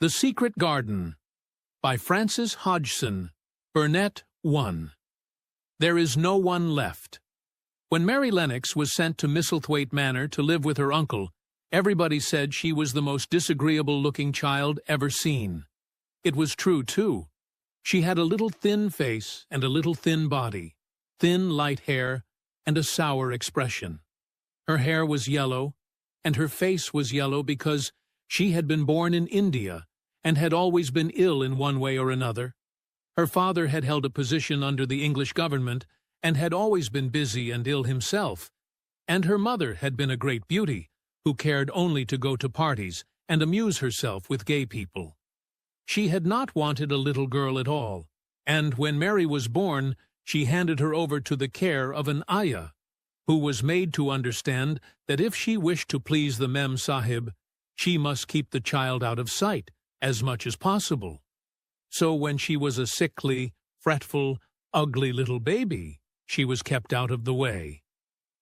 The Secret Garden by Frances Hodgson, Burnett 1. There is no one left. When Mary Lennox was sent to Misselthwaite Manor to live with her uncle, everybody said she was the most disagreeable-looking child ever seen. It was true, too. She had a little thin face and a little thin body, thin light hair, and a sour expression. Her hair was yellow, and her face was yellow because she had been born in India and had always been ill in one way or another. Her father had held a position under the English government and had always been busy and ill himself, and her mother had been a great beauty, who cared only to go to parties and amuse herself with gay people. She had not wanted a little girl at all, and when Mary was born, she handed her over to the care of an ayah, who was made to understand that if she wished to please the Mem Sahib, she must keep the child out of sight as much as possible. So when she was a sickly, fretful, ugly little baby, she was kept out of the way.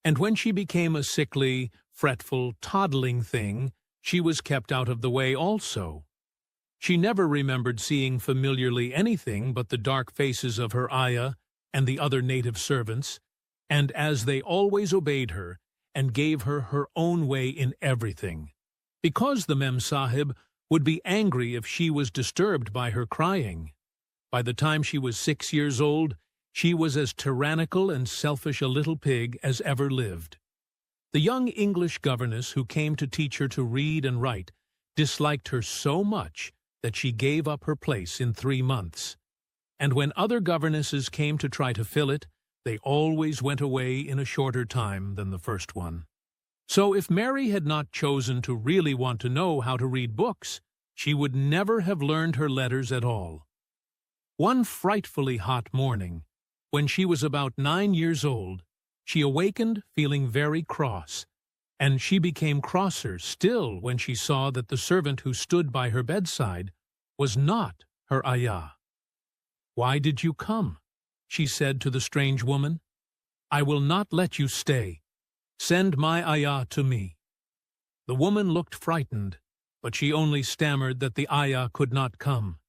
And when she became a sickly, fretful, toddling thing, she was kept out of the way also. She never remembered seeing familiarly anything but the dark faces of her ayah and the other native servants, and as they always obeyed her and gave her her own way in everything, because the Mem Sahib would be angry if she was disturbed by her crying. By the time she was 6 years old, she was as tyrannical and selfish a little pig as ever lived. The young English governess who came to teach her to read and write disliked her so much that she gave up her place in 3 months. And when other governesses came to try to fill it, they always went away in a shorter time than the first one. So if Mary had not chosen to really want to know how to read books, she would never have learned her letters at all. One frightfully hot morning, when she was about 9 years old, she awakened feeling very cross, and she became crosser still when she saw that the servant who stood by her bedside was not her ayah. "Why did you come?" she said to the strange woman. "I will not let you stay. Send my ayah to me." The woman looked frightened, but she only stammered that the ayah could not come.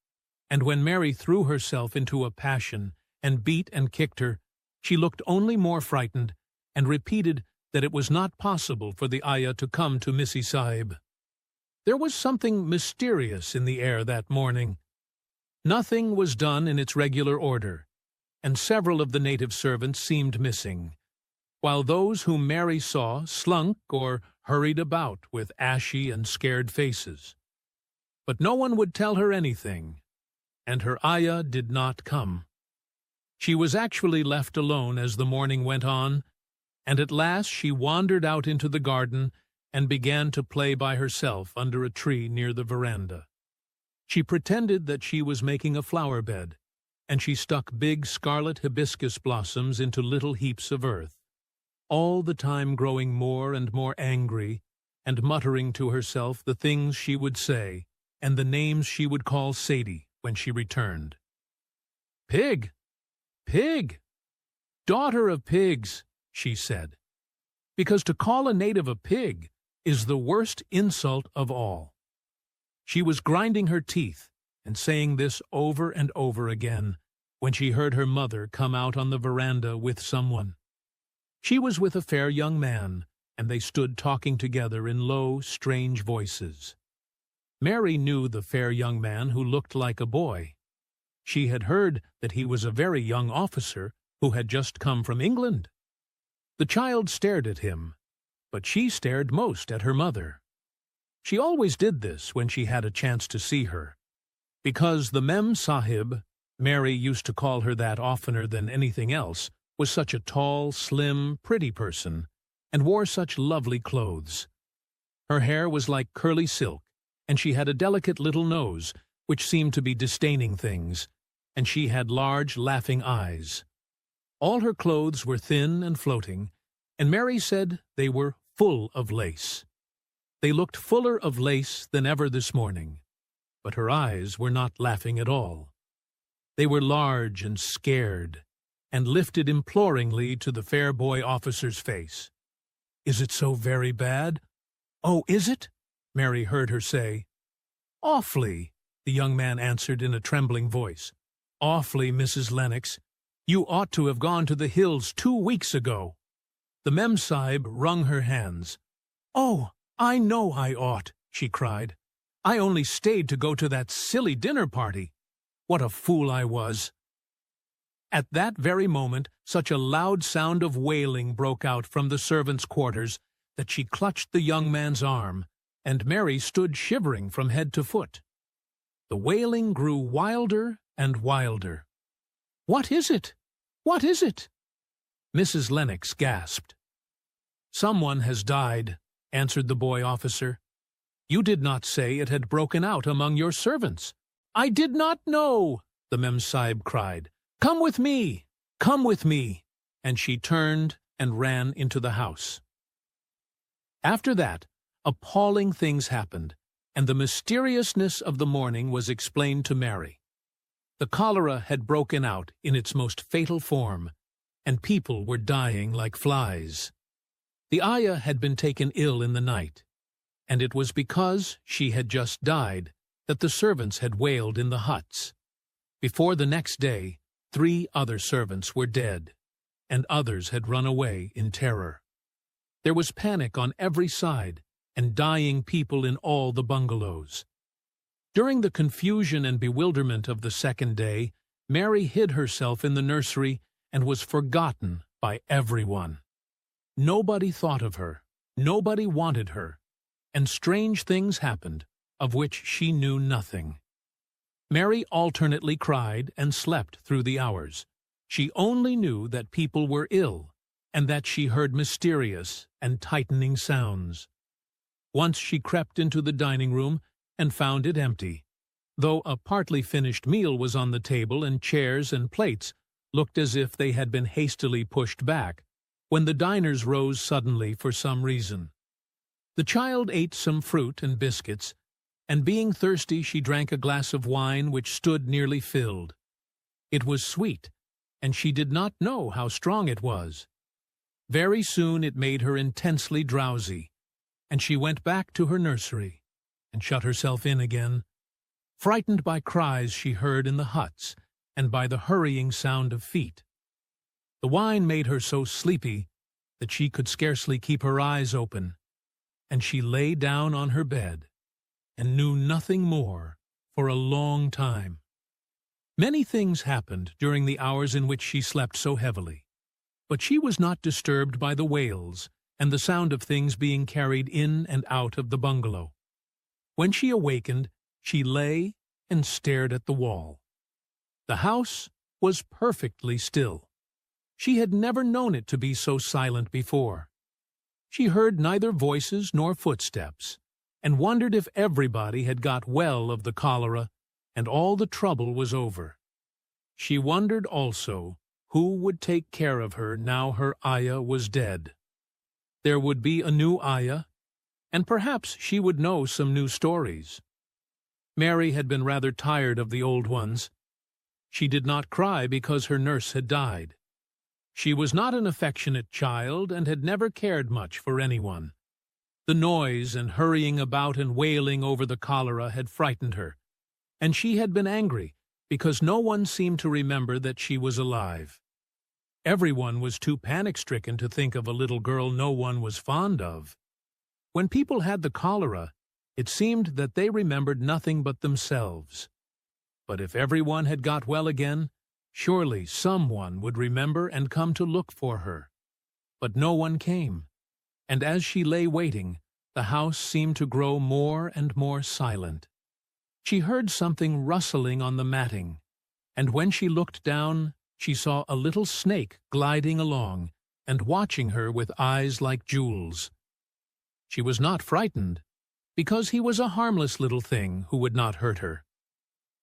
And when Mary threw herself into a passion and beat and kicked her, she looked only more frightened and repeated that it was not possible for the ayah to come to Missy Sahib. There was something mysterious in the air that morning. Nothing was done in its regular order, and several of the native servants seemed missing, while those whom Mary saw slunk or hurried about with ashy and scared faces. But no one would tell her anything, and her ayah did not come. She was actually left alone as the morning went on, and at last she wandered out into the garden and began to play by herself under a tree near the veranda. She pretended that she was making a flower bed, and she stuck big scarlet hibiscus blossoms into little heaps of earth, all the time growing more and more angry and muttering to herself the things she would say and the names she would call Sadie when she returned. "Pig! Pig! Daughter of pigs!" she said, because to call a native a pig is the worst insult of all. She was grinding her teeth and saying this over and over again when she heard her mother come out on the veranda with someone. She was with a fair young man, and they stood talking together in low, strange voices. Mary knew the fair young man who looked like a boy. She had heard that he was a very young officer who had just come from England. The child stared at him, but she stared most at her mother. She always did this when she had a chance to see her, because the Mem Sahib, Mary used to call her that oftener than anything else, was such a tall, slim, pretty person, and wore such lovely clothes. Her hair was like curly silk, and she had a delicate little nose, which seemed to be disdaining things, and she had large, laughing eyes. All her clothes were thin and floating, and Mary said they were full of lace. They looked fuller of lace than ever this morning, but her eyes were not laughing at all. They were large and scared, and lifted imploringly to the fair boy officer's face. "Is it so very bad?" "Oh, is it?" Mary heard her say. "Awfully," the young man answered in a trembling voice. "Awfully, Mrs. Lennox. You ought to have gone to the hills 2 weeks ago." The Memsahib wrung her hands. "Oh, I know I ought," she cried. "I only stayed to go to that silly dinner party. What a fool I was." At that very moment, such a loud sound of wailing broke out from the servants' quarters that she clutched the young man's arm, and Mary stood shivering from head to foot. The wailing grew wilder and wilder. "What is it? What is it?" Mrs. Lennox gasped. "Someone has died," answered the boy officer. "You did not say it had broken out among your servants." "I did not know," the Memsahib cried. "Come with me! Come with me!" And she turned and ran into the house. After that, appalling things happened, and the mysteriousness of the morning was explained to Mary. The cholera had broken out in its most fatal form, and people were dying like flies. The ayah had been taken ill in the night, and it was because she had just died that the servants had wailed in the huts. Before the next day, 3 other servants were dead, and others had run away in terror. There was panic on every side, and dying people in all the bungalows. During the confusion and bewilderment of the second day, Mary hid herself in the nursery and was forgotten by everyone. Nobody thought of her, nobody wanted her, and strange things happened, of which she knew nothing. Mary alternately cried and slept through the hours. She only knew that people were ill, and that she heard mysterious and tightening sounds. Once she crept into the dining room and found it empty, though a partly finished meal was on the table and chairs and plates looked as if they had been hastily pushed back, when the diners rose suddenly for some reason. The child ate some fruit and biscuits, and being thirsty she drank a glass of wine which stood nearly filled. It was sweet, and she did not know how strong it was. Very soon it made her intensely drowsy, and she went back to her nursery and shut herself in again, frightened by cries she heard in the huts and by the hurrying sound of feet. The wine made her so sleepy that she could scarcely keep her eyes open, and she lay down on her bed and knew nothing more for a long time. Many things happened during the hours in which she slept so heavily, but she was not disturbed by the wails and the sound of things being carried in and out of the bungalow. When she awakened, she lay and stared at the wall. The house was perfectly still. She had never known it to be so silent before. She heard neither voices nor footsteps, and wondered if everybody had got well of the cholera and all the trouble was over. She wondered also who would take care of her now her ayah was dead. There would be a new ayah, and perhaps she would know some new stories. Mary had been rather tired of the old ones. She did not cry because her nurse had died. She was not an affectionate child and had never cared much for anyone. The noise and hurrying about and wailing over the cholera had frightened her, and she had been angry because no one seemed to remember that she was alive. Everyone was too panic-stricken to think of a little girl no one was fond of. When people had the cholera, it seemed that they remembered nothing but themselves. But if everyone had got well again, surely someone would remember and come to look for her. But no one came, and as she lay waiting, the house seemed to grow more and more silent. She heard something rustling on the matting, and when she looked down, she saw a little snake gliding along and watching her with eyes like jewels. She was not frightened, because he was a harmless little thing who would not hurt her,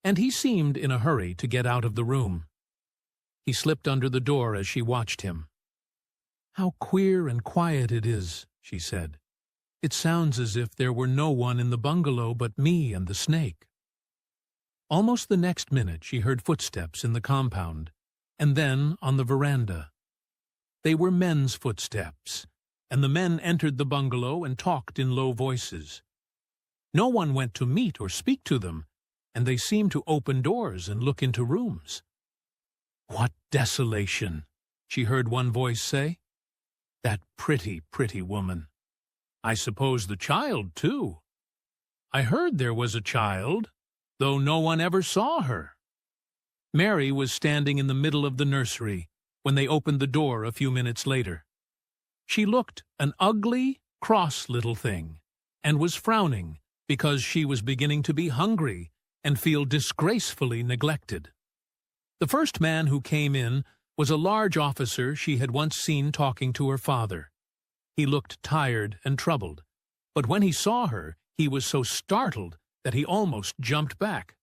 and he seemed in a hurry to get out of the room. He slipped under the door as she watched him. "How queer and quiet it is," she said. "It sounds as if there were no one in the bungalow but me and the snake." Almost the next minute she heard footsteps in the compound, and then on the veranda. They were men's footsteps, and the men entered the bungalow and talked in low voices. No one went to meet or speak to them, and they seemed to open doors and look into rooms. "What desolation!" she heard one voice say. "That pretty, pretty woman. I suppose the child, too. I heard there was a child, though no one ever saw her." Mary was standing in the middle of the nursery when they opened the door a few minutes later. She looked an ugly, cross little thing, and was frowning because she was beginning to be hungry and feel disgracefully neglected. The first man who came in was a large officer she had once seen talking to her father. He looked tired and troubled, but when he saw her, he was so startled that he almost jumped back.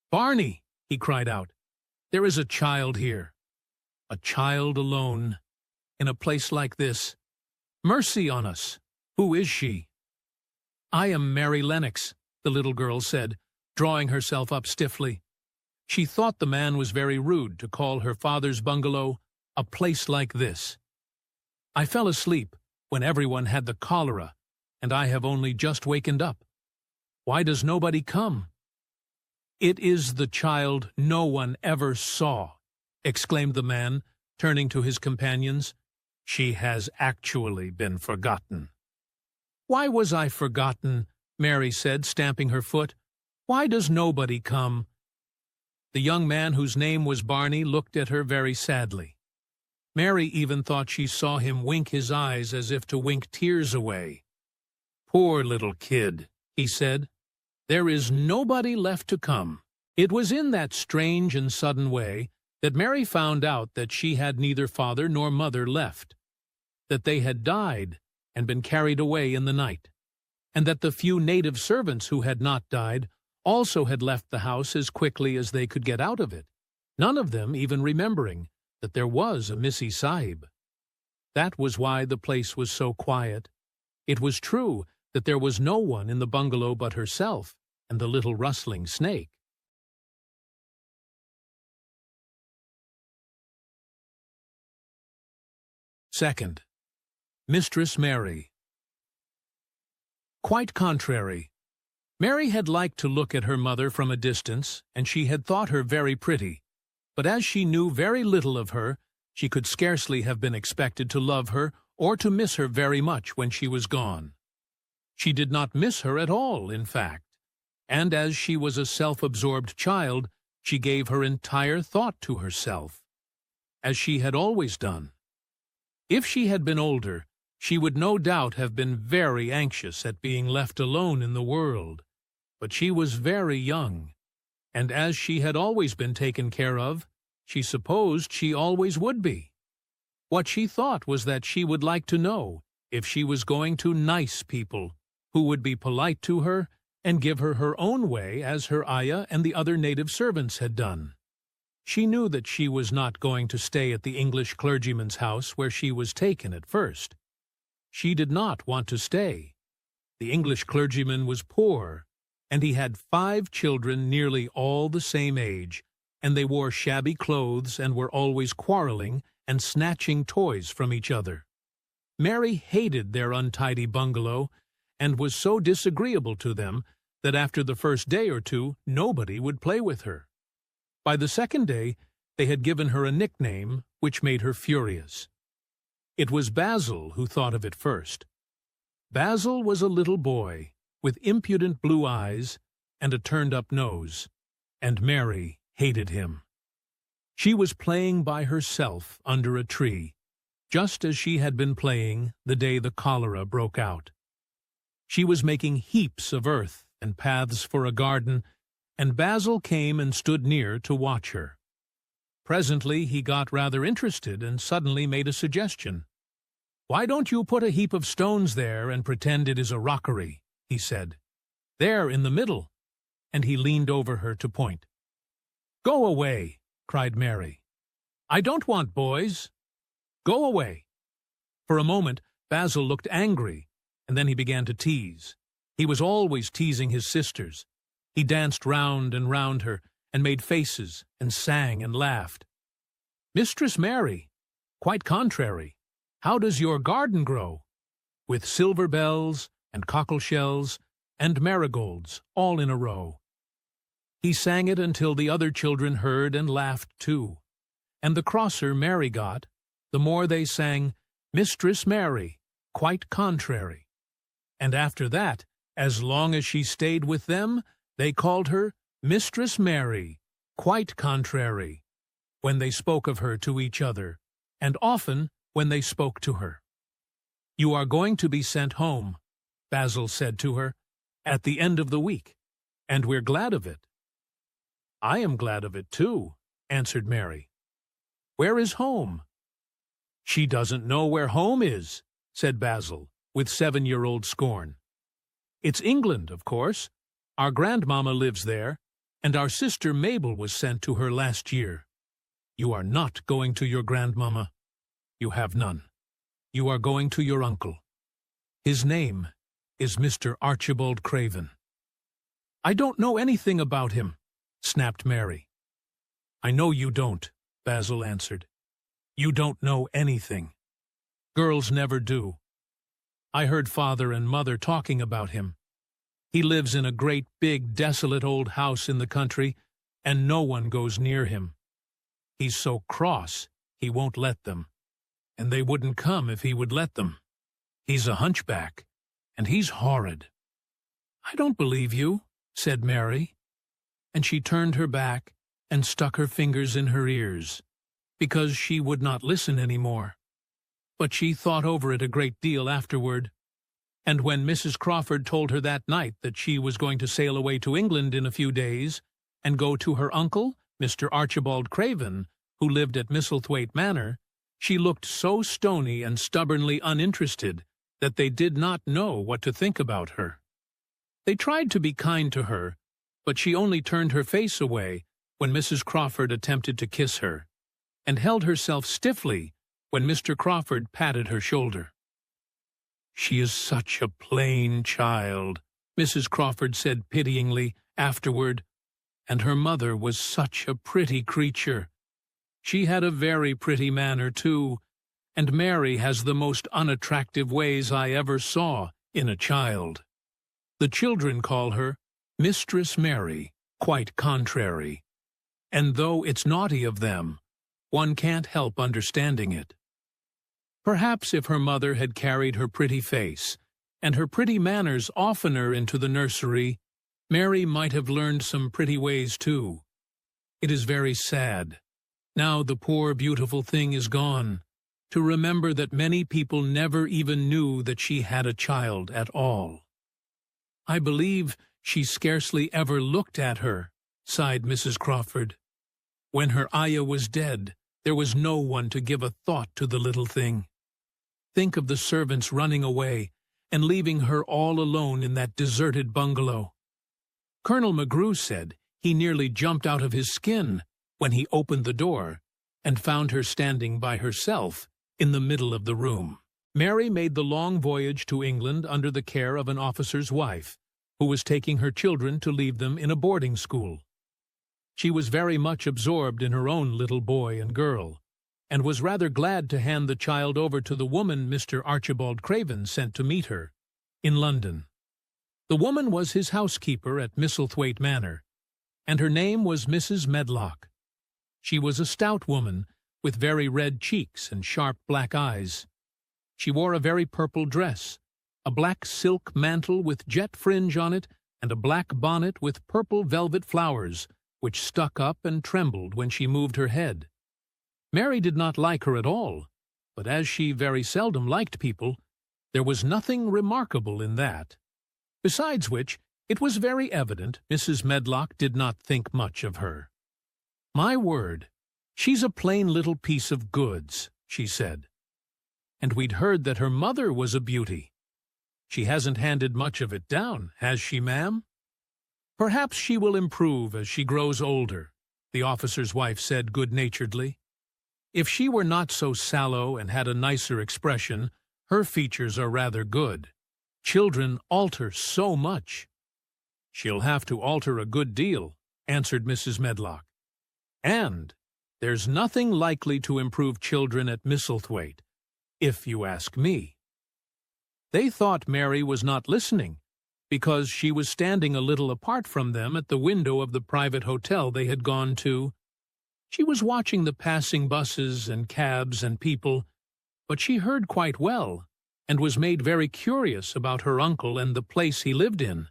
"Barney," he cried out, "there is a child here. A child alone, in a place like this. Mercy on us! Who is she?" "I am Mary Lennox," the little girl said, drawing herself up stiffly. She thought the man was very rude to call her father's bungalow a place like this. "I fell asleep when everyone had the cholera, and I have only just wakened up. Why does nobody come?" "It is the child no one ever saw," exclaimed the man, turning to his companions. "She has actually been forgotten." "Why was I forgotten?" Mary said, stamping her foot. "Why does nobody come?" The young man whose name was Barney looked at her very sadly. Mary even thought she saw him wink his eyes as if to wink tears away. "Poor little kid," he said. "There is nobody left to come." It was in that strange and sudden way that Mary found out that she had neither father nor mother left, that they had died and been carried away in the night, and that the few native servants who had not died also had left the house as quickly as they could get out of it, none of them even remembering that there was a Missy Sahib. That was why the place was so quiet. It was true that there was no one in the bungalow but herself and the little rustling snake. Second, Mistress Mary. Quite contrary. Mary had liked to look at her mother from a distance, and she had thought her very pretty, but as she knew very little of her, she could scarcely have been expected to love her or to miss her very much when she was gone. She did not miss her at all, in fact, and as she was a self-absorbed child, she gave her entire thought to herself, as she had always done. If she had been older, she would no doubt have been very anxious at being left alone in the world, but she was very young, and as she had always been taken care of, she supposed she always would be. What she thought was that she would like to know if she was going to nice people, who would be polite to her and give her her own way as her ayah and the other native servants had done. She knew that she was not going to stay at the English clergyman's house where she was taken at first. She did not want to stay. The English clergyman was poor, and he had 5 children nearly all the same age, and they wore shabby clothes and were always quarreling and snatching toys from each other. Mary hated their untidy bungalow, and was so disagreeable to them that after the first day or two nobody would play with her. By the second day they had given her a nickname which made her furious. It was Basil who thought of it first. Basil was a little boy, with impudent blue eyes and a turned-up nose, and Mary hated him. She was playing by herself under a tree, just as she had been playing the day the cholera broke out. She was making heaps of earth and paths for a garden, and Basil came and stood near to watch her. Presently he got rather interested and suddenly made a suggestion. "Why don't you put a heap of stones there and pretend it is a rockery?" he said. "There in the middle," and he leaned over her to point. "Go away," cried Mary. "I don't want boys. Go away." For a moment Basil looked angry, and then he began to tease. He was always teasing his sisters. He danced round and round her, and made faces, and sang and laughed. "Mistress Mary, quite contrary. How does your garden grow?" "With silver bells, and cockle shells, and marigolds, all in a row." He sang it until the other children heard and laughed too. And the crosser Mary got, the more they sang, "Mistress Mary, quite contrary." And after that, as long as she stayed with them, they called her Mistress Mary, quite contrary, when they spoke of her to each other, and often when they spoke to her. "You are going to be sent home," Basil said to her, "at the end of the week, and we're glad of it." "I am glad of it, too," answered Mary. "Where is home?" "She doesn't know where home is," said Basil, with 7-year-old scorn. "It's England, of course. Our grandmamma lives there, and our sister Mabel was sent to her last year. You are not going to your grandmamma. You have none. You are going to your uncle. His name is Mr. Archibald Craven." "I don't know anything about him," snapped Mary. "I know you don't," Basil answered. "You don't know anything. Girls never do. I heard Father and Mother talking about him. He lives in a great big desolate old house in the country, and no one goes near him. He's so cross he won't let them, and they wouldn't come if he would let them. He's a hunchback, and he's horrid." "I don't believe you," said Mary, and she turned her back and stuck her fingers in her ears, because she would not listen any more. But she thought over it a great deal afterward, and when Mrs. Crawford told her that night that she was going to sail away to England in a few days and go to her uncle, Mr. Archibald Craven, who lived at Misselthwaite Manor, she looked so stony and stubbornly uninterested that they did not know what to think about her. They tried to be kind to her, but she only turned her face away when Mrs. Crawford attempted to kiss her, and held herself stiffly when Mr. Crawford patted her shoulder. "She is such a plain child," Mrs. Crawford said pityingly afterward, "and her mother was such a pretty creature. She had a very pretty manner, too, and Mary has the most unattractive ways I ever saw in a child. The children call her Mistress Mary, quite contrary, and though it's naughty of them, one can't help understanding it. Perhaps if her mother had carried her pretty face and her pretty manners oftener into the nursery, Mary might have learned some pretty ways too. It is very sad, now the poor beautiful thing is gone, to remember that many people never even knew that she had a child at all." "I believe she scarcely ever looked at her," sighed Mrs. Crawford. "When her ayah was dead, there was no one to give a thought to the little thing. Think of the servants running away and leaving her all alone in that deserted bungalow. Colonel McGrew said he nearly jumped out of his skin when he opened the door and found her standing by herself in the middle of the room." Mary made the long voyage to England under the care of an officer's wife, who was taking her children to leave them in a boarding school. She was very much absorbed in her own little boy and girl, and was rather glad to hand the child over to the woman Mr. Archibald Craven sent to meet her, in London. The woman was his housekeeper at Misselthwaite Manor, and her name was Mrs. Medlock. She was a stout woman, with very red cheeks and sharp black eyes. She wore a very purple dress, a black silk mantle with jet fringe on it, and a black bonnet with purple velvet flowers, which stuck up and trembled when she moved her head. Mary did not like her at all, but as she very seldom liked people, there was nothing remarkable in that. Besides which, it was very evident Mrs. Medlock did not think much of her. "My word, she's a plain little piece of goods," she said. "And we'd heard that her mother was a beauty. She hasn't handed much of it down, has she, ma'am?" "Perhaps she will improve as she grows older," the officer's wife said good-naturedly. "If she were not so sallow and had a nicer expression, her features are rather good. Children alter so much." "She'll have to alter a good deal," answered Mrs. Medlock. "And there's nothing likely to improve children at Misselthwaite, if you ask me." They thought Mary was not listening, because she was standing a little apart from them at the window of the private hotel they had gone to. She was watching the passing buses and cabs and people, but she heard quite well, and was made very curious about her uncle and the place he lived in.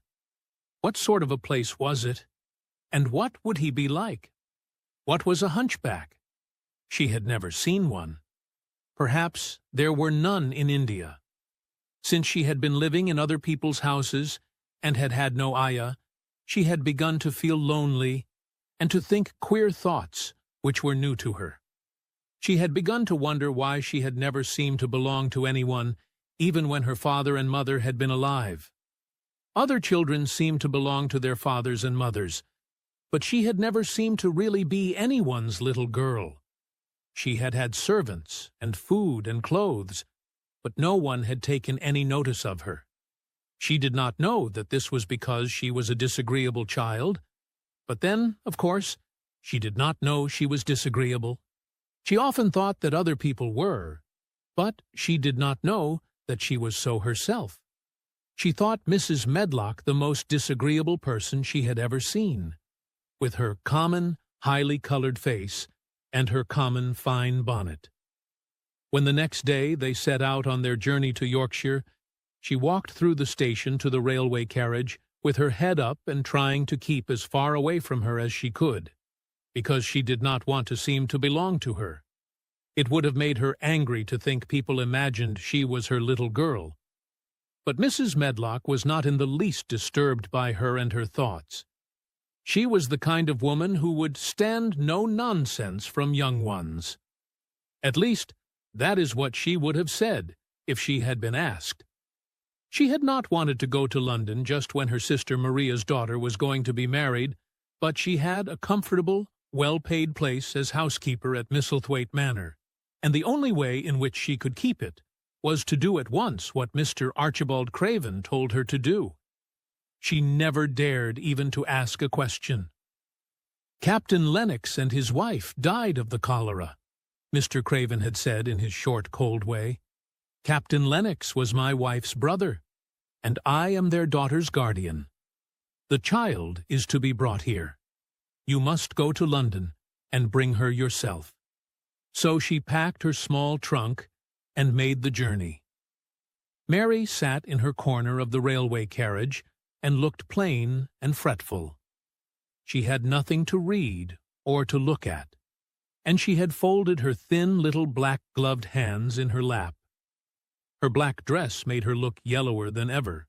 What sort of a place was it? And what would he be like? What was a hunchback? She had never seen one. Perhaps there were none in India. Since she had been living in other people's houses and had had no ayah, she had begun to feel lonely and to think queer thoughts which were new to her. She had begun to wonder why she had never seemed to belong to anyone, even when her father and mother had been alive. Other children seemed to belong to their fathers and mothers, but she had never seemed to really be anyone's little girl. She had had servants and food and clothes, but no one had taken any notice of her. She did not know that this was because she was a disagreeable child, but then, of course, she did not know she was disagreeable. She often thought that other people were, but she did not know that she was so herself. She thought Mrs. Medlock the most disagreeable person she had ever seen, with her common, highly colored face and her common fine bonnet. When the next day they set out on their journey to Yorkshire, she walked through the station to the railway carriage with her head up and trying to keep as far away from her as she could, because she did not want to seem to belong to her. It would have made her angry to think people imagined she was her little girl. But Mrs. Medlock was not in the least disturbed by her and her thoughts. She was the kind of woman who would stand no nonsense from young ones. At least, that is what she would have said if she had been asked. She had not wanted to go to London just when her sister Maria's daughter was going to be married, but she had a comfortable, well-paid place as housekeeper at Misselthwaite Manor, and the only way in which she could keep it was to do at once what Mr. Archibald Craven told her to do. She never dared even to ask a question. "Captain Lennox and his wife died of the cholera," Mr. Craven had said in his short, cold way. "Captain Lennox was my wife's brother, and I am their daughter's guardian. The child is to be brought here. You must go to London and bring her yourself." So she packed her small trunk and made the journey. Mary sat in her corner of the railway carriage and looked plain and fretful. She had nothing to read or to look at, and she had folded her thin little black-gloved hands in her lap. Her black dress made her look yellower than ever,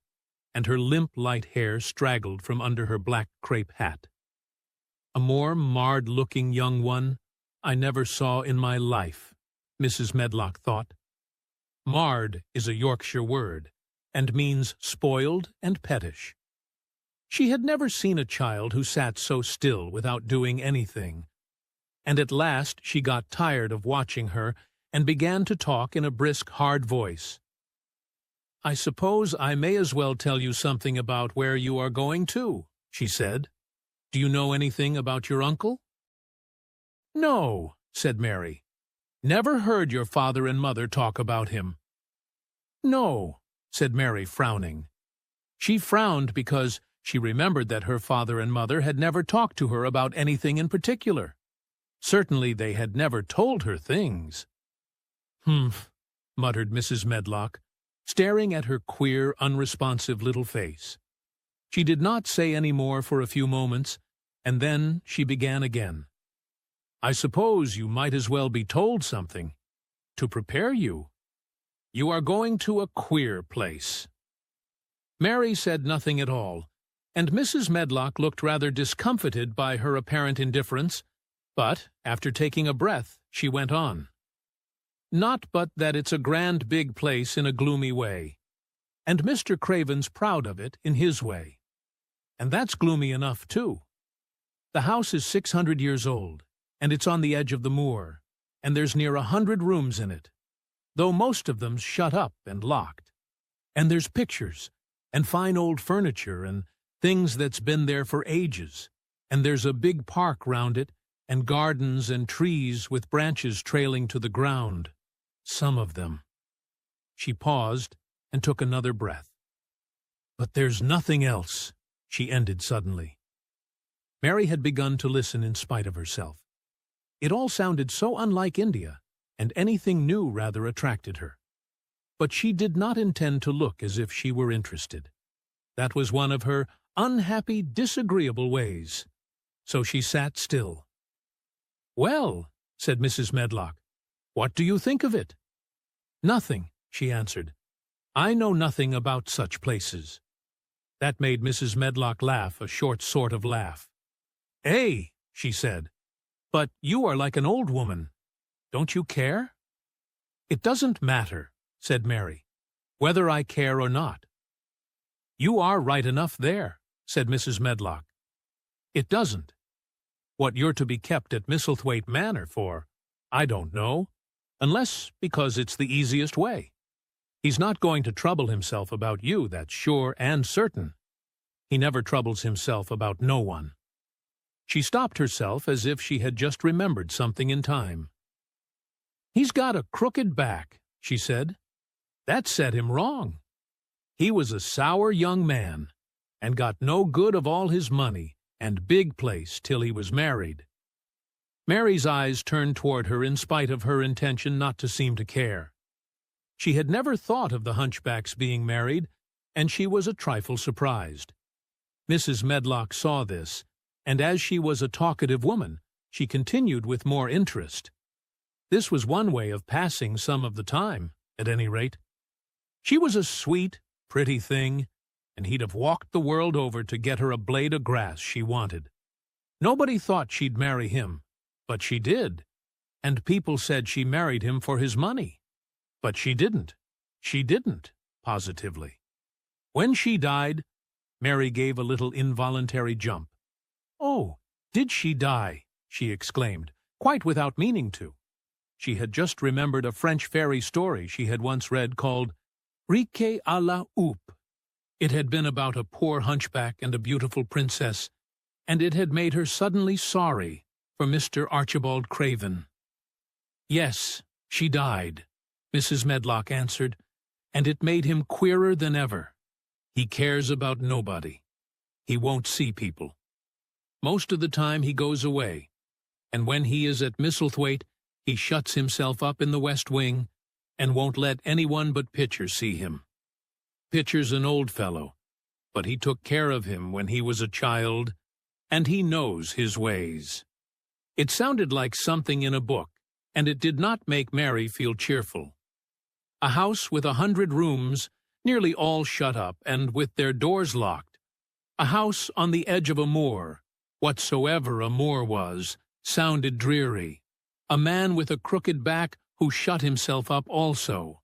and her limp light hair straggled from under her black crape hat. A more marred-looking young one I never saw in my life, Mrs. Medlock thought. Marred is a Yorkshire word, and means spoiled and pettish. She had never seen a child who sat so still without doing anything, and at last she got tired of watching her and began to talk in a brisk, hard voice. "I suppose I may as well tell you something about where you are going to," she said. "Do you know anything about your uncle?" "No," said Mary. "Never heard your father and mother talk about him." "No," said Mary, frowning. She frowned because she remembered that her father and mother had never talked to her about anything in particular. Certainly they had never told her things. "Humph," muttered Mrs. Medlock, staring at her queer, unresponsive little face. She did not say any more for a few moments, and then she began again. "I suppose you might as well be told something, to prepare you. You are going to a queer place." Mary said nothing at all, and Mrs. Medlock looked rather discomfited by her apparent indifference, but, after taking a breath, she went on. "Not but that it's a grand big place in a gloomy way, and Mr. Craven's proud of it in his way. And that's gloomy enough, too. The house is 600 years old, and it's on the edge of the moor, and there's near 100 rooms in it, though most of them's shut up and locked. And there's pictures, and fine old furniture, and things that's been there for ages, and there's a big park round it, and gardens and trees with branches trailing to the ground. Some of them." She paused and took another breath. But there's nothing else, she ended suddenly. Mary had begun to listen in spite of herself. It all sounded so unlike India, and anything new rather attracted her. But she did not intend to look as if she were interested. That was one of her unhappy, disagreeable ways. So she sat still. "Well," said Mrs. Medlock, "what do you think of it?" "Nothing," she answered. "I know nothing about such places." That made Mrs. Medlock laugh, a short sort of laugh. "Eh," she said, "but you are like an old woman. Don't you care?" "It doesn't matter," said Mary, "whether I care or not." "You are right enough there," said Mrs. Medlock. "It doesn't. What you're to be kept at Misselthwaite Manor for, I don't know, unless because it's the easiest way. He's not going to trouble himself about you, that's sure and certain. He never troubles himself about no one." She stopped herself as if she had just remembered something in time. "He's got a crooked back," she said. "That set him wrong. He was a sour young man, and got no good of all his money and big place till he was married." Mary's eyes turned toward her in spite of her intention not to seem to care. She had never thought of the hunchback's being married, and she was a trifle surprised. Mrs. Medlock saw this, and as she was a talkative woman, she continued with more interest. This was one way of passing some of the time, at any rate. She was a sweet, pretty thing, and he'd have walked the world over to get her a blade of grass she wanted. Nobody thought she'd marry him, but she did, and people said she married him for his money. But she didn't. She didn't, positively. When she died, Mary gave a little involuntary jump. "Oh, did she die?" she exclaimed, quite without meaning to. She had just remembered a French fairy story she had once read called Riquet à la Houppe. It had been about a poor hunchback and a beautiful princess, and it had made her suddenly sorry for Mr. Archibald Craven. "Yes, she died," Mrs. Medlock answered, "and it made him queerer than ever. He cares about nobody. He won't see people. Most of the time he goes away, and when he is at Misselthwaite, he shuts himself up in the West Wing and won't let anyone but Pitcher see him. Pitcher's an old fellow, but he took care of him when he was a child, and he knows his ways." It sounded like something in a book, and it did not make Mary feel cheerful. A house with 100 rooms, nearly all shut up and with their doors locked. A house on the edge of a moor, whatsoever a moor was, sounded dreary. A man with a crooked back who shut himself up also.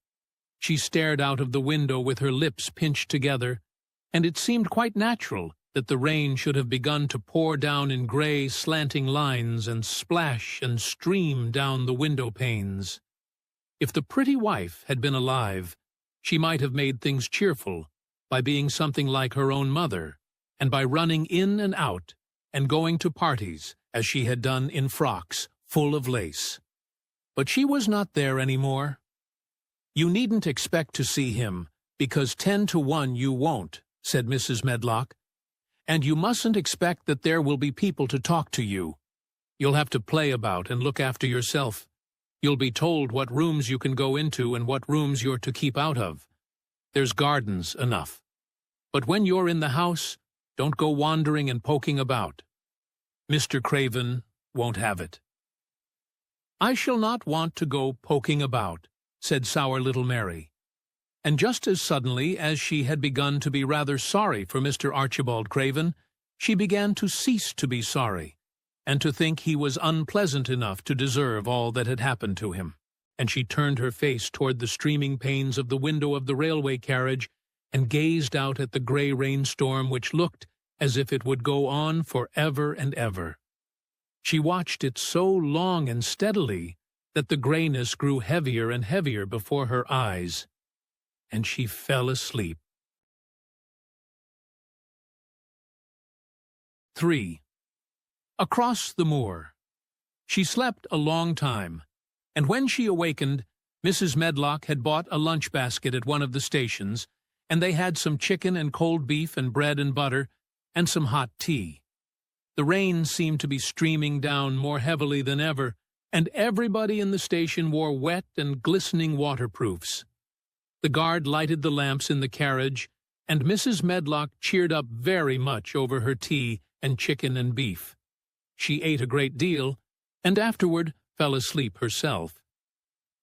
She stared out of the window with her lips pinched together, and it seemed quite natural that the rain should have begun to pour down in gray, slanting lines and splash and stream down the window panes. If the pretty wife had been alive, she might have made things cheerful by being something like her own mother, and by running in and out and going to parties, as she had done in frocks full of lace. But she was not there any more. "You needn't expect to see him, because 10 to 1 you won't," said Mrs. Medlock. "And you mustn't expect that there will be people to talk to you. You'll have to play about and look after yourself. You'll be told what rooms you can go into and what rooms you're to keep out of. There's gardens enough. But when you're in the house, don't go wandering and poking about. Mr. Craven won't have it." "I shall not want to go poking about," said sour little Mary. And just as suddenly as she had begun to be rather sorry for Mr. Archibald Craven, she began to cease to be sorry, and to think he was unpleasant enough to deserve all that had happened to him. And she turned her face toward the streaming panes of the window of the railway carriage and gazed out at the gray rainstorm which looked as if it would go on for ever and ever. She watched it so long and steadily that the grayness grew heavier and heavier before her eyes, and she fell asleep. 3. Across the moor. She slept a long time, and when she awakened, Mrs. Medlock had bought a lunch basket at one of the stations, and they had some chicken and cold beef and bread and butter, and some hot tea. The rain seemed to be streaming down more heavily than ever, and everybody in the station wore wet and glistening waterproofs. The guard lighted the lamps in the carriage, and Mrs. Medlock cheered up very much over her tea and chicken and beef. She ate a great deal, and afterward fell asleep herself.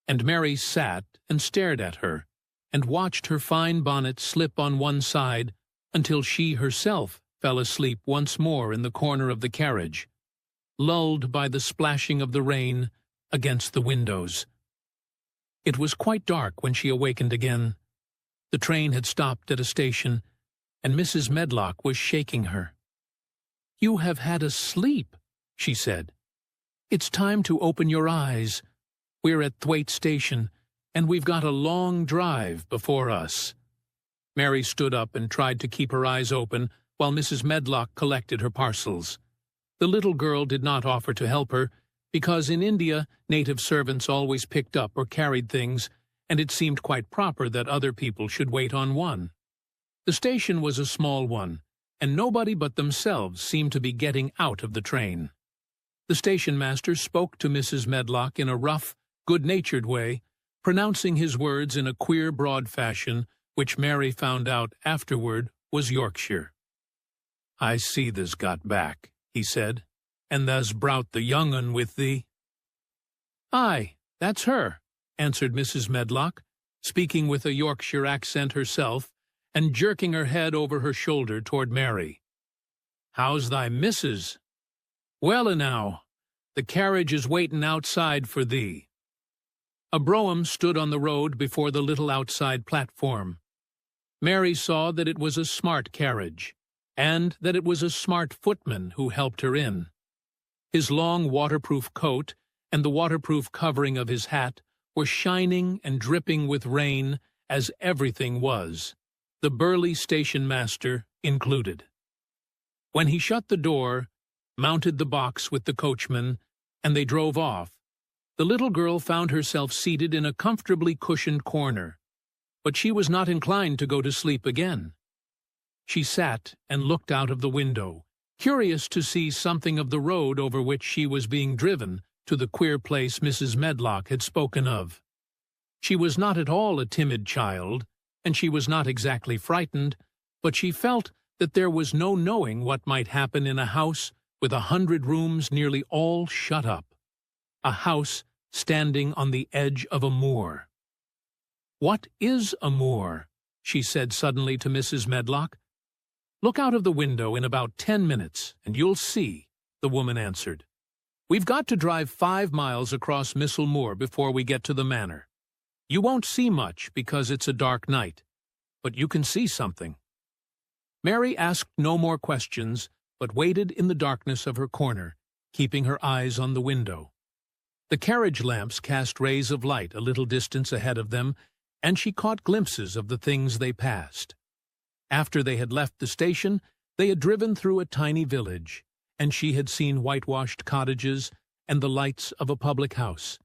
And Mary sat and stared at her, and watched her fine bonnet slip on one side until she herself fell asleep once more in the corner of the carriage, lulled by the splashing of the rain against the windows. It was quite dark when she awakened again. The train had stopped at a station, and Mrs. Medlock was shaking her. "You have had a sleep," she said. "It's time to open your eyes. We're at Thwaite Station, and we've got a long drive before us." Mary stood up and tried to keep her eyes open while Mrs. Medlock collected her parcels. The little girl did not offer to help her, because in India native servants always picked up or carried things, and it seemed quite proper that other people should wait on one. The station was a small one, and nobody but themselves seemed to be getting out of the train. The station-master spoke to Mrs. Medlock in a rough, good-natured way, pronouncing his words in a queer, broad fashion, which Mary found out afterward was Yorkshire. "I see thou's got back," he said, "and tha's browt the young un with thee." "Aye, that's her," answered Mrs. Medlock, speaking with a Yorkshire accent herself, and jerking her head over her shoulder toward Mary. "How's thy missus?" "Well enow. The carriage is waitin' outside for thee." A brougham stood on the road before the little outside platform. Mary saw that it was a smart carriage, and that it was a smart footman who helped her in. His long waterproof coat and the waterproof covering of his hat were shining and dripping with rain, as everything was, the burly station-master included. When he shut the door, mounted the box with the coachman, and they drove off, the little girl found herself seated in a comfortably cushioned corner, but she was not inclined to go to sleep again. She sat and looked out of the window, curious to see something of the road over which she was being driven to the queer place Mrs. Medlock had spoken of. She was not at all a timid child, and she was not exactly frightened, but she felt that there was no knowing what might happen in a house with 100 rooms nearly all shut up, a house standing on the edge of a moor. "What is a moor?" she said suddenly to Mrs. Medlock. "Look out of the window in about 10 minutes, and you'll see," the woman answered. "We've got to drive 5 miles across Missel Moor before we get to the manor. You won't see much because it's a dark night, but you can see something." Mary asked no more questions, but waited in the darkness of her corner, keeping her eyes on the window. The carriage lamps cast rays of light a little distance ahead of them, and she caught glimpses of the things they passed. After they had left the station, they had driven through a tiny village, and she had seen whitewashed cottages and the lights of a public house.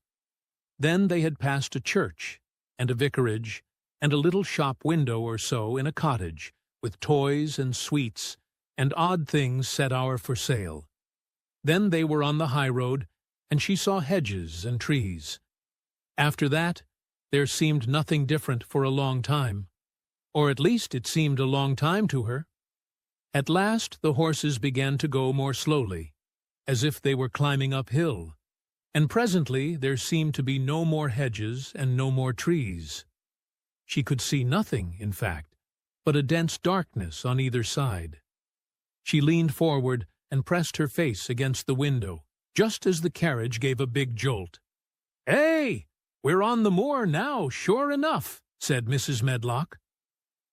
Then they had passed a church, and a vicarage, and a little shop window or so in a cottage, with toys and sweets, and odd things set out for sale. Then they were on the high road, and she saw hedges and trees. After that, there seemed nothing different for a long time, or at least it seemed a long time to her. At last the horses began to go more slowly, as if they were climbing uphill, and presently there seemed to be no more hedges and no more trees. She could see nothing, in fact, but a dense darkness on either side. She leaned forward and pressed her face against the window, just as the carriage gave a big jolt. "Hey, we're on the moor now, sure enough," said Mrs. Medlock.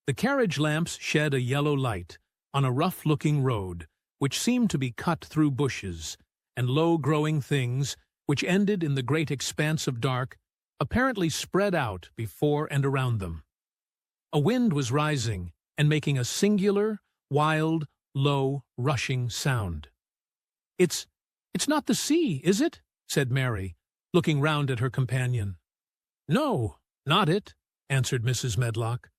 The carriage lamps shed a yellow light on a rough-looking road, which seemed to be cut through bushes, and low-growing things, which ended in the great expanse of dark, apparently spread out before and around them. A wind was rising and making a singular, wild, low, rushing sound. It's not the sea, is it?" said Mary, looking round at her companion. "No, not it," answered Mrs. Medlock.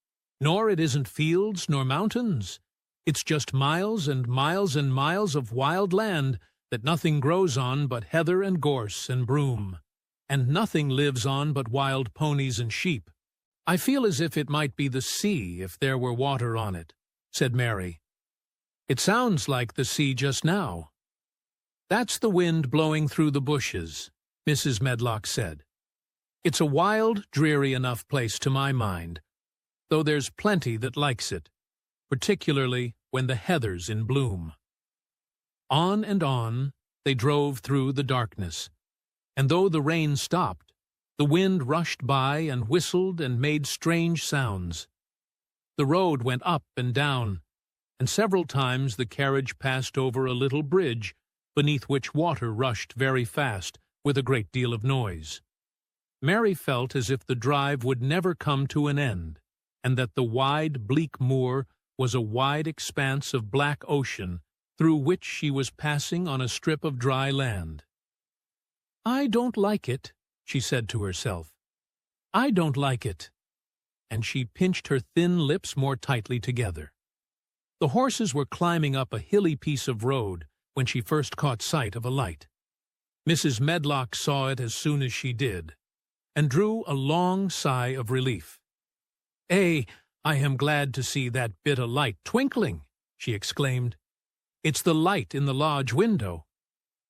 Nor it isn't fields nor mountains. It's just miles and miles and miles of wild land that nothing grows on but heather and gorse and broom, and nothing lives on but wild ponies and sheep. I feel as if it might be the sea if there were water on it, said Mary. It sounds like the sea just now. That's the wind blowing through the bushes, Mrs. Medlock said. It's a wild, dreary enough place to my mind, though there's plenty that likes it, particularly when the heather's in bloom. On and on they drove through the darkness, and though the rain stopped, the wind rushed by and whistled and made strange sounds. The road went up and down, and several times the carriage passed over a little bridge beneath which water rushed very fast with a great deal of noise. Mary felt as if the drive would never come to an end, and that the wide, bleak moor was a wide expanse of black ocean through which she was passing on a strip of dry land. "I don't like it," she said to herself. "I don't like it." And she pinched her thin lips more tightly together. The horses were climbing up a hilly piece of road when she first caught sight of a light. Mrs. Medlock saw it as soon as she did, and drew a long sigh of relief. "Eh, I am glad to see that bit o' light twinkling," she exclaimed. "It's the light in the lodge window.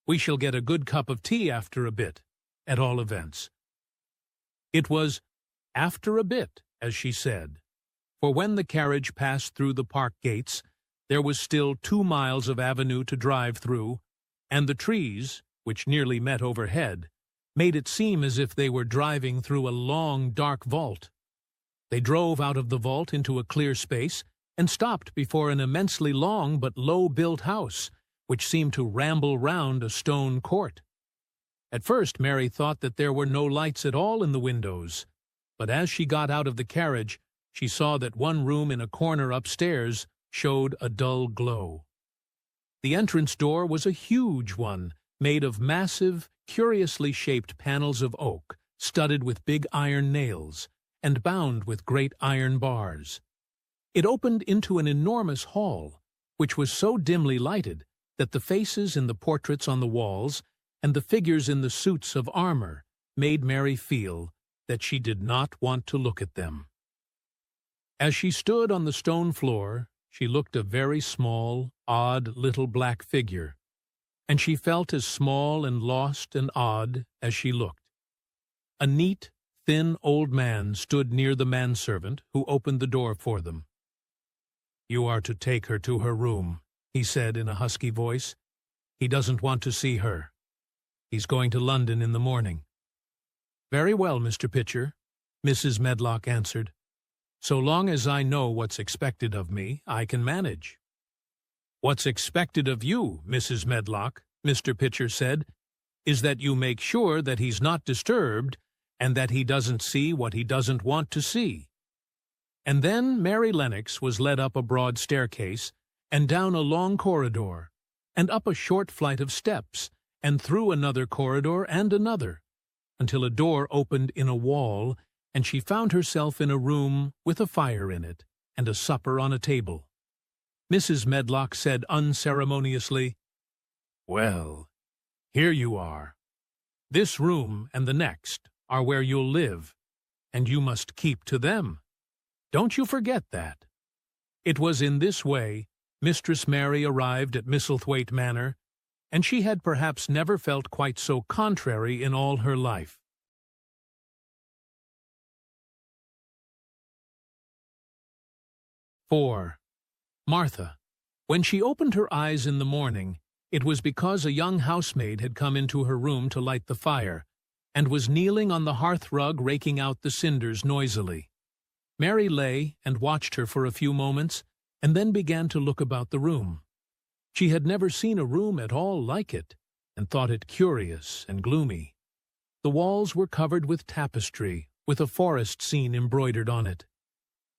We shall get a good cup of tea after a bit, at all events." It was after a bit, as she said, for when the carriage passed through the park gates, there was still 2 miles of avenue to drive through, and the trees, which nearly met overhead, made it seem as if they were driving through a long, dark vault. They drove out of the vault into a clear space and stopped before an immensely long but low-built house, which seemed to ramble round a stone court. At first Mary thought that there were no lights at all in the windows, but as she got out of the carriage, she saw that one room in a corner upstairs showed a dull glow. The entrance door was a huge one, made of massive, curiously shaped panels of oak, studded with big iron nails, and bound with great iron bars. It opened into an enormous hall, which was so dimly lighted that the faces in the portraits on the walls and the figures in the suits of armor made Mary feel that she did not want to look at them. As she stood on the stone floor, she looked a very small, odd little black figure, and she felt as small and lost and odd as she looked. A neat, thin old man stood near the manservant who opened the door for them. "You are to take her to her room," he said in a husky voice. "He doesn't want to see her. He's going to London in the morning." "Very well, Mr. Pitcher," Mrs. Medlock answered. "So long as I know what's expected of me, I can manage." "What's expected of you, Mrs. Medlock," Mr. Pitcher said, "is that you make sure that he's not disturbed and that he doesn't see what he doesn't want to see." And then Mary Lennox was led up a broad staircase, and down a long corridor, and up a short flight of steps, and through another corridor and another, until a door opened in a wall, and she found herself in a room with a fire in it, and a supper on a table. Mrs. Medlock said unceremoniously, "Well, here you are. This room and the next are where you'll live, and you must keep to them. Don't you forget that." It was in this way Mistress Mary arrived at Misselthwaite Manor, and she had perhaps never felt quite so contrary in all her life. 4. Martha. When she opened her eyes in the morning, it was because a young housemaid had come into her room to light the fire, and was kneeling on the hearth-rug raking out the cinders noisily. Mary lay and watched her for a few moments, and then began to look about the room. She had never seen a room at all like it, and thought it curious and gloomy. The walls were covered with tapestry, with a forest scene embroidered on it.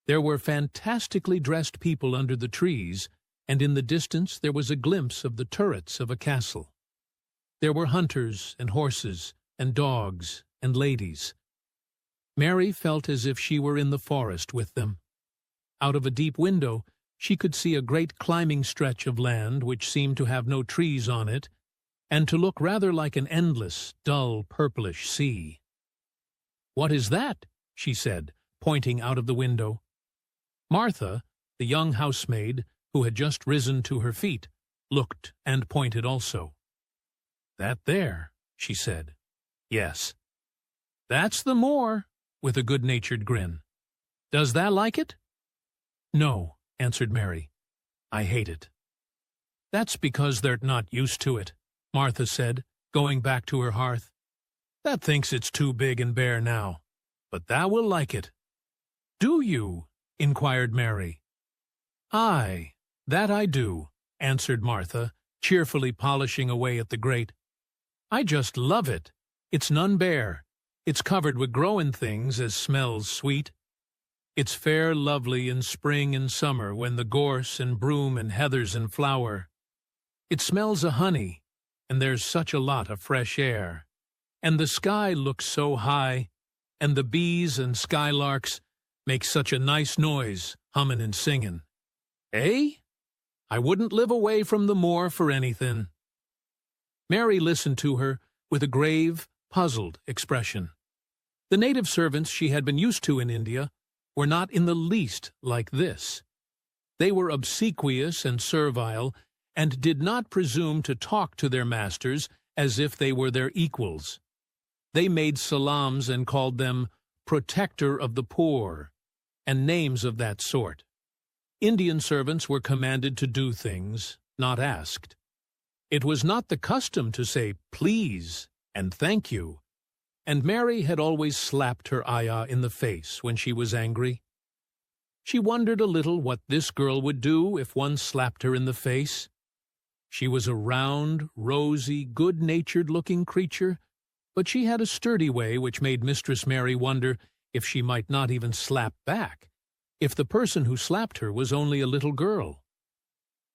There were fantastically dressed people under the trees, and in the distance there was a glimpse of the turrets of a castle. There were hunters and horses and dogs and ladies. Mary felt as if she were in the forest with them. Out of a deep window, she could see a great climbing stretch of land which seemed to have no trees on it, and to look rather like an endless, dull, purplish sea. "What is that?" she said, pointing out of the window. Martha, the young housemaid, who had just risen to her feet, looked and pointed also. "That there," she said. "Yes." "That's the moor," with a good-natured grin. "Does thou like it?" "No," answered Mary. "I hate it." "That's because thou'rt not used to it," Martha said, going back to her hearth. "Thou thinks it's too big and bare now, but thou will like it." "Do you?" inquired Mary. "Aye, that I do," answered Martha, cheerfully polishing away at the grate. "I just love it. It's none bare. It's covered with growin' things as smells sweet. It's fair lovely in spring and summer when the gorse and broom and heather's in flower. It smells o' honey, and there's such a lot of fresh air. And the sky looks so high, and the bees and skylarks make such a nice noise, hummin' and singin'. Eh? I wouldn't live away from the moor for anything." Mary listened to her with a grave, puzzled expression. The native servants she had been used to in India were not in the least like this. They were obsequious and servile, and did not presume to talk to their masters as if they were their equals. They made salams and called them protector of the poor, and names of that sort. Indian servants were commanded to do things, not asked. It was not the custom to say please and thank you, and Mary had always slapped her ayah in the face when she was angry. She wondered a little what this girl would do if one slapped her in the face. She was a round, rosy, good-natured-looking creature, but she had a sturdy way which made Mistress Mary wonder if she might not even slap back, if the person who slapped her was only a little girl.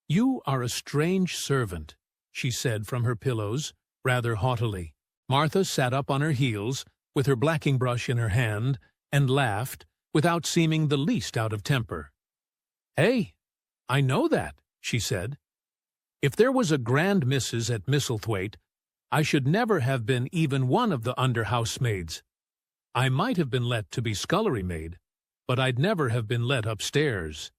"You are a strange servant," she said from her pillows, rather haughtily. Martha sat up on her heels, with her blacking brush in her hand, and laughed, without seeming the least out of temper. "Hey, I know that," she said. "If there was a grand Mrs. at Misselthwaite, I should never have been even one of the under-housemaids. I might have been let to be scullery-maid, but I'd never have been let upstairs.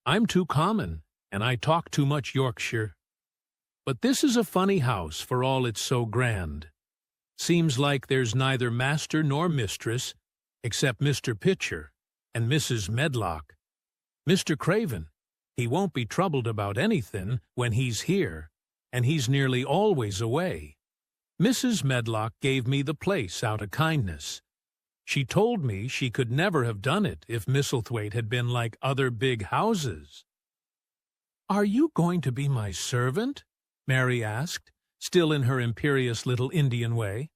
I'm too common, and I talk too much Yorkshire. But this is a funny house for all it's so grand. Seems like there's neither master nor mistress, except Mr. Pitcher and Mrs. Medlock. Mr. Craven, he won't be troubled about anything when he's here, and he's nearly always away. Mrs. Medlock gave me the place out of kindness. She told me she could never have done it if Misselthwaite had been like other big houses." "Are you going to be my servant?" Mary asked, still in her imperious little Indian way.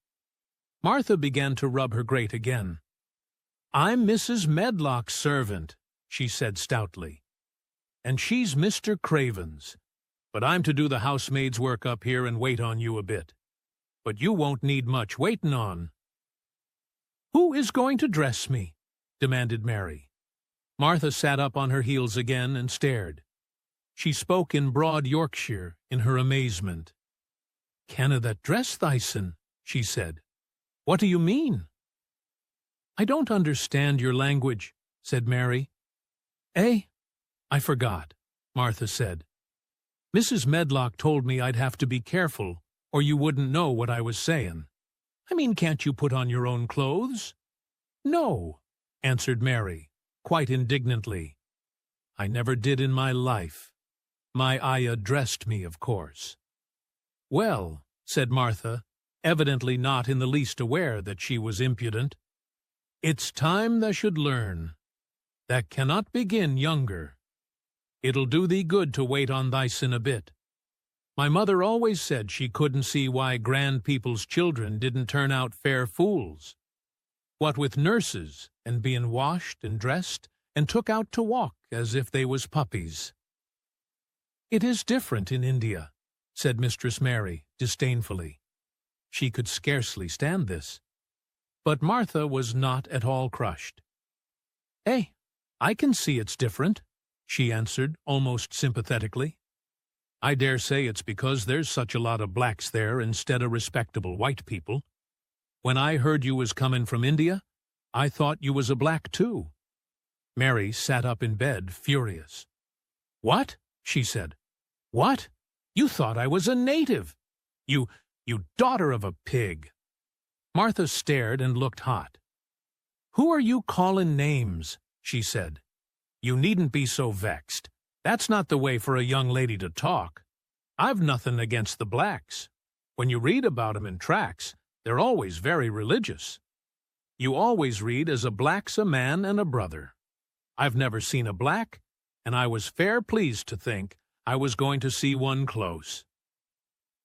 Martha began to rub her grate again. "I'm Mrs. Medlock's servant," she said stoutly. "And she's Mr. Craven's. But I'm to do the housemaid's work up here and wait on you a bit. But you won't need much waiting on." "Who is going to dress me?" demanded Mary. Martha sat up on her heels again and stared. She spoke in broad Yorkshire in her amazement. "Canna that dress thysen?" she said. "What do you mean?" "I don't understand your language," said Mary. "Eh? I forgot," Martha said. "Mrs. Medlock told me I'd have to be careful, or you wouldn't know what I was saying. I mean, can't you put on your own clothes?" "No," answered Mary, quite indignantly. "I never did in my life. My ayah dressed me, of course." "Well," said Martha, evidently not in the least aware that she was impudent, "it's time thou should learn. Thou cannot begin younger. It'll do thee good to wait on thysen a bit. My mother always said she couldn't see why grand people's children didn't turn out fair fools. What with nurses, and being washed and dressed, and took out to walk as if they was puppies." "It is different in India," said Mistress Mary disdainfully. She could scarcely stand this. But Martha was not at all crushed. "Eh, "I can see it's different," she answered, almost sympathetically. "I dare say it's because there's such a lot of blacks there instead of respectable white people. When I heard you was comin' from India, I thought you was a black too." Mary sat up in bed, furious. "What?" she said. "What? You thought I was a native! You daughter of a pig!" Martha stared and looked hot. "Who are you callin' names?" she said. "You needn't be so vexed. That's not the way for a young lady to talk. I've nothing against the blacks. When you read about 'em in tracts, they're always very religious. You always read as a black's a man and a brother. I've never seen a black, and I was fair pleased to think I was going to see one close.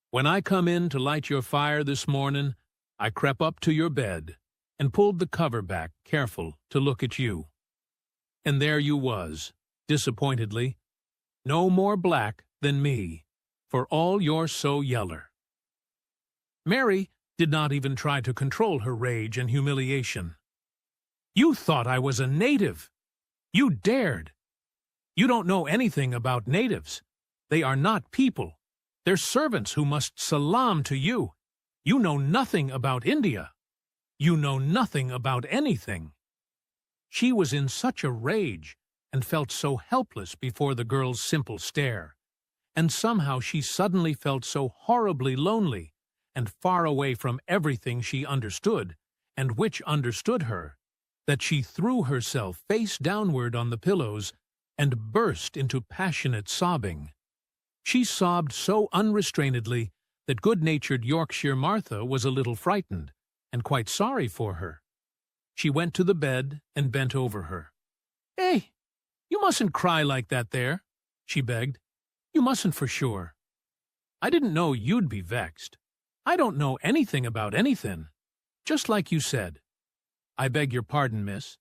When I come in to light your fire this mornin', I crept up to your bed and pulled the cover back careful to look at you. And there you was, disappointedly, no more black than me, for all you're so yeller." Mary did not even try to control her rage and humiliation. "You thought I was a native! You dared! You don't know anything about natives. They are not people. They're servants who must salaam to you. You know nothing about India. You know nothing about anything." She was in such a rage and felt so helpless before the girl's simple stare, and somehow she suddenly felt so horribly lonely and far away from everything she understood, and which understood her, that she threw herself face downward on the pillows and burst into passionate sobbing. She sobbed so unrestrainedly that good-natured Yorkshire Martha was a little frightened, and quite sorry for her. She went to the bed and bent over her. "Hey, you mustn't cry like that there," she begged. "You mustn't for sure. I didn't know you'd be vexed. I don't know anything about anything, just like you said. I beg your pardon, miss.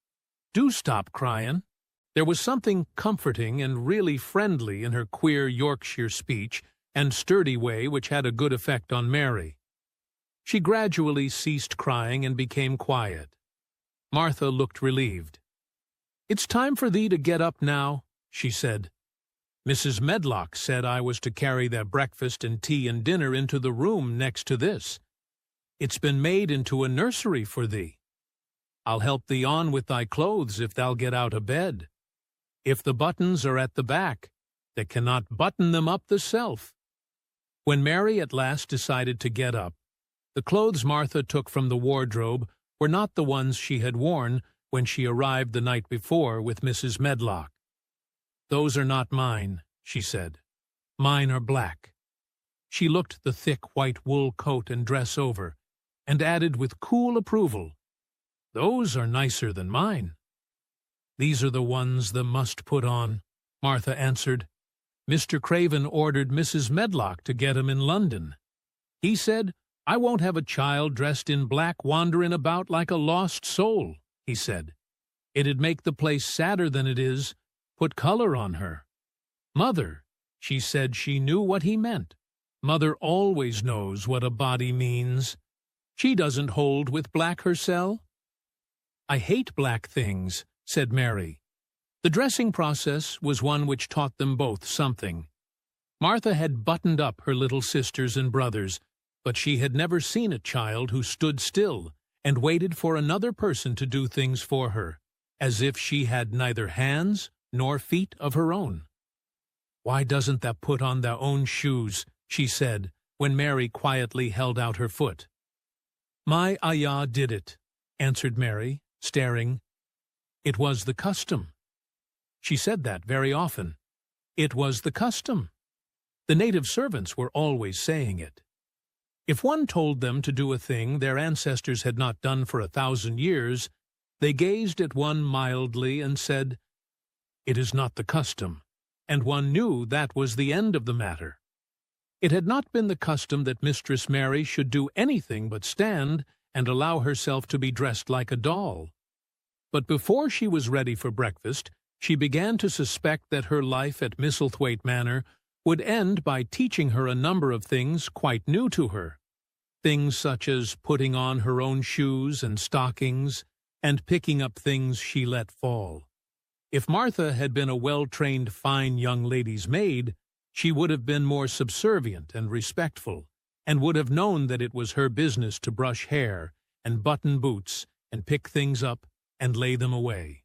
Do stop cryin'." There was something comforting and really friendly in her queer Yorkshire speech and sturdy way which had a good effect on Mary. She gradually ceased crying and became quiet. Martha looked relieved. "It's time for thee to get up now," she said. "Mrs. Medlock said I was to carry their breakfast and tea and dinner into the room next to this. It's been made into a nursery for thee. I'll help thee on with thy clothes if thou'll get out of bed. If the buttons are at the back, they cannot button them up theself." When Mary at last decided to get up, the clothes Martha took from the wardrobe were not the ones she had worn when she arrived the night before with Mrs. Medlock. "Those are not mine," she said. "Mine are black." She looked the thick white wool coat and dress over, and added with cool approval, "Those are nicer than mine." "These are the ones thou must put on," Martha answered. "Mr. Craven ordered Mrs. Medlock to get 'em in London. He said, 'I won't have a child dressed in black wanderin' about like a lost soul,' he said. 'It'd make the place sadder than it is, put color on her.' Mother, she said she knew what he meant. Mother always knows what a body means. She doesn't hold with black hersel." "I hate black things," said Mary. The dressing process was one which taught them both something. Martha had buttoned up her little sisters and brothers, but she had never seen a child who stood still and waited for another person to do things for her, as if she had neither hands nor feet of her own. "Why doesn't thou put on thy own shoes?" she said, when Mary quietly held out her foot. "My ayah did it," answered Mary, staring. "It was the custom." She said that very often. It was the custom. The native servants were always saying it. If one told them to do a thing their ancestors had not done for 1,000 years, they gazed at one mildly and said, "It is not the custom," and one knew that was the end of the matter. It had not been the custom that Mistress Mary should do anything but stand and allow herself to be dressed like a doll. But before she was ready for breakfast, she began to suspect that her life at Misselthwaite Manor would end by teaching her a number of things quite new to her. Things such as putting on her own shoes and stockings, and picking up things she let fall. If Martha had been a well-trained fine young lady's maid, she would have been more subservient and respectful, and would have known that it was her business to brush hair, and button boots, and pick things up, and lay them away.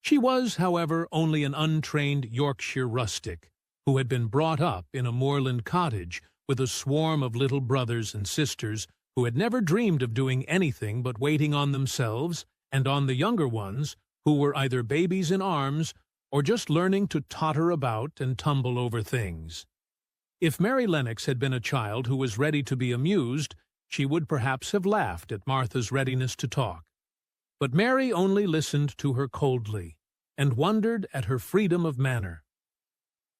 She was, however, only an untrained Yorkshire rustic, who had been brought up in a moorland cottage with a swarm of little brothers and sisters who had never dreamed of doing anything but waiting on themselves and on the younger ones, who were either babies in arms or just learning to totter about and tumble over things. If Mary Lennox had been a child who was ready to be amused, she would perhaps have laughed at Martha's readiness to talk. But Mary only listened to her coldly, and wondered at her freedom of manner.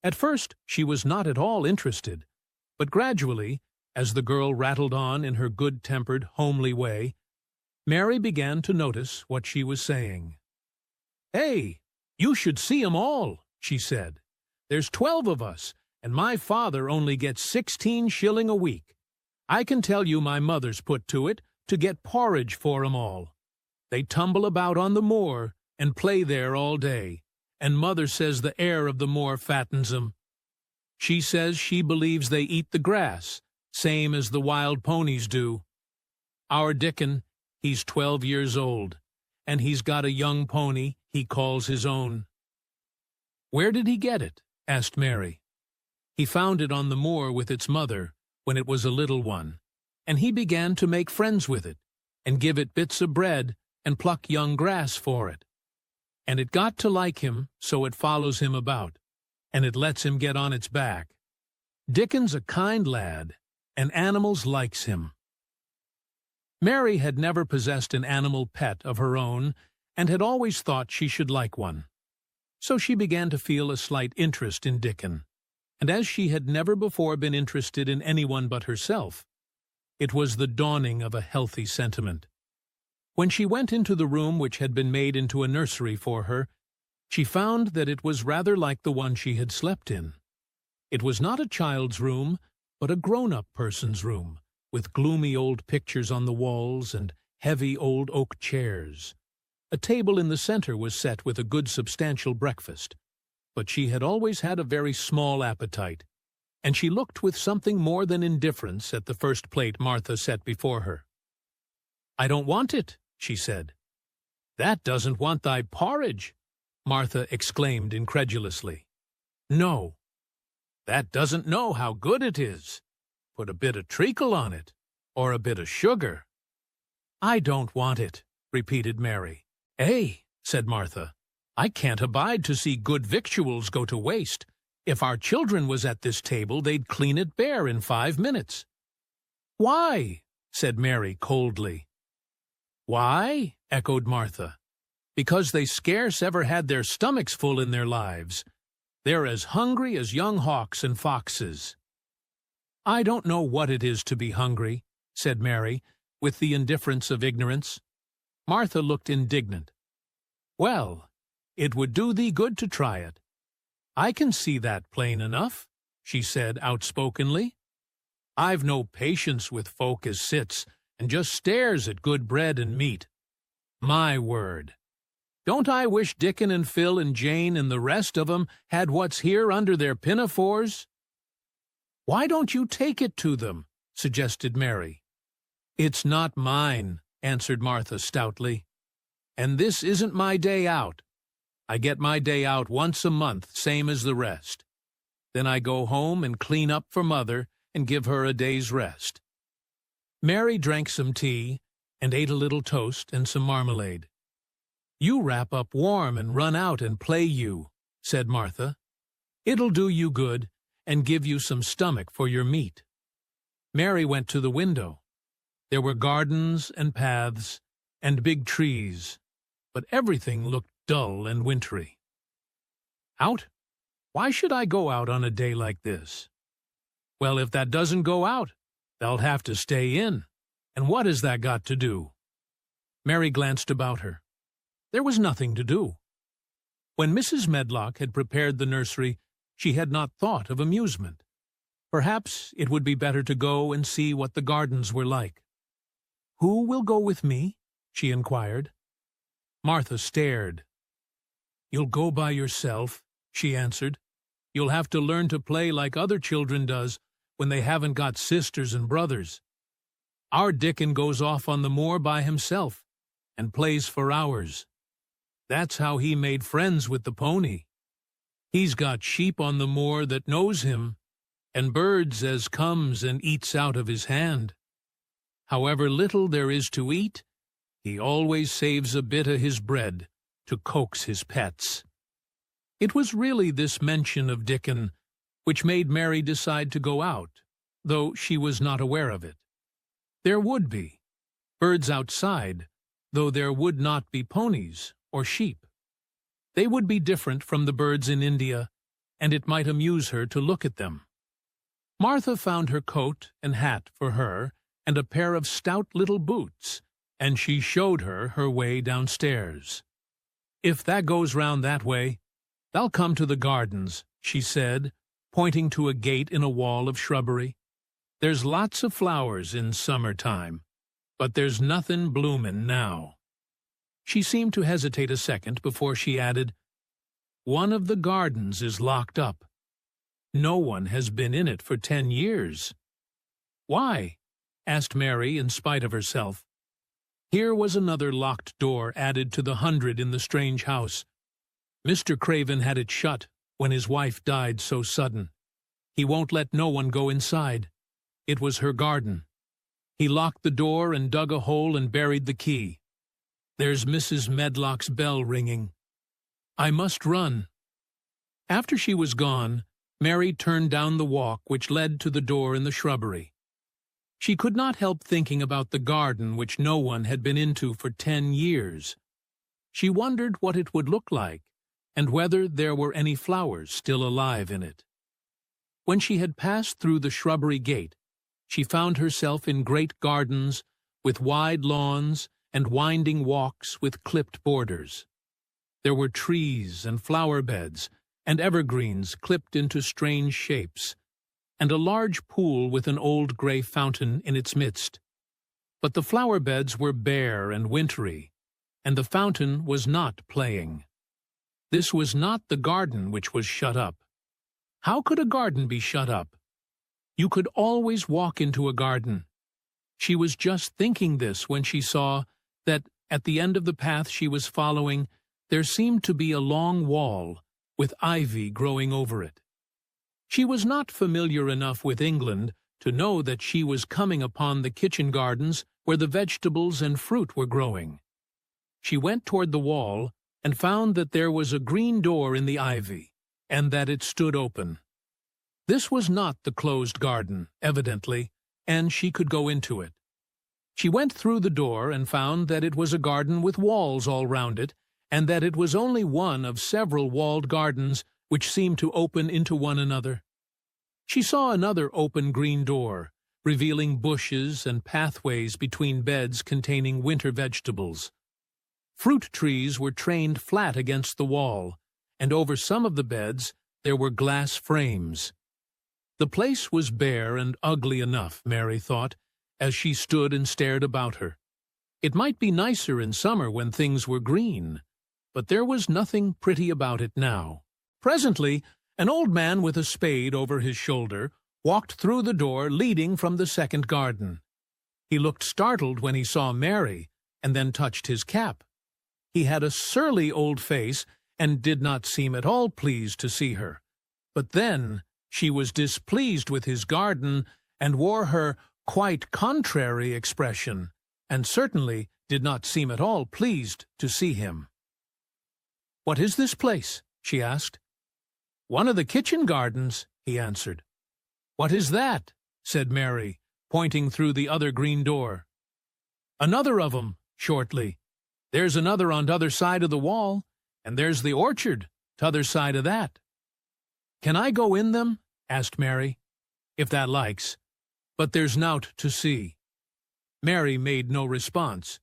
At first she was not at all interested, but gradually, as the girl rattled on in her good-tempered, homely way, Mary began to notice what she was saying. "Hey, you should see 'em all," she said. "There's 12 of us, and my father only gets 16 shilling a week. I can tell you my mother's put to it to get porridge for 'em all. They tumble about on the moor and play there all day, and mother says the air of the moor fattens 'em. She says she believes they eat the grass, same as the wild ponies do. Our Dickon, he's 12 years old, and he's got a young pony he calls his own." "Where did he get it?" asked Mary. "He found it on the moor with its mother when it was a little one, and he began to make friends with it, and give it bits of bread and pluck young grass for it. And it got to like him, so it follows him about, and it lets him get on its back. Dickon's a kind lad, and animals likes him." Mary had never possessed an animal pet of her own, and had always thought she should like one. So she began to feel a slight interest in Dickon, and as she had never before been interested in anyone but herself, it was the dawning of a healthy sentiment. When she went into the room which had been made into a nursery for her, she found that it was rather like the one she had slept in. It was not a child's room, but a grown-up person's room, with gloomy old pictures on the walls and heavy old oak chairs. A table in the center was set with a good substantial breakfast, but she had always had a very small appetite, and she looked with something more than indifference at the first plate Martha set before her. "I don't want it," she said. "That doesn't want thy porridge," Martha exclaimed incredulously. "No." "That doesn't know how good it is. Put a bit of treacle on it, or a bit of sugar." "I don't want it," repeated Mary. "Eh," said Martha, "I can't abide to see good victuals go to waste. If our children was at this table, they'd clean it bare in 5 minutes." "Why?" said Mary coldly. "Why?" echoed Martha. "Because they scarce ever had their stomachs full in their lives. They're as hungry as young hawks and foxes." "I don't know what it is to be hungry," said Mary, with the indifference of ignorance. Martha looked indignant. "Well, it would do thee good to try it. I can see that plain enough," she said outspokenly. "I've no patience with folk as sits and just stares at good bread and meat. My word! Don't I wish Dickon and Phil and Jane and the rest of 'em had what's here under their pinafores?" "Why don't you take it to them?" suggested Mary. "It's not mine," answered Martha stoutly. "And this isn't my day out. I get my day out once a month, same as the rest. Then I go home and clean up for Mother and give her a day's rest." Mary drank some tea and ate a little toast and some marmalade. "You wrap up warm and run out and play you," said Martha. "It'll do you good and give you some stomach for your meat." Mary went to the window. There were gardens and paths and big trees, but everything looked dull and wintry. "Out? Why should I go out on a day like this?" "Well, if that doesn't go out, they'll have to stay in. And what has that got to do?" Mary glanced about her. There was nothing to do. When Mrs. Medlock had prepared the nursery, she had not thought of amusement. Perhaps it would be better to go and see what the gardens were like. "Who will go with me?" she inquired. Martha stared. "You'll go by yourself," she answered. "You'll have to learn to play like other children does when they haven't got sisters and brothers. Our Dickon goes off on the moor by himself and plays for hours. That's how he made friends with the pony. He's got sheep on the moor that knows him, and birds as comes and eats out of his hand. However little there is to eat, he always saves a bit of his bread to coax his pets." It was really this mention of Dickon which made Mary decide to go out, though she was not aware of it. There would be birds outside, though there would not be ponies or sheep. They would be different from the birds in India, and it might amuse her to look at them. Martha found her coat and hat for her and a pair of stout little boots, and she showed her way downstairs. "If that goes round that way, they'll come to the gardens," she said, pointing to a gate in a wall of shrubbery. "There's lots of flowers in summer-time, but there's nothing bloomin' now." She seemed to hesitate a second before she added, "One of the gardens is locked up. No one has been in it for 10 years. "Why?" asked Mary in spite of herself. Here was another locked door added to the 100 in the strange house. Mr. Craven had it shut when his wife died so sudden. He won't let no one go inside. It was her garden. He locked the door and dug a hole and buried the key. There's Mrs. Medlock's bell ringing. I must run." After she was gone, Mary turned down the walk which led to the door in the shrubbery. She could not help thinking about the garden which no one had been into for 10 years. She wondered what it would look like, and whether there were any flowers still alive in it. When she had passed through the shrubbery gate, she found herself in great gardens with wide lawns and winding walks with clipped borders. There were trees and flower beds and evergreens clipped into strange shapes, and a large pool with an old gray fountain in its midst. But the flower beds were bare and wintry, and the fountain was not playing. This was not the garden which was shut up. How could a garden be shut up? You could always walk into a garden. She was just thinking this when she saw that at the end of the path she was following there seemed to be a long wall with ivy growing over it. She was not familiar enough with England to know that she was coming upon the kitchen gardens where the vegetables and fruit were growing. She went toward the wall and found that there was a green door in the ivy, and that it stood open. This was not the closed garden, evidently, and she could go into it. She went through the door and found that it was a garden with walls all round it, and that it was only one of several walled gardens which seemed to open into one another. She saw another open green door, revealing bushes and pathways between beds containing winter vegetables. Fruit trees were trained flat against the wall, and over some of the beds there were glass frames. The place was bare and ugly enough, Mary thought, as she stood and stared about her. It might be nicer in summer when things were green, but there was nothing pretty about it now. Presently, an old man with a spade over his shoulder walked through the door leading from the second garden. He looked startled when he saw Mary, and then touched his cap. He had a surly old face and did not seem at all pleased to see her. But then she was displeased with his garden and wore her quite contrary expression, and certainly did not seem at all pleased to see him. "What is this place?" she asked. "One of the kitchen gardens," he answered. "What is that?" said Mary, pointing through the other green door. "Another of 'em," shortly. "There's another on t'other side of the wall, and there's the orchard t'other side of that." "Can I go in them?" asked Mary. "If that likes. But there's nowt to see." Mary made no response.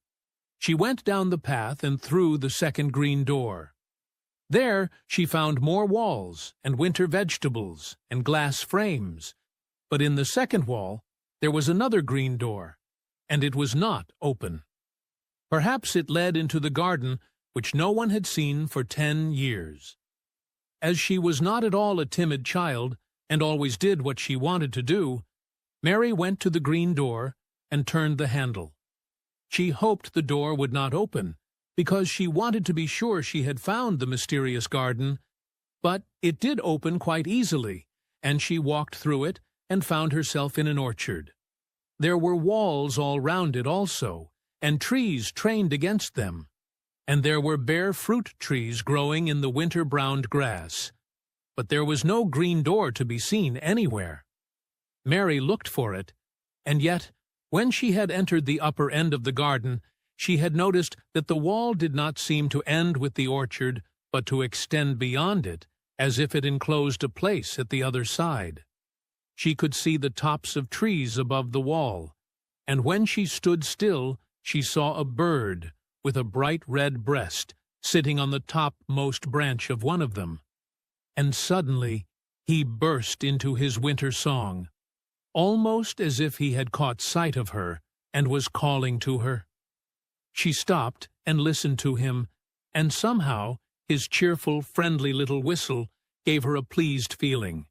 She went down the path and through the second green door. There she found more walls and winter vegetables and glass frames, but in the second wall there was another green door, and it was not open. Perhaps it led into the garden which no one had seen for 10 years. As she was not at all a timid child, and always did what she wanted to do, Mary went to the green door and turned the handle. She hoped the door would not open, because she wanted to be sure she had found the mysterious garden, but it did open quite easily, and she walked through it and found herself in an orchard. There were walls all round it also, and trees trained against them, and there were bare fruit trees growing in the winter-browned grass. But there was no green door to be seen anywhere. Mary looked for it, and yet, when she had entered the upper end of the garden, she had noticed that the wall did not seem to end with the orchard, but to extend beyond it, as if it enclosed a place at the other side. She could see the tops of trees above the wall, and when she stood still, she saw a bird with a bright red breast sitting on the topmost branch of one of them. And suddenly he burst into his winter song, almost as if he had caught sight of her and was calling to her. She stopped and listened to him, and somehow his cheerful, friendly little whistle gave her a pleased feeling.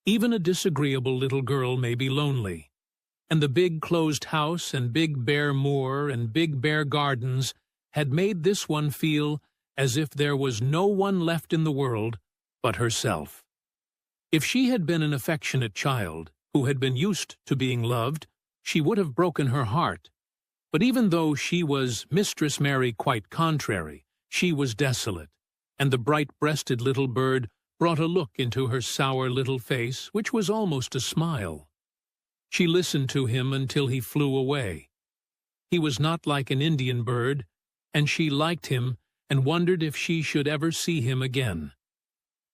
Even a disagreeable little girl may be lonely, and the big closed house and big bare moor and big bare gardens had made this one feel as if there was no one left in the world but herself. If she had been an affectionate child, who had been used to being loved, she would have broken her heart. But even though she was Mistress Mary quite contrary, she was desolate, and the bright-breasted little bird brought a look into her sour little face which was almost a smile. She listened to him until he flew away. He was not like an Indian bird, and she liked him and wondered if she should ever see him again.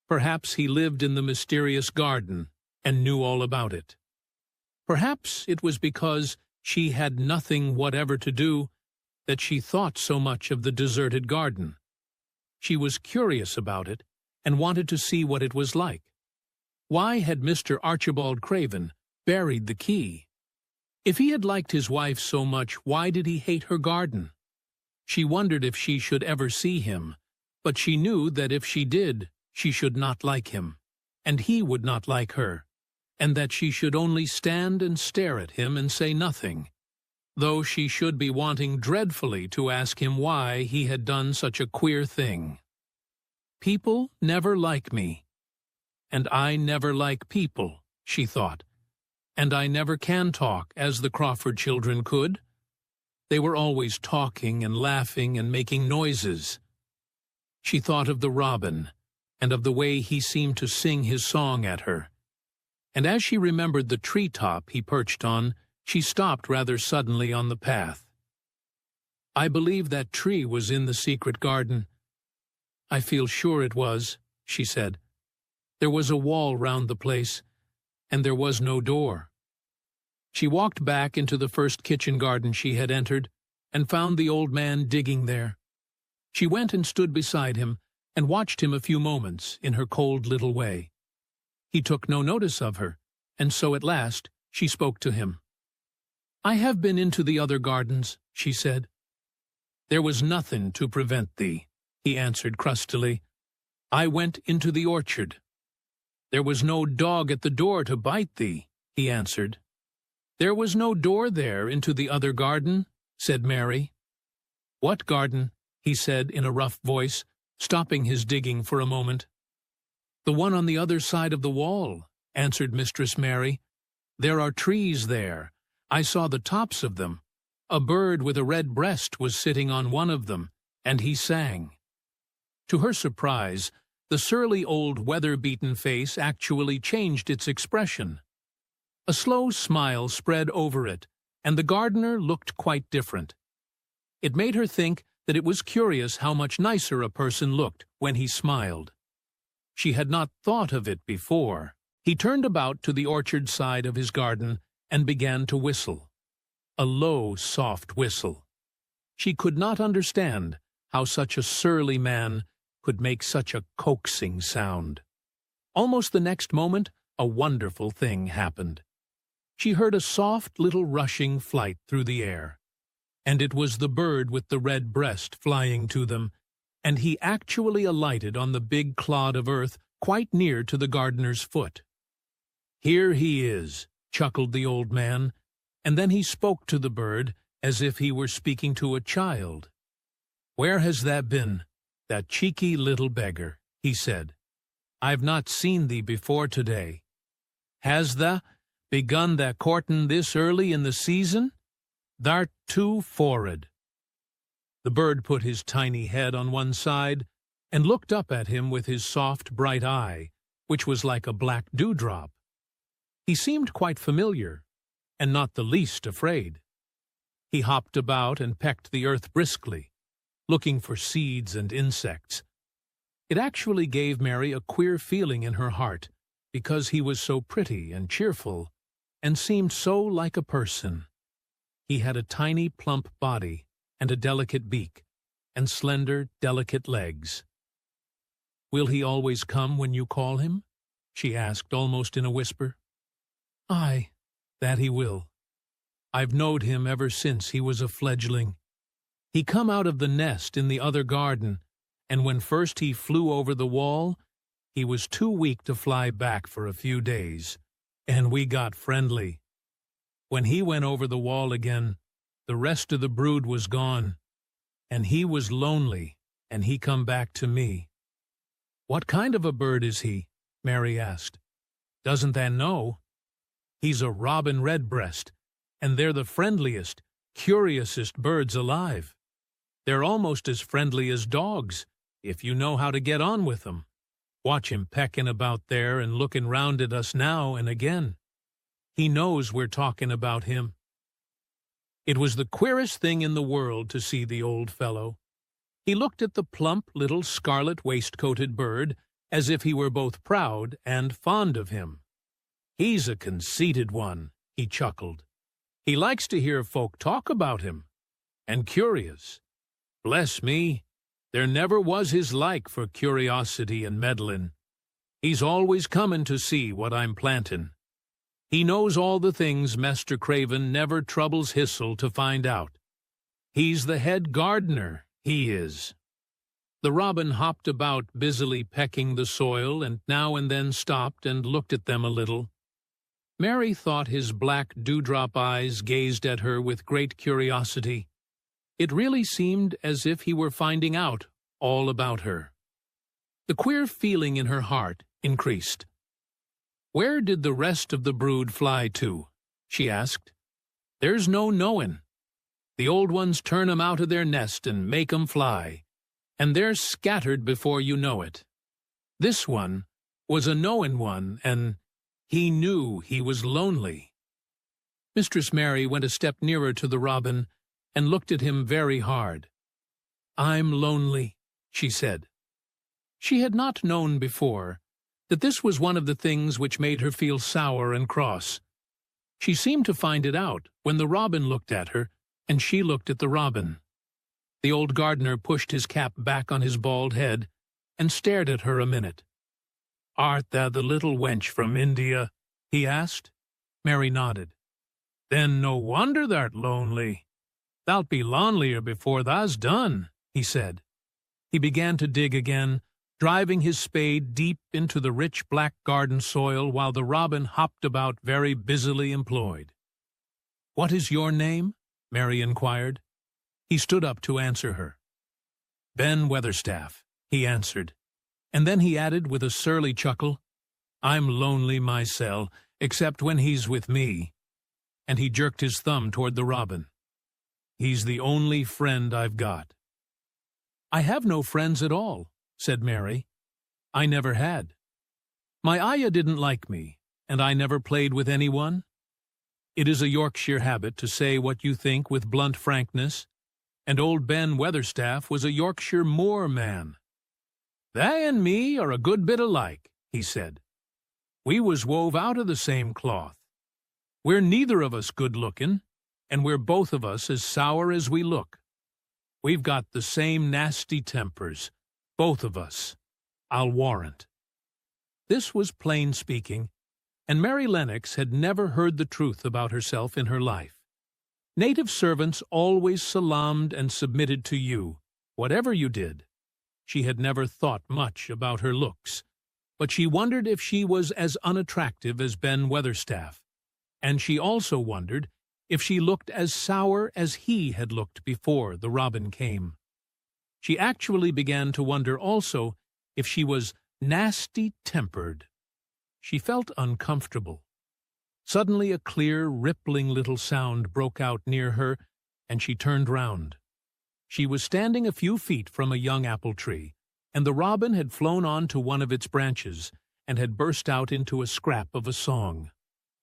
Perhaps he lived in the mysterious garden and knew all about it. Perhaps it was because she had nothing whatever to do that she thought so much of the deserted garden. She was curious about it and wanted to see what it was like. Why had Mr. Archibald Craven buried the key? If he had liked his wife so much, why did he hate her garden? She wondered if she should ever see him, but she knew that if she did, she should not like him, and he would not like her, and that she should only stand and stare at him and say nothing, though she should be wanting dreadfully to ask him why he had done such a queer thing. People never like me, and I never like people, she thought, and I never can talk as the Crawford children could. They were always talking and laughing and making noises. She thought of the robin, and of the way he seemed to sing his song at her. And as she remembered the tree-top he perched on, she stopped rather suddenly on the path. I believe that tree was in the secret garden. I feel sure it was, she said. There was a wall round the place, and there was no door. She walked back into the first kitchen garden she had entered, and found the old man digging there. She went and stood beside him, and watched him a few moments in her cold little way. He took no notice of her, and so at last she spoke to him. I have been into the other gardens, she said. There was nothing to prevent thee, he answered crustily. I went into the orchard. There was no dog at the door to bite thee, he answered. There was no door there into the other garden, said Mary. What garden? He said in a rough voice, stopping his digging for a moment. The one on the other side of the wall, answered Mistress Mary. There are trees there. I saw the tops of them. A bird with a red breast was sitting on one of them, and he sang. To her surprise, the surly old weather-beaten face actually changed its expression. A slow smile spread over it, and the gardener looked quite different. It made her think that it was curious how much nicer a person looked when he smiled. She had not thought of it before. He turned about to the orchard side of his garden and began to whistle. A low, soft whistle. She could not understand how such a surly man could make such a coaxing sound. Almost the next moment, a wonderful thing happened. She heard a soft little rushing flight through the air, and it was the bird with the red breast flying to them, and he actually alighted on the big clod of earth quite near to the gardener's foot. "Here he is," chuckled the old man, and then he spoke to the bird as if he were speaking to a child. "Where has that been, that cheeky little beggar?" he said. "I've not seen thee before today. Has tha begun tha courtin' this early in the season? Thou'rt too forrid." The bird put his tiny head on one side and looked up at him with his soft, bright eye, which was like a black dewdrop. He seemed quite familiar, and not the least afraid. He hopped about and pecked the earth briskly, looking for seeds and insects. It actually gave Mary a queer feeling in her heart, because he was so pretty and cheerful, and seemed so like a person. He had a tiny, plump body, and a delicate beak, and slender, delicate legs. "Will he always come when you call him?" she asked almost in a whisper. "Aye, that he will. I've knowed him ever since he was a fledgling. He come out of the nest in the other garden, and when first he flew over the wall, he was too weak to fly back for a few days, and we got friendly. When he went over the wall again, the rest of the brood was gone, and he was lonely, and he come back to me." "What kind of a bird is he?" Mary asked. "Doesn't tha know? He's a robin redbreast, and they're the friendliest, curiousest birds alive. They're almost as friendly as dogs, if you know how to get on with them. Watch him pecking about there and looking round at us now and again. He knows we're talking about him." It was the queerest thing in the world to see the old fellow. He looked at the plump little scarlet waistcoated bird as if he were both proud and fond of him. "He's a conceited one," he chuckled. "He likes to hear folk talk about him. And curious. Bless me, there never was his like for curiosity and meddlin'. He's always comin' to see what I'm plantin'. He knows all the things Mester Craven never troubles hissel to find out. He's the head gardener, he is." The robin hopped about busily pecking the soil and now and then stopped and looked at them a little. Mary thought his black dewdrop eyes gazed at her with great curiosity. It really seemed as if he were finding out all about her. The queer feeling in her heart increased. "Where did the rest of the brood fly to?" she asked. "There's no knowin'. The old ones turn 'em out of their nest and make 'em fly, and they're scattered before you know it. This one was a knowin' one, and he knew he was lonely." Mistress Mary went a step nearer to the robin and looked at him very hard. "I'm lonely," she said. She had not known before that this was one of the things which made her feel sour and cross. She seemed to find it out when the robin looked at her and she looked at the robin. The old gardener pushed his cap back on his bald head and stared at her a minute. "Art thou the little wench from India?" he asked. Mary nodded. "Then no wonder thou'rt lonely. Thou'lt be lonelier before thou's done," he said. He began to dig again, driving his spade deep into the rich black garden soil while the robin hopped about very busily employed. "What is your name?" Mary inquired. He stood up to answer her. "Ben Weatherstaff," he answered, and then he added with a surly chuckle, "I'm lonely mysel', except when he's with me," and he jerked his thumb toward the robin. "He's the only friend I've got." "I have no friends at all," said Mary. "I never had. My ayah didn't like me, and I never played with anyone. It is a Yorkshire habit to say what you think with blunt frankness, and old Ben Weatherstaff was a Yorkshire moor man. "Tha and me are a good bit alike," he said. "We was wove out of the same cloth. We're neither of us good-looking, and we're both of us as sour as we look. We've got the same nasty tempers, both of us, I'll warrant." This was plain speaking, and Mary Lennox had never heard the truth about herself in her life. Native servants always salaamed and submitted to you, whatever you did. She had never thought much about her looks, but she wondered if she was as unattractive as Ben Weatherstaff, and she also wondered if she looked as sour as he had looked before the robin came. She actually began to wonder also if she was nasty-tempered. She felt uncomfortable. Suddenly a clear, rippling little sound broke out near her, and she turned round. She was standing a few feet from a young apple tree, and the robin had flown on to one of its branches and had burst out into a scrap of a song.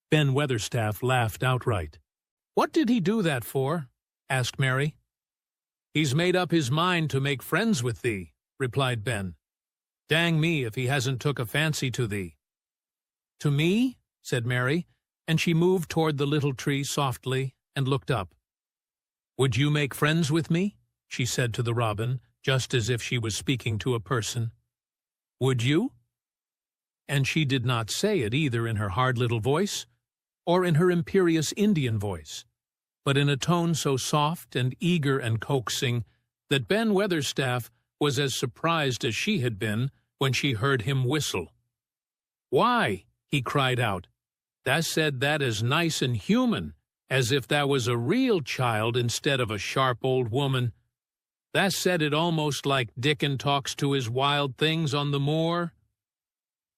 Ben Weatherstaff laughed outright. "What did he do that for?" asked Mary. "He's made up his mind to make friends with thee," replied Ben. "Dang me if he hasn't took a fancy to thee." "To me?" said Mary, and she moved toward the little tree softly and looked up. "Would you make friends with me?" she said to the robin, just as if she was speaking to a person. "Would you?" And she did not say it either in her hard little voice or in her imperious Indian voice, but in a tone so soft and eager and coaxing that Ben Weatherstaff was as surprised as she had been when she heard him whistle. "Why," he cried out, "tha said that as nice and human, as if that was a real child instead of a sharp old woman. Tha said it almost like Dickon talks to his wild things on the moor."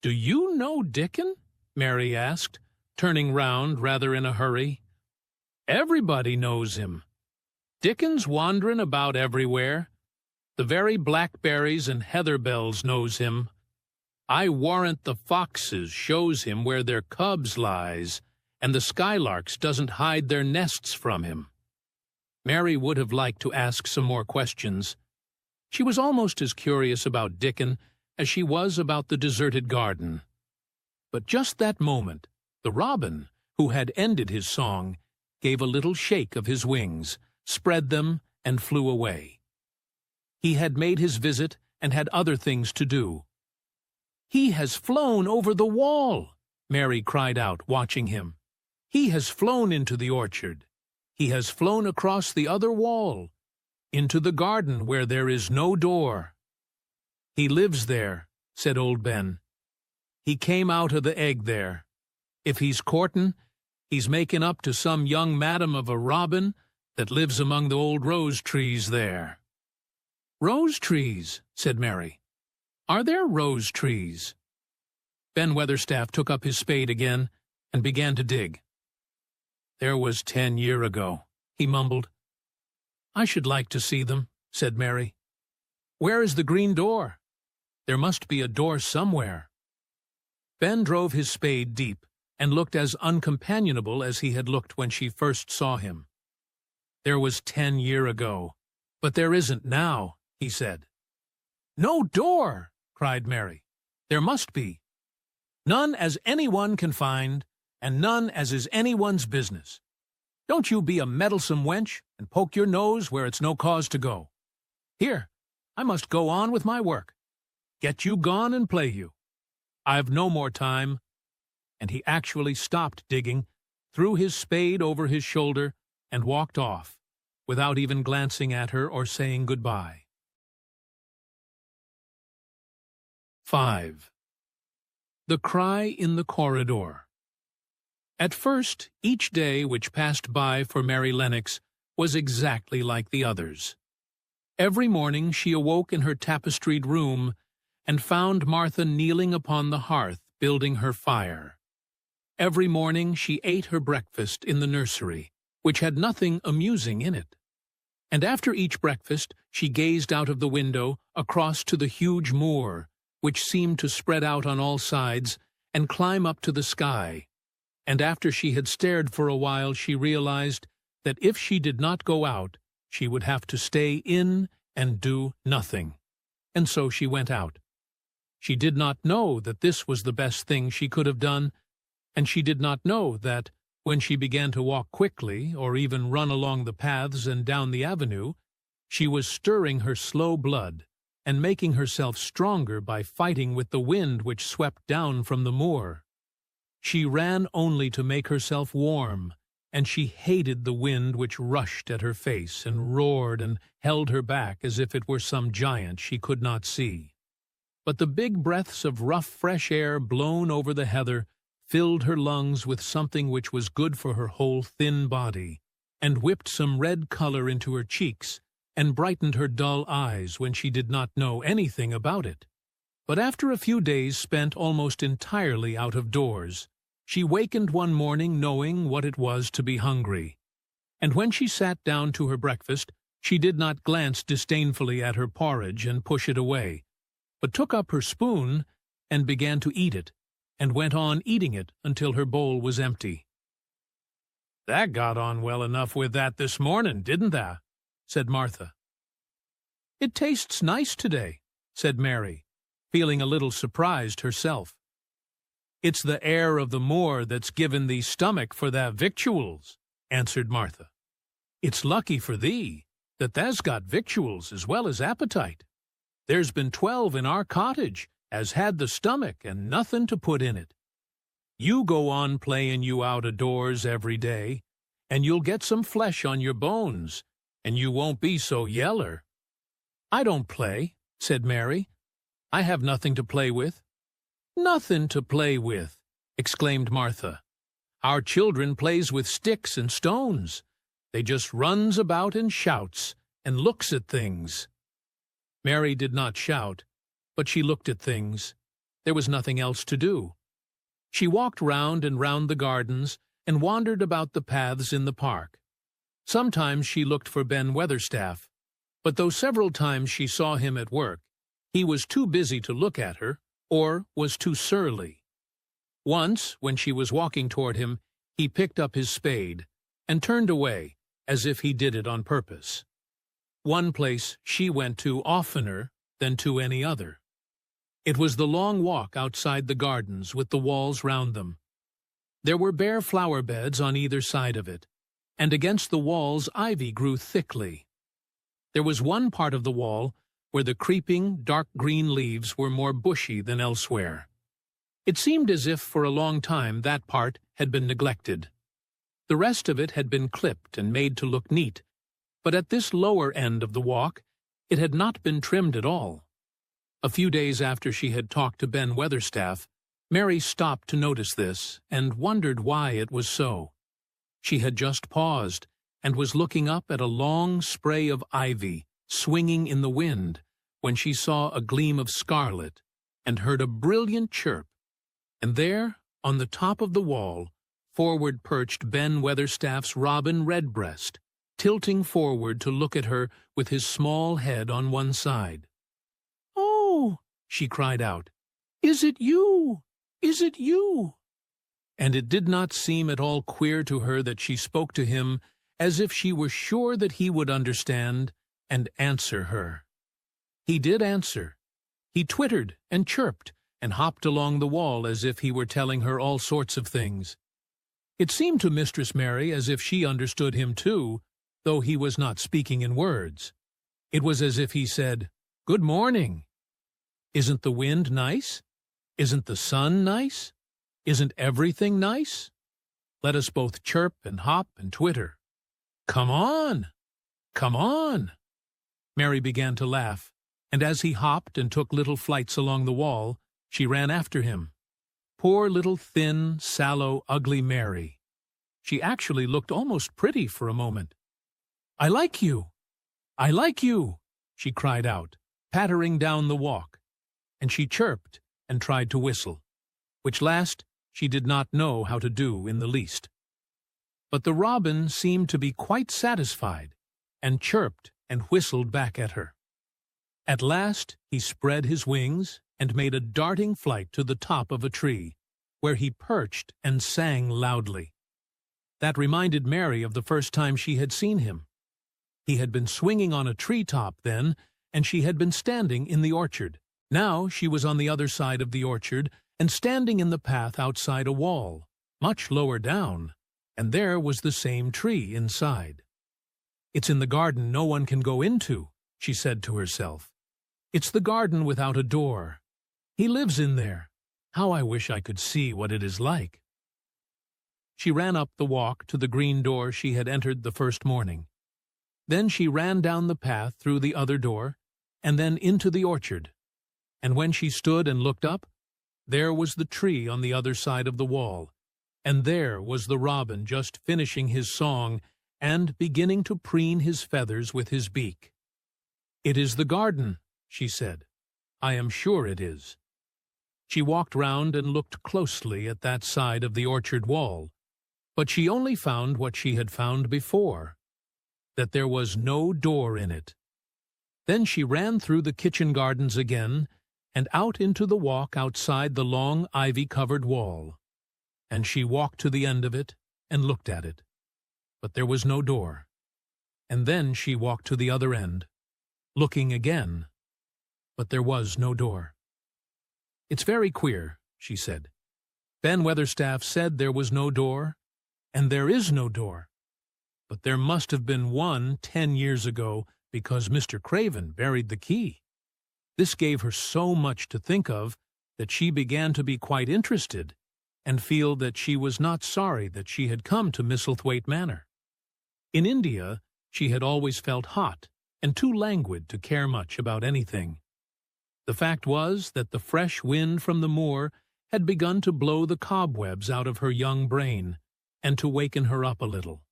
"Do you know Dickon?" Mary asked, turning round rather in a hurry. "Everybody knows him. Dickon's wanderin' about everywhere. The very blackberries and heather bells knows him. I warrant the foxes shows him where their cubs lies, and the skylarks doesn't hide their nests from him." Mary would have liked to ask some more questions. She was almost as curious about Dickon as she was about the deserted garden. But just that moment, the robin, who had ended his song, gave a little shake of his wings, spread them, and flew away. He had made his visit and had other things to do. "He has flown over the wall!" Mary cried out, watching him. "He has flown into the orchard. He has flown across the other wall, into the garden where there is no door." "He lives there," said old Ben. "He came out of the egg there. If he's courtin', he's making up to some young madam of a robin that lives among the old rose trees there." "Rose trees," said Mary. "Are there rose trees?" Ben Weatherstaff took up his spade again and began to dig. "There was 10 year ago," he mumbled. "I should like to see them," said Mary. "Where is the green door? There must be a door somewhere." Ben drove his spade deep and looked as uncompanionable as he had looked when she first saw him. "There was 10 year ago, but there isn't now," he said. "No door!" cried Mary. "There must be. None as anyone can find, and none as is anyone's business. Don't you be a meddlesome wench and poke your nose where it's no cause to go. Here, I must go on with my work. Get you gone and play you. I've no more time." And he actually stopped digging, threw his spade over his shoulder, and walked off, without even glancing at her or saying goodbye. 5. The Cry in the Corridor. At first, each day which passed by for Mary Lennox was exactly like the others. Every morning she awoke in her tapestried room and found Martha kneeling upon the hearth building her fire. Every morning she ate her breakfast in the nursery, which had nothing amusing in it. And after each breakfast she gazed out of the window across to the huge moor, which seemed to spread out on all sides and climb up to the sky. And after she had stared for a while, she realized that if she did not go out, she would have to stay in and do nothing. And so she went out. She did not know that this was the best thing she could have done, and she did not know that, when she began to walk quickly or even run along the paths and down the avenue, she was stirring her slow blood and making herself stronger by fighting with the wind which swept down from the moor. She ran only to make herself warm and she hated the wind which rushed at her face and roared and held her back as if it were some giant she could not see. But the big breaths of rough, fresh air blown over the heather filled her lungs with something which was good for her whole thin body, and whipped some red color into her cheeks, and brightened her dull eyes when she did not know anything about it. But after a few days spent almost entirely out of doors, she wakened one morning knowing what it was to be hungry. And when she sat down to her breakfast, she did not glance disdainfully at her porridge and push it away, but took up her spoon and began to eat it, and went on eating it until her bowl was empty. "That got on well enough with that this morning, didn't that?" said Martha. "It tastes nice today," said Mary, feeling a little surprised herself. "It's the air of the moor that's given thee stomach for thy victuals," answered Martha. "It's lucky for thee that thou's got victuals as well as appetite. There's been 12 in our cottage as had the stomach and nothing to put in it. You go on playing you out of doors every day, and you'll get some flesh on your bones, and you won't be so yeller." "I don't play," said Mary. "I have nothing to play with." "Nothing to play with!" exclaimed Martha. "Our children plays with sticks and stones. They just runs about and shouts, and looks at things." Mary did not shout, but she looked at things. There was nothing else to do. She walked round and round the gardens, and wandered about the paths in the park. Sometimes she looked for Ben Weatherstaff, but though several times she saw him at work, he was too busy to look at her, or was too surly. Once, when she was walking toward him, he picked up his spade, and turned away, as if he did it on purpose. One place she went to oftener than to any other. It was the long walk outside the gardens with the walls round them. There were bare flower beds on either side of it, and against the walls ivy grew thickly. There was one part of the wall where the creeping, dark green leaves were more bushy than elsewhere. It seemed as if for a long time that part had been neglected. The rest of it had been clipped and made to look neat, but at this lower end of the walk it had not been trimmed at all. A few days after she had talked to Ben Weatherstaff, Mary stopped to notice this, and wondered why it was so. She had just paused, and was looking up at a long spray of ivy, swinging in the wind, when she saw a gleam of scarlet, and heard a brilliant chirp, and there, on the top of the wall, forward perched Ben Weatherstaff's robin redbreast, tilting forward to look at her with his small head on one side. "Oh," she cried out, "is it you? Is it you?" And it did not seem at all queer to her that she spoke to him as if she were sure that he would understand and answer her. He did answer. He twittered and chirped and hopped along the wall as if he were telling her all sorts of things. It seemed to Mistress Mary as if she understood him too, though he was not speaking in words. It was as if he said, "Good morning. Isn't the wind nice? Isn't the sun nice? Isn't everything nice? Let us both chirp and hop and twitter. Come on! Come on!" Mary began to laugh, and as he hopped and took little flights along the wall, she ran after him. Poor little thin, sallow, ugly Mary. She actually looked almost pretty for a moment. "I like you! I like you!" she cried out, pattering down the walk, and she chirped and tried to whistle, which last she did not know how to do in the least. But the robin seemed to be quite satisfied, and chirped and whistled back at her. At last he spread his wings and made a darting flight to the top of a tree, where he perched and sang loudly. That reminded Mary of the first time she had seen him. He had been swinging on a tree-top then, and she had been standing in the orchard. Now she was on the other side of the orchard, and standing in the path outside a wall, much lower down, and there was the same tree inside. "It's in the garden no one can go into," she said to herself. "It's the garden without a door. He lives in there. How I wish I could see what it is like." she ran up the walk to the green door she had entered the first morning. Then she ran down the path through the other door, and then into the orchard. And when she stood and looked up, there was the tree on the other side of the wall, and there was the robin just finishing his song and beginning to preen his feathers with his beak. "It is the garden," she said. "I am sure it is." She walked round and looked closely at that side of the orchard wall, but she only found what she had found before, that there was no door in it. Then she ran through the kitchen gardens again and out into the walk outside the long ivy-covered wall, and she walked to the end of it and looked at it, but there was no door. And then she walked to the other end, looking again, but there was no door. "It's very queer," she said. "Ben Weatherstaff said there was no door, and there is no door. But there must have been one 10 years ago, because Mr. Craven buried the key." This gave her so much to think of that she began to be quite interested and feel that she was not sorry that she had come to Misselthwaite Manor. In India, she had always felt hot and too languid to care much about anything. The fact was that the fresh wind from the moor had begun to blow the cobwebs out of her young brain and to waken her up a little.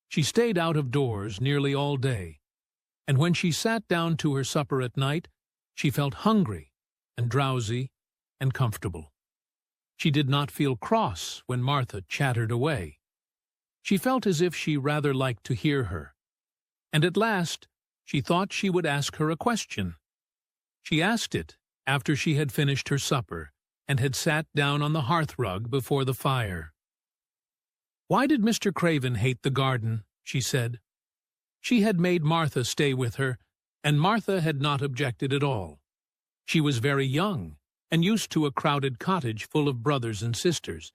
She stayed out of doors nearly all day, and when she sat down to her supper at night, she felt hungry and drowsy and comfortable. She did not feel cross when Martha chattered away. She felt as if she rather liked to hear her, and at last she thought she would ask her a question. She asked it after she had finished her supper and had sat down on the hearth-rug before the fire. "Why did Mr. Craven hate the garden?" she said. She had made Martha stay with her, and Martha had not objected at all. She was very young and used to a crowded cottage full of brothers and sisters,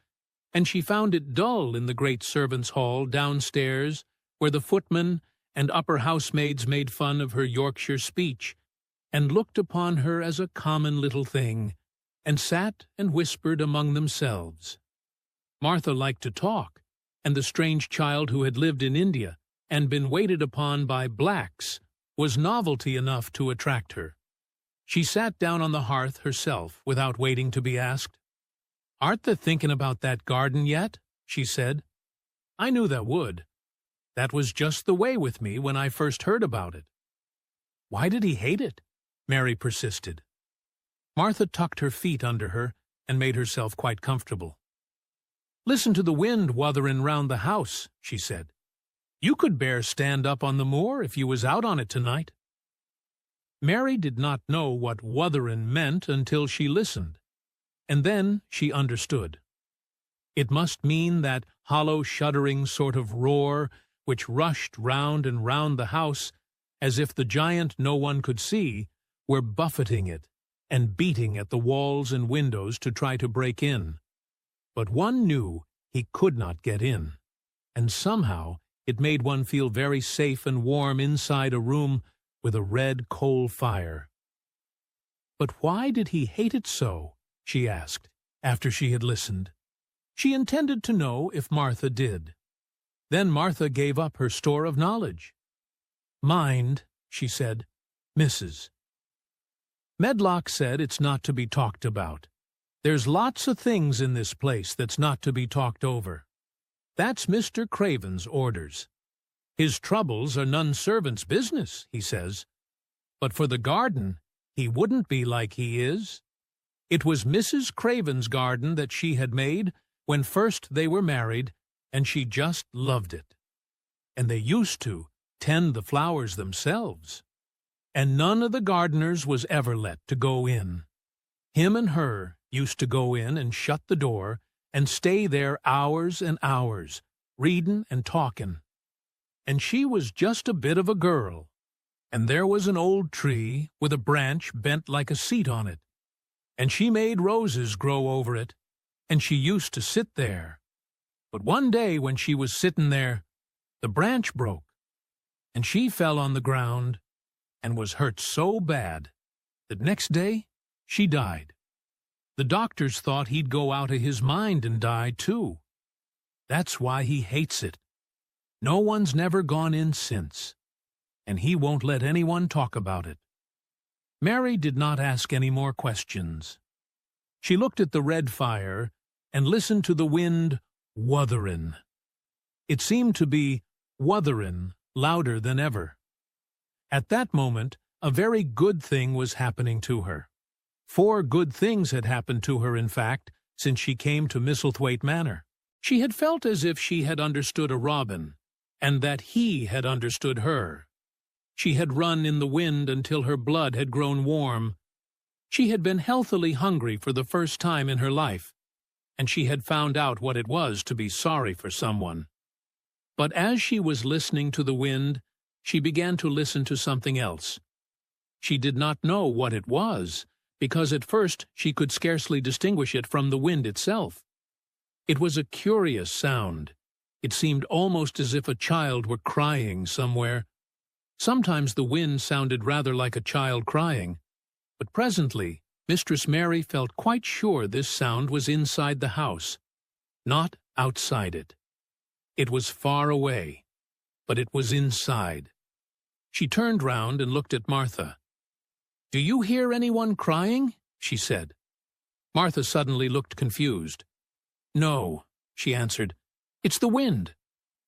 and she found it dull in the great servants' hall downstairs, where the footmen and upper housemaids made fun of her Yorkshire speech and looked upon her as a common little thing, and sat and whispered among themselves. Martha liked to talk, and the strange child who had lived in India and been waited upon by blacks was novelty enough to attract her. She sat down on the hearth herself without waiting to be asked. "Art thou thinking about that garden yet?" she said. "I knew thou would. That was just the way with me when I first heard about it." "Why did he hate it?" Mary persisted. Martha tucked her feet under her and made herself quite comfortable. "Listen to the wind wuthering round the house," she said. "You could bear stand up on the moor if you was out on it tonight." Mary did not know what wuthering meant until she listened, and then she understood. It must mean that hollow, shuddering sort of roar which rushed round and round the house as if the giant no one could see were buffeting it and beating at the walls and windows to try to break in. But one knew he could not get in, and somehow it made one feel very safe and warm inside a room with a red coal fire. "But why did he hate it so?" she asked, after she had listened. She intended to know if Martha did. Then Martha gave up her store of knowledge. "Mind," she said, "Mrs. Medlock said it's not to be talked about. There's lots of things in this place that's not to be talked over. That's Mr. Craven's orders. His troubles are none servant's business, he says. But for the garden, he wouldn't be like he is. It was Mrs. Craven's garden that she had made when first they were married, and she just loved it. And they used to tend the flowers themselves. And none of the gardeners was ever let to go in. Him and her used to go in and shut the door and stay there hours and hours, readin' and talkin'. And she was just a bit of a girl, and there was an old tree with a branch bent like a seat on it, and she made roses grow over it, and she used to sit there. But one day when she was sittin' there, the branch broke, and she fell on the ground and was hurt so bad that next day she died. The doctors thought he'd go out of his mind and die too. That's why he hates it. No one's never gone in since, and he won't let anyone talk about it." Mary did not ask any more questions. She looked at the red fire and listened to the wind wutherin'. It seemed to be wutherin' louder than ever. At that moment, a very good thing was happening to her. 4 good things had happened to her, in fact, since she came to Misselthwaite Manor. She had felt as if she had understood a robin, and that he had understood her. She had run in the wind until her blood had grown warm. She had been healthily hungry for the first time in her life, and she had found out what it was to be sorry for someone. But as she was listening to the wind, she began to listen to something else. She did not know what it was, because at first she could scarcely distinguish it from the wind itself. It was a curious sound. It seemed almost as if a child were crying somewhere. Sometimes the wind sounded rather like a child crying, but presently Mistress Mary felt quite sure this sound was inside the house, not outside it. It was far away, but it was inside. She turned round and looked at Martha. "Do you hear anyone crying?" she said. Martha suddenly looked confused. "No," she answered. "It's the wind.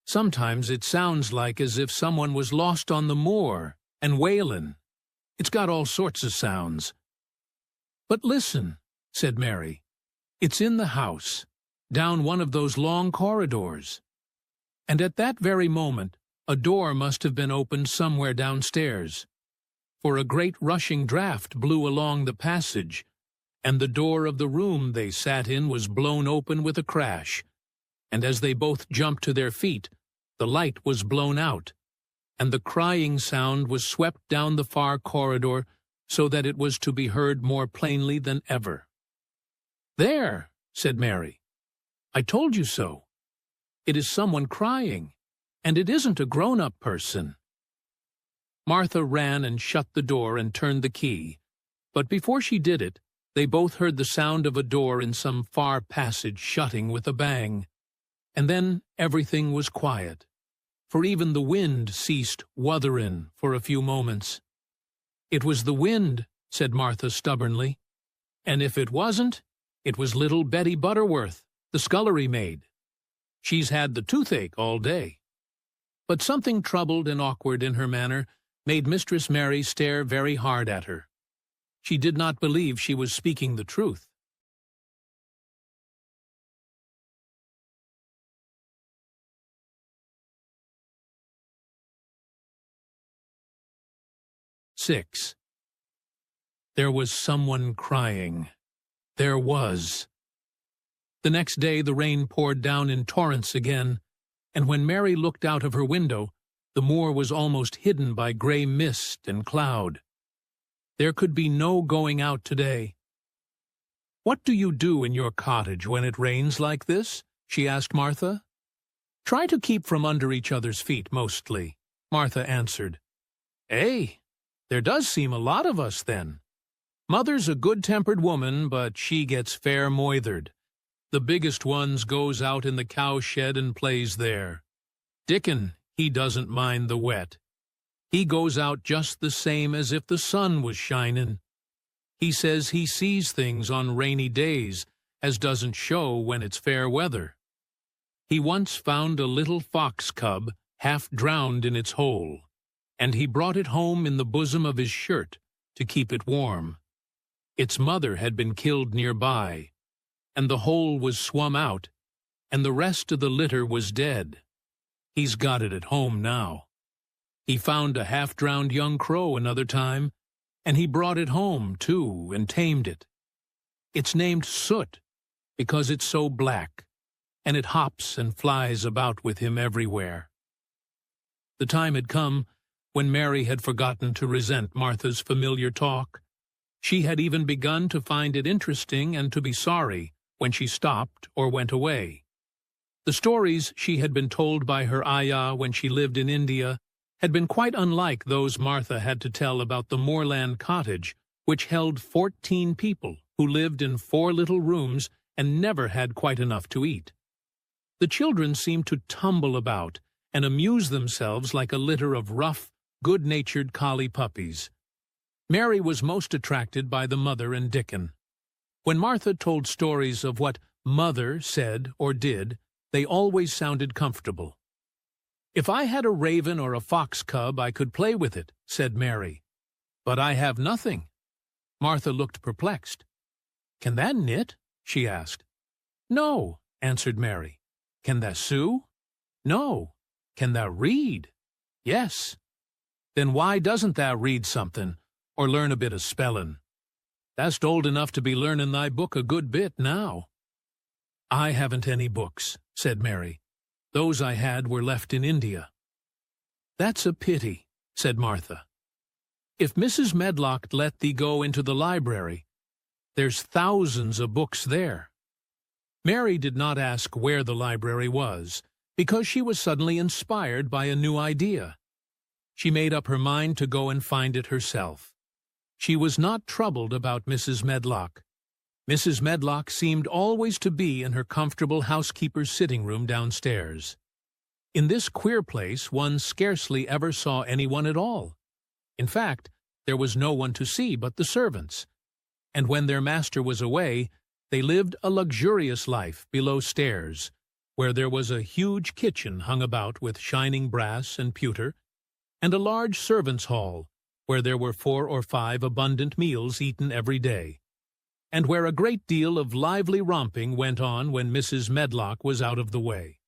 Sometimes it sounds like as if someone was lost on the moor and wailin'. It's got all sorts of sounds." "But listen," said Mary. "It's in the house, down one of those long corridors." And at that very moment, a door must have been opened somewhere downstairs, for a great rushing draught blew along the passage, and the door of the room they sat in was blown open with a crash, and as they both jumped to their feet, the light was blown out, and the crying sound was swept down the far corridor so that it was to be heard more plainly than ever. "There," said Mary. "I told you so. It is someone crying, and it isn't a grown-up person." Martha ran and shut the door and turned the key, but before she did it, they both heard the sound of a door in some far passage shutting with a bang. And then everything was quiet, for even the wind ceased wutherin' for a few moments. "It was the wind," said Martha stubbornly. "And if it wasn't, it was little Betty Butterworth, the scullery maid. She's had the toothache all day." But something troubled and awkward in her manner made Mistress Mary stare very hard at her. She did not believe she was speaking the truth. "6. There was someone crying. There was." The next day the rain poured down in torrents again, and when Mary looked out of her window, the moor was almost hidden by grey mist and cloud. There could be no going out today. "What do you do in your cottage when it rains like this?" she asked Martha. "Try to keep from under each other's feet mostly," Martha answered. "Eh? There does seem a lot of us, then. Mother's a good-tempered woman, but she gets fair moithered. The biggest ones goes out in the cow-shed and plays there. Dickon, he doesn't mind the wet. He goes out just the same as if the sun was shinin'. He says he sees things on rainy days as doesn't show when it's fair weather. He once found a little fox cub half drowned in its hole, and he brought it home in the bosom of his shirt to keep it warm. Its mother had been killed nearby, and the hole was swum out, and the rest of the litter was dead. He's got it at home now. He found a half-drowned young crow another time, and he brought it home, too, and tamed it. It's named Soot, because it's so black, and it hops and flies about with him everywhere." The time had come when Mary had forgotten to resent Martha's familiar talk. She had even begun to find it interesting and to be sorry when she stopped or went away. The stories she had been told by her ayah when she lived in India had been quite unlike those Martha had to tell about the moorland cottage, which held 14 people who lived in 4 little rooms and never had quite enough to eat. The children seemed to tumble about and amuse themselves like a litter of rough, good-natured collie puppies. Mary was most attracted by the mother and Dickon. When Martha told stories of what Mother said or did, they always sounded comfortable. "If I had a raven or a fox cub, I could play with it," said Mary. "But I have nothing." Martha looked perplexed. "Can thou knit?" she asked. "No," answered Mary. "Can thou sew?" "No." "Can thou read?" "Yes." "Then why doesn't thou read something, or learn a bit of spellin'? Thou'st old enough to be learnin' thy book a good bit now." "I haven't any books," said Mary. "Those I had were left in India." "That's a pity," said Martha. "If Mrs. Medlock let thee go into the library, there's thousands of books there." Mary did not ask where the library was, because she was suddenly inspired by a new idea. She made up her mind to go and find it herself. She was not troubled about Mrs. Medlock. Mrs. Medlock seemed always to be in her comfortable housekeeper's sitting room downstairs. In this queer place one scarcely ever saw anyone at all. In fact, there was no one to see but the servants, and when their master was away, they lived a luxurious life below stairs, where there was a huge kitchen hung about with shining brass and pewter, and a large servants' hall, where there were 4 or 5 abundant meals eaten every day, and where a great deal of lively romping went on when Mrs. Medlock was out of the way.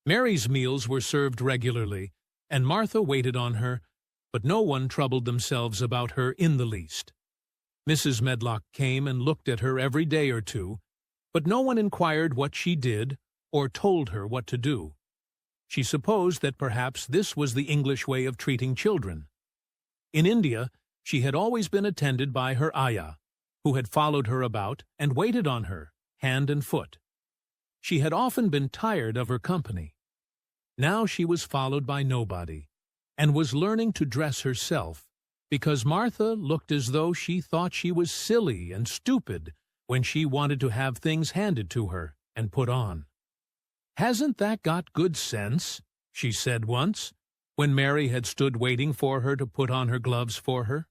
Mary's meals were served regularly, and Martha waited on her, but no one troubled themselves about her in the least. Mrs. Medlock came and looked at her every day or two, but no one inquired what she did or told her what to do. She supposed that perhaps this was the English way of treating children. In India, she had always been attended by her ayah, who had followed her about and waited on her, hand and foot. She had often been tired of her company. Now she was followed by nobody, and was learning to dress herself, because Martha looked as though she thought she was silly and stupid when she wanted to have things handed to her and put on. "Hasn't that got good sense?" she said once, when Mary had stood waiting for her to put on her gloves for her.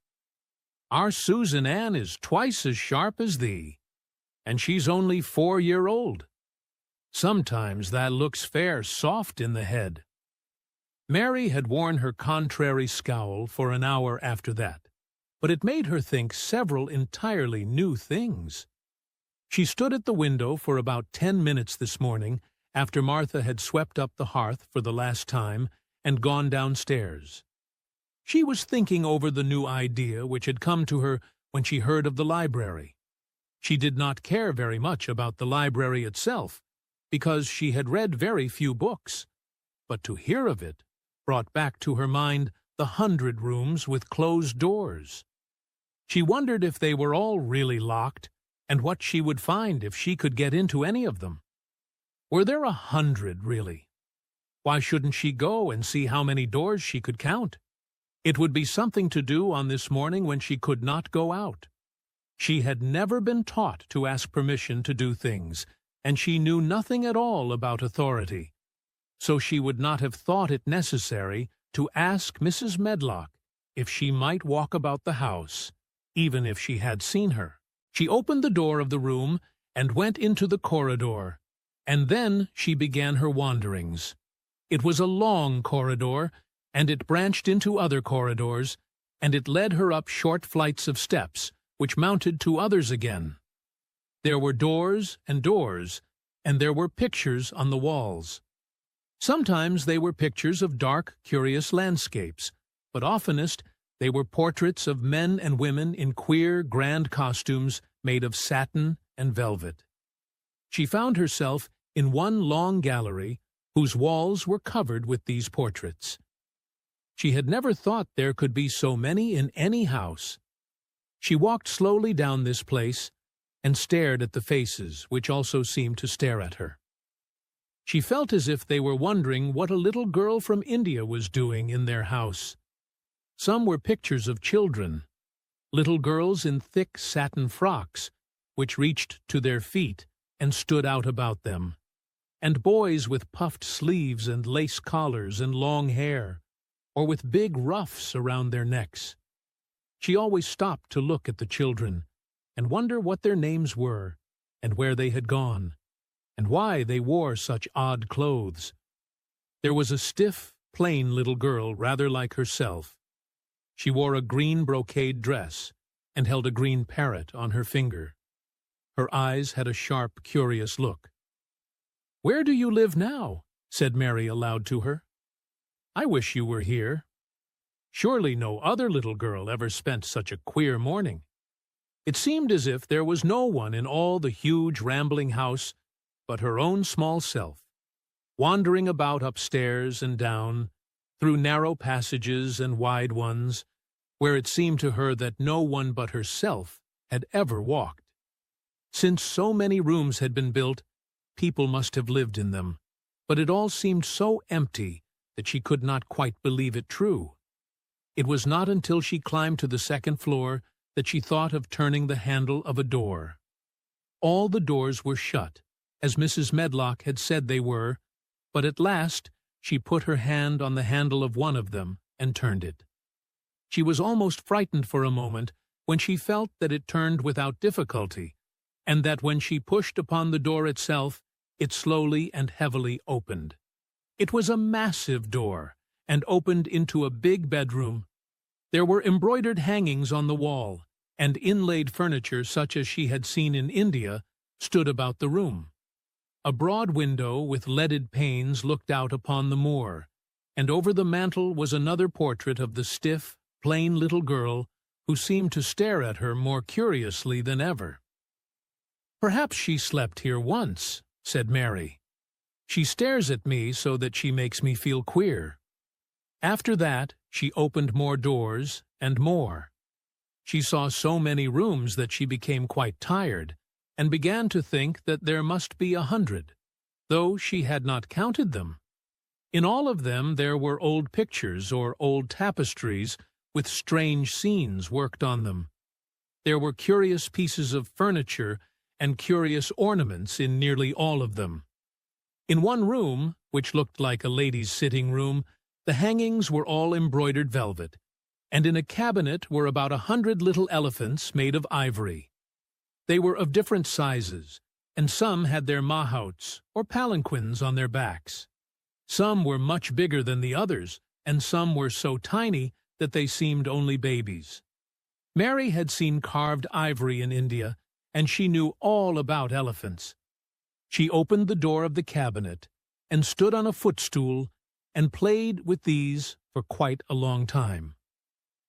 "Our Susan Ann is twice as sharp as thee, and she's only 4-year-old. Sometimes that looks fair soft in the head." Mary had worn her contrary scowl for an hour after that, but it made her think several entirely new things. She stood at the window for about 10 minutes this morning, after Martha had swept up the hearth for the last time and gone downstairs. She was thinking over the new idea which had come to her when she heard of the library. She did not care very much about the library itself, because she had read very few books, but to hear of it brought back to her mind the 100 rooms with closed doors. She wondered if they were all really locked, and what she would find if she could get into any of them. Were there 100, really? Why shouldn't she go and see how many doors she could count? It would be something to do on this morning when she could not go out. She had never been taught to ask permission to do things, and she knew nothing at all about authority. So she would not have thought it necessary to ask Mrs. Medlock if she might walk about the house, even if she had seen her. She opened the door of the room and went into the corridor, and then she began her wanderings. It was a long corridor, and it branched into other corridors, and it led her up short flights of steps, which mounted to others again. There were doors, and there were pictures on the walls. Sometimes they were pictures of dark, curious landscapes, but oftenest they were portraits of men and women in queer, grand costumes made of satin and velvet. She found herself in one long gallery whose walls were covered with these portraits. She had never thought there could be so many in any house. She walked slowly down this place and stared at the faces, which also seemed to stare at her. She felt as if they were wondering what a little girl from India was doing in their house. Some were pictures of children, little girls in thick satin frocks, which reached to their feet and stood out about them, and boys with puffed sleeves and lace collars and long hair, or with big ruffs around their necks. She always stopped to look at the children and wonder what their names were, and where they had gone, and why they wore such odd clothes. There was a stiff, plain little girl rather like herself. She wore a green brocade dress and held a green parrot on her finger. Her eyes had a sharp, curious look. "Where do you live now?" said Mary aloud to her. "I wish you were here. Surely no other little girl ever spent such a queer morning." It seemed as if there was no one in all the huge, rambling house but her own small self, wandering about upstairs and down, through narrow passages and wide ones, where it seemed to her that no one but herself had ever walked. Since so many rooms had been built, people must have lived in them, but it all seemed so empty that she could not quite believe it true. It was not until she climbed to the second floor that she thought of turning the handle of a door. All the doors were shut, as Mrs. Medlock had said they were, but at last she put her hand on the handle of one of them and turned it. She was almost frightened for a moment when she felt that it turned without difficulty, and that when she pushed upon the door itself, it slowly and heavily opened. It was a massive door, and opened into a big bedroom. There were embroidered hangings on the wall, and inlaid furniture such as she had seen in India stood about the room. A broad window with leaded panes looked out upon the moor, and over the mantel was another portrait of the stiff, plain little girl who seemed to stare at her more curiously than ever. "Perhaps she slept here once," said Mary. "She stares at me so that she makes me feel queer." After that, she opened more doors and more. She saw so many rooms that she became quite tired, and began to think that there must be 100, though she had not counted them. In all of them there were old pictures or old tapestries with strange scenes worked on them. There were curious pieces of furniture and curious ornaments in nearly all of them. In one room, which looked like a lady's sitting room, the hangings were all embroidered velvet, and in a cabinet were about 100 little elephants made of ivory. They were of different sizes, and some had their mahouts, or palanquins, on their backs. Some were much bigger than the others, and some were so tiny that they seemed only babies. Mary had seen carved ivory in India, and she knew all about elephants. She opened the door of the cabinet, and stood on a footstool, and played with these for quite a long time.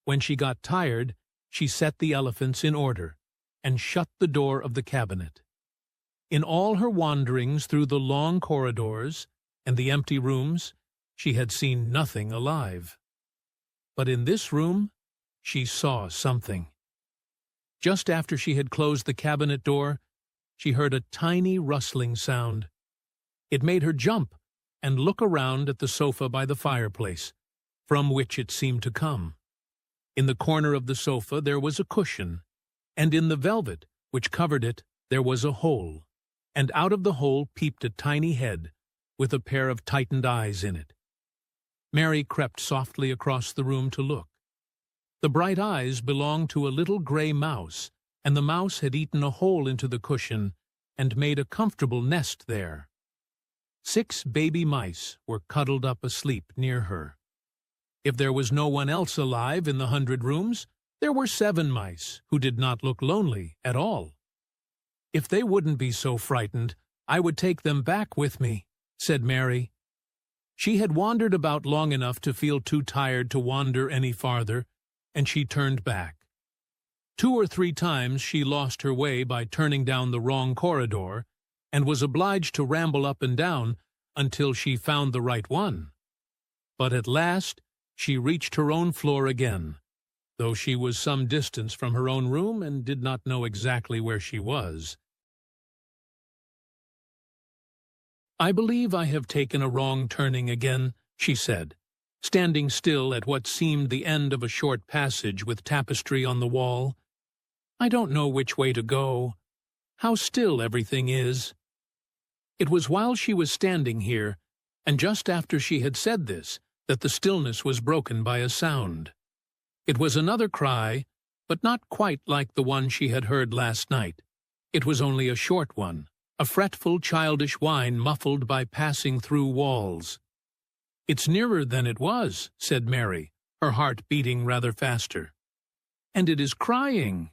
When she got tired, she set the elephants in order, and shut the door of the cabinet. In all her wanderings through the long corridors and the empty rooms, she had seen nothing alive. But in this room, she saw something. Just after she had closed the cabinet door, she heard a tiny rustling sound. It made her jump and look around at the sofa by the fireplace, from which it seemed to come. In the corner of the sofa there was a cushion, and in the velvet which covered it there was a hole, and out of the hole peeped a tiny head, with a pair of tightened eyes in it. Mary crept softly across the room to look. The bright eyes belonged to a little gray mouse, and the mouse had eaten a hole into the cushion and made a comfortable nest there. 6 baby mice were cuddled up asleep near her. If there was no one else alive in the 100 rooms, there were 7 mice who did not look lonely at all. "If they wouldn't be so frightened, I would take them back with me," said Mary. She had wandered about long enough to feel too tired to wander any farther, and she turned back. 2 or 3 times she lost her way by turning down the wrong corridor, and was obliged to ramble up and down until she found the right one. But at last she reached her own floor again, though she was some distance from her own room and did not know exactly where she was. "I believe I have taken a wrong turning again," she said, standing still at what seemed the end of a short passage with tapestry on the wall. "I don't know which way to go. How still everything is." It was while she was standing here, and just after she had said this, that the stillness was broken by a sound. It was another cry, but not quite like the one she had heard last night. It was only a short one, a fretful, childish whine muffled by passing through walls. "It's nearer than it was," said Mary, her heart beating rather faster. "And it is crying."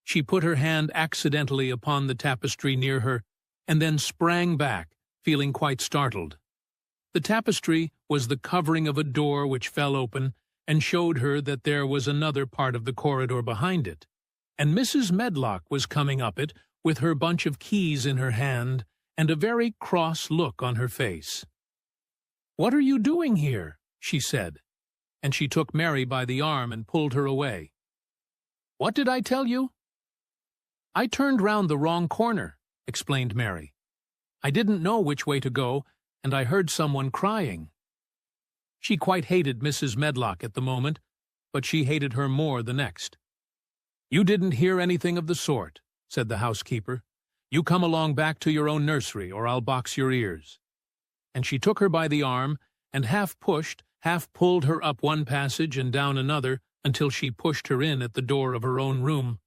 She put her hand accidentally upon the tapestry near her, and then sprang back, feeling quite startled. The tapestry was the covering of a door which fell open and showed her that there was another part of the corridor behind it, and Mrs. Medlock was coming up it with her bunch of keys in her hand and a very cross look on her face. "What are you doing here?" she said, and she took Mary by the arm and pulled her away. "What did I tell you?" "I turned round the wrong corner," explained Mary. "I didn't know which way to go, and I heard someone crying." She quite hated Mrs. Medlock at the moment, but she hated her more the next. "You didn't hear anything of the sort," said the housekeeper. "You come along back to your own nursery, or I'll box your ears." And she took her by the arm, and half pushed, half pulled her up one passage and down another, until she pushed her in at the door of her own room.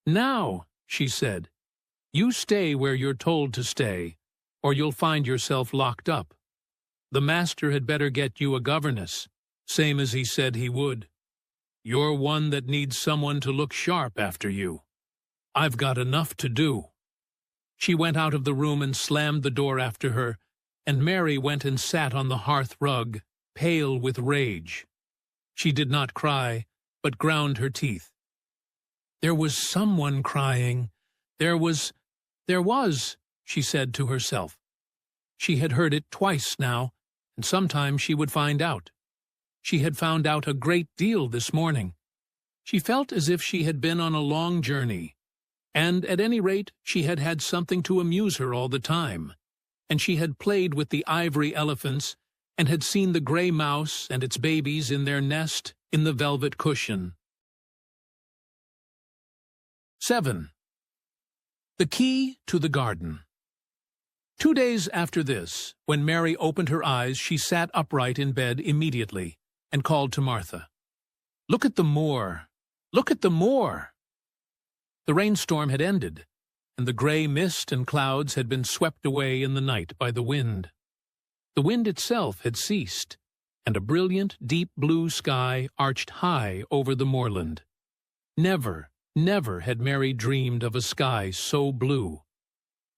"Now," she said, "you stay where you're told to stay, or you'll find yourself locked up. The master had better get you a governess, same as he said he would. You're one that needs someone to look sharp after you. I've got enough to do." She went out of the room and slammed the door after her, and Mary went and sat on the hearth rug, pale with rage. She did not cry, but ground her teeth. "There was someone crying. There was, she said to herself. She had heard it twice now, and sometime she would find out. She had found out a great deal this morning. She felt as if she had been on a long journey, and at any rate she had had something to amuse her all the time, and she had played with the ivory elephants, and had seen the gray mouse and its babies in their nest in the velvet cushion. 7. The Key to the Garden. 2 days after this, when Mary opened her eyes, she sat upright in bed immediately, and called to Martha. "Look at the moor! Look at the moor!" The rainstorm had ended, and the gray mist and clouds had been swept away in the night by the wind. The wind itself had ceased, and a brilliant, deep blue sky arched high over the moorland. Never had Mary dreamed of a sky so blue.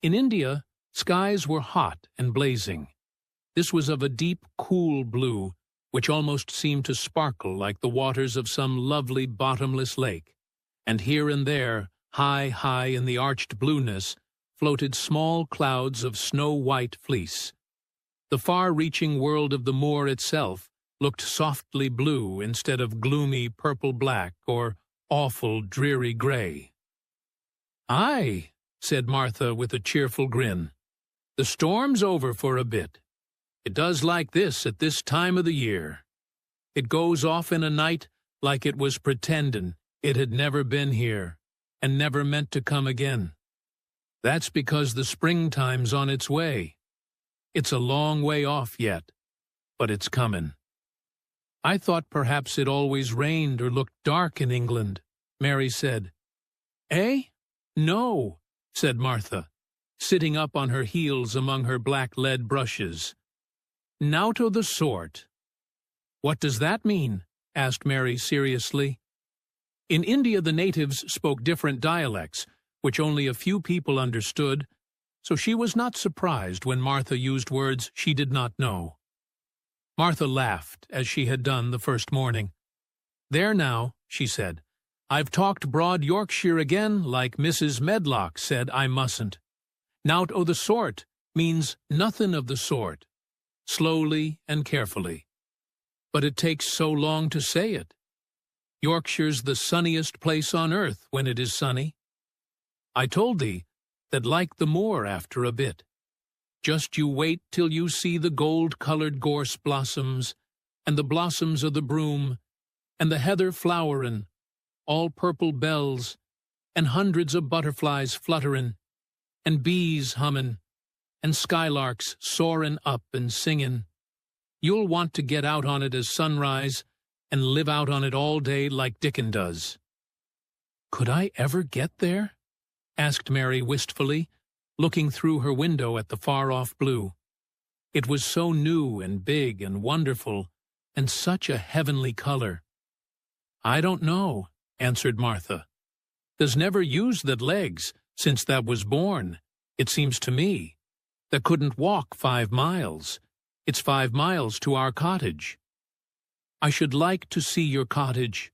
In India, skies were hot and blazing. This was of a deep, cool blue, which almost seemed to sparkle like the waters of some lovely bottomless lake, and here and there, high in the arched blueness, floated small clouds of snow-white fleece. The far-reaching world of the moor itself looked softly blue instead of gloomy purple-black or awful dreary gray. "Aye," said Martha with a cheerful grin. "The storm's over for a bit. It does like this at this time of the year. It goes off in a night like it was pretendin' it had never been here, and never meant to come again. That's because the springtime's on its way. It's a long way off yet, but it's comin'." "I thought perhaps it always rained or looked dark in England," Mary said. "Eh? No," said Martha, sitting up on her heels among her black lead brushes. "Nowt o' the sort." "What does that mean?" asked Mary seriously. In India the natives spoke different dialects, which only a few people understood, so she was not surprised when Martha used words she did not know. Martha laughed, as she had done the first morning. "There now," she said, "I've talked broad Yorkshire again like Mrs. Medlock said I mustn't. Nowt o' the sort means nothing of the sort, slowly and carefully. But it takes so long to say it. Yorkshire's the sunniest place on earth when it is sunny. I told thee that like the moor after a bit. Just you wait till you see the gold-colored gorse blossoms, and the blossoms of the broom, and the heather flowerin', all purple bells, and hundreds of butterflies flutterin', and bees hummin', and skylarks soarin' up and singin'. You'll want to get out on it as sunrise and live out on it all day like Dickon does." "Could I ever get there?" asked Mary wistfully, looking through her window at the far-off blue. It was so new and big and wonderful, and such a heavenly color. "I don't know," answered Martha. "There's never used that legs since that was born, it seems to me. That couldn't walk 5 miles. It's 5 miles to our cottage." "I should like to see your cottage."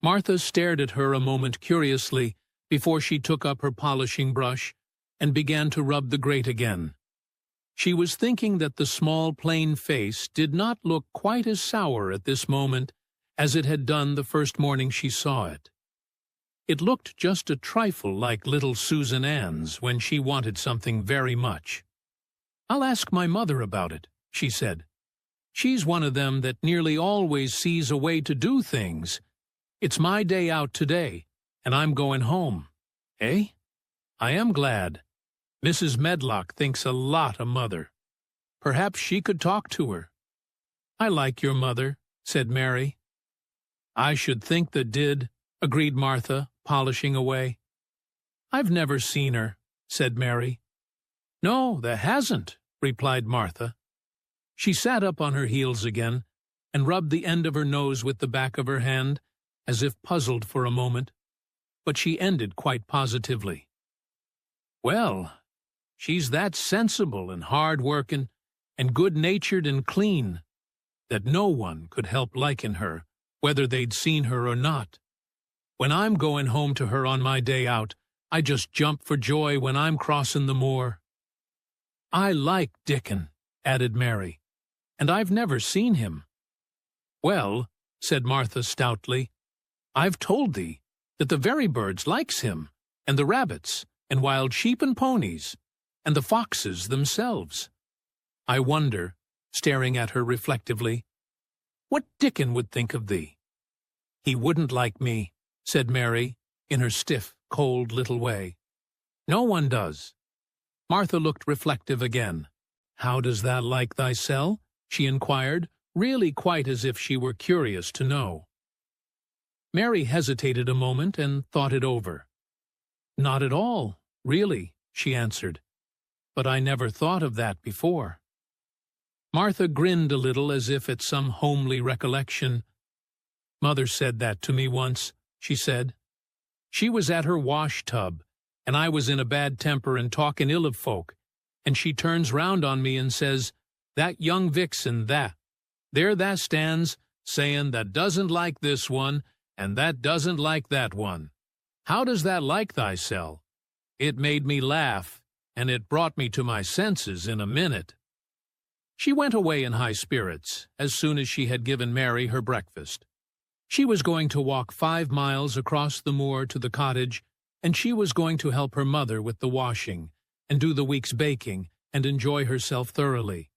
Martha stared at her a moment curiously before she took up her polishing brush and began to rub the grate again. She was thinking that the small plain face did not look quite as sour at this moment as it had done the first morning she saw it. It looked just a trifle like little Susan Ann's when she wanted something very much. "I'll ask my mother about it," she said. "She's one of them that nearly always sees a way to do things. It's my day out today, and I'm going home. Eh? I am glad. Mrs. Medlock thinks a lot of Mother. Perhaps she could talk to her." "I like your mother," said Mary. "I should think that did," agreed Martha, polishing away. "I've never seen her," said Mary. "No, there hasn't," replied Martha. She sat up on her heels again and rubbed the end of her nose with the back of her hand, as if puzzled for a moment, but she ended quite positively. "Well, she's that sensible and hard-working and good-natured and clean that no one could help liking her, whether they'd seen her or not. When I'm going home to her on my day out, I just jump for joy when I'm crossing the moor." "I like Dickon," added Mary, "and I've never seen him." "Well," said Martha stoutly, "I've told thee that the very birds likes him, and the rabbits, and wild sheep and ponies, and the foxes themselves. I wonder," staring at her reflectively, "what Dickon would think of thee." "He wouldn't like me," said Mary, in her stiff, cold little way. "No one does." Martha looked reflective again. "How does that like thysel?" she inquired, really quite as if she were curious to know. Mary hesitated a moment and thought it over. "Not at all, really," she answered. "But I never thought of that before." Martha grinned a little as if at some homely recollection. "Mother said that to me once," she said. "She was at her wash-tub, and I was in a bad temper and talking ill of folk, and she turns round on me and says, 'That young vixen, there that stands, saying that doesn't like this one, and that doesn't like that one. How does that like thysel?' It made me laugh, and it brought me to my senses in a minute." She went away in high spirits as soon as she had given Mary her breakfast. She was going to walk 5 miles across the moor to the cottage, and she was going to help her mother with the washing, and do the week's baking, and enjoy herself thoroughly.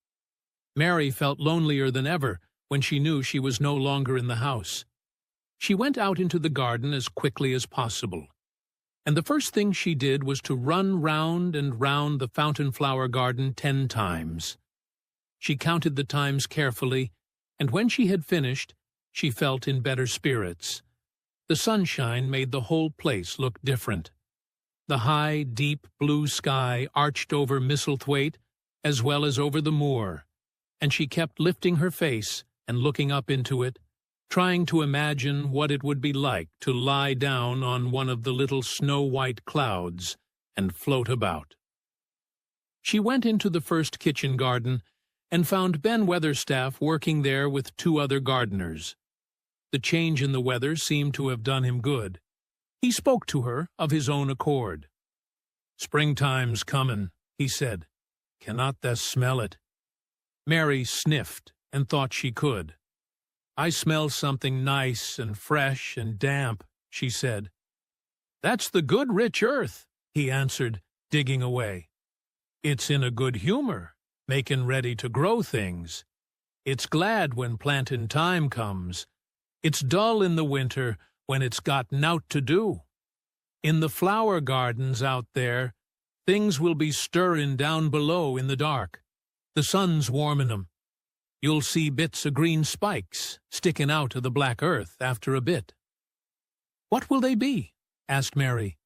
Mary felt lonelier than ever when she knew she was no longer in the house. She went out into the garden as quickly as possible, and the first thing she did was to run round and round the fountain-flower garden 10 times. She counted the times carefully, and when she had finished, she felt in better spirits. The sunshine made the whole place look different. The high, deep blue sky arched over Misselthwaite as well as over the moor, and she kept lifting her face and looking up into it, trying to imagine what it would be like to lie down on one of the little snow-white clouds and float about. She went into the first kitchen garden and found Ben Weatherstaff working there with 2 other gardeners. The change in the weather seemed to have done him good. He spoke to her of his own accord. "Springtime's comin'," he said. "Cannot thou smell it?" Mary sniffed and thought she could. "I smell something nice and fresh and damp," she said. "That's the good rich earth," he answered, digging away. "It's in a good humor, making ready to grow things. It's glad when plantin' time comes. It's dull in the winter when it's got nowt to do. In the flower gardens out there, Things will be stirring down below in the dark. The sun's warming 'em. You'll see bits of green spikes sticking out of the black earth after a bit." "What will they be?" asked Mary.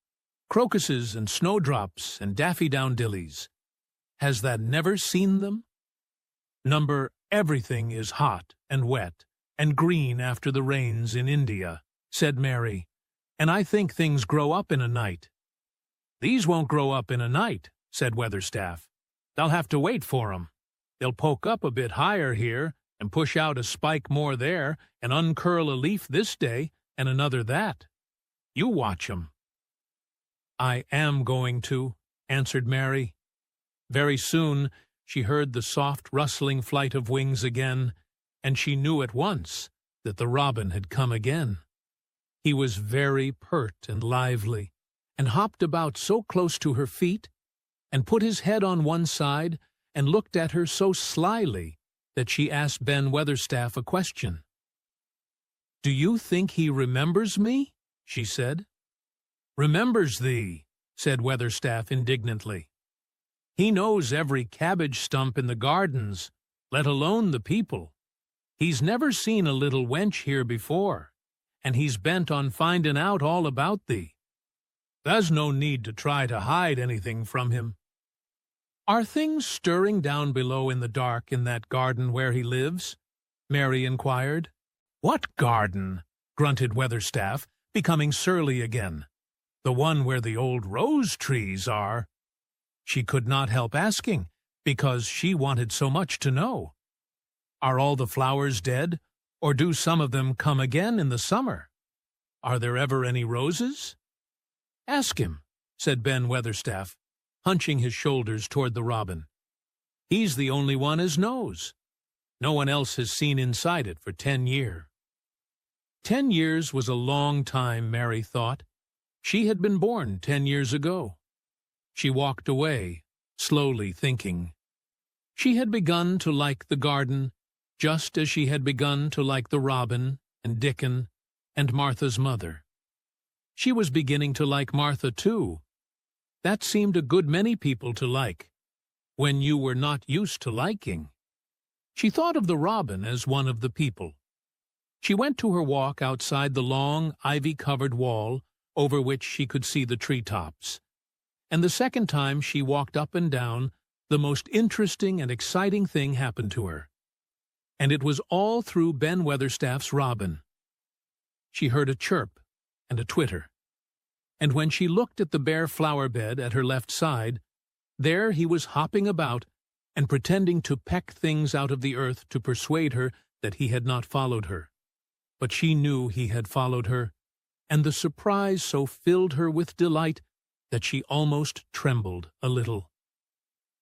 "Crocuses and snowdrops and daffydowndillies. Has that never seen them?" Everything is hot and wet and green after the rains in India," said Mary, "and I think things grow up in a night." "These won't grow up in a night," said Weatherstaff. "They'll have to wait for 'em. They'll poke up a bit higher here and push out a spike more there and uncurl a leaf this day and another that. You watch 'em." "I am going to," answered Mary. Very soon she heard the soft rustling flight of wings again, and she knew at once that the robin had come again. He was very pert and lively, and hopped about so close to her feet, and put his head on one side, and looked at her so slyly that she asked Ben Weatherstaff a question. "Do you think he remembers me?" she said. "Remembers thee," said Weatherstaff indignantly. "He knows every cabbage stump in the gardens, let alone the people. He's never seen a little wench here before, and he's bent on finding out all about thee. There's no need to try to hide anything from him." "Are things stirring down below in the dark in that garden where he lives?" Mary inquired. "What garden?" grunted Weatherstaff, becoming surly again. "The one where the old rose trees are." She could not help asking, because she wanted so much to know. "Are all the flowers dead, or do some of them come again in the summer? Are there ever any roses?" "Ask him," said Ben Weatherstaff, hunching his shoulders toward the robin. "He's the only one as knows. No one else has seen inside it for 10 years. 10 years was a long time, Mary thought. She had been born 10 years ago. She walked away, slowly thinking. She had begun to like the garden, just as she had begun to like the robin and Dickon and Martha's mother. She was beginning to like Martha, too. That seemed a good many people to like, when you were not used to liking. She thought of the robin as one of the people. She went to her walk outside the long, ivy-covered wall over which she could see the treetops. And the second time she walked up and down, the most interesting and exciting thing happened to her. And it was all through Ben Weatherstaff's robin. She heard a chirp and a twitter. And when she looked at the bare flower bed at her left side, there he was hopping about and pretending to peck things out of the earth to persuade her that he had not followed her. But she knew he had followed her, and the surprise so filled her with delight that she almost trembled a little.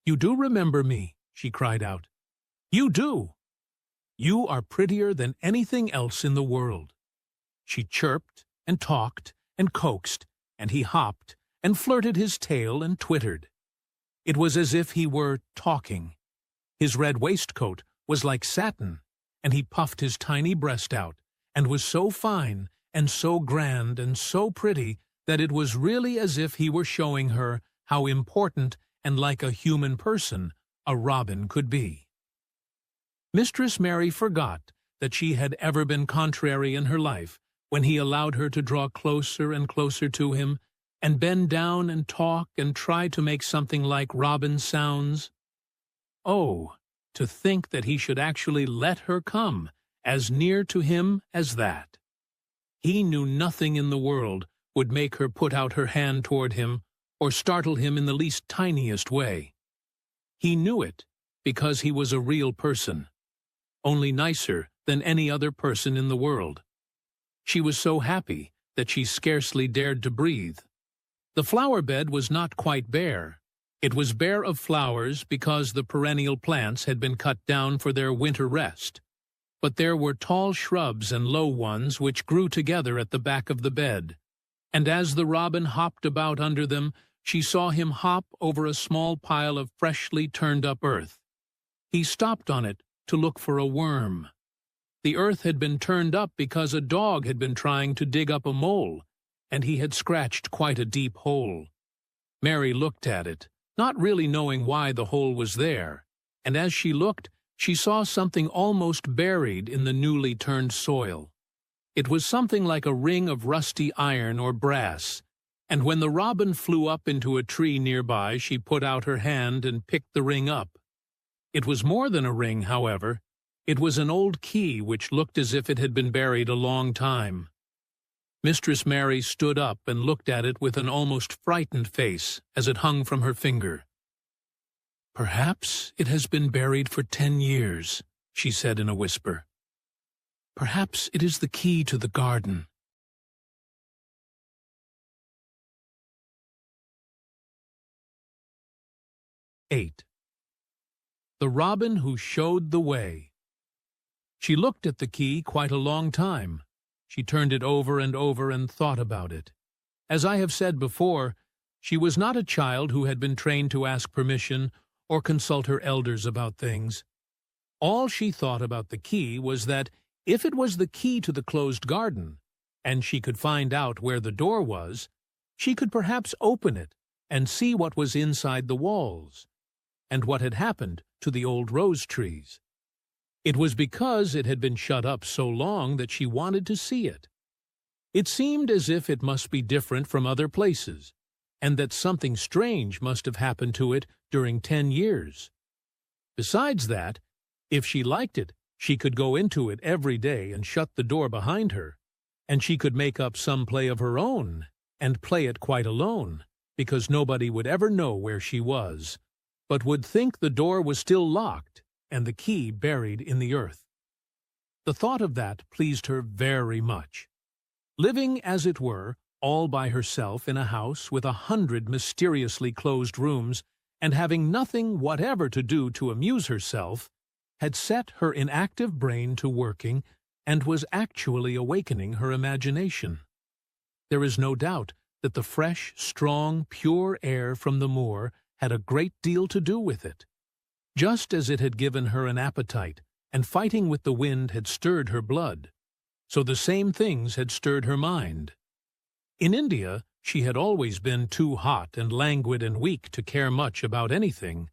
"You do remember me," she cried out. "You do! You are prettier than anything else in the world." She chirped and talked and coaxed, and he hopped and flirted his tail and twittered. It was as if he were talking. His red waistcoat was like satin, and he puffed his tiny breast out, and was so fine and so grand and so pretty that it was really as if he were showing her how important and like a human person a robin could be. Mistress Mary forgot that she had ever been contrary in her life when he allowed her to draw closer and closer to him and bend down and talk and try to make something like robin sounds. Oh, to think that he should actually let her come as near to him as that. He knew nothing in the world would make her put out her hand toward him or startle him in the least tiniest way. He knew it because he was a real person, only nicer than any other person in the world. She was so happy that she scarcely dared to breathe. The flower bed was not quite bare. It was bare of flowers because the perennial plants had been cut down for their winter rest. But there were tall shrubs and low ones which grew together at the back of the bed, and as the robin hopped about under them, she saw him hop over a small pile of freshly turned-up earth. He stopped on it to look for a worm. The earth had been turned up because a dog had been trying to dig up a mole, and he had scratched quite a deep hole. Mary looked at it, not really knowing why the hole was there, and as she looked, she saw something almost buried in the newly turned soil. It was something like a ring of rusty iron or brass, and when the robin flew up into a tree nearby, she put out her hand and picked the ring up. It was more than a ring, however. It was an old key which looked as if it had been buried a long time. Mistress Mary stood up and looked at it with an almost frightened face as it hung from her finger. "Perhaps it has been buried for 10 years, she said in a whisper. "Perhaps it is the key to the garden." (8) The Robin Who Showed the Way. She looked at the key quite a long time. She turned it over and thought about it. As I have said before, she was not a child who had been trained to ask permission or consult her elders about things. All she thought about the key was that if it was the key to the closed garden, and she could find out where the door was, she could perhaps open it and see what was inside the walls, and what had happened to the old rose trees. It was because it had been shut up so long that she wanted to see it. It seemed as if it must be different from other places, and that something strange must have happened to it during 10 years. Besides that, if she liked it, she could go into it every day and shut the door behind her, and she could make up some play of her own and play it quite alone, because nobody would ever know where she was, but would think the door was still locked and the key buried in the earth. The thought of that pleased her very much. Living, as it were, all by herself in a house with 100 mysteriously closed rooms, and having nothing whatever to do to amuse herself, had set her inactive brain to working and was actually awakening her imagination. There is no doubt that the fresh, strong, pure air from the moor had a great deal to do with it. Just as it had given her an appetite, and fighting with the wind had stirred her blood, so the same things had stirred her mind. In India, she had always been too hot and languid and weak to care much about anything,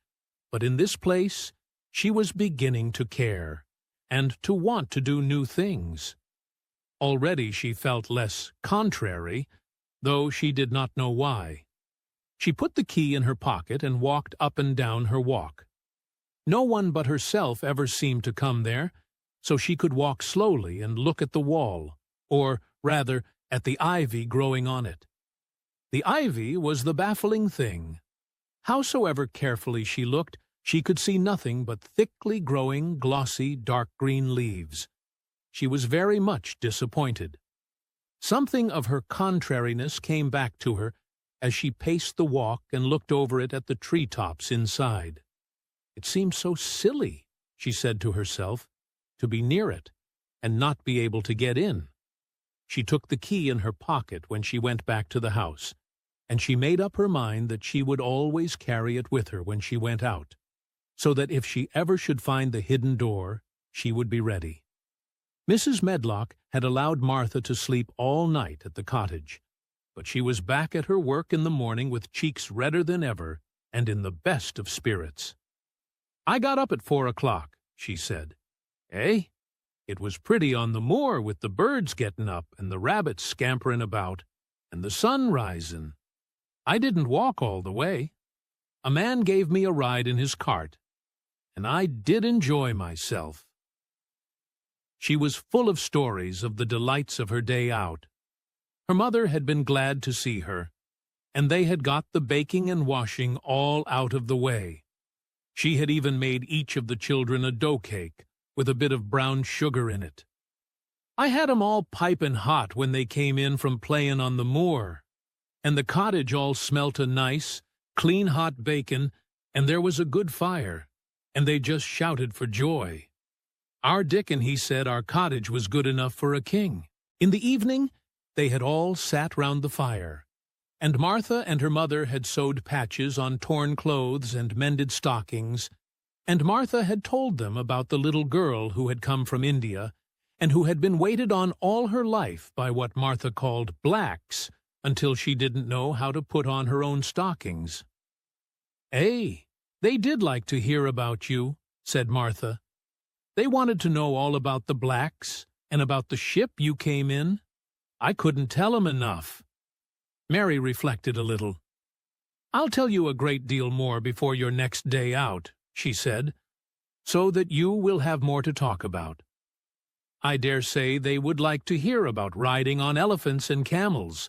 but in this place she was beginning to care, and to want to do new things. Already she felt less contrary, though she did not know why. She put the key in her pocket and walked up and down her walk. No one but herself ever seemed to come there, so she could walk slowly and look at the wall, or, rather, at the ivy growing on it. The ivy was the baffling thing. Howsoever carefully she looked, she could see nothing but thickly growing, glossy, dark green leaves. She was very much disappointed. Something of her contrariness came back to her as she paced the walk and looked over it at the tree-tops inside. It seemed so silly, she said to herself, to be near it and not be able to get in. She took the key in her pocket when she went back to the house, and she made up her mind that she would always carry it with her when she went out, so that if she ever should find the hidden door, she would be ready. Mrs. Medlock had allowed Martha to sleep all night at the cottage, but she was back at her work in the morning with cheeks redder than ever and in the best of spirits. "I got up at 4 o'clock, she said. "Eh? It was pretty on the moor with the birds getting up and the rabbits scampering about and the sun rising. I didn't walk all the way. A man gave me a ride in his cart, and I did enjoy myself." She was full of stories of the delights of her day out. Her mother had been glad to see her, and they had got the baking and washing all out of the way. She had even made each of the children a dough cake with a bit of brown sugar in it. "I had 'em all piping hot when they came in from playin' on the moor, and the cottage all smelt of nice, clean hot bacon, and there was a good fire, and they just shouted for joy. Our Dickon, he said our cottage was good enough for a king." In the evening, they had all sat round the fire, and Martha and her mother had sewed patches on torn clothes and mended stockings, and Martha had told them about the little girl who had come from India, and who had been waited on all her life by what Martha called blacks, until she didn't know how to put on her own stockings. "Eh, they did like to hear about you," said Martha. "They wanted to know all about the blacks and about the ship you came in. I couldn't tell 'em enough." Mary reflected a little. "I'll tell you a great deal more before your next day out," she said, "so that you will have more to talk about. I dare say they would like to hear about riding on elephants and camels,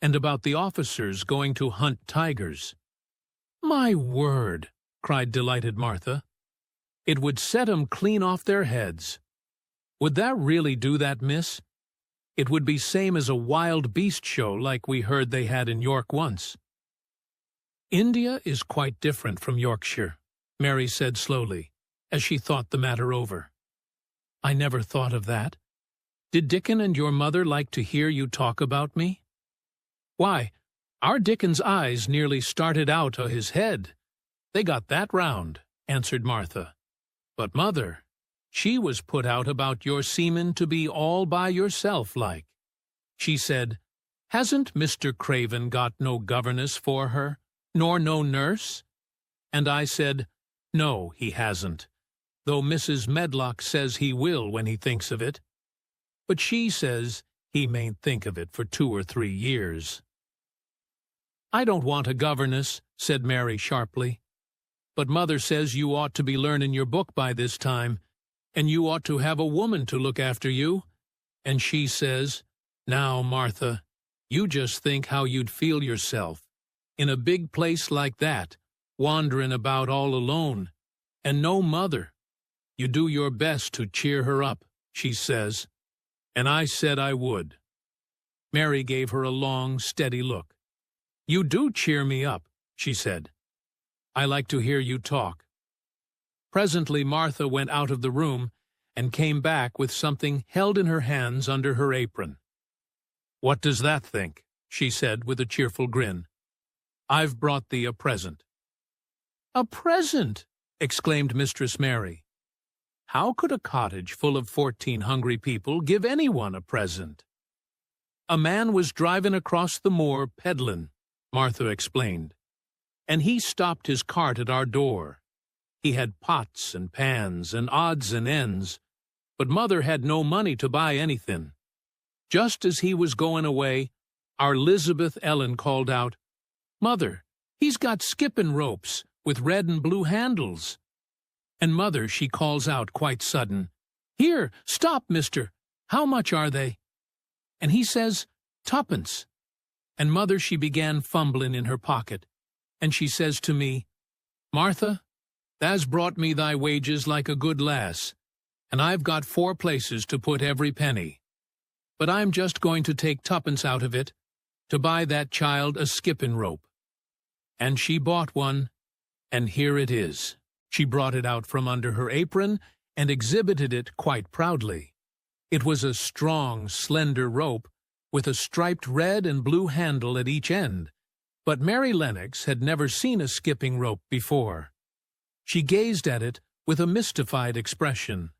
and about the officers going to hunt tigers." "My word!" cried delighted Martha. "It would set 'em clean off their heads. Would that really do that, miss? It would be same as a wild beast show like we heard they had in York once." "India is quite different from Yorkshire," Mary said slowly, as she thought the matter over. "I never thought of that. Did Dickon and your mother like to hear you talk about me?" "Why, our Dickon's eyes nearly started out o' his head. They got that round," answered Martha. "But mother, she was put out about your seemin' to be all by yourself like. She said, 'Hasn't Mr. Craven got no governess for her, nor no nurse?' And I said, 'No, he hasn't, though Mrs. Medlock says he will when he thinks of it. But she says he mayn't think of it for 2 or 3 years. "I don't want a governess," said Mary sharply. "But mother says you ought to be learning your book by this time, and you ought to have a woman to look after you. And she says, 'Now, Martha, you just think how you'd feel yourself, in a big place like that, wandering about all alone, and no mother. You do your best to cheer her up,' she says. And I said I would." Mary gave her a long, steady look. "You do cheer me up," she said. "I like to hear you talk." Presently Martha went out of the room and came back with something held in her hands under her apron. "What does that think?" she said with a cheerful grin. "I've brought thee a present." "A present!" exclaimed Mistress Mary. How could a cottage full of 14 hungry people give anyone a present? "A man was driving across the moor peddlin'," Martha explained, "and he stopped his cart at our door. He had pots and pans and odds and ends, but mother had no money to buy anything. Just as he was going away, our Elizabeth Ellen called out, 'Mother, he's got skipping ropes with red and blue handles.' And mother, she calls out quite sudden, 'Here, stop, mister, how much are they?' And he says, 'Tuppence.' And mother, she began fumbling in her pocket, and she says to me, 'Martha, thou's brought me thy wages like a good lass, and I've got 4 places to put every penny. But I'm just going to take 2pence out of it, to buy that child a skipping rope.' And she bought one, and here it is." She brought it out from under her apron and exhibited it quite proudly. It was a strong, slender rope with a striped red and blue handle at each end, but Mary Lennox had never seen a skipping rope before. She gazed at it with a mystified expression.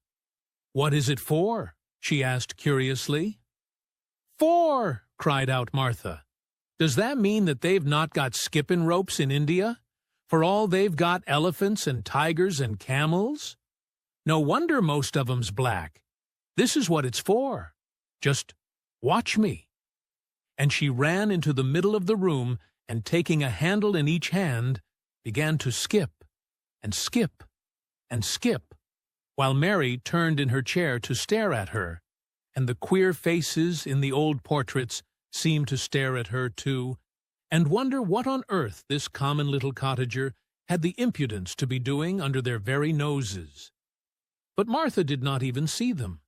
"What is it for?" she asked curiously. "For!" cried out Martha. "Does that mean that they've not got skipping ropes in India? For all they've got elephants and tigers and camels? No wonder most of 'em's black. This is what it's for. Just watch me." And she ran into the middle of the room and, taking a handle in each hand, began to skip and skip and skip, while Mary turned in her chair to stare at her, and the queer faces in the old portraits seemed to stare at her too, and wonder what on earth this common little cottager had the impudence to be doing under their very noses. But Martha did not even see them.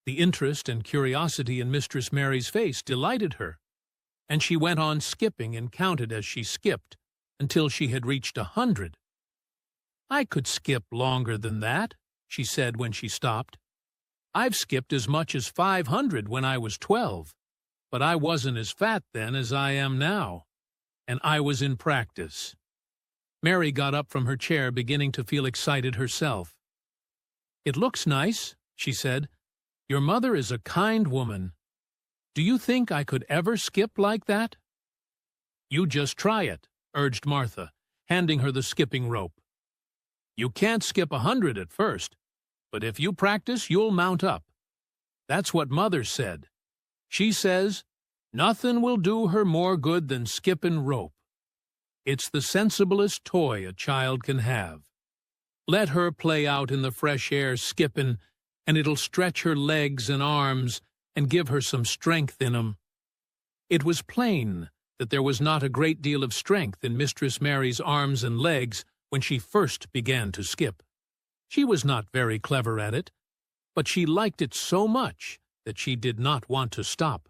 The interest and curiosity in Mistress Mary's face delighted her, and she went on skipping and counted as she skipped, until she had reached 100. "I could skip longer than that," she said when she stopped. "I've skipped as much as 500 when I was 12, but I wasn't as fat then as I am now, and I was in practice." Mary got up from her chair, beginning to feel excited herself. "It looks nice," she said. "Your mother is a kind woman." Do you think I could ever skip like that?" "You just try it," urged Martha, handing her the skipping rope. "You can't skip 100 at first, but if you practice, you'll mount up. That's what Mother said. She says, 'Nothing will do her more good than skippin' rope.' It's the sensiblest toy a child can have. Let her play out in the fresh air skippin', and it'll stretch her legs and arms and give her some strength in 'em." It was plain that there was not a great deal of strength in Mistress Mary's arms and legs when she first began to skip. She was not very clever at it, but she liked it so much that she did not want to stop.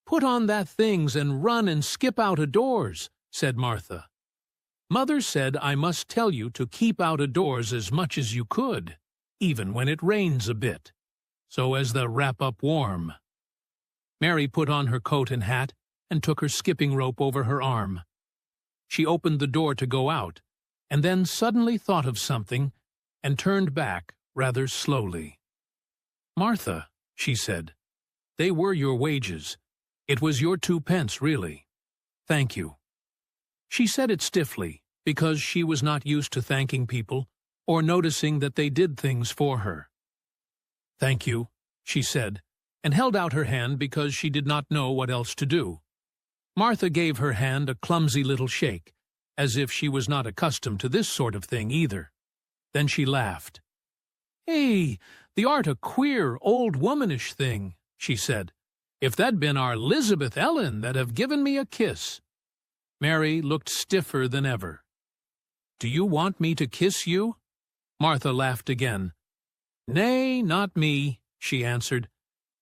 "Put on that things and run and skip out of doors," said Martha. "Mother said I must tell you to keep out of doors as much as you could, even when it rains a bit, so as to wrap up warm." Mary put on her coat and hat and took her skipping rope over her arm. She opened the door to go out, and then suddenly thought of something and turned back rather slowly. "Martha," she said, "they were your wages. It was your 2 pence, really. Thank you." She said it stiffly, because she was not used to thanking people or noticing that they did things for her. "Thank you," she said, and held out her hand because she did not know what else to do. Martha gave her hand a clumsy little shake, as if she was not accustomed to this sort of thing either. Then she laughed. "Hey, thee art a queer, old womanish thing," she said. "If that'd been our Elizabeth Ellen that'd have given me a kiss." Mary looked stiffer than ever. "Do you want me to kiss you?" Martha laughed again. "Nay, not me," she answered.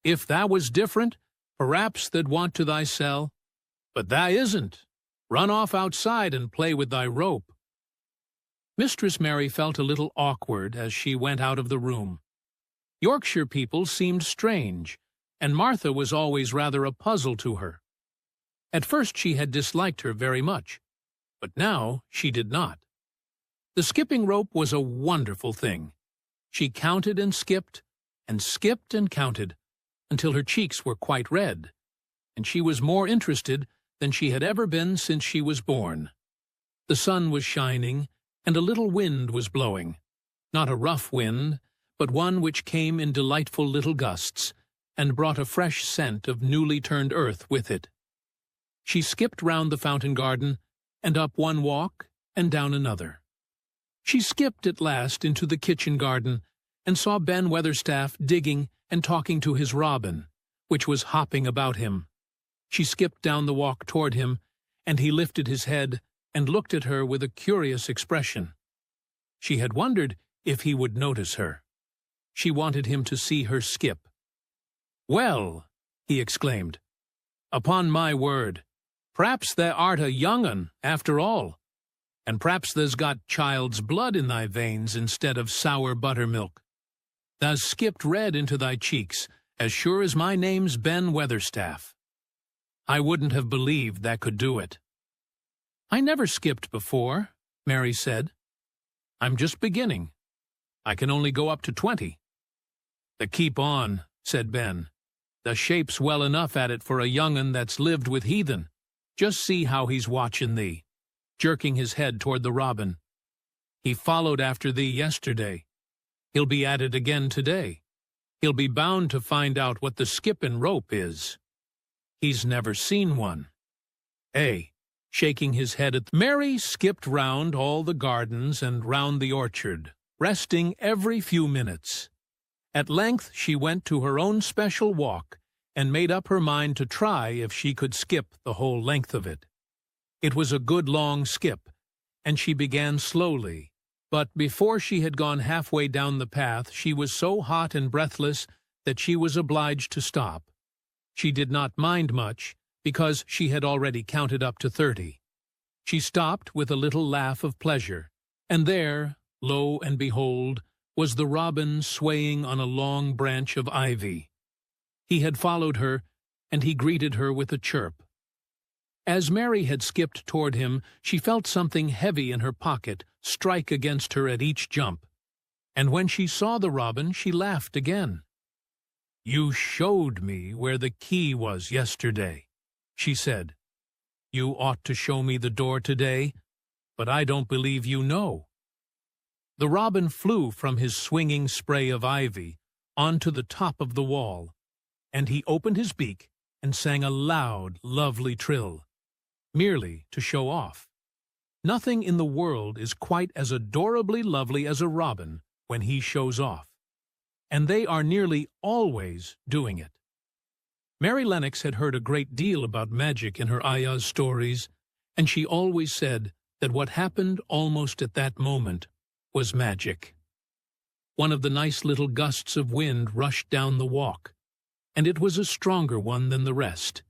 "If that was different, perhaps they'd want to thysel. But tha isn't. Run off outside and play with thy rope." Mistress Mary felt a little awkward as she went out of the room. Yorkshire people seemed strange, and Martha was always rather a puzzle to her. At first she had disliked her very much, but now she did not. The skipping rope was a wonderful thing. She counted and skipped and counted, until her cheeks were quite red, and she was more interested than she had ever been since she was born. The sun was shining, and a little wind was blowing, not a rough wind, but one which came in delightful little gusts, and brought a fresh scent of newly turned earth with it. She skipped round the fountain garden, and up one walk, and down another. She skipped at last into the kitchen garden, and saw Ben Weatherstaff digging and talking to his robin, which was hopping about him. She skipped down the walk toward him, and he lifted his head and looked at her with a curious expression. She had wondered if he would notice her. She wanted him to see her skip. "Well," he exclaimed, "upon my word, p'raps thou art a young un, after all, and p'raps thou's got child's blood in thy veins instead of sour buttermilk. Thou's skipped red into thy cheeks, as sure as my name's Ben Weatherstaff. I wouldn't have believed that could do it." "I never skipped before," Mary said. "I'm just beginning. I can only go up to 20. "The keep on," said Ben. "The shape's well enough at it for a young'un that's lived with heathen. Just see how he's watchin' thee," jerking his head toward the robin. "He followed after thee yesterday. He'll be at it again today. He'll be bound to find out what the skippin' rope is. He's never seen one. Shaking his head at Mary skipped round all the gardens and round the orchard, resting every few minutes. At length she went to her own special walk, and made up her mind to try if she could skip the whole length of it. It was a good long skip, and she began slowly, but before she had gone halfway down the path she was so hot and breathless that she was obliged to stop. She did not mind much, because she had already counted up to 30. She stopped with a little laugh of pleasure, and there, lo and behold, was the robin swaying on a long branch of ivy. He had followed her, and he greeted her with a chirp. As Mary had skipped toward him, she felt something heavy in her pocket strike against her at each jump, and when she saw the robin she laughed again. "You showed me where the key was yesterday," she said. "You ought to show me the door today, but I don't believe you know." The robin flew from his swinging spray of ivy onto the top of the wall, and he opened his beak and sang a loud, lovely trill, merely to show off. Nothing in the world is quite as adorably lovely as a robin when he shows off, and they are nearly always doing it. Mary Lennox had heard a great deal about magic in her ayah's stories, and she always said that what happened almost at that moment was magic. One of the nice little gusts of wind rushed down the walk, and it was a stronger one than the rest.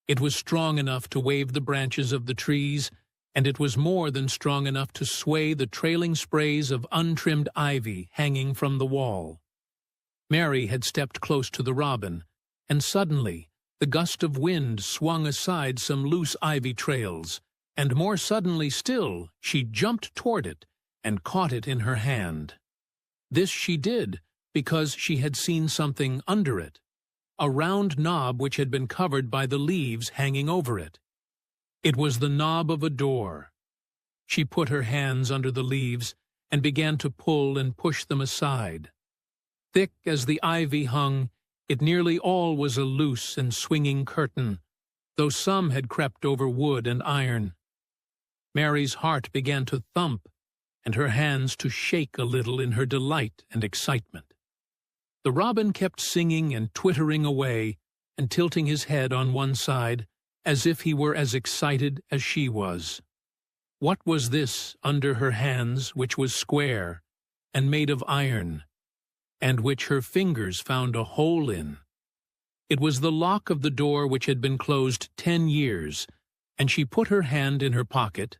It was strong enough to wave the branches of the trees, and it was more than strong enough to sway the trailing sprays of untrimmed ivy hanging from the wall. Mary had stepped close to the robin, and suddenly the gust of wind swung aside some loose ivy trails, and more suddenly still she jumped toward it and caught it in her hand. This she did because she had seen something under it, a round knob which had been covered by the leaves hanging over it. It was the knob of a door. She put her hands under the leaves and began to pull and push them aside. Thick as the ivy hung, it nearly all was a loose and swinging curtain, though some had crept over wood and iron. Mary's heart began to thump, and her hands to shake a little in her delight and excitement. The robin kept singing and twittering away, and tilting his head on one side, as if he were as excited as she was. What was this under her hands, which was square, and made of iron, and which her fingers found a hole in? It was the lock of the door which had been closed 10 years, and she put her hand in her pocket,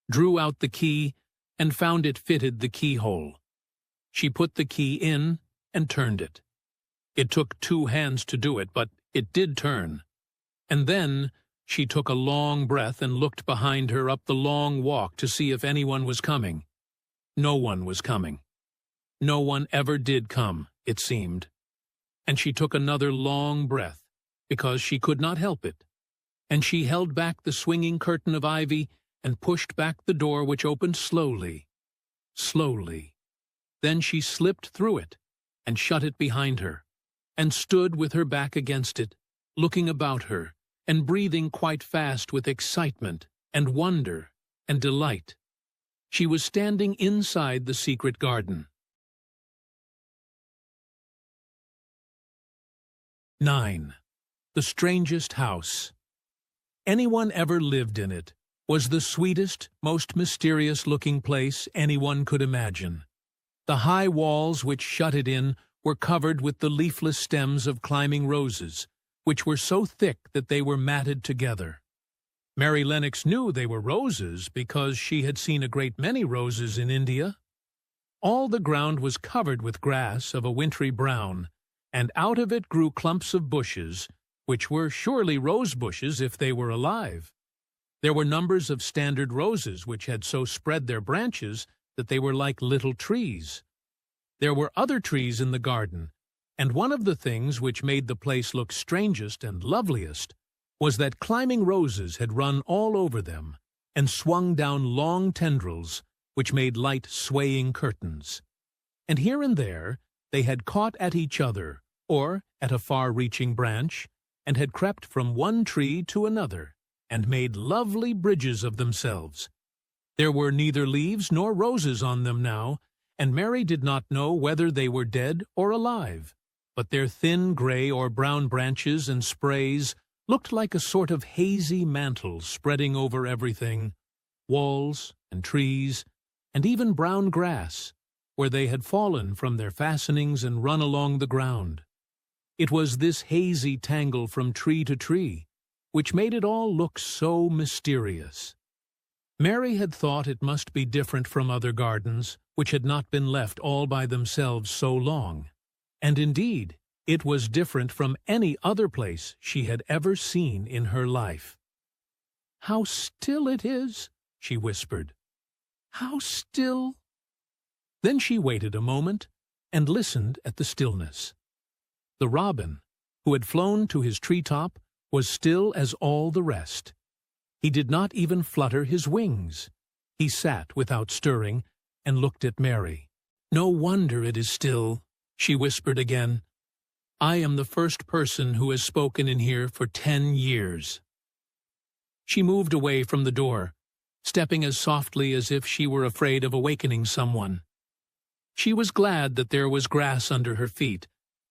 drew out the key, and found it fitted the keyhole. She put the key in and turned it. It took 2 hands to do it, but it did turn. And then she took a long breath and looked behind her up the long walk to see if anyone was coming. No one was coming. No one ever did come, it seemed. And she took another long breath, because she could not help it. And she held back the swinging curtain of ivy and pushed back the door, which opened slowly, slowly. Then she slipped through it and shut it behind her, and stood with her back against it, looking about her, and breathing quite fast with excitement and wonder and delight. She was standing inside the secret garden. 9. The strangest house. Anyone ever lived in it was the sweetest, most mysterious-looking place anyone could imagine. The high walls which shut it in were covered with the leafless stems of climbing roses, which were so thick that they were matted together. Mary Lennox knew they were roses because she had seen a great many roses in India. All the ground was covered with grass of a wintry brown, and out of it grew clumps of bushes, which were surely rose bushes if they were alive. There were numbers of standard roses which had so spread their branches that they were like little trees. There were other trees in the garden, and one of the things which made the place look strangest and loveliest was that climbing roses had run all over them and swung down long tendrils which made light swaying curtains. And here and there they had caught at each other, or at a far-reaching branch, and had crept from one tree to another, and made lovely bridges of themselves. There were neither leaves nor roses on them now, and Mary did not know whether they were dead or alive, but their thin gray or brown branches and sprays looked like a sort of hazy mantle spreading over everything, walls and trees, and even brown grass, where they had fallen from their fastenings and run along the ground. It was this hazy tangle from tree to tree which made it all look so mysterious. Mary had thought it must be different from other gardens, which had not been left all by themselves so long, and indeed it was different from any other place she had ever seen in her life. "How still it is," she whispered. "How still." Then she waited a moment and listened at the stillness. The robin, who had flown to his treetop, was still as all the rest. He did not even flutter his wings. He sat without stirring and looked at Mary. "No wonder it is still," she whispered again. "I am the first person who has spoken in here for 10 years. She moved away from the door, stepping as softly as if she were afraid of awakening someone. She was glad that there was grass under her feet,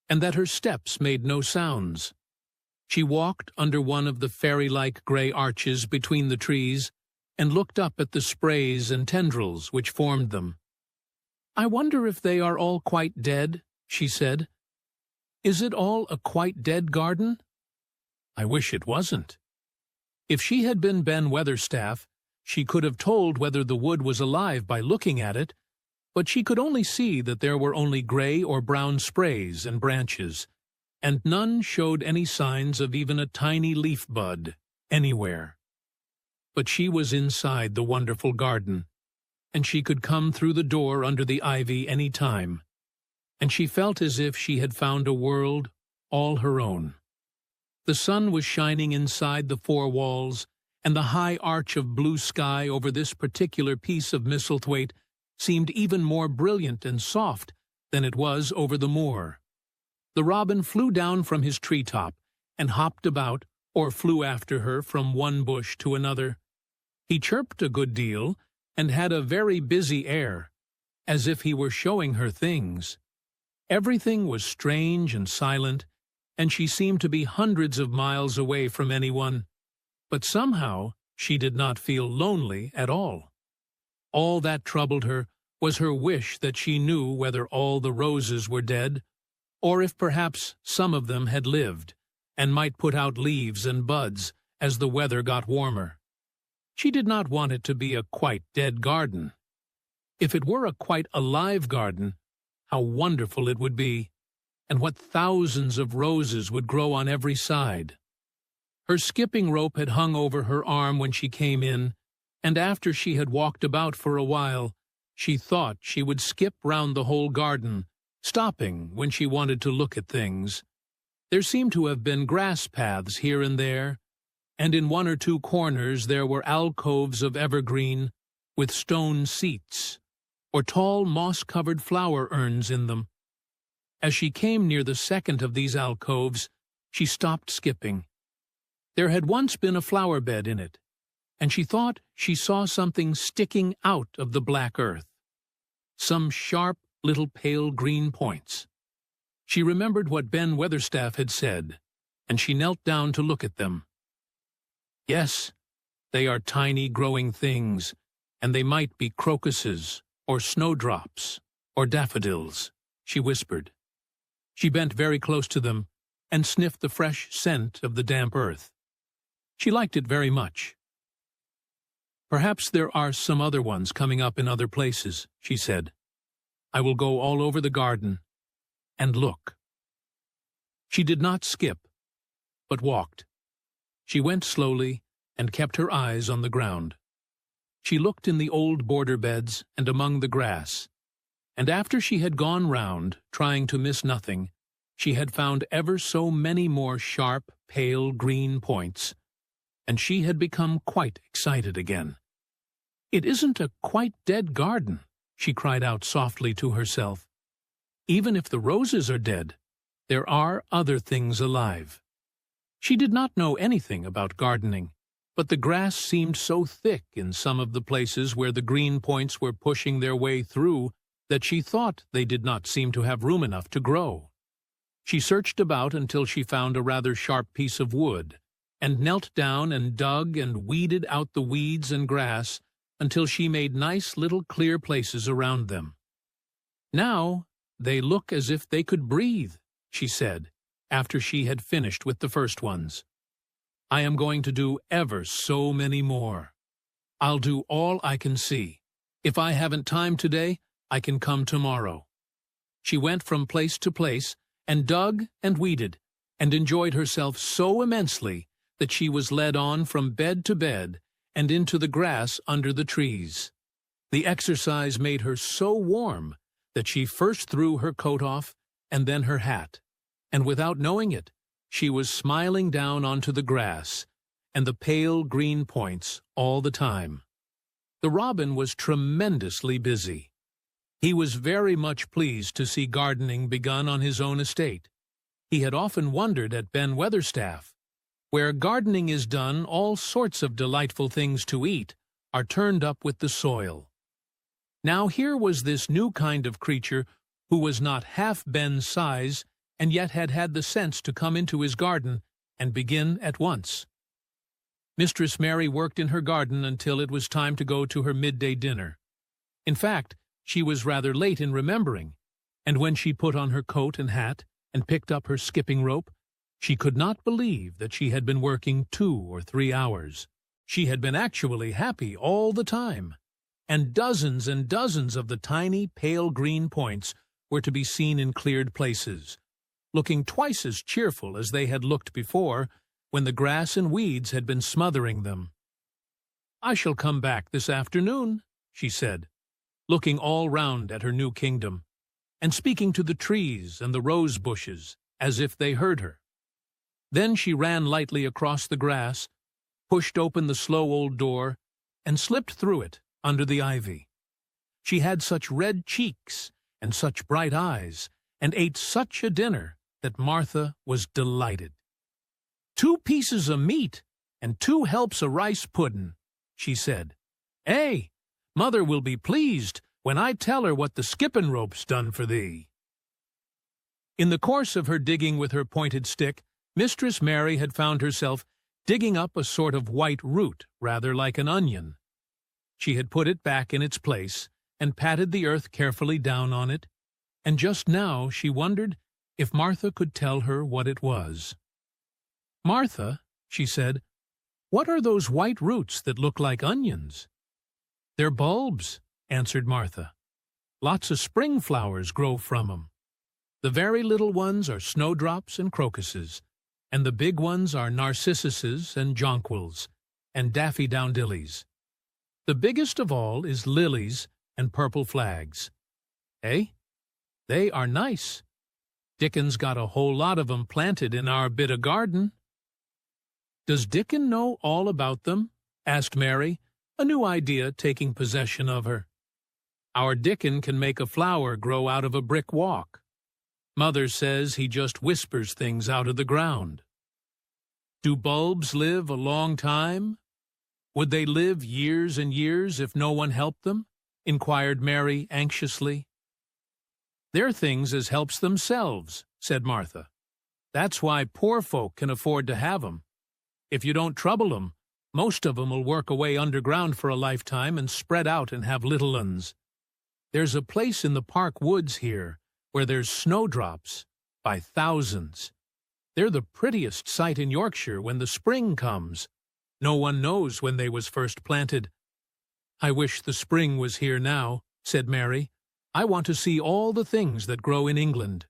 and that her steps made no sounds. She walked under one of the fairy-like gray arches between the trees, and looked up at the sprays and tendrils which formed them. "I wonder if they are all quite dead," she said. "Is it all a quite dead garden? I wish it wasn't." If she had been Ben Weatherstaff, she could have told whether the wood was alive by looking at it, but she could only see that there were only gray or brown sprays and branches, and none showed any signs of even a tiny leaf bud anywhere. But she was inside the wonderful garden, and she could come through the door under the ivy any time, and she felt as if she had found a world all her own. The sun was shining inside the 4 walls, and the high arch of blue sky over this particular piece of Misselthwaite seemed even more brilliant and soft than it was over the moor. The robin flew down from his treetop and hopped about, or flew after her from one bush to another. He chirped a good deal and had a very busy air, as if he were showing her things. Everything was strange and silent, and she seemed to be hundreds of miles away from anyone, but somehow she did not feel lonely at all. All that troubled her was her wish that she knew whether all the roses were dead, or if perhaps some of them had lived, and might put out leaves and buds as the weather got warmer. She did not want it to be a quite dead garden. If it were a quite alive garden, how wonderful it would be, and what thousands of roses would grow on every side. Her skipping rope had hung over her arm when she came in, and after she had walked about for a while, she thought she would skip round the whole garden, stopping when she wanted to look at things. There seemed to have been grass paths here and there, and in 1 or 2 corners there were alcoves of evergreen with stone seats, or tall moss-covered flower urns in them. As she came near the second of these alcoves, she stopped skipping. There had once been a flower bed in it, and she thought she saw something sticking out of the black earth. Some sharp little pale green points. She remembered what Ben Weatherstaff had said, and she knelt down to look at them. Yes, they are tiny growing things, and they might be crocuses, or snowdrops, or daffodils, she whispered. She bent very close to them and sniffed the fresh scent of the damp earth. She liked it very much. "Perhaps there are some other ones coming up in other places," she said. "I will go all over the garden and look." She did not skip, but walked. She went slowly and kept her eyes on the ground. She looked in the old border beds and among the grass, and after she had gone round, trying to miss nothing, she had found ever so many more sharp, pale green points, and she had become quite excited again. "It isn't a quite dead garden," she cried out softly to herself. "Even if the roses are dead, there are other things alive." She did not know anything about gardening, but the grass seemed so thick in some of the places where the green points were pushing their way through that she thought they did not seem to have room enough to grow. She searched about until she found a rather sharp piece of wood, and knelt down and dug and weeded out the weeds and grass until she made nice little clear places around them. "Now they look as if they could breathe," she said, after she had finished with the first ones. "I am going to do ever so many more. I'll do all I can see. If I haven't time today, I can come tomorrow." She went from place to place, and dug and weeded, and enjoyed herself so immensely that she was led on from bed to bed and into the grass under the trees. The exercise made her so warm that she first threw her coat off and then her hat. and without knowing it, she was smiling down onto the grass and the pale green points all the time. The robin was tremendously busy. He was very much pleased to see gardening begun on his own estate. He had often wondered at Ben Weatherstaff. Where gardening is done, all sorts of delightful things to eat are turned up with the soil. Now here was this new kind of creature who was not half Ben's size and yet had had the sense to come into his garden and begin at once. Mistress Mary worked in her garden until it was time to go to her midday dinner. In fact, she was rather late in remembering, and when she put on her coat and hat and picked up her skipping rope, she could not believe that she had been working 2 or 3 hours. She had been actually happy all the time, and dozens of the tiny pale green points were to be seen in cleared places, looking twice as cheerful as they had looked before, when the grass and weeds had been smothering them. "I shall come back this afternoon," she said, looking all round at her new kingdom, and speaking to the trees and the rose bushes as if they heard her. Then she ran lightly across the grass, pushed open the slow old door, and slipped through it under the ivy. She had such red cheeks and such bright eyes, and ate such a dinner that Martha was delighted. "2 pieces of meat and 2 helps of rice puddin'," she said. "Eh, Mother will be pleased when I tell her what the skippin' rope's done for thee." In the course of her digging with her pointed stick, Mistress Mary had found herself digging up a sort of white root, rather like an onion. She had put it back in its place and patted the earth carefully down on it, and just now she wondered if Martha could tell her what it was. "Martha," she said, "what are those white roots that look like onions?" "They're bulbs," answered Martha. "Lots of spring flowers grow from 'em. The very little ones are snowdrops and crocuses, and the big ones are narcissuses and jonquils and daffodillies. The biggest of all is lilies and purple flags. Eh? They are nice. Dickon's got a whole lot of 'em planted in our bit of garden." "Does Dickon know all about them?" asked Mary, a new idea taking possession of her. "Our Dickon can make a flower grow out of a brick walk. Mother says he just whispers things out of the ground." "Do bulbs live a long time? Would they live years and years if no one helped them?" inquired Mary anxiously. "They're things as helps themselves," said Martha. "That's why poor folk can afford to have 'em. If you don't trouble 'em, most of 'em will work away underground for a lifetime and spread out and have little uns. There's a place in the park woods here where there's snowdrops by thousands. They're the prettiest sight in Yorkshire when the spring comes. No one knows when they was first planted." "I wish the spring was here now," said Mary. "I want to see all the things that grow in England."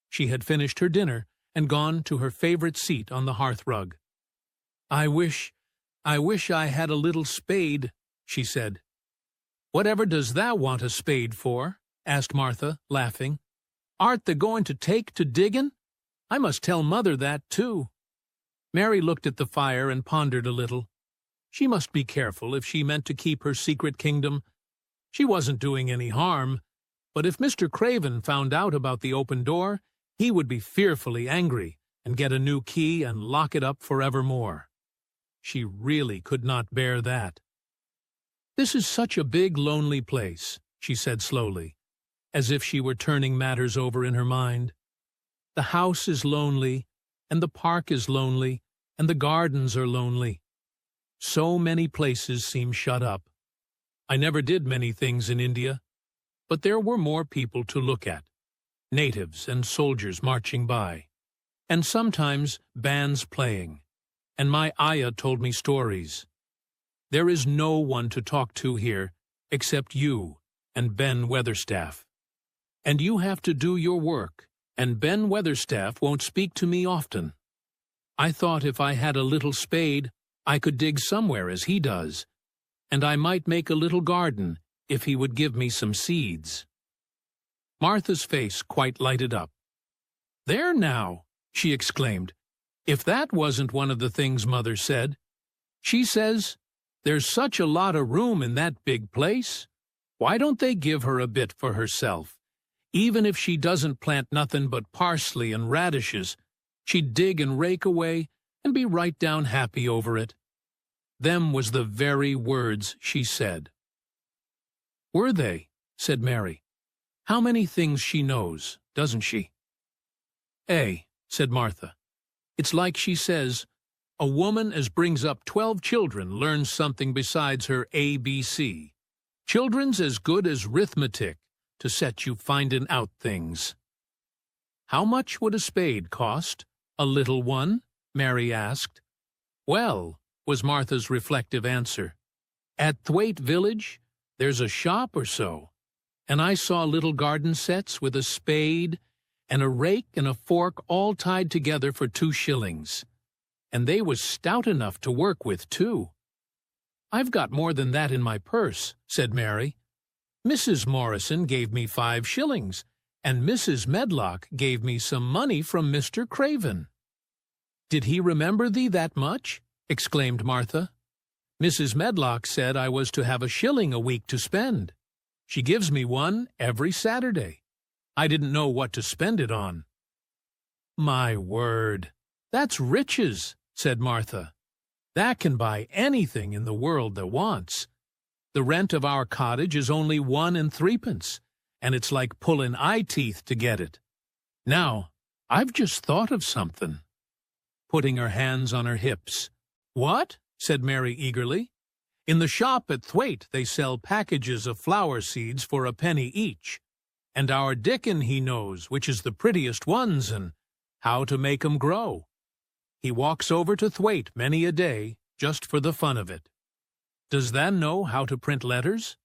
She had finished her dinner and gone to her favorite seat on the hearth-rug. I wish I had a little spade," she said. "Whatever does thou want a spade for?" asked Martha, laughing. "Art thou going to take to diggin'? I must tell Mother that, too." Mary looked at the fire and pondered a little. She must be careful if she meant to keep her secret kingdom. She wasn't doing any harm, but if Mr. Craven found out about the open door, he would be fearfully angry and get a new key and lock it up forevermore. She really could not bear that. "This is such a big, lonely place," she said slowly, as if she were turning matters over in her mind. "The house is lonely, and the park is lonely, and the gardens are lonely. So many places seem shut up. I never did many things in India, but there were more people to look at, natives and soldiers marching by, and sometimes bands playing, and my ayah told me stories. There is no one to talk to here except you and Ben Weatherstaff. And you have to do your work, and Ben Weatherstaff won't speak to me often. I thought if I had a little spade, I could dig somewhere as he does, and I might make a little garden if he would give me some seeds." Martha's face quite lighted up. "There now," she exclaimed. "If that wasn't one of the things Mother said. She says, 'There's such a lot of room in that big place. Why don't they give her a bit for herself? Even if she doesn't plant nothing but parsley and radishes, she'd dig and rake away and be right down happy over it.' Them was the very words she said." "Were they?" said Mary. "How many things she knows, doesn't she?" Said Martha. "It's like she says, a woman as brings up 12 children learns something besides her ABC. Children's as good as 'rithmetic to set you findin' out things." "How much would a spade cost, a little one?" Mary asked. "Well," was Martha's reflective answer, "at Thwaite village there's a shop or so, and I saw little garden sets with a spade and a rake and a fork all tied together for 2 shillings. And they was stout enough to work with, too." "I've got more than that in my purse," said Mary. "Mrs. Morrison gave me 5 shillings, and Mrs. Medlock gave me some money from Mr. Craven." "Did he remember thee that much?" exclaimed Martha. "Mrs. Medlock said I was to have 1 shilling a week to spend. She gives me one every Saturday. I didn't know what to spend it on." "My word, that's riches," said Martha. "That can buy anything in the world that wants. The rent of our cottage is only 1 and 3 pence, and it's like pulling eye teeth to get it. Now, I've just thought of something," putting her hands on her hips. "What?" said Mary eagerly. "In the shop at Thwaite they sell packages of flower seeds for 1 penny each. And our Dickon he knows which is the prettiest ones and how to make 'em grow. He walks over to Thwaite many a day just for the fun of it. Does tha know how to print letters?"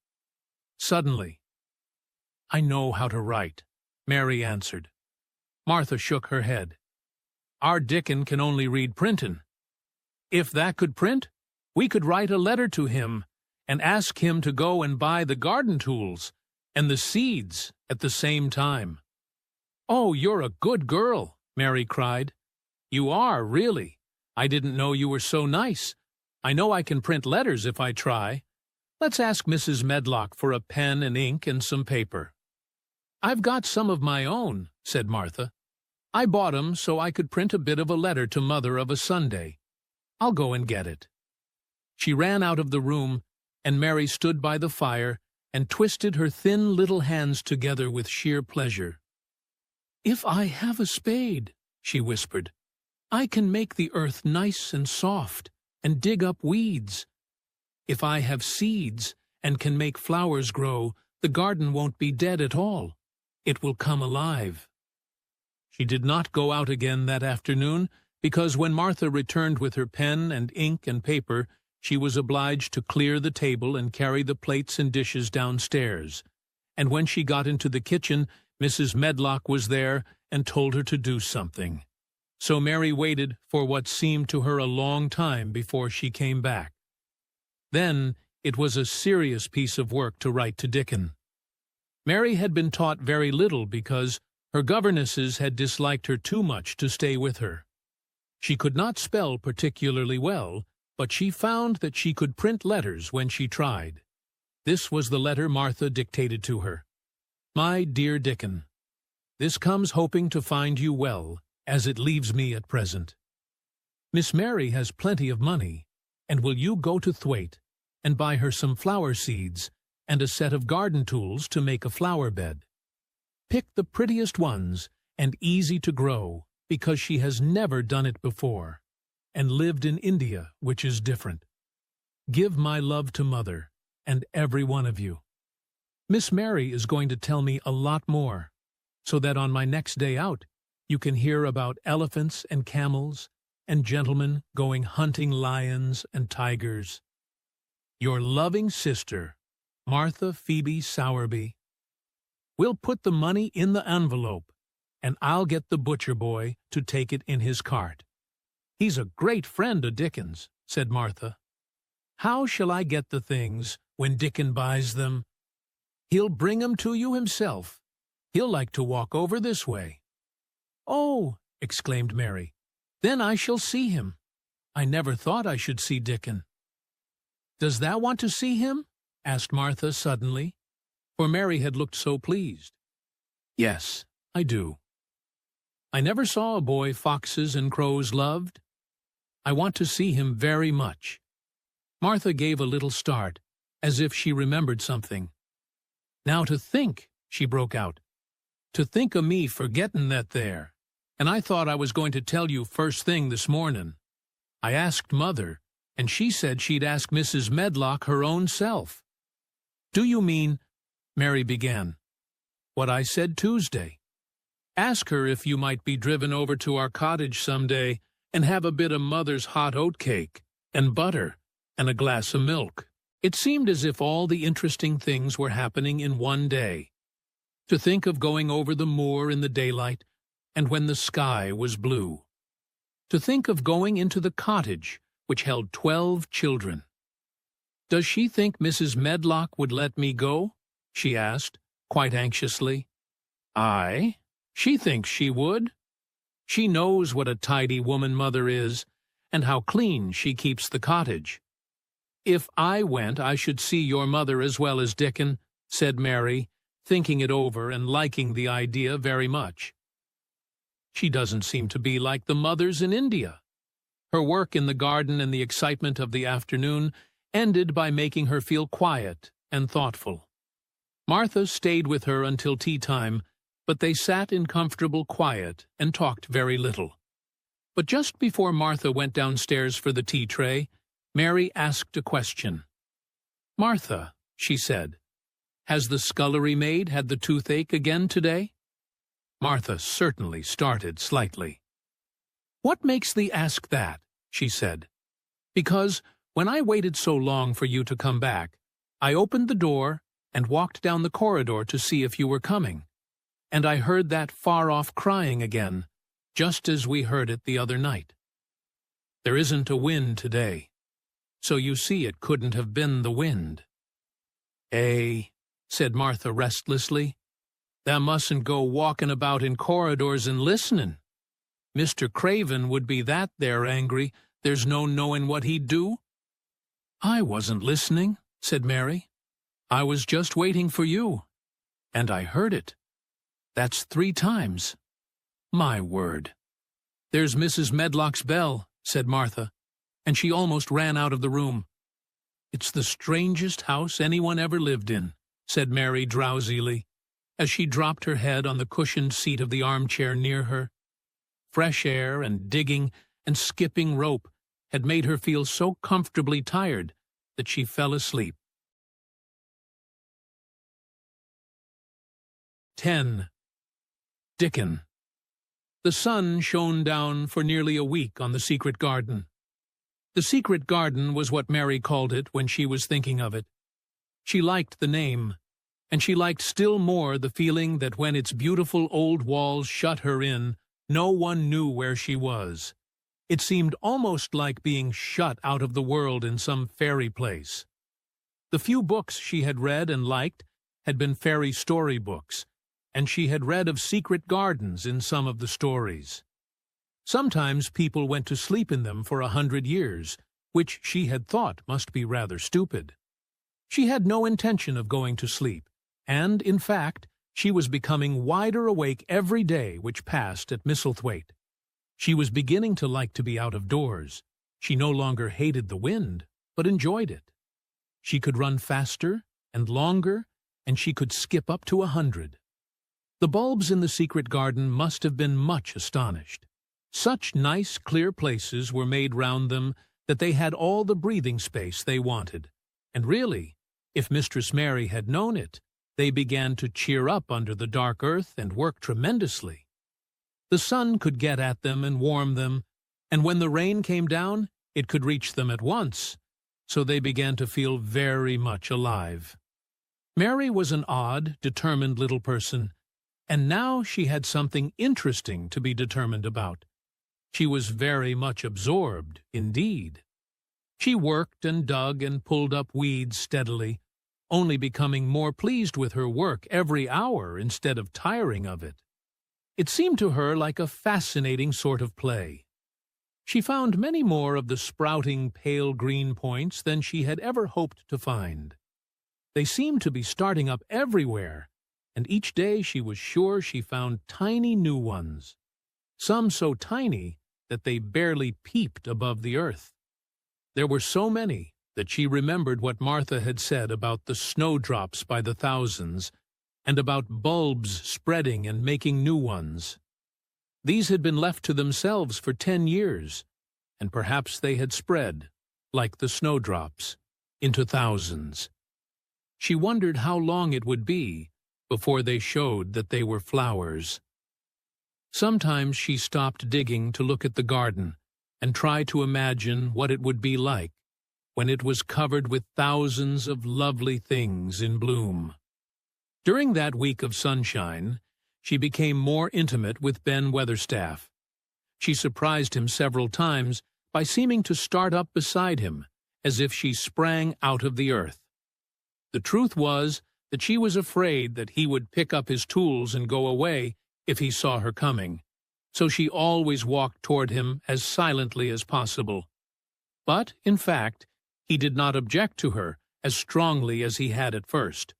Suddenly, "I know how to write," Mary answered. Martha shook her head. "Our Dickon can only read printin'. If that could print, we could write a letter to him and ask him to go and buy the garden tools and the seeds at the same time." "Oh, you're a good girl," Mary cried. "You are, really. I didn't know you were so nice. I know I can print letters if I try. Let's ask Mrs. Medlock for a pen and ink and some paper." "I've got some of my own," said Martha. "I bought 'em so I could print a bit of a letter to Mother of a Sunday. I'll go and get it." She ran out of the room, and Mary stood by the fire and twisted her thin little hands together with sheer pleasure. "If I have a spade," she whispered, "I can make the earth nice and soft and dig up weeds. If I have seeds and can make flowers grow, the garden won't be dead at all. It will come alive." She did not go out again that afternoon, because when Martha returned with her pen and ink and paper, she was obliged to clear the table and carry the plates and dishes downstairs. And when she got into the kitchen, Mrs. Medlock was there and told her to do something. So Mary waited for what seemed to her a long time before she came back. Then it was a serious piece of work to write to Dickon. Mary had been taught very little because her governesses had disliked her too much to stay with her. She could not spell particularly well, but she found that she could print letters when she tried. This was the letter Martha dictated to her. "My dear Dickon, this comes hoping to find you well, as it leaves me at present. Miss Mary has plenty of money, and will you go to Thwaite and buy her some flower seeds and a set of garden tools to make a flower bed. Pick the prettiest ones and easy to grow, because she has never done it before, and lived in India, which is different. Give my love to Mother and every one of you. Miss Mary is going to tell me a lot more, so that on my next day out you can hear about elephants and camels and gentlemen going hunting lions and tigers. Your loving sister, Martha Phoebe Sowerby. We'll put the money in the envelope, and I'll get the butcher boy to take it in his cart. He's a great friend of Dickon's," said Martha. "How shall I get the things when Dickon buys them?" "He'll bring 'em to you himself. He'll like to walk over this way." "Oh," exclaimed Mary, "then I shall see him. I never thought I should see Dickon." "Does thou want to see him?" asked Martha suddenly, for Mary had looked so pleased. "Yes, I do. I never saw a boy foxes and crows loved. I want to see him very much." Martha gave a little start, as if she remembered something. "Now to think," she broke out, "to think o' me forgettin' that there, and I thought I was going to tell you first thing this mornin'. I asked Mother, and she said she'd ask Mrs. Medlock her own self." "Do you mean," Mary began, "what I said Tuesday? Ask her if you might be driven over to our cottage some day and have a bit of Mother's hot oat cake, and butter, and a glass of milk." It seemed as if all the interesting things were happening in one day. To think of going over the moor in the daylight, and when the sky was blue. To think of going into the cottage, which held 12 children. "Does she think Mrs. Medlock would let me go?" she asked, quite anxiously. "Aye, she thinks she would. She knows what a tidy woman Mother is, and how clean she keeps the cottage." "If I went, I should see your mother as well as Dickon," said Mary, thinking it over and liking the idea very much. "She doesn't seem to be like the mothers in India." Her work in the garden and the excitement of the afternoon ended by making her feel quiet and thoughtful. Martha stayed with her until tea-time, but they sat in comfortable quiet and talked very little. But just before Martha went downstairs for the tea-tray, Mary asked a question. "Martha," she said, "has the scullery maid had the toothache again today?" Martha certainly started slightly. "What makes thee ask that?" she said. "Because, when I waited so long for you to come back, I opened the door and walked down the corridor to see if you were coming, and I heard that far-off crying again, just as we heard it the other night. There isn't a wind today, so you see it couldn't have been the wind." "Eh," said Martha restlessly, "thou mustn't go walking about in corridors and listening. Mr. Craven would be that there angry, there's no knowing what he'd do." "I wasn't listening," said Mary. "I was just waiting for you, and I heard it. That's 3 times. My word." "There's Mrs. Medlock's bell," said Martha, and she almost ran out of the room. "It's the strangest house anyone ever lived in," said Mary drowsily, as she dropped her head on the cushioned seat of the armchair near her. Fresh air and digging and skipping rope had made her feel so comfortably tired that she fell asleep. 10. Dickon. The sun shone down for nearly a week on the secret garden. The secret garden was what Mary called it when she was thinking of it. She liked the name, and she liked still more the feeling that when its beautiful old walls shut her in, no one knew where she was. It seemed almost like being shut out of the world in some fairy place. The few books she had read and liked had been fairy story books, and she had read of secret gardens in some of the stories. Sometimes people went to sleep in them for 100 years, which she had thought must be rather stupid. She had no intention of going to sleep, and, in fact, she was becoming wider awake every day which passed at Misselthwaite. She was beginning to like to be out of doors. She no longer hated the wind, but enjoyed it. She could run faster and longer, and she could skip up to 100. The bulbs in the secret garden must have been much astonished. Such nice, clear places were made round them that they had all the breathing space they wanted. And really, if Mistress Mary had known it, they began to cheer up under the dark earth and work tremendously. The sun could get at them and warm them, and when the rain came down, it could reach them at once, so they began to feel very much alive. Mary was an odd, determined little person, and now she had something interesting to be determined about. She was very much absorbed, indeed. She worked and dug and pulled up weeds steadily, only becoming more pleased with her work every hour instead of tiring of it. It seemed to her like a fascinating sort of play. She found many more of the sprouting pale green points than she had ever hoped to find. They seemed to be starting up everywhere, and each day she was sure she found tiny new ones, some so tiny that they barely peeped above the earth. There were so many that she remembered what Martha had said about the snowdrops by the thousands, and about bulbs spreading and making new ones. These had been left to themselves for 10 years, and perhaps they had spread, like the snowdrops, into thousands. She wondered how long it would be before they showed that they were flowers. Sometimes she stopped digging to look at the garden and try to imagine what it would be like when it was covered with thousands of lovely things in bloom. During that week of sunshine, she became more intimate with Ben Weatherstaff. She surprised him several times by seeming to start up beside him, as if she sprang out of the earth. The truth was that she was afraid that he would pick up his tools and go away if he saw her coming, so she always walked toward him as silently as possible. But, in fact, he did not object to her as strongly as he had at first.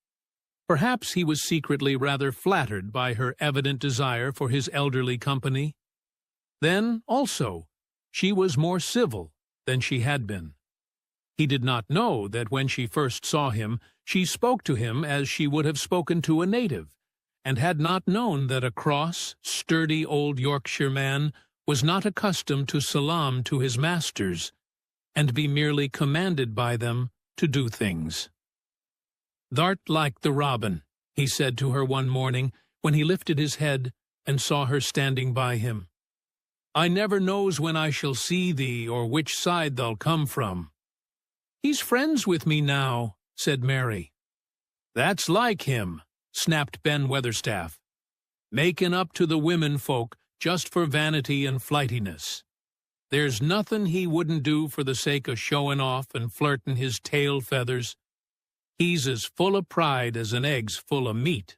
Perhaps he was secretly rather flattered by her evident desire for his elderly company. Then, also, she was more civil than she had been. He did not know that when she first saw him, she spoke to him as she would have spoken to a native, and had not known that a cross, sturdy old Yorkshire man was not accustomed to salaam to his masters, and be merely commanded by them to do things. "Thou'rt like the robin," he said to her one morning when he lifted his head and saw her standing by him. "I never knows when I shall see thee or which side thou'll come from." "He's friends with me now," said Mary. "That's like him," snapped Ben Weatherstaff. "Making up to the women folk just for vanity and flightiness. There's nothing he wouldn't do for the sake of showing off and flirting his tail feathers. He's as full of pride as an egg's full of meat."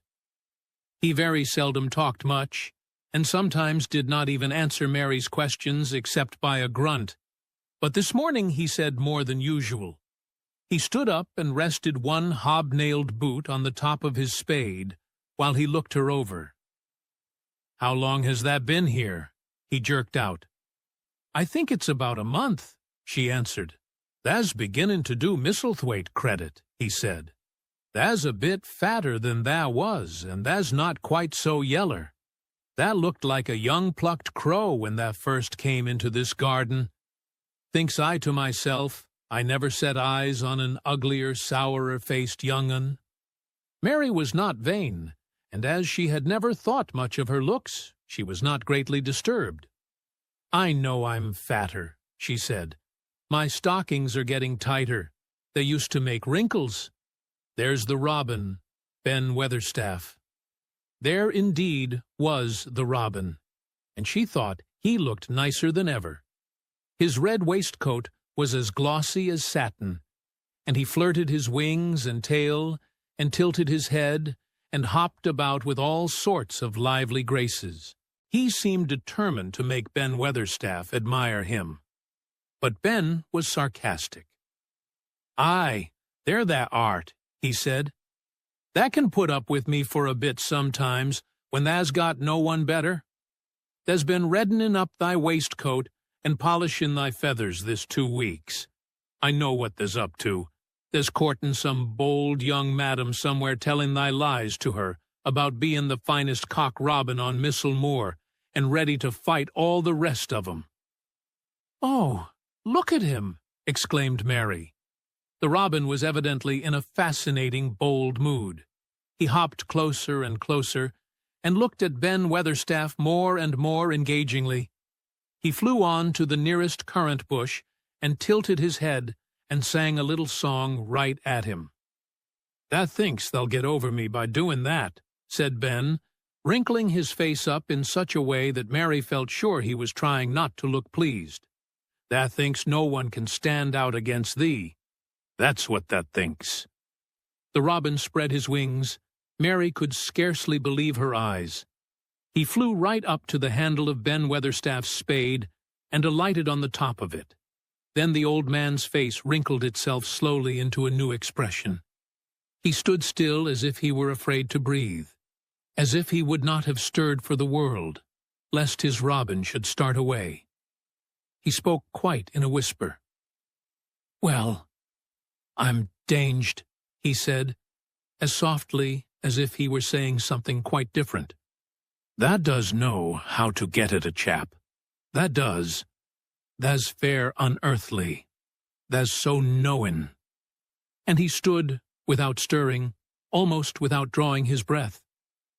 He very seldom talked much, and sometimes did not even answer Mary's questions except by a grunt. But this morning he said more than usual. He stood up and rested one hobnailed boot on the top of his spade while he looked her over. "How long has that been here?" he jerked out. "I think it's about a month," she answered. "Tha's beginning to do Misselthwaite credit," he said. "Tha's a bit fatter than tha was, and tha's not quite so yeller. Tha looked like a young plucked crow when tha first came into this garden. Thinks I to myself, I never set eyes on an uglier, sourer-faced young un." Mary was not vain, and as she had never thought much of her looks, she was not greatly disturbed. "I know I'm fatter," she said. "My stockings are getting tighter. They used to make wrinkles. There's the robin, Ben Weatherstaff." There indeed was the robin, and she thought he looked nicer than ever. His red waistcoat was as glossy as satin, and he flirted his wings and tail, and tilted his head, and hopped about with all sorts of lively graces. He seemed determined to make Ben Weatherstaff admire him. But Ben was sarcastic. "Aye, there thou art," he said. "Tha can put up with me for a bit sometimes, when tha's got no one better. Tha's been reddening up thy waistcoat and polishing thy feathers this 2 weeks. I know what tha's up to. Tha's courting some bold young madam somewhere telling thy lies to her about being the finest cock robin on Missel Moor and ready to fight all the rest of 'em." "Oh, look at him!" exclaimed Mary. The robin was evidently in a fascinating, bold mood. He hopped closer and closer, and looked at Ben Weatherstaff more and more engagingly. He flew on to the nearest currant bush, and tilted his head, and sang a little song right at him. "Tha thinks they'll get over me by doing that," said Ben, wrinkling his face up in such a way that Mary felt sure he was trying not to look pleased. "Tha thinks no one can stand out against thee. That's what tha thinks." The robin spread his wings. Mary could scarcely believe her eyes. He flew right up to the handle of Ben Weatherstaff's spade and alighted on the top of it. Then the old man's face wrinkled itself slowly into a new expression. He stood still as if he were afraid to breathe, as if he would not have stirred for the world, lest his robin should start away. He spoke quite in a whisper. "Well, I'm danged," he said, as softly as if he were saying something quite different. "That does know how to get at a chap. That does. Tha's fair unearthly. Tha's so knowin'." And he stood, without stirring, almost without drawing his breath,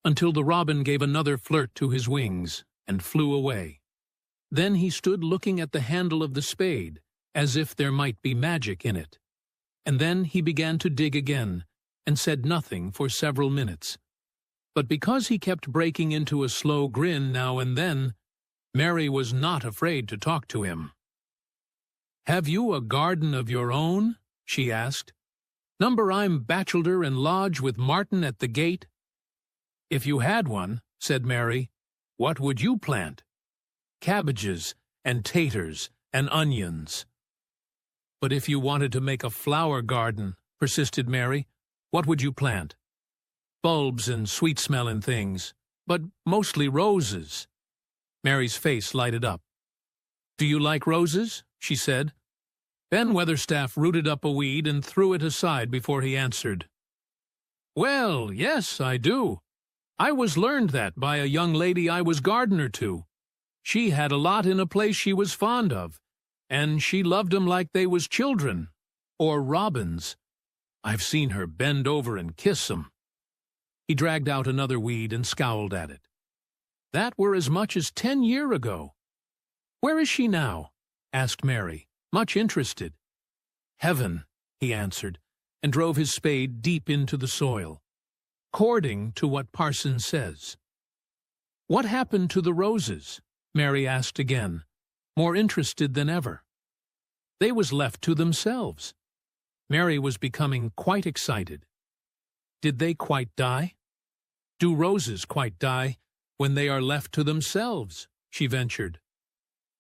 until the robin gave another flirt to his wings and flew away. Then he stood looking at the handle of the spade, as if there might be magic in it. And then he began to dig again, and said nothing for several minutes. But because he kept breaking into a slow grin now and then, Mary was not afraid to talk to him. "Have you a garden of your own?" she asked. "Number I'm bachelor and lodge with Martin at the gate?" "If you had one," said Mary, "what would you plant?" "Cabbages and taters and onions." "But if you wanted to make a flower garden," persisted Mary, "what would you plant?" "Bulbs and sweet-smelling things, but mostly roses." Mary's face lighted up. "Do you like roses?" she said. Ben Weatherstaff rooted up a weed and threw it aside before he answered. "Well, yes, I do. I was learned that by a young lady I was gardener to. She had a lot in a place she was fond of, and she loved 'em like they was children, or robins. I've seen her bend over and kiss 'em." He dragged out another weed and scowled at it. "That were as much as 10 years ago." "Where is she now?" asked Mary, much interested. "Heaven," he answered, and drove his spade deep into the soil. "According to what parson says." "What happened to the roses?" Mary asked again, more interested than ever. "They was left to themselves." Mary was becoming quite excited. "Did they quite die? Do roses quite die when they are left to themselves?" she ventured.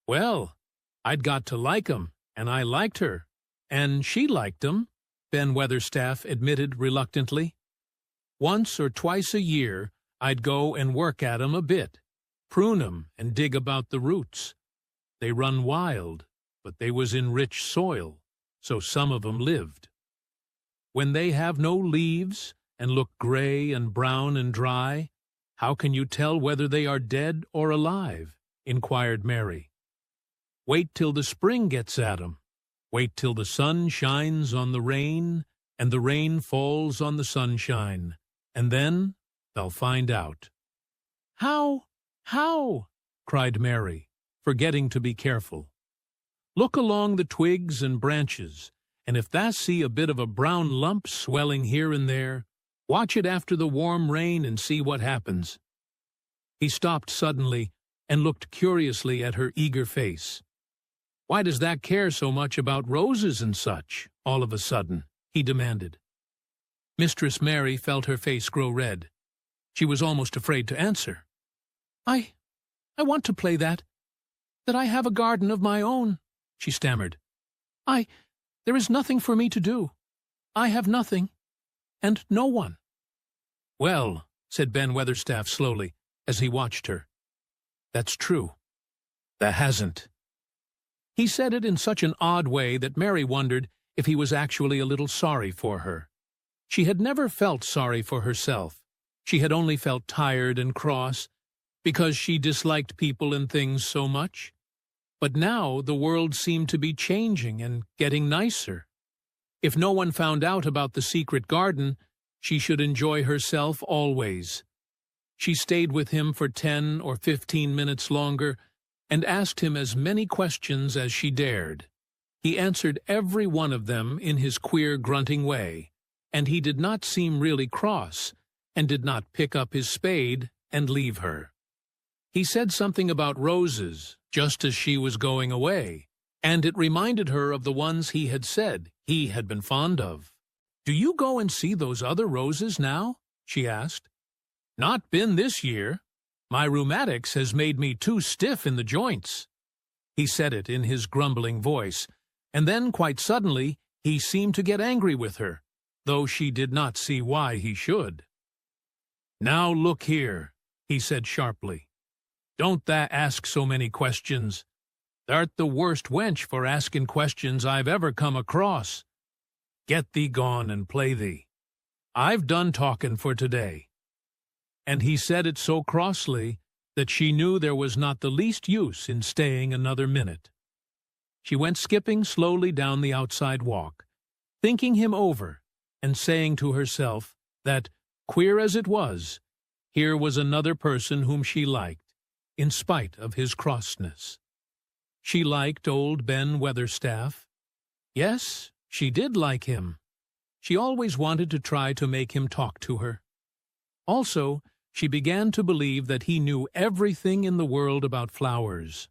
"Well, I'd got to like 'em, and I liked her, and she liked 'em," Ben Weatherstaff admitted reluctantly. "Once or twice a year I'd go and work at 'em a bit, prune 'em and dig about the roots. They run wild, but they was in rich soil, so some of 'em lived." "When they have no leaves and look gray and brown and dry, how can you tell whether they are dead or alive?" inquired Mary. "Wait till the spring gets at 'em. Wait till the sun shines on the rain, and the rain falls on the sunshine, and then they'll find out." "How? How?" cried Mary, forgetting to be careful. "Look along the twigs and branches, and if thou see a bit of a brown lump swelling here and there, watch it after the warm rain and see what happens." He stopped suddenly and looked curiously at her eager face. "Why does that care so much about roses and such, all of a sudden?" he demanded. Mistress Mary felt her face grow red. She was almost afraid to answer. I want to play that I have a garden of my own," she stammered. There is nothing for me to do. I have nothing, and no one." "Well," said Ben Weatherstaff slowly, as he watched her, "that's true. Tha hasn't." He said it in such an odd way that Mary wondered if he was actually a little sorry for her. She had never felt sorry for herself. She had only felt tired and cross, because she disliked people and things so much. But now the world seemed to be changing and getting nicer. If no one found out about the secret garden, she should enjoy herself always. She stayed with him for 10 or 15 minutes longer and asked him as many questions as she dared. He answered every one of them in his queer grunting way, and he did not seem really cross, and did not pick up his spade and leave her. He said something about roses, just as she was going away, and it reminded her of the ones he had said he had been fond of. "Do you go and see those other roses now?" she asked. "Not been this year. My rheumatics has made me too stiff in the joints." He said it in his grumbling voice, and then, quite suddenly, he seemed to get angry with her, though she did not see why he should. "Now look here," he said sharply. "Don't tha ask so many questions. Th'art the worst wench for asking questions I've ever come across. Get thee gone and play thee. I've done talking for today." And he said it so crossly that she knew there was not the least use in staying another minute. She went skipping slowly down the outside walk, thinking him over and saying to herself that, queer as it was, here was another person whom she liked, in spite of his crossness. She liked old Ben Weatherstaff. Yes, she did like him. She always wanted to try to make him talk to her. Also, she began to believe that he knew everything in the world about flowers.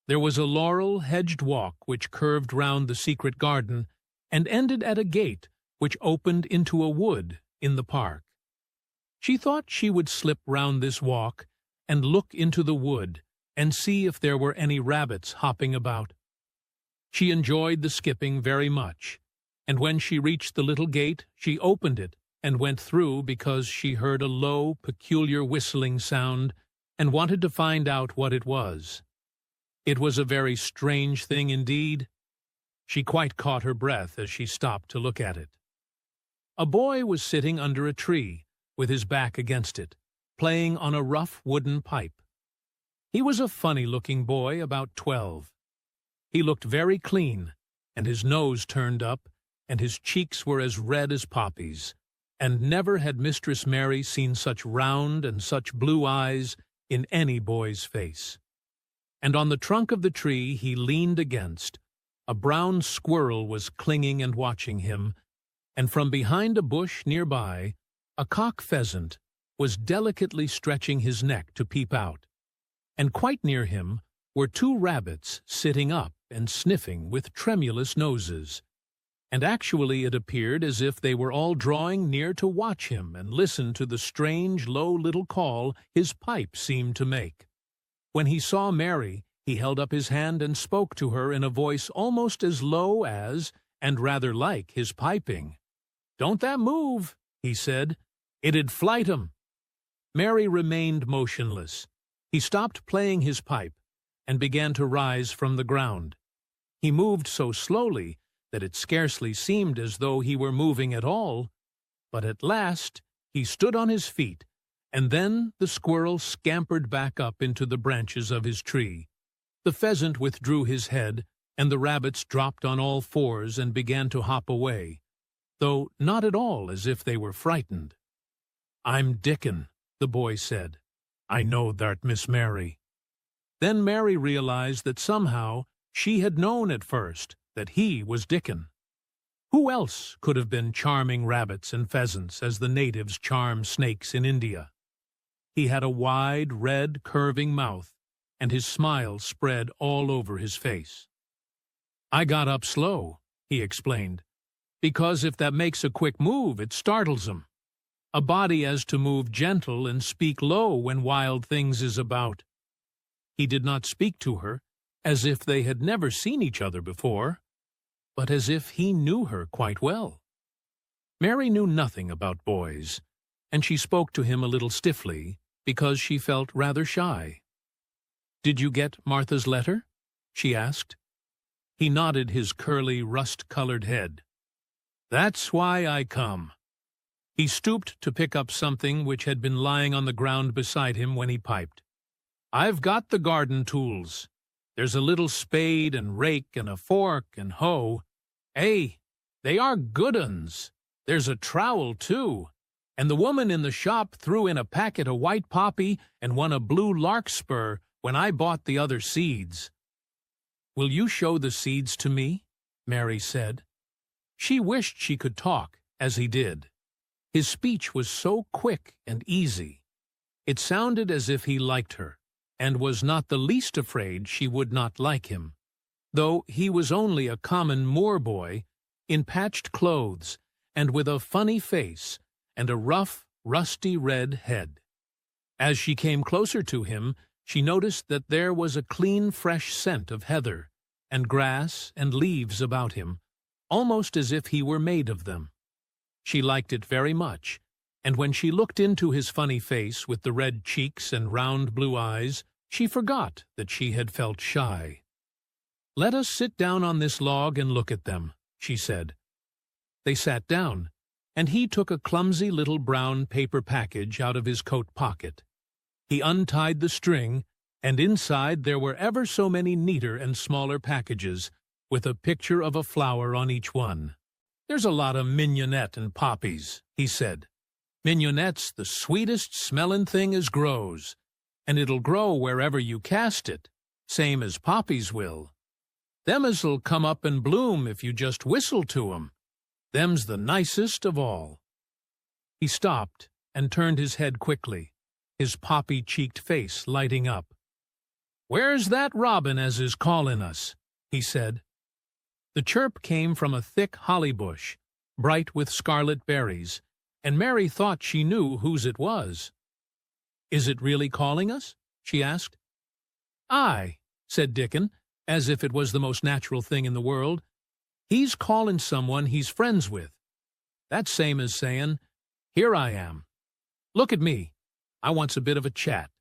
There was a laurel-hedged walk which curved round the secret garden and ended at a gate which opened into a wood in the park. She thought she would slip round this walk and look into the wood and see if there were any rabbits hopping about. She enjoyed the skipping very much, and when she reached the little gate, she opened it and went through because she heard a low, peculiar whistling sound and wanted to find out what it was. It was a very strange thing indeed. She quite caught her breath as she stopped to look at it. A boy was sitting under a tree, with his back against it, playing on a rough wooden pipe. He was a funny-looking boy, about 12. He looked very clean, and his nose turned up, and his cheeks were as red as poppies, and never had Mistress Mary seen such round and such blue eyes in any boy's face. And on the trunk of the tree he leaned against, a brown squirrel was clinging and watching him, and from behind a bush nearby, a cock pheasant was delicately stretching his neck to peep out, and quite near him were 2 rabbits sitting up and sniffing with tremulous noses, and actually it appeared as if they were all drawing near to watch him and listen to the strange, low little call his pipe seemed to make. When he saw Mary, he held up his hand and spoke to her in a voice almost as low as, and rather like, his piping. "Don't that move," he said. "It'd flight 'em." Mary remained motionless. He stopped playing his pipe and began to rise from the ground. He moved so slowly that it scarcely seemed as though he were moving at all, but at last he stood on his feet, and then the squirrel scampered back up into the branches of his tree. The pheasant withdrew his head, and the rabbits dropped on all fours and began to hop away, though not at all as if they were frightened. "I'm Dickon," the boy said. "I know th'art Miss Mary." Then Mary realized that somehow she had known at first that he was Dickon. Who else could have been charming rabbits and pheasants as the natives charm snakes in India? He had a wide, red, curving mouth, and his smile spread all over his face. "I got up slow," he explained, "because if that makes a quick move, it startles 'em. A body has to move gentle and speak low when wild things is about." He did not speak to her as if they had never seen each other before, but as if he knew her quite well. Mary knew nothing about boys, and she spoke to him a little stiffly because she felt rather shy. "Did you get Martha's letter?" she asked. He nodded his curly, rust-colored head. "That's why I come." He stooped to pick up something which had been lying on the ground beside him when he piped. "I've got the garden tools. There's a little spade and rake and a fork and hoe. They are good uns. There's a trowel, too, and the woman in the shop threw in a packet of white poppy and one of blue larkspur when I bought the other seeds." "Will you show the seeds to me?" Mary said. She wished she could talk, as he did. His speech was so quick and easy. It sounded as if he liked her, and was not the least afraid she would not like him, though he was only a common Moor boy, in patched clothes, and with a funny face, and a rough, rusty red head. As she came closer to him, she noticed that there was a clean, fresh scent of heather, and grass and leaves about him, almost as if he were made of them. She liked it very much, and when she looked into his funny face with the red cheeks and round blue eyes, she forgot that she had felt shy. "Let us sit down on this log and look at them," she said. They sat down, and he took a clumsy little brown paper package out of his coat pocket. He untied the string, and inside there were ever so many neater and smaller packages, with a picture of a flower on each one. "There's a lot of mignonette and poppies," he said. "Mignonette's the sweetest smellin' thing as grows, and it'll grow wherever you cast it, same as poppies will. Them as'll come up and bloom if you just whistle to 'em. Them's the nicest of all." He stopped and turned his head quickly, his poppy-cheeked face lighting up. "Where's that robin as is callin' us?" he said. The chirp came from a thick holly bush, bright with scarlet berries, and Mary thought she knew whose it was. "Is it really calling us?" she asked. "Aye," said Dickon, as if it was the most natural thing in the world. "He's callin' someone he's friends with. That's same as sayin', 'Here I am. Look at me. I wants a bit of a chat.'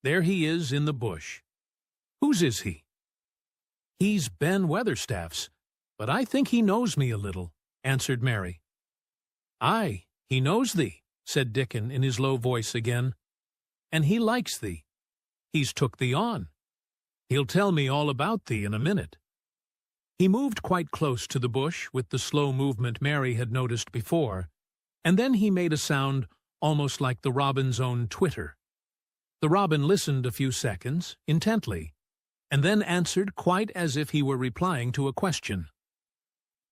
There he is in the bush. Whose is he?" "He's Ben Weatherstaff's, but I think he knows me a little," answered Mary. "Aye, he knows thee," said Dickon in his low voice again. "And he likes thee. He's took thee on. He'll tell me all about thee in a minute." He moved quite close to the bush with the slow movement Mary had noticed before, and then he made a sound almost like the robin's own twitter. The robin listened a few seconds, intently, and then answered quite as if he were replying to a question.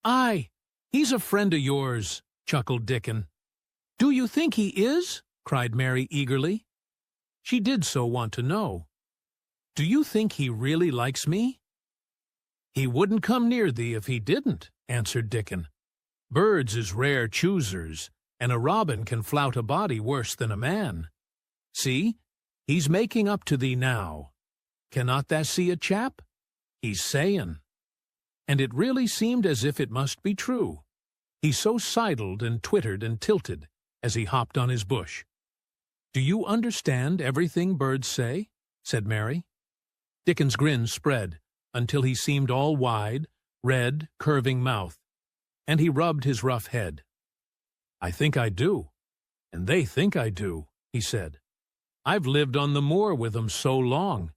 "Aye, he's a friend of yours," chuckled Dickon. "Do you think he is?" cried Mary eagerly. She did so want to know. "Do you think he really likes me?" "He wouldn't come near thee if he didn't," answered Dickon. "Birds is rare choosers, and a robin can flout a body worse than a man. See, he's making up to thee now. Cannot thou see a chap? He's sayin'." And it really seemed as if it must be true. He so sidled and twittered and tilted as he hopped on his bush. "Do you understand everything birds say?" said Mary. Dickon's grin spread until he seemed all wide, red, curving mouth, and he rubbed his rough head. "I think I do, and they think I do," he said. "I've lived on the moor with 'em so long.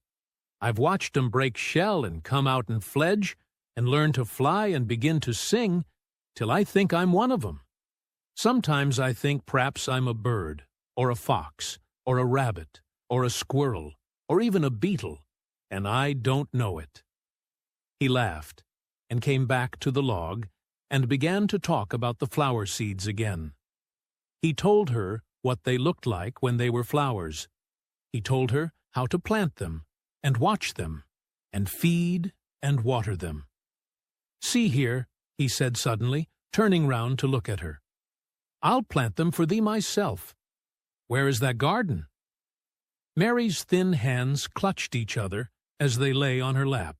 I've watched 'em break shell and come out and fledge, and learn to fly and begin to sing, till I think I'm one of 'em. Sometimes I think p'raps I'm a bird, or a fox, or a rabbit, or a squirrel, or even a beetle, and I don't know it." He laughed, and came back to the log, and began to talk about the flower seeds again. He told her what they looked like when they were flowers. He told her how to plant them, and watch them, and feed and water them. "See here," he said suddenly, turning round to look at her. "I'll plant them for thee myself. Where is that garden?" Mary's thin hands clutched each other as they lay on her lap.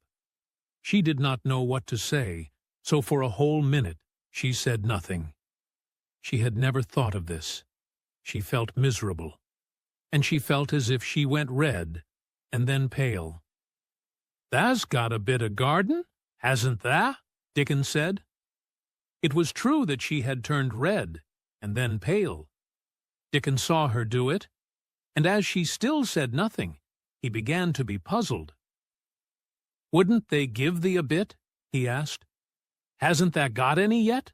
She did not know what to say, so for a whole minute she said nothing. She had never thought of this. She felt miserable, and she felt as if she went red and then pale. "Tha's got a bit of garden, hasn't tha?" Dickon said. It was true that she had turned red and then pale. Dickon saw her do it, and as she still said nothing, he began to be puzzled. "Wouldn't they give thee a bit?" he asked. "Hasn't tha got any yet?"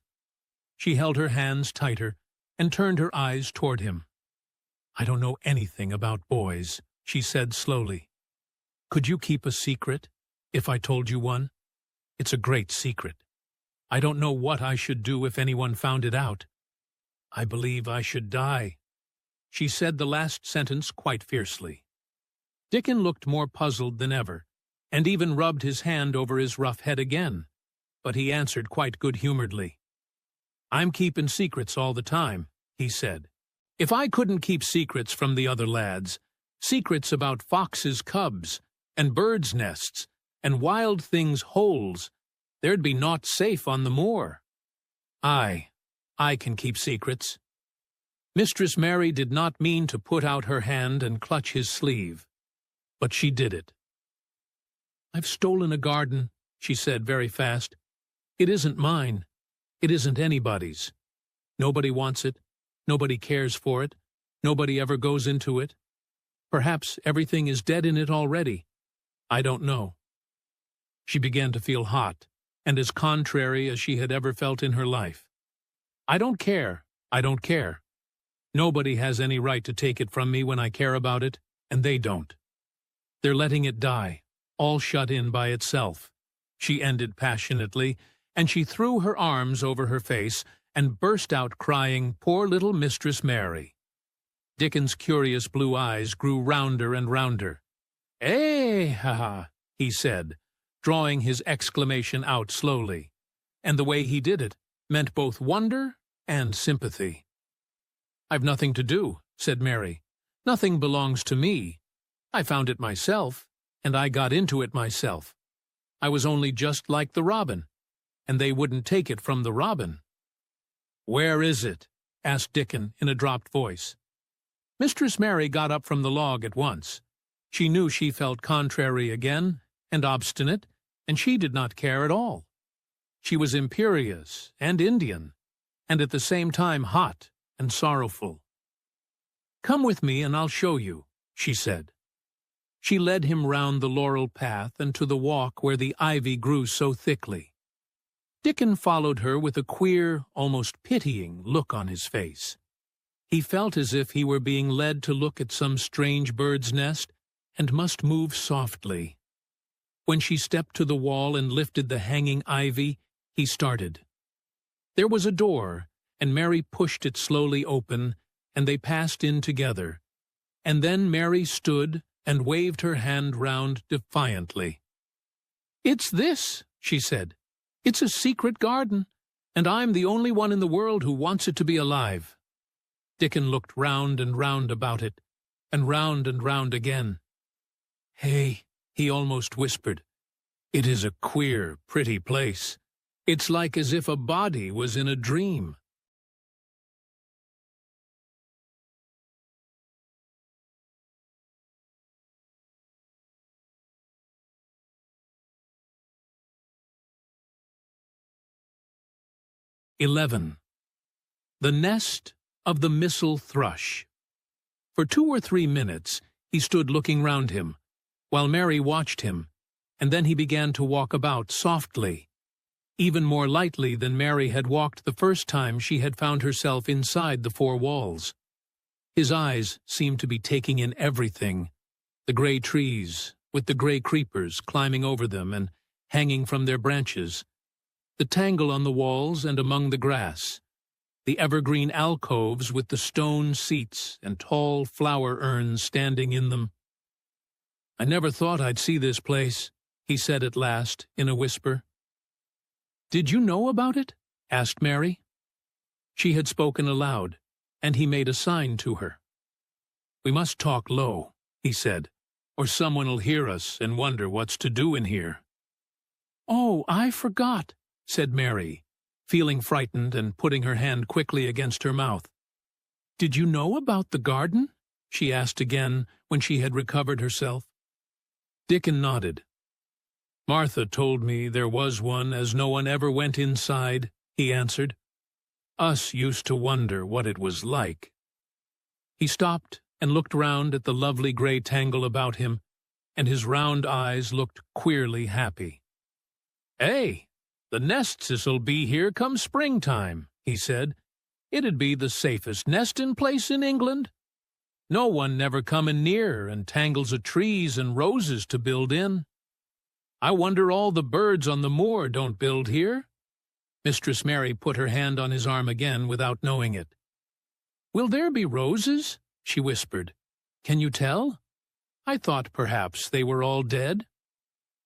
She held her hands tighter and turned her eyes toward him. "I don't know anything about boys," she said slowly. "Could you keep a secret, if I told you one? It's a great secret. I don't know what I should do if anyone found it out. I believe I should die." She said the last sentence quite fiercely. Dickon looked more puzzled than ever, and even rubbed his hand over his rough head again, but he answered quite good-humoredly. "I'm keepin' secrets all the time," he said. If I couldn't keep secrets from the other lads, secrets about foxes' cubs, and birds' nests, and wild things' holes, there'd be naught safe on the moor. I can keep secrets." Mistress Mary did not mean to put out her hand and clutch his sleeve, but she did it. "I've stolen a garden," she said very fast. "It isn't mine. It isn't anybody's. Nobody wants it. Nobody cares for it. Nobody ever goes into it. Perhaps everything is dead in it already. I don't know." She began to feel hot, and as contrary as she had ever felt in her life. "I don't care. I don't care. Nobody has any right to take it from me when I care about it, and they don't. They're letting it die, all shut in by itself," she ended passionately, and she threw her arms over her face and burst out crying, "Poor little Mistress Mary." Dickon's curious blue eyes grew rounder and rounder. "Eh, ha-ha," he said, drawing his exclamation out slowly, and the way he did it meant both wonder and sympathy. "I've nothing to do," said Mary. "Nothing belongs to me. I found it myself, and I got into it myself. I was only just like the robin, and they wouldn't take it from the robin." "Where is it?" asked Dickon in a dropped voice. Mistress Mary got up from the log at once. She knew she felt contrary again, and obstinate, and she did not care at all. She was imperious and Indian, and at the same time hot and sorrowful. "Come with me and I'll show you," she said. She led him round the laurel path and to the walk where the ivy grew so thickly. Dickon followed her with a queer, almost pitying look on his face. He felt as if he were being led to look at some strange bird's nest and must move softly. When she stepped to the wall and lifted the hanging ivy, he started. There was a door, and Mary pushed it slowly open, and they passed in together. And then Mary stood and waved her hand round defiantly. "It's this," she said. "It's a secret garden, and I'm the only one in the world who wants it to be alive." Dickon looked round and round about it, and round again. "Hey," he almost whispered, "it is a queer, pretty place. It's like as if a body was in a dream." "11. The Nest of the Missel Thrush." For 2 or 3 minutes he stood looking round him, while Mary watched him, and then he began to walk about softly, even more lightly than Mary had walked the first time she had found herself inside the 4 walls. His eyes seemed to be taking in everything, the grey trees, with the grey creepers climbing over them and hanging from their branches, the tangle on the walls and among the grass, the evergreen alcoves with the stone seats and tall flower urns standing in them. "I never thought I'd see this place," he said at last, in a whisper. "Did you know about it?" asked Mary. She had spoken aloud, and he made a sign to her. "We must talk low," he said, "or someone'll hear us and wonder what's to do in here." "Oh, I forgot," said Mary, feeling frightened and putting her hand quickly against her mouth. "Did you know about the garden?" she asked again when she had recovered herself. Dickon nodded. "Martha told me there was one as no one ever went inside," he answered. "Us used to wonder what it was like." He stopped and looked round at the lovely grey tangle about him, and his round eyes looked queerly happy. "Eh, the nests'll be here come springtime," he said. "It'd be the safest nestin' place in England. No one never comin' near and tangles of trees and roses to build in. I wonder all the birds on the moor don't build here." Mistress Mary put her hand on his arm again without knowing it. "Will there be roses?" she whispered. "Can you tell? I thought perhaps they were all dead."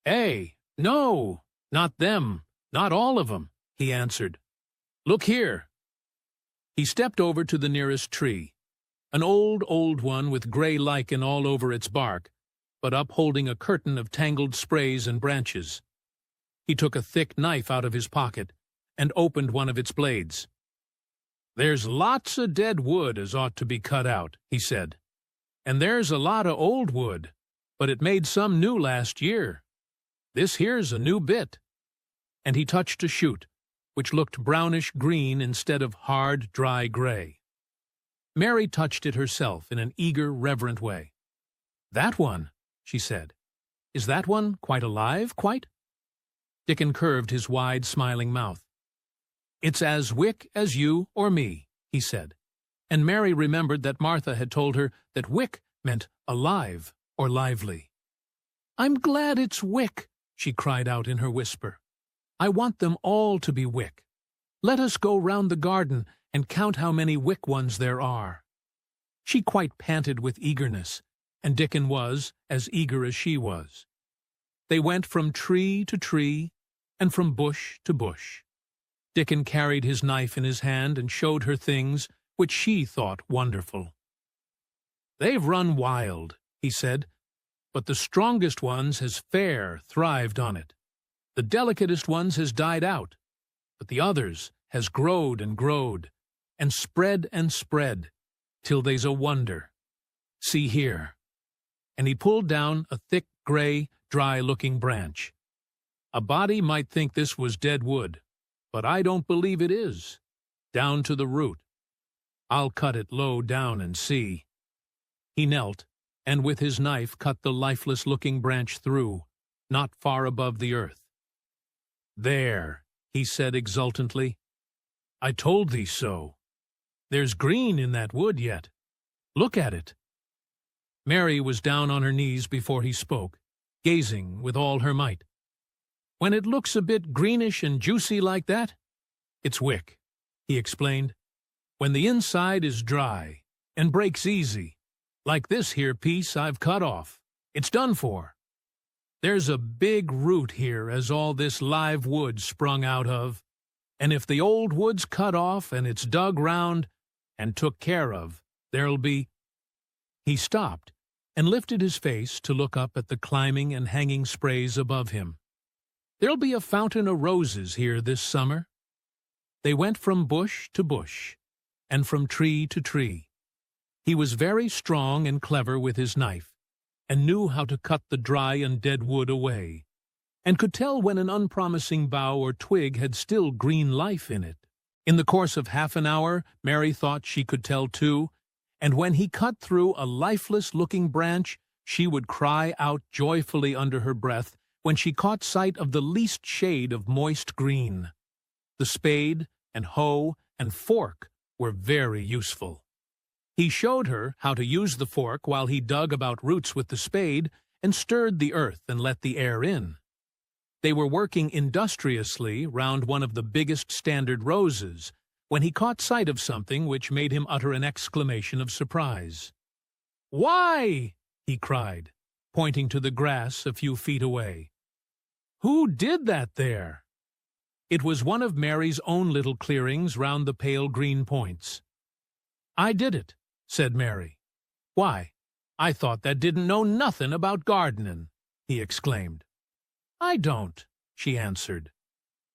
"Eh, no, not them, not all of 'em," he answered. "Look here." He stepped over to the nearest tree, an old one with grey lichen all over its bark, but upholding a curtain of tangled sprays and branches. He took a thick knife out of his pocket and opened one of its blades. "There's lots of dead wood as ought to be cut out," he said. "And there's a lot of old wood, but it made some new last year. This here's a new bit." And he touched a shoot, which looked brownish-green instead of hard, dry gray. Mary touched it herself in an eager, reverent way. "That one," she said. "Is that one quite alive, quite?" Dickon curved his wide, smiling mouth. "It's as wick as you or me," he said, and Mary remembered that Martha had told her that wick meant alive or lively. "I'm glad it's wick," she cried out in her whisper. "I want them all to be wick. Let us go round the garden and count how many wick ones there are." She quite panted with eagerness, and Dickon was as eager as she was. They went from tree to tree and from bush to bush. Dickon carried his knife in his hand and showed her things which she thought wonderful. "They've run wild," he said, "but the strongest ones has fair thrived on it. The delicatest ones has died out, but the others has growed and spread, till they's a wonder. See here." And he pulled down a thick, gray, dry-looking branch. "A body might think this was dead wood, but I don't believe it is. Down to the root. I'll cut it low down and see." He knelt, and with his knife cut the lifeless-looking branch through, not far above the earth. "There," he said exultantly. "I told thee so. There's green in that wood yet. Look at it." Mary was down on her knees before he spoke, gazing with all her might. "When it looks a bit greenish and juicy like that, it's wick," he explained. "When the inside is dry and breaks easy, like this here piece I've cut off, it's done for. There's a big root here as all this live wood sprung out of, and if the old wood's cut off and it's dug round and took care of, there'll be—" He stopped and lifted his face to look up at the climbing and hanging sprays above him. "There'll be a fountain of roses here this summer." They went from bush to bush, and from tree to tree. He was very strong and clever with his knife, and knew how to cut the dry and dead wood away, and could tell when an unpromising bough or twig had still green life in it. In the course of half an hour, Mary thought she could tell too, and when he cut through a lifeless-looking branch, she would cry out joyfully under her breath when she caught sight of the least shade of moist green. The spade and hoe and fork were very useful. He showed her how to use the fork while he dug about roots with the spade and stirred the earth and let the air in. They were working industriously round one of the biggest standard roses when he caught sight of something which made him utter an exclamation of surprise. "Why!" he cried, pointing to the grass a few feet away. "Who did that there?" It was one of Mary's own little clearings round the pale green points. "I did it," said Mary. "Why, I thought that didn't know nothing about gardening," he exclaimed. "I don't," she answered.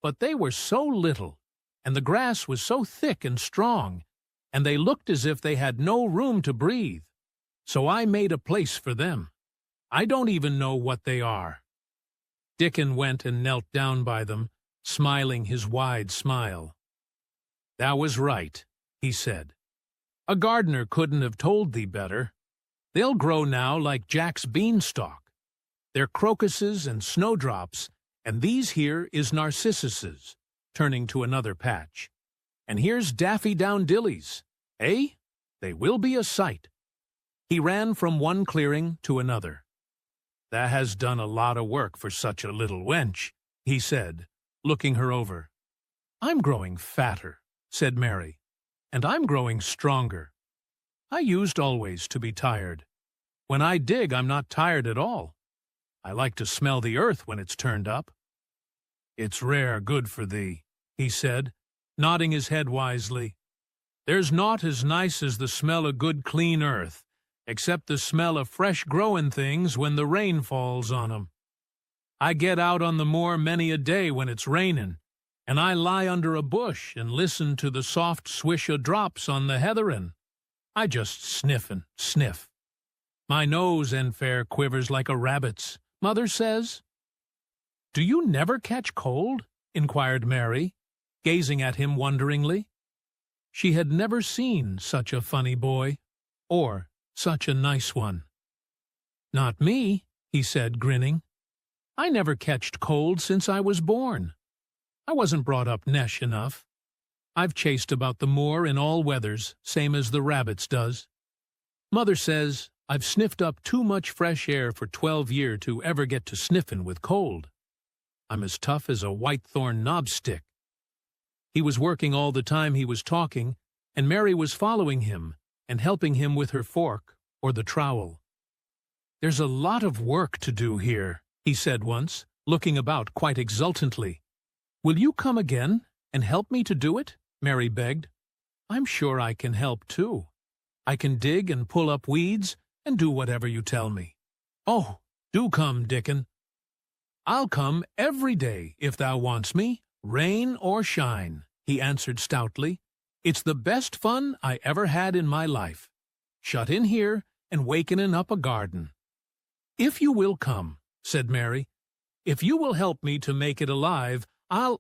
"But they were so little, and the grass was so thick and strong, and they looked as if they had no room to breathe. So I made a place for them. I don't even know what they are." Dickon went and knelt down by them, smiling his wide smile. "Thou was right," he said. "A gardener couldn't have told thee better. They'll grow now like Jack's beanstalk. They're crocuses and snowdrops, and these here is narcissuses," turning to another patch. "And here's daffy-down-dillies. Eh? They will be a sight." He ran from one clearing to another. "Tha has done a lot of work for such a little wench," he said, looking her over. "I'm growing fatter," said Mary, "and I'm growing stronger. I used always to be tired. When I dig, I'm not tired at all. I like to smell the earth when it's turned up." "It's rare good for thee," he said, nodding his head wisely. There's naught as nice as the smell of good clean earth, except the smell of fresh growin' things when the rain falls on 'em. I get out on the moor many a day when it's rainin', and I lie under a bush and listen to the soft swish o' drops on the heatherin'. I just sniff and sniff. My nose end fair quivers like a rabbit's, Mother says. "Do you never catch cold?" inquired Mary, gazing at him wonderingly. She had never seen such a funny boy, or such a nice one. "Not me," he said, grinning. "I never catched cold since I was born. I wasn't brought up nesh enough. I've chased about the moor in all weathers, same as the rabbits does. Mother says I've sniffed up too much fresh air for 12 year to ever get to sniffin' with cold. I'm as tough as a whitethorn knobstick." He was working all the time he was talking, and Mary was following him and helping him with her fork or the trowel. "There's a lot of work to do here," he said once, looking about quite exultantly. "Will you come again and help me to do it?" Mary begged. "I'm sure I can help, too. I can dig and pull up weeds and do whatever you tell me." "Oh, do come, Dickon." "I'll come every day if thou wants me, rain or shine," he answered stoutly. "It's the best fun I ever had in my life, shut in here and wakening up a garden." "If you will come," said Mary, "if you will help me to make it alive, I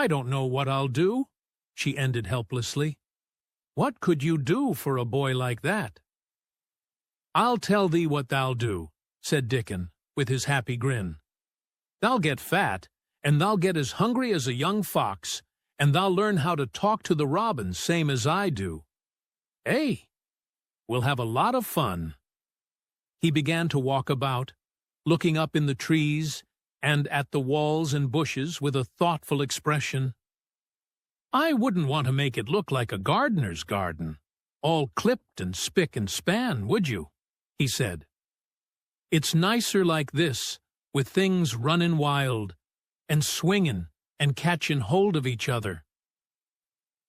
don't know what I'll do," she ended helplessly. "What could you do for a boy like that?" "I'll tell thee what thou'll do," said Dickon, with his happy grin. "Thou'll get fat, and thou'll get as hungry as a young fox, and thou'll learn how to talk to the robins same as I do. Eh? We'll have a lot of fun." He began to walk about, looking up in the trees and at the walls and bushes with a thoughtful expression. "I wouldn't want to make it look like a gardener's garden, all clipped and spick and span, would you?" he said. "It's nicer like this, with things runnin' wild, and swingin' and catchin' hold of each other."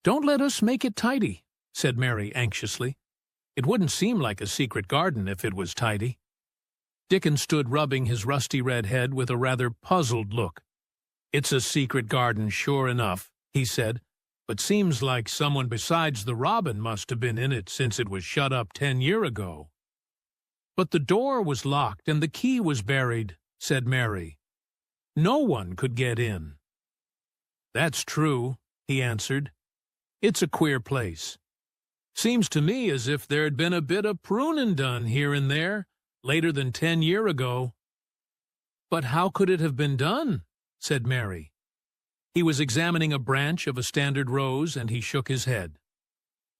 "Don't let us make it tidy," said Mary anxiously. "It wouldn't seem like a secret garden if it was tidy." Dickon stood rubbing his rusty red head with a rather puzzled look. "It's a secret garden, sure enough," he said, "but seems like someone besides the robin must have been in it since it was shut up 10 year ago." "But the door was locked and the key was buried," said Mary. "No one could get in." "That's true," he answered. "It's a queer place. Seems to me as if there'd been a bit of prunin' done here and there, later than 10 year ago." "But how could it have been done?" said Mary. He was examining a branch of a standard rose, and he shook his head.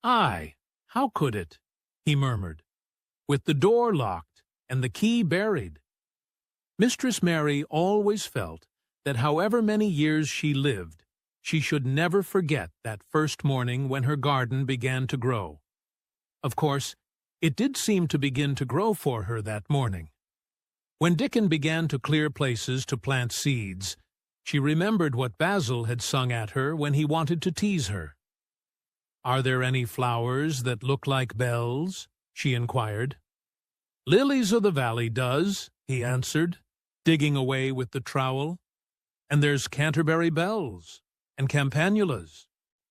"Aye, how could it?" he murmured. "With the door locked and the key buried." Mistress Mary always felt that however many years she lived, she should never forget that first morning when her garden began to grow. Of course, it did seem to begin to grow for her that morning. When Dickon began to clear places to plant seeds, she remembered what Basil had sung at her when he wanted to tease her. "Are there any flowers that look like bells?" she inquired. "Lilies o' the valley does," he answered, digging away with the trowel. "And there's Canterbury bells and campanulas."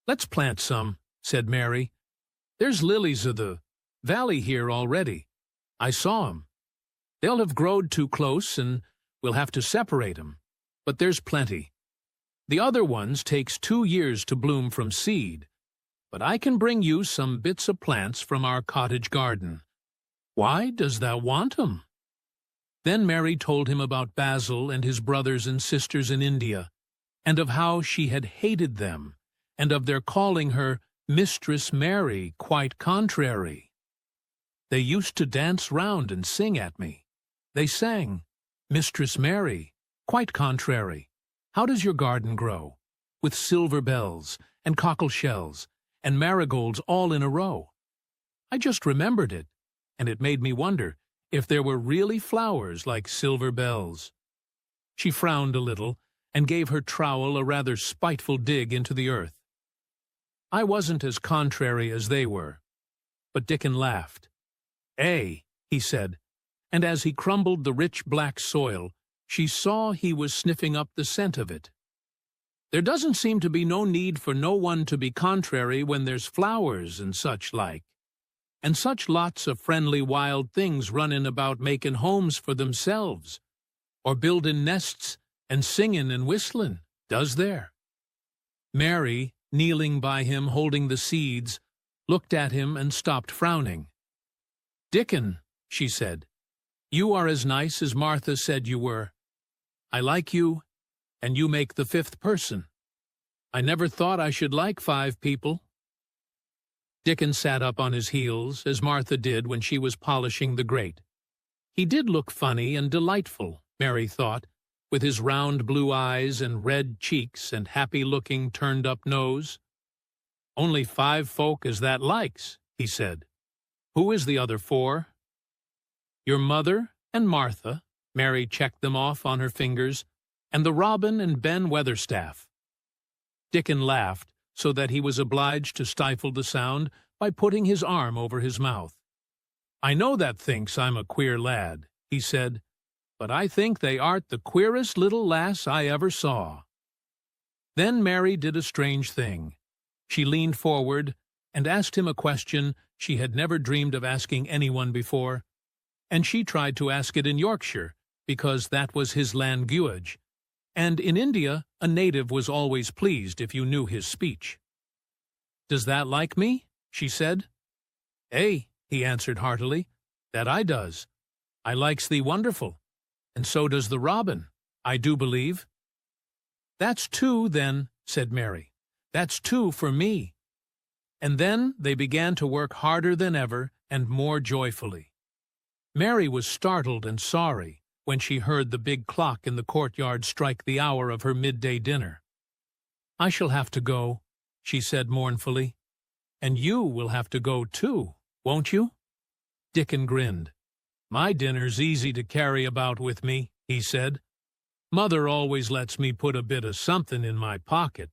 "Let's plant some," said Mary. "There's lilies o' the valley here already. I saw 'em. They'll have growed too close, and we'll have to separate 'em. But there's plenty. The other ones takes 2 years to bloom from seed, but I can bring you some bits of plants from our cottage garden. Why does thou want 'em?" Then Mary told him about Basil and his brothers and sisters in India, and of how she had hated them, and of their calling her Mistress Mary, quite contrary. "They used to dance round and sing at me. They sang, 'Mistress Mary, quite contrary, how does your garden grow? With silver bells, and cockle shells, and marigolds all in a row.' I just remembered it, and it made me wonder if there were really flowers like silver bells." She frowned a little, and gave her trowel a rather spiteful dig into the earth. I wasn't as contrary as they were. But Dickon laughed. "Eh," he said, and as he crumbled the rich black soil, she saw he was sniffing up the scent of it. "There doesn't seem to be no need for no one to be contrary when there's flowers and such like, and such lots of friendly wild things runnin' about making homes for themselves, or building nests and singing and whistling, does there?" Mary, kneeling by him holding the seeds, looked at him and stopped frowning. "Dickon," she said, "you are as nice as Martha said you were. I like you, and you make the fifth person. I never thought I should like 5 people." Dickon sat up on his heels, as Martha did when she was polishing the grate. He did look funny and delightful, Mary thought, with his round blue eyes and red cheeks and happy-looking turned-up nose. "Only 5 folk as that likes," he said. "Who is the other 4? "Your mother and Martha," Mary checked them off on her fingers, "and the Robin and Ben Weatherstaff." Dickon laughed, so that he was obliged to stifle the sound by putting his arm over his mouth. "I know that thinks I'm a queer lad," he said, "but I think they art the queerest little lass I ever saw." Then Mary did a strange thing. She leaned forward and asked him a question she had never dreamed of asking anyone before, and she tried to ask it in Yorkshire, because that was his language, and in India a native was always pleased if you knew his speech. "Does that like me?" she said. "Eh," he answered heartily, "that I does. I likes thee wonderful, and so does the robin, I do believe." "That's 2, then," said Mary. "That's 2 for me." And then they began to work harder than ever and more joyfully. Mary was startled and sorry when she heard the big clock in the courtyard strike the hour of her midday dinner. "I shall have to go," she said mournfully. "And you will have to go too, won't you?" Dickon grinned. "My dinner's easy to carry about with me," he said. "Mother always lets me put a bit of something in my pocket."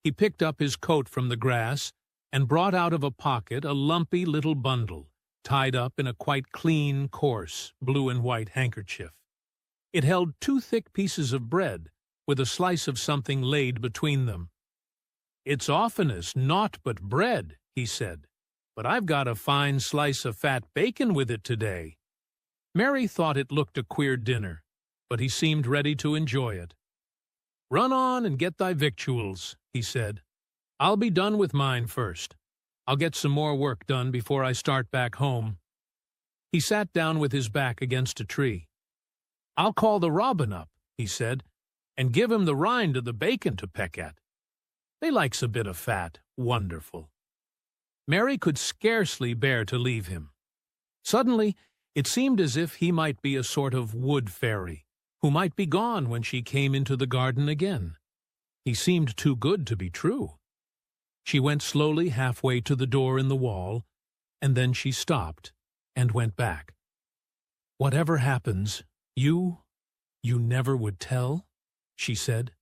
He picked up his coat from the grass and brought out of a pocket a lumpy little bundle, tied up in a quite clean, coarse, blue and white handkerchief. It held 2 thick pieces of bread, with a slice of something laid between them. "It's oftenest naught but bread," he said, "but I've got a fine slice of fat bacon with it today." Mary thought it looked a queer dinner, but he seemed ready to enjoy it. "Run on and get thy victuals," he said. "I'll be done with mine first. I'll get some more work done before I start back home." He sat down with his back against a tree. "I'll call the robin up," he said, "and give him the rind of the bacon to peck at. They likes a bit of fat, wonderful." Mary could scarcely bear to leave him. Suddenly, it seemed as if he might be a sort of wood fairy, who might be gone when she came into the garden again. He seemed too good to be true. She went slowly halfway to the door in the wall, and then she stopped and went back. "Whatever happens, you never would tell?" she said.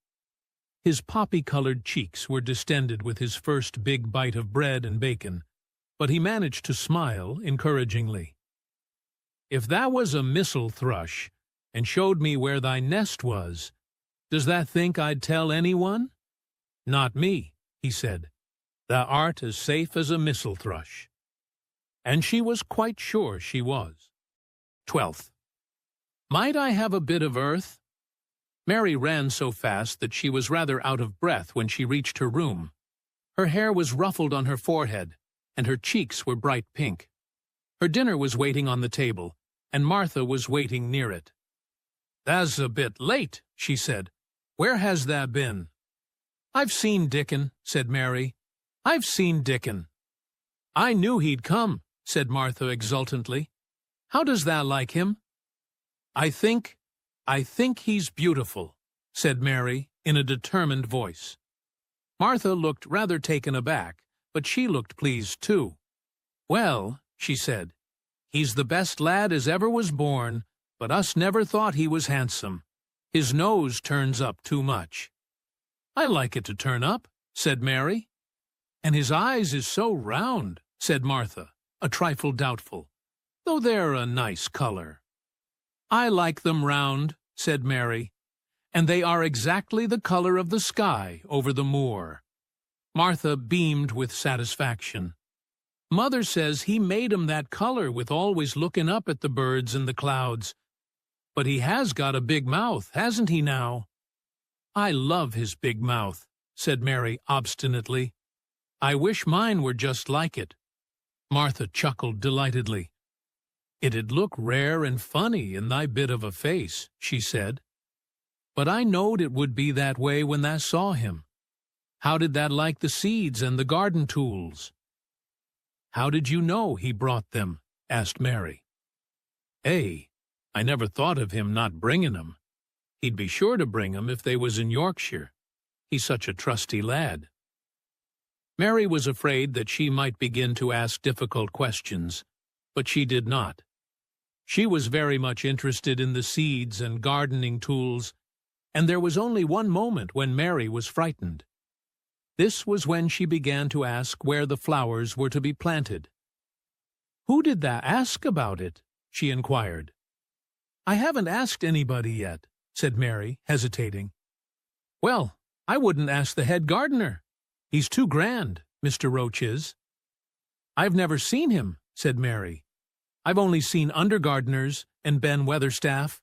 His poppy-colored cheeks were distended with his first big bite of bread and bacon, but he managed to smile encouragingly. "If that was a missel thrush, and showed me where thy nest was, does thou think I'd tell anyone?" "Not me," he said. "Thou art as safe as a missel thrush." And she was quite sure she was. 12th. "Might I have a bit of earth?" Mary ran so fast that she was rather out of breath when she reached her room. Her hair was ruffled on her forehead, and her cheeks were bright pink. Her dinner was waiting on the table, and Martha was waiting near it. "Thou's a bit late," she said. "Where has thou been?" "I've seen Dickon," said Mary. "I've seen Dickon." "I knew he'd come," said Martha exultantly. "How does thou like him?" I think he's beautiful," said Mary in a determined voice. Martha looked rather taken aback, but she looked pleased too. "Well," she said, "he's the best lad as ever was born, but us never thought he was handsome. His nose turns up too much." "I like it to turn up," said Mary. And his eyes is so round, said Martha, a trifle doubtful, though they're a nice color. I like them round, said Mary, and they are exactly the color of the sky over the moor. Martha beamed with satisfaction. Mother says he made 'em that color with always looking up at the birds and the clouds. But he has got a big mouth, hasn't he now? I love his big mouth, said Mary obstinately. I wish mine were just like it. Martha chuckled delightedly. It'd look rare and funny in thy bit of a face, she said. But I knowed it would be that way when thou saw him. How did thou like the seeds and the garden tools? How did you know he brought them? Asked Mary. I never thought of him not bringing 'em. He'd be sure to bring 'em if they was in Yorkshire. He's such a trusty lad. Mary was afraid that she might begin to ask difficult questions, but she did not. She was very much interested in the seeds and gardening tools, and there was only one moment when Mary was frightened. This was when she began to ask where the flowers were to be planted. Who did thou ask about it? She inquired. I haven't asked anybody yet, said Mary, hesitating. Well, I wouldn't ask the head gardener. He's too grand, Mr. Roach is. I've never seen him, said Mary. I've only seen undergardeners and Ben Weatherstaff.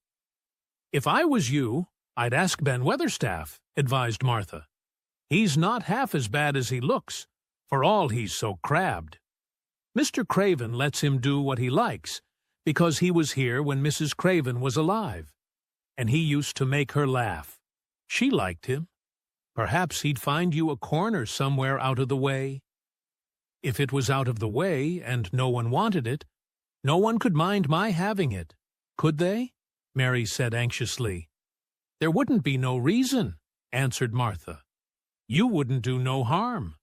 If I was you, I'd ask Ben Weatherstaff, advised Martha. He's not half as bad as he looks, for all he's so crabbed. Mr. Craven lets him do what he likes, because he was here when Mrs. Craven was alive, and he used to make her laugh. She liked him. Perhaps he'd find you a corner somewhere out of the way. If it was out of the way and no one wanted it, no one could mind my having it, could they? Mary said anxiously. There wouldn't be no reason, answered Martha. You wouldn't do no harm.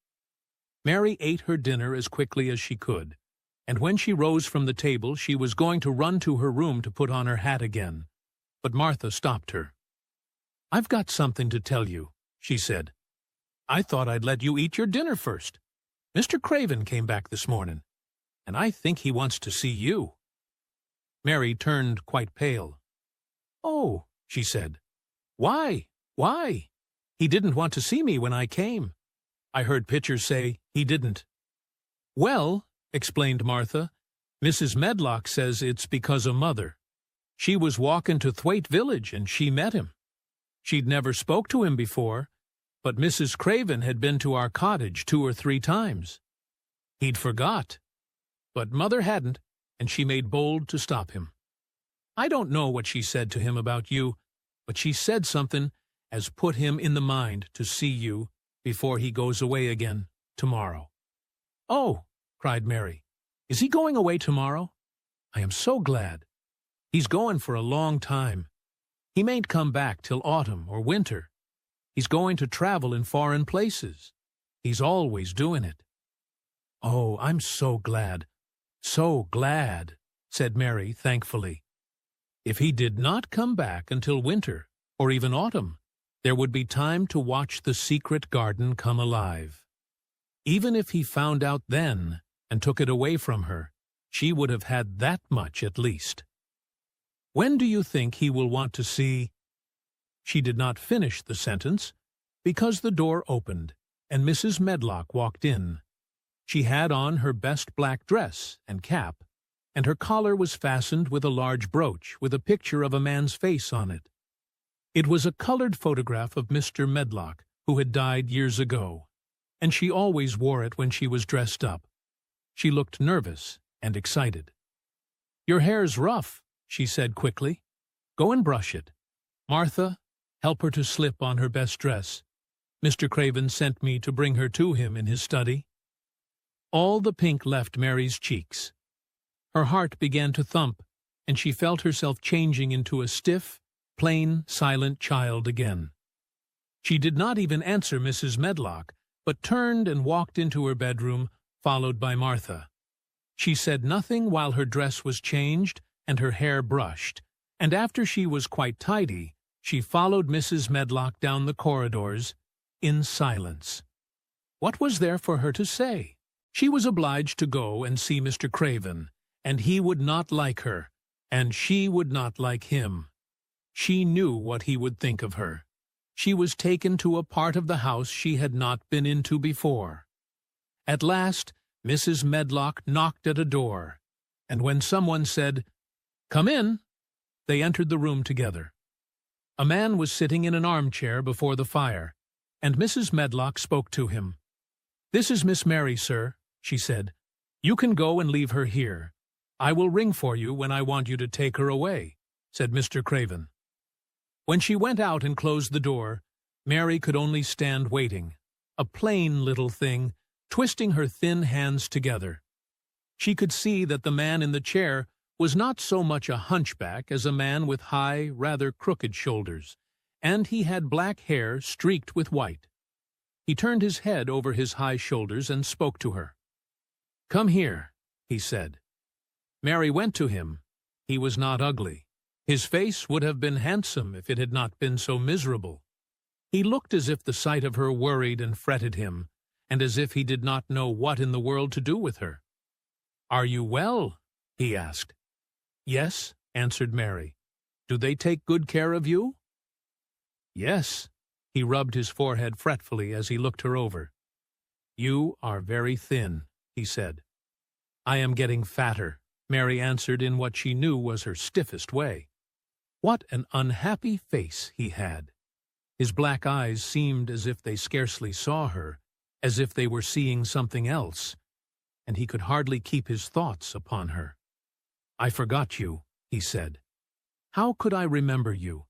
Mary ate her dinner as quickly as she could, and when she rose from the table she was going to run to her room to put on her hat again. But Martha stopped her. I've got something to tell you, she said. I thought I'd let you eat your dinner first. Mr. Craven came back this morning, and I think he wants to see you. Mary turned quite pale. Oh, she said. Why? Why? He didn't want to see me when I came. I heard Pitcher say he didn't. Well, explained Martha, Mrs. Medlock says it's because of Mother. She was walking to Thwaite Village and she met him. She'd never spoke to him before, but Mrs. Craven had been to our cottage 2 or 3 times. He'd forgot. But Mother hadn't, and she made bold to stop him. I don't know what she said to him about you, but she said something as put him in the mind to see you before he goes away again tomorrow. Oh, cried Mary, is he going away tomorrow? I am so glad. He's going for a long time. He mayn't come back till autumn or winter. He's going to travel in foreign places. He's always doing it. Oh, I'm so glad, said Mary thankfully. If he did not come back until winter, or even autumn, there would be time to watch the secret garden come alive. Even if he found out then and took it away from her, she would have had that much at least. When do you think he will want to see? She did not finish the sentence, because the door opened, and Mrs. Medlock walked in. She had on her best black dress and cap, and her collar was fastened with a large brooch with a picture of a man's face on it. It was a colored photograph of Mr. Medlock, who had died years ago, and she always wore it when she was dressed up. She looked nervous and excited. Your hair's rough, she said quickly. Go and brush it. Martha, help her to slip on her best dress. Mr. Craven sent me to bring her to him in his study. All the pink left Mary's cheeks. Her heart began to thump, and she felt herself changing into a stiff, plain, silent child again. She did not even answer Mrs. Medlock, but turned and walked into her bedroom, followed by Martha. She said nothing while her dress was changed and her hair brushed, and after she was quite tidy, she followed Mrs. Medlock down the corridors in silence. What was there for her to say? She was obliged to go and see Mr. Craven, and he would not like her, and she would not like him. She knew what he would think of her. She was taken to a part of the house she had not been into before. At last, Mrs. Medlock knocked at a door, and when someone said, "Come in," they entered the room together. A man was sitting in an armchair before the fire, and Mrs. Medlock spoke to him. "This is Miss Mary, sir," she said. "You can go and leave her here. I will ring for you when I want you to take her away," said Mr. Craven. When she went out and closed the door, Mary could only stand waiting, a plain little thing, twisting her thin hands together. She could see that the man in the chair was not so much a hunchback as a man with high, rather crooked shoulders, and he had black hair streaked with white. He turned his head over his high shoulders and spoke to her. "Come here," he said. Mary went to him. He was not ugly. His face would have been handsome if it had not been so miserable. He looked as if the sight of her worried and fretted him, and as if he did not know what in the world to do with her. "Are you well?" he asked. "Yes," answered Mary. "Do they take good care of you?" "Yes." He rubbed his forehead fretfully as he looked her over. "You are very thin," he said. "I am getting fatter," Mary answered in what she knew was her stiffest way. What an unhappy face he had! His black eyes seemed as if they scarcely saw her, as if they were seeing something else, and he could hardly keep his thoughts upon her. "I forgot you," he said. "How could I remember you?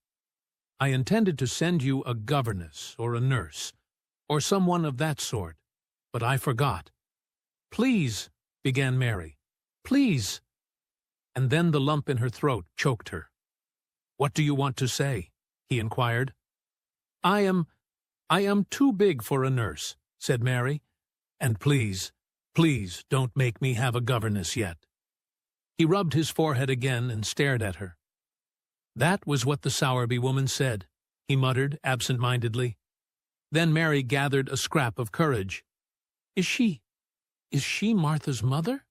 I intended to send you a governess or a nurse, or someone of that sort, but I forgot." "Please," began Mary, "please." And then the lump in her throat choked her. "What do you want to say?" he inquired. I am too big for a nurse," said Mary, "and please don't make me have a governess yet." He rubbed his forehead again and stared at her. "That was what the Sowerby woman said," he muttered absent-mindedly. Then Mary gathered a scrap of courage. Is she Martha's mother?"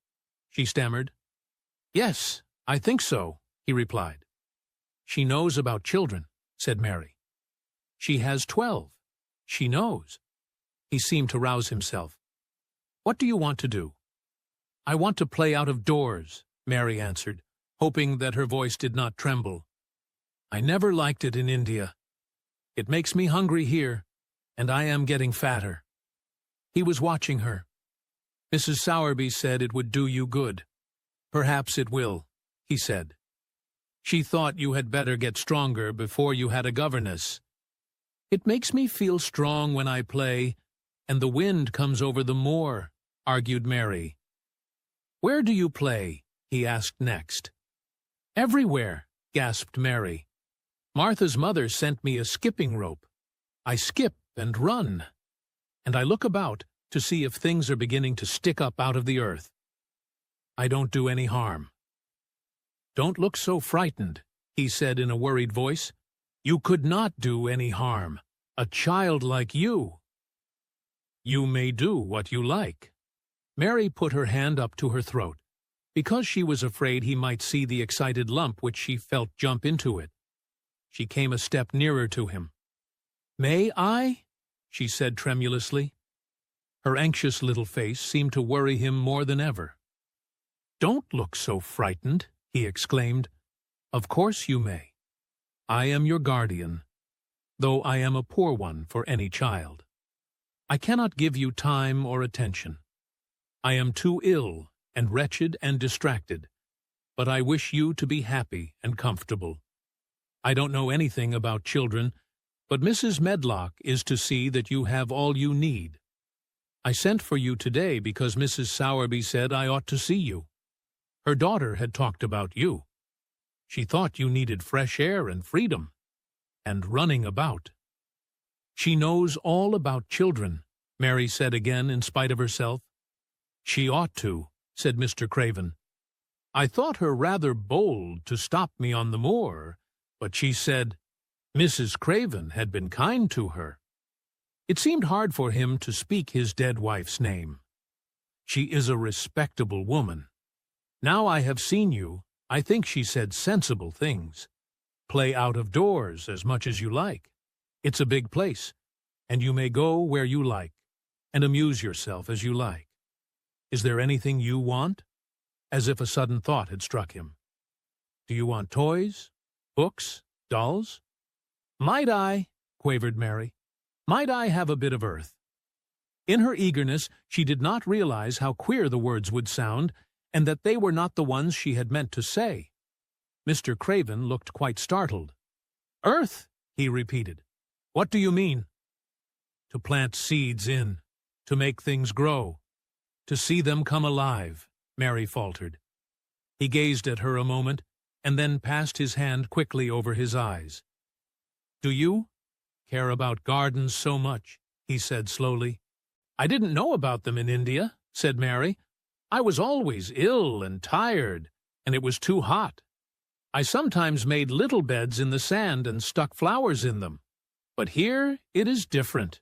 she stammered. "Yes, I think so," he replied. "She knows about children," said Mary. "She has 12. She knows." He seemed to rouse himself. "What do you want to do?" "I want to play out of doors," Mary answered, hoping that her voice did not tremble. "I never liked it in India. It makes me hungry here, and I am getting fatter." He was watching her. "Mrs. Sowerby said it would do you good." "Perhaps it will," he said. "She thought you had better get stronger before you had a governess." "It makes me feel strong when I play, and the wind comes over the moor," argued Mary. "Where do you play?" he asked next. "Everywhere," gasped Mary. "Martha's mother sent me a skipping rope. I skip and run, and I look about to see if things are beginning to stick up out of the earth. I don't do any harm." "Don't look so frightened," he said in a worried voice. "You could not do any harm. A child like you." "You may do what you like." Mary put her hand up to her throat, because she was afraid he might see the excited lump which she felt jump into it. She came a step nearer to him. "May I?" she said tremulously. Her anxious little face seemed to worry him more than ever. "Don't look so frightened," he exclaimed. "Of course you may. I am your guardian, though I am a poor one for any child. I cannot give you time or attention. I am too ill and wretched and distracted, but I wish you to be happy and comfortable. I don't know anything about children, but Mrs. Medlock is to see that you have all you need. I sent for you today because Mrs. Sowerby said I ought to see you. Her daughter had talked about you. She thought you needed fresh air and freedom, and running about." "She knows all about children," Mary said again in spite of herself. "She ought to," said Mr. Craven. "I thought her rather bold to stop me on the moor, but she said Mrs. Craven had been kind to her." It seemed hard for him to speak his dead wife's name. "She is a respectable woman. Now I have seen you, I think she said sensible things. Play out of doors as much as you like. It's a big place, and you may go where you like, and amuse yourself as you like. Is there anything you want?" As if a sudden thought had struck him. "Do you want toys? Books? Dolls?" "Might I," quavered Mary, "might I have a bit of earth?" In her eagerness, she did not realize how queer the words would sound, and that they were not the ones she had meant to say. Mr. Craven looked quite startled. "Earth?" he repeated. "What do you mean?" "To plant seeds in, to make things grow, to see them come alive," Mary faltered. He gazed at her a moment, and then passed his hand quickly over his eyes. "Do you care about gardens so much?" he said slowly. "I didn't know about them in India," said Mary. "I was always ill and tired, and it was too hot. I sometimes made little beds in the sand and stuck flowers in them. But here it is different."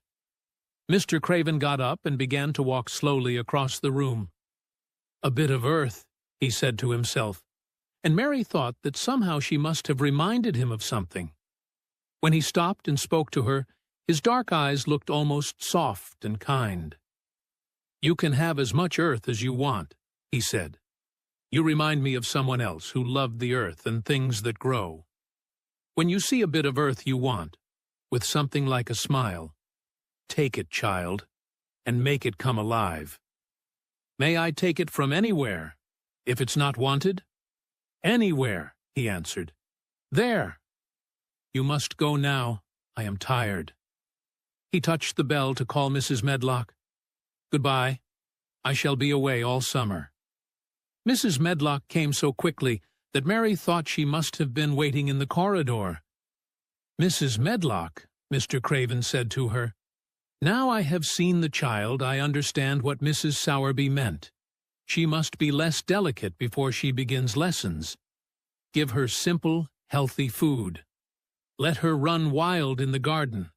Mr. Craven got up and began to walk slowly across the room. "A bit of earth," he said to himself, and Mary thought that somehow she must have reminded him of something. When he stopped and spoke to her, his dark eyes looked almost soft and kind. "You can have as much earth as you want," he said. "You remind me of someone else who loved the earth and things that grow. When you see a bit of earth you want, with something like a smile, take it, child, and make it come alive." "May I take it from anywhere, if it's not wanted?" "Anywhere," he answered. "There. You must go now. I am tired." He touched the bell to call Mrs. Medlock. "Goodbye. I shall be away all summer." Mrs. Medlock came so quickly that Mary thought she must have been waiting in the corridor. "Mrs. Medlock," Mr. Craven said to her, "now I have seen the child, I understand what Mrs. Sowerby meant. She must be less delicate before she begins lessons. Give her simple, healthy food. Let her run wild in the garden.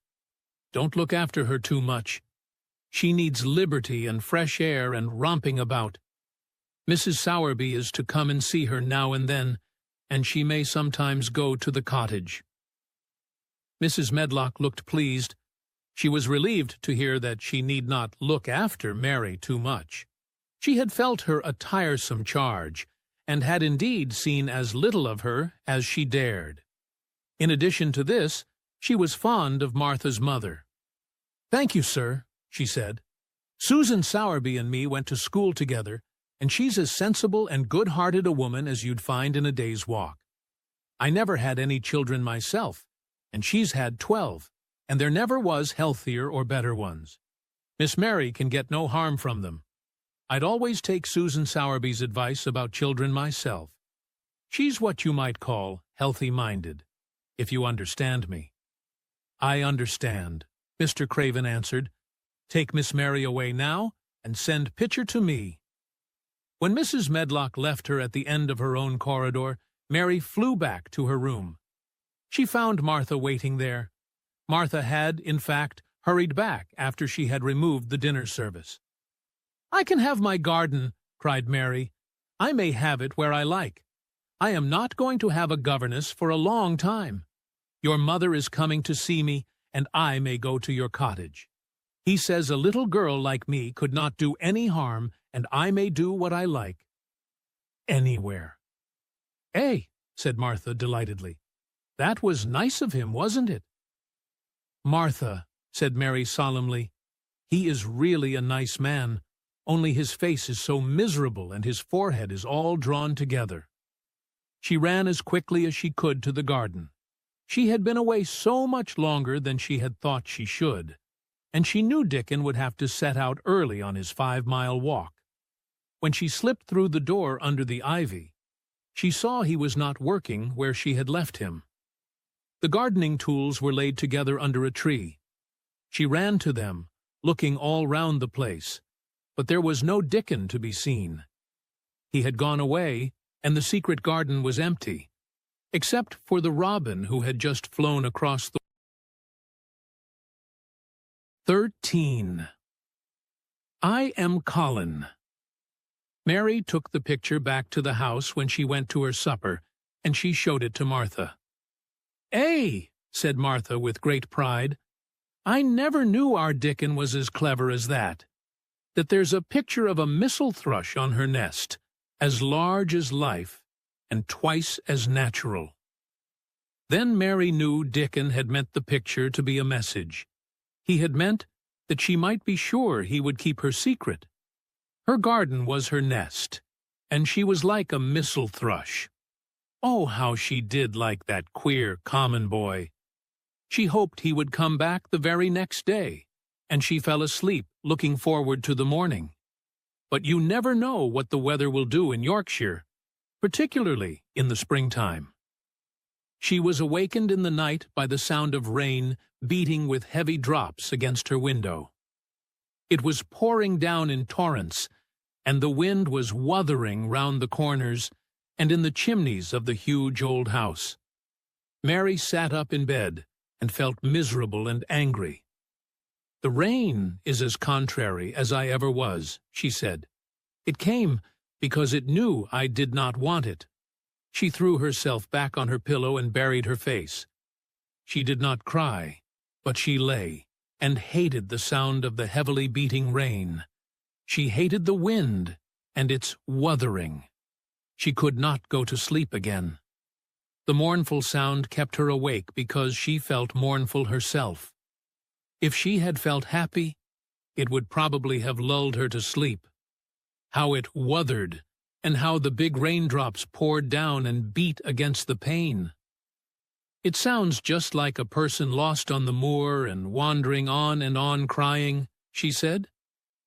Don't look after her too much. She needs liberty and fresh air and romping about. Mrs. Sowerby is to come and see her now and then, and she may sometimes go to the cottage." Mrs. Medlock looked pleased. She was relieved to hear that she need not look after Mary too much. She had felt her a tiresome charge, and had indeed seen as little of her as she dared. In addition to this, she was fond of Martha's mother. "Thank you, sir," she said. "Susan Sowerby and me went to school together, and she's as sensible and good-hearted a woman as you'd find in a day's walk. I never had any children myself, and she's had 12, and there never was healthier or better ones. Miss Mary can get no harm from them. I'd always take Susan Sowerby's advice about children myself. She's what you might call healthy-minded, if you understand me." "I understand," Mr. Craven answered. "Take Miss Mary away now, and send Pitcher to me." When Mrs. Medlock left her at the end of her own corridor, Mary flew back to her room. She found Martha waiting there. Martha had, in fact, hurried back after she had removed the dinner service. "I can have my garden," cried Mary. "I may have it where I like. I am not going to have a governess for a long time. Your mother is coming to see me, and I may go to your cottage. He says a little girl like me could not do any harm, and I may do what I like. Anywhere." "Eh," said Martha delightedly. "That was nice of him, wasn't it?" "Martha," said Mary solemnly, "he is really a nice man, only his face is so miserable and his forehead is all drawn together." She ran as quickly as she could to the garden. She had been away so much longer than she had thought she should, and she knew Dickon would have to set out early on his 5-mile walk. When she slipped through the door under the ivy, she saw he was not working where she had left him. The gardening tools were laid together under a tree. She ran to them, looking all round the place, but there was no Dickon to be seen. He had gone away, and the secret garden was empty, except for the robin who had just flown across the 13. I am Colin. Mary took the picture back to the house when she went to her supper, and she showed it to Martha. "Eh," said Martha with great pride, "I never knew our Dickon was as clever as that. That there's a picture of a missel thrush on her nest, as large as life, and twice as natural." Then Mary knew Dickon had meant the picture to be a message. He had meant that she might be sure he would keep her secret. Her garden was her nest, and she was like a missel thrush. Oh, how she did like that queer, common boy. She hoped he would come back the very next day, and she fell asleep looking forward to the morning. But you never know what the weather will do in Yorkshire, particularly in the springtime. She was awakened in the night by the sound of rain beating with heavy drops against her window. It was pouring down in torrents, and the wind was wuthering round the corners and in the chimneys of the huge old house. Mary sat up in bed and felt miserable and angry. "The rain is as contrary as I ever was," she said. "It came because it knew I did not want it." She threw herself back on her pillow and buried her face. She did not cry, but she lay and hated the sound of the heavily beating rain. She hated the wind and its wuthering. She could not go to sleep again. The mournful sound kept her awake because she felt mournful herself. If she had felt happy, it would probably have lulled her to sleep. How it wuthered, and how the big raindrops poured down and beat against the pane. "It sounds just like a person lost on the moor and wandering on and on crying," she said.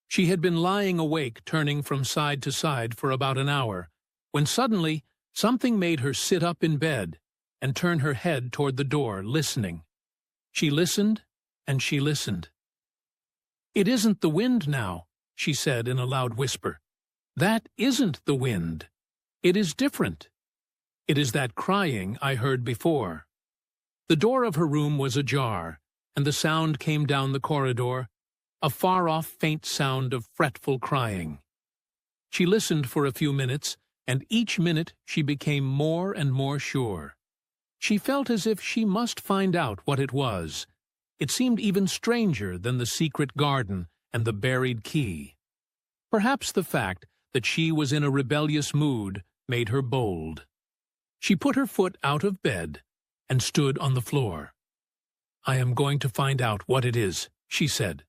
She had been lying awake, turning from side to side for about an hour, when suddenly something made her sit up in bed and turn her head toward the door, listening. She listened, and she listened. "It isn't the wind now," she said in a loud whisper. "That isn't the wind. It is different. It is that crying I heard before." The door of her room was ajar, and the sound came down the corridor, a far-off faint sound of fretful crying. She listened for a few minutes, and each minute she became more and more sure. She felt as if she must find out what it was. It seemed even stranger than the secret garden and the buried key. Perhaps the fact that she was in a rebellious mood made her bold. She put her foot out of bed and stood on the floor. "I am going to find out what it is," she said.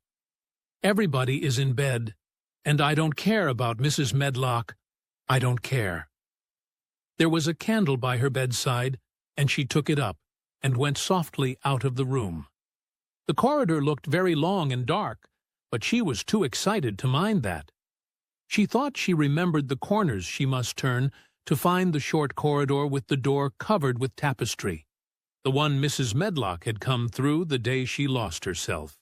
"Everybody is in bed, and I don't care about Mrs. Medlock. I don't care." There was a candle by her bedside, and she took it up and went softly out of the room. The corridor looked very long and dark, but she was too excited to mind that. She thought she remembered the corners she must turn to find the short corridor with the door covered with tapestry, the one Mrs. Medlock had come through the day she lost herself.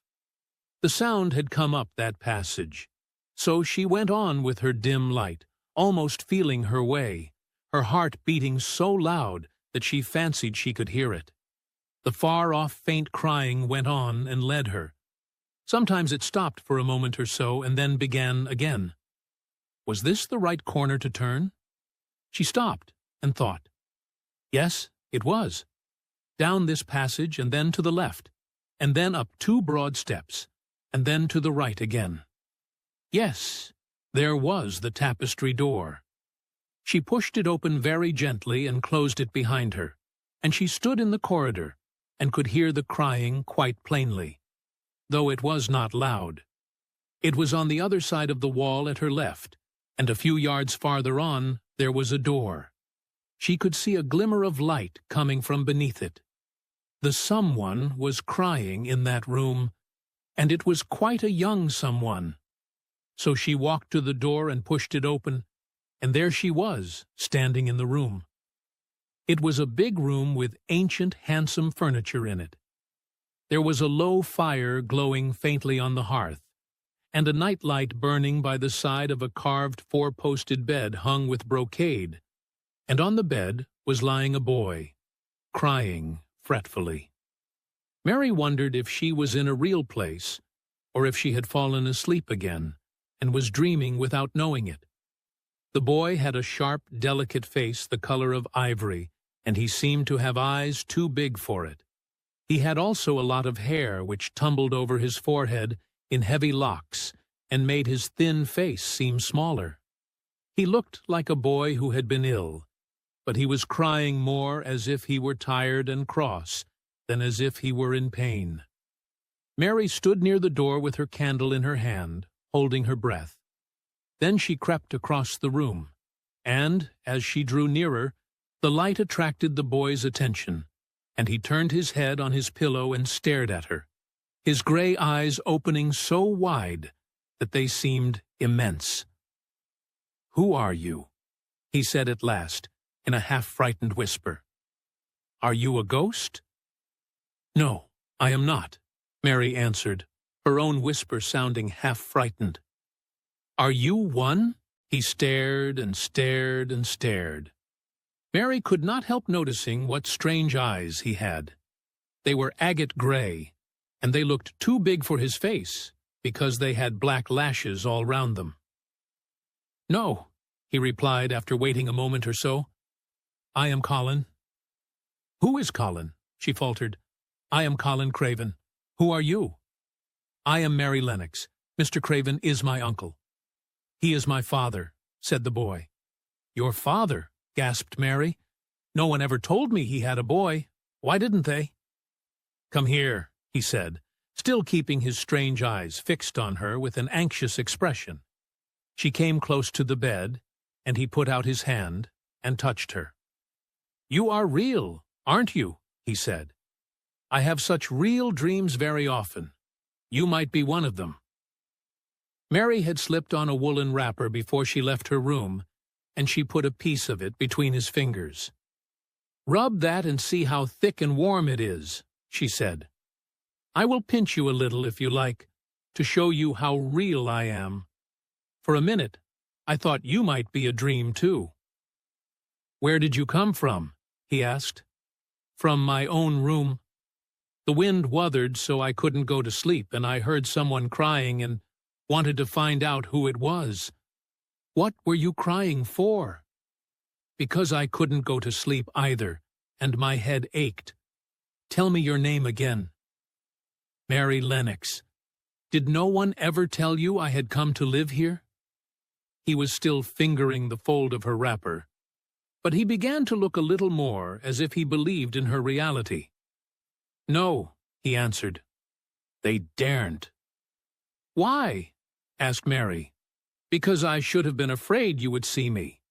The sound had come up that passage, so she went on with her dim light, almost feeling her way, her heart beating so loud that she fancied she could hear it. The far-off faint crying went on and led her. Sometimes it stopped for a moment or so and then began again. Was this the right corner to turn? She stopped and thought. Yes, it was. Down this passage and then to the left, and then up 2 broad steps, and then to the right again. Yes, there was the tapestry door. She pushed it open very gently and closed it behind her, and she stood in the corridor and could hear the crying quite plainly, though it was not loud. It was on the other side of the wall at her left, and a few yards farther on there was a door. She could see a glimmer of light coming from beneath it. The someone was crying in that room, and it was quite a young someone. So she walked to the door and pushed it open, and there she was, standing in the room. It was a big room with ancient, handsome furniture in it. There was a low fire glowing faintly on the hearth, and a nightlight burning by the side of a carved 4-posted bed hung with brocade, and on the bed was lying a boy, crying fretfully. Mary wondered if she was in a real place, or if she had fallen asleep again and was dreaming without knowing it. The boy had a sharp, delicate face the color of ivory, and he seemed to have eyes too big for it. He had also a lot of hair which tumbled over his forehead in heavy locks and made his thin face seem smaller. He looked like a boy who had been ill, but he was crying more as if he were tired and cross than as if he were in pain. Mary stood near the door with her candle in her hand, holding her breath. Then she crept across the room, and, as she drew nearer, the light attracted the boy's attention, and he turned his head on his pillow and stared at her, his gray eyes opening so wide that they seemed immense. "Who are you?" he said at last, in a half-frightened whisper. "Are you a ghost?" "No, I am not," Mary answered, her own whisper sounding half-frightened. "Are you one?" He stared and stared and stared. Mary could not help noticing what strange eyes he had. They were agate gray, and they looked too big for his face because they had black lashes all round them. "No," he replied after waiting a moment or so. "I am Colin." "Who is Colin?" she faltered. "I am Colin Craven. Who are you?" "I am Mary Lennox. Mr. Craven is my uncle." "He is my father," said the boy. "Your father?" gasped Mary. "No one ever told me he had a boy. Why didn't they?" "Come here," he said, still keeping his strange eyes fixed on her with an anxious expression. She came close to the bed, and he put out his hand and touched her. "You are real, aren't you?" he said. "I have such real dreams very often. You might be one of them." Mary had slipped on a woolen wrapper before she left her room, and she put a piece of it between his fingers. "Rub that and see how thick and warm it is," she said. "I will pinch you a little if you like, to show you how real I am. For a minute, I thought you might be a dream too." "Where did you come from?" he asked. "From my own room. The wind wuthered so I couldn't go to sleep, and I heard someone crying and wanted to find out who it was." "What were you crying for?" "Because I couldn't go to sleep either, and my head ached. Tell me your name again." "Mary Lennox. Did no one ever tell you I had come to live here?" He was still fingering the fold of her wrapper, but he began to look a little more as if he believed in her reality. "No," he answered. "They daren't." "Why?" asked Mary. "Because I should have been afraid you would see me.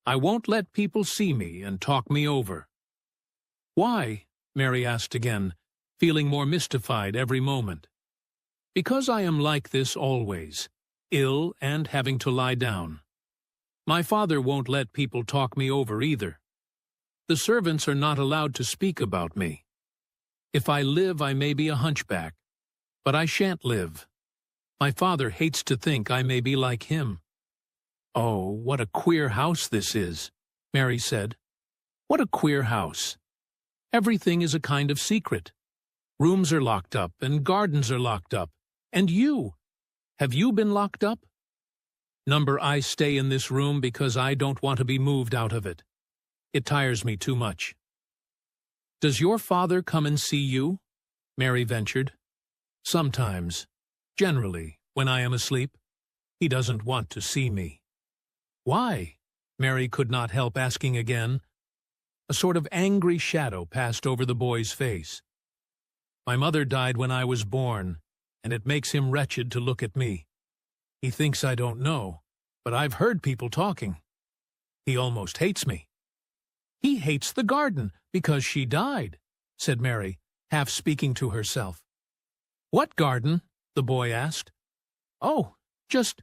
I won't let people see me and talk me over." "Why?" Mary asked again, feeling more mystified every moment. "Because I am like this always, ill and having to lie down. My father won't let people talk me over either. The servants are not allowed to speak about me. If I live, I may be a hunchback, but I shan't live. My father hates to think I may be like him." "Oh, what a queer house this is," Mary said. "What a queer house. Everything is a kind of secret. Rooms are locked up, and gardens are locked up. And you, have you been locked up?" "Number, I stay in this room because I don't want to be moved out of it. It tires me too much." "Does your father come and see you?" Mary ventured. "Sometimes. Generally, when I am asleep. He doesn't want to see me." "Why?" Mary could not help asking again. A sort of angry shadow passed over the boy's face. "My mother died when I was born, and it makes him wretched to look at me. He thinks I don't know, but I've heard people talking. He almost hates me." "He hates the garden because she died," said Mary, half speaking to herself. "What garden?" the boy asked. "Oh, just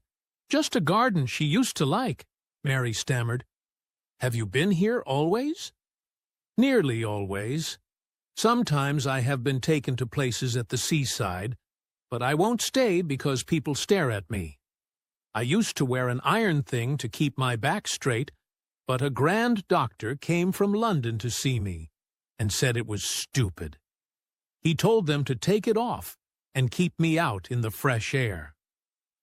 a garden she used to like," Mary stammered. "Have you been here always?" "Nearly always. Sometimes I have been taken to places at the seaside, but I won't stay because people stare at me. I used to wear an iron thing to keep my back straight, but a grand doctor came from London to see me and said it was stupid. He told them to take it off and keep me out in the fresh air.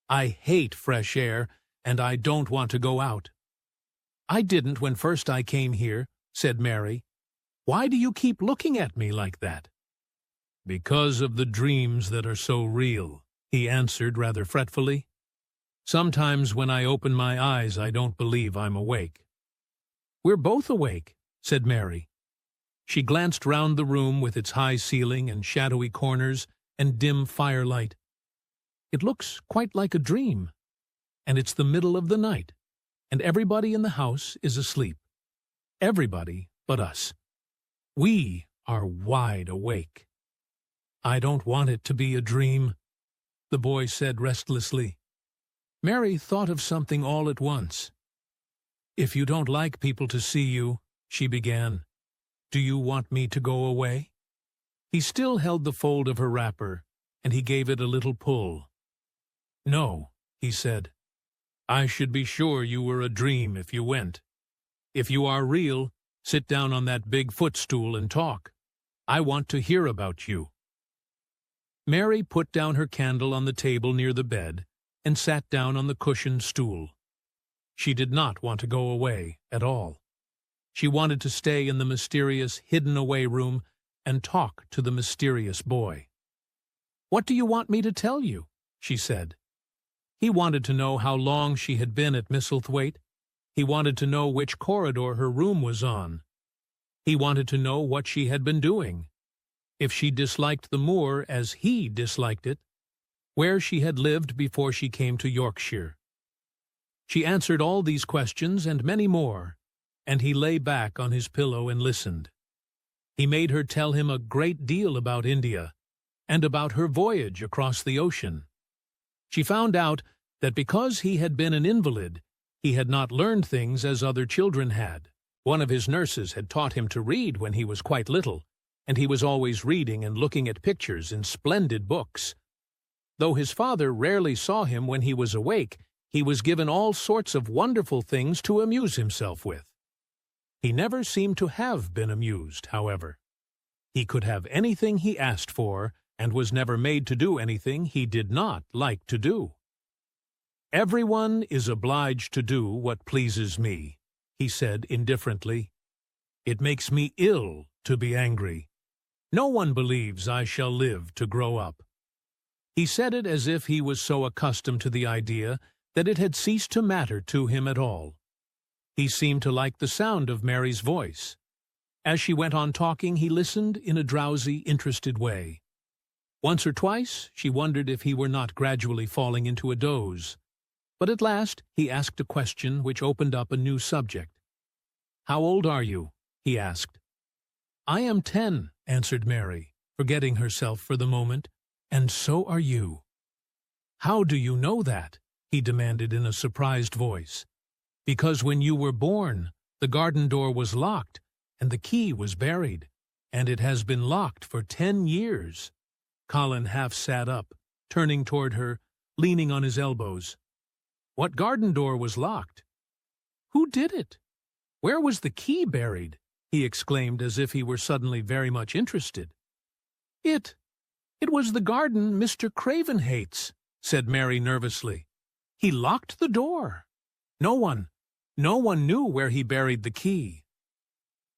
I hate fresh air, and I don't want to go out." "I didn't when first I came here," said Mary. "Why do you keep looking at me like that?" "Because of the dreams that are so real," he answered rather fretfully. "Sometimes when I open my eyes I don't believe I'm awake." "We're both awake," said Mary. She glanced round the room with its high ceiling and shadowy corners and dim firelight. "It looks quite like a dream. And it's the middle of the night, and everybody in the house is asleep. Everybody but us. We are wide awake." "I don't want it to be a dream," the boy said restlessly. Mary thought of something all at once. "If you don't like people to see you," she began, "do you want me to go away?" He still held the fold of her wrapper, and he gave it a little pull. "No," he said. "I should be sure you were a dream if you went. If you are real, sit down on that big footstool and talk. I want to hear about you." Mary put down her candle on the table near the bed and sat down on the cushioned stool. She did not want to go away at all. She wanted to stay in the mysterious hidden-away room and talk to the mysterious boy. "What do you want me to tell you?" she said. He wanted to know how long she had been at Misselthwaite. He wanted to know which corridor her room was on. He wanted to know what she had been doing, if she disliked the moor as he disliked it, where she had lived before she came to Yorkshire. She answered all these questions and many more, and he lay back on his pillow and listened. He made her tell him a great deal about India, and about her voyage across the ocean. She found out that because he had been an invalid, he had not learned things as other children had. One of his nurses had taught him to read when he was quite little, and he was always reading and looking at pictures in splendid books. Though his father rarely saw him when he was awake, he was given all sorts of wonderful things to amuse himself with. He never seemed to have been amused, however. He could have anything he asked for, and was never made to do anything he did not like to do. "Everyone is obliged to do what pleases me," he said indifferently. "It makes me ill to be angry. No one believes I shall live to grow up." He said it as if he was so accustomed to the idea that it had ceased to matter to him at all. He seemed to like the sound of Mary's voice. As she went on talking, he listened in a drowsy, interested way. Once or twice she wondered if he were not gradually falling into a doze. But at last he asked a question which opened up a new subject. "How old are you?" he asked. "I am 10, answered Mary, forgetting herself for the moment, "and so are you." "How do you know that?" he demanded in a surprised voice. "Because when you were born, the garden door was locked, and the key was buried, and it has been locked for 10 years. Colin half sat up, turning toward her, leaning on his elbows. "What garden door was locked?" "Who did it? Where was the key buried?" he exclaimed as if he were suddenly very much interested. It was the garden Mr. Craven hates," said Mary nervously. "He locked the door. No one knew where he buried the key."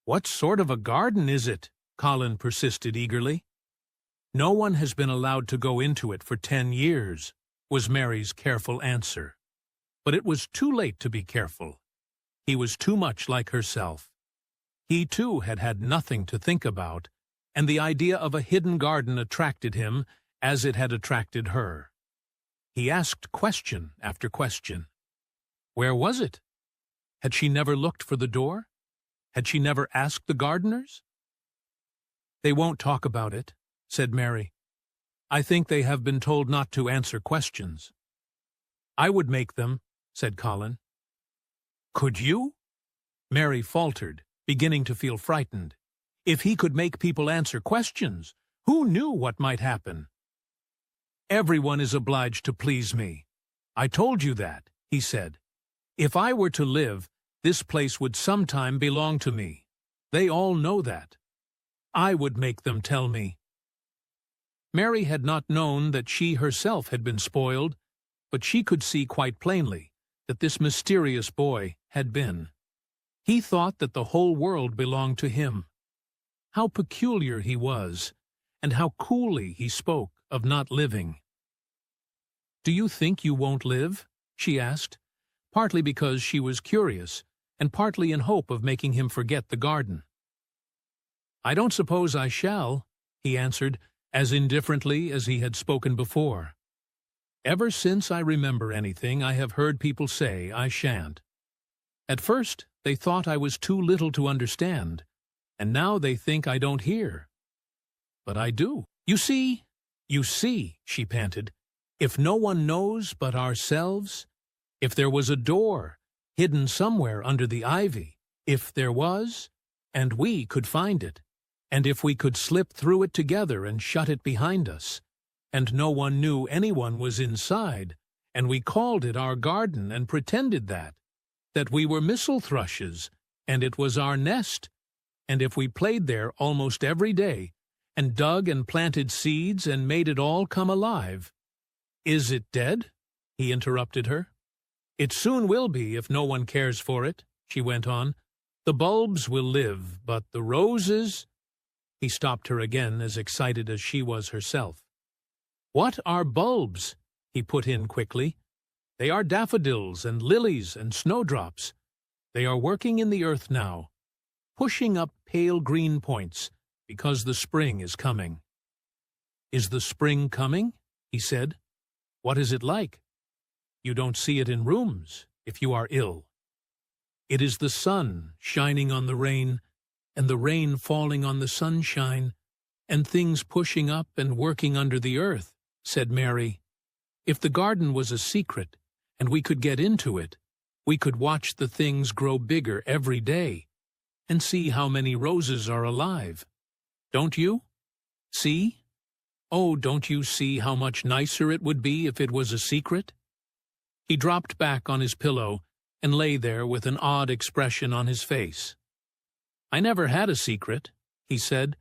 "What sort of a garden is it?" Colin persisted eagerly. "No one has been allowed to go into it for 10 years, was Mary's careful answer. But it was too late to be careful. He was too much like herself. He, too, had had nothing to think about, and the idea of a hidden garden attracted him as it had attracted her. He asked question after question. Where was it? Had she never looked for the door? Had she never asked the gardeners? "They won't talk about it," said Mary. "I think they have been told not to answer questions." "I would make them," said Colin. "Could you?" Mary faltered, beginning to feel frightened. If he could make people answer questions, who knew what might happen? "Everyone is obliged to please me. I told you that," he said. "If I were to live, this place would sometime belong to me. They all know that. I would make them tell me." Mary had not known that she herself had been spoiled, but she could see quite plainly that this mysterious boy had been. He thought that the whole world belonged to him. How peculiar he was, and how coolly he spoke of not living. "Do you think you won't live?" she asked, partly because she was curious, and partly in hope of making him forget the garden. "I don't suppose I shall," he answered, as indifferently as he had spoken before. "Ever since I remember anything, I have heard people say I shan't. At first, they thought I was too little to understand, and now they think I don't hear. But I do. You see, she panted, if no one knows but ourselves, if there was a door hidden somewhere under the ivy, if there was, and we could find it, and if we could slip through it together and shut it behind us, and no one knew anyone was inside, and we called it our garden and pretended that we were missel thrushes, and it was our nest, and if we played there almost every day, and dug and planted seeds and made it all come alive—" "Is it dead?" he interrupted her. "It soon will be if no one cares for it," she went on. "The bulbs will live, but the roses—" He stopped her again, as excited as she was herself. "What are bulbs?" he put in quickly. "They are daffodils and lilies and snowdrops. They are working in the earth now, pushing up pale green points, because the spring is coming." "Is the spring coming?" he said. "What is it like?" "You don't see it in rooms, if you are ill. It is the sun shining on the rain, and the rain falling on the sunshine, and things pushing up and working under the earth," said Mary. "If the garden was a secret, and we could get into it, we could watch the things grow bigger every day, and see how many roses are alive. Don't you? See? Oh, don't you see how much nicer it would be if it was a secret?" He dropped back on his pillow and lay there with an odd expression on his face. "I never had a secret," he said,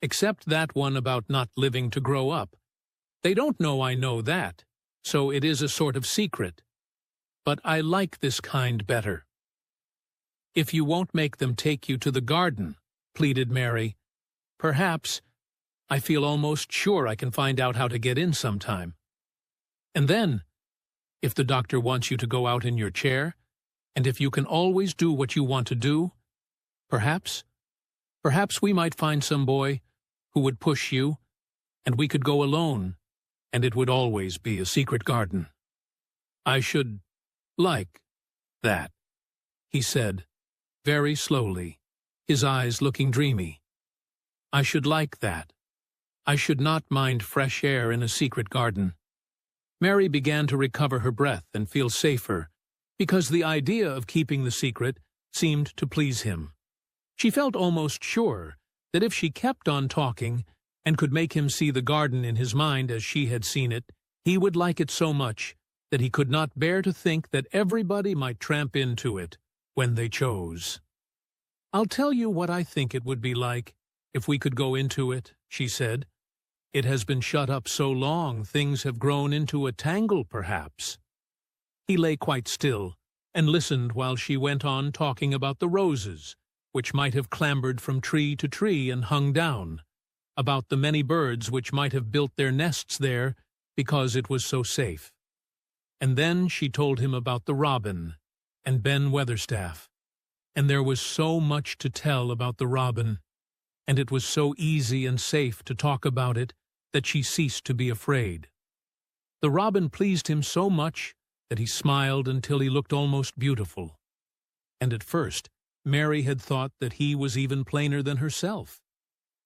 "except that one about not living to grow up. They don't know I know that, so it is a sort of secret. But I like this kind better." "If you won't make them take you to the garden," pleaded Mary, "perhaps, I feel almost sure I can find out how to get in sometime. And then, if the doctor wants you to go out in your chair, and if you can always do what you want to do, perhaps we might find some boy who would push you, and we could go alone, and it would always be a secret garden. I should like that," he said, very slowly, his eyes looking dreamy. "I should like that. I should not mind fresh air in a secret garden." Mary began to recover her breath and feel safer, because the idea of keeping the secret seemed to please him. She felt almost sure that if she kept on talking and could make him see the garden in his mind as she had seen it, he would like it so much that he could not bear to think that everybody might tramp into it when they chose. "I'll tell you what I think it would be like if we could go into it," she said. "It has been shut up so long, things have grown into a tangle, perhaps." He lay quite still and listened while she went on talking about the roses, which might have clambered from tree to tree and hung down, about the many birds which might have built their nests there because it was so safe. And then she told him about the robin and Ben Weatherstaff, and there was so much to tell about the robin, and it was so easy and safe to talk about it that she ceased to be afraid. The robin pleased him so much that he smiled until he looked almost beautiful, and at first Mary had thought that he was even plainer than herself,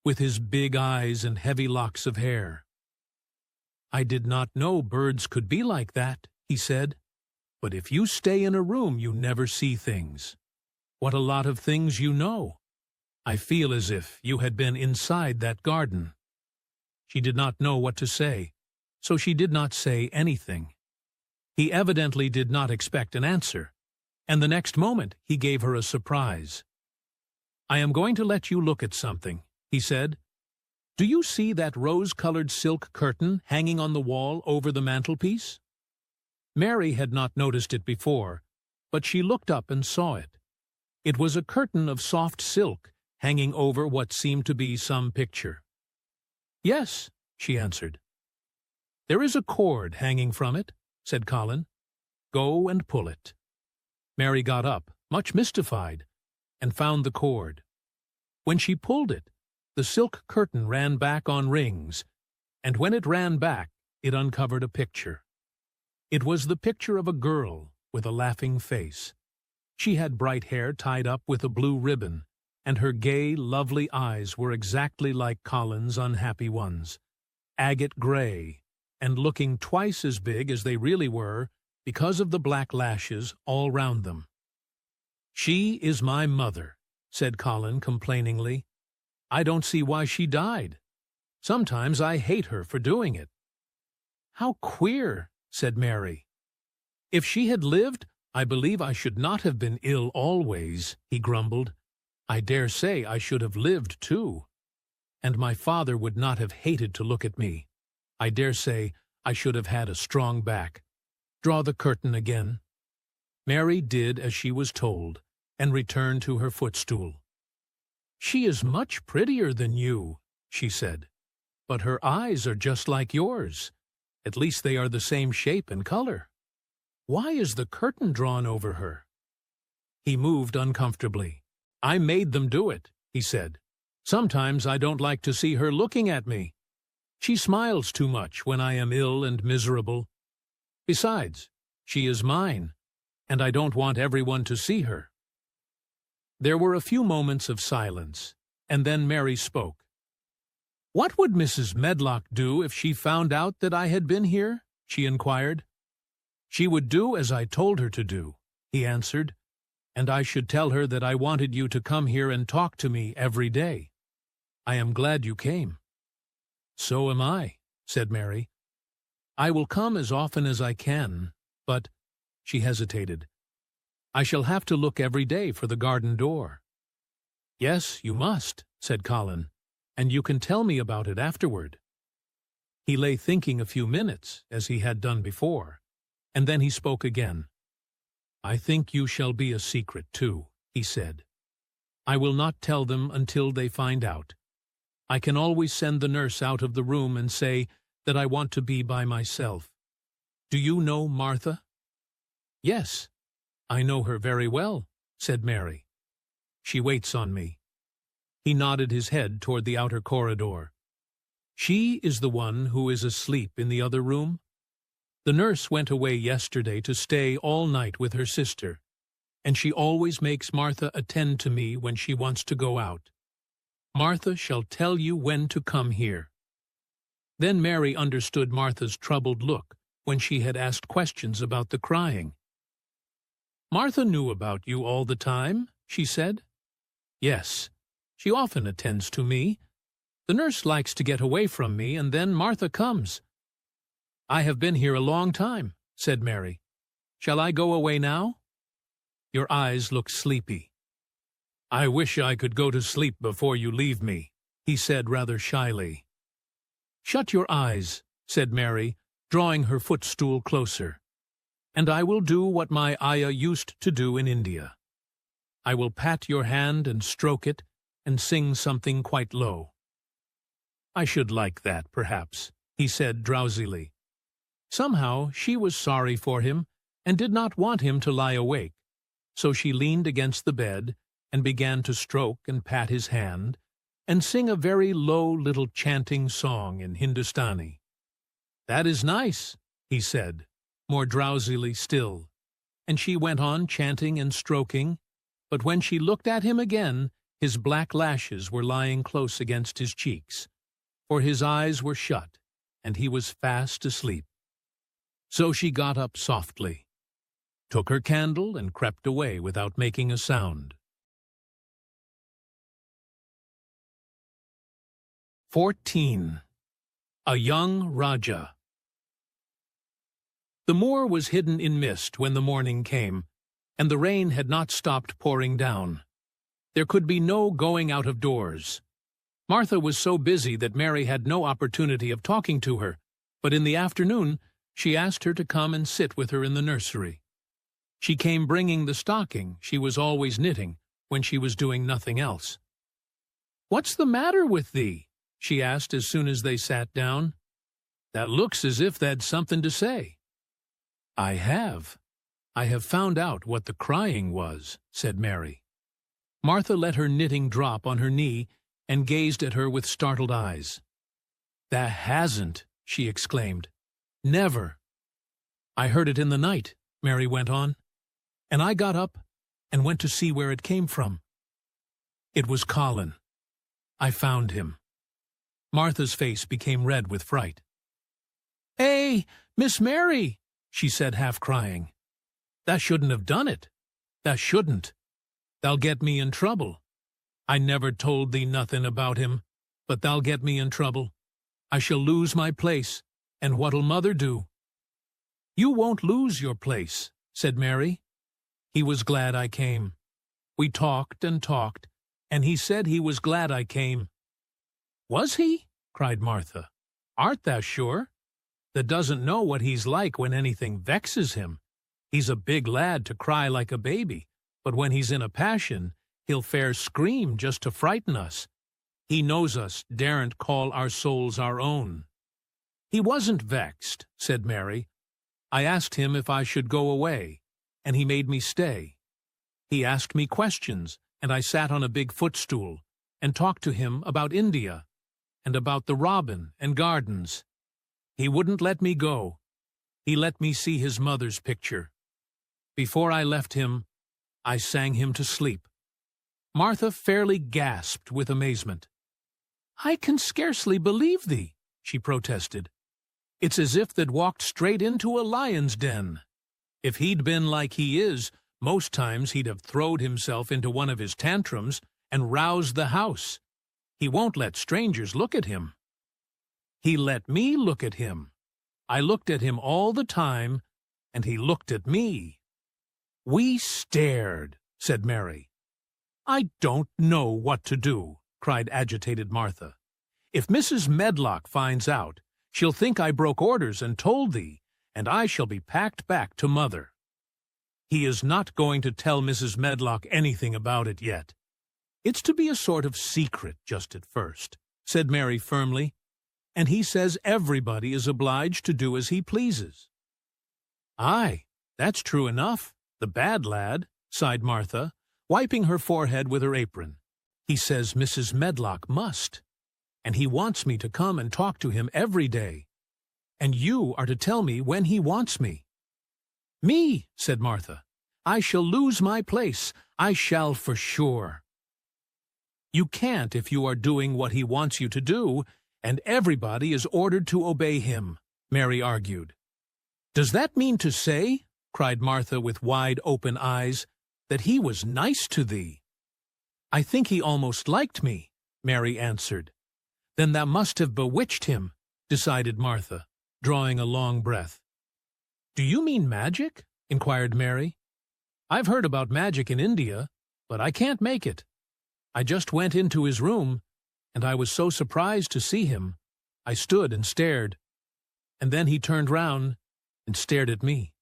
with his big eyes and heavy locks of hair. "I did not know birds could be like that," he said. "But if you stay in a room you never see things. What a lot of things you know. I feel as if you had been inside that garden." She did not know what to say, so she did not say anything. He evidently did not expect an answer, and the next moment he gave her a surprise. "I am going to let you look at something," he said. Do you see that rose-colored silk curtain hanging on the wall over the mantelpiece? Mary had not noticed it before, but she looked up and saw it. It was a curtain of soft silk hanging over what seemed to be some picture. "Yes," she answered. "There is a cord hanging from it," said Colin. "Go and pull it." Mary got up, much mystified, and found the cord. When she pulled it, the silk curtain ran back on rings, and when it ran back, it uncovered a picture. It was the picture of a girl with a laughing face. She had bright hair tied up with a blue ribbon, and her gay, lovely eyes were exactly like Colin's unhappy ones, agate gray, and looking twice as big as they really were because of the black lashes all round them. "She is my mother," said Colin complainingly. "I don't see why she died. Sometimes I hate her for doing it." "How queer," said Mary. "If she had lived, I believe I should not have been ill always," he grumbled. "I dare say I should have lived, too. And my father would not have hated to look at me. I dare say I should have had a strong back. Draw the curtain again." Mary did as she was told, and returned to her footstool. "She is much prettier than you," she said, "but her eyes are just like yours. At least they are the same shape and color. Why is the curtain drawn over her?" He moved uncomfortably. "I made them do it," he said. "Sometimes I don't like to see her looking at me. She smiles too much when I am ill and miserable. Besides, she is mine, and I don't want everyone to see her." There were a few moments of silence, and then Mary spoke. "What would Mrs. Medlock do if she found out that I had been here?" she inquired. "She would do as I told her to do," he answered, "and I should tell her that I wanted you to come here and talk to me every day. I am glad you came." "So am I," said Mary. "I will come as often as I can, but—" she hesitated. "I shall have to look every day for the garden door." "Yes, you must," said Colin, "and you can tell me about it afterward." He lay thinking a few minutes, as he had done before, and then he spoke again. "I think you shall be a secret, too," he said. "I will not tell them until they find out. I can always send the nurse out of the room and say that I want to be by myself. Do you know Martha?" "Yes, I know her very well," said Mary. "She waits on me." He nodded his head toward the outer corridor. "She is the one who is asleep in the other room? The nurse went away yesterday to stay all night with her sister, and she always makes Martha attend to me when she wants to go out. Martha shall tell you when to come here." Then Mary understood Martha's troubled look when she had asked questions about the crying. "Martha knew about you all the time," she said. "Yes, she often attends to me. The nurse likes to get away from me, and then Martha comes." "I have been here a long time," said Mary. "Shall I go away now?" Your eyes look sleepy." "I wish I could go to sleep before you leave me," he said rather shyly. "Shut your eyes," said Mary, drawing her footstool closer, "and I will do what my ayah used to do in India. I will pat your hand and stroke it and sing something quite low." "I should like that, perhaps," he said drowsily. Somehow she was sorry for him and did not want him to lie awake, so she leaned against the bed and began to stroke and pat his hand and sing a very low little chanting song in Hindustani. "That is nice," he said, more drowsily still, and she went on chanting and stroking, but when she looked at him again, his black lashes were lying close against his cheeks, for his eyes were shut, and he was fast asleep. So she got up softly, took her candle, and crept away without making a sound. 14. A Young Rajah. The moor was hidden in mist when the morning came, and the rain had not stopped pouring down. There could be no going out of doors. Martha was so busy that Mary had no opportunity of talking to her, but in the afternoon she asked her to come and sit with her in the nursery. She came bringing the stocking she was always knitting when she was doing nothing else. "What's the matter with thee?" she asked as soon as they sat down. "That looks as if they'd something to say." "I have found out what the crying was," said Mary. Martha let her knitting drop on her knee and gazed at her with startled eyes. "That hasn't," she exclaimed. "Never." "I heard it in the night," Mary went on, "and I got up and went to see where it came from. It was Colin. I found him." Martha's face became red with fright. "Hey, Miss Mary," she said, half crying. "That shouldn't have done it. That shouldn't. Thou'll get me in trouble. I never told thee nothing about him, but thou'll get me in trouble. I shall lose my place, and what'll Mother do?" "You won't lose your place," said Mary. "He was glad I came. We talked and talked, and he said he was glad I came." "Was he?" cried Martha. "Art thou sure? That doesn't know what he's like when anything vexes him. He's a big lad to cry like a baby, but when he's in a passion, he'll fair scream just to frighten us. He knows us daren't call our souls our own." "He wasn't vexed," said Mary. "I asked him if I should go away, and he made me stay. He asked me questions, and I sat on a big footstool and talked to him about India and about the robin and gardens. He wouldn't let me go. He let me see his mother's picture. Before I left him, I sang him to sleep." Martha fairly gasped with amazement. "I can scarcely believe thee," she protested. "It's as if they'd walked straight into a lion's den. If he'd been like he is, most times he'd have throwed himself into one of his tantrums and roused the house. He won't let strangers look at him." "He let me look at him. I looked at him all the time, and he looked at me." "We stared," said Mary. "I don't know what to do," cried agitated Martha. "If Mrs. Medlock finds out, she'll think I broke orders and told thee, and I shall be packed back to Mother." "He is not going to tell Mrs. Medlock anything about it yet. It's to be a sort of secret just at first," said Mary firmly, "and he says everybody is obliged to do as he pleases." "Aye, that's true enough, the bad lad," sighed Martha, wiping her forehead with her apron. "He says Mrs. Medlock must, and he wants me to come and talk to him every day, and you are to tell me when he wants me." "Me," said Martha. "I shall lose my place. I shall for sure." "You can't if you are doing what he wants you to do, and everybody is ordered to obey him," Mary argued. "Does that mean to say," cried Martha with wide-open eyes, "that he was nice to thee?" "I think he almost liked me," Mary answered. "Then that must have bewitched him," decided Martha, drawing a long breath. "Do you mean magic?" inquired Mary. "I've heard about magic in India, but I can't make it. I just went into his room, and I was so surprised to see him, I stood and stared. And then he turned round and stared at me.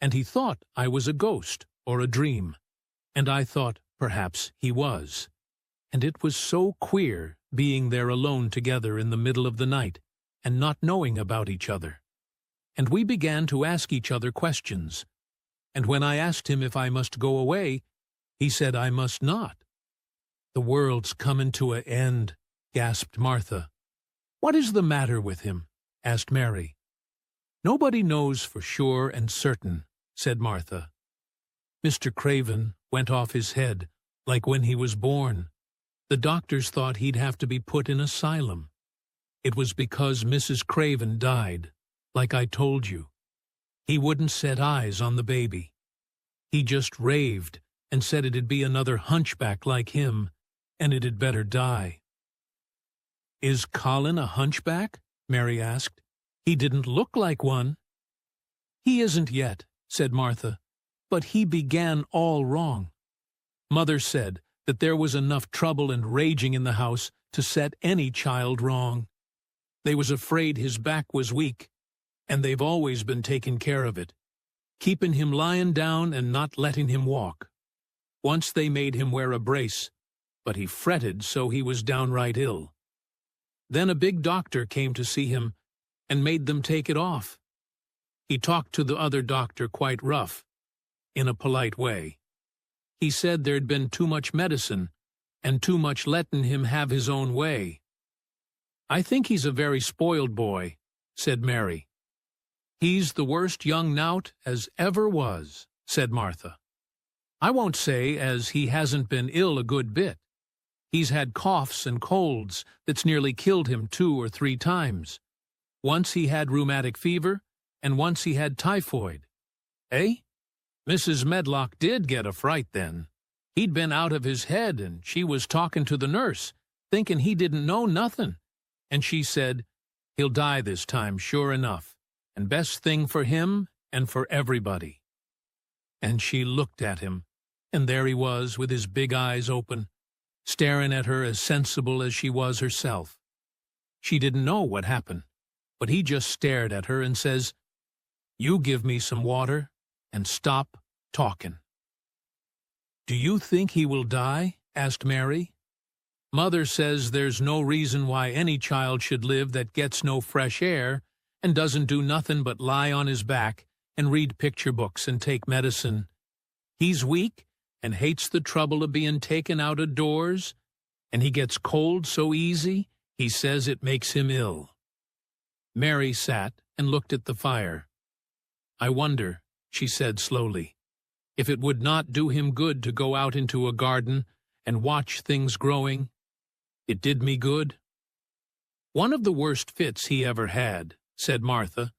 And he thought I was a ghost or a dream, and I thought perhaps he was. And it was so queer being there alone together in the middle of the night and not knowing about each other. And we began to ask each other questions. And when I asked him if I must go away, he said I must not." "The world's coming to an end," gasped Martha. "What is the matter with him?" asked Mary. "Nobody knows for sure and certain," said Martha. "Mr. Craven went off his head, like when he was born. The doctors thought he'd have to be put in asylum. It was because Mrs. Craven died, like I told you. He wouldn't set eyes on the baby. He just raved and said it'd be another hunchback like him, and it'd better die." "Is Colin a hunchback?" Mary asked. "He didn't look like one." "He isn't yet," said Martha, "but he began all wrong. Mother said that there was enough trouble and raging in the house to set any child wrong. They was afraid his back was weak, and they've always been taking care of it, keeping him lying down and not letting him walk. Once they made him wear a brace, but he fretted so he was downright ill. Then a big doctor came to see him and made them take it off. He talked to the other doctor quite rough, in a polite way. He said there'd been too much medicine and too much letting him have his own way. "I think he's a very spoiled boy," said Mary. "He's the worst young nowt as ever was," said Martha. "I won't say as he hasn't been ill a good bit. He's had coughs and colds that's nearly killed him 2 or 3 times. Once he had rheumatic fever, and once he had typhoid. Eh? Mrs. Medlock did get a fright then. He'd been out of his head, and she was talking to the nurse, thinking he didn't know nothing. And she said, 'He'll die this time, sure enough, and best thing for him and for everybody.' And she looked at him, and there he was with his big eyes open, staring at her as sensible as she was herself. She didn't know what happened, but he just stared at her and says, 'You give me some water and stop talking.'" "Do you think he will die?" asked Mary. "Mother says there's no reason why any child should live that gets no fresh air and doesn't do nothing but lie on his back and read picture books and take medicine. He's weak and hates the trouble of being taken out of doors, and he gets cold so easy he says it makes him ill." Mary sat and looked at the fire. "I wonder," she said slowly, "if it would not do him good to go out into a garden and watch things growing. It did me good." "One of the worst fits he ever had," said Martha,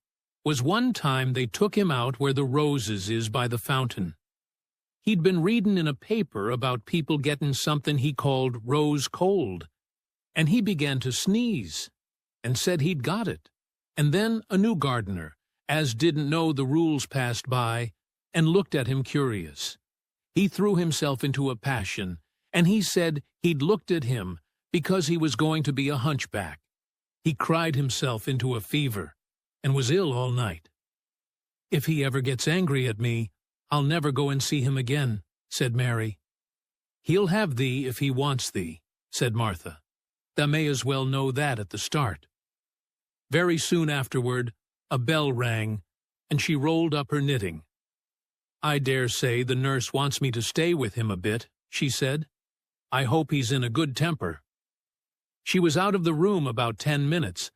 "was one time they took him out where the roses is by the fountain. He'd been reading in a paper about people getting something he called rose cold, and he began to sneeze, and said he'd got it. And then a new gardener, as didn't know the rules, passed by, and looked at him curious. He threw himself into a passion, and he said he'd looked at him because he was going to be a hunchback. He cried himself into a fever, and was ill all night. If he ever gets angry at me, I'll never go and see him again," said Mary. "He'll have thee if he wants thee," said Martha. "Thou may as well know that at the start." Very soon afterward, a bell rang, and she rolled up her knitting. "I dare say the nurse wants me to stay with him a bit," she said. "I hope he's in a good temper." She was out of the room about 10 minutes,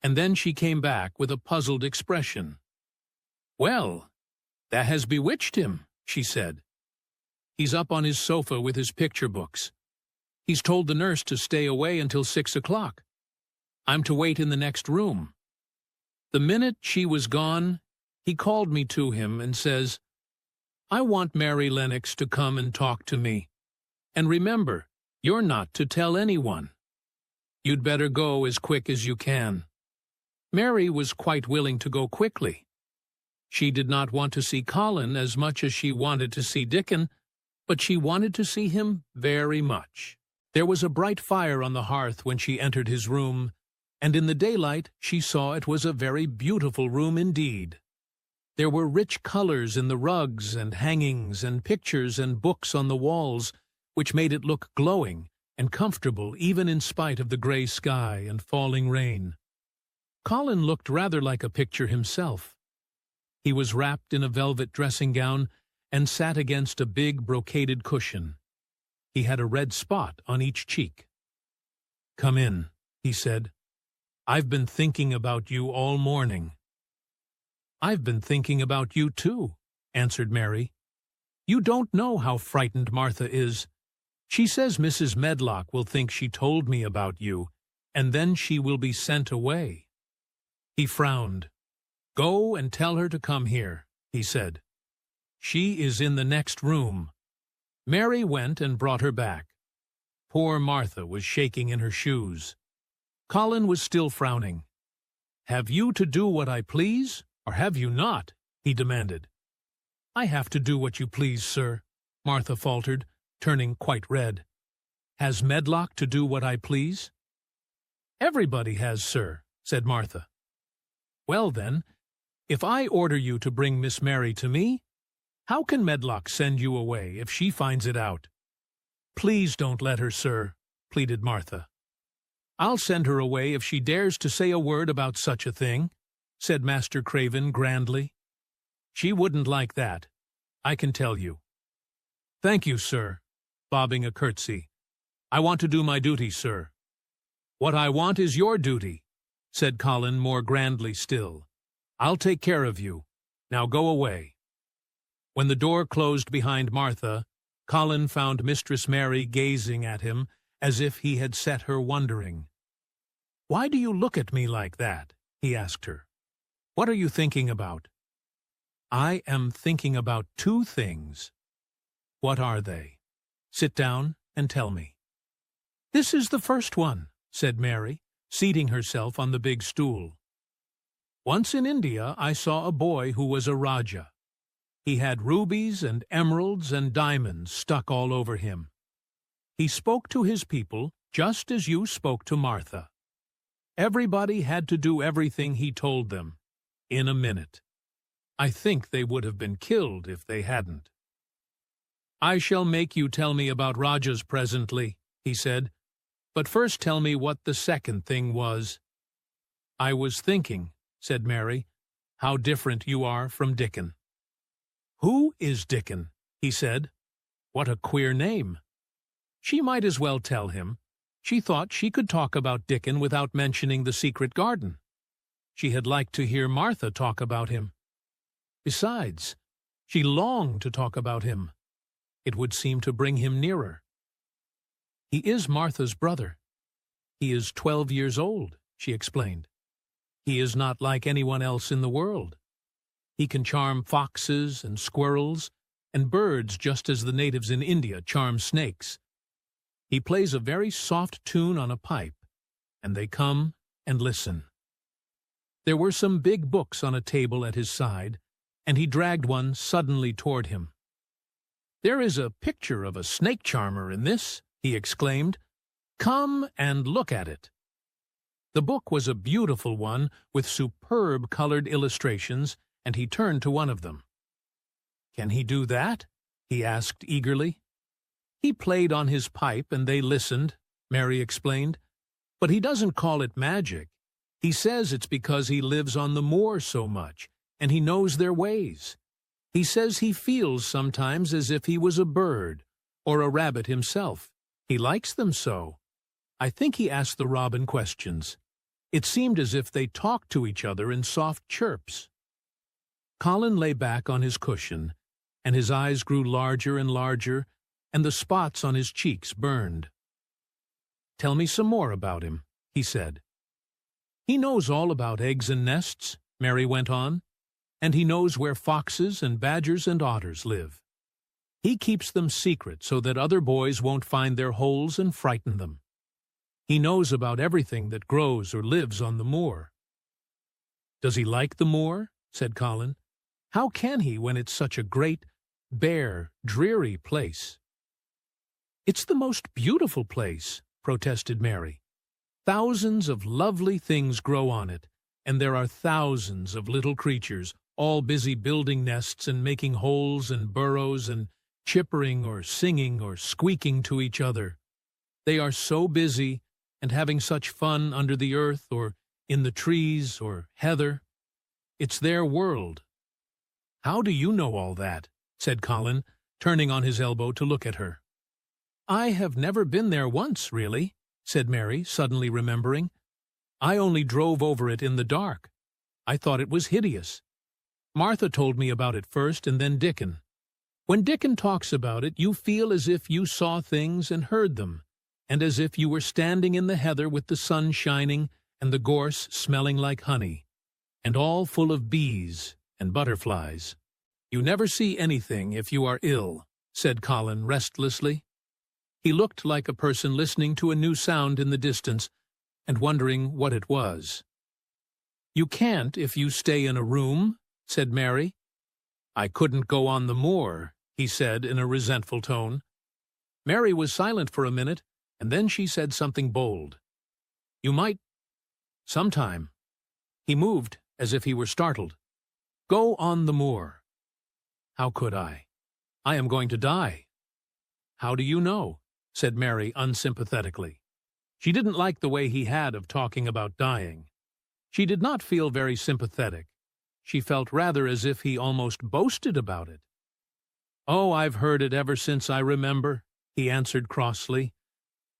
and then she came back with a puzzled expression. "Well, that has bewitched him," she said. "He's up on his sofa with his picture books. He's told the nurse to stay away until 6 o'clock. I'm to wait in the next room. The minute she was gone, he called me to him and says, 'I want Mary Lennox to come and talk to me. And remember, you're not to tell anyone. You'd better go as quick as you can.' Mary was quite willing to go quickly. She did not want to see Colin as much as she wanted to see Dickon, but she wanted to see him very much. There was a bright fire on the hearth when she entered his room, and in the daylight she saw it was a very beautiful room indeed. There were rich colors in the rugs and hangings and pictures and books on the walls, which made it look glowing and comfortable even in spite of the gray sky and falling rain. Colin looked rather like a picture himself. He was wrapped in a velvet dressing gown and sat against a big brocaded cushion. He had a red spot on each cheek. "Come in," he said. "I've been thinking about you all morning." "I've been thinking about you too," answered Mary. "You don't know how frightened Martha is. She says Mrs. Medlock will think she told me about you, and then she will be sent away." He frowned. "Go and tell her to come here," he said. "She is in the next room." Mary went and brought her back. Poor Martha was shaking in her shoes. Colin was still frowning. "Have you to do what I please, or have you not?" he demanded. "I have to do what you please, sir," Martha faltered, turning quite red. Has Medlock to do what I please?" "Everybody has, sir," said Martha. "Well, then, if I order you to bring Miss Mary to me, how can Medlock send you away if she finds it out?" "Please don't let her, sir," pleaded Martha. "I'll send her away if she dares to say a word about such a thing," said Master Craven grandly. "She wouldn't like that, I can tell you." "Thank you, sir," bobbing a curtsy. "I want to do my duty, sir." "What I want is your duty," said Colin more grandly still. "I'll take care of you. Now go away." When the door closed behind Martha, Colin found Mistress Mary gazing at him as if he had set her wondering. "Why do you look at me like that?" he asked her. "What are you thinking about?" "I am thinking about two things." "What are they? Sit down and tell me." "This is the first one," said Mary, seating herself on the big stool. "Once in India I saw a boy who was a Rajah. He had rubies and emeralds and diamonds stuck all over him. He spoke to his people just as you spoke to Martha. Everybody had to do everything he told them, in a minute. I think they would have been killed if they hadn't." "I shall make you tell me about Rajahs presently," he said, "but first tell me what the second thing was." "I was thinking," said Mary, "how different you are from Dickon." "Who is Dickon?" he said. "What a queer name." She might as well tell him. She thought she could talk about Dickon without mentioning the secret garden. She had liked to hear Martha talk about him. Besides, she longed to talk about him. It would seem to bring him nearer. "He is Martha's brother. He is 12 years old," she explained. "He is not like anyone else in the world. He can charm foxes and squirrels and birds just as the natives in India charm snakes. He plays a very soft tune on a pipe, and they come and listen." There were some big books on a table at his side, and he dragged one suddenly toward him. "There is a picture of a snake charmer in this," he exclaimed. "Come and look at it." The book was a beautiful one with superb colored illustrations, and he turned to one of them. "Can he do that?" he asked eagerly. "He played on his pipe and they listened," Mary explained. "But he doesn't call it magic. He says it's because he lives on the moor so much, and he knows their ways. He says he feels sometimes as if he was a bird, or a rabbit himself. He likes them so. I think he asked the robin questions. It seemed as if they talked to each other in soft chirps." Colin lay back on his cushion, and his eyes grew larger and larger, and the spots on his cheeks burned. "Tell me some more about him," he said. "He knows all about eggs and nests," Mary went on, "and he knows where foxes and badgers and otters live. He keeps them secret so that other boys won't find their holes and frighten them. He knows about everything that grows or lives on the moor." "Does he like the moor?" said Colin. "How can he when it's such a great, bare, dreary place?" "It's the most beautiful place," protested Mary. "Thousands of lovely things grow on it, and there are thousands of little creatures, all busy building nests and making holes and burrows and chippering or singing or squeaking to each other. They are so busy and having such fun under the earth or in the trees or heather. It's their world." "How do you know all that?" said Colin, turning on his elbow to look at her. "I have never been there once, really," said Mary, suddenly remembering. "I only drove over it in the dark. I thought it was hideous. Martha told me about it first, and then Dickon. When Dickon talks about it, you feel as if you saw things and heard them, and as if you were standing in the heather with the sun shining and the gorse smelling like honey, and all full of bees and butterflies." "You never see anything if you are ill," said Colin restlessly. He looked like a person listening to a new sound in the distance and wondering what it was. "You can't if you stay in a room," said Mary. "I couldn't go on the moor," he said in a resentful tone. Mary was silent for a minute, and then she said something bold. "You might, sometime." He moved as if he were startled. "Go on the moor." "How could I? I am going to die." "How do you know?" said Mary unsympathetically. She didn't like the way he had of talking about dying. She did not feel very sympathetic. She felt rather as if he almost boasted about it. "Oh, I've heard it ever since I remember," he answered crossly.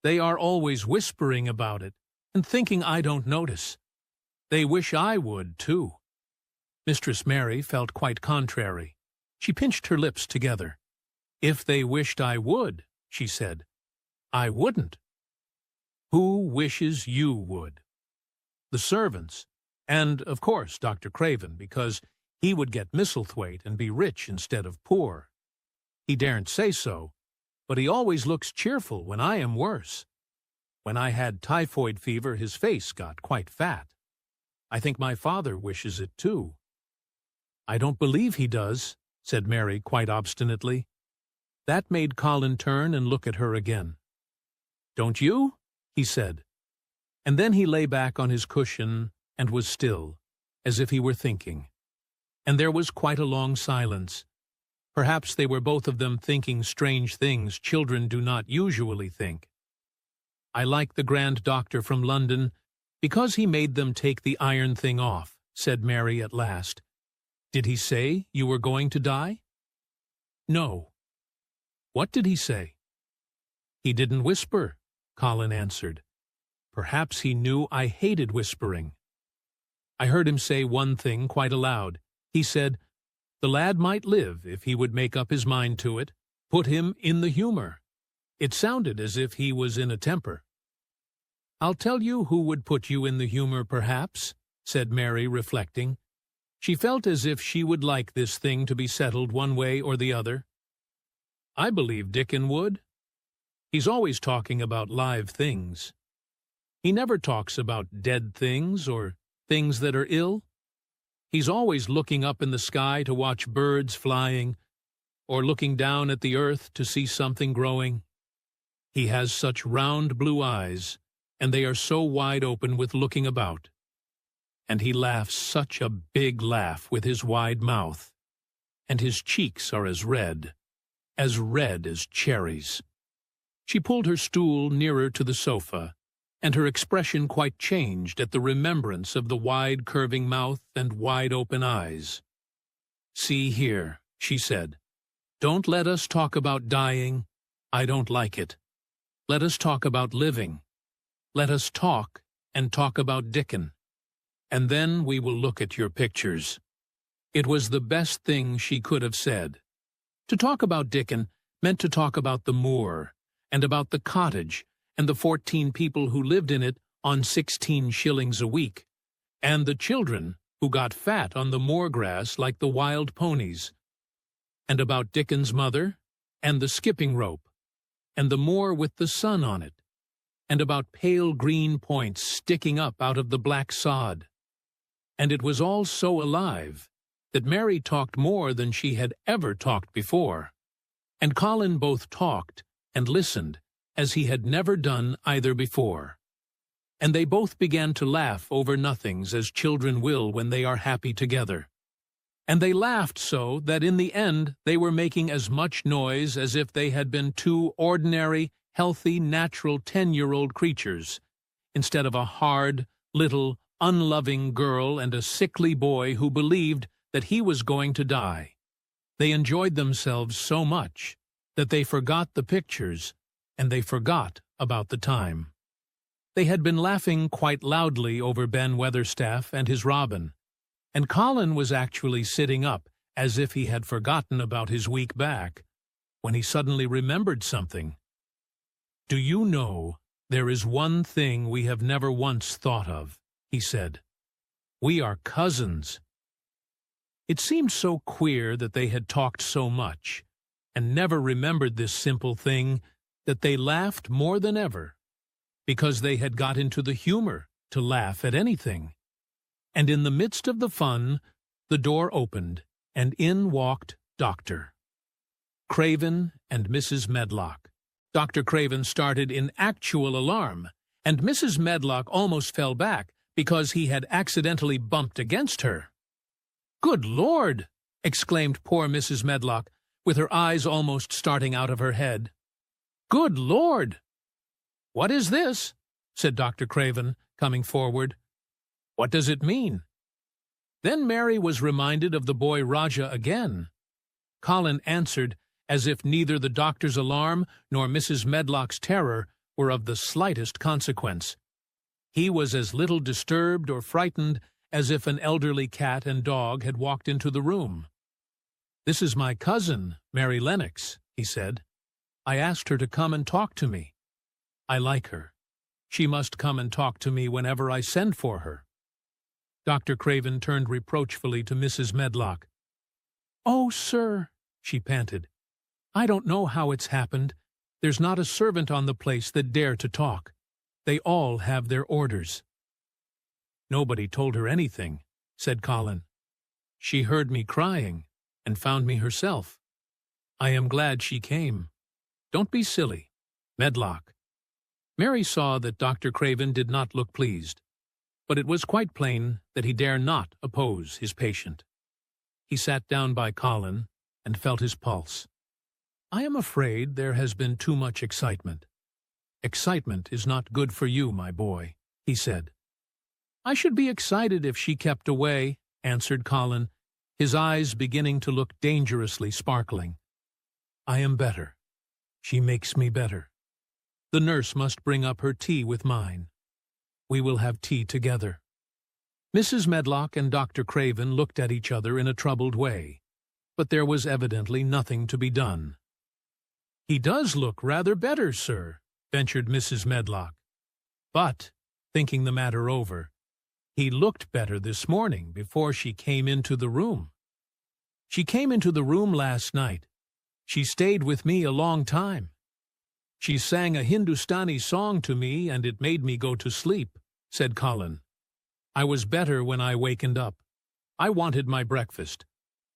"They are always whispering about it, and thinking I don't notice. They wish I would, too." Mistress Mary felt quite contrary. She pinched her lips together. "If they wished I would," she said, "I wouldn't." "Who wishes you would?" "The servants, and, of course, Dr. Craven, because he would get Misselthwaite and be rich instead of poor. He daren't say so, but he always looks cheerful when I am worse. When I had typhoid fever, his face got quite fat. I think my father wishes it, too." "I don't believe he does," said Mary quite obstinately. That made Colin turn and look at her again. "Don't you?" he said. And then he lay back on his cushion and was still, as if he were thinking. And there was quite a long silence. Perhaps they were both of them thinking strange things children do not usually think. "I like the grand doctor from London because he made them take the iron thing off," said Mary at last. "Did he say you were going to die?" "No." "What did he say?" "He didn't whisper," Colin answered. "Perhaps he knew I hated whispering. I heard him say one thing quite aloud. He said, the lad might live if he would make up his mind to it, put him in the humor. It sounded as if he was in a temper." "I'll tell you who would put you in the humor, perhaps," said Mary, reflecting. She felt as if she would like this thing to be settled one way or the other. "I believe Dickon would. He's always talking about live things. He never talks about dead things or things that are ill. He's always looking up in the sky to watch birds flying, or looking down at the earth to see something growing. He has such round blue eyes, and they are so wide open with looking about. And he laughs such a big laugh with his wide mouth, and his cheeks are as red as cherries." She pulled her stool nearer to the sofa, and her expression quite changed at the remembrance of the wide curving mouth and wide open eyes. "See here," she said, "don't let us talk about dying. I don't like it. Let us talk about living. Let us talk and talk about Dickon. And then we will look at your pictures." It was the best thing she could have said. To talk about Dickon meant to talk about the moor, and about the cottage, and the 14 people who lived in it on 16 shillings a week, and the children who got fat on the moor grass like the wild ponies, and about Dickon's mother, and the skipping rope, and the moor with the sun on it, and about pale green points sticking up out of the black sod. And it was all so alive that Mary talked more than she had ever talked before, and Colin both talked and listened as he had never done either before. And they both began to laugh over nothings as children will when they are happy together. And they laughed so that in the end they were making as much noise as if they had been two ordinary, healthy, natural 10-year-old creatures, instead of a hard, little, unloving girl and a sickly boy who believed that he was going to die. They enjoyed themselves so much that they forgot the pictures, and they forgot about the time. They had been laughing quite loudly over Ben Weatherstaff and his robin, and Colin was actually sitting up as if he had forgotten about his weak back, when he suddenly remembered something. "Do you know, there is one thing we have never once thought of," he said. "We are cousins." It seemed so queer that they had talked so much, and never remembered this simple thing, that they laughed more than ever, because they had got into the humor to laugh at anything. And in the midst of the fun, the door opened, and in walked Dr. Craven and Mrs. Medlock. Dr. Craven started in actual alarm, and Mrs. Medlock almost fell back because he had accidentally bumped against her. "Good Lord!" exclaimed poor Mrs. Medlock, with her eyes almost starting out of her head. "Good Lord!" "What is this?" said Dr. Craven, coming forward. "What does it mean?" Then Mary was reminded of the boy Rajah again. Colin answered as if neither the doctor's alarm nor Mrs. Medlock's terror were of the slightest consequence. He was as little disturbed or frightened as if an elderly cat and dog had walked into the room. "This is my cousin, Mary Lennox," he said. "I asked her to come and talk to me. I like her. She must come and talk to me whenever I send for her." Dr. Craven turned reproachfully to Mrs. Medlock. "Oh, sir," she panted, "I don't know how it's happened. There's not a servant on the place that dare to talk. They all have their orders." "Nobody told her anything," said Colin. "She heard me crying and found me herself. I am glad she came. Don't be silly, Medlock." Mary saw that Dr. Craven did not look pleased, but it was quite plain that he dare not oppose his patient. He sat down by Colin and felt his pulse. "I am afraid there has been too much excitement. Excitement is not good for you, my boy," he said. "I should be excited if she kept away," answered Colin, his eyes beginning to look dangerously sparkling. "I am better. She makes me better. The nurse must bring up her tea with mine. We will have tea together." Mrs. Medlock and Dr. Craven looked at each other in a troubled way, but there was evidently nothing to be done. "He does look rather better, sir," ventured Mrs. Medlock. "But," thinking the matter over, "he looked better this morning before she came into the room. She came into the room last night. She stayed with me a long time. She sang a Hindustani song to me, and it made me go to sleep," said Colin. "I was better when I wakened up. I wanted my breakfast.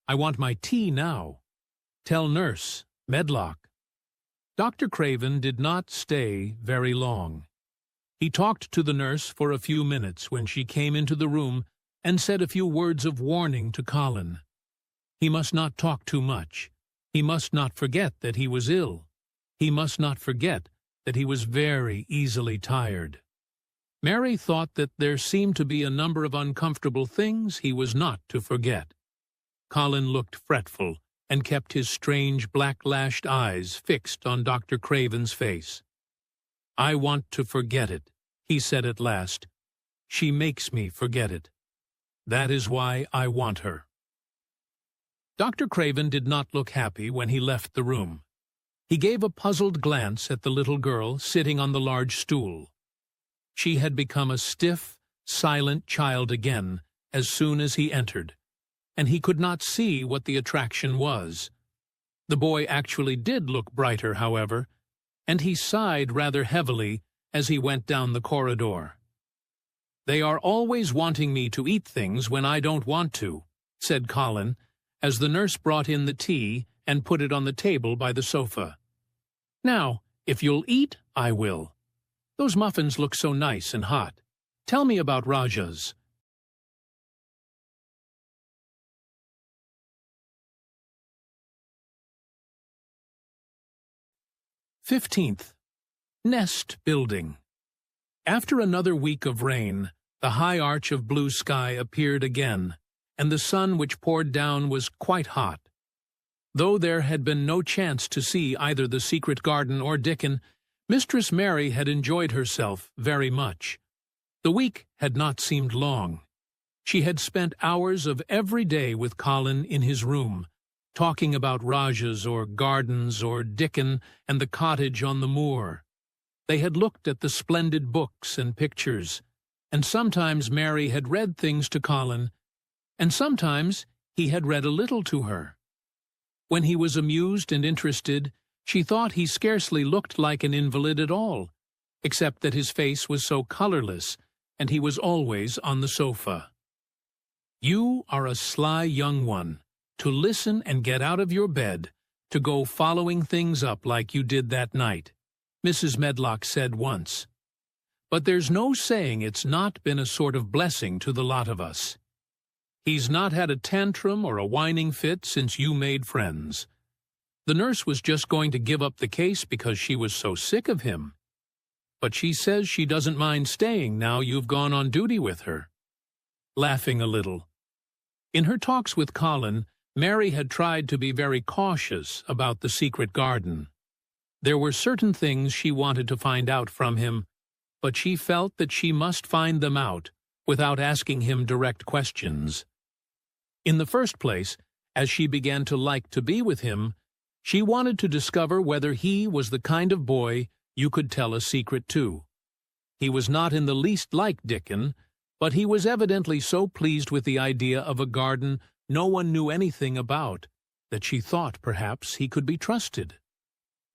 I want my tea now. Tell nurse, Medlock." Dr. Craven did not stay very long. He talked to the nurse for a few minutes when she came into the room and said a few words of warning to Colin. He must not talk too much. He must not forget that he was ill. He must not forget that he was very easily tired. Mary thought that there seemed to be a number of uncomfortable things he was not to forget. Colin looked fretful and kept his strange black-lashed eyes fixed on Dr. Craven's face. "I want to forget it," he said at last. "She makes me forget it. That is why I want her." Dr. Craven did not look happy when he left the room. He gave a puzzled glance at the little girl sitting on the large stool. She had become a stiff, silent child again as soon as he entered, and he could not see what the attraction was. The boy actually did look brighter, however, and he sighed rather heavily as he went down the corridor. "They are always wanting me to eat things when I don't want to," said Colin, as the nurse brought in the tea and put it on the table by the sofa. "Now, if you'll eat, I will. Those muffins look so nice and hot. Tell me about Rajah's." "15th. Nest building." After another week of rain, the high arch of blue sky appeared again, and the sun which poured down was quite hot. Though there had been no chance to see either the secret garden or Dickon, Mistress Mary had enjoyed herself very much. The week had not seemed long. She had spent hours of every day with Colin in his room, talking about Rajah's or gardens or Dickon and the cottage on the moor. They had looked at the splendid books and pictures, and sometimes Mary had read things to Colin, and sometimes he had read a little to her. When he was amused and interested, she thought he scarcely looked like an invalid at all, except that his face was so colorless, and he was always on the sofa. "You are a sly young one, to listen and get out of your bed, to go following things up like you did that night," Mrs. Medlock said once. But there's no saying it's not been a sort of blessing to the lot of us. He's not had a tantrum or a whining fit since you made friends. The nurse was just going to give up the case because she was so sick of him. But she says she doesn't mind staying now you've gone on duty with her. Laughing a little. In her talks with Colin, Mary had tried to be very cautious about the secret garden. There were certain things she wanted to find out from him, but she felt that she must find them out without asking him direct questions. In the first place, as she began to like to be with him, she wanted to discover whether he was the kind of boy you could tell a secret to. He was not in the least like Dickon, but he was evidently so pleased with the idea of a garden no one knew anything about that she thought perhaps he could be trusted.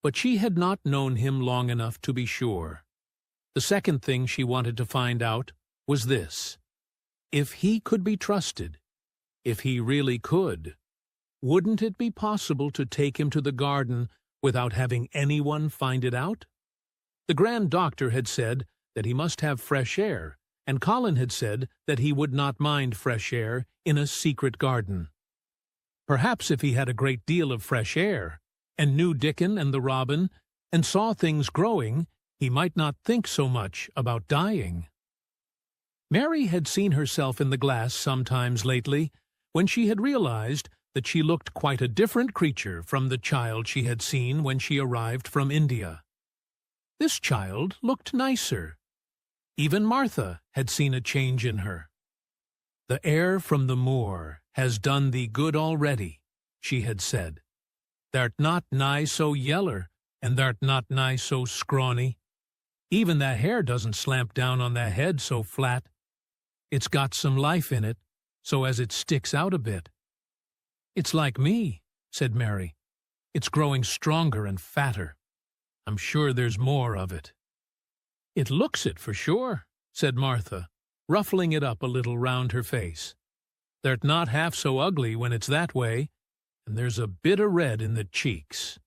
But she had not known him long enough to be sure. The second thing she wanted to find out was this: if he could be trusted, if he really could, wouldn't it be possible to take him to the garden without having anyone find it out? The Grand Doctor had said that he must have fresh air, and Colin had said that he would not mind fresh air in a secret garden. Perhaps if he had a great deal of fresh air, and knew Dickon and the robin, and saw things growing, he might not think so much about dying. Mary had seen herself in the glass sometimes lately, when she had realized that she looked quite a different creature from the child she had seen when she arrived from India. This child looked nicer. Even Martha had seen a change in her. "The air from the moor has done thee good already," she had said. "Thou'rt not nigh so yeller, and thou'rt not nigh so scrawny. Even that hair doesn't slamp down on that head so flat. It's got some life in it, so as it sticks out a bit." "It's like me," said Mary. "It's growing stronger and fatter. I'm sure there's more of it." "It looks it for sure," said Martha, ruffling it up a little round her face. "Thou'rt not half so ugly when it's that way, and there's a bit o' red in the cheeks."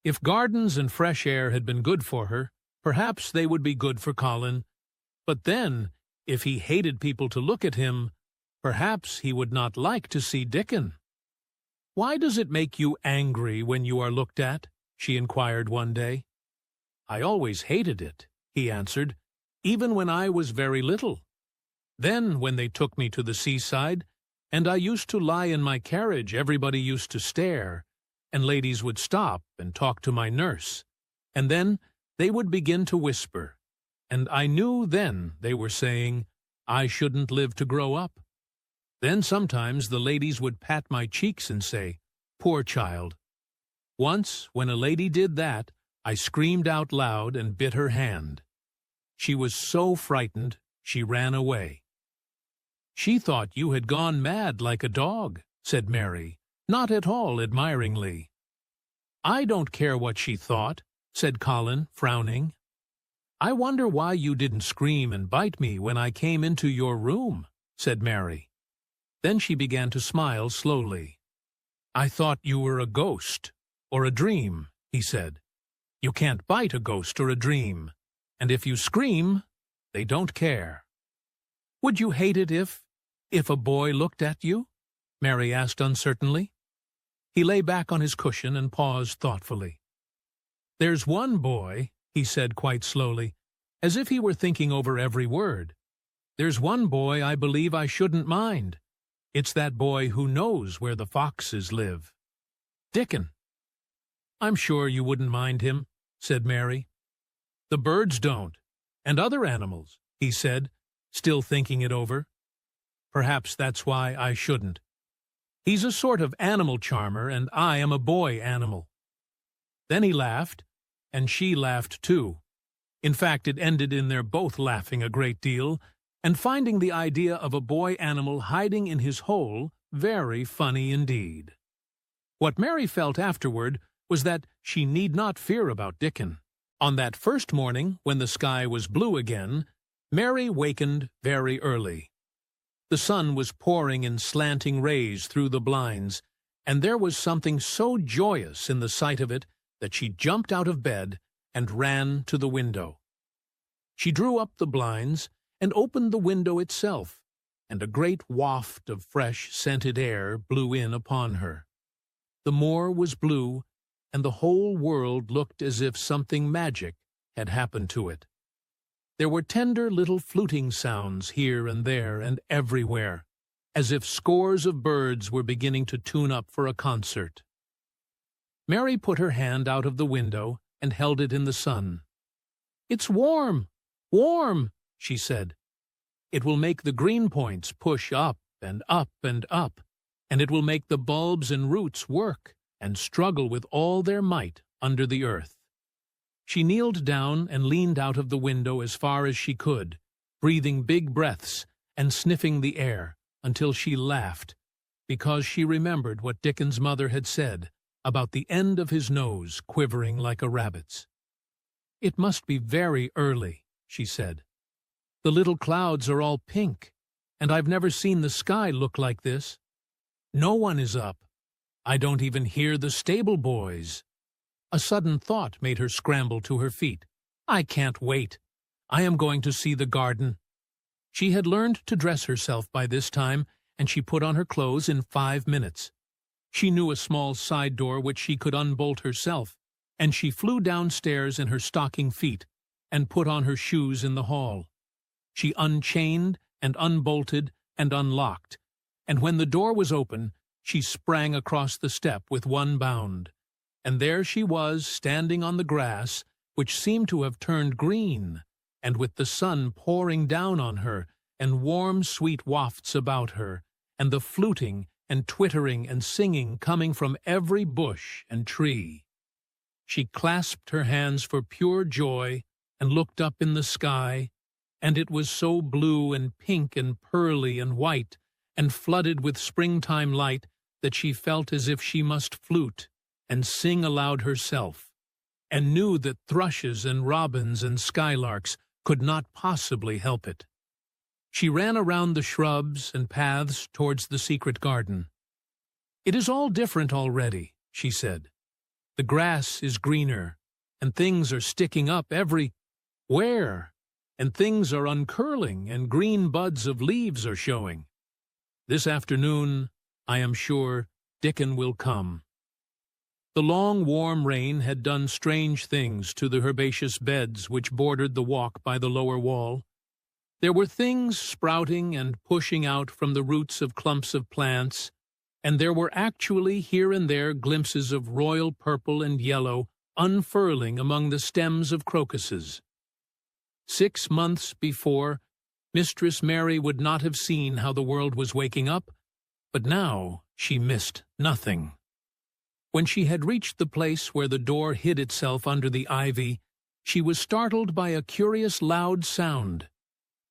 If gardens and fresh air had been good for her, perhaps they would be good for Colin. But then, if he hated people to look at him, perhaps he would not like to see Dickon. "Why does it make you angry when you are looked at?" she inquired one day. "I always hated it," he answered, "even when I was very little. Then, when they took me to the seaside, and I used to lie in my carriage, everybody used to stare, and ladies would stop and talk to my nurse, and then they would begin to whisper, and I knew then they were saying, 'I shouldn't live to grow up.' Then sometimes the ladies would pat my cheeks and say, 'Poor child.' Once, when a lady did that, I screamed out loud and bit her hand. She was so frightened, she ran away." "She thought you had gone mad like a dog," said Mary, not at all admiringly. "I don't care what she thought," said Colin, frowning. "I wonder why you didn't scream and bite me when I came into your room," said Mary. Then she began to smile slowly. "I thought you were a ghost, or a dream," he said. "You can't bite a ghost or a dream, and if you scream, they don't care." "Would you hate it if a boy looked at you?" Mary asked uncertainly. He lay back on his cushion and paused thoughtfully. "There's one boy," he said quite slowly, as if he were thinking over every word. "There's one boy I believe I shouldn't mind. It's that boy who knows where the foxes live. Dickon." "I'm sure you wouldn't mind him," said Mary. "The birds don't, and other animals," he said, still thinking it over. "Perhaps that's why I shouldn't. He's a sort of animal charmer, and I am a boy animal." Then he laughed, and she laughed too. In fact, it ended in their both laughing a great deal, and finding the idea of a boy animal hiding in his hole very funny indeed. What Mary felt afterward was that she need not fear about Dickon. On that first morning, when the sky was blue again, Mary wakened very early. The sun was pouring in slanting rays through the blinds, and there was something so joyous in the sight of it that she jumped out of bed and ran to the window. She drew up the blinds and opened the window itself, and a great waft of fresh, scented air blew in upon her. The moor was blue, and the whole world looked as if something magic had happened to it. There were tender little fluting sounds here and there and everywhere, as if scores of birds were beginning to tune up for a concert. Mary put her hand out of the window and held it in the sun. "It's warm, warm," she said. "It will make the green points push up and up and up, and it will make the bulbs and roots work and struggle with all their might under the earth." She kneeled down and leaned out of the window as far as she could, breathing big breaths and sniffing the air, until she laughed, because she remembered what Dickon's mother had said about the end of his nose quivering like a rabbit's. "It must be very early," she said. "The little clouds are all pink, and I've never seen the sky look like this. No one is up. I don't even hear the stable boys." A sudden thought made her scramble to her feet. "I can't wait. I am going to see the garden." She had learned to dress herself by this time, and she put on her clothes in 5 minutes. She knew a small side door which she could unbolt herself, and she flew downstairs in her stocking feet and put on her shoes in the hall. She unchained and unbolted and unlocked, and when the door was open, she sprang across the step with one bound. And there she was, standing on the grass, which seemed to have turned green, and with the sun pouring down on her, and warm, sweet wafts about her, and the fluting and twittering and singing coming from every bush and tree. She clasped her hands for pure joy, and looked up in the sky, and it was so blue and pink and pearly and white, and flooded with springtime light, that she felt as if she must flute and sing aloud herself, and knew that thrushes and robins and skylarks could not possibly help it. She ran around the shrubs and paths towards the secret garden. "It is all different already," she said. "The grass is greener, and things are sticking up everywhere, and things are uncurling, and green buds of leaves are showing. This afternoon, I am sure, Dickon will come." The long, warm rain had done strange things to the herbaceous beds which bordered the walk by the lower wall. There were things sprouting and pushing out from the roots of clumps of plants, and there were actually here and there glimpses of royal purple and yellow unfurling among the stems of crocuses. 6 months before, Mistress Mary would not have seen how the world was waking up, but now she missed nothing. When she had reached the place where the door hid itself under the ivy, she was startled by a curious loud sound.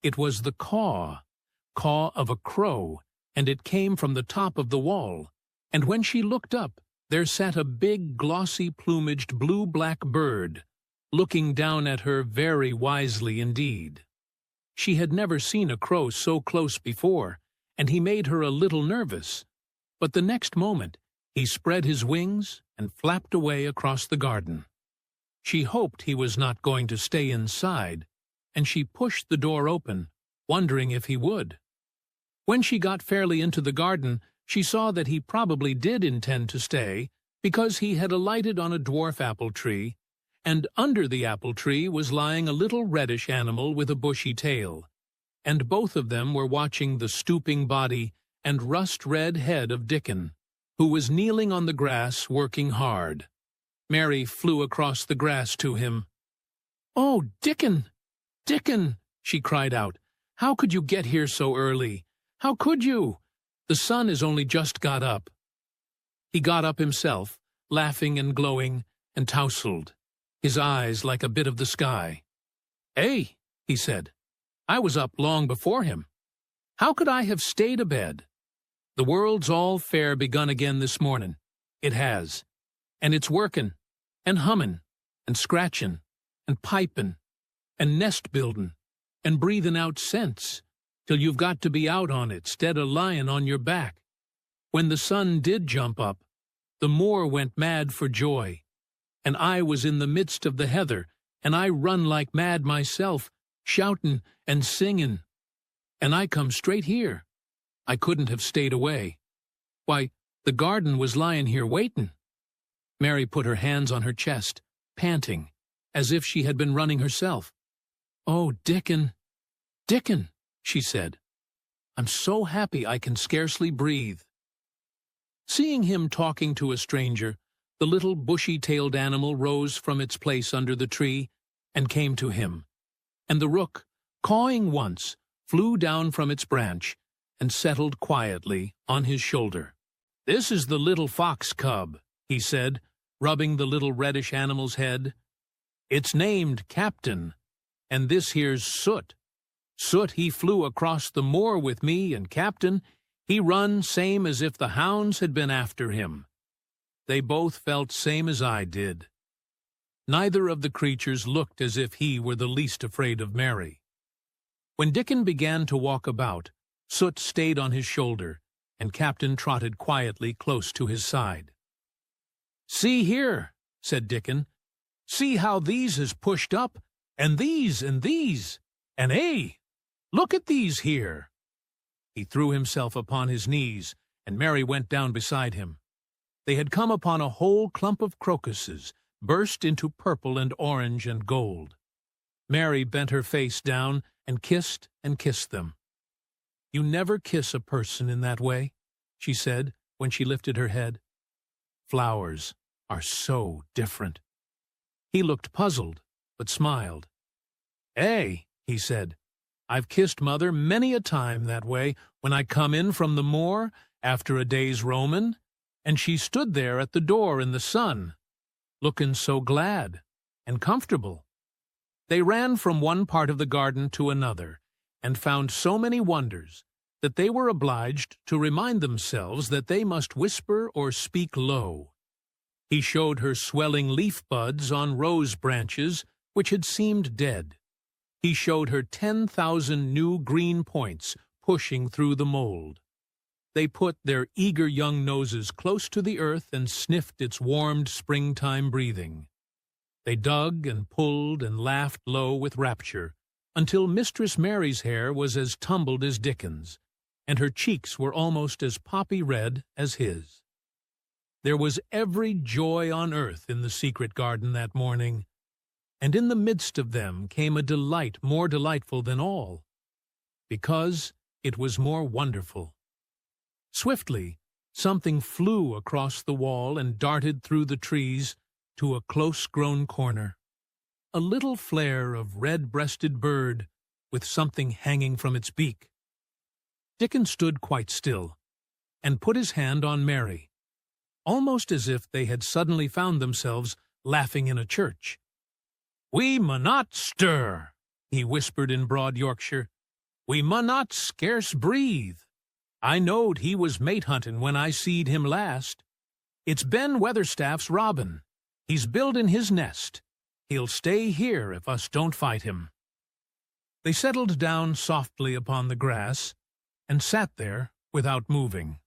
It was the caw of a crow, and it came from the top of the wall, and when she looked up, there sat a big, glossy-plumaged blue-black bird, looking down at her very wisely indeed. She had never seen a crow so close before, and he made her a little nervous, but the next moment he spread his wings and flapped away across the garden. She hoped he was not going to stay inside, and she pushed the door open, wondering if he would. When she got fairly into the garden, she saw that he probably did intend to stay, because he had alighted on a dwarf apple tree, and under the apple tree was lying a little reddish animal with a bushy tail, and both of them were watching the stooping body and rust-red head of Dickon, who was kneeling on the grass working hard. Mary flew across the grass to him. "Oh, Dickon! Dickon!" she cried out. "How could you get here so early? How could you? The sun has only just got up." He got up himself, laughing and glowing, and tousled, his eyes like a bit of the sky. "Eh," he said, "I was up long before him. How could I have stayed abed? The world's all fair begun again this mornin'. It has. And it's workin', and hummin', and scratchin', and pipin', and nest-buildin', and breathin' out scents, till you've got to be out on it, 'stead o' lyin' on your back. When the sun did jump up, the moor went mad for joy, and I was in the midst of the heather, and I run like mad myself, shoutin' and singin'. And I come straight here. I couldn't have stayed away. Why, the garden was lyin' here waitin'." Mary put her hands on her chest, panting, as if she had been running herself. "Oh, Dickon, Dickon," she said. "I'm so happy I can scarcely breathe." Seeing him talking to a stranger, the little bushy-tailed animal rose from its place under the tree and came to him, and the rook, cawing once, flew down from its branch and settled quietly on his shoulder. "This is the little fox cub," he said, rubbing the little reddish animal's head. "It's named Captain, and this here's Soot. Soot he flew across the moor with me, and Captain, he run same as if the hounds had been after him. They both felt same as I did." Neither of the creatures looked as if he were the least afraid of Mary. When Dickon began to walk about, Soot stayed on his shoulder, and Captain trotted quietly close to his side. "See here," said Dickon. "See how these is pushed up, and these, and look at these here." He threw himself upon his knees, and Mary went down beside him. They had come upon a whole clump of crocuses, burst into purple and orange and gold. Mary bent her face down and kissed them. "You never kiss a person in that way," she said when she lifted her head. "Flowers are so different." He looked puzzled, but smiled. "Eh," he said, "I've kissed Mother many a time that way when I come in from the moor after a day's roamin', and she stood there at the door in the sun, lookin' so glad and comfortable." They ran from one part of the garden to another, and found so many wonders that they were obliged to remind themselves that they must whisper or speak low. He showed her swelling leaf buds on rose branches which had seemed dead. He showed her 10,000 new green points pushing through the mold. They put their eager young noses close to the earth and sniffed its warmed springtime breathing. They dug and pulled and laughed low with rapture, until Mistress Mary's hair was as tumbled as Dickon's, and her cheeks were almost as poppy red as his. There was every joy on earth in the secret garden that morning, and in the midst of them came a delight more delightful than all, because it was more wonderful. Swiftly, something flew across the wall and darted through the trees to a close-grown corner. A little flare of red-breasted bird with something hanging from its beak. Dickon stood quite still and put his hand on Mary, almost as if they had suddenly found themselves laughing in a church. "We mun not stir," he whispered in broad Yorkshire. "We mun not scarce breathe. I knowed he was mate-huntin' when I seed him last. It's Ben Weatherstaff's robin. He's buildin' his nest. He'll stay here if us don't fight him." They settled down softly upon the grass and sat there without moving.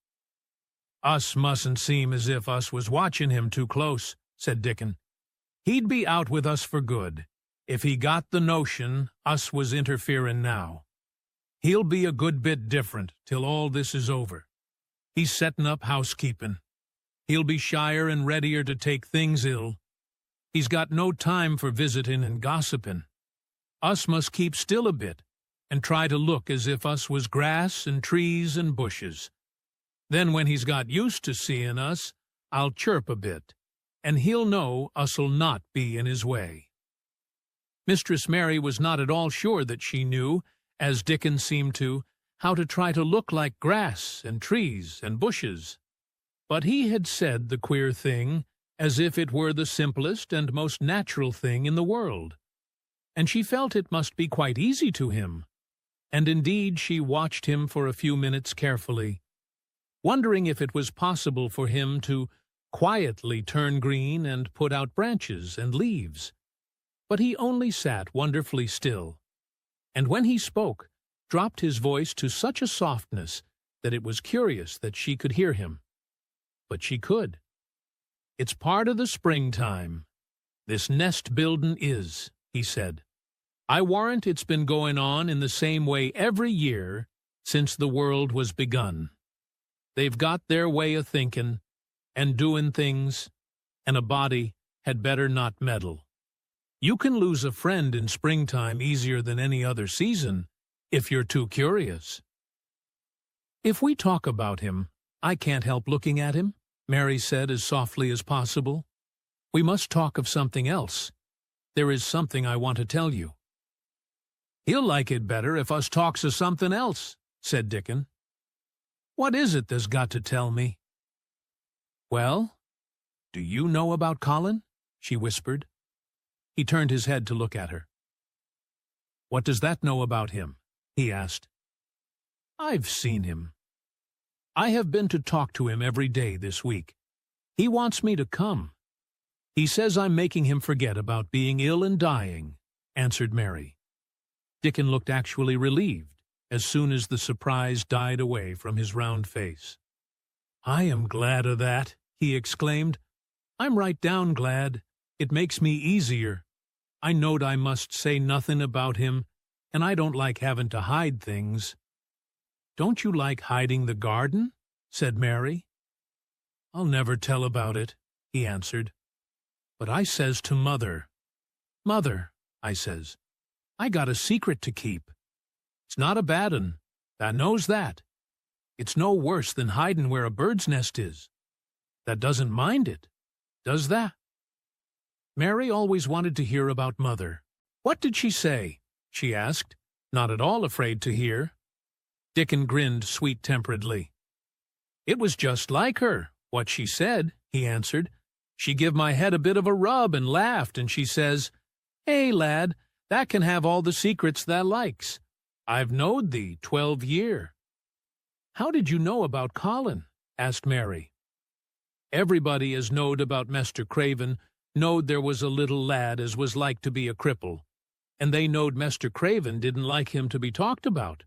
"Us mustn't seem as if us was watchin' him too close," said Dickon. "He'd be out with us for good, if he got the notion us was interferin' now. He'll be a good bit different till all this is over. He's settin' up housekeepin'. He'll be shyer and readier to take things ill. He's got no time for visitin' and gossipin'. Us must keep still a bit, and try to look as if us was grass and trees and bushes. Then when he's got used to seein' us, I'll chirp a bit, and he'll know us'll not be in his way." Mistress Mary was not at all sure that she knew, as Dickon seemed to, how to try to look like grass and trees and bushes. But he had said the queer thing as if it were the simplest and most natural thing in the world, and she felt it must be quite easy to him, and indeed she watched him for a few minutes carefully, wondering if it was possible for him to quietly turn green and put out branches and leaves. But he only sat wonderfully still, and when he spoke, dropped his voice to such a softness that it was curious that she could hear him. But she could. "It's part of the springtime," This nest-buildin' is, he said. I warrant it's been going on in the same way every year since the world was begun. They've got their way of thinkin' and doin' things, and a body had better not meddle. You can lose a friend in springtime easier than any other season, if you're too curious. If we talk about him, I can't help looking at him, Mary said as softly as possible. We must talk of something else. There is something I want to tell you. He'll like it better if us talks of something else, said Dickon. What is it there's got to tell me? Well, do you know about Colin? She whispered. He turned his head to look at her. What does that know about him? He asked. I've seen him. I have been to talk to him every day this week. He wants me to come. He says I'm making him forget about being ill and dying, answered Mary. Dickon looked actually relieved as soon as the surprise died away from his round face. I am glad of that, he exclaimed. I'm right down glad. It makes me easier. I knowed I must say nothing about him, and I don't like having to hide things. Don't you like hiding the garden? Said Mary. I'll never tell about it, he answered. But I says to Mother, Mother, I says, I got a secret to keep. It's not a bad un, thou knows that. It's no worse than hiding where a bird's nest is. That doesn't mind it, does that? Mary always wanted to hear about Mother. What did she say? She asked, not at all afraid to hear. Dickon grinned sweet-temperedly. It was just like her, what she said, he answered. She give my head a bit of a rub and laughed, and she says, Hey, lad, that can have all the secrets thou likes. I've knowed thee 12 year. How did you know about Colin? Asked Mary. Everybody as knowed about Mester Craven knowed there was a little lad as was like to be a cripple, and they knowed Mester Craven didn't like him to be talked about.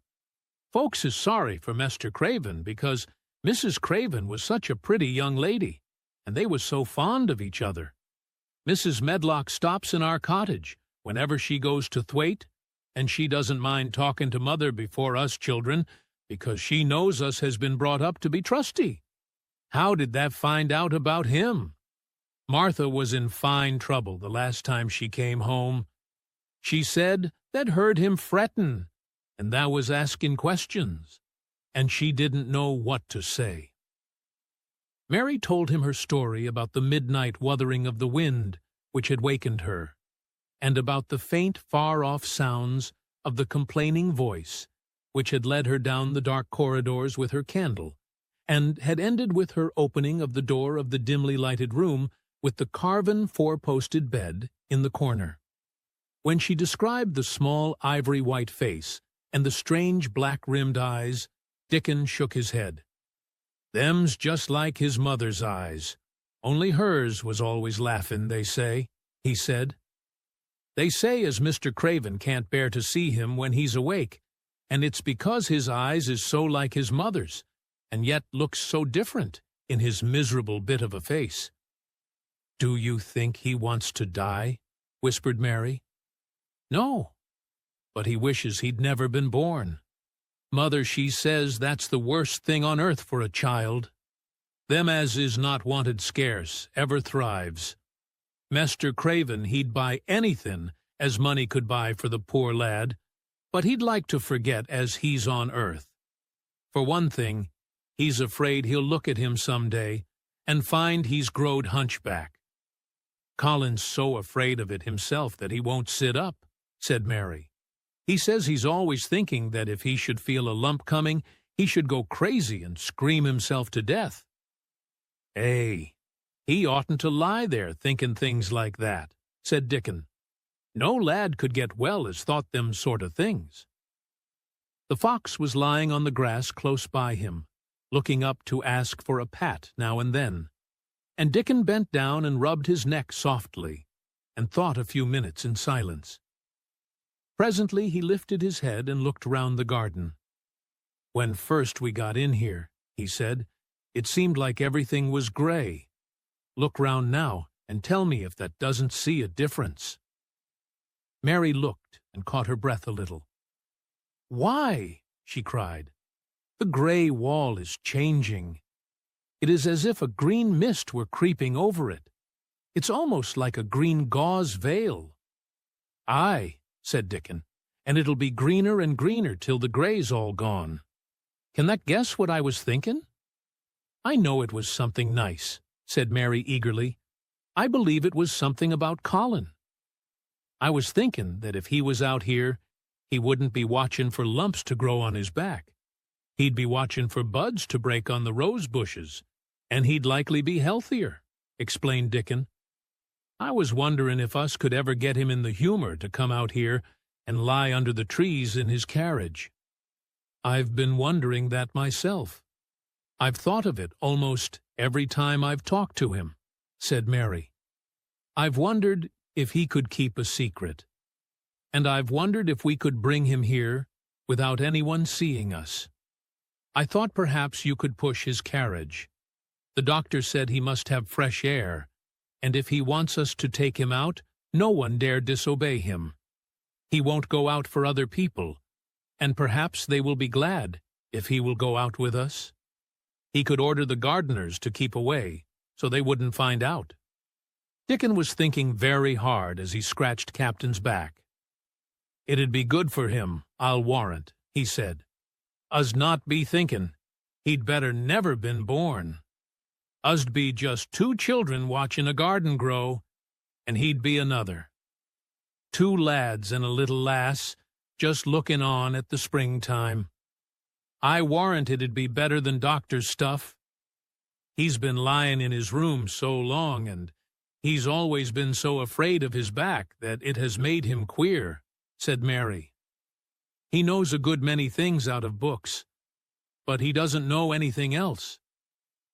Folks is sorry for Mester Craven because Mrs. Craven was such a pretty young lady, and they was so fond of each other. Mrs. Medlock stops in our cottage whenever she goes to Thwaite, and she doesn't mind talking to Mother before us children because she knows us has been brought up to be trusty. How did that find out about him? Martha was in fine trouble the last time she came home. She said that heard him frettin', and thou was asking questions, and she didn't know what to say. Mary told him her story about the midnight wuthering of the wind which had wakened her, and about the faint, far-off sounds of the complaining voice which had led her down the dark corridors with her candle, and had ended with her opening of the door of the dimly lighted room with the carven four-posted bed in the corner. When she described the small ivory-white face and the strange black-rimmed eyes, Dickon shook his head. Them's just like his mother's eyes, only hers was always laughin', they say, he said. They say as Mr. Craven can't bear to see him when he's awake, and it's because his eyes is so like his mother's, and yet looks so different in his miserable bit of a face. Do you think he wants to die? Whispered Mary. No, but he wishes he'd never been born. Mother, she says that's the worst thing on earth for a child. Them as is not wanted scarce ever thrives. Mester Craven, he'd buy anything as money could buy for the poor lad, but he'd like to forget as he's on earth. For one thing, he's afraid he'll look at him some day and find he's growed hunchback. Colin's so afraid of it himself that he won't sit up, said Mary. He says he's always thinking that if he should feel a lump coming, he should go crazy and scream himself to death. He oughtn't to lie there thinking things like that, said Dickon. No lad could get well as thought them sort of things. The fox was lying on the grass close by him, looking up to ask for a pat now and then, and Dickon bent down and rubbed his neck softly, and thought a few minutes in silence. Presently he lifted his head and looked round the garden. When first we got in here, he said, it seemed like everything was gray. Look round now, and tell me if that doesn't see a difference." Mary looked and caught her breath a little. "Why?" she cried. "The gray wall is changing. It is as if a green mist were creeping over it. It's almost like a green gauze veil." "Aye," said Dickon, "and it'll be greener and greener till the gray's all gone. Can that guess what I was thinking?" "I know it was something nice," said Mary eagerly. "I believe it was something about Colin. I was thinking that if he was out here, he wouldn't be watching for lumps to grow on his back. He'd be watching for buds to break on the rose bushes, and he'd likely be healthier," explained Dickon. "I was wondering if us could ever get him in the humor to come out here and lie under the trees in his carriage." "I've been wondering that myself. I've thought of it almost every time I've talked to him," said Mary. "I've wondered if he could keep a secret. And I've wondered if we could bring him here without anyone seeing us. I thought perhaps you could push his carriage. The doctor said he must have fresh air, and if he wants us to take him out, no one dare disobey him. He won't go out for other people, and perhaps they will be glad if he will go out with us. He could order the gardeners to keep away, so they wouldn't find out." Dickon was thinking very hard as he scratched Captain's back. "It'd be good for him, I'll warrant," he said. "Us'd not be thinking he'd better never been born. Us'd be just two children watching a garden grow, and he'd be another. Two lads and a little lass, just looking on at the springtime. I warrant it'd be better than doctor's stuff. He's been lying in his room so long, and he's always been so afraid of his back that it has made him queer," said Mary. "He knows a good many things out of books, but he doesn't know anything else.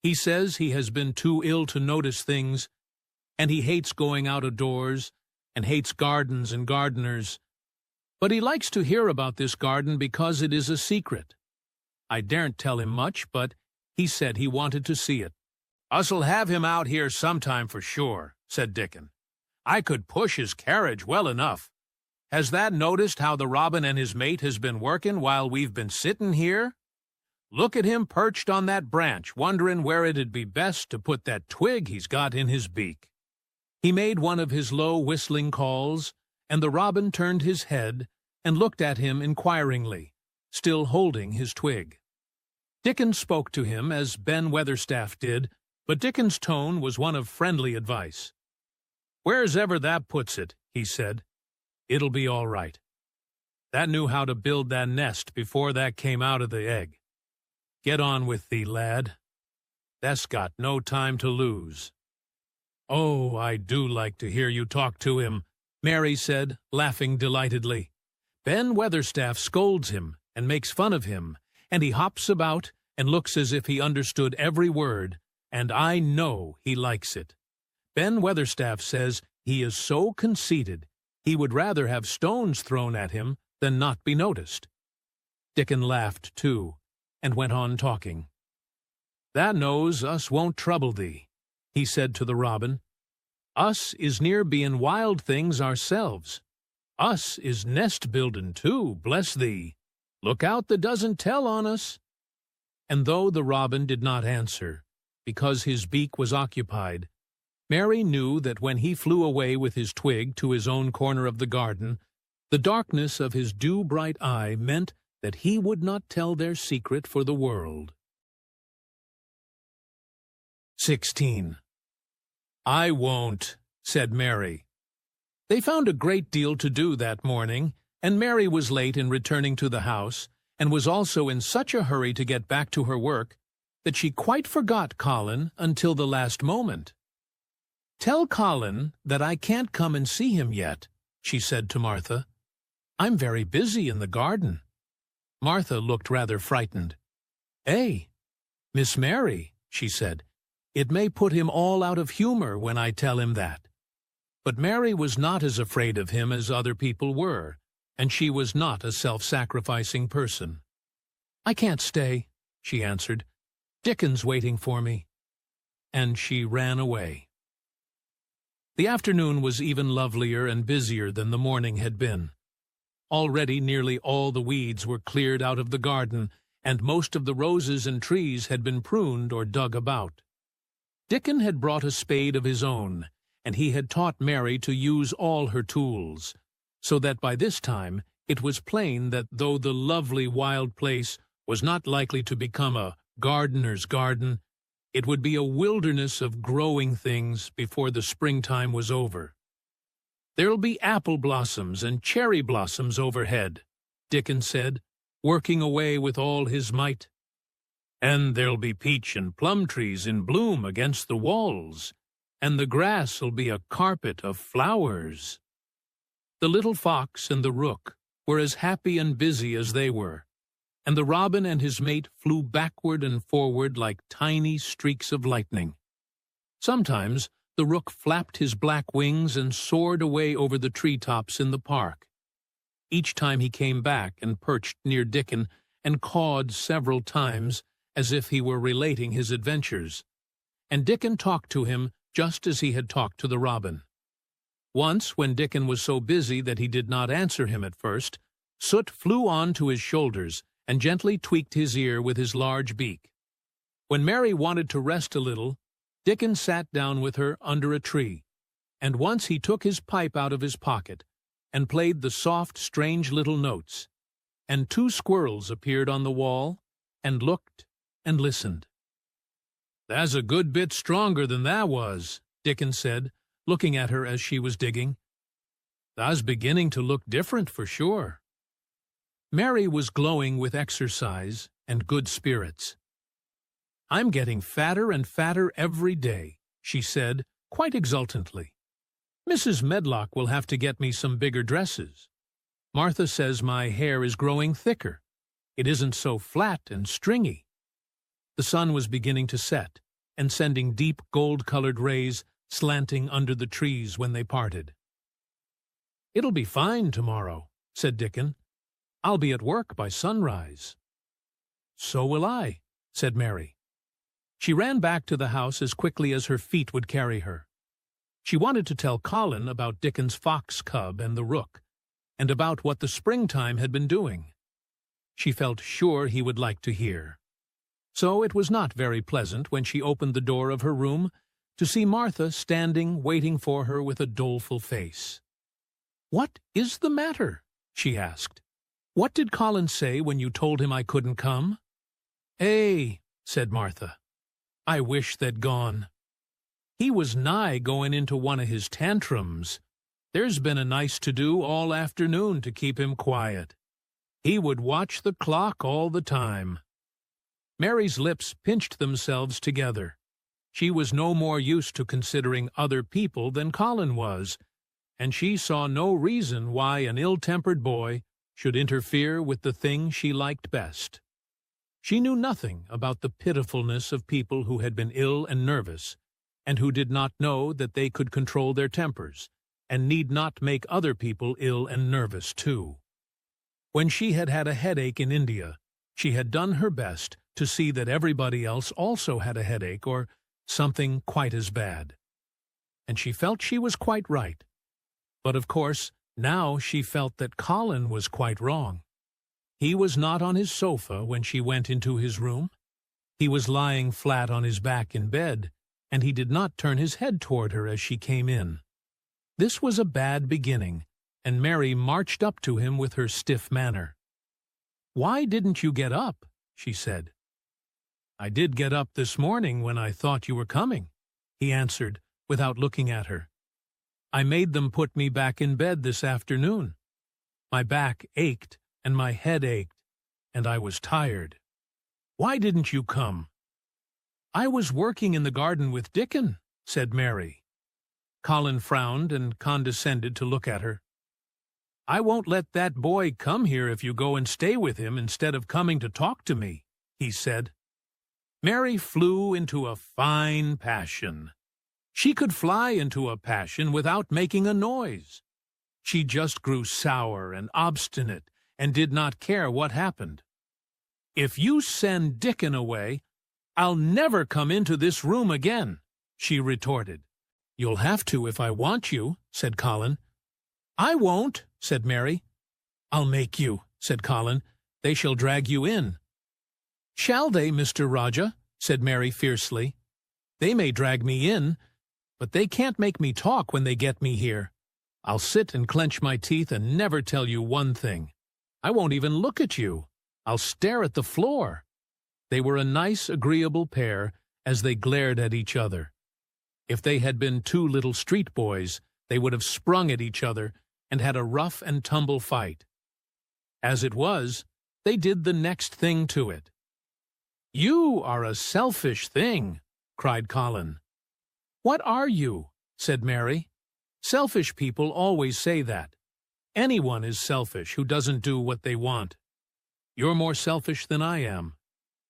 He says he has been too ill to notice things, and he hates going out of doors, and hates gardens and gardeners. But he likes to hear about this garden because it is a secret. I daren't tell him much, but he said he wanted to see it." "Us'll have him out here sometime for sure," said Dickon. "I could push his carriage well enough. Has that noticed how the robin and his mate has been working while we've been sitting here? Look at him perched on that branch, wondering where it'd be best to put that twig he's got in his beak." He made one of his low whistling calls, and the robin turned his head and looked at him inquiringly, still holding his twig. Dickon spoke to him as Ben Weatherstaff did, but Dickon's tone was one of friendly advice. "Where's ever that puts it," he said, "it'll be all right. That knew how to build that nest before that came out of the egg. Get on with thee, lad. That's got no time to lose." "Oh, I do like to hear you talk to him," Mary said, laughing delightedly. "Ben Weatherstaff scolds him and makes fun of him, and he hops about and looks as if he understood every word, and I know he likes it. Ben Weatherstaff says he is so conceited he would rather have stones thrown at him than not be noticed." Dickon laughed, too, and went on talking. "That knows us won't trouble thee," he said to the robin. "Us is near being wild things ourselves. Us is nest-building, too, bless thee. Look out that doesn't tell on us." And though the robin did not answer, because his beak was occupied, Mary knew that when he flew away with his twig to his own corner of the garden, the darkness of his dew-bright eye meant that he would not tell their secret for the world. 16. "I won't," said Mary. They found a great deal to do that morning, and Mary was late in returning to the house, and was also in such a hurry to get back to her work that she quite forgot Colin until the last moment. "Tell Colin that I can't come and see him yet," she said to Martha. "I'm very busy in the garden." Martha looked rather frightened. "Eh, Miss Mary," she said, "it may put him all out of humor when I tell him that." But Mary was not as afraid of him as other people were, and she was not a self-sacrificing person. "I can't stay," she answered. "Dickon's waiting for me." And she ran away. The afternoon was even lovelier and busier than the morning had been. Already nearly all the weeds were cleared out of the garden, and most of the roses and trees had been pruned or dug about. Dickon had brought a spade of his own, and he had taught Mary to use all her tools, so that by this time it was plain that though the lovely wild place was not likely to become a gardener's garden, it would be a wilderness of growing things before the springtime was over. "There'll be apple blossoms and cherry blossoms overhead," Dickon said, working away with all his might. "And there'll be peach and plum trees in bloom against the walls, and the grass'll be a carpet of flowers." The little fox and the rook were as happy and busy as they were, and the robin and his mate flew backward and forward like tiny streaks of lightning. Sometimes the rook flapped his black wings and soared away over the tree-tops in the park. Each time he came back and perched near Dickon and cawed several times as if he were relating his adventures, and Dickon talked to him just as he had talked to the robin. Once, when Dickon was so busy that he did not answer him at first, Soot flew on to his shoulders and gently tweaked his ear with his large beak. When Mary wanted to rest a little, Dickon sat down with her under a tree, and once he took his pipe out of his pocket and played the soft, strange little notes, and 2 squirrels appeared on the wall and looked and listened. "That's a good bit stronger than that was," Dickon said, looking at her as she was digging. "Tha's beginning to look different for sure." Mary was glowing with exercise and good spirits. "I'm getting fatter and fatter every day," she said, quite exultantly. "Mrs. Medlock will have to get me some bigger dresses. Martha says my hair is growing thicker. It isn't so flat and stringy." The sun was beginning to set, and sending deep gold-colored rays slanting under the trees when they parted. "It'll be fine tomorrow," said Dickon. "I'll be at work by sunrise." "So will I," said Mary. She ran back to the house as quickly as her feet would carry her. She wanted to tell Colin about Dickon's fox cub and the rook, and about what the springtime had been doing. She felt sure he would like to hear. So it was not very pleasant when she opened the door of her room to see Martha standing waiting for her with a doleful face. "What is the matter?" she asked. "What did Colin say when you told him I couldn't come?" "Eh," said Martha. "I wish they'd gone. He was nigh going into one of his tantrums. There's been a nice to-do all afternoon to keep him quiet. He would watch the clock all the time." Mary's lips pinched themselves together. She was no more used to considering other people than Colin was, and she saw no reason why an ill-tempered boy should interfere with the thing she liked best. She knew nothing about the pitifulness of people who had been ill and nervous, and who did not know that they could control their tempers, and need not make other people ill and nervous too. When she had had a headache in India, she had done her best to see that everybody else also had a headache or something quite as bad. And she felt she was quite right. But of course, now she felt that Colin was quite wrong. He was not on his sofa when she went into his room. He was lying flat on his back in bed, and he did not turn his head toward her as she came in. This was a bad beginning, and Mary marched up to him with her stiff manner. "Why didn't you get up?" she said. "I did get up this morning when I thought you were coming," he answered, without looking at her. "I made them put me back in bed this afternoon. My back ached, and my head ached, and I was tired. Why didn't you come?" "I was working in the garden with Dickon," said Mary. Colin frowned and condescended to look at her. "I won't let that boy come here if you go and stay with him instead of coming to talk to me," he said. Mary flew into a fine passion. She could fly into a passion without making a noise. She just grew sour and obstinate and did not care what happened. "If you send Dickon away, I'll never come into this room again," she retorted. "You'll have to if I want you," said Colin. "I won't," said Mary. "I'll make you," said Colin. "They shall drag you in." "Shall they, Mr. Rajah?" said Mary fiercely. "They may drag me in, but they can't make me talk when they get me here. I'll sit and clench my teeth and never tell you one thing. I won't even look at you. I'll stare at the floor." They were a nice, agreeable pair as they glared at each other. If they had been two little street boys, they would have sprung at each other and had a rough and tumble fight. As it was, they did the next thing to it. "You are a selfish thing," cried Colin. "What are you?" said Mary. "Selfish people always say that. Anyone is selfish who doesn't do what they want. You're more selfish than I am.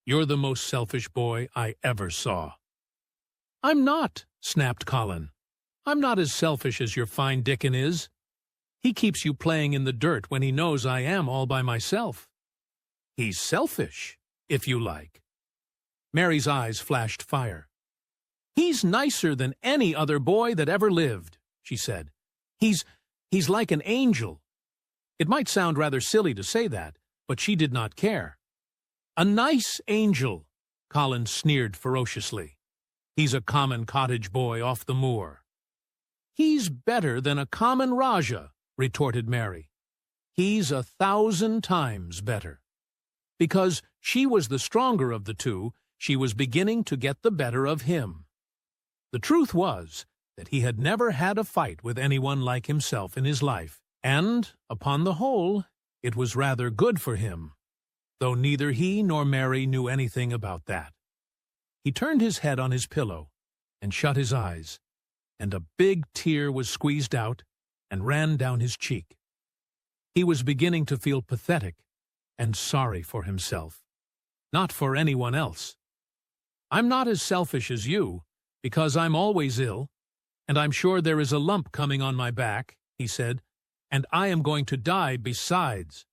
You're the most selfish boy I ever saw." "I'm not," snapped Colin. "I'm not as selfish as your fine Dickon is. He keeps you playing in the dirt when he knows I am all by myself. He's selfish, if you like." Mary's eyes flashed fire. "He's nicer than any other boy that ever lived," she said. He's like an angel." It might sound rather silly to say that, but she did not care. "A nice angel," Colin sneered ferociously. "He's a common cottage boy off the moor." "He's better than a common Rajah," retorted Mary. "He's 1,000 times better." Because she was the stronger of the two, she was beginning to get the better of him. The truth was that he had never had a fight with anyone like himself in his life, and, upon the whole, it was rather good for him, though neither he nor Mary knew anything about that. He turned his head on his pillow and shut his eyes, and a big tear was squeezed out and ran down his cheek. He was beginning to feel pathetic and sorry for himself, not for anyone else. "I'm not as selfish as you, because I'm always ill, and I'm sure there is a lump coming on my back," he said, "and I am going to die besides."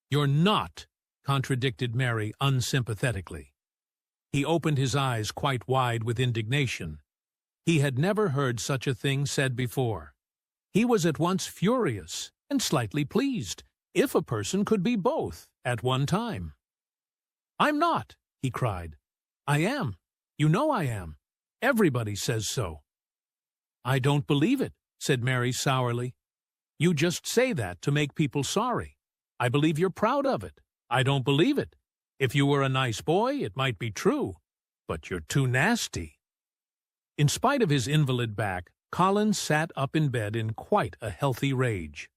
"You're not," contradicted Mary unsympathetically. He opened his eyes quite wide with indignation. He had never heard such a thing said before. He was at once furious and slightly pleased, if a person could be both at one time. "I'm not," he cried. "I am. You know I am. Everybody says so." "I don't believe it," said Mary sourly. "You just say that to make people sorry. I believe you're proud of it. I don't believe it. If you were a nice boy, it might be true, but you're too nasty." In spite of his invalid back, Colin sat up in bed in quite a healthy rage.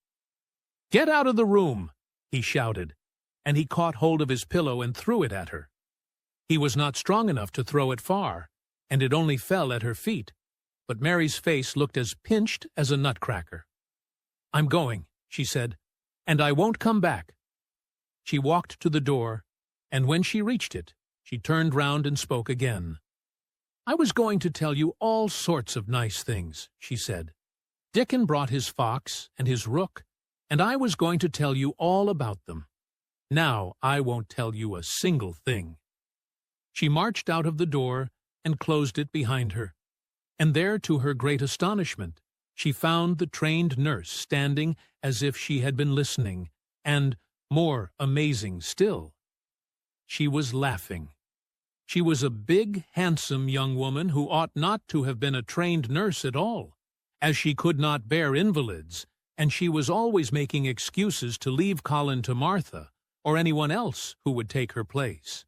"Get out of the room!" he shouted, and he caught hold of his pillow and threw it at her. He was not strong enough to throw it far, and it only fell at her feet, but Mary's face looked as pinched as a nutcracker. "I'm going," she said, "and I won't come back." She walked to the door, and when she reached it, she turned round and spoke again. "I was going to tell you all sorts of nice things," she said. "Dickon brought his fox and his rook, and I was going to tell you all about them. Now I won't tell you a single thing." She marched out of the door and closed it behind her, and there, to her great astonishment, she found the trained nurse standing as if she had been listening, and, more amazing still, she was laughing. She was a big, handsome young woman who ought not to have been a trained nurse at all, as she could not bear invalids, and she was always making excuses to leave Colin to Martha, or anyone else who would take her place.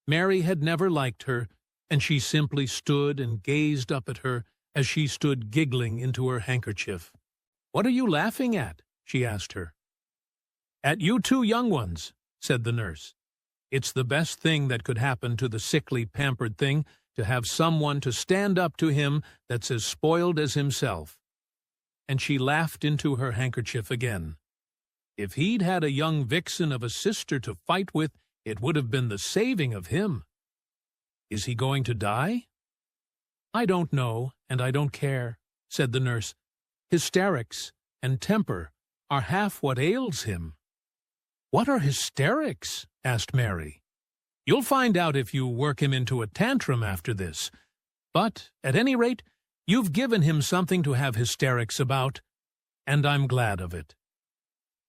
Mary had never liked her, and she simply stood and gazed up at her as she stood giggling into her handkerchief. "What are you laughing at?" she asked her. "At you two young ones," said the nurse. "It's the best thing that could happen to the sickly, pampered thing, to have someone to stand up to him that's as spoiled as himself." And she laughed into her handkerchief again. "If he'd had a young vixen of a sister to fight with, it would have been the saving of him." "Is he going to die?" "I don't know, and I don't care," said the nurse. "Hysterics and temper are half what ails him." "What are hysterics?" asked Mary. "You'll find out if you work him into a tantrum after this. But, at any rate, You've given him something to have hysterics about, and I'm glad of it."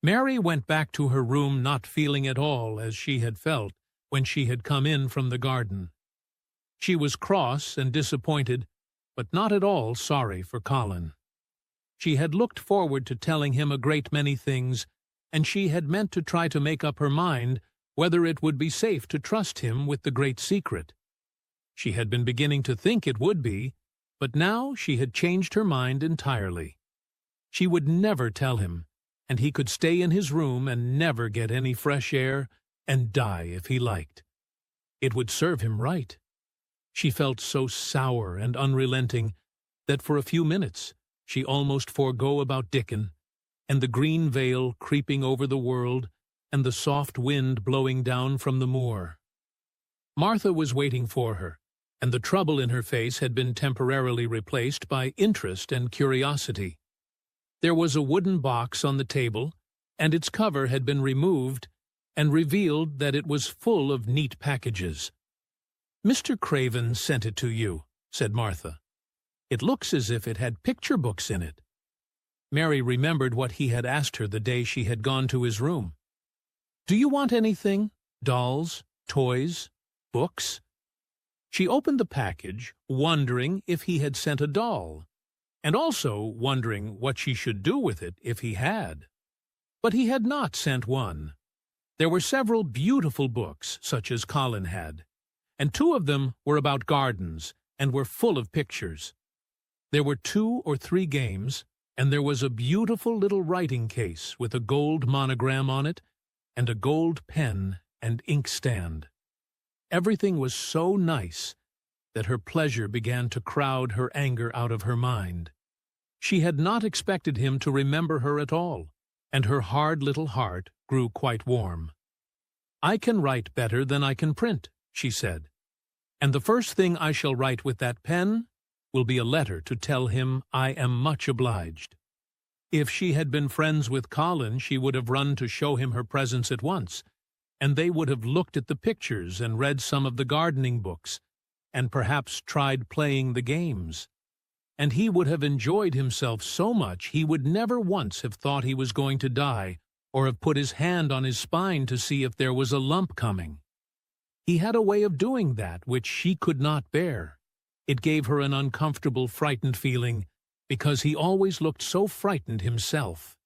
Mary went back to her room not feeling at all as she had felt when she had come in from the garden. She was cross and disappointed, but not at all sorry for Colin. She had looked forward to telling him a great many things, and she had meant to try to make up her mind whether it would be safe to trust him with the great secret. She had been beginning to think it would be, but now she had changed her mind entirely. She would never tell him, and he could stay in his room and never get any fresh air and die if he liked. It would serve him right. She felt so sour and unrelenting that for a few minutes she almost forego about Dickon, and the green veil creeping over the world, and the soft wind blowing down from the moor. Martha was waiting for her, and the trouble in her face had been temporarily replaced by interest and curiosity. There was a wooden box on the table, and its cover had been removed and revealed that it was full of neat packages. "Mr. Craven sent it to you," said Martha. "It looks as if it had picture books in it." Mary remembered what he had asked her the day she had gone to his room. "Do you want anything? Dolls, toys, books?" She opened the package, wondering if he had sent a doll, and also wondering what she should do with it if he had. But he had not sent one. There were several beautiful books, such as Colin had, and 2 of them were about gardens and were full of pictures. There were 2 or 3 games, and there was a beautiful little writing case with a gold monogram on it, and a gold pen and inkstand. Everything was so nice that her pleasure began to crowd her anger out of her mind. She had not expected him to remember her at all, and her hard little heart grew quite warm. "I can write better than I can print," she said, "and the first thing I shall write with that pen will be a letter to tell him I am much obliged." If she had been friends with Colin, she would have run to show him her presents at once, and they would have looked at the pictures and read some of the gardening books, and perhaps tried playing the games. And he would have enjoyed himself so much he would never once have thought he was going to die, or have put his hand on his spine to see if there was a lump coming. He had a way of doing that which she could not bear. It gave her an uncomfortable, frightened feeling, because he always looked so frightened himself.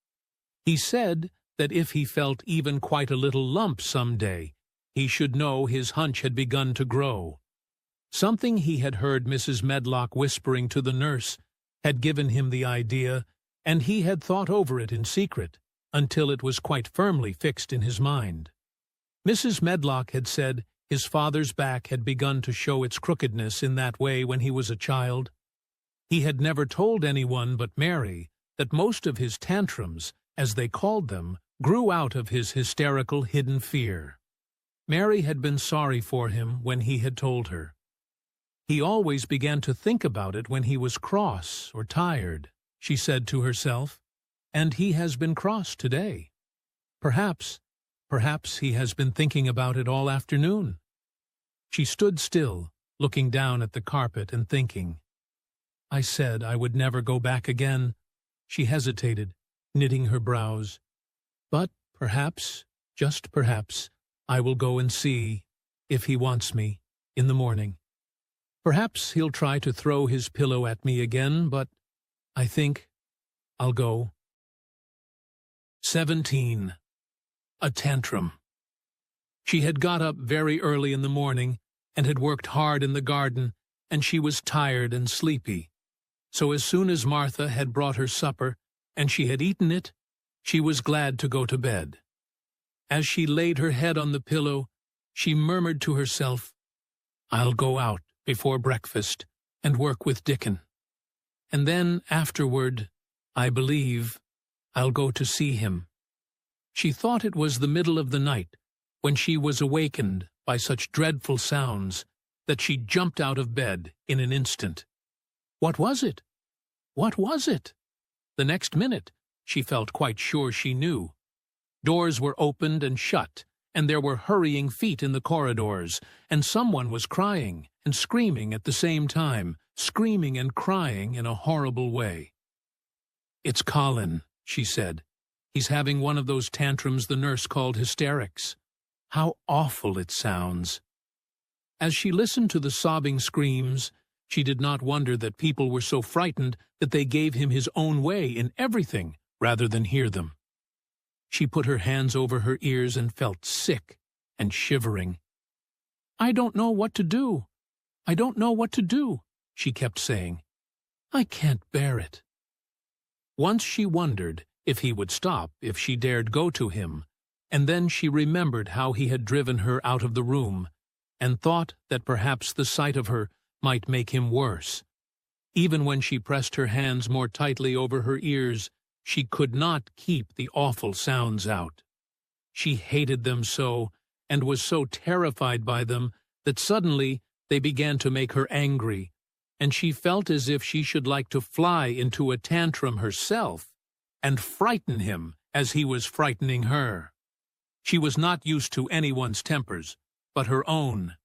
He said that if he felt even quite a little lump some day, he should know his hunch had begun to grow. Something he had heard Mrs. Medlock whispering to the nurse had given him the idea, and he had thought over it in secret, until it was quite firmly fixed in his mind. Mrs. Medlock had said his father's back had begun to show its crookedness in that way when he was a child. He had never told anyone but Mary that most of his tantrums, as they called them, grew out of his hysterical hidden fear. Mary had been sorry for him when he had told her. "He always began to think about it when he was cross or tired," she said to herself, "and he has been cross today. Perhaps he has been thinking about it all afternoon." She stood still, looking down at the carpet and thinking. "I said I would never go back again." She hesitated, knitting her brows. "But perhaps, just perhaps, I will go and see, if he wants me, in the morning. Perhaps he'll try to throw his pillow at me again, but I think I'll go." 17. A tantrum. She had got up very early in the morning and had worked hard in the garden, and she was tired and sleepy. So as soon as Martha had brought her supper, and she had eaten it, she was glad to go to bed. As she laid her head on the pillow, she murmured to herself, "I'll go out before breakfast and work with Dickon. And then afterward, I believe, I'll go to see him." She thought it was the middle of the night when she was awakened by such dreadful sounds that she jumped out of bed in an instant. What was it? What was it? The next minute, she felt quite sure she knew. Doors were opened and shut, and there were hurrying feet in the corridors, and someone was crying and screaming at the same time, screaming and crying in a horrible way. "It's Colin," she said. "He's having one of those tantrums the nurse called hysterics. How awful it sounds." As she listened to the sobbing screams, she did not wonder that people were so frightened that they gave him his own way in everything rather than hear them. She put her hands over her ears and felt sick and shivering. "I don't know what to do. I don't know what to do," she kept saying. "I can't bear it." Once she wondered if he would stop if she dared go to him, and then she remembered how he had driven her out of the room, and thought that perhaps the sight of her might make him worse. Even when she pressed her hands more tightly over her ears, she could not keep the awful sounds out. She hated them so, and was so terrified by them, that suddenly they began to make her angry, and she felt as if she should like to fly into a tantrum herself, and frighten him as he was frightening her. She was not used to anyone's tempers, but her own.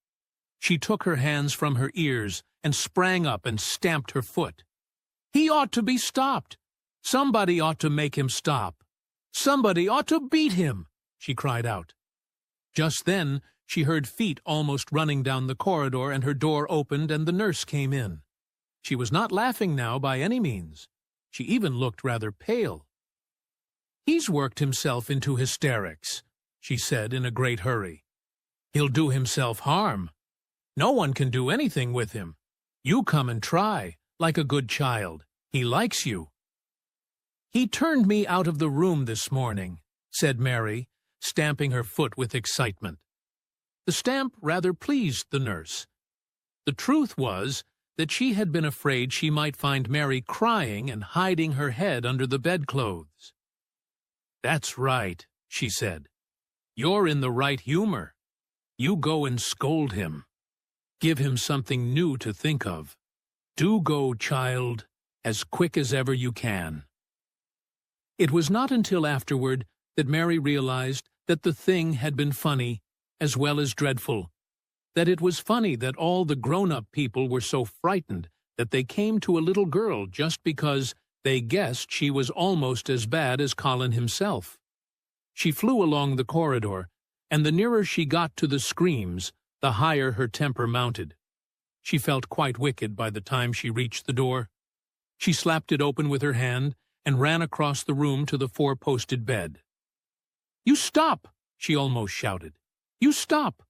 She took her hands from her ears and sprang up and stamped her foot. "He ought to be stopped! Somebody ought to make him stop! Somebody ought to beat him!" she cried out. Just then she heard feet almost running down the corridor, and her door opened and the nurse came in. She was not laughing now by any means. She even looked rather pale. "He's worked himself into hysterics," she said in a great hurry. "He'll do himself harm. No one can do anything with him. You come and try, like a good child. He likes you." "He turned me out of the room this morning," said Mary, stamping her foot with excitement. The stamp rather pleased the nurse. The truth was that she had been afraid she might find Mary crying and hiding her head under the bedclothes. "That's right," she said. "You're in the right humor. You go and scold him. Give him something new to think of. Do go, child, as quick as ever you can." It was not until afterward that Mary realized that the thing had been funny as well as dreadful, that it was funny that all the grown-up people were so frightened that they came to a little girl just because they guessed she was almost as bad as Colin himself. She flew along the corridor, and the nearer she got to the screams, the higher her temper mounted. She felt quite wicked by the time she reached the door. She slapped it open with her hand and ran across the room to the four-posted bed. "You stop!" she almost shouted. "You stop!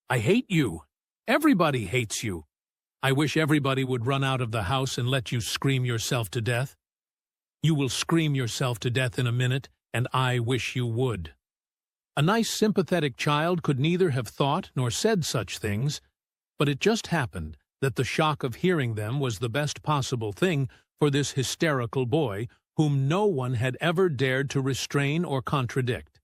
I hate you. Everybody hates you. I wish everybody would run out of the house and let you scream yourself to death. You will scream yourself to death in a minute, and I wish you would." A nice, sympathetic child could neither have thought nor said such things, but it just happened that the shock of hearing them was the best possible thing for this hysterical boy, whom no one had ever dared to restrain or contradict.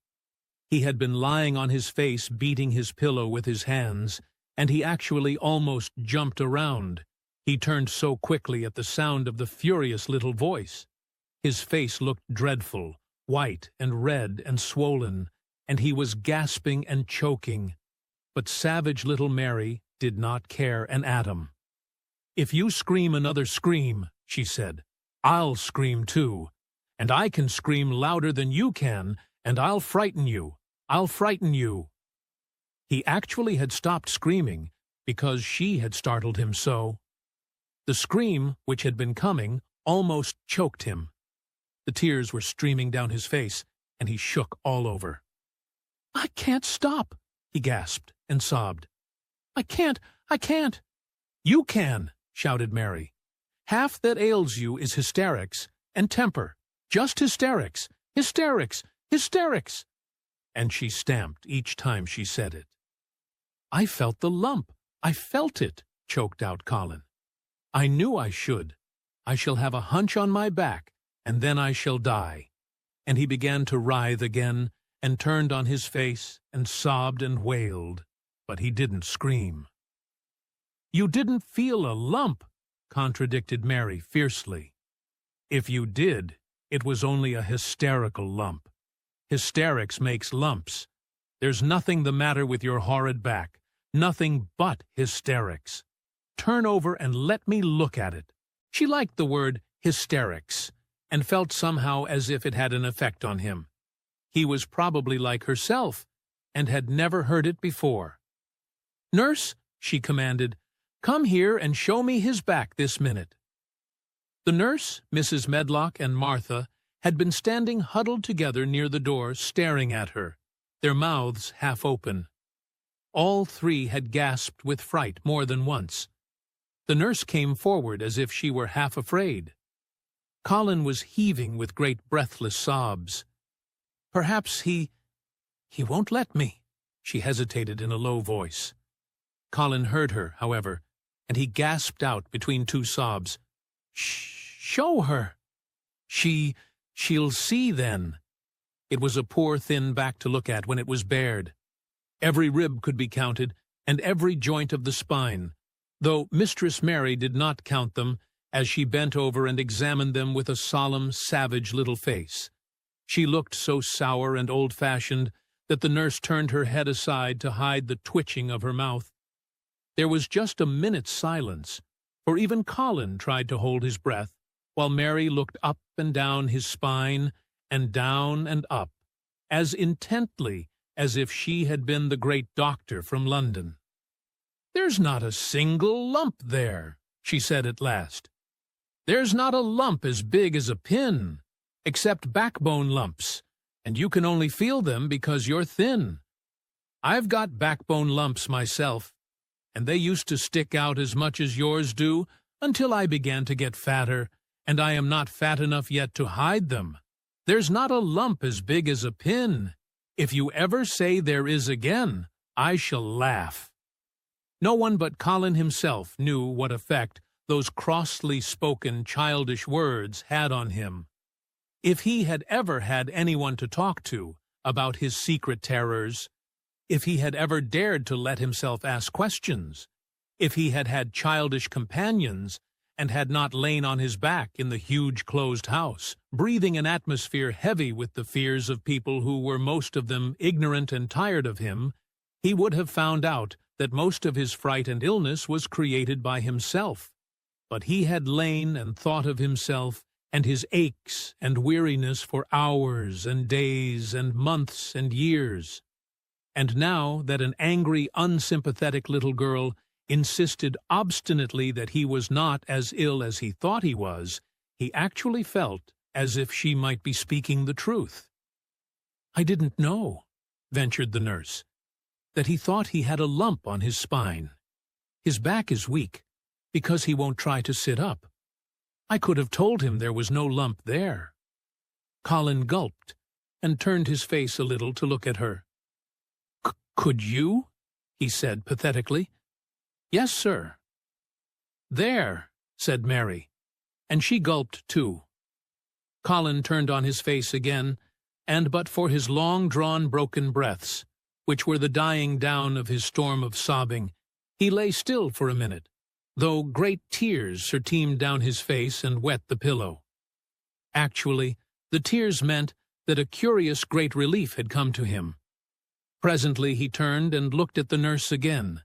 He had been lying on his face, beating his pillow with his hands, and he actually almost jumped around. He turned so quickly at the sound of the furious little voice. His face looked dreadful, white and red and swollen, and he was gasping and choking. But savage little Mary did not care an atom. "If you scream another scream," she said, "I'll scream too. And I can scream louder than you can, and I'll frighten you. I'll frighten you." He actually had stopped screaming because she had startled him so. The scream, which had been coming, almost choked him. The tears were streaming down his face, and he shook all over. "I can't stop," he gasped and sobbed. I can't! "You can," shouted Mary. "Half that ails you is hysterics and temper. Just hysterics, hysterics, hysterics." And she stamped each time she said it. "I felt the lump. I felt it," choked out Colin. "I knew I should. I shall have a hunch on my back, and then I shall die." And he began to writhe again, and turned on his face, and sobbed and wailed, but he didn't scream. "You didn't feel a lump," contradicted Mary fiercely. "If you did, it was only a hysterical lump. Hysterics makes lumps. There's nothing the matter with your horrid back, nothing but hysterics. turn over and let me look at it." She liked the word hysterics, and felt somehow as if it had an effect on him. He was probably like herself, and had never heard it before. "Nurse," she commanded, "come here and show me his back this minute." The nurse, Mrs. Medlock, and Martha had been standing huddled together near the door, staring at her, their mouths half open. All three had gasped with fright more than once. The nurse came forward as if she were half afraid. Colin was heaving with great breathless sobs. "Perhaps he won't let me," she hesitated in a low voice. Colin heard her, however, and he gasped out between two sobs, "Show her. She'll see then." It was a poor thin back to look at when it was bared. Every rib could be counted, and every joint of the spine, though Mistress Mary did not count them, as she bent over and examined them with a solemn, savage little face. She looked so sour and old-fashioned that the nurse turned her head aside to hide the twitching of her mouth. There was just a minute's silence, for even Colin tried to hold his breath, while Mary looked up and down his spine, and down and up, as intently as if she had been the great doctor from London. "There's not a single lump there," she said at last. "There's not a lump as big as a pin, except backbone lumps, and you can only feel them because you're thin. I've got backbone lumps myself, and they used to stick out as much as yours do until I began to get fatter, and I am not fat enough yet to hide them. There's not a lump as big as a pin. If you ever say there is again, I shall laugh." No one but Colin himself knew what effect those crossly spoken childish words had on him. If he had ever had anyone to talk to about his secret terrors, if he had ever dared to let himself ask questions, if he had had childish companions and had not lain on his back in the huge closed house, breathing an atmosphere heavy with the fears of people who were most of them ignorant and tired of him, he would have found out that most of his fright and illness was created by himself. But he had lain and thought of himself and his aches and weariness for hours and days and months and years. And now that an angry, unsympathetic little girl insisted obstinately that he was not as ill as he thought he was, he actually felt as if she might be speaking the truth. "I didn't know," ventured the nurse, "that he thought he had a lump on his spine. His back is weak, because he won't try to sit up. I could have told him there was no lump there." Colin gulped, and turned his face a little to look at her. "Could you?" he said pathetically. "Yes, sir." "There," said Mary, and she gulped too. Colin turned on his face again, and but for his long-drawn broken breaths, which were the dying down of his storm of sobbing, he lay still for a minute, though great tears streamed down his face and wet the pillow. Actually, the tears meant that a curious great relief had come to him. Presently he turned and looked at the nurse again,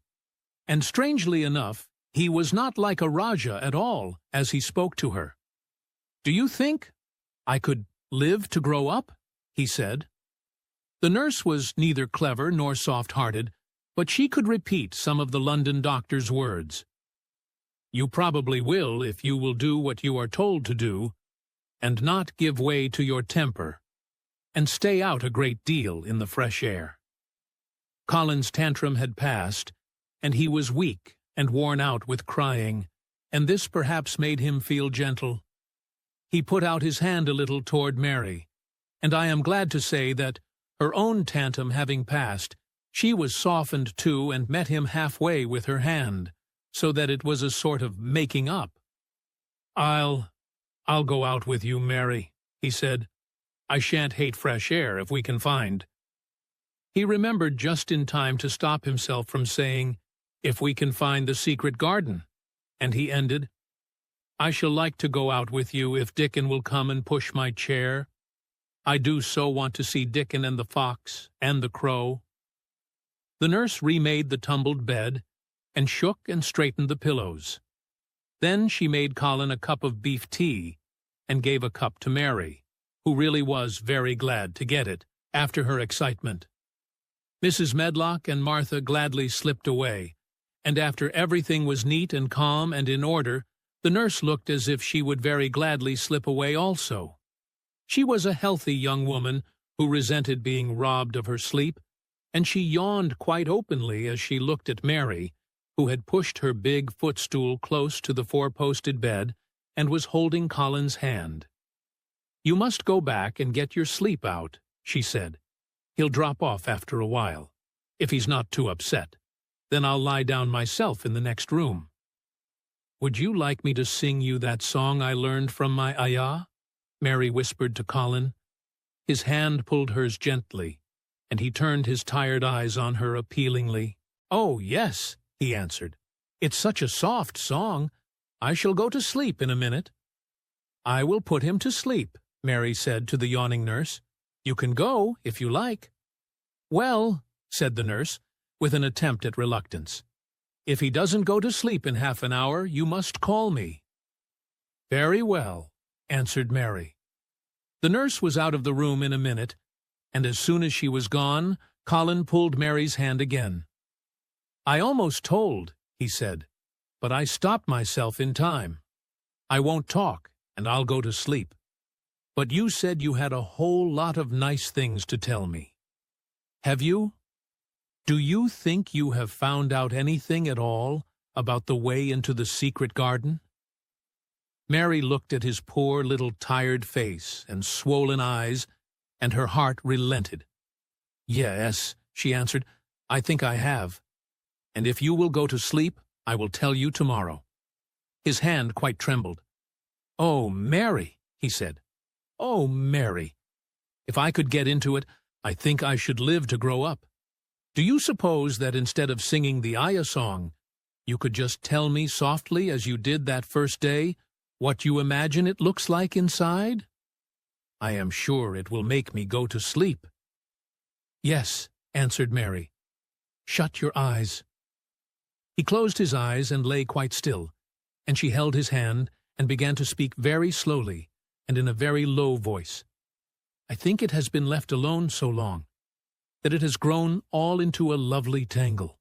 and strangely enough, he was not like a Rajah at all as he spoke to her. "Do you think I could live to grow up?" he said. The nurse was neither clever nor soft-hearted, but she could repeat some of the London doctor's words. "You probably will if you will do what you are told to do, and not give way to your temper, and stay out a great deal in the fresh air." Colin's tantrum had passed, and he was weak and worn out with crying, and this perhaps made him feel gentle. He put out his hand a little toward Mary, and I am glad to say that, her own tantrum having passed, she was softened too and met him halfway with her hand, so that it was a sort of making up. I'll go out with you, Mary," he said. "I shan't hate fresh air if we can find." He remembered just in time to stop himself from saying, "if we can find the secret garden," and he ended, "I shall like to go out with you if Dickon will come and push my chair. I do so want to see Dickon and the fox and the crow." The nurse remade the tumbled bed, and shook and straightened the pillows. Then she made Colin a cup of beef tea and gave a cup to Mary, who really was very glad to get it after her excitement. Mrs. Medlock and Martha gladly slipped away, and after everything was neat and calm and in order, the nurse looked as if she would very gladly slip away also. She was a healthy young woman who resented being robbed of her sleep, and she yawned quite openly as she looked at Mary, who had pushed her big footstool close to the four-posted bed and was holding Colin's hand. "You must go back and get your sleep out," she said. "He'll drop off after a while, if he's not too upset. Then I'll lie down myself in the next room." "Would you like me to sing you that song I learned from my ayah?" Mary whispered to Colin. His hand pulled hers gently, and he turned his tired eyes on her appealingly. "Oh, yes," he answered. "It's such a soft song. I shall go to sleep in a minute." "I will put him to sleep," Mary said to the yawning nurse. "You can go, if you like." "Well," said the nurse, with an attempt at reluctance, "if he doesn't go to sleep in half an hour, you must call me." "Very well," answered Mary. The nurse was out of the room in a minute, and as soon as she was gone, Colin pulled Mary's hand again. "I almost told," he said, "but I stopped myself in time. I won't talk, and I'll go to sleep. But you said you had a whole lot of nice things to tell me. Have you? Do you think you have found out anything at all about the way into the secret garden?" Mary looked at his poor little tired face and swollen eyes, and her heart relented. "Yes," she answered, "I think I have. And if you will go to sleep, I will tell you tomorrow." His hand quite trembled. "Oh, Mary," he said. "Oh, Mary. If I could get into it, I think I should live to grow up. Do you suppose that instead of singing the ayah song, you could just tell me softly as you did that first day what you imagine it looks like inside? I am sure it will make me go to sleep." "Yes," answered Mary. "Shut your eyes." He closed his eyes and lay quite still, and she held his hand and began to speak very slowly and in a very low voice. "I think it has been left alone so long that it has grown all into a lovely tangle.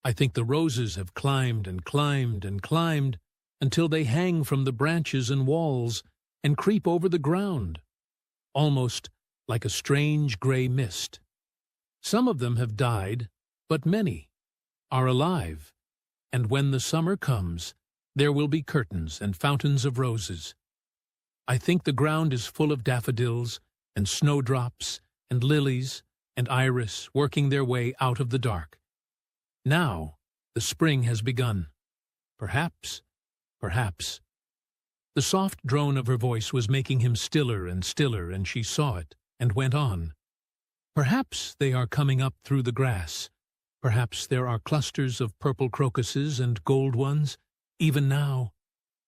I think the roses have climbed and climbed and climbed until they hang from the branches and walls and creep over the ground, almost like a strange gray mist. Some of them have died, but many are alive, and when the summer comes, there will be curtains and fountains of roses. I think the ground is full of daffodils and snowdrops and lilies and iris working their way out of the dark. Now the spring has begun. Perhaps. The soft drone of her voice was making him stiller, and she saw it, and went on. "Perhaps they are coming up through the grass. Perhaps there are clusters of purple crocuses and gold ones, even now.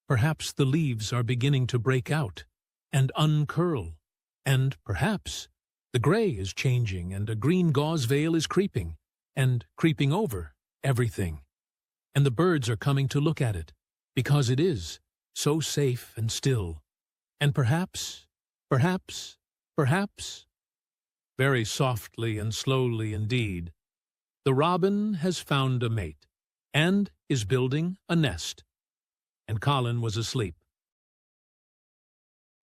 Perhaps the leaves are beginning to break out and uncurl, and perhaps the gray is changing and a green gauze veil is creeping over everything, and the birds are coming to look at it, because it is so safe and still. And perhaps, very softly and slowly indeed, the robin has found a mate, and is building a nest." And Colin was asleep.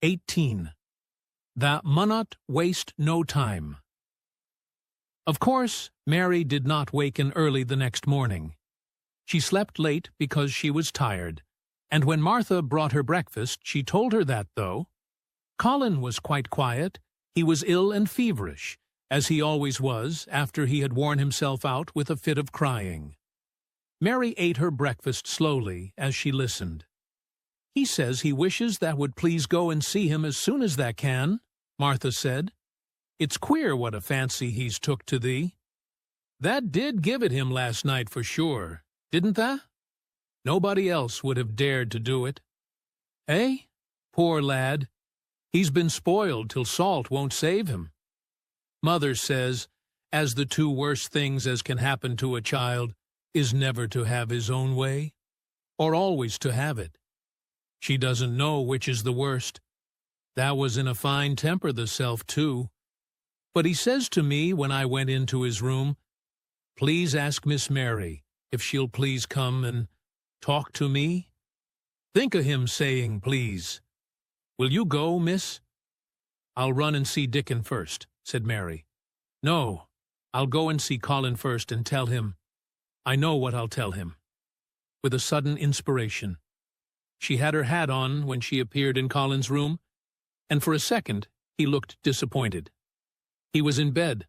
18. Thou munnot waste no time. Of course, Mary did not waken early the next morning. She slept late because she was tired, and when Martha brought her breakfast, she told her that, though. Colin was quite quiet. He was ill and feverish, as he always was after he had worn himself out with a fit of crying. Mary ate her breakfast slowly as she listened. "He says he wishes thou would please go and see him as soon as thou can," Martha said. "It's queer what a fancy he's took to thee. Thou did give it him last night for sure, didn't thou? Nobody else would have dared to do it. Eh? Poor lad. He's been spoiled till salt won't save him. Mother says, as the two worst things as can happen to a child is never to have his own way, or always to have it. She doesn't know which is the worst. That was in a fine temper, the self, too. But he says to me when I went into his room, "Please ask Miss Mary if she'll please come and talk to me." Think of him saying please. "Will you go, miss?" "I'll run and see Dickon first," said Mary. "No, I'll go and see Colin first and tell him. I know what I'll tell him." With a sudden inspiration. She had her hat on when she appeared in Colin's room, and for a second he looked disappointed. He was in bed.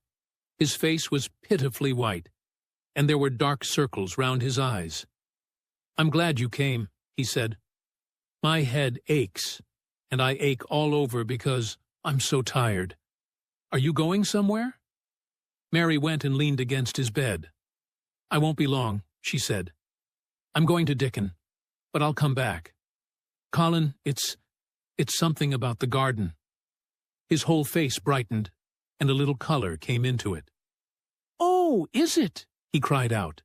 His face was pitifully white, and there were dark circles round his eyes. "I'm glad you came," he said. "My head aches, and I ache all over because I'm so tired. Are you going somewhere?" Mary went and leaned against his bed. "I won't be long," she said. "I'm going to Dickon, but I'll come back. Colin, it's something about the garden." His whole face brightened, and a little color came into it. "Oh, is it?" he cried out.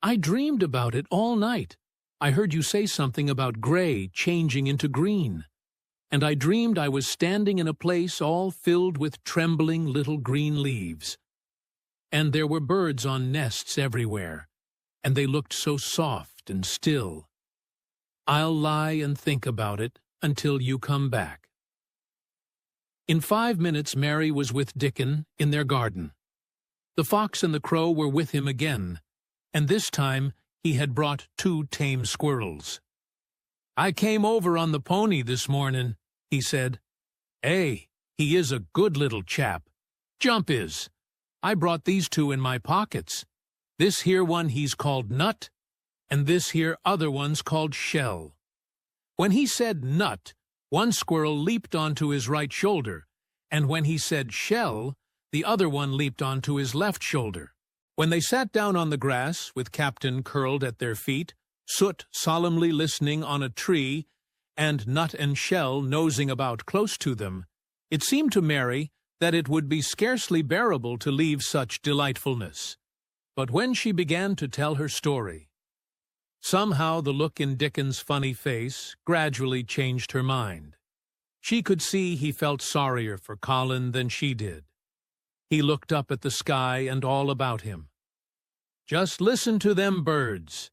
"I dreamed about it all night. I heard you say something about gray changing into green, and I dreamed I was standing in a place all filled with trembling little green leaves. And there were birds on nests everywhere, and they looked so soft and still. I'll lie and think about it until you come back." In 5 minutes Mary was with Dickon in their garden. The fox and the crow were with him again, and this time he had brought 2 tame squirrels. "I came over on the pony this morning," he said. "He is a good little chap. Jump is. I brought these 2 in my pockets. This here one he's called Nut, and this here other one's called Shell." When he said Nut, one squirrel leaped onto his right shoulder, and when he said Shell, the other one leaped onto his left shoulder. When they sat down on the grass, with Captain curled at their feet, Soot solemnly listening on a tree, and Nut and Shell nosing about close to them, it seemed to Mary that it would be scarcely bearable to leave such delightfulness. But when she began to tell her story, somehow the look in Dickon's funny face gradually changed her mind. She could see he felt sorrier for Colin than she did. He looked up at the sky and all about him. "Just listen to them birds.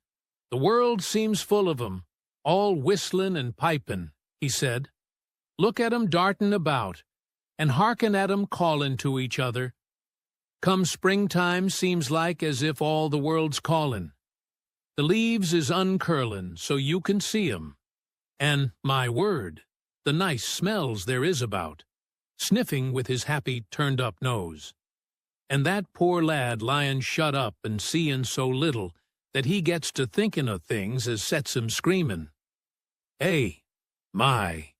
The world seems full of 'em, all whistlin' and pipin'," he said. "Look at 'em dartin' about, and hearken at 'em callin' to each other. Come springtime seems like as if all the world's callin'. The leaves is uncurlin' so you can see 'em. And, my word, the nice smells there is about," sniffing with his happy turned-up nose. "And that poor lad lyin' shut up and seein' so little that he gets to thinkin' of things as sets him screamin'. My,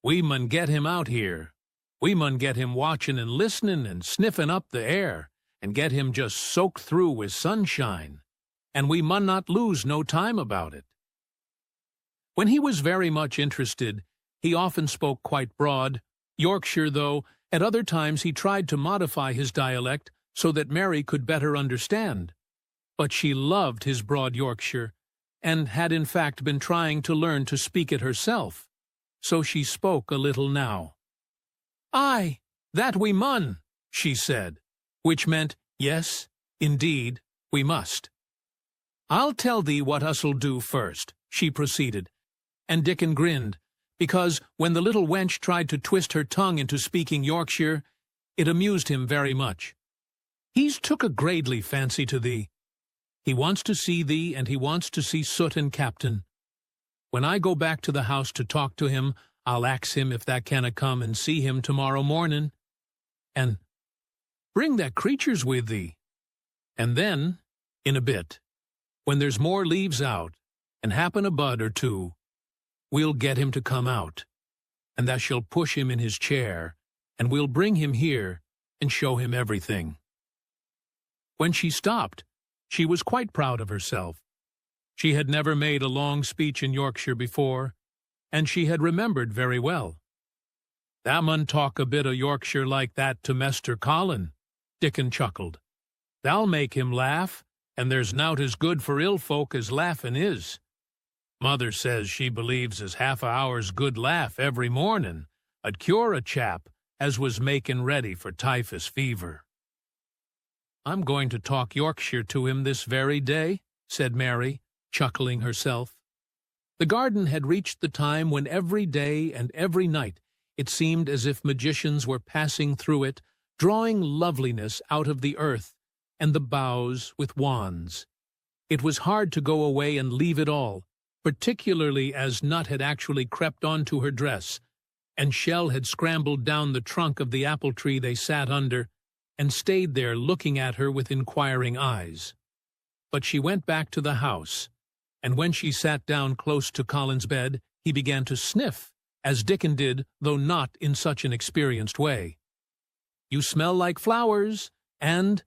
we mun get him out here. We mun get him watchin' and listenin' and sniffin' up the air, and get him just soaked through with sunshine. And we mun not lose no time about it." When he was very much interested, he often spoke quite broad Yorkshire, though at other times he tried to modify his dialect so that Mary could better understand. But she loved his broad Yorkshire, and had in fact been trying to learn to speak it herself, so she spoke a little now. "Aye, that we mun," she said, which meant, yes, indeed, we must. "I'll tell thee what us'll do first," she proceeded, and Dickon grinned, because when the little wench tried to twist her tongue into speaking Yorkshire, it amused him very much. "He's took a gradely fancy to thee. He wants to see thee, and he wants to see Soot and Captain. When I go back to the house to talk to him, I'll ax him if that canna come and see him tomorrow mornin'. And bring that creatures with thee. And then, in a bit, when there's more leaves out, and happen a bud or 2, we'll get him to come out, and thou shall push him in his chair, and we'll bring him here and show him everything." When she stopped, she was quite proud of herself. She had never made a long speech in Yorkshire before, and she had remembered very well. "Thou mun talk a bit o' Yorkshire like that to Mester Colin," Dickon chuckled. "Thou'll make him laugh, and there's nowt as good for ill folk as laughin' is. Mother says she believes as half a hour's good laugh every mornin' 'ud cure a chap as was makin' ready for typhus fever." "I'm going to talk Yorkshire to him this very day," said Mary, chuckling herself. The garden had reached the time when every day and every night it seemed as if magicians were passing through it, drawing loveliness out of the earth and the boughs with wands. It was hard to go away and leave it all, particularly as Nut had actually crept onto her dress, and Shell had scrambled down the trunk of the apple tree they sat under, and stayed there looking at her with inquiring eyes. But she went back to the house, and when she sat down close to Colin's bed, he began to sniff, as Dickon did, though not in such an experienced way. "You smell like flowers, and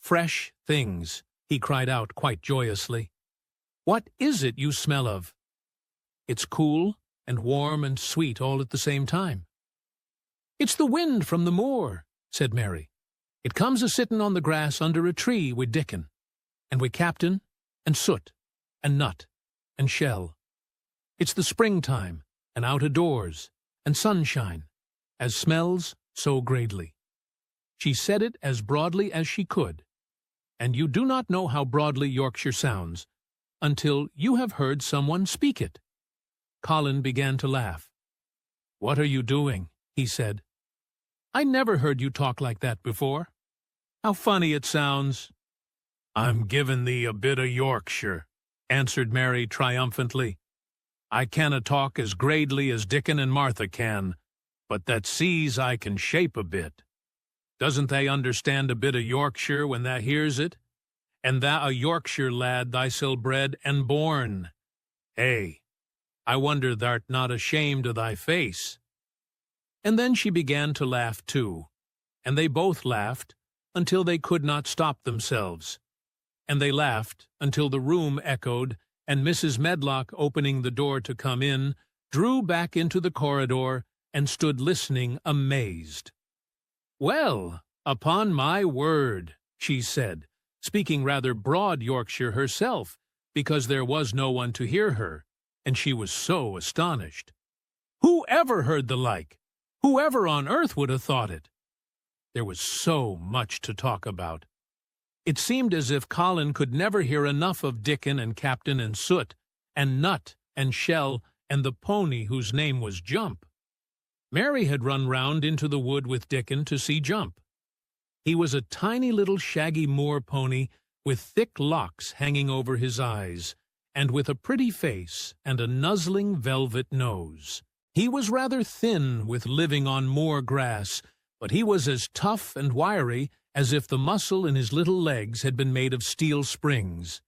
fresh things," he cried out quite joyously. "What is it you smell of?" "It's cool and warm and sweet all at the same time." "It's the wind from the moor," said Mary. "It comes a-sittin' on the grass under a tree wi' Dickon, and wi' Captain, and Soot, and Nut, and Shell. It's the springtime, and out-o-doors, and sunshine, as smells so greatly." She said it as broadly as she could, and you do not know how broadly Yorkshire sounds until you have heard someone speak it. Colin began to laugh. "What are you doing?" he said. "I never heard you talk like that before. How funny it sounds." "I'm giving thee a bit o' Yorkshire," answered Mary triumphantly. "I canna talk as gradely as Dickon and Martha can, but that sees I can shape a bit. Doesn't they understand a bit o' Yorkshire when tha hears it? And thou a Yorkshire lad thyself bred and born. Hey, I wonder thou'rt not ashamed o' thy face." And then she began to laugh too, and they both laughed until they could not stop themselves. And they laughed until the room echoed, and Mrs. Medlock, opening the door to come in, drew back into the corridor and stood listening amazed. "Well, upon my word," she said, speaking rather broad Yorkshire herself, because there was no one to hear her, and she was so astonished. "Who ever heard the like? Whoever on earth would have thought it?" There was so much to talk about. It seemed as if Colin could never hear enough of Dickon and Captain and Soot, and Nut and Shell, and the pony whose name was Jump. Mary had run round into the wood with Dickon to see Jump. He was a tiny little shaggy moor pony with thick locks hanging over his eyes, and with a pretty face and a nuzzling velvet nose. He was rather thin with living on moor grass, but he was as tough and wiry as if the muscle in his little legs had been made of steel springs.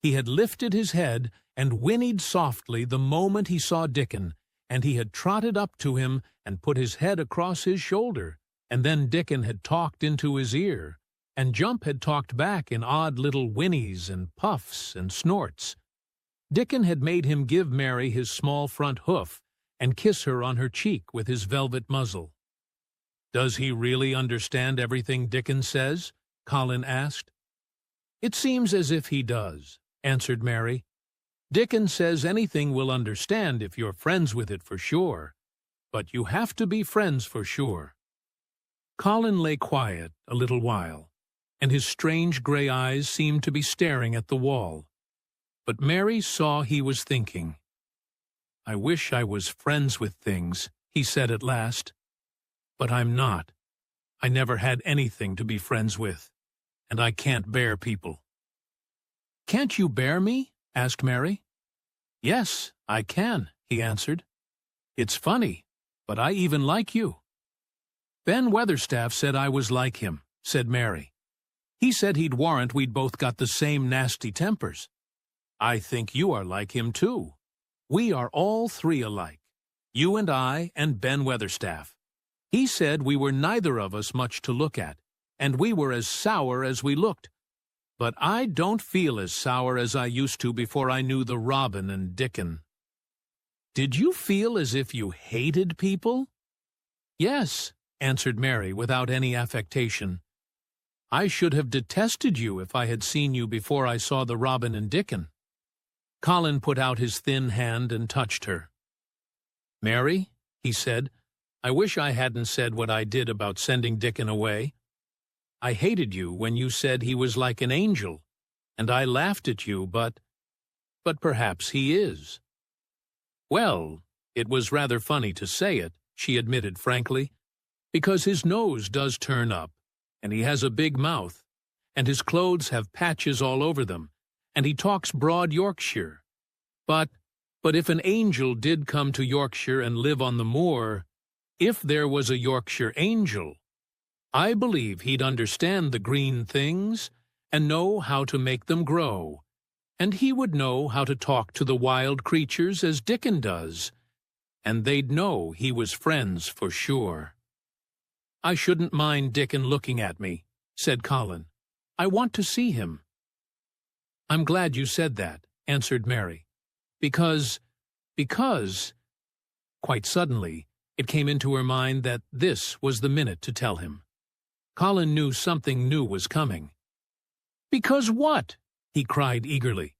He had lifted his head and whinnied softly the moment he saw Dickon, and he had trotted up to him and put his head across his shoulder, and then Dickon had talked into his ear, and Jump had talked back in odd little whinnies and puffs and snorts. Dickon had made him give Mary his small front hoof and kiss her on her cheek with his velvet muzzle. "Does he really understand everything Dickon says?" Colin asked. "It seems as if he does," answered Mary. "Dickon says anything will understand if you're friends with it for sure. But you have to be friends for sure." Colin lay quiet a little while, and his strange gray eyes seemed to be staring at the wall. But Mary saw he was thinking. "I wish I was friends with things," he said at last. "But I'm not. I never had anything to be friends with, and I can't bear people." "Can't you bear me?" asked Mary. "Yes, I can," he answered. "It's funny, but I even like you." "Ben Weatherstaff said I was like him," said Mary. "He said he'd warrant we'd both got the same nasty tempers. I think you are like him, too. We are all three alike, you and I and Ben Weatherstaff. He said we were neither of us much to look at, and we were as sour as we looked. But I don't feel as sour as I used to before I knew the Robin and Dickon." "Did you feel as if you hated people?" "Yes," answered Mary without any affectation. I should have detested you if I had seen you before I saw the Robin and Dickon." Colin put out his thin hand and touched her. "Mary," he said, "I wish I hadn't said what I did about sending Dickon away. I hated you when you said he was like an angel, and I laughed at you, but perhaps he is." "Well, it was rather funny to say it," she admitted frankly, "because his nose does turn up, and he has a big mouth, and his clothes have patches all over them, and he talks broad Yorkshire. But if an angel did come to Yorkshire and live on the moor, if there was a Yorkshire angel, I believe he'd understand the green things and know how to make them grow, and he would know how to talk to the wild creatures as Dickon does, and they'd know he was friends for sure." "I shouldn't mind Dickon looking at me," said Colin. "I want to see him." "I'm glad you said that," answered Mary, because... Quite suddenly, it came into her mind that this was the minute to tell him. Colin knew something new was coming. "Because what?" he cried eagerly.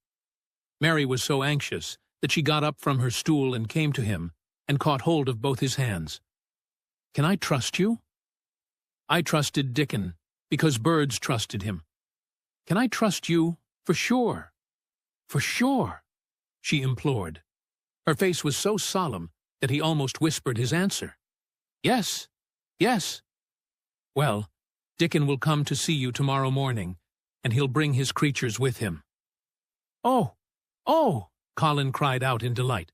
Mary was so anxious that she got up from her stool and came to him and caught hold of both his hands. "Can I trust you?" "I trusted Dickon because birds trusted him. Can I trust you for sure? For sure?" she implored. Her face was so solemn that he almost whispered his answer. "Yes, yes." "Well, Dickon will come to see you tomorrow morning, and he'll bring his creatures with him." "Oh, oh!" Colin cried out in delight.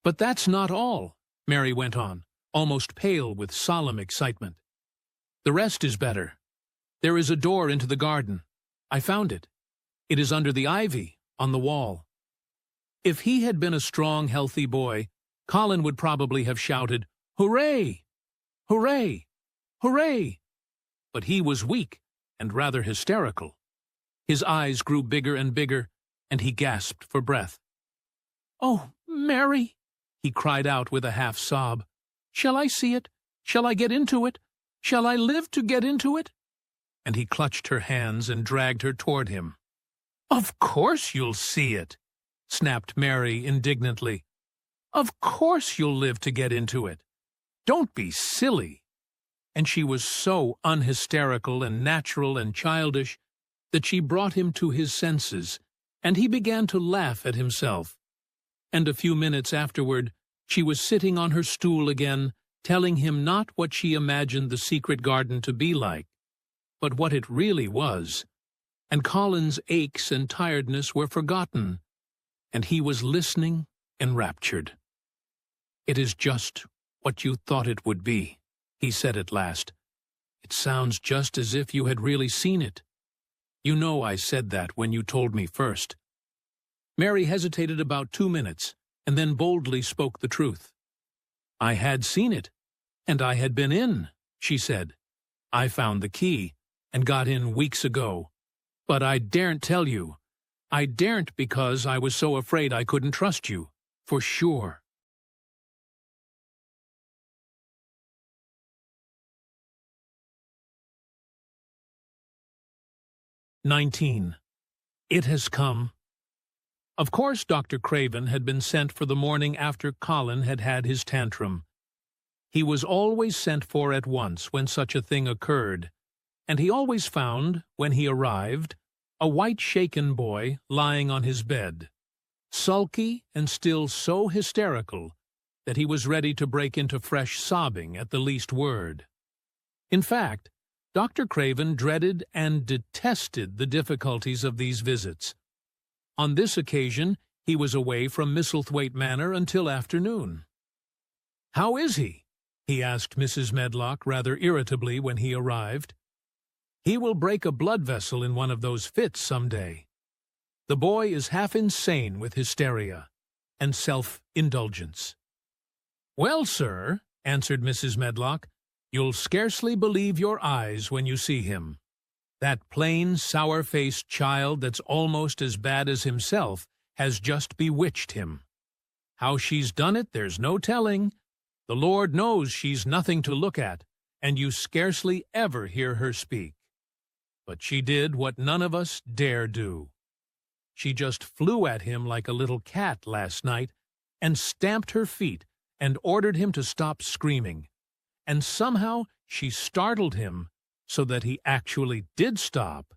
"But that's not all," Mary went on, almost pale with solemn excitement. "The rest is better. There is a door into the garden. I found it. It is under the ivy on the wall." If he had been a strong, healthy boy, Colin would probably have shouted, "Hooray! Hooray! Hooray!" But he was weak and rather hysterical. His eyes grew bigger and bigger, and he gasped for breath. "Oh, Mary!" he cried out with a half-sob. "Shall I see it? Shall I get into it? Shall I live to get into it?" And he clutched her hands and dragged her toward him. "Of course you'll see it," snapped Mary indignantly. "Of course you'll live to get into it. Don't be silly." And she was so unhysterical and natural and childish that she brought him to his senses, and he began to laugh at himself. And a few minutes afterward, she was sitting on her stool again, telling him not what she imagined the secret garden to be like, but what it really was. And Colin's aches and tiredness were forgotten, and he was listening, enraptured. "It is just what you thought it would be," he said at last. "It sounds just as if you had really seen it. You know I said that when you told me first." Mary hesitated about 2 minutes, and then boldly spoke the truth. "I had seen it, and I had been in," she said. "I found the key, and got in weeks ago. But I daren't tell you. I daren't because I was so afraid I couldn't trust you, for sure." "19. It has come." Of course Dr. Craven had been sent for the morning after Colin had had his tantrum. He was always sent for at once when such a thing occurred, and he always found, when he arrived, a white shaken boy lying on his bed, sulky and still so hysterical that he was ready to break into fresh sobbing at the least word. In fact, Dr. Craven dreaded and detested the difficulties of these visits. On this occasion, he was away from Misselthwaite Manor until afternoon. "How is he?" he asked Mrs. Medlock rather irritably when he arrived. "He will break a blood vessel in one of those fits some day. The boy is half insane with hysteria and self-indulgence." "Well, sir," answered Mrs. Medlock, "you'll scarcely believe your eyes when you see him. That plain, sour-faced child that's almost as bad as himself has just bewitched him. How she's done it, there's no telling. The Lord knows she's nothing to look at, and you scarcely ever hear her speak. but she did what none of us dare do. She just flew at him like a little cat last night and stamped her feet and ordered him to stop screaming. And somehow she startled him so that he actually did stop.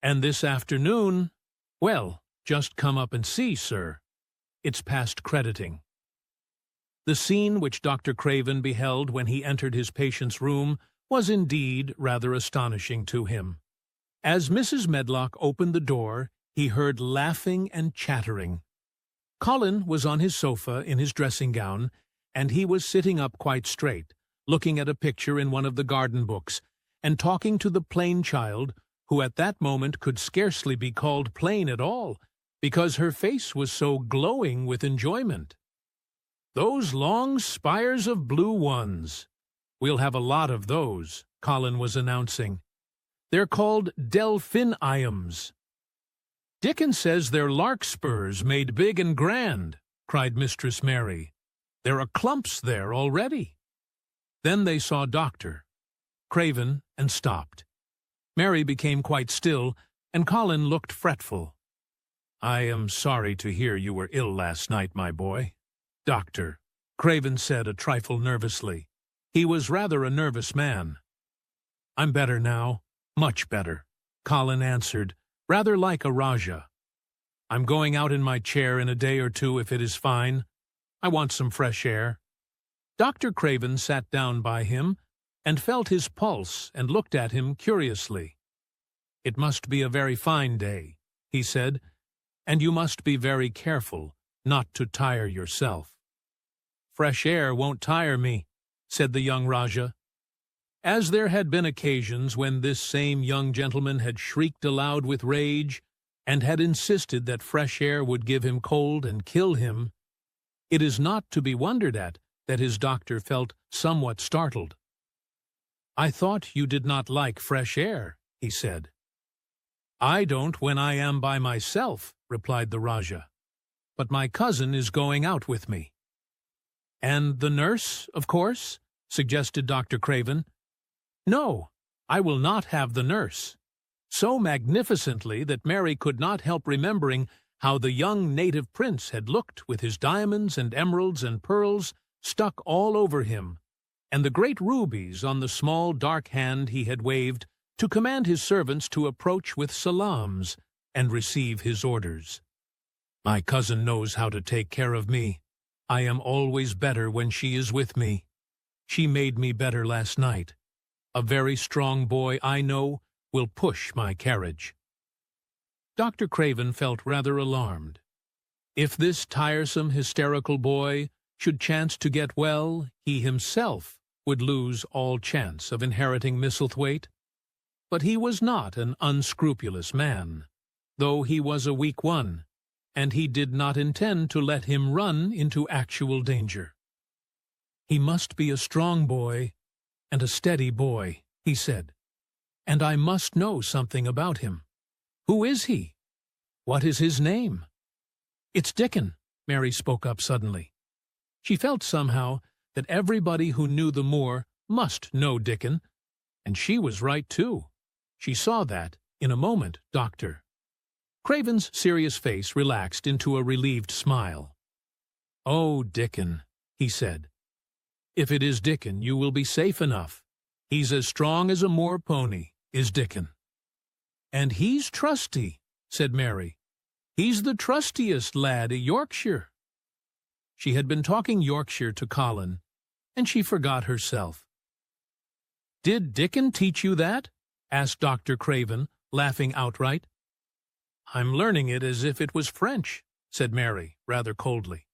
And this afternoon, well, just come up and see, sir. It's past crediting. The scene which Dr. Craven beheld when he entered his patient's room was indeed rather astonishing to him. As Mrs. Medlock opened the door, he heard laughing and chattering. Colin was on his sofa in his dressing gown, and he was sitting up quite straight, looking at a picture in one of the garden books, and talking to the plain child, who at that moment could scarcely be called plain at all, because her face was so glowing with enjoyment. "Those long spires of blue ones. We'll have a lot of those," Colin was announcing. "They're called delphiniums." "Dickon says they're larkspurs made big and grand," cried Mistress Mary. "There are clumps there already." Then they saw Dr. Craven and stopped. Mary became quite still, and Colin looked fretful. "I am sorry to hear you were ill last night, my boy." "Doctor," Craven said a trifle nervously. He was rather a nervous man. "I'm better now, much better," Colin answered, rather like a Rajah. "I'm going out in my chair in a day or two if it is fine. I want some fresh air." Dr. Craven sat down by him and felt his pulse and looked at him curiously. "It must be a very fine day," he said, "and you must be very careful not to tire yourself." "Fresh air won't tire me," said the young Rajah. As there had been occasions when this same young gentleman had shrieked aloud with rage, and had insisted that fresh air would give him cold and kill him, it is not to be wondered at that his doctor felt somewhat startled. "I thought you did not like fresh air," he said. "I don't when I am by myself," replied the Rajah. "But my cousin is going out with me." "And the nurse, of course?" suggested Dr. Craven. "No, I will not have the nurse," so magnificently that Mary could not help remembering how the young native prince had looked with his diamonds and emeralds and pearls stuck all over him, and the great rubies on the small dark hand he had waved to command his servants to approach with salams and receive his orders. "My cousin knows how to take care of me. I am always better when she is with me. She made me better last night. A very strong boy, I know, will push my carriage." Dr. Craven felt rather alarmed. If this tiresome, hysterical boy should chance to get well, he himself would lose all chance of inheriting Misselthwaite. But he was not an unscrupulous man, though he was a weak one, and he did not intend to let him run into actual danger. "He must be a strong boy and a steady boy," he said, "and I must know something about him. Who is he? What is his name?" "It's Dickon," Mary spoke up suddenly. She felt somehow that everybody who knew the moor must know Dickon, and she was right too. She saw that in a moment, Doctor. Craven's serious face relaxed into a relieved smile. "Oh, Dickon," he said. "If it is Dickon, you will be safe enough. He's as strong as a moor pony, is Dickon." "And he's trusty," said Mary. "He's the trustiest lad in Yorkshire." She had been talking Yorkshire to Colin, and she forgot herself. "Did Dickon teach you that?" asked Dr. Craven, laughing outright. "I'm learning it as if it was French," said Mary, rather coldly.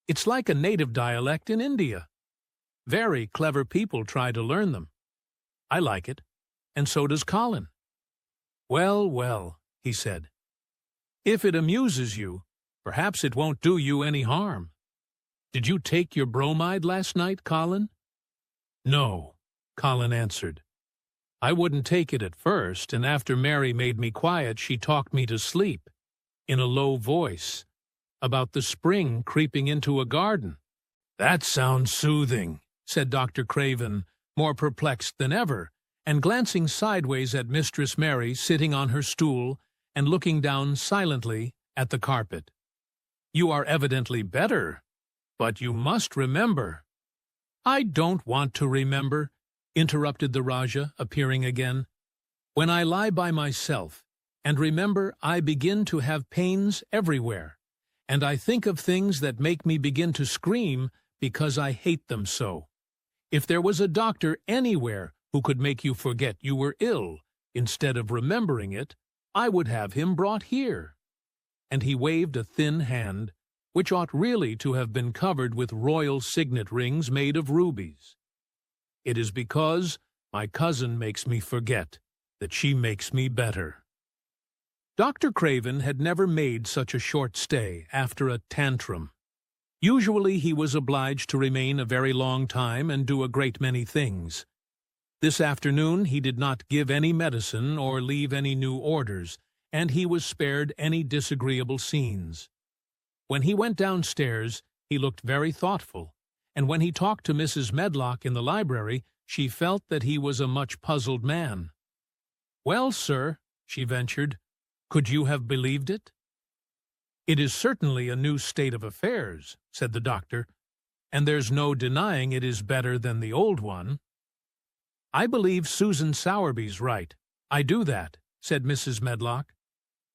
"It's like a native dialect in India. Very clever people try to learn them. I like it, and so does Colin." "Well, well," he said. "If it amuses you, perhaps it won't do you any harm. Did you take your bromide last night, Colin?" "No," Colin answered. "I wouldn't take it at first, and after Mary made me quiet, she talked me to sleep, in a low voice, about the spring creeping into a garden." "That sounds soothing," said Dr. Craven, more perplexed than ever, and glancing sideways at Mistress Mary sitting on her stool and looking down silently at the carpet. "You are evidently better, but you must remember—" "I don't want to remember," interrupted the Rajah, appearing again. "When I lie by myself and remember, I begin to have pains everywhere, and I think of things that make me begin to scream because I hate them so. If there was a doctor anywhere who could make you forget you were ill, instead of remembering it, I would have him brought here." And he waved a thin hand, which ought really to have been covered with royal signet rings made of rubies. "It is because my cousin makes me forget that she makes me better." Dr. Craven had never made such a short stay after a tantrum. Usually he was obliged to remain a very long time and do a great many things. This afternoon he did not give any medicine or leave any new orders, and he was spared any disagreeable scenes. When he went downstairs, he looked very thoughtful, and when he talked to Mrs. Medlock in the library, she felt that he was a much puzzled man. "Well, sir," she ventured, "could you have believed it?" "It is certainly a new state of affairs," said the doctor, "and there's no denying it is better than the old one." "I believe Susan Sowerby's right. I do that," said Mrs. Medlock.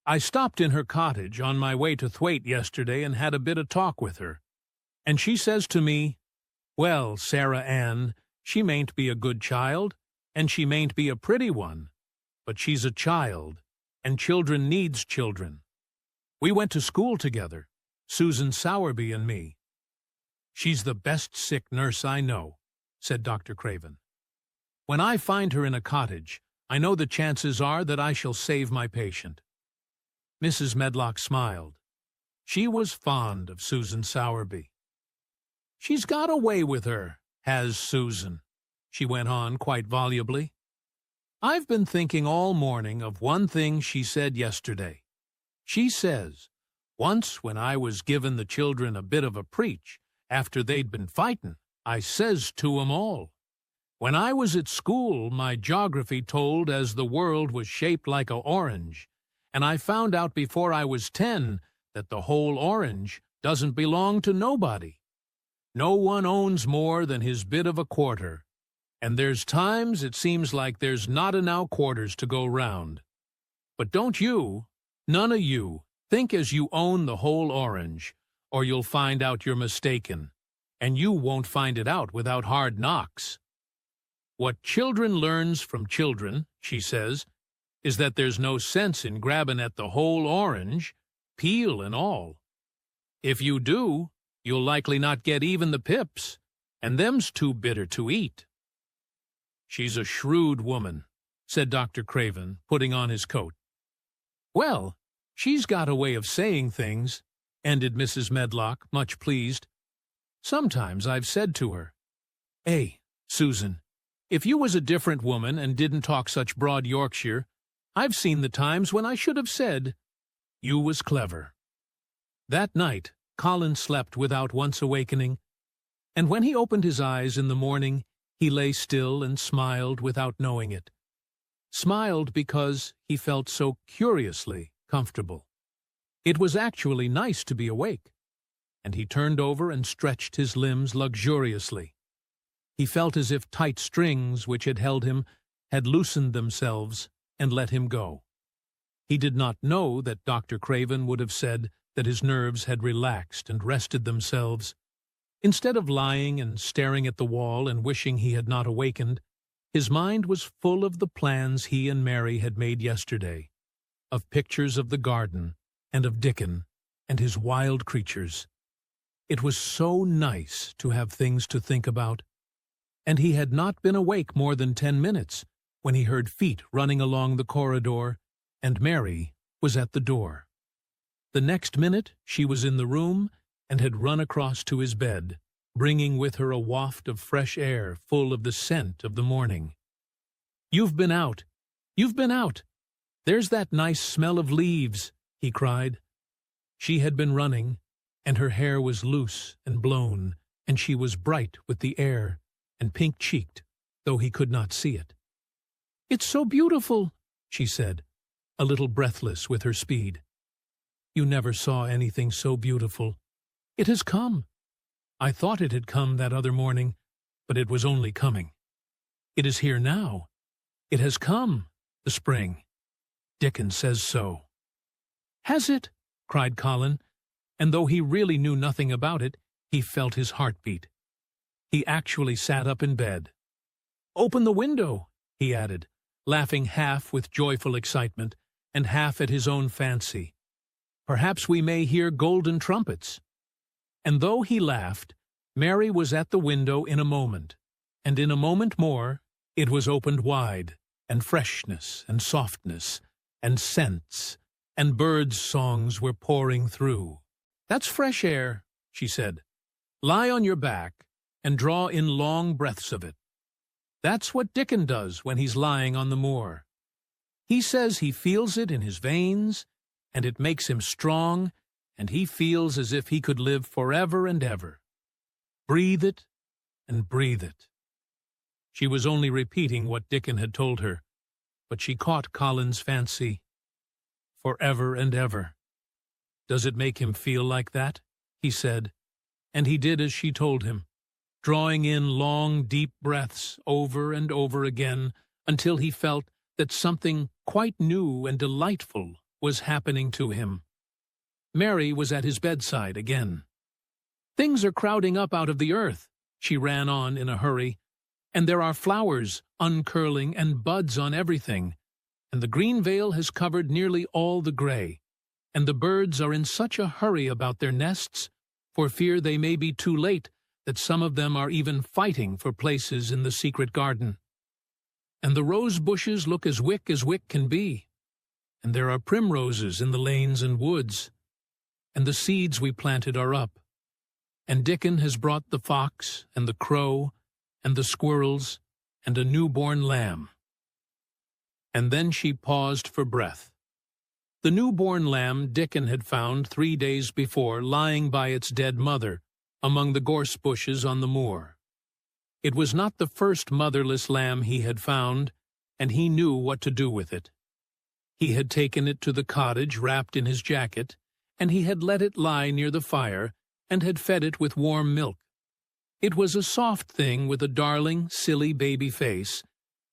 "I stopped in her cottage on my way to Thwaite yesterday and had a bit of talk with her. And she says to me, 'Well, Sarah Ann, she mayn't be a good child, and she mayn't be a pretty one, but she's a child, and children needs children. We went to school together, Susan Sowerby and me.'" "She's the best sick nurse I know," said Dr. Craven. "When I find her in a cottage, I know the chances are that I shall save my patient." Mrs. Medlock smiled. She was fond of Susan Sowerby. "She's got a way with her, has Susan," she went on quite volubly. "I've been thinking all morning of one thing she said yesterday. She says, 'Once when I was givin' the children a bit of a preach, after they'd been fightin', I says to 'em all, when I was at school my geography told as the world was shaped like a orange, and I found out before I was 10 that the whole orange doesn't belong to nobody. No one owns more than his bit of a quarter, and there's times it seems like there's not enow quarters to go round. But don't you, none of you, think as you own the whole orange, or you'll find out you're mistaken, and you won't find it out without hard knocks. What children learns from children," she says, "is that there's no sense in grabbing at the whole orange, peel and all. If you do, you'll likely not get even the pips, and them's too bitter to eat." "She's a shrewd woman," said Dr. Craven, putting on his coat. "Well, she's got a way of saying things," ended Mrs. Medlock, much pleased. "Sometimes I've said to her, 'Susan, if you was a different woman and didn't talk such broad Yorkshire, I've seen the times when I should have said, you was clever.'" That night Colin slept without once awakening, and when he opened his eyes in the morning, he lay still and smiled without knowing it. Smiled because he felt so curiously comfortable. It was actually nice to be awake, and he turned over and stretched his limbs luxuriously. He felt as if tight strings which had held him had loosened themselves and let him go. He did not know that Dr. Craven would have said that his nerves had relaxed and rested themselves. Instead of lying and staring at the wall and wishing he had not awakened, his mind was full of the plans he and Mary had made yesterday, of pictures of the garden and of Dickon and his wild creatures. It was so nice to have things to think about. And he had not been awake more than 10 minutes when he heard feet running along the corridor, and Mary was at the door. The next minute she was in the room and had run across to his bed, bringing with her a waft of fresh air full of the scent of the morning. "You've been out! You've been out! There's that nice smell of leaves!" he cried. She had been running, and her hair was loose and blown, and she was bright with the air, and pink-cheeked, though he could not see it. "It's so beautiful," she said, a little breathless with her speed. "You never saw anything so beautiful. It has come. I thought it had come that other morning, but it was only coming. It is here now. It has come, the spring. Dickon says so." "Has it?" cried Colin, and though he really knew nothing about it, he felt his heart beat. He actually sat up in bed. "Open the window," he added, laughing half with joyful excitement and half at his own fancy. "Perhaps we may hear golden trumpets." And though he laughed, Mary was at the window in a moment, and in a moment more it was opened wide, and freshness and softness and scents and birds' songs were pouring through. "That's fresh air," she said. "Lie on your back and draw in long breaths of it. That's what Dickon does when he's lying on the moor. He says he feels it in his veins, and it makes him strong, and he feels as if he could live forever and ever. Breathe it and breathe it." She was only repeating what Dickon had told her, but she caught Colin's fancy. "Forever and ever. Does it make him feel like that?" he said, and he did as she told him, drawing in long, deep breaths over and over again until he felt that something quite new and delightful was happening to him. Mary was at his bedside again. "Things are crowding up out of the earth," she ran on in a hurry, "and there are flowers uncurling and buds on everything, and the green veil has covered nearly all the gray, and the birds are in such a hurry about their nests, for fear they may be too late, that some of them are even fighting for places in the secret garden. And the rose bushes look as wick can be, and there are primroses in the lanes and woods, and the seeds we planted are up, and Dickon has brought the fox and the crow and the squirrels and a newborn lamb." And then she paused for breath. The newborn lamb Dickon had found 3 days before lying by its dead mother among the gorse bushes on the moor. It was not the first motherless lamb he had found, and he knew what to do with it. He had taken it to the cottage wrapped in his jacket, and he had let it lie near the fire and had fed it with warm milk. It was a soft thing with a darling, silly baby face,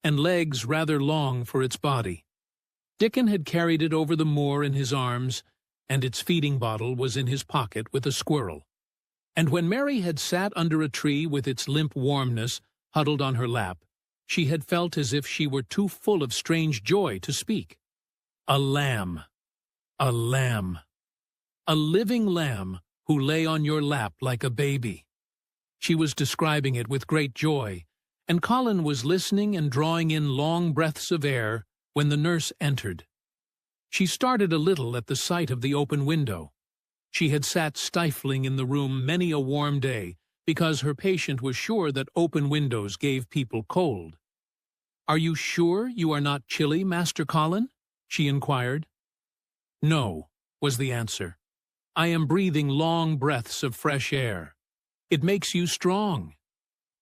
and legs rather long for its body. Dickon had carried it over the moor in his arms, and its feeding bottle was in his pocket with a squirrel. And when Mary had sat under a tree with its limp warmness huddled on her lap, she had felt as if she were too full of strange joy to speak. A lamb. A lamb. A living lamb who lay on your lap like a baby. She was describing it with great joy, and Colin was listening and drawing in long breaths of air when the nurse entered. She started a little at the sight of the open window. She had sat stifling in the room many a warm day, because her patient was sure that open windows gave people cold. "Are you sure you are not chilly, Master Colin?" she inquired. "No," was the answer. "I am breathing long breaths of fresh air. It makes you strong.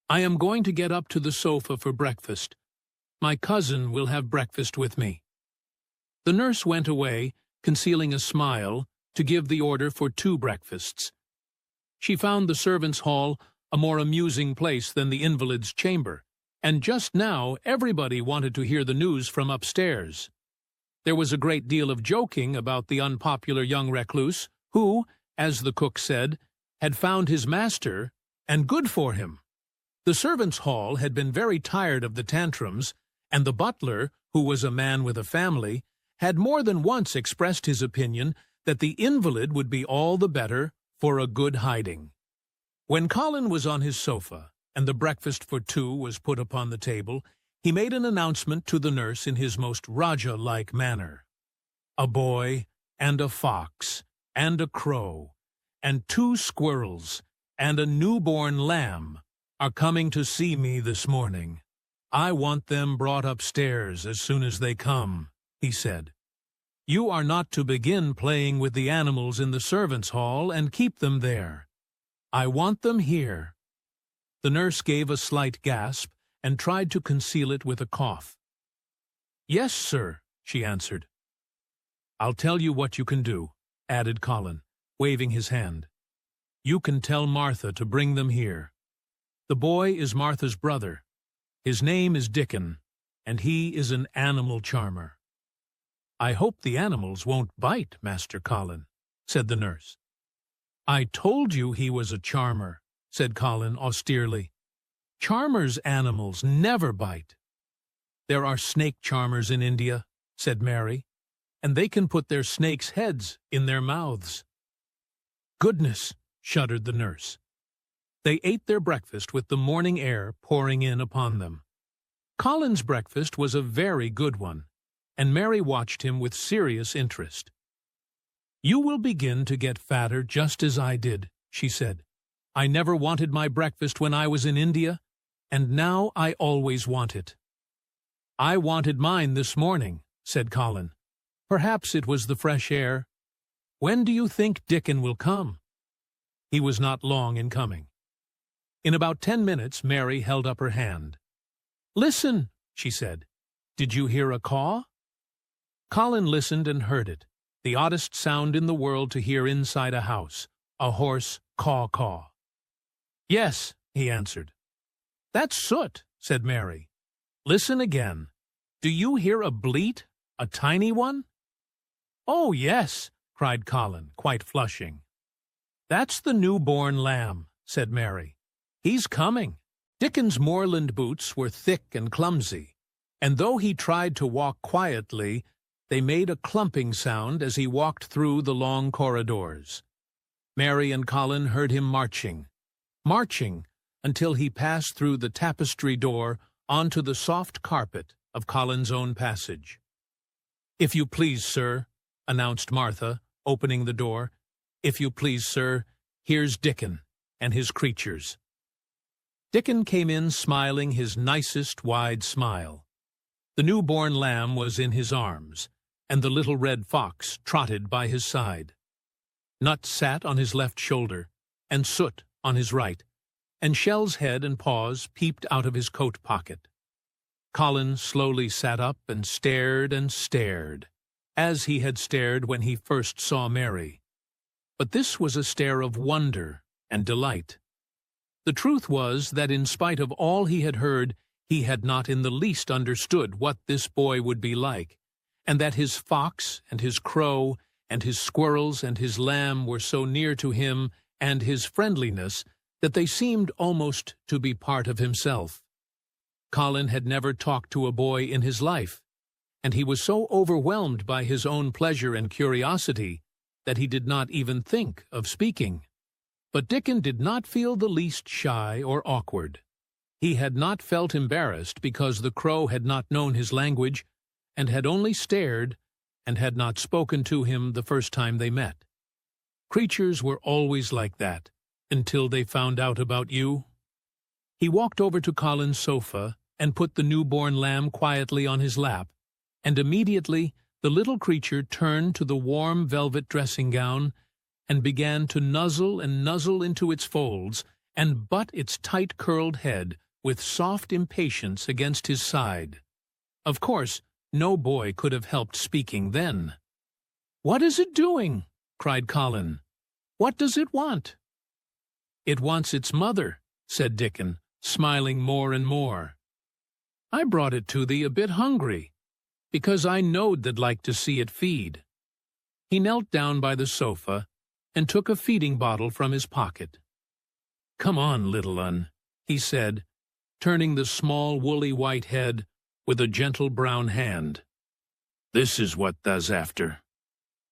I am going to get up to the sofa for breakfast. My cousin will have breakfast with me." The nurse went away, concealing a smile, to give the order for 2 breakfasts. She found the servants' hall a more amusing place than the invalid's chamber, and just now everybody wanted to hear the news from upstairs. There was a great deal of joking about the unpopular young recluse, who, as the cook said, had found his master, and good for him. The servants' hall had been very tired of the tantrums, and the butler, who was a man with a family, had more than once expressed his opinion that the invalid would be all the better for a good hiding. When Colin was on his sofa, and the breakfast for 2 was put upon the table, he made an announcement to the nurse in his most Raja-like manner. "A boy, and a fox, and a crow, and 2 squirrels, and a newborn lamb are coming to see me this morning. I want them brought upstairs as soon as they come," he said. "You are not to begin playing with the animals in the servants' hall and keep them there. I want them here." The nurse gave a slight gasp and tried to conceal it with a cough. "Yes, sir," she answered. "I'll tell you what you can do," added Colin, waving his hand. "You can tell Martha to bring them here. The boy is Martha's brother. His name is Dickon, and he is an animal charmer." "I hope the animals won't bite, Master Colin," said the nurse. "I told you he was a charmer," said Colin austerely. "Charmers' animals never bite." "There are snake charmers in India," said Mary, "and they can put their snakes' heads in their mouths." "Goodness!" shuddered the nurse. They ate their breakfast with the morning air pouring in upon them. Colin's breakfast was a very good one, and Mary watched him with serious interest. "You will begin to get fatter just as I did," she said. "I never wanted my breakfast when I was in India, and now I always want it." "I wanted mine this morning," said Colin. "Perhaps it was the fresh air. When do you think Dickon will come?" He was not long in coming. In about 10 minutes, Mary held up her hand. "Listen," she said. "Did you hear a caw?" Colin listened and heard it, the oddest sound in the world to hear inside a house, a hoarse caw-caw. "Yes," he answered. "That's soot," said Mary. "Listen again. Do you hear a bleat, a tiny one?" "Oh, yes," cried Colin, quite flushing. "That's the newborn lamb," said Mary. "He's coming." Dickon's moorland boots were thick and clumsy, and though he tried to walk quietly, they made a clumping sound as he walked through the long corridors. Mary and Colin heard him marching, until he passed through the tapestry door onto the soft carpet of Colin's own passage. "If you please, sir," announced Martha, opening the door. "If you please, sir, here's Dickon and his creatures." Dickon came in smiling his nicest wide smile. The newborn lamb was in his arms, and the little red fox trotted by his side. Nut sat on his left shoulder, and Soot on his right, and Shell's head and paws peeped out of his coat pocket. Colin slowly sat up and stared, as he had stared when he first saw Mary. But this was a stare of wonder and delight. The truth was that in spite of all he had heard, he had not in the least understood what this boy would be like, and that his fox and his crow and his squirrels and his lamb were so near to him and his friendliness that they seemed almost to be part of himself. Colin had never talked to a boy in his life, and he was so overwhelmed by his own pleasure and curiosity that he did not even think of speaking. But Dickon did not feel the least shy or awkward. He had not felt embarrassed because the crow had not known his language and had only stared and had not spoken to him the first time they met. Creatures were always like that, until they found out about you. He walked over to Colin's sofa and put the newborn lamb quietly on his lap, and immediately the little creature turned to the warm velvet dressing-gown and began to nuzzle and nuzzle into its folds and butt its tight-curled head with soft impatience against his side. Of course, no boy could have helped speaking then. "What is it doing?" cried Colin. "What does it want?" "It wants its mother," said Dickon, smiling more and more. "I brought it to thee a bit hungry, because I knowed they'd like to see it feed." He knelt down by the sofa and took a feeding bottle from his pocket. "Come on, little un," he said, turning the small woolly white head with a gentle brown hand. "This is what thou's after.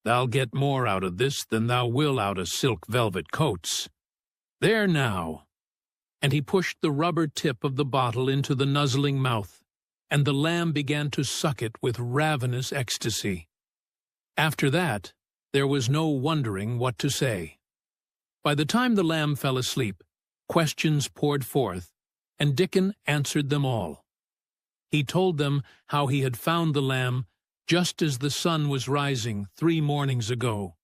Thou'll get more out of this than thou will out of silk velvet coats. There now." And he pushed the rubber tip of the bottle into the nuzzling mouth, and the lamb began to suck it with ravenous ecstasy. After that, there was no wondering what to say. By the time the lamb fell asleep, questions poured forth, and Dickon answered them all. He told them how he had found the lamb just as the sun was rising 3 mornings ago.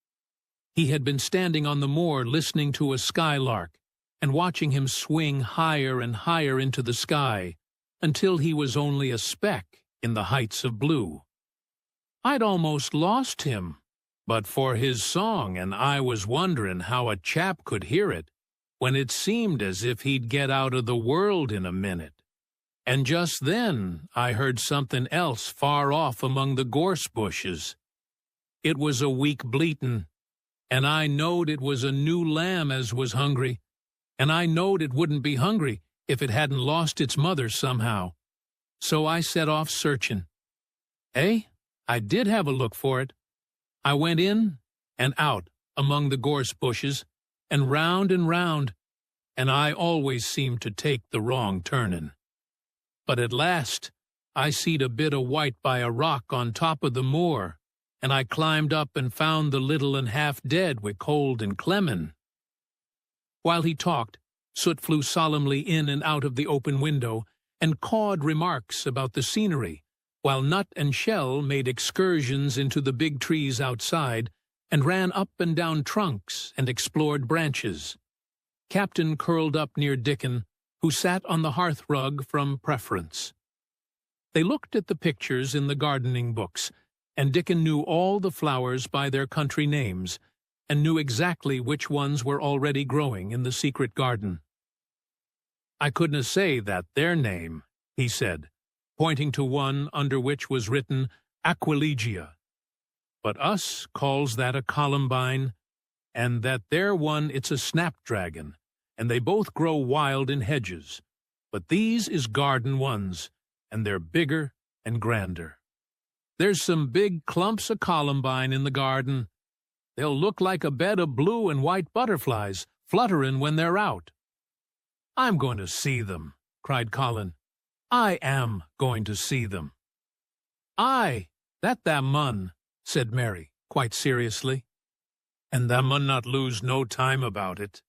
He had been standing on the moor listening to a skylark and watching him swing higher and higher into the sky until he was only a speck in the heights of blue. I'd almost lost him, but for his song, and I was wondering how a chap could hear it, when it seemed as if he'd get out of the world in a minute. And just then I heard something else far off among the gorse bushes. It was a weak bleatin', and I knowed it was a new lamb as was hungry, and I knowed it wouldn't be hungry if it hadn't lost its mother somehow. So I set off searchin'. I did have a look for it. I went in and out among the gorse bushes, and round, and I always seemed to take the wrong turnin'. But at last I seed a bit o' white by a rock on top of the moor, and I climbed up and found the little and half dead wi' cold and clemmin'. While he talked, Soot flew solemnly in and out of the open window, and cawed remarks about the scenery, while Nut and Shell made excursions into the big trees outside, and ran up and down trunks and explored branches. Captain curled up near Dickon, who sat on the hearth rug from preference. They looked at the pictures in the gardening books, and Dickon knew all the flowers by their country names, and knew exactly which ones were already growing in the secret garden. "I couldna say that their name," he said, pointing to one under which was written Aquilegia. "But us calls that a columbine, and that there one it's a snapdragon, and they both grow wild in hedges. But these is garden ones, and they're bigger and grander. There's some big clumps of columbine in the garden. They'll look like a bed of blue and white butterflies flutterin' when they're out." "I'm going to see them," cried Colin. "I am going to see them." "Aye, that thou mun," said Mary, quite seriously. "And thou mun not lose no time about it."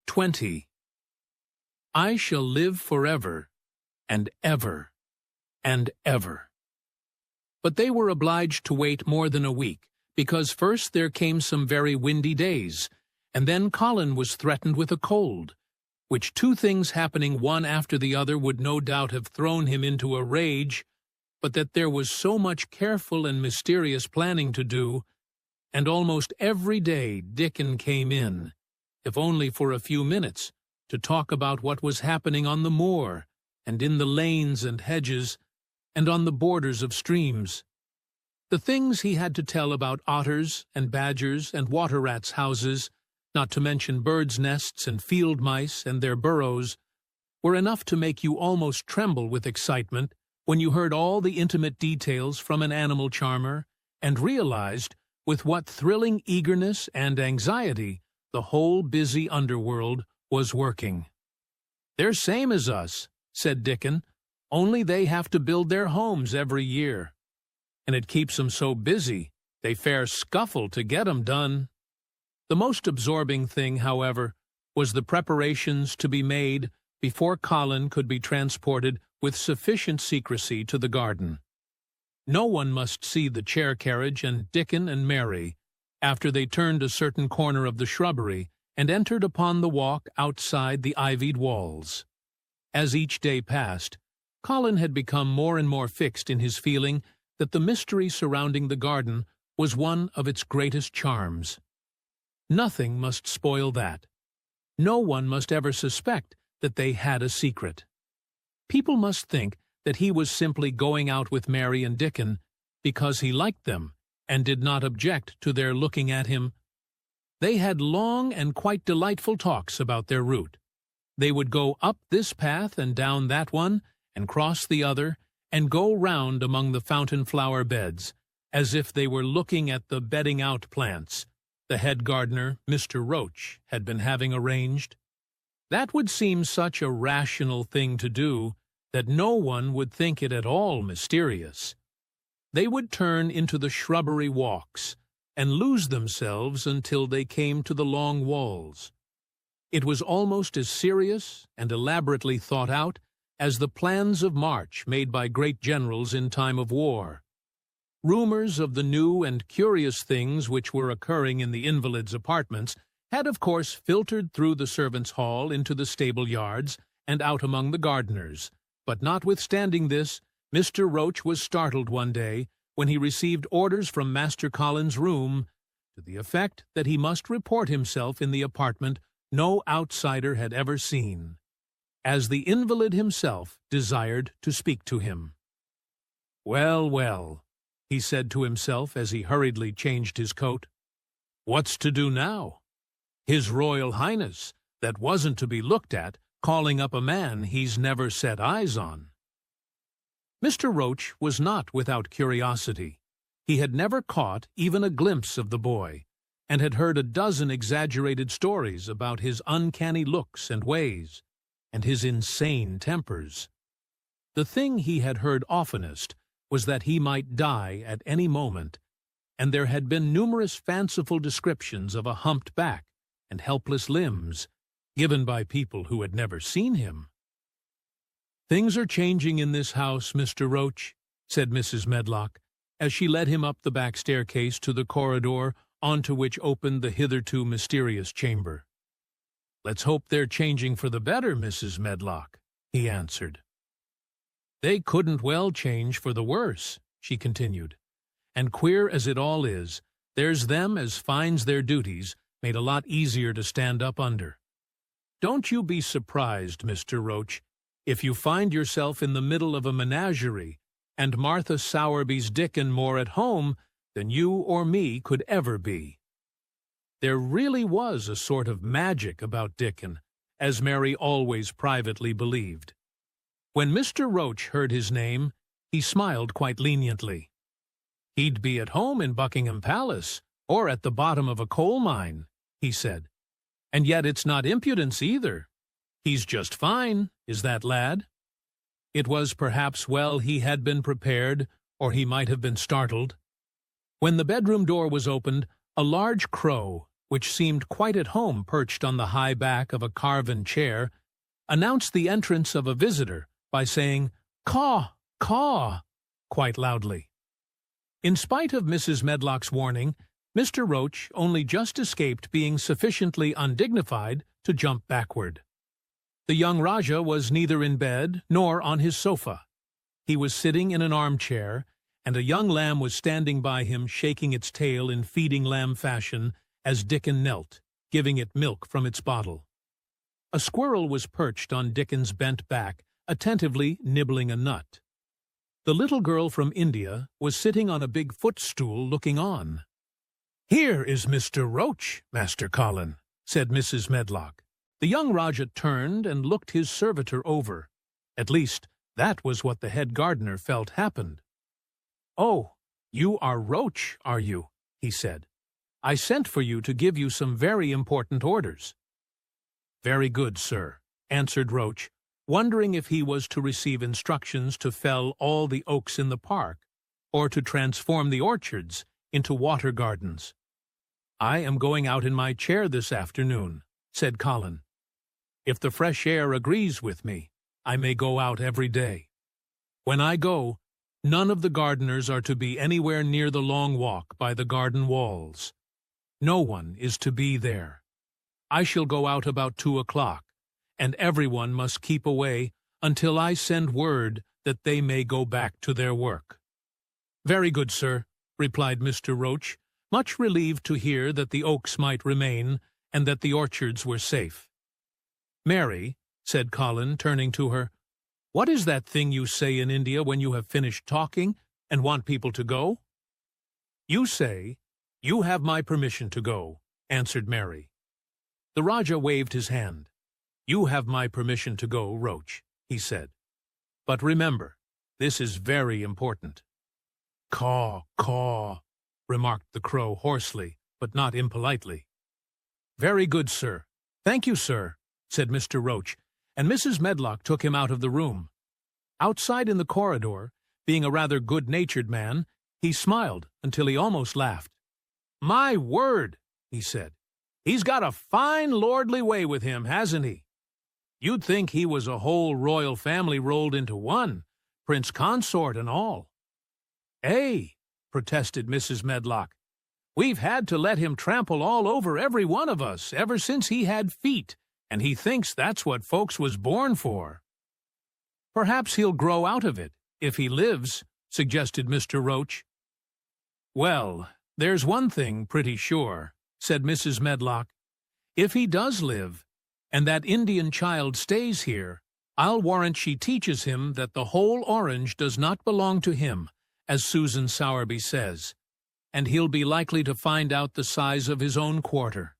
20. I shall live forever, and ever, and ever. But they were obliged to wait more than a week, because first there came some very windy days, and then Colin was threatened with a cold, which two things happening one after the other would no doubt have thrown him into a rage, but that there was so much careful and mysterious planning to do, and almost every day Dickon came in, if only for a few minutes, to talk about what was happening on the moor, and in the lanes and hedges, and on the borders of streams. The things he had to tell about otters and badgers and water rats' houses, not to mention birds' nests and field mice and their burrows, were enough to make you almost tremble with excitement when you heard all the intimate details from an animal charmer, and realized with what thrilling eagerness and anxiety the whole busy underworld was working. "They're same as us," said Dickon, "only they have to build their homes every year. And it keeps 'em so busy, they fair scuffle to get 'em done." The most absorbing thing, however, was the preparations to be made before Colin could be transported with sufficient secrecy to the garden. No one must see the chair carriage and Dickon and Mary after they turned a certain corner of the shrubbery and entered upon the walk outside the ivied walls. As each day passed, Colin had become more and more fixed in his feeling that the mystery surrounding the garden was one of its greatest charms. Nothing must spoil that. No one must ever suspect that they had a secret. People must think that he was simply going out with Mary and Dickon because he liked them and did not object to their looking at him. They had long and quite delightful talks about their route. They would go up this path and down that one, and cross the other, and go round among the fountain flower beds, as if they were looking at the bedding-out plants the head gardener, Mr. Roach, had been having arranged. That would seem such a rational thing to do that no one would think it at all mysterious. They would turn into the shrubbery walks and lose themselves until they came to the long walls. It was almost as serious and elaborately thought out as the plans of march made by great generals in time of war. Rumors of the new and curious things which were occurring in the invalids' apartments had of course filtered through the servants' hall into the stable yards and out among the gardeners, But notwithstanding this, Mr. Roach was startled one day when he received orders from Master Colin's room to the effect that he must report himself in the apartment no outsider had ever seen, as the invalid himself desired to speak to him. "Well, well," he said to himself as he hurriedly changed his coat. "What's to do now? His Royal Highness, that wasn't to be looked at, calling up a man he's never set eyes on." Mr. Roach was not without curiosity. He had never caught even a glimpse of the boy, and had heard a dozen exaggerated stories about his uncanny looks and ways, and his insane tempers. The thing he had heard oftenest was that he might die at any moment, and there had been numerous fanciful descriptions of a humped back and helpless limbs, given by people who had never seen him. "Things are changing in this house, Mr. Roach," said Mrs. Medlock, as she led him up the back staircase to the corridor onto which opened the hitherto mysterious chamber. "Let's hope they're changing for the better, Mrs. Medlock," he answered. "They couldn't well change for the worse," she continued. "And queer as it all is, there's them as finds their duties made a lot easier to stand up under. Don't you be surprised, Mr. Roach, if you find yourself in the middle of a menagerie and Martha Sowerby's Dickon more at home than you or me could ever be." There really was a sort of magic about Dickon, as Mary always privately believed. When Mr. Roach heard his name, he smiled quite leniently. "He'd be at home in Buckingham Palace, or at the bottom of a coal mine," he said. "And yet it's not impudence either. He's just fine, is that lad." It was perhaps well he had been prepared, or he might have been startled. When the bedroom door was opened, a large crow, which seemed quite at home perched on the high back of a carven chair, announced the entrance of a visitor by saying, "Caw, caw," quite loudly. In spite of Mrs. Medlock's warning, Mr. Roach only just escaped being sufficiently undignified to jump backward. The young Rajah was neither in bed nor on his sofa. He was sitting in an armchair, and a young lamb was standing by him shaking its tail in feeding lamb fashion as Dickon knelt, giving it milk from its bottle. A squirrel was perched on Dickon's bent back, attentively nibbling a nut. The little girl from India was sitting on a big footstool looking on. "Here is Mr. Roach, Master Colin," said Mrs. Medlock. The young Rajah turned and looked his servitor over. At least, that was what the head gardener felt happened. "Oh, you are Roach, are you?" he said. "I sent for you to give you some very important orders." "Very good, sir," answered Roach, wondering if he was to receive instructions to fell all the oaks in the park, or to transform the orchards into water gardens. "I am going out in my chair this afternoon," said Colin. "If the fresh air agrees with me, I may go out every day. When I go, none of the gardeners are to be anywhere near the long walk by the garden walls. No one is to be there. I shall go out about 2 o'clock, and everyone must keep away until I send word that they may go back to their work." "Very good, sir," replied Mr. Roach, much relieved to hear that the oaks might remain and that the orchards were safe. "Mary," said Colin, turning to her, "what is that thing you say in India when you have finished talking and want people to go?" "You say, 'You have my permission to go,'" answered Mary. The Rajah waved his hand. "You have my permission to go, Roach," he said. "But remember, this is very important." "Caw, caw," remarked the crow hoarsely, but not impolitely. "Very good, sir. Thank you, sir," said Mr. Roach, and Mrs. Medlock took him out of the room. Outside in the corridor, being a rather good-natured man, he smiled until he almost laughed. "My word," he said, "he's got a fine lordly way with him, hasn't he? You'd think he was a whole royal family rolled into one, prince consort and all." "Eh?" protested Mrs. Medlock. "We've had to let him trample all over every one of us ever since he had feet, and he thinks that's what folks was born for." Perhaps he'll grow out of it, if he lives, suggested Mr. Roach. Well, there's one thing pretty sure, said Mrs. Medlock. If he does live, and that Indian child stays here, I'll warrant she teaches him that the whole orange does not belong to him, as Susan Sowerby says, and he'll be likely to find out the size of his own quarter.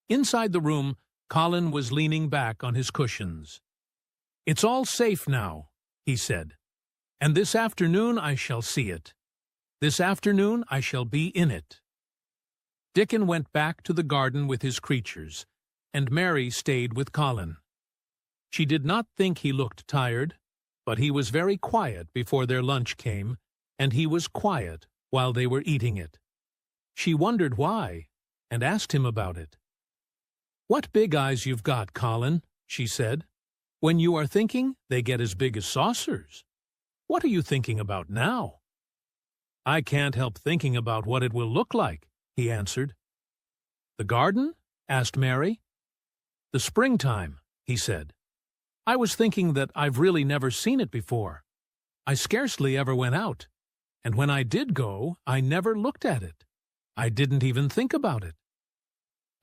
Inside the room, Colin was leaning back on his cushions. It's all safe now, he said, and this afternoon I shall see it. This afternoon I shall be in it. Dickon went back to the garden with his creatures, and Mary stayed with Colin. She did not think he looked tired, but he was very quiet before their lunch came, and he was quiet while they were eating it. She wondered why, and asked him about it. "What big eyes you've got, Colin," she said. "When you are thinking, they get as big as saucers. What are you thinking about now?" "I can't help thinking about what it will look like," he answered. "The garden?" asked Mary. "The springtime," he said. "I was thinking that I've really never seen it before. I scarcely ever went out, and when I did go, I never looked at it. I didn't even think about it."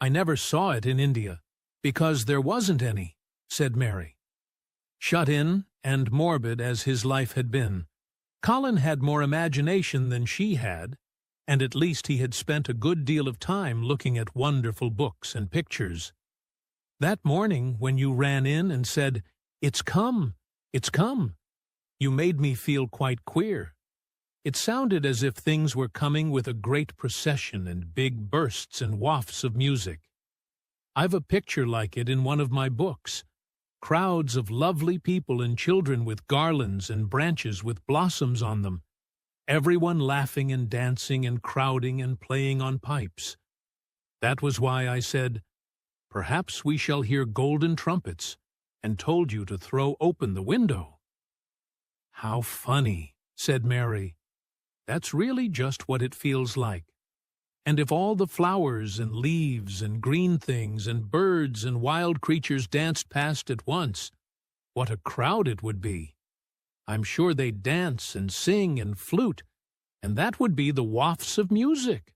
"I never saw it in India, because there wasn't any," said Mary. Shut in and morbid as his life had been, Colin had more imagination than she had, and at least he had spent a good deal of time looking at wonderful books and pictures. That morning when you ran in and said, "It's come, it's come," you made me feel quite queer. It sounded as if things were coming with a great procession and big bursts and wafts of music. I've a picture like it in one of my books. Crowds of lovely people and children with garlands and branches with blossoms on them, everyone laughing and dancing and crowding and playing on pipes. That was why I said, "Perhaps we shall hear golden trumpets," and told you to throw open the window. "How funny," said Mary. "That's really just what it feels like. And if all the flowers and leaves and green things and birds and wild creatures danced past at once, what a crowd it would be. I'm sure they'd dance and sing and flute, and that would be the wafts of music."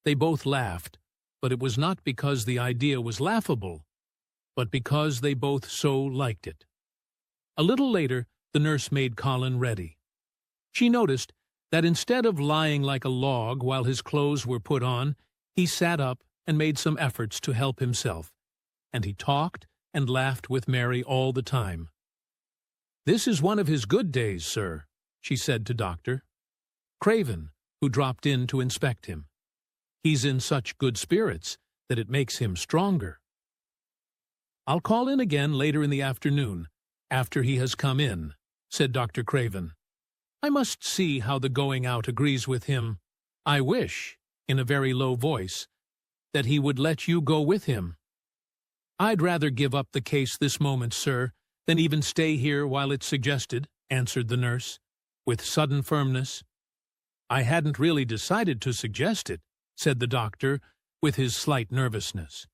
They both laughed, but it was not because the idea was laughable, but because they both so liked it. A little later, the nurse made Colin ready. She noticed that instead of lying like a log while his clothes were put on, he sat up and made some efforts to help himself, and he talked and laughed with Mary all the time. "This is one of his good days, sir," she said to Dr. Craven, who dropped in to inspect him. "He's in such good spirits that it makes him stronger." "I'll call in again later in the afternoon, after he has come in," said Dr. Craven. "I must see how the going out agrees with him. I wish," in a very low voice, "that he would let you go with him." "I'd rather give up the case this moment, sir, than even stay here while it's suggested," answered the nurse, with sudden firmness. "I hadn't really decided to suggest it," said the doctor, with his slight nervousness.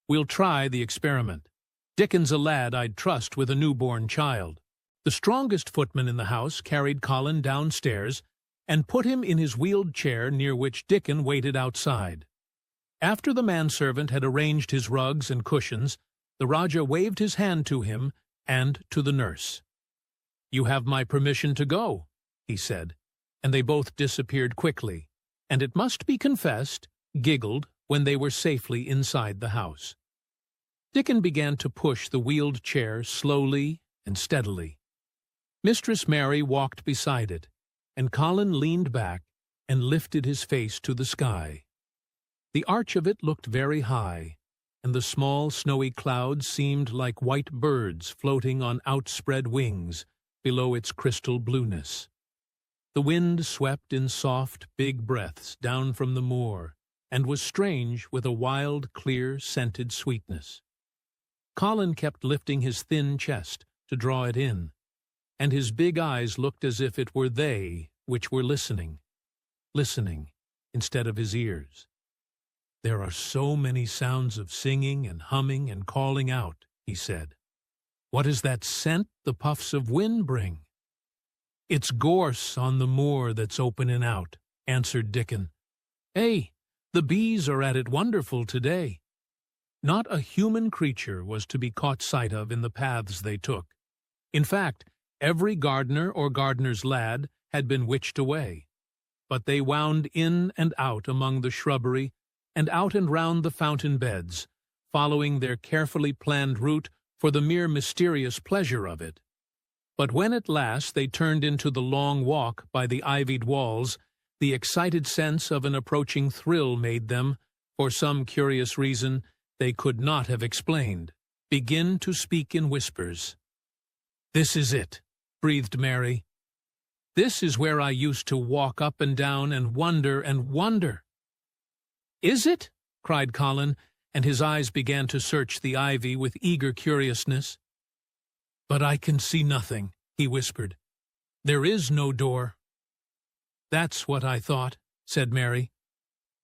"We'll try the experiment. Dickon's a lad I'd trust with a newborn child." The strongest footman in the house carried Colin downstairs and put him in his wheeled chair near which Dickon waited outside. After the manservant had arranged his rugs and cushions, the Rajah waved his hand to him and to the nurse. "You have my permission to go," he said, and they both disappeared quickly, and it must be confessed, giggled when they were safely inside the house. Dickon began to push the wheeled chair slowly and steadily. Mistress Mary walked beside it, and Colin leaned back and lifted his face to the sky. The arch of it looked very high, and the small snowy clouds seemed like white birds floating on outspread wings below its crystal blueness. The wind swept in soft, big breaths down from the moor, and was strange with a wild, clear, scented sweetness. Colin kept lifting his thin chest to draw it in, and his big eyes looked as if it were they which were listening instead of his ears. "There are so many sounds of singing and humming and calling out," he said. What is that scent the puffs of wind bring? It's gorse on the moor that's opening out, answered Dickon. The bees are at it wonderful today. Not a human creature was to be caught sight of in the paths they took. In fact, every gardener or gardener's lad had been witched away. But they wound in and out among the shrubbery, and out and round the fountain beds, following their carefully planned route for the mere mysterious pleasure of it. But when at last they turned into the long walk by the ivied walls, the excited sense of an approaching thrill made them, for some curious reason they could not have explained, begin to speak in whispers. "This is it," breathed Mary. "This is where I used to walk up and down and wonder and wonder." "Is it?" cried Colin, and his eyes began to search the ivy with eager curiousness. "But I can see nothing," he whispered. "There is no door." "That's what I thought," said Mary.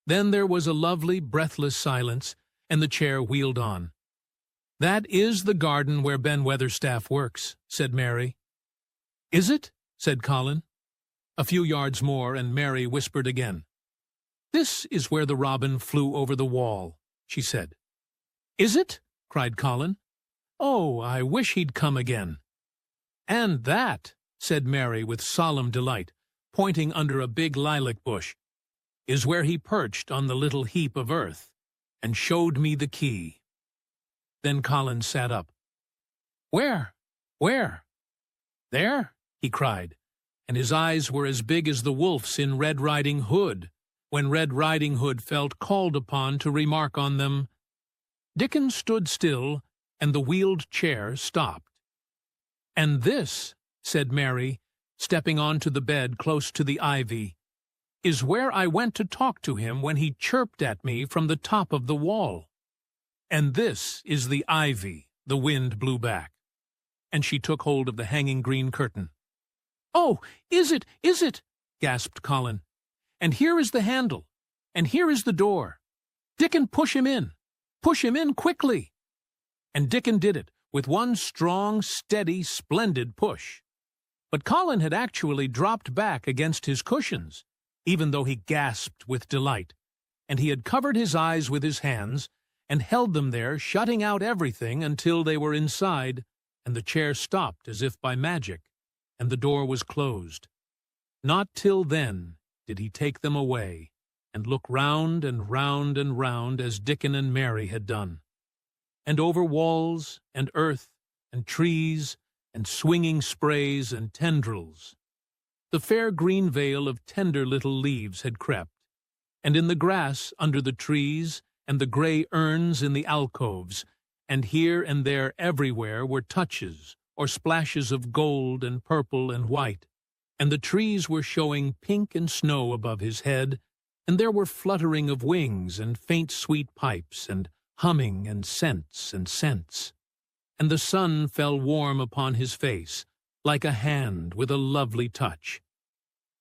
Then there was a lovely, breathless silence, and the chair wheeled on. "That is the garden where Ben Weatherstaff works," said Mary. "Is it?" said Colin. A few yards more, and Mary whispered again. "This is where the robin flew over the wall," she said. "Is it?" cried Colin. "Oh, I wish he'd come again." "And that," said Mary with solemn delight, pointing under a big lilac bush, "is where he perched on the little heap of earth, and showed me the key." Then Colin sat up. "Where? Where?" "There," he cried, and his eyes were as big as the wolf's in Red Riding Hood, when Red Riding Hood felt called upon to remark on them. Dickon stood still, and the wheeled chair stopped. "And this," said Mary, stepping onto the bed close to the ivy, "is where I went to talk to him when he chirped at me from the top of the wall. And this is the ivy the wind blew back." And she took hold of the hanging green curtain. "Oh, is it, is it?" gasped Colin. "And here is the handle, and here is the door. Dickon, push him in. Push him in quickly." And Dickon did it, with one strong, steady, splendid push. But Colin had actually dropped back against his cushions, even though he gasped with delight, and he had covered his eyes with his hands, and held them there, shutting out everything until they were inside, and the chair stopped as if by magic, and the door was closed. Not till then did he take them away, and look round and round and round as Dickon and Mary had done. And over walls and earth and trees and swinging sprays and tendrils, the fair green veil of tender little leaves had crept, and in the grass under the trees and the grey urns in the alcoves, and here and there everywhere were touches or splashes of gold and purple and white, and the trees were showing pink and snow above his head, and there were fluttering of wings and faint sweet pipes and humming and scents, and the sun fell warm upon his face, like a hand with a lovely touch.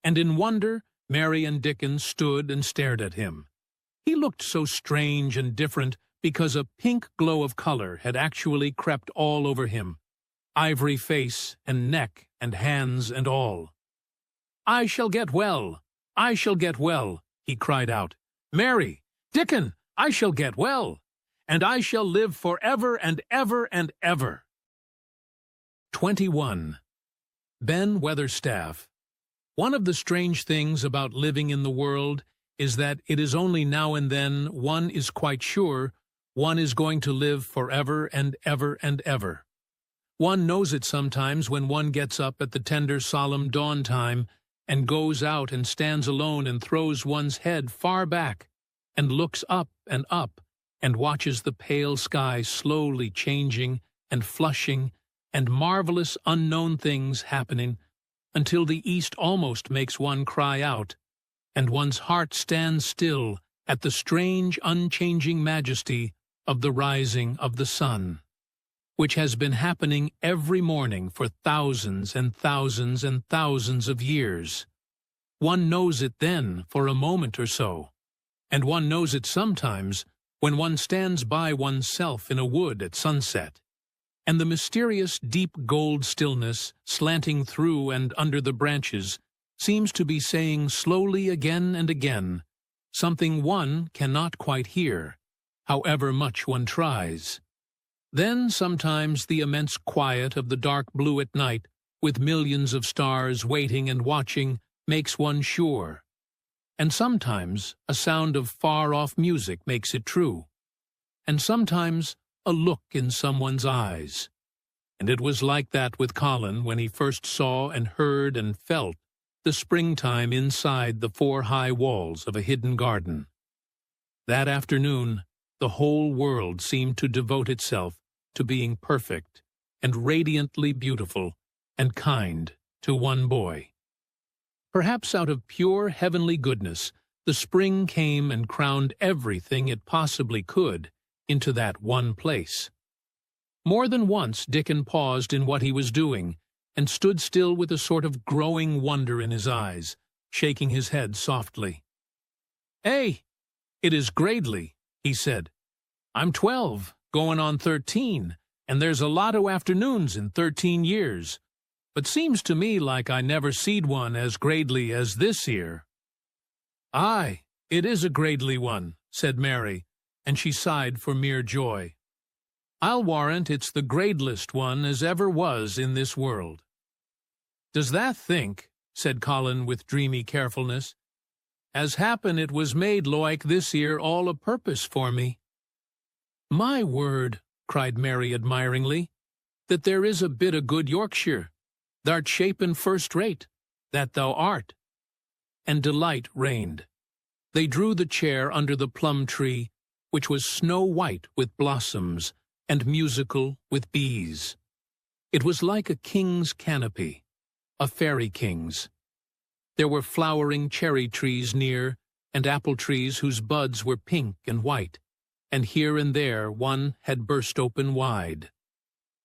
And in wonder, Mary and Dickon stood and stared at him. He looked so strange and different because a pink glow of color had actually crept all over him, ivory face and neck and hands and all. "I shall get well, I shall get well," he cried out. "Mary, Dickon, I shall get well, and I shall live forever and ever and ever." 21. Ben Weatherstaff. One of the strange things about living in the world is that it is only now and then one is quite sure one is going to live forever and ever and ever. One knows it sometimes when one gets up at the tender, solemn dawn time and goes out and stands alone and throws one's head far back and looks up and watches the pale sky slowly changing and flushing and marvelous unknown things happening until the east almost makes one cry out, and one's heart stands still at the strange, unchanging majesty of the rising of the sun, which has been happening every morning for thousands and thousands and thousands of years. One knows it then for a moment or so, and one knows it sometimes when one stands by oneself in a wood at sunset, and the mysterious deep gold stillness slanting through and under the branches seems to be saying slowly again and again something one cannot quite hear, however much one tries. Then sometimes the immense quiet of the dark blue at night, with millions of stars waiting and watching, makes one sure. And sometimes a sound of far-off music makes it true. And sometimes a look in someone's eyes. And it was like that with Colin when he first saw and heard and felt the springtime inside the 4 high walls of a hidden garden. That afternoon, the whole world seemed to devote itself to being perfect and radiantly beautiful and kind to one boy. Perhaps out of pure heavenly goodness, the spring came and crowned everything it possibly could into that one place. More than once Dickon paused in what he was doing and stood still with a sort of growing wonder in his eyes, shaking his head softly. "Hey, it is Gradely," he said. "I'm 12, going on 13, and there's a lot o' afternoons in 13 years. But seems to me like I never seed one as Gradely as this here." "Aye, it is a Gradely one," said Mary, and she sighed for mere joy. "I'll warrant it's the gradelest one as ever was in this world." "Does that think," said Colin with dreamy carefulness, "as happen it was made loike this here all a purpose for me?" "My word," cried Mary admiringly, "that there is a bit o' good Yorkshire. Thou'rt shapen first rate, that thou art." And delight reigned. They drew the chair under the plum tree, which was snow-white with blossoms and musical with bees. It was like a king's canopy, a fairy king's. There were flowering cherry trees near, and apple trees whose buds were pink and white, and here and there one had burst open wide.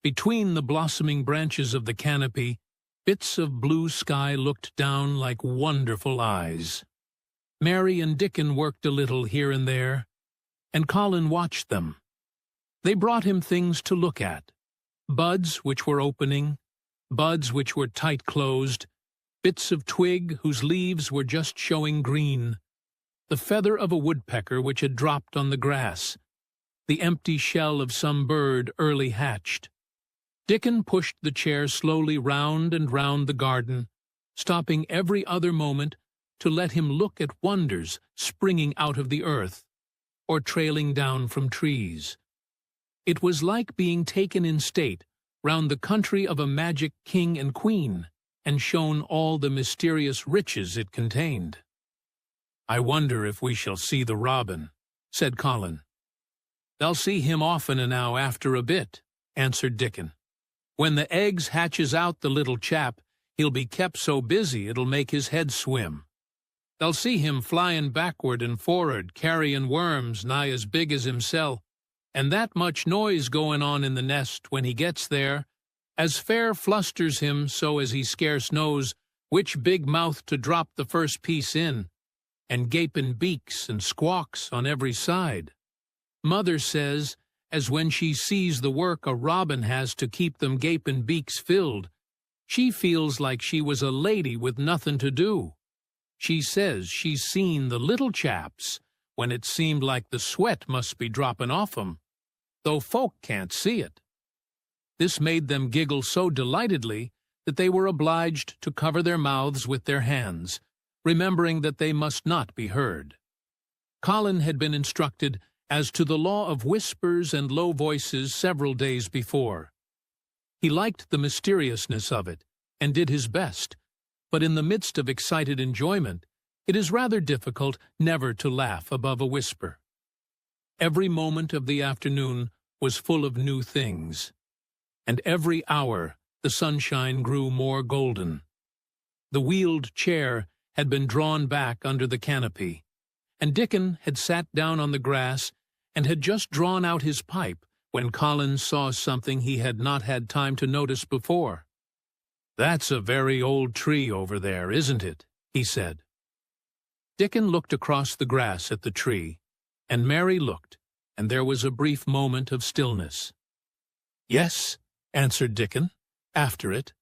Between the blossoming branches of the canopy, bits of blue sky looked down like wonderful eyes. Mary and Dickon worked a little here and there, and Colin watched them. They brought him things to look at, buds which were opening, buds which were tight-closed, bits of twig whose leaves were just showing green, the feather of a woodpecker which had dropped on the grass, the empty shell of some bird early hatched. Dickon pushed the chair slowly round and round the garden, stopping every other moment to let him look at wonders springing out of the earth, or trailing down from trees. It was like being taken in state round the country of a magic king and queen, and shown all the mysterious riches it contained. "I wonder if we shall see the robin," said Colin. "They'll see him often enow after a bit," answered Dickon. "When the eggs hatches out the little chap, he'll be kept so busy it'll make his head swim. They'll see him flying backward and for'ard, carrying worms nigh as big as himself, and that much noise going on in the nest when he gets there, as fair flusters him so as he scarce knows which big mouth to drop the first piece in, and gaping beaks and squawks on every side. Mother says, as when she sees the work a robin has to keep them gaping beaks filled, she feels like she was a lady with nothing to do. She says she's seen the little chaps when it seemed like the sweat must be dropping off 'em, though folk can't see it." This made them giggle so delightedly that they were obliged to cover their mouths with their hands, remembering that they must not be heard. Colin had been instructed as to the law of whispers and low voices several days before. He liked the mysteriousness of it, and did his best, but in the midst of excited enjoyment, it is rather difficult never to laugh above a whisper. Every moment of the afternoon was full of new things, and every hour the sunshine grew more golden. The wheeled chair had been drawn back under the canopy, and Dickon had sat down on the grass and had just drawn out his pipe when Colin saw something he had not had time to notice before. "That's a very old tree over there, isn't it?" he said. Dickon looked across the grass at the tree, and Mary looked, and there was a brief moment of stillness. "Yes," answered Dickon, after it,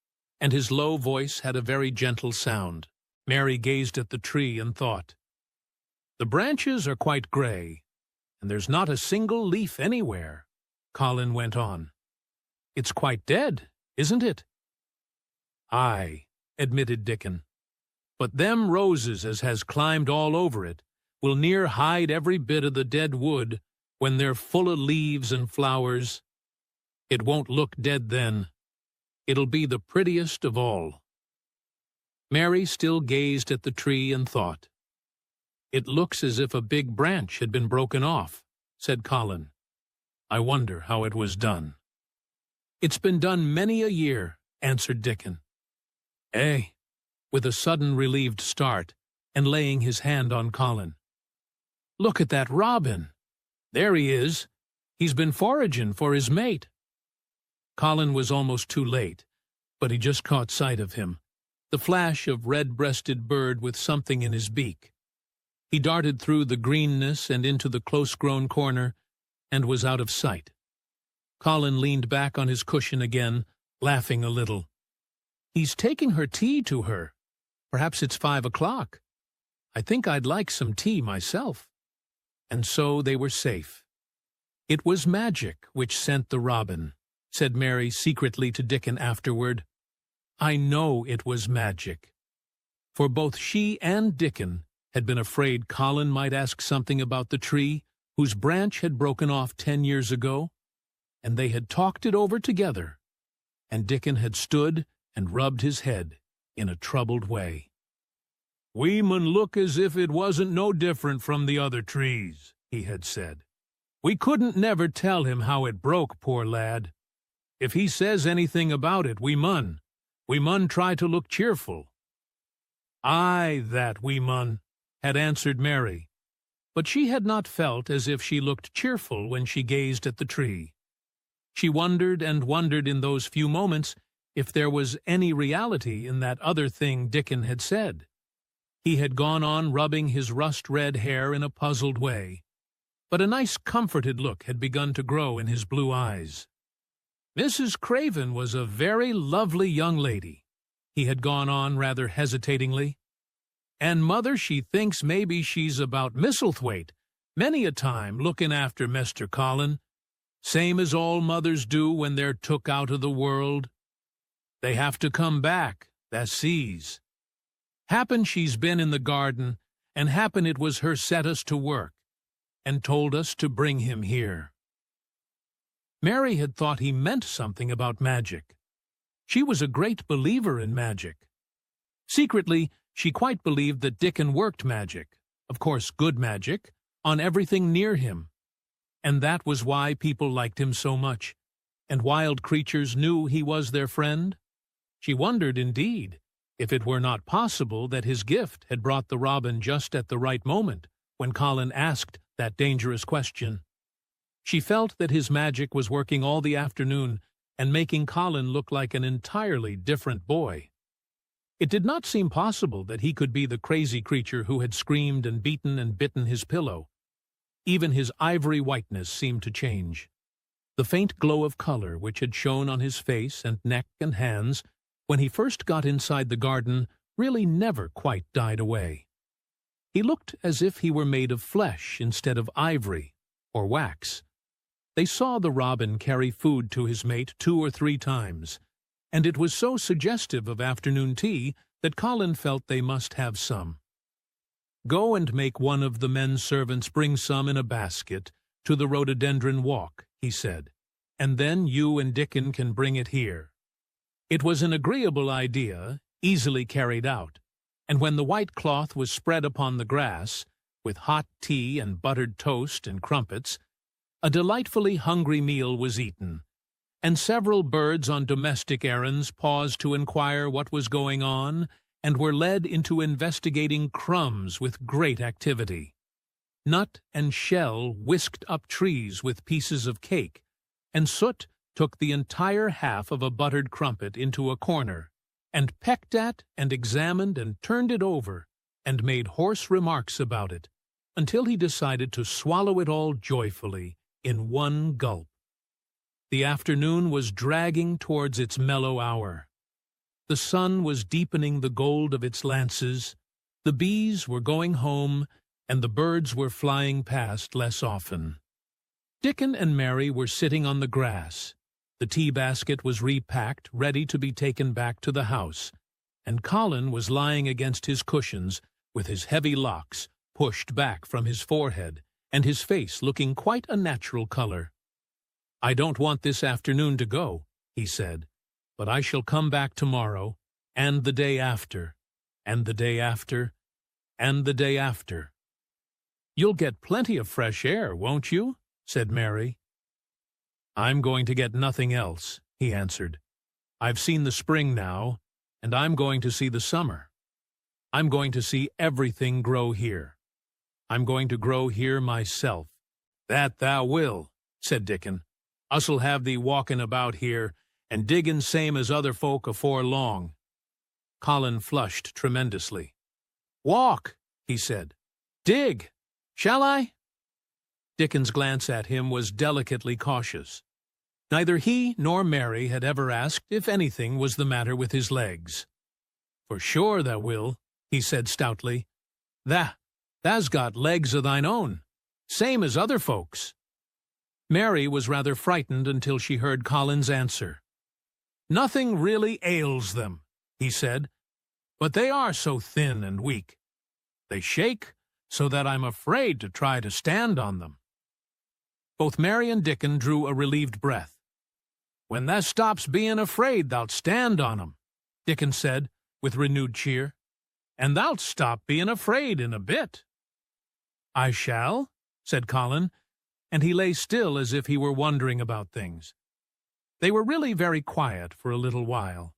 and his low voice had a very gentle sound. Mary gazed at the tree and thought. The branches are quite gray, and there's not a single leaf anywhere, Colin went on. It's quite dead, isn't it? Aye, admitted Dickon. But them roses as has climbed all over it will near hide every bit of the dead wood when they're full of leaves and flowers. It won't look dead then. It'll be the prettiest of all. Mary still gazed at the tree and thought. It looks as if a big branch had been broken off, said Colin. I wonder how it was done. It's been done many a year, answered Dickon. Eh, with a sudden relieved start, and laying his hand on Colin. Look at that robin. There he is. He's been foraging for his mate. Colin was almost too late, but he just caught sight of him, the flash of red-breasted bird with something in his beak. He darted through the greenness and into the close-grown corner, and was out of sight. Colin leaned back on his cushion again, laughing a little. He's taking her tea to her. Perhaps it's 5 o'clock. I think I'd like some tea myself. And so they were safe. It was magic which sent the robin, said Mary secretly to Dickon afterward. I know it was magic. For both she and Dickon had been afraid Colin might ask something about the tree whose branch had broken off 10 years ago, and they had talked it over together, and Dickon had stood and rubbed his head in a troubled way. We mun look as if it wasn't no different from the other trees, he had said. We couldn't never tell him how it broke, poor lad. If he says anything about it, we mun try to look cheerful. Aye, that we mun, had answered Mary, but she had not felt as if she looked cheerful when she gazed at the tree. She wondered and wondered in those few moments if there was any reality in that other thing Dickon had said. He had gone on rubbing his rust-red hair in a puzzled way, but a nice comforted look had begun to grow in his blue eyes. Mrs. Craven was a very lovely young lady, he had gone on rather hesitatingly. And mother, she thinks maybe she's about Misselthwaite, many a time looking after Mr. Colin, same as all mothers do when they're took out of the world. They have to come back, tha sees. Happen she's been in the garden, and happen it was her set us to work, and told us to bring him here. Mary had thought he meant something about magic. She was a great believer in magic. Secretly, she quite believed that Dickon worked magic, of course good magic, on everything near him. And that was why people liked him so much, and wild creatures knew he was their friend. She wondered, indeed, if it were not possible that his gift had brought the robin just at the right moment when Colin asked that dangerous question. She felt that his magic was working all the afternoon and making Colin look like an entirely different boy. It did not seem possible that he could be the crazy creature who had screamed and beaten and bitten his pillow. Even his ivory whiteness seemed to change. The faint glow of color which had shone on his face and neck and hands when he first got inside the garden really never quite died away. He looked as if he were made of flesh instead of ivory or wax. They saw the robin carry food to his mate 2 or 3 times, and it was so suggestive of afternoon tea that Colin felt they must have some. Go and make one of the men servants bring some in a basket to the rhododendron walk, he said, and then you and Dickon can bring it here. It was an agreeable idea, easily carried out, and when the white cloth was spread upon the grass, with hot tea and buttered toast and crumpets, a delightfully hungry meal was eaten, and several birds on domestic errands paused to inquire what was going on and were led into investigating crumbs with great activity. Nut and shell whisked up trees with pieces of cake, and Soot took the entire half of a buttered crumpet into a corner, and pecked at and examined and turned it over, and made hoarse remarks about it, until he decided to swallow it all joyfully in one gulp. The afternoon was dragging towards its mellow hour. The sun was deepening the gold of its lances, the bees were going home, and the birds were flying past less often. Dickon and Mary were sitting on the grass. The tea basket was repacked, ready to be taken back to the house, and Colin was lying against his cushions, with his heavy locks pushed back from his forehead, and his face looking quite a natural color. "I don't want this afternoon to go," he said, "but I shall come back tomorrow, and the day after, and the day after, and the day after." "You'll get plenty of fresh air, won't you?" said Mary. "I'm going to get nothing else," he answered. "I've seen the spring now, and I'm going to see the summer. I'm going to see everything grow here. I'm going to grow here myself." "That thou will," said Dickon. "Us'll have thee walking about here, and digging same as other folk afore long." Colin flushed tremendously. "Walk," he said. "Dig. Shall I?" Dickon's glance at him was delicately cautious. Neither he nor Mary had ever asked if anything was the matter with his legs. "For sure thou will," he said stoutly. Thou's got legs o' thine own, same as other folks." Mary was rather frightened until she heard Colin's answer. "Nothing really ails them," he said, "but they are so thin and weak. They shake so that I'm afraid to try to stand on them." Both Mary and Dickon drew a relieved breath. "When thou stops being afraid, thou'lt stand on 'em," Dickon said, with renewed cheer. "And thou'lt stop being afraid in a bit." "I shall," said Colin, and he lay still as if he were wondering about things. They were really very quiet for a little while.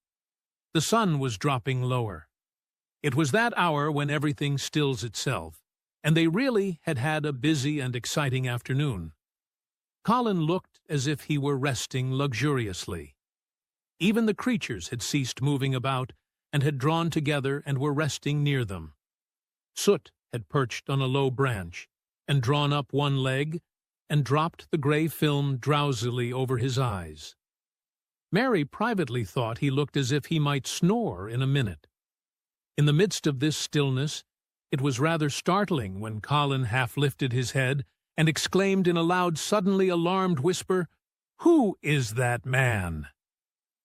The sun was dropping lower. It was that hour when everything stills itself, and they really had had a busy and exciting afternoon. Colin looked as if he were resting luxuriously. Even the creatures had ceased moving about and had drawn together and were resting near them. Soot had perched on a low branch and drawn up one leg and dropped the gray film drowsily over his eyes. Mary privately thought he looked as if he might snore in a minute. In the midst of this stillness, it was rather startling when Colin half lifted his head and exclaimed in a loud, suddenly alarmed whisper, "Who is that man?"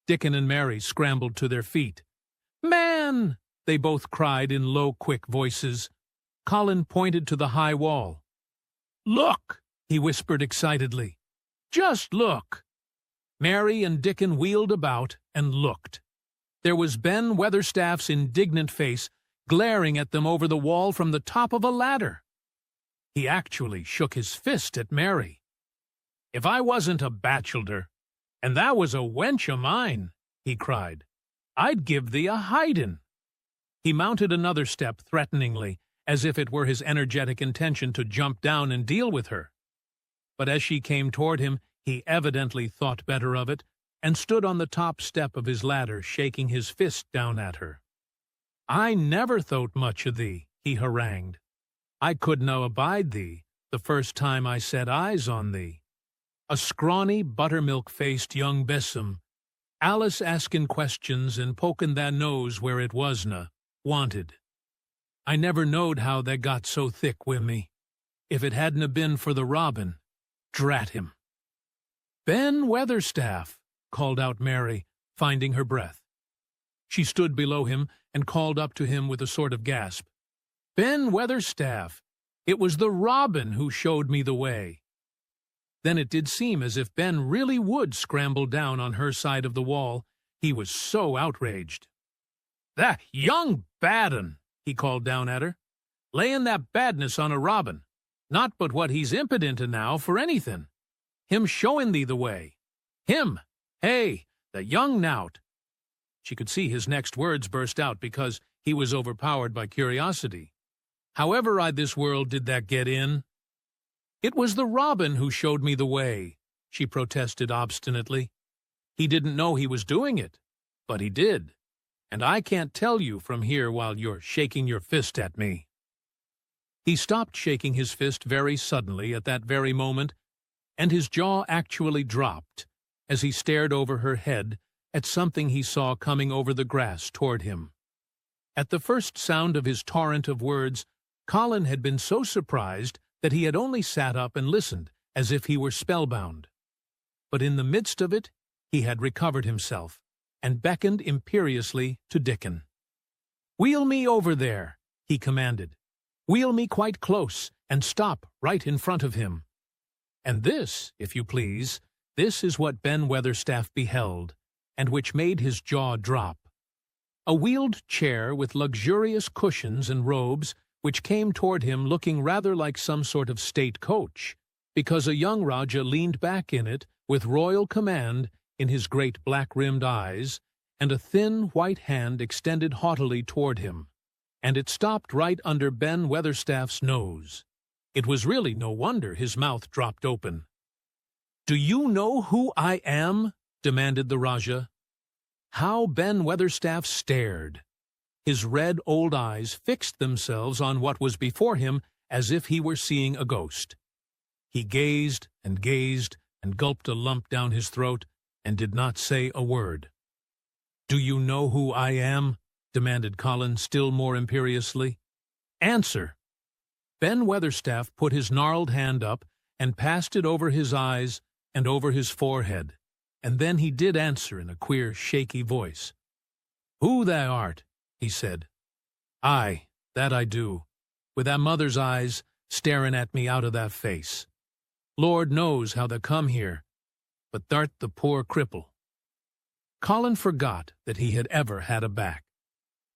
Dickon and Mary scrambled to their feet. "Man!" they both cried in low, quick voices. Colin pointed to the high wall. "Look!" he whispered excitedly. "Just look!" Mary and Dickon wheeled about and looked. There was Ben Weatherstaff's indignant face glaring at them over the wall from the top of a ladder. He actually shook his fist at Mary. "If I wasn't a bachelor, and thou was a wench o' mine," he cried, "I'd give thee a hidin'." He mounted another step threateningly, as if it were his energetic intention to jump down and deal with her. But as she came toward him, he evidently thought better of it, and stood on the top step of his ladder, shaking his fist down at her. "I never thought much o' thee," he harangued. "I couldna abide thee the first time I set eyes on thee. A scrawny, buttermilk-faced young besom, Alice asking questions and poking tha nose where it wasna wanted. I never knowed how they got so thick wi' me. If it hadna been for the robin, drat him." "Ben Weatherstaff," called out Mary, finding her breath. She stood below him and called up to him with a sort of gasp. "Ben Weatherstaff, it was the robin who showed me the way." Then it did seem as if Ben really would scramble down on her side of the wall. He was so outraged. "That young bad un," he called down at her, "layin' that badness on a robin. Not but what he's impident enow for anything. Him showing thee the way. Him, hey, the young nowt." She could see his next words burst out because he was overpowered by curiosity. "However I this world did that get in?" "It was the robin who showed me the way," she protested obstinately. "He didn't know he was doing it, but he did, and I can't tell you from here while you're shaking your fist at me." He stopped shaking his fist very suddenly at that very moment, and his jaw actually dropped, as he stared over her head at something he saw coming over the grass toward him. At the first sound of his torrent of words, Colin had been so surprised that he had only sat up and listened, as if he were spellbound. But in the midst of it, he had recovered himself, and beckoned imperiously to Dickon. "Wheel me over there," he commanded. "Wheel me quite close, and stop right in front of him." And this, if you please, this is what Ben Weatherstaff beheld, and which made his jaw drop. A wheeled chair with luxurious cushions and robes, which came toward him looking rather like some sort of state coach, because a young Rajah leaned back in it with royal command in his great black-rimmed eyes, and a thin white hand extended haughtily toward him, and it stopped right under Ben Weatherstaff's nose. It was really no wonder his mouth dropped open. "Do you know who I am?" demanded the Rajah. How Ben Weatherstaff stared! His red old eyes fixed themselves on what was before him as if he were seeing a ghost. He gazed and gulped a lump down his throat and did not say a word. "Do you know who I am?" demanded Colin still more imperiously. "Answer!" Ben Weatherstaff put his gnarled hand up and passed it over his eyes and over his forehead, and then he did answer in a queer, shaky voice. "Who thou art," he said. "Aye, that I do, with that mother's eyes staring at me out of that face. Lord knows how they come here, but thou'rt the poor cripple." Colin forgot that he had ever had a back.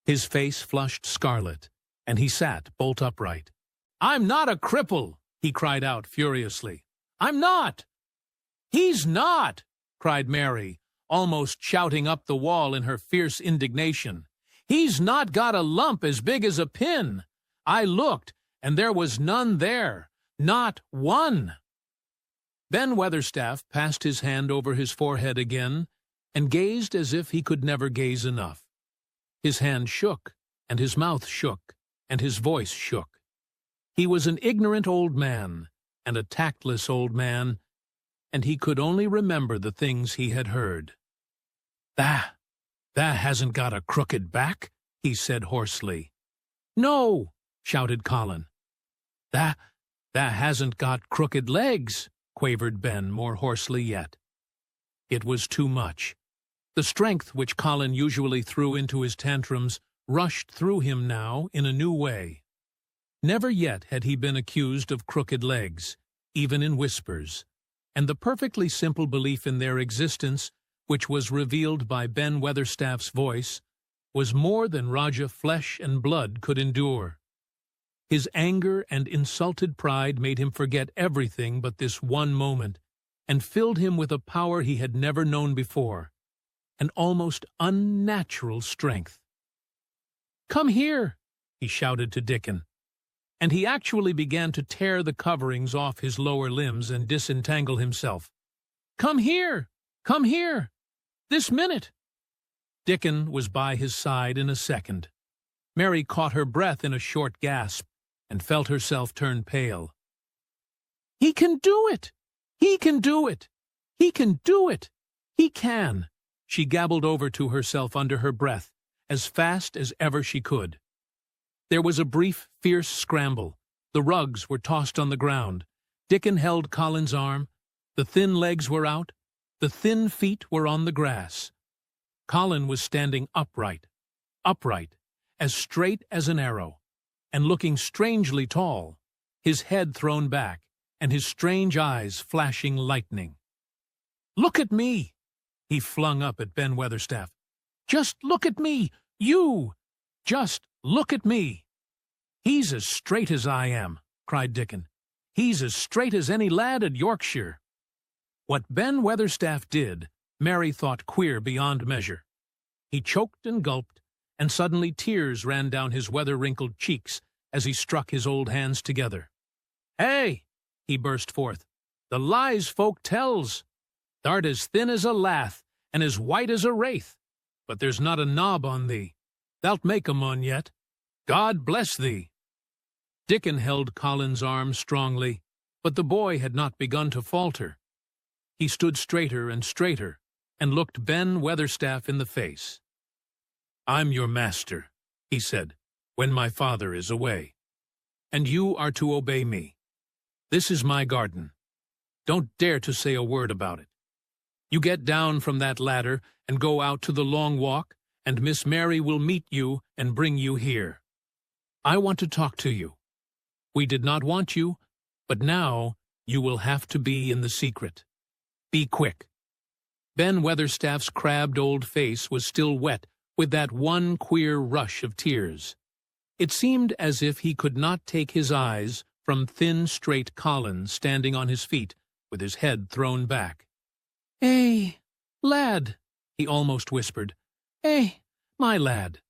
His face flushed scarlet, and he sat bolt upright. "I'm not a cripple!" he cried out furiously. "I'm not!" "He's not!" cried Mary, almost shouting up the wall in her fierce indignation. "He's not got a lump as big as a pin. I looked, and there was none there. Not one." Ben Weatherstaff passed his hand over his forehead again, and gazed as if he could never gaze enough. His hand shook, and his mouth shook, and his voice shook. He was an ignorant old man, and a tactless old man, and he could only remember the things he had heard. Thah hasn't got a crooked back," he said hoarsely. "No," shouted Colin. Thah hasn't got crooked legs," quavered Ben more hoarsely yet. It was too much. The strength which Colin usually threw into his tantrums rushed through him now in a new way. Never yet had he been accused of crooked legs, even in whispers, and the perfectly simple belief in their existence, which was revealed by Ben Weatherstaff's voice, was more than Rajah flesh and blood could endure. His anger and insulted pride made him forget everything but this one moment, and filled him with a power he had never known before, an almost unnatural strength. "Come here," he shouted to Dickon, and he actually began to tear the coverings off his lower limbs and disentangle himself. "Come here! Come here! This minute!" Dickon was by his side in a second. Mary caught her breath in a short gasp and felt herself turn pale. "He can do it! He can do it! He can do it! He can!" she gabbled over to herself under her breath, as fast as ever she could. There was a brief, fierce scramble. The rugs were tossed on the ground. Dickon held Colin's arm. The thin legs were out. The thin feet were on the grass. Colin was standing upright, as straight as an arrow, and looking strangely tall, his head thrown back, and his strange eyes flashing lightning. "Look at me!" he flung up at Ben Weatherstaff. "Just look at me! You! Just look at me!" "He's as straight as I am," cried Dickon. "He's as straight as any lad at Yorkshire." What Ben Weatherstaff did, Mary thought queer beyond measure. He choked and gulped, and suddenly tears ran down his weather-wrinkled cheeks as he struck his old hands together. "Hey!" he burst forth. "The lies folk tells! Thou'rt as thin as a lath, and as white as a wraith, but there's not a knob on thee. Thou'lt make a mon yet. God bless thee!" Dickon held Colin's arm strongly, but the boy had not begun to falter. he stood straighter and straighter, and looked Ben Weatherstaff in the face. "I'm your master," he said, "when my father is away. And you are to obey me. This is my garden. Don't dare to say a word about it. You get down from that ladder and go out to the long walk, and Miss Mary will meet you and bring you here. I want to talk to you. We did not want you, but now you will have to be in the secret. Be quick." Ben Weatherstaff's crabbed old face was still wet with that one queer rush of tears. It seemed as if he could not take his eyes from thin, straight Colin standing on his feet with his head thrown back. "Eh, lad," he almost whispered. "Eh, my lad."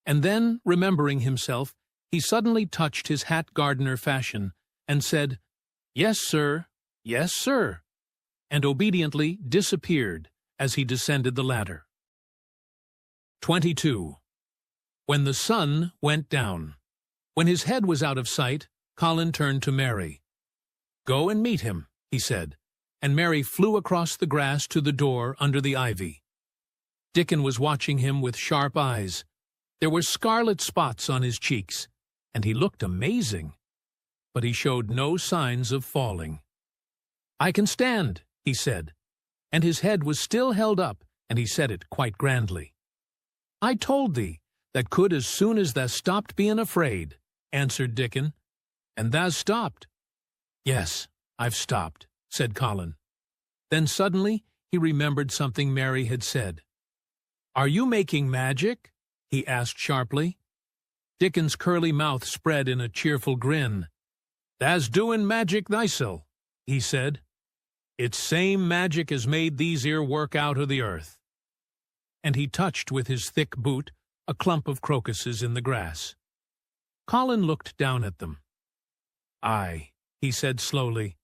And then, remembering himself, he suddenly touched his hat gardener fashion and said, "Yes, sir, yes, sir," and obediently disappeared as he descended the ladder. 22. When the sun went down. When his head was out of sight, Colin turned to Mary. "Go and meet him," he said, and Mary flew across the grass to the door under the ivy. Dickon was watching him with sharp eyes. There were scarlet spots on his cheeks, and he looked amazing. But he showed no signs of falling. "I can stand," he said, and his head was still held up, and he said it quite grandly. "I told thee that could as soon as thou stopped being afraid," answered Dickon. "And thou's stopped." "Yes, I've stopped," said Colin. Then suddenly he remembered something Mary had said. "Are you making magic?" he asked sharply. Dickon's curly mouth spread in a cheerful grin. "Thou's doin' magic thyself," he said. "It's same magic as made these 'ere work out o' the earth." And he touched with his thick boot a clump of crocuses in the grass. Colin looked down at them. "Aye," he said slowly,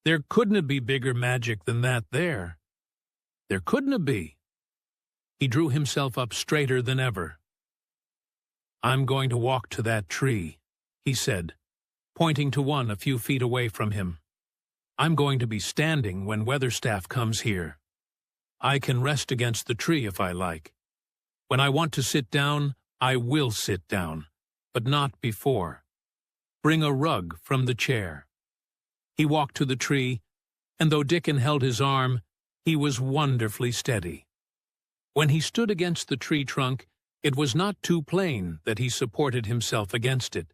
"there couldn't be bigger magic than that there. There couldn't be." He drew himself up straighter than ever. "I'm going to walk to that tree," he said, pointing to one a few feet away from him. "I'm going to be standing when Weatherstaff comes here. I can rest against the tree if I like. When I want to sit down, I will sit down, but not before. Bring a rug from the chair." He walked to the tree, and though Dickon held his arm, he was wonderfully steady. When he stood against the tree trunk, it was not too plain that he supported himself against it,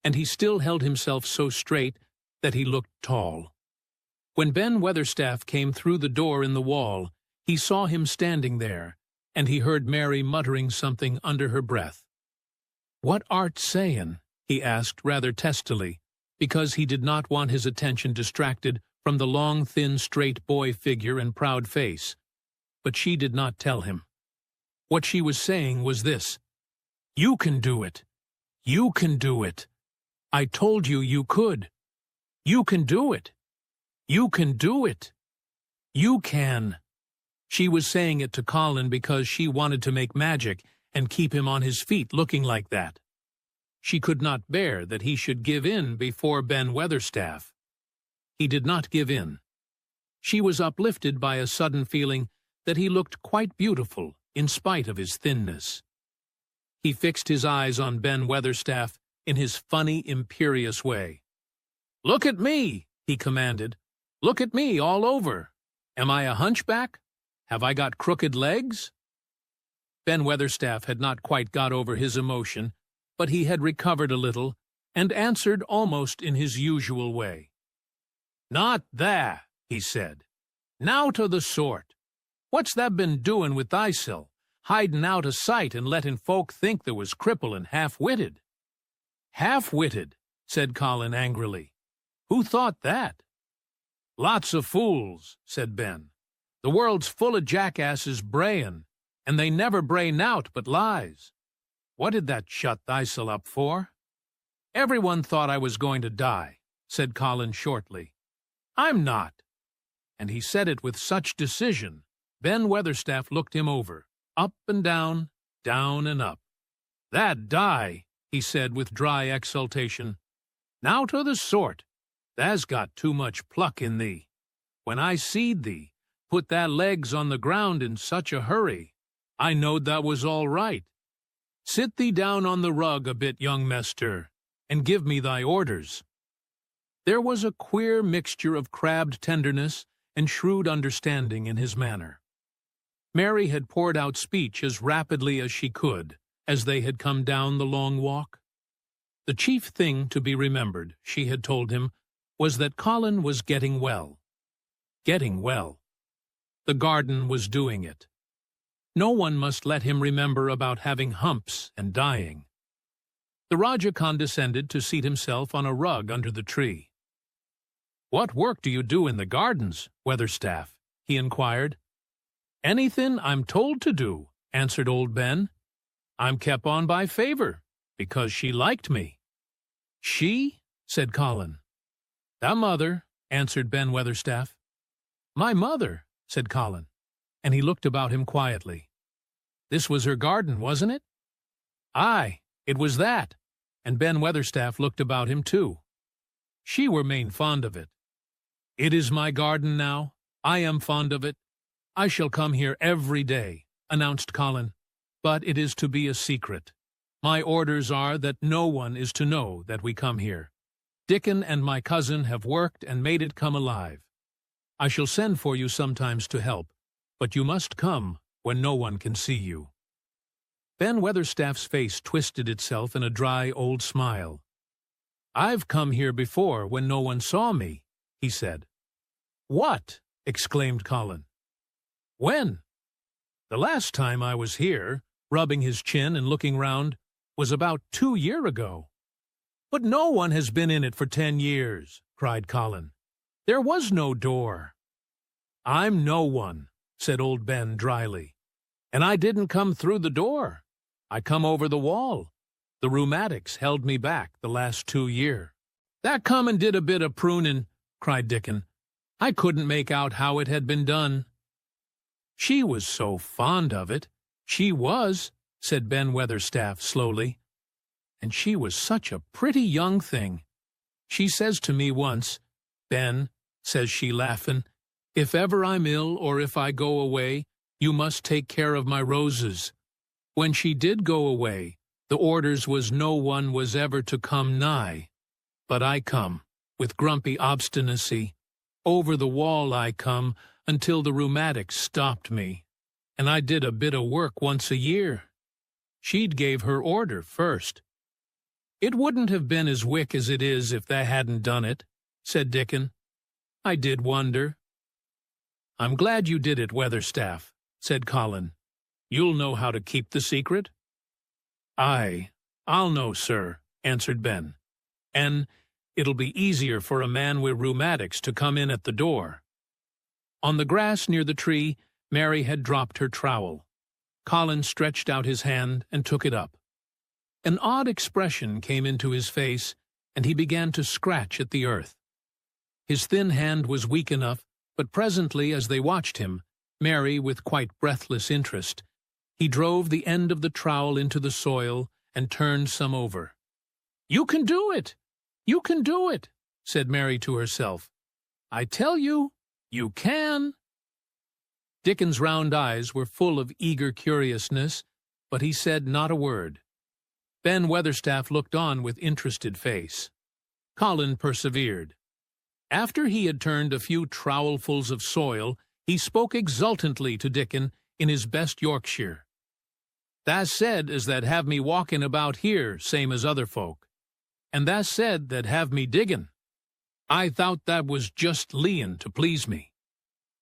and he still held himself so straight that he looked tall. When Ben Weatherstaff came through the door in the wall, he saw him standing there, and he heard Mary muttering something under her breath. "What art sayin'?" he asked rather testily, because he did not want his attention distracted from the long, thin, straight boy figure and proud face. But she did not tell him. What she was saying was this: "You can do it. You can do it. I told you you could. You can do it. You can do it. You can." She was saying it to Colin because she wanted to make magic and keep him on his feet looking like that. She could not bear that he should give in before Ben Weatherstaff. He did not give in. She was uplifted by a sudden feeling that he looked quite beautiful in spite of his thinness. He fixed his eyes on Ben Weatherstaff in his funny, imperious way. "Look at me," he commanded. "Look at me all over. Am I a hunchback? Have I got crooked legs?" Ben Weatherstaff had not quite got over his emotion, but he had recovered a little, and answered almost in his usual way. "Not that," he said. "Now to the sort. What's that been doin' with thyself, hidin' out o' sight and letting folk think there was cripple and half-witted?" "Half-witted," said Colin angrily. "Who thought that?" "Lots of fools," said Ben. "The world's full of jackasses brayin', and they never bray nowt but lies. What did that shut thyself up for?" "Everyone thought I was going to die," said Colin shortly. "I'm not." And he said it with such decision, Ben Weatherstaff looked him over, up and down and up. "That die," he said with dry exultation. "Now to the sort. Thou's got too much pluck in thee. When I seed thee, put thy legs on the ground in such a hurry, I knowed that was all right. Sit thee down on the rug a bit, young mester, and give me thy orders." There was a queer mixture of crabbed tenderness and shrewd understanding in his manner. Mary had poured out speech as rapidly as she could, as they had come down the long walk. The chief thing to be remembered, she had told him, was that Colin was getting well. Getting well. The garden was doing it. No one must let him remember about having humps and dying. The Rajah condescended to seat himself on a rug under the tree. "What work do you do in the gardens, Weatherstaff?" he inquired. "Anything I'm told to do," answered old Ben. "I'm kept on by favor, because she liked me." "She?" said Colin. "Thy mother," answered Ben Weatherstaff. "My mother," said Colin, and he looked about him quietly. This was her garden, wasn't it? Aye, it was that, and Ben Weatherstaff looked about him too. She were main fond of it. "It is my garden now. I am fond of it. I shall come here every day," announced Colin, "but it is to be a secret. My orders are that no one is to know that we come here. Dickon and my cousin have worked and made it come alive. I shall send for you sometimes to help, but you must come when no one can see you." Ben Weatherstaff's face twisted itself in a dry old smile. "I've come here before when no one saw me," he said. "What?" exclaimed Colin. "When? The last time I was here," rubbing his chin and looking round, "was about 2 years ago." "But no one has been in it for 10 years," cried Colin. "There was no door." "I'm no one," said old Ben dryly. "And I didn't come through the door. I come over the wall. The rheumatics held me back the last 2 year." "That come and did a bit of pruning," cried Dickon. "I couldn't make out how it had been done." "She was so fond of it. She was," said Ben Weatherstaff slowly. "And she was such a pretty young thing. She says to me once, 'Ben,' says she laughing, 'if ever I'm ill or if I go away, you must take care of my roses.' When she did go away, the orders was no one was ever to come nigh. But I come, with grumpy obstinacy. Over the wall I come, until the rheumatics stopped me. And I did a bit of work once a year. She'd gave her order first." "It wouldn't have been as wick as it is if they hadn't done it," said Dickon. "I did wonder." "I'm glad you did it, Weatherstaff," said Colin. "You'll know how to keep the secret?" "Aye, I'll know, sir," answered Ben. "And it'll be easier for a man with rheumatics to come in at the door." On the grass near the tree, Mary had dropped her trowel. Colin stretched out his hand and took it up. An odd expression came into his face, and he began to scratch at the earth. His thin hand was weak enough, but presently, as they watched him, Mary with quite breathless interest, he drove the end of the trowel into the soil and turned some over. "You can do it! You can do it!" said Mary to herself. "I tell you, you can!" Dickon's round eyes were full of eager curiousness, but he said not a word. Ben Weatherstaff looked on with interested face. Colin persevered. After he had turned a few trowelfuls of soil, he spoke exultantly to Dickon in his best Yorkshire. "Tha's said as that have me walking about here, same as other folk. And tha's said that have me digging. I thought that was just leeing to please me.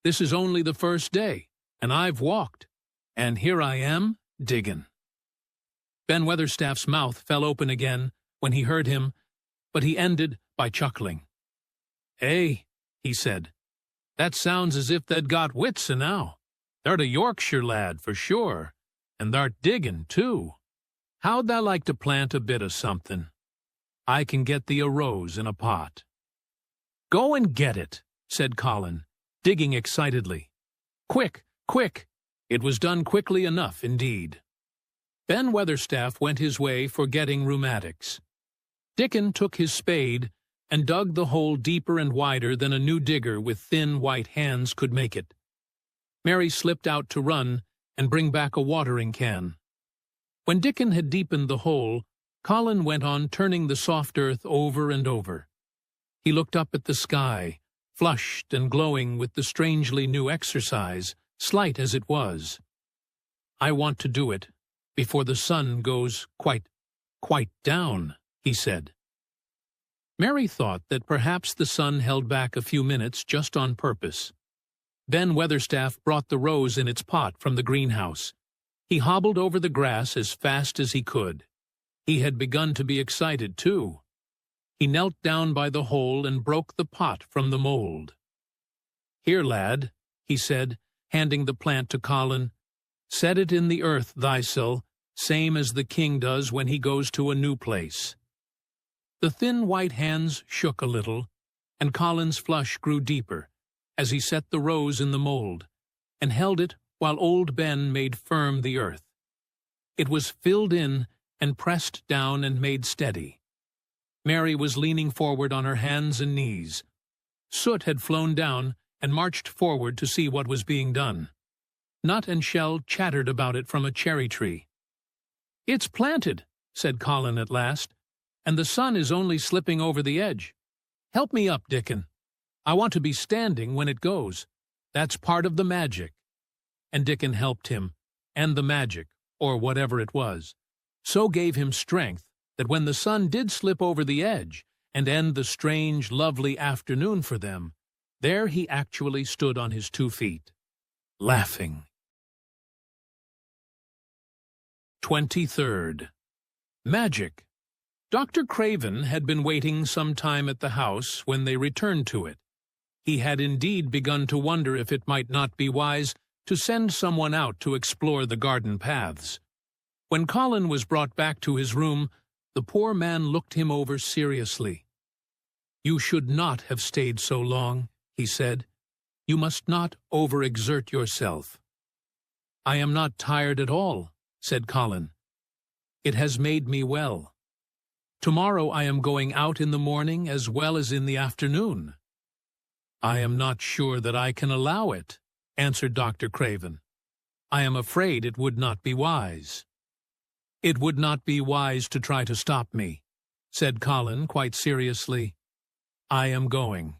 This is only the first day, and I've walked, and here I am, digging." Ben Weatherstaff's mouth fell open again when he heard him, but he ended by chuckling. "Eh," he said, "that sounds as if they'd got wits enow. Thou'rt a Yorkshire lad, for sure, and thou'rt digging, too. How'd thou like to plant a bit of something? I can get thee a rose in a pot." "Go and get it," said Colin, digging excitedly. "Quick, quick!" It was done quickly enough, indeed. Ben Weatherstaff went his way forgetting rheumatics. Dickon took his spade and dug the hole deeper and wider than a new digger with thin white hands could make it. Mary slipped out to run and bring back a watering can. When Dickon had deepened the hole, Colin went on turning the soft earth over and over. He looked up at the sky, flushed and glowing with the strangely new exercise, slight as it was. "I want to do it before the sun goes quite down," he said. Mary thought that perhaps the sun held back a few minutes just on purpose. Ben Weatherstaff brought the rose in its pot from the greenhouse. He hobbled over the grass as fast as he could. He had begun to be excited, too. He knelt down by the hole and broke the pot from the mold. "Here, lad," he said, handing the plant to Colin. "Set it in the earth, thyself, same as the king does when he goes to a new place." The thin white hands shook a little, and Colin's flush grew deeper as he set the rose in the mold, and held it while old Ben made firm the earth. It was filled in and pressed down and made steady. Mary was leaning forward on her hands and knees. Soot had flown down and marched forward to see what was being done. Nut and Shell chattered about it from a cherry tree. "It's planted," said Colin at last, "and the sun is only slipping over the edge. Help me up, Dickon. I want to be standing when it goes. That's part of the magic." And Dickon helped him, and the magic, or whatever it was, so gave him strength that when the sun did slip over the edge and end the strange, lovely afternoon for them, there he actually stood on his 2 feet, laughing. 23rd. Magic. Dr. Craven had been waiting some time at the house when they returned to it. He had indeed begun to wonder if it might not be wise to send someone out to explore the garden paths. When Colin was brought back to his room, the poor man looked him over seriously. "You should not have stayed so long," he said. "You must not overexert yourself." "I am not tired at all," said Colin. "It has made me well. Tomorrow I am going out in the morning as well as in the afternoon." "I am not sure that I can allow it," answered Dr. Craven. "I am afraid it would not be wise." "It would not be wise to try to stop me," said Colin quite seriously. "I am going."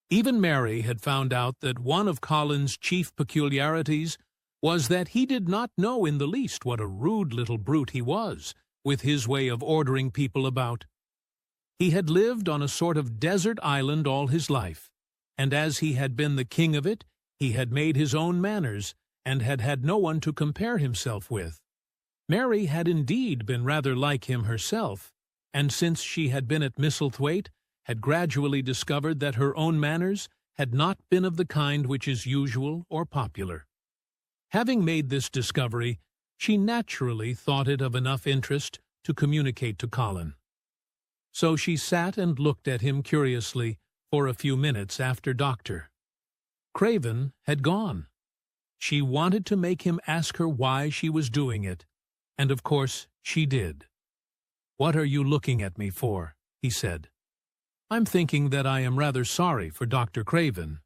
Even Mary had found out that one of Colin's chief peculiarities was that he did not know in the least what a rude little brute he was, with his way of ordering people about. He had lived on a sort of desert island all his life, and as he had been the king of it, he had made his own manners, and had had no one to compare himself with. Mary had indeed been rather like him herself, and since she had been at Misselthwaite, had gradually discovered that her own manners had not been of the kind which is usual or popular. Having made this discovery, she naturally thought it of enough interest to communicate to Colin. So she sat and looked at him curiously for a few minutes after Dr. Craven had gone. She wanted to make him ask her why she was doing it, and of course she did. "What are you looking at me for?" he said. "I'm thinking that I am rather sorry for Dr. Craven."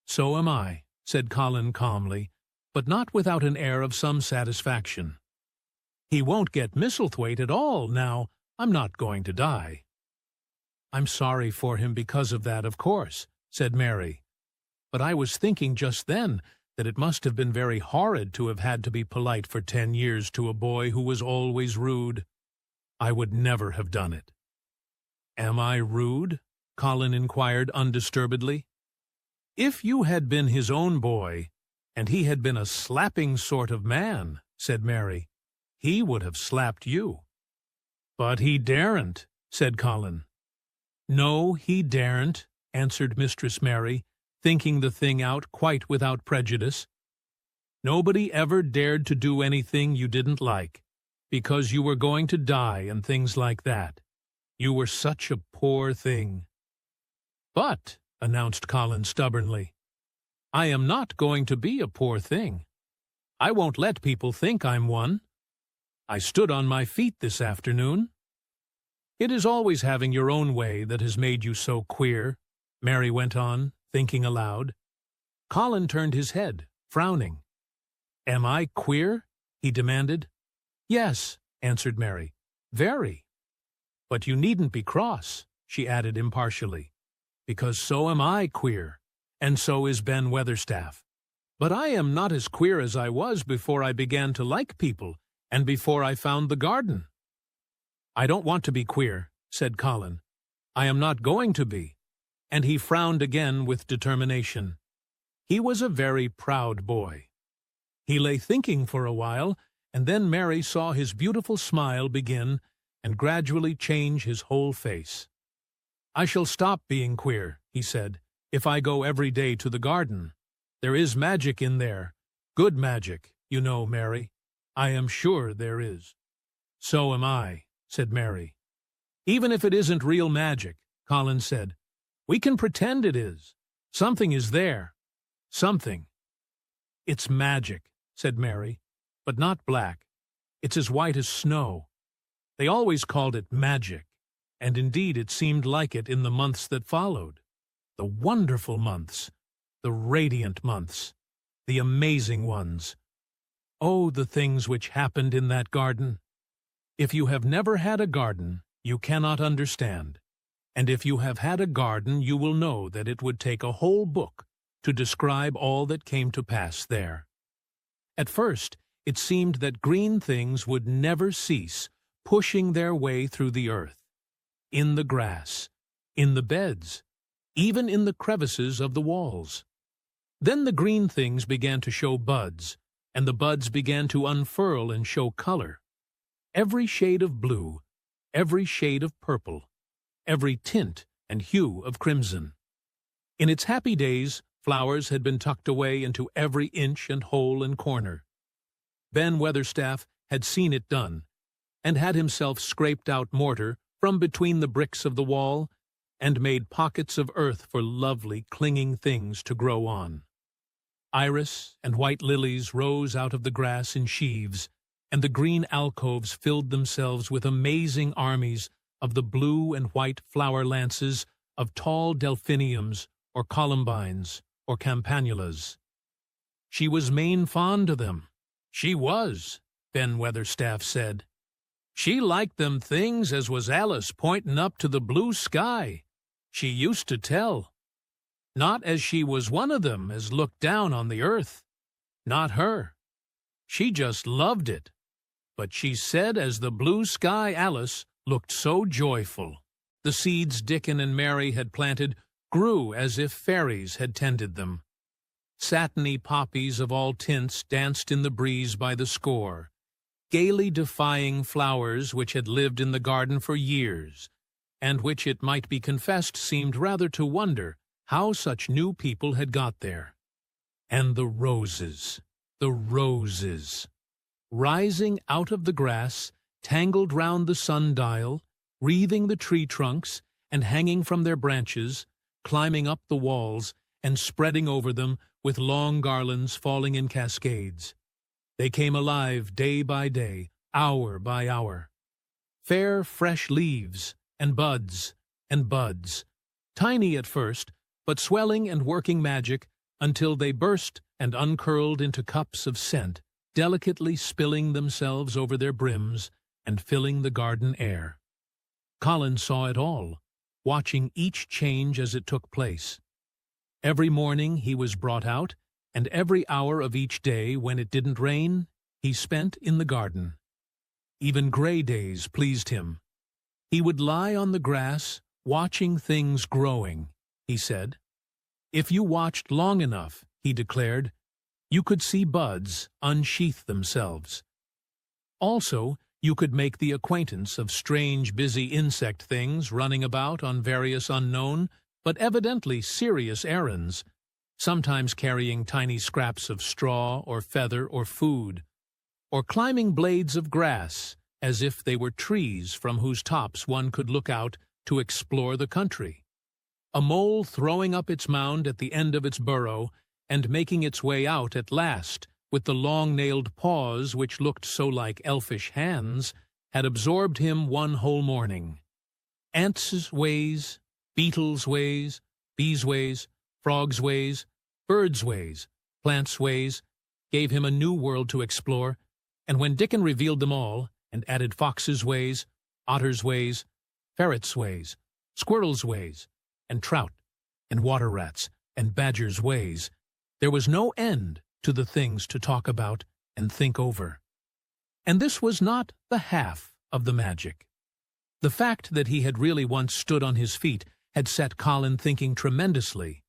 "So am I," said Colin calmly, but not without an air of some satisfaction. "He won't get Misselthwaite at all now. I'm not going to die." "I'm sorry for him because of that, of course," said Mary. "But I was thinking just then that it must have been very horrid to have had to be polite for 10 years to a boy who was always rude. I would never have done it." "Am I rude?" Colin inquired undisturbedly. "If you had been his own boy, and he had been a slapping sort of man," said Mary, "he would have slapped you." "But he daren't," said Colin. "No, he daren't," answered Mistress Mary, thinking the thing out quite without prejudice. "Nobody ever dared to do anything you didn't like, because you were going to die and things like that. You were such a poor thing." "But," announced Colin stubbornly, "I am not going to be a poor thing. I won't let people think I'm one. I stood on my feet this afternoon." It is always having your own way that has made you so queer, Mary went on, thinking aloud. Colin turned his head, frowning. Am I queer? He demanded. Yes, answered Mary. Very. But you needn't be cross, she added impartially, because so am I queer, and so is Ben Weatherstaff. But I am not as queer as I was before I began to like people, and before I found the garden. I don't want to be queer, said Colin. I am not going to be. And he frowned again with determination. He was a very proud boy. He lay thinking for a while, and then Mary saw his beautiful smile begin and gradually change his whole face. I shall stop being queer, he said, if I go every day to the garden. There is magic in there. Good magic, you know, Mary. I am sure there is. So am I, said Mary. Even if it isn't real magic, Colin said, we can pretend it is. Something is there. Something. It's magic, said Mary, but not black. It's as white as snow. They always called it magic, and indeed it seemed like it in the months that followed. The wonderful months, the radiant months, the amazing ones. Oh, the things which happened in that garden! If you have never had a garden, you cannot understand. And if you have had a garden, you will know that it would take a whole book to describe all that came to pass there. At first, it seemed that green things would never cease pushing their way through the earth, in the grass, in the beds, even in the crevices of the walls. Then the green things began to show buds, and the buds began to unfurl and show color. Every shade of blue, every shade of purple, every tint and hue of crimson. In its happy days, flowers had been tucked away into every inch and hole and corner. Ben Weatherstaff had seen it done, and had himself scraped out mortar from between the bricks of the wall, and made pockets of earth for lovely clinging things to grow on. Iris and white lilies rose out of the grass in sheaves, and the green alcoves filled themselves with amazing armies of the blue and white flower lances of tall delphiniums or columbines or campanulas. She was main fond of them. She was, Ben Weatherstaff said. She liked them things as was Alice pointin' up to the blue sky. She used to tell. Not as she was one of them as looked down on the earth. Not her. She just loved it. But she said as the blue sky Alice looked so joyful. The seeds Dickon and Mary had planted grew as if fairies had tended them. Satiny poppies of all tints danced in the breeze by the score, gaily defying flowers which had lived in the garden for years, and which it might be confessed seemed rather to wonder how such new people had got there. And the roses, rising out of the grass, tangled round the sundial, wreathing the tree trunks, and hanging from their branches, climbing up the walls, and spreading over them with long garlands falling in cascades. They came alive day by day, hour by hour. Fair, fresh leaves, and buds, tiny at first, but swelling and working magic until they burst and uncurled into cups of scent, delicately spilling themselves over their brims and filling the garden air. Colin saw it all, watching each change as it took place. Every morning he was brought out, and every hour of each day, when it didn't rain, he spent in the garden. Even gray days pleased him. He would lie on the grass, watching things growing, he said. If you watched long enough, he declared, you could see buds unsheath themselves. Also, you could make the acquaintance of strange, busy insect things running about on various unknown, but evidently serious errands, sometimes carrying tiny scraps of straw or feather or food, or climbing blades of grass as if they were trees from whose tops one could look out to explore the country. A mole throwing up its mound at the end of its burrow and making its way out at last with the long-nailed paws which looked so like elfish hands, had absorbed him one whole morning. Ants' ways, beetles' ways, bees' ways, frogs' ways, birds' ways, plants' ways, gave him a new world to explore, and when Dickon revealed them all, and added foxes' ways, otters' ways, ferrets' ways, squirrels' ways, and trout, and water rats, and badgers' ways, there was no end to the things to talk about and think over. And this was not the half of the magic. The fact that he had really once stood on his feet had set Colin thinking tremendously,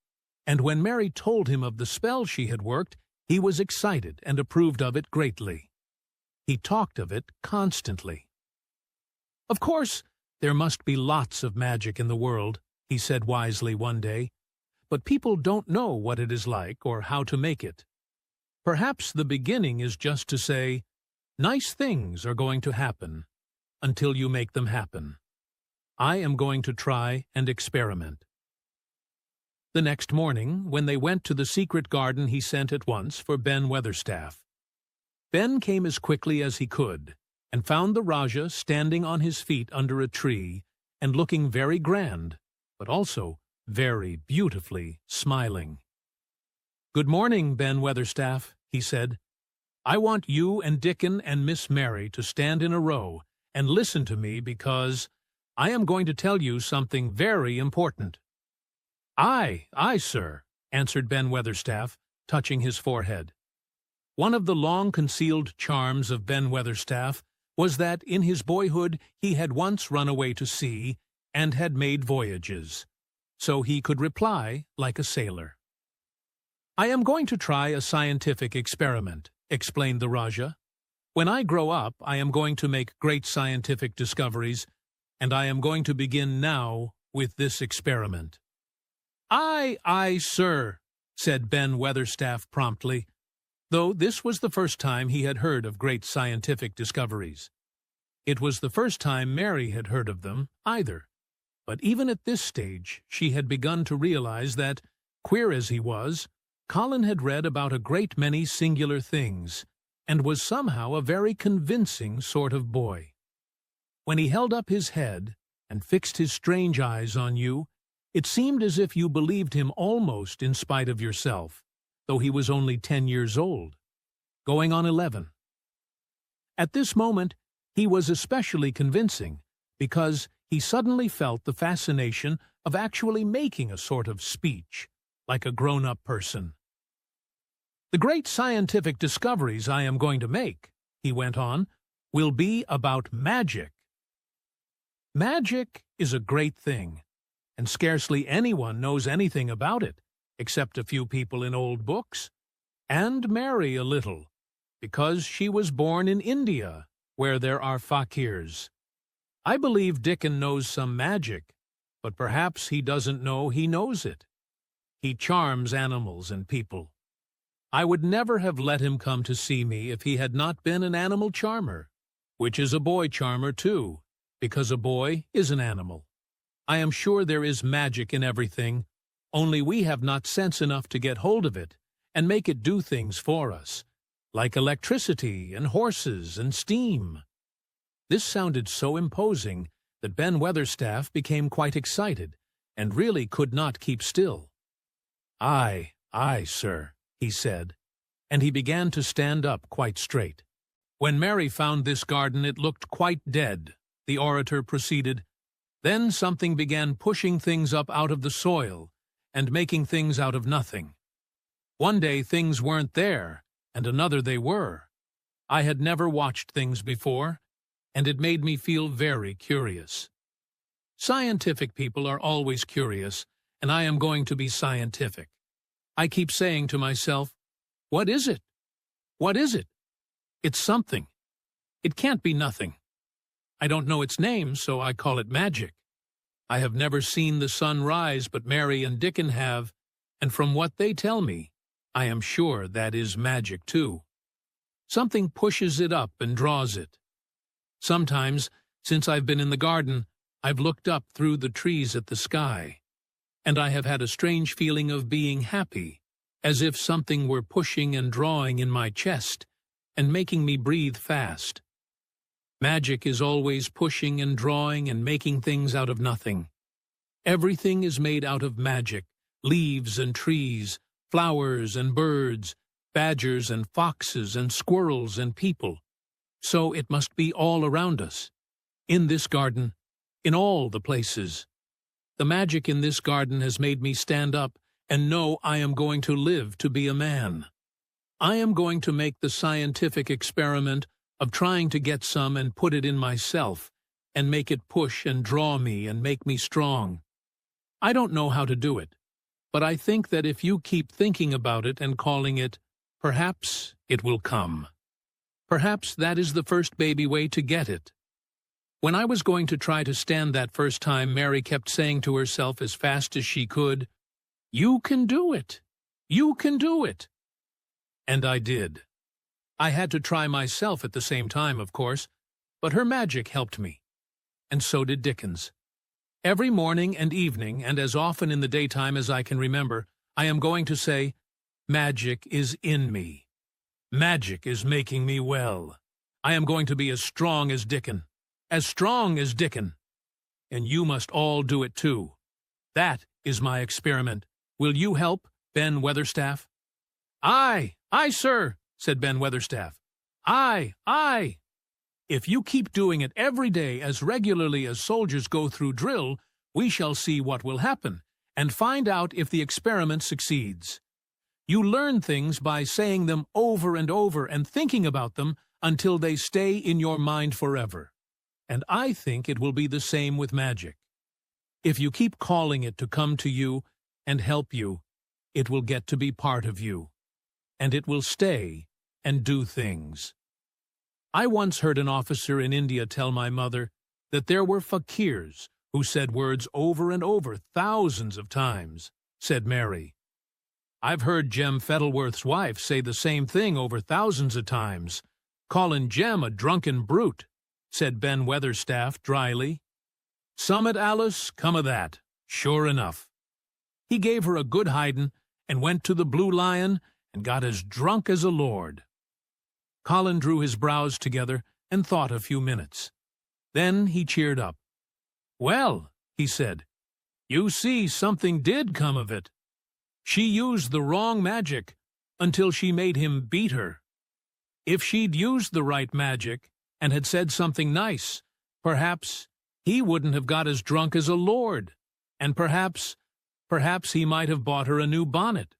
and when Mary told him of the spell she had worked, he was excited and approved of it greatly. He talked of it constantly. "Of course, there must be lots of magic in the world," he said wisely one day, "but people don't know what it is like or how to make it. Perhaps the beginning is just to say, 'Nice things are going to happen,' until you make them happen. I am going to try and experiment." The next morning, when they went to the secret garden, he sent at once for Ben Weatherstaff. Ben came as quickly as he could, and found the Rajah standing on his feet under a tree, and looking very grand, but also very beautifully smiling. "Good morning, Ben Weatherstaff," he said. "I want you and Dickon and Miss Mary to stand in a row and listen to me because I am going to tell you something very important." "Aye, aye, sir," answered Ben Weatherstaff, touching his forehead. One of the long-concealed charms of Ben Weatherstaff was that in his boyhood he had once run away to sea and had made voyages, so he could reply like a sailor. "I am going to try a scientific experiment," explained the Rajah. "When I grow up, I am going to make great scientific discoveries, and I am going to begin now with this experiment." "Aye, aye, sir," said Ben Weatherstaff promptly, though this was the first time he had heard of great scientific discoveries. It was the first time Mary had heard of them, either, but even at this stage she had begun to realize that, queer as he was, Colin had read about a great many singular things, and was somehow a very convincing sort of boy. When he held up his head and fixed his strange eyes on you, it seemed as if you believed him almost in spite of yourself, though he was only 10 years old, going on 11. At this moment, he was especially convincing, because he suddenly felt the fascination of actually making a sort of speech, like a grown-up person. "The great scientific discoveries I am going to make," he went on, "will be about magic. Magic is a great thing, and scarcely anyone knows anything about it, except a few people in old books, and Mary a little, because she was born in India, where there are fakirs. I believe Dickon knows some magic, but perhaps he doesn't know he knows it. He charms animals and people. I would never have let him come to see me if he had not been an animal charmer, which is a boy charmer too, because a boy is an animal. I am sure there is magic in everything, only we have not sense enough to get hold of it and make it do things for us, like electricity and horses and steam." This sounded so imposing that Ben Weatherstaff became quite excited and really could not keep still. "Aye, aye, sir," he said, and he began to stand up quite straight. "When Mary found this garden it looked quite dead," the orator proceeded. "Then something began pushing things up out of the soil and making things out of nothing. One day things weren't there, and another they were. I had never watched things before, and it made me feel very curious. Scientific people are always curious, and I am going to be scientific. I keep saying to myself, 'What is it? What is it? It's something. It can't be nothing.' I don't know its name, so I call it magic. I have never seen the sun rise, but Mary and Dickon have, and from what they tell me, I am sure that is magic too. Something pushes it up and draws it. Sometimes, since I've been in the garden, I've looked up through the trees at the sky, and I have had a strange feeling of being happy, as if something were pushing and drawing in my chest and making me breathe fast. Magic is always pushing and drawing and making things out of nothing. Everything is made out of magic, leaves and trees, flowers and birds, badgers and foxes and squirrels and people. So it must be all around us. In this garden, in all the places. The magic in this garden has made me stand up and know I am going to live to be a man. I am going to make the scientific experiment of trying to get some and put it in myself, and make it push and draw me and make me strong. I don't know how to do it, but I think that if you keep thinking about it and calling it, perhaps it will come. Perhaps that is the first baby way to get it. When I was going to try to stand that first time, Mary kept saying to herself as fast as she could, "You can do it! You can do it!" And I did. I had to try myself at the same time, of course, but her magic helped me. And so did Dickens. Every morning and evening, and as often in the daytime as I can remember, I am going to say, "Magic is in me. Magic is making me well. I am going to be as strong as Dickon. As strong as Dickon. And you must all do it too. That is my experiment. Will you help, Ben Weatherstaff?" "Aye, aye, sir," said Ben Weatherstaff. "Aye, aye." "If you keep doing it every day as regularly as soldiers go through drill, we shall see what will happen, and find out if the experiment succeeds. You learn things by saying them over and over and thinking about them until they stay in your mind forever. And I think it will be the same with magic. If you keep calling it to come to you and help you, it will get to be part of you, and it will stay and do things. I once heard an officer in India tell my mother that there were fakirs who said words over and over thousands of times, said Mary. I've heard Jem Fettleworth's wife say the same thing over thousands of times, calling Jem a drunken brute, said Ben Weatherstaff dryly. Summat Alice, come o' that, sure enough. He gave her a good hidin' and went to the Blue Lion and got as drunk as a lord. Colin drew his brows together and thought a few minutes. Then he cheered up. Well, he said, you see something did come of it. She used the wrong magic until she made him beat her. If she'd used the right magic and had said something nice, perhaps he wouldn't have got as drunk as a lord, and perhaps he might have bought her a new bonnet.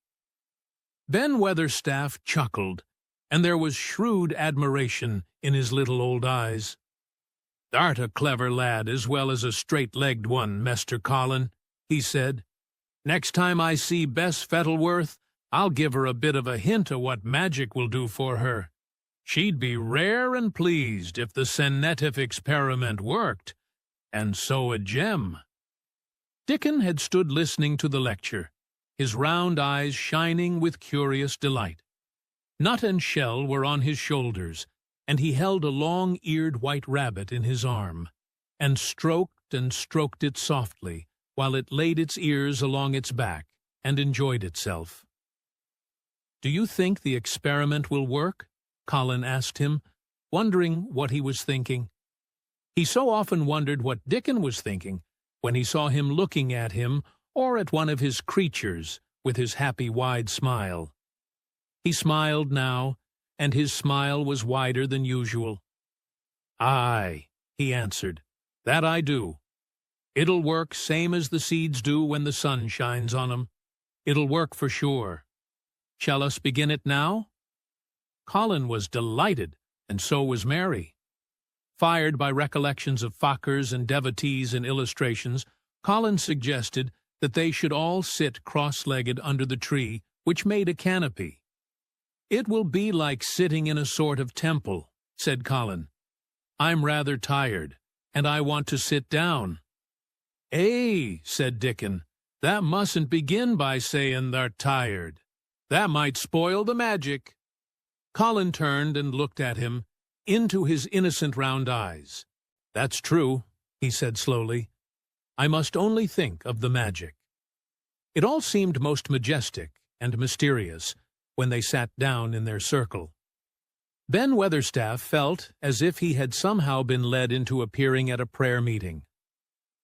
Ben Weatherstaff chuckled, and there was shrewd admiration in his little old eyes. Thou'rt a clever lad as well as a straight-legged one, Mester Colin, he said. Next time I see Bess Fettleworth, I'll give her a bit of a hint o' what magic will do for her. She'd be rare and pleased if the senative experiment worked, and so would Jem. Dickon had stood listening to the lecture, his round eyes shining with curious delight. Nut and Shell were on his shoulders, and he held a long-eared white rabbit in his arm, and stroked it softly, while it laid its ears along its back and enjoyed itself. Do you think the experiment will work? Colin asked him, wondering what he was thinking. He so often wondered what Dickon was thinking when he saw him looking at him or at one of his creatures with his happy wide smile. He smiled now, and his smile was wider than usual. Aye, he answered, that I do. It'll work same as the seeds do when the sun shines on 'em. It'll work for sure. Shall us begin it now? Colin was delighted, and so was Mary. Fired by recollections of fakirs and devotees and illustrations, Colin suggested that they should all sit cross-legged under the tree, which made a canopy. It will be like sitting in a sort of temple, said Colin. I'm rather tired, and I want to sit down. Said Dickon, that mustn't begin by saying they're tired. That might spoil the magic. Colin turned and looked at him, into his innocent round eyes. That's true, he said slowly. I must only think of the magic. It all seemed most majestic and mysterious when they sat down in their circle. Ben Weatherstaff felt as if he had somehow been led into appearing at a prayer meeting.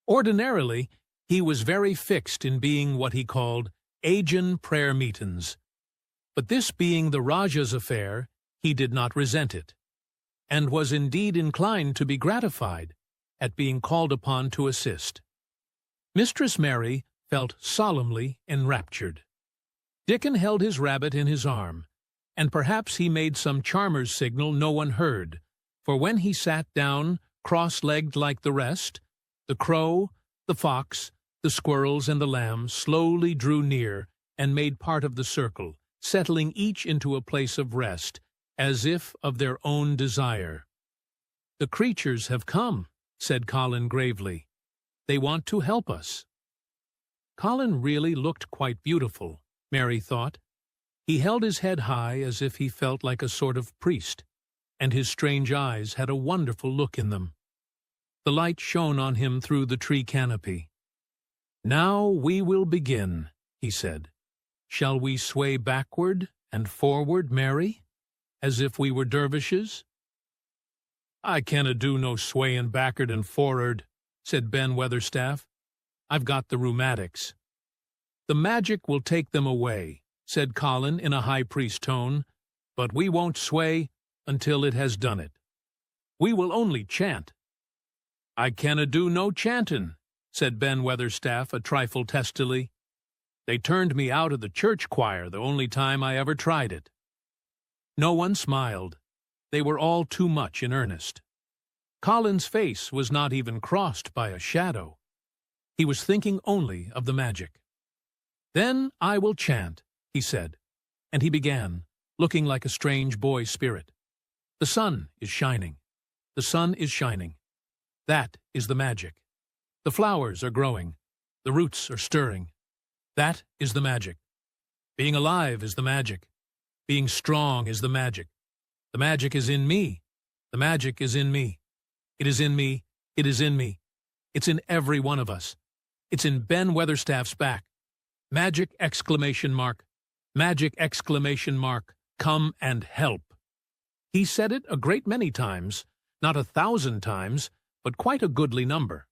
Ordinarily, he was very fixed in being what he called Agin prayer meetins. But this being the Rajah's affair, he did not resent it, and was indeed inclined to be gratified at being called upon to assist. Mistress Mary felt solemnly enraptured. Dickon held his rabbit in his arm, and perhaps he made some charmer's signal no one heard, for when he sat down, cross-legged like the rest, the crow, the fox, the squirrels, and the lamb slowly drew near and made part of the circle, settling each into a place of rest, as if of their own desire. "The creatures have come," said Colin gravely. "They want to help us." Colin really looked quite beautiful, Mary thought. He held his head high as if he felt like a sort of priest, and his strange eyes had a wonderful look in them. The light shone on him through the tree canopy. "Now we will begin," he said. "Shall we sway backward and forward, Mary, as if we were dervishes?" "I canna do no swayin' back'ard and for'ard," said Ben Weatherstaff. "I've got the rheumatics." "The magic will take them away," said Colin in a high priest tone, "but we won't sway until it has done it. We will only chant." "I canna do no chantin'," said Ben Weatherstaff a trifle testily. "They turned me out of the church choir the only time I ever tried it." No one smiled. They were all too much in earnest. Colin's face was not even crossed by a shadow. He was thinking only of the magic. "Then I will chant," he said, and he began, looking like a strange boy spirit. "The sun is shining. The sun is shining. That is the magic. The flowers are growing. The roots are stirring. That is the magic. Being alive is the magic. Being strong is the magic. The magic is in me. The magic is in me. It is in me. It is in me. It's in every one of us. It's in Ben Weatherstaff's back. Magic exclamation mark. Magic exclamation mark. Come and help." He said it a great many times, not 1,000 times, but quite a goodly number.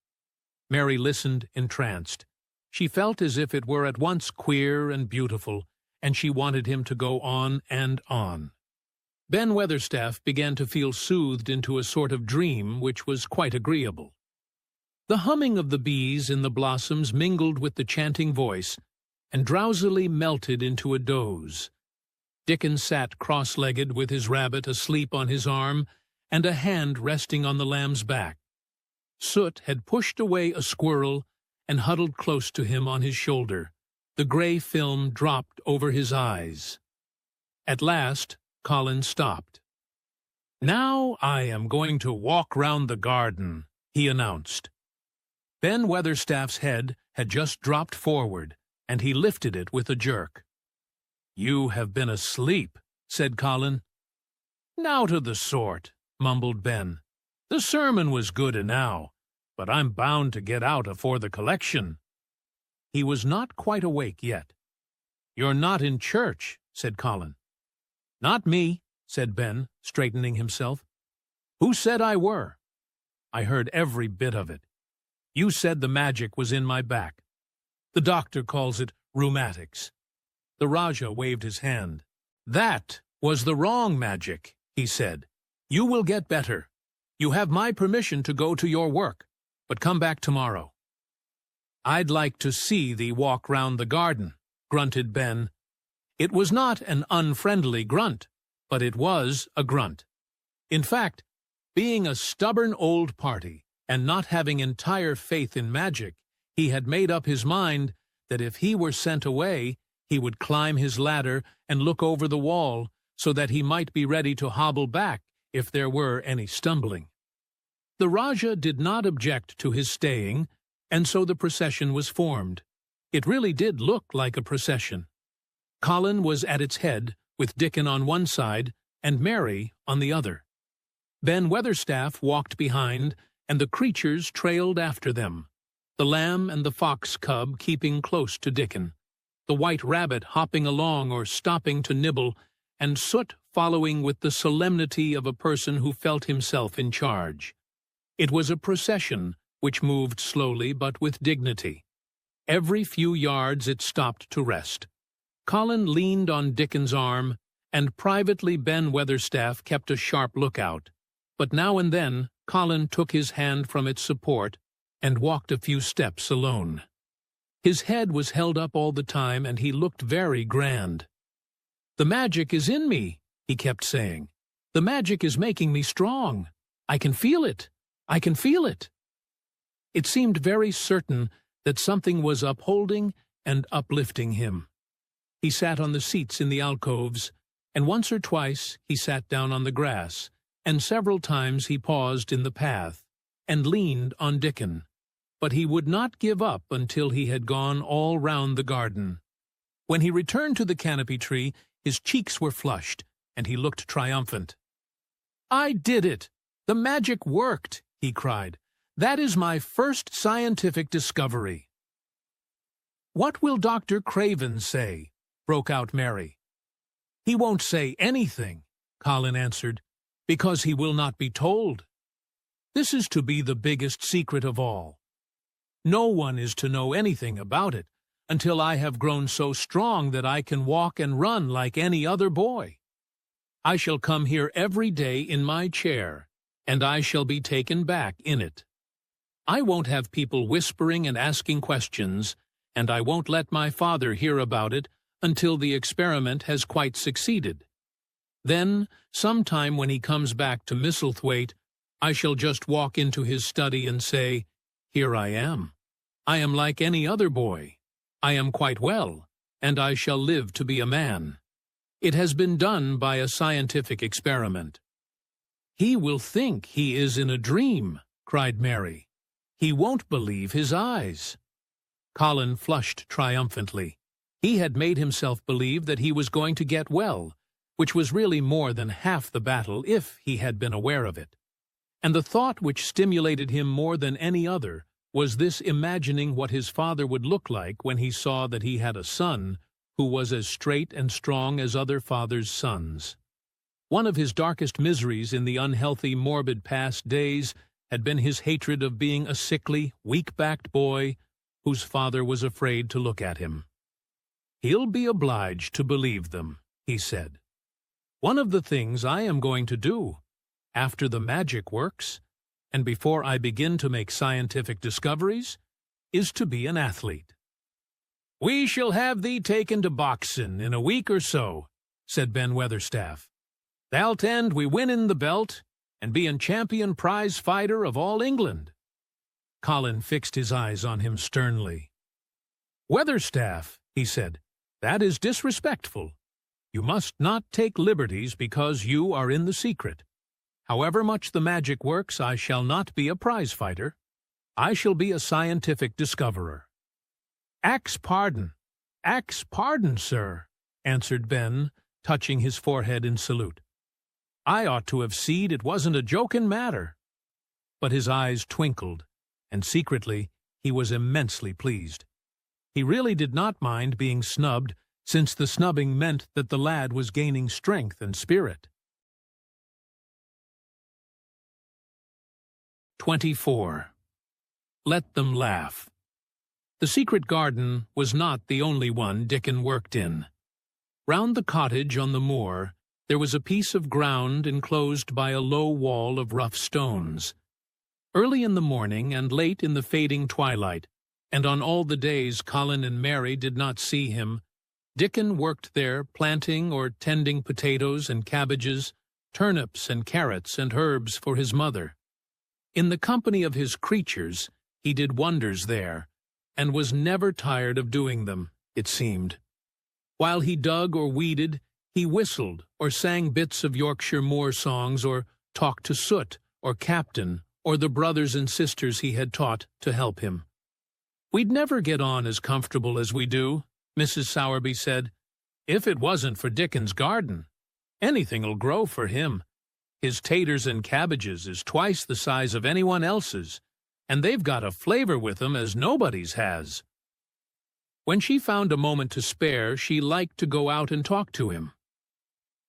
Mary listened entranced. She felt as if it were at once queer and beautiful, and she wanted him to go on and on. Ben Weatherstaff began to feel soothed into a sort of dream which was quite agreeable. The humming of the bees in the blossoms mingled with the chanting voice, and drowsily melted into a doze. Dickon sat cross-legged with his rabbit asleep on his arm and a hand resting on the lamb's back. Soot had pushed away a squirrel and huddled close to him on his shoulder. The grey film dropped over his eyes. At last, Colin stopped. "Now I am going to walk round the garden," he announced. Ben Weatherstaff's head had just dropped forward, and he lifted it with a jerk. "You have been asleep," said Colin. "Nowt of the sort," mumbled Ben. "The sermon was good enow, but I'm bound to get out afore the collection." He was not quite awake yet. "You're not in church," said Colin. "Not me," said Ben, straightening himself. "Who said I were? I heard every bit of it. You said the magic was in my back. The doctor calls it rheumatics." The Rajah waved his hand. "That was the wrong magic," he said. "You will get better. You have my permission to go to your work, but come back tomorrow." "I'd like to see thee walk round the garden," grunted Ben. It was not an unfriendly grunt, but it was a grunt. In fact, being a stubborn old party, and not having entire faith in magic, he had made up his mind that if he were sent away, he would climb his ladder and look over the wall so that he might be ready to hobble back if there were any stumbling. The Rajah did not object to his staying, and so the procession was formed. It really did look like a procession. Colin was at its head, with Dickon on one side and Mary on the other. Ben Weatherstaff walked behind, and the creatures trailed after them, the lamb and the fox cub keeping close to Dickon, the white rabbit hopping along or stopping to nibble, and Soot following with the solemnity of a person who felt himself in charge. It was a procession which moved slowly but with dignity. Every few yards it stopped to rest. Colin leaned on Dickon's arm, and privately Ben Weatherstaff kept a sharp lookout. But now and then Colin took his hand from its support and walked a few steps alone. His head was held up all the time, and he looked very grand. "The magic is in me," he kept saying. "The magic is making me strong. I can feel it. I can feel it." It seemed very certain that something was upholding and uplifting him. He sat on the seats in the alcoves, and once or twice he sat down on the grass, and several times he paused in the path and leaned on Dickon. But he would not give up until he had gone all round the garden. When he returned to the canopy tree, his cheeks were flushed, and he looked triumphant. "I did it! The magic worked!" he cried. "That is my first scientific discovery." "What will Dr. Craven say?" broke out Mary. "He won't say anything," Colin answered, "because he will not be told. This is to be the biggest secret of all. No one is to know anything about it until I have grown so strong that I can walk and run like any other boy. I shall come here every day in my chair, and I shall be taken back in it. I won't have people whispering and asking questions, and I won't let my father hear about it until the experiment has quite succeeded. Then, sometime when he comes back to Misselthwaite, I shall just walk into his study and say, 'Here I am. I am like any other boy. I am quite well, and I shall live to be a man. It has been done by a scientific experiment.'" "He will think he is in a dream," cried Mary. "He won't believe his eyes." Colin flushed triumphantly. He had made himself believe that he was going to get well, which was really more than half the battle if he had been aware of it. And the thought which stimulated him more than any other was this imagining what his father would look like when he saw that he had a son who was as straight and strong as other fathers' sons. One of his darkest miseries in the unhealthy, morbid past days had been his hatred of being a sickly, weak-backed boy whose father was afraid to look at him. "He'll be obliged to believe them," he said. "One of the things I am going to do, after the magic works, and before I begin to make scientific discoveries, is to be an athlete." "We shall have thee taken to Hodgson in a week or so," said Ben Weatherstaff. "Thou'lt end wi' winning the belt, and being champion prize fighter of all England." Colin fixed his eyes on him sternly. "Weatherstaff," he said, "that is disrespectful. You must not take liberties because you are in the secret. However much the magic works, I shall not be a prize fighter. I shall be a scientific discoverer." "Ax pardon, sir," answered Ben, touching his forehead in salute. "I ought to have seed it wasn't a joking matter." But his eyes twinkled, and secretly he was immensely pleased. He really did not mind being snubbed, since the snubbing meant that the lad was gaining strength and spirit. 24. Let them laugh. The secret garden was not the only one Dickon worked in. Round the cottage on the moor there was a piece of ground enclosed by a low wall of rough stones. Early in the morning and late in the fading twilight, and on all the days Colin and Mary did not see him, Dickon worked there planting or tending potatoes and cabbages, turnips and carrots and herbs for his mother. In the company of his creatures, he did wonders there, and was never tired of doing them, it seemed. While he dug or weeded, he whistled or sang bits of Yorkshire moor songs or talked to Soot or Captain or the brothers and sisters he had taught to help him. "We'd never get on as comfortable as we do," Mrs. Sowerby said, "if it wasn't for Dickon's garden. Anything'll grow for him. His taters and cabbages is twice the size of anyone else's, and they've got a flavor with 'em as nobody's has." When she found a moment to spare, she liked to go out and talk to him.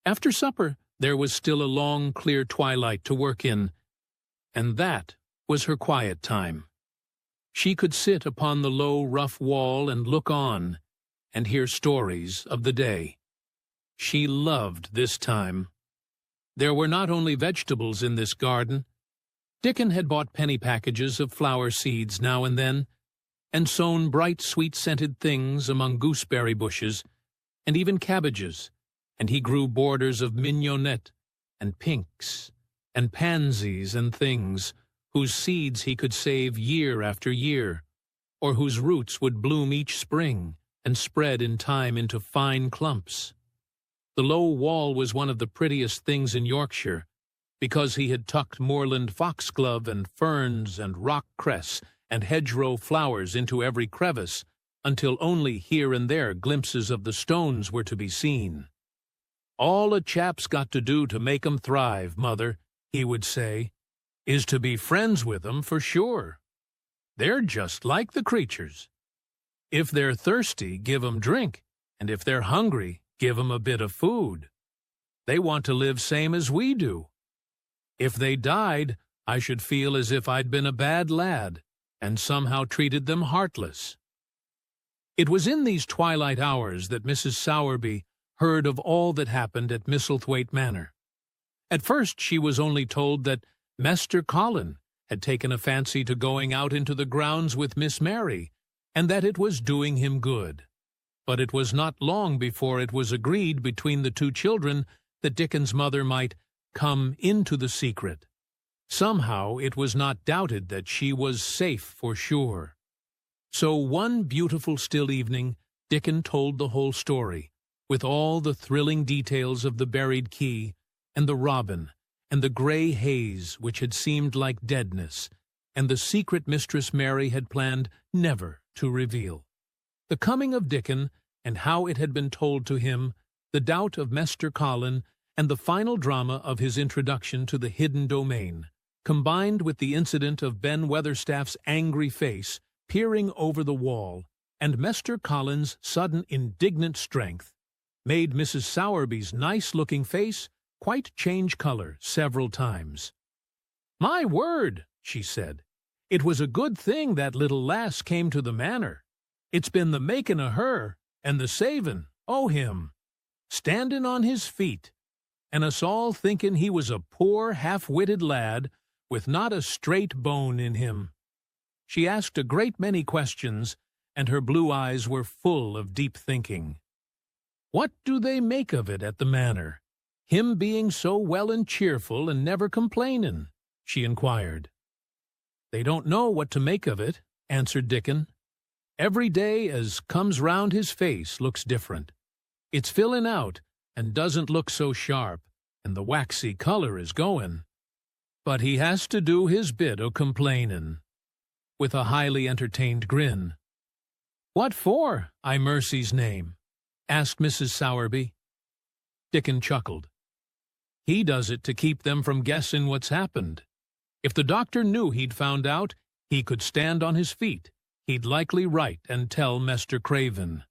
After supper, there was still a long, clear twilight to work in, and that was her quiet time. She could sit upon the low, rough wall and look on, and hear stories of the day. She loved this time. There were not only vegetables in this garden. Dickon had bought penny packages of flower seeds now and then, and sown bright, sweet-scented things among gooseberry bushes, and even cabbages, and he grew borders of mignonette, and pinks, and pansies and things, whose seeds he could save year after year, or whose roots would bloom each spring and spread in time into fine clumps. The low wall was one of the prettiest things in Yorkshire, because he had tucked moorland foxglove and ferns and rock cress and hedgerow flowers into every crevice, until only here and there glimpses of the stones were to be seen. "All a chap's got to do to make 'em thrive, Mother," he would say, "is to be friends with 'em for sure. They're just like the creatures. If they're thirsty, give 'em drink, and if they're hungry, give 'em a bit of food. They want to live same as we do. If they died, I should feel as if I'd been a bad lad, and somehow treated them heartless." It was in these twilight hours that Mrs. Sowerby heard of all that happened at Misselthwaite Manor. At first she was only told that Master Colin had taken a fancy to going out into the grounds with Miss Mary, and that it was doing him good. But it was not long before it was agreed between the two children that Dickon's mother might come into the secret. Somehow it was not doubted that she was safe for sure. So one beautiful still evening, Dickon told the whole story, with all the thrilling details of the buried key, and the robin, and the grey haze which had seemed like deadness, and the secret Mistress Mary had planned never to reveal. The coming of Dickon, and how it had been told to him, the doubt of Master Colin, and the final drama of his introduction to the hidden domain, combined with the incident of Ben Weatherstaff's angry face peering over the wall, and Master Colin's sudden indignant strength, made Mrs. Sowerby's nice-looking face quite change color several times. "My word," she said, "it was a good thing that little lass came to the manor. It's been the making o' her, and the savin' o' him, standin' on his feet, and us all thinking he was a poor, half-witted lad, with not a straight bone in him." She asked a great many questions, and her blue eyes were full of deep thinking. "What do they make of it at the manor, him being so well and cheerful and never complainin'?" she inquired. "They don't know what to make of it," answered Dickon. "Every day as comes round his face looks different. It's fillin' out, and doesn't look so sharp, and the waxy color is goin'. But he has to do his bit o' complainin'," with a highly entertained grin. "What for, I mercy's name?" asked Mrs. Sowerby. Dickon chuckled. "He does it to keep them from guessing what's happened. If the doctor knew he'd found out, he could stand on his feet. He'd likely write and tell Master Craven.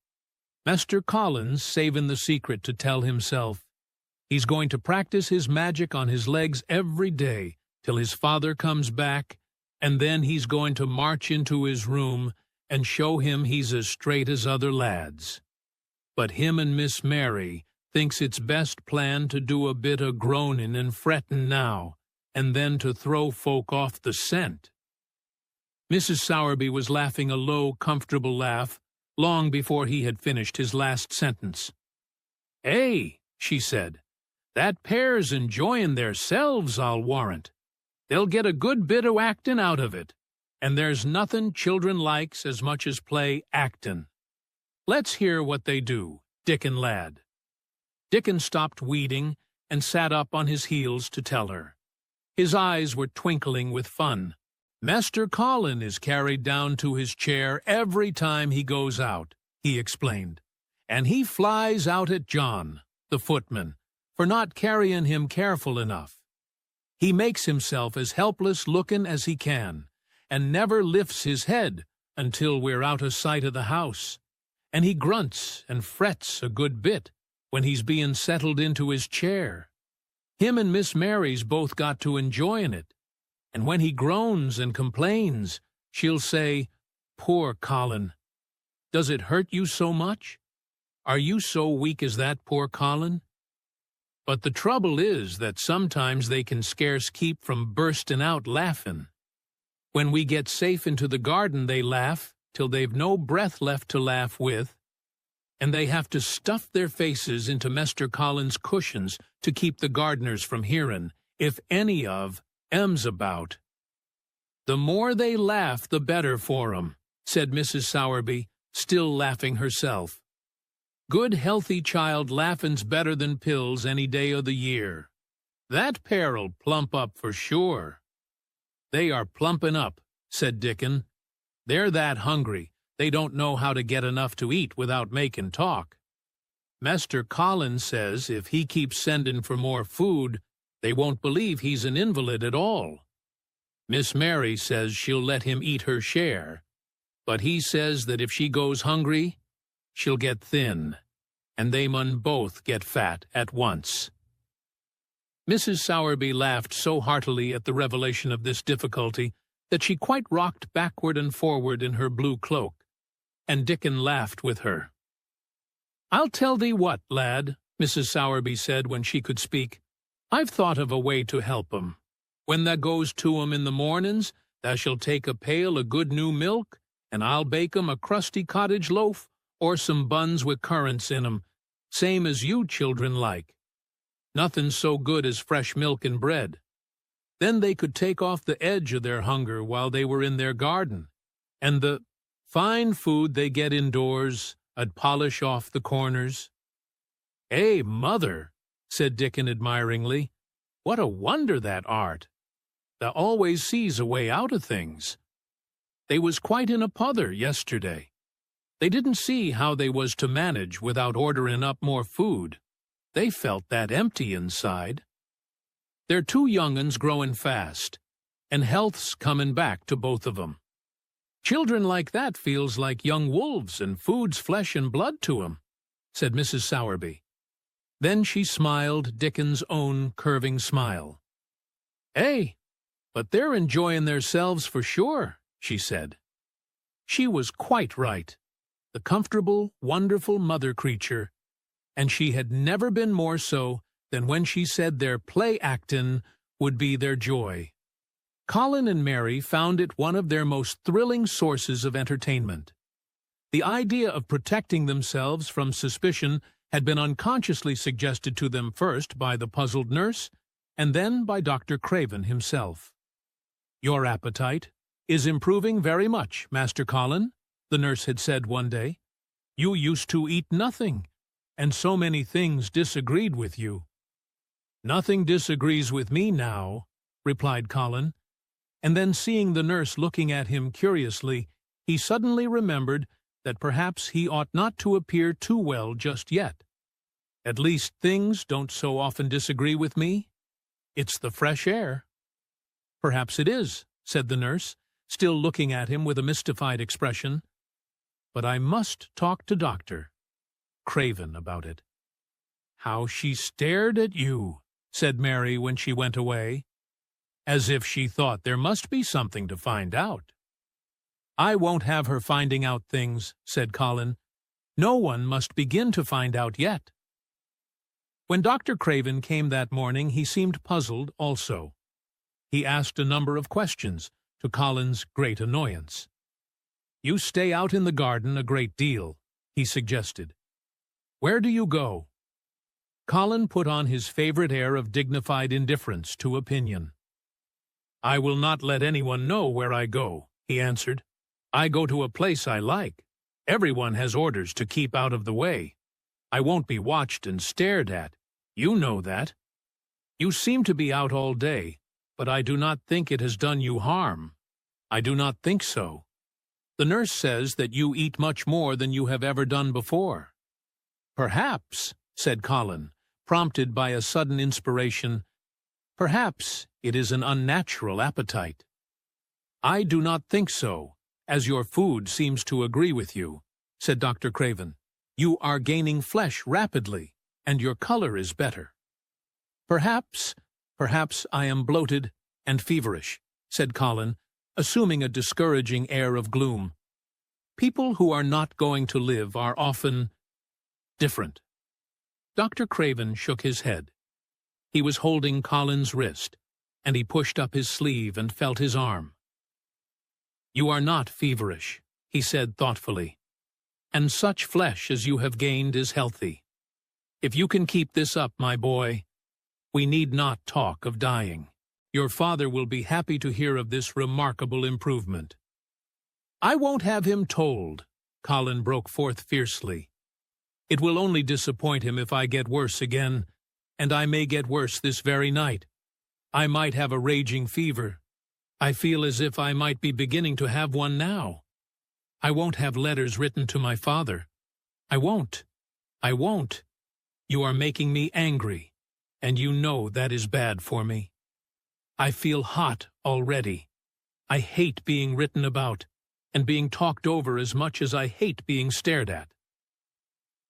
Master Colin's savin' the secret to tell himself. He's going to practice his magic on his legs every day till his father comes back, and then he's going to march into his room and show him he's as straight as other lads. But him and Miss Mary thinks it's best plan to do a bit o' groanin' and frettin' now, and then to throw folk off the scent." Mrs. Sowerby was laughing a low, comfortable laugh long before he had finished his last sentence. "Eh," she said, "that pair's enjoyin' theirselves, I'll warrant. They'll get a good bit o' actin' out of it, and there's nothin' children likes as much as play actin'. Let's hear what they do, Dickon lad." Dickon stopped weeding and sat up on his heels to tell her. His eyes were twinkling with fun. "Master Colin is carried down to his chair every time he goes out," he explained, "and he flies out at John, the footman, for not carrying him careful enough. He makes himself as helpless-looking as he can, and never lifts his head until we're out of sight of the house, and he grunts and frets a good bit when he's being settled into his chair. Him and Miss Mary's both got to enjoyin' it. And when he groans and complains, she'll say, "Poor Colin. Does it hurt you so much? Are you so weak as that, poor Colin?" But the trouble is that sometimes they can scarce keep from burstin' out laughin'. When we get safe into the garden they laugh till they've no breath left to laugh with, and they have to stuff their faces into Mester Colin's cushions to keep the gardeners from hearin', if any of 'em's about. "The more they laugh, the better for 'em," said Mrs. Sowerby, still laughing herself. "Good healthy child laughin's better than pills any day o' the year. That pair'll plump up for sure." "They are plumpin' up," said Dickon. "They're that hungry, they don't know how to get enough to eat without makin' talk. Mester Colin says if he keeps sendin' for more food, they won't believe he's an invalid at all. Miss Mary says she'll let him eat her share, but he says that if she goes hungry, she'll get thin, and they mun both get fat at once." Mrs. Sowerby laughed so heartily at the revelation of this difficulty that she quite rocked backward and forward in her blue cloak, and Dickon laughed with her. "I'll tell thee what, lad," Mrs. Sowerby said when she could speak. "I've thought of a way to help 'em. When thou goes to 'em in the mornin's, thou shalt take a pail of good new milk, and I'll bake 'em a crusty cottage loaf or some buns with currants in 'em, same as you children like. Nothing's so good as fresh milk and bread. Then they could take off the edge of their hunger while they were in their garden, and the fine food they get indoors 'ud polish off the corners." "Eh, mother," said Dickon admiringly, "what a wonder that art! Thou always sees a way out of things. They was quite in a pother yesterday. They didn't see how they was to manage without orderin' up more food. They felt that empty inside. They're two young uns growin' fast, and health's comin' back to both of 'em. Children like that feels like young wolves, and food's flesh and blood to 'em," said Mrs. Sowerby. Then she smiled Dickon's own curving smile. "Eh, but they're enjoyin' theirselves for sure," she said. She was quite right, the comfortable, wonderful mother creature, and she had never been more so than when she said their play-actin' would be their joy. Colin and Mary found it one of their most thrilling sources of entertainment. The idea of protecting themselves from suspicion had been unconsciously suggested to them first by the puzzled nurse, and then by Dr. Craven himself. "Your appetite is improving very much, Master Colin," the nurse had said one day. "You used to eat nothing, and so many things disagreed with you." "Nothing disagrees with me now," replied Colin, and then seeing the nurse looking at him curiously, he suddenly remembered that perhaps he ought not to appear too well just yet. "At least things don't so often disagree with me. It's the fresh air." "Perhaps it is," said the nurse, still looking at him with a mystified expression. "But I must talk to Dr. Craven about it." "How she stared at you," said Mary when she went away, "as if she thought there must be something to find out." "I won't have her finding out things," said Colin. "No one must begin to find out yet." When Dr. Craven came that morning, he seemed puzzled also. He asked a number of questions, to Colin's great annoyance. "You stay out in the garden a great deal," he suggested. "Where do you go?" Colin put on his favorite air of dignified indifference to opinion. "I will not let anyone know where I go," he answered. "I go to a place I like. Everyone has orders to keep out of the way. I won't be watched and stared at. You know that. You seem to be out all day, but I do not think it has done you harm. I do not think so. The nurse says that you eat much more than you have ever done before." "Perhaps," said Colin, prompted by a sudden inspiration, "perhaps it is an unnatural appetite." "I do not think so, as your food seems to agree with you," said Dr. Craven. "You are gaining flesh rapidly, and your color is better. Perhaps I am bloated and feverish, said Colin, assuming a discouraging air of gloom. People who are not going to live are often different. Dr. Craven shook his head. He was holding Colin's wrist, and he pushed up his sleeve and felt his arm. You are not feverish, he said thoughtfully, and such flesh as you have gained is healthy. If you can keep this up, my boy, we need not talk of dying. Your father will be happy to hear of this remarkable improvement. I won't have him told, Colin broke forth fiercely. It will only disappoint him if I get worse again, and I may get worse this very night. I might have a raging fever. I feel as if I might be beginning to have one now. I won't have letters written to my father. I won't. You are making me angry, and you know that is bad for me. I feel hot already. I hate being written about, and being talked over as much as I hate being stared at.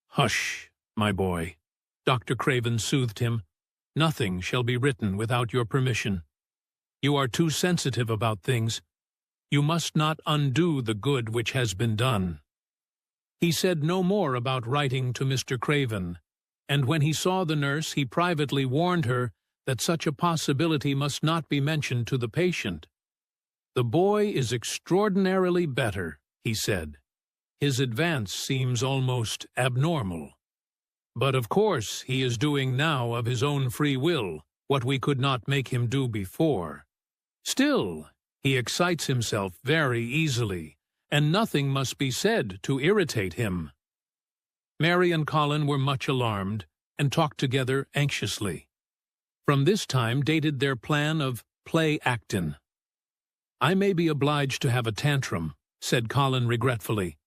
Hush, my boy, Dr. Craven soothed him. Nothing shall be written without your permission. You are too sensitive about things. You must not undo the good which has been done. He said no more about writing to Mr. Craven, and when he saw the nurse he privately warned her that such a possibility must not be mentioned to the patient. The boy is extraordinarily better, he said. His advance seems almost abnormal. But of course he is doing now of his own free will what we could not make him do before. Still, he excites himself very easily, and nothing must be said to irritate him. Mary and Colin were much alarmed, and talked together anxiously. From this time dated their plan of play-actin. I may be obliged to have a tantrum, said Colin regretfully.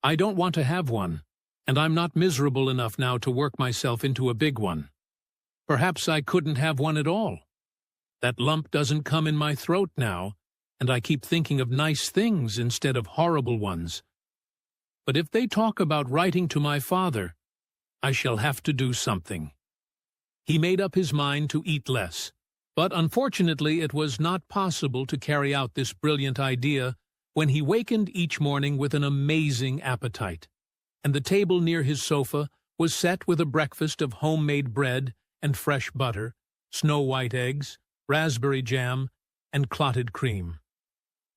I don't want to have one, and I'm not miserable enough now to work myself into a big one. Perhaps I couldn't have one at all. That lump doesn't come in my throat now, and I keep thinking of nice things instead of horrible ones. But if they talk about writing to my father, I shall have to do something. He made up his mind to eat less, but unfortunately it was not possible to carry out this brilliant idea when he wakened each morning with an amazing appetite, and the table near his sofa was set with a breakfast of homemade bread and fresh butter, snow-white eggs, raspberry jam, and clotted cream.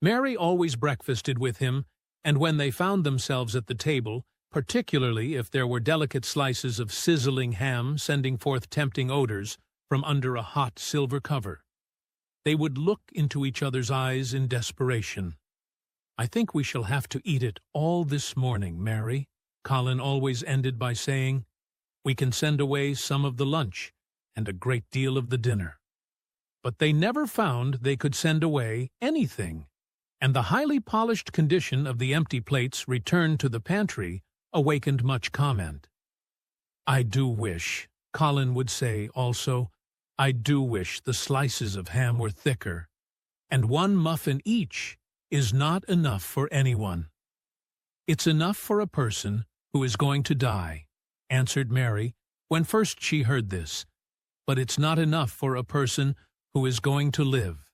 Mary always breakfasted with him, and when they found themselves at the table, particularly if there were delicate slices of sizzling ham sending forth tempting odors from under a hot silver cover, they would look into each other's eyes in desperation. I think we shall have to eat it all this morning, Mary, Colin always ended by saying. We can send away some of the lunch and a great deal of the dinner. But they never found they could send away anything, and the highly polished condition of the empty plates returned to the pantry awakened much comment. I do wish, Colin would say also, I do wish the slices of ham were thicker, and one muffin each is not enough for anyone. It's enough for a person who is going to die, answered Mary, when first she heard this, but it's not enough for a person who is going to live.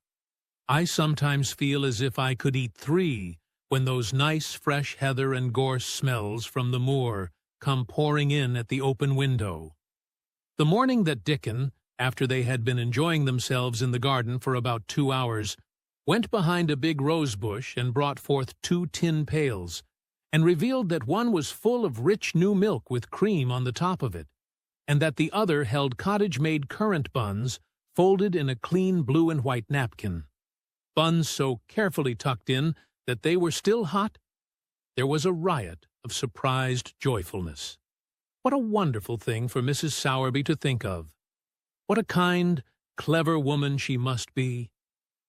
I sometimes feel as if I could eat 3 when those nice fresh heather and gorse smells from the moor come pouring in at the open window. The morning that Dickon, after they had been enjoying themselves in the garden for about 2 hours, went behind a big rose bush and brought forth 2 tin pails, and revealed that one was full of rich new milk with cream on the top of it, and that the other held cottage-made currant buns folded in a clean blue and white napkin. Buns so carefully tucked in that they were still hot. There was a riot of surprised joyfulness. What a wonderful thing for Mrs. Sowerby to think of! What a kind, clever woman she must be!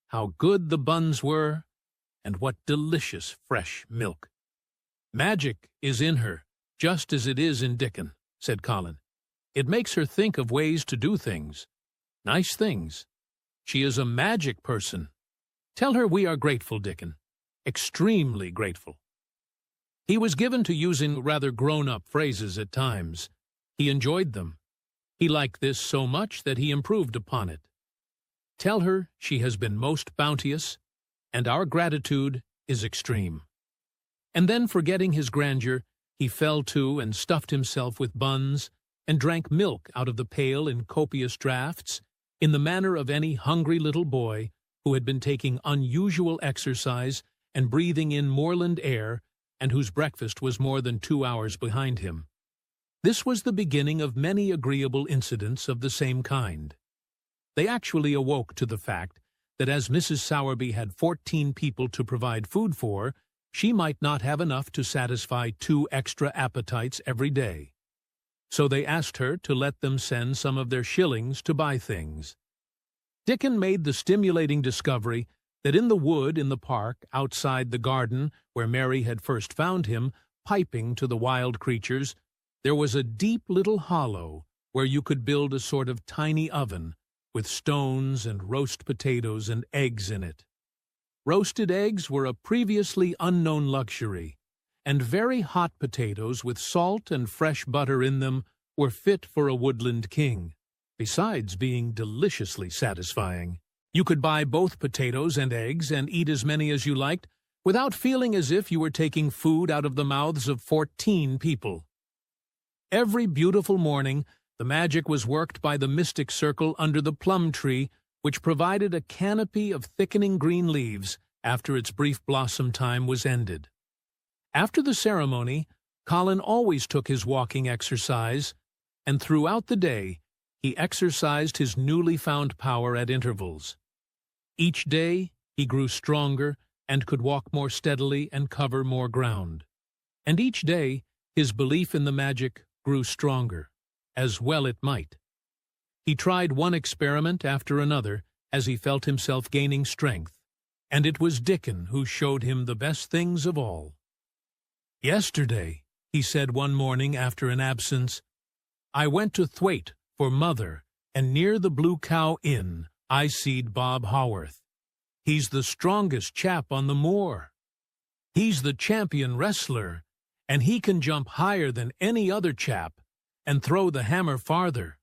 How good the buns were, and what delicious fresh milk! Magic is in her, just as it is in Dickon, said Colin. It makes her think of ways to do things. Nice things. She is a magic person. Tell her we are grateful, Dickon. Extremely grateful. He was given to using rather grown-up phrases at times. He enjoyed them, He liked this so much that he improved upon it. Tell her she has been most bounteous, and our gratitude is extreme. And then, forgetting his grandeur, he fell to and stuffed himself with buns, and drank milk out of the pail in copious draughts, in the manner of any hungry little boy who had been taking unusual exercise and breathing in moorland air, and whose breakfast was more than 2 hours behind him. This was the beginning of many agreeable incidents of the same kind. They actually awoke to the fact that as Mrs. Sowerby had 14 people to provide food for, she might not have enough to satisfy 2 extra appetites every day. So they asked her to let them send some of their shillings to buy things. Dickon made the stimulating discovery that in the wood in the park outside the garden where Mary had first found him, piping to the wild creatures, there was a deep little hollow where you could build a sort of tiny oven with stones and roast potatoes and eggs in it. Roasted eggs were a previously unknown luxury, and very hot potatoes with salt and fresh butter in them were fit for a woodland king, besides being deliciously satisfying. You could buy both potatoes and eggs and eat as many as you liked without feeling as if you were taking food out of the mouths of 14 people. Every beautiful morning, the magic was worked by the mystic circle under the plum tree, which provided a canopy of thickening green leaves after its brief blossom time was ended. After the ceremony, Colin always took his walking exercise, and throughout the day he exercised his newly found power at intervals. Each day he grew stronger and could walk more steadily and cover more ground. And each day his belief in the magic grew stronger, as well it might. He tried one experiment after another as he felt himself gaining strength, and it was Dickon who showed him the best things of all. "Yesterday," he said one morning after an absence, "I went to Thwaite for Mother, and near the Blue Cow Inn I seed Bob Haworth. He's the strongest chap on the moor. He's the champion wrestler, and he can jump higher than any other chap and throw the hammer farther.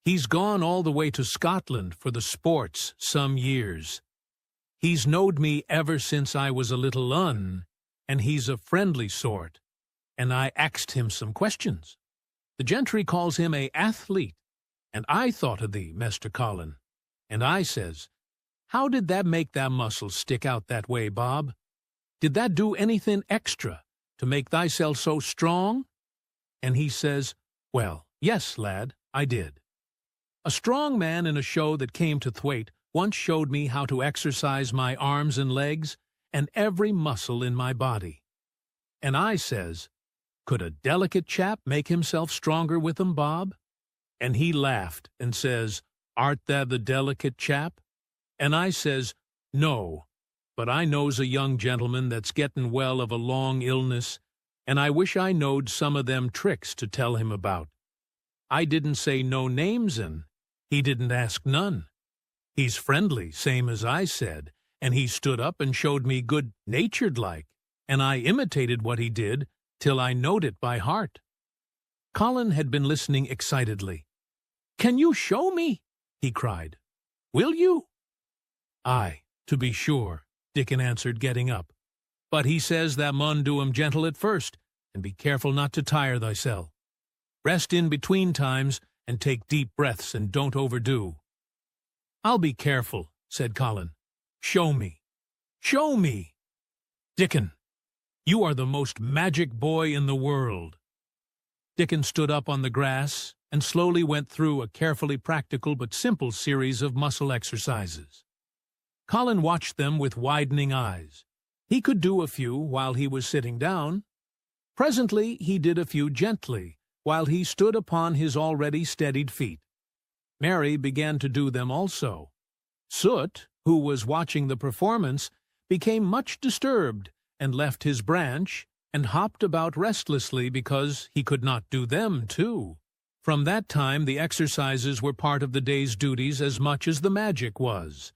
He's gone all the way to Scotland for the sports some years. He's knowed me ever since I was a little un, and he's a friendly sort, and I axed him some questions. The gentry calls him a athlete, and I thought of thee, Master Colin, and I says, 'How did that make that muscle stick out that way, Bob? Did that do anything extra to make thyself so strong?' And he says, 'Well, yes, lad, I did. A strong man in a show that came to Thwaite once showed me how to exercise my arms and legs and every muscle in my body.' And I says, 'Could a delicate chap make himself stronger with 'em, Bob?' And he laughed and says, 'Art thou the delicate chap?' And I says, 'No, but I knows a young gentleman that's gettin' well of a long illness, and I wish I knowed some of them tricks to tell him about.' I didn't say no names, and he didn't ask none. He's friendly, same as I said, and he stood up and showed me good-natured like, and I imitated what he did till I knowed it by heart." Colin had been listening excitedly. "Can you show me?" he cried. "Will you?" "Aye, to be sure," Dickon answered, getting up. "But he says thou mun do 'em gentle at first, and be careful not to tire thyself. Rest in between times, and take deep breaths, and don't overdo." "I'll be careful," said Colin. "Show me. Show me. Dickon, you are the most magic boy in the world." Dickon stood up on the grass and slowly went through a carefully practical but simple series of muscle exercises. Colin watched them with widening eyes. He could do a few while he was sitting down. Presently he did a few gently, while he stood upon his already steadied feet. Mary began to do them also. Soot, who was watching the performance, became much disturbed and left his branch and hopped about restlessly because he could not do them too. From that time the exercises were part of the day's duties as much as the magic was.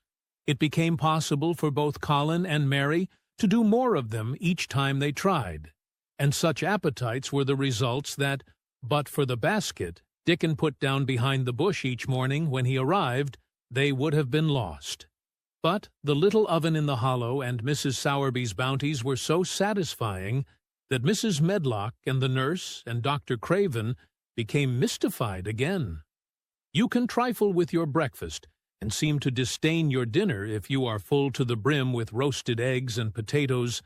It became possible for both Colin and Mary to do more of them each time they tried, and such appetites were the results that, but for the basket, Dickon put down behind the bush each morning when he arrived, they would have been lost. But the little oven in the hollow and Mrs. Sowerby's bounties were so satisfying that Mrs. Medlock and the nurse and Dr. Craven became mystified again. You can trifle with your breakfast and seem to disdain your dinner if you are full to the brim with roasted eggs and potatoes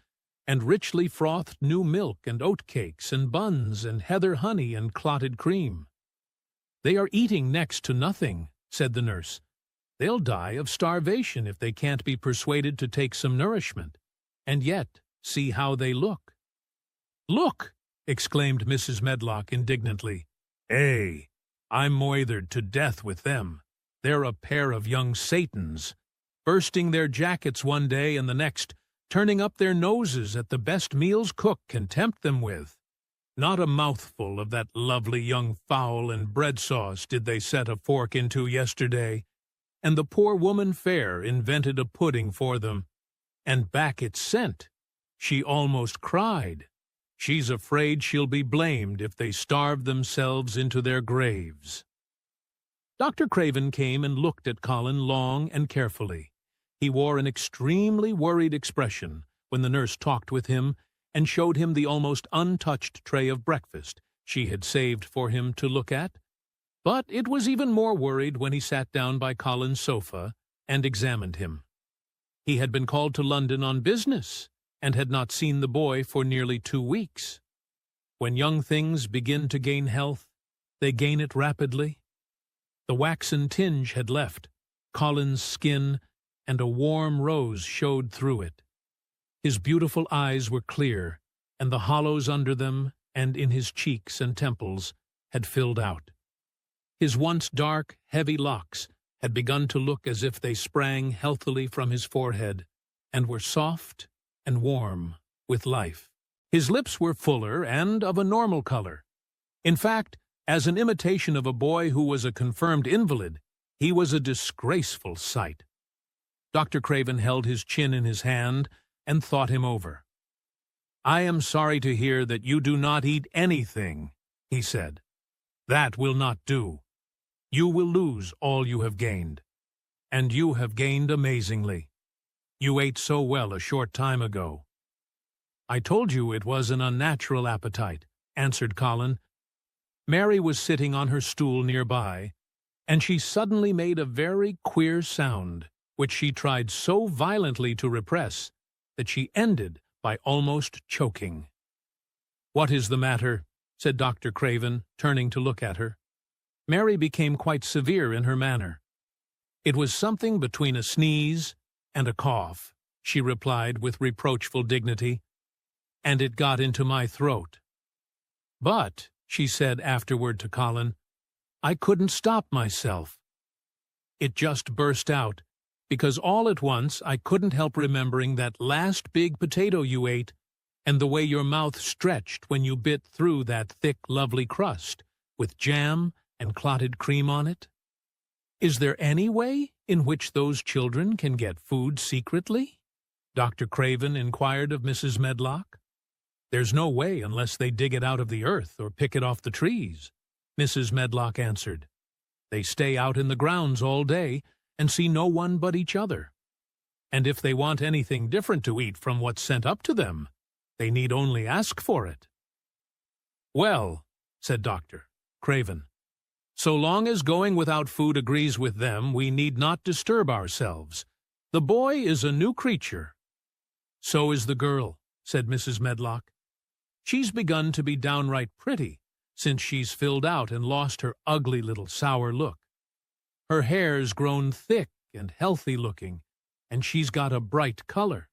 and richly frothed new milk and oat cakes and buns and heather honey and clotted cream. "They are eating next to nothing," said the nurse. "They'll die of starvation if they can't be persuaded to take some nourishment. And yet, see how they look." "Look!" exclaimed Mrs. Medlock indignantly. I'm moithered to death with them. They're a pair of young Satans, bursting their jackets one day and the next turning up their noses at the best meals cook can tempt them with. Not a mouthful of that lovely young fowl and bread sauce did they set a fork into yesterday, and the poor woman fair invented a pudding for them, and back it sent. She almost cried. She's afraid she'll be blamed if they starve themselves into their graves." Dr. Craven came and looked at Colin long and carefully. He wore an extremely worried expression when the nurse talked with him and showed him the almost untouched tray of breakfast she had saved for him to look at. But it was even more worried when he sat down by Colin's sofa and examined him. He had been called to London on business and had not seen the boy for nearly 2 weeks. When young things begin to gain health, they gain it rapidly. The waxen tinge had left Colin's skin, and a warm rose showed through it. His beautiful eyes were clear, and the hollows under them and in his cheeks and temples had filled out. His once dark, heavy locks had begun to look as if they sprang healthily from his forehead, and were soft and warm with life. His lips were fuller and of a normal color. In fact, as an imitation of a boy who was a confirmed invalid, he was a disgraceful sight. Dr. Craven held his chin in his hand and thought him over. "I am sorry to hear that you do not eat anything," he said. "That will not do. You will lose all you have gained. And you have gained amazingly. You ate so well a short time ago." "I told you it was an unnatural appetite," answered Colin. Mary was sitting on her stool nearby, and she suddenly made a very queer sound, which she tried so violently to repress that she ended by almost choking. "What is the matter?" said Dr. Craven, turning to look at her. Mary became quite severe in her manner. "It was something between a sneeze and a cough," she replied with reproachful dignity, "and it got into my throat. But," she said afterward to Colin, "I couldn't stop myself. It just burst out, because all at once I couldn't help remembering that last big potato you ate, and the way your mouth stretched when you bit through that thick, lovely crust, with jam and clotted cream on it. Is there any way in which those children can get food secretly?" Dr. Craven inquired of Mrs. Medlock. "There's no way unless they dig it out of the earth or pick it off the trees," Mrs. Medlock answered. "They stay out in the grounds all day and see no one but each other. And if they want anything different to eat from what's sent up to them, they need only ask for it." "Well," said Dr. Craven, "so long as going without food agrees with them, we need not disturb ourselves. The boy is a new creature." "So is the girl," said Mrs. Medlock. "She's begun to be downright pretty since she's filled out and lost her ugly little sour look. Her hair's grown thick and healthy-looking, and she's got a bright color.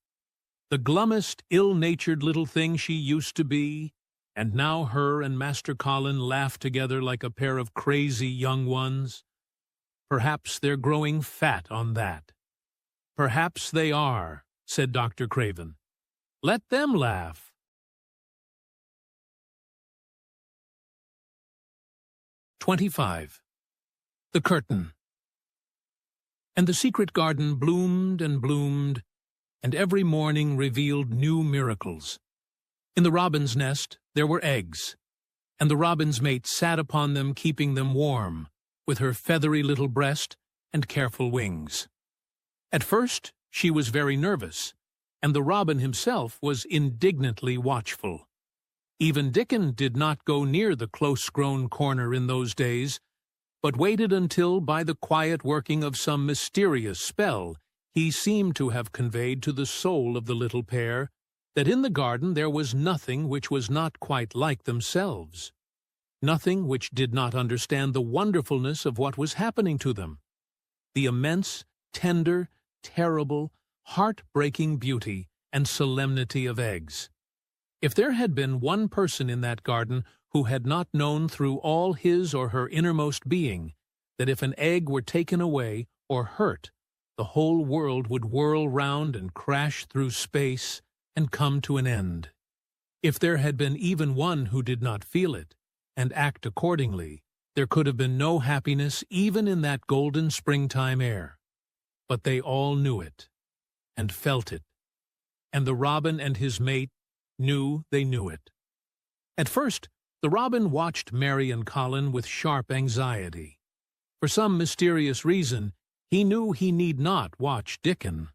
The glummest, ill-natured little thing she used to be, and now her and Master Colin laugh together like a pair of crazy young ones. Perhaps they're growing fat on that." "Perhaps they are," said Dr. Craven. "Let them laugh." 25. The Curtain. And the secret garden bloomed and bloomed, and every morning revealed new miracles. In the robin's nest there were eggs, and the robin's mate sat upon them, keeping them warm, with her feathery little breast and careful wings. At first she was very nervous, and the robin himself was indignantly watchful. Even Dickon did not go near the close-grown corner in those days, but waited until, by the quiet working of some mysterious spell, he seemed to have conveyed to the soul of the little pair that in the garden there was nothing which was not quite like themselves, nothing which did not understand the wonderfulness of what was happening to them, the immense, tender, terrible, heart-breaking beauty and solemnity of eggs. If there had been one person in that garden who had not known through all his or her innermost being that if an egg were taken away or hurt, the whole world would whirl round and crash through space and come to an end. If there had been even one who did not feel it and act accordingly, there could have been no happiness even in that golden springtime air. But they all knew it and felt it, and the robin and his mate knew they knew it. At first, the robin watched Mary and Colin with sharp anxiety. For some mysterious reason, he knew he need not watch Dickon.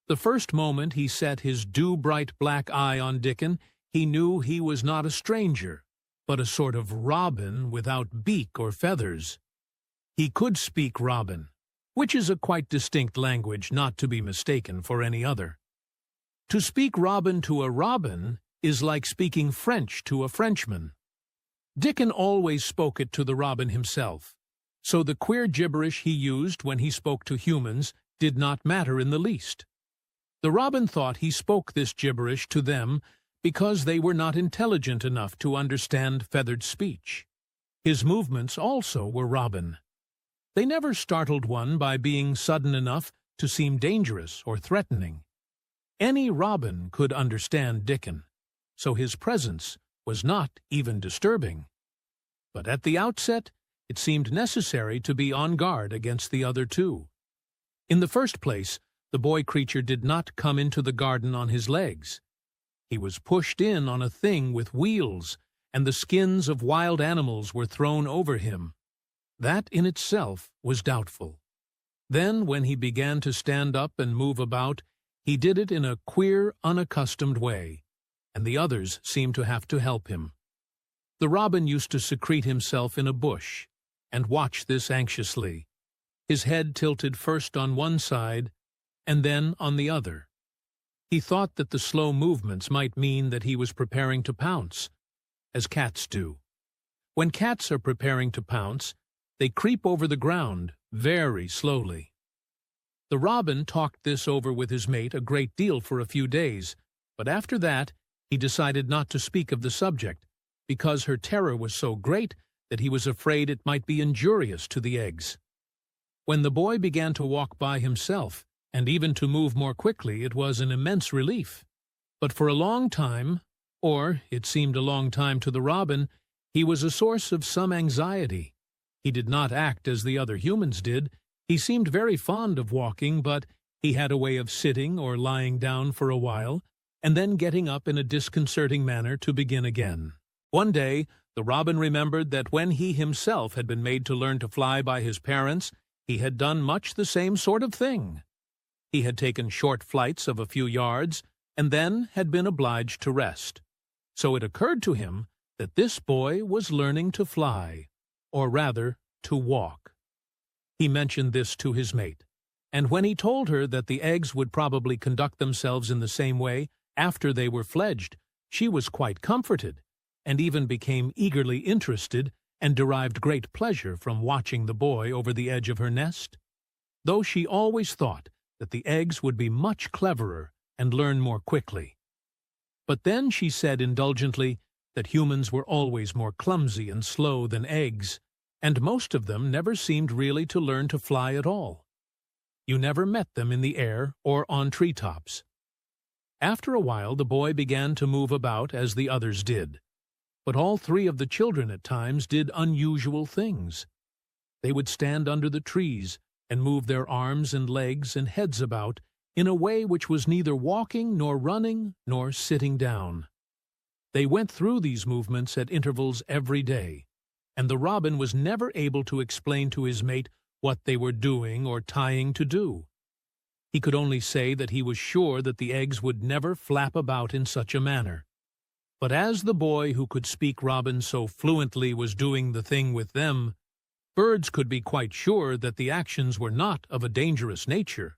The first moment he set his dew-bright black eye on Dickon, he knew he was not a stranger, but a sort of robin without beak or feathers. He could speak robin, which is a quite distinct language not to be mistaken for any other. To speak robin to a robin is like speaking French to a Frenchman. Dickon always spoke it to the robin himself, so the queer gibberish he used when he spoke to humans did not matter in the least. The robin thought he spoke this gibberish to them because they were not intelligent enough to understand feathered speech. His movements also were robin. They never startled one by being sudden enough to seem dangerous or threatening. Any robin could understand Dickon, so his presence was not even disturbing. But at the outset, it seemed necessary to be on guard against the other two. In the first place, the boy creature did not come into the garden on his legs. He was pushed in on a thing with wheels, and the skins of wild animals were thrown over him. That in itself was doubtful. Then, when he began to stand up and move about, he did it in a queer, unaccustomed way, and the others seemed to have to help him. The robin used to secrete himself in a bush, and watch this anxiously, his head tilted first on one side and then on the other. He thought that the slow movements might mean that he was preparing to pounce, as cats do. When cats are preparing to pounce, they creep over the ground very slowly. The robin talked this over with his mate a great deal for a few days, but after that he decided not to speak of the subject, because her terror was so great that he was afraid it might be injurious to the eggs. When the boy began to walk by himself, and even to move more quickly, it was an immense relief. But for a long time, or it seemed a long time to the robin, he was a source of some anxiety. He did not act as the other humans did. He seemed very fond of walking, but he had a way of sitting or lying down for a while, and then getting up in a disconcerting manner to begin again. One day, the robin remembered that when he himself had been made to learn to fly by his parents, he had done much the same sort of thing. He had taken short flights of a few yards, and then had been obliged to rest. So it occurred to him that this boy was learning to fly, or rather, to walk. He mentioned this to his mate, and when he told her that the eggs would probably conduct themselves in the same way after they were fledged, she was quite comforted, and even became eagerly interested and derived great pleasure from watching the boy over the edge of her nest, though she always thought that the eggs would be much cleverer and learn more quickly. But then she said indulgently that humans were always more clumsy and slow than eggs, and most of them never seemed really to learn to fly at all. You never met them in the air or on treetops. After a while the boy began to move about as the others did, but all three of the children at times did unusual things. They would stand under the trees and move their arms and legs and heads about in a way which was neither walking nor running nor sitting down. They went through these movements at intervals every day, and the robin was never able to explain to his mate what they were doing or tying to do. He could only say that he was sure that the eggs would never flap about in such a manner. But as the boy who could speak robin so fluently was doing the thing with them, birds could be quite sure that the actions were not of a dangerous nature.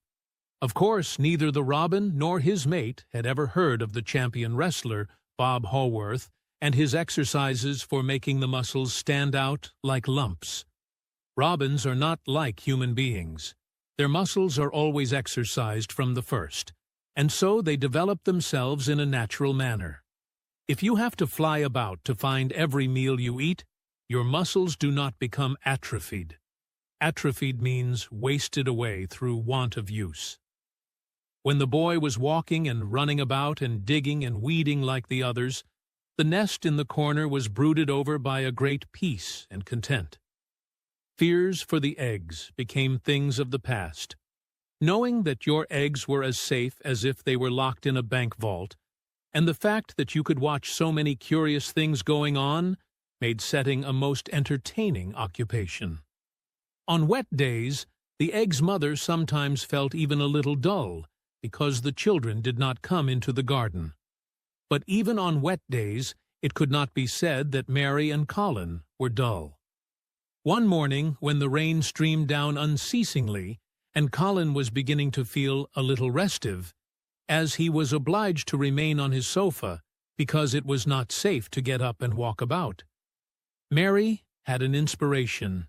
Of course, neither the robin nor his mate had ever heard of the champion wrestler, Bob Haworth, and his exercises for making the muscles stand out like lumps. Robins are not like human beings. Their muscles are always exercised from the first, and so they develop themselves in a natural manner. If you have to fly about to find every meal you eat, your muscles do not become atrophied. Atrophied means wasted away through want of use. When the boy was walking and running about and digging and weeding like the others, the nest in the corner was brooded over by a great peace and content. Fears for the eggs became things of the past. Knowing that your eggs were as safe as if they were locked in a bank vault, and the fact that you could watch so many curious things going on, made setting a most entertaining occupation. On wet days, the egg's mother sometimes felt even a little dull, because the children did not come into the garden. But even on wet days, it could not be said that Mary and Colin were dull. One morning, when the rain streamed down unceasingly, and Colin was beginning to feel a little restive, as he was obliged to remain on his sofa because it was not safe to get up and walk about, Mary had an inspiration.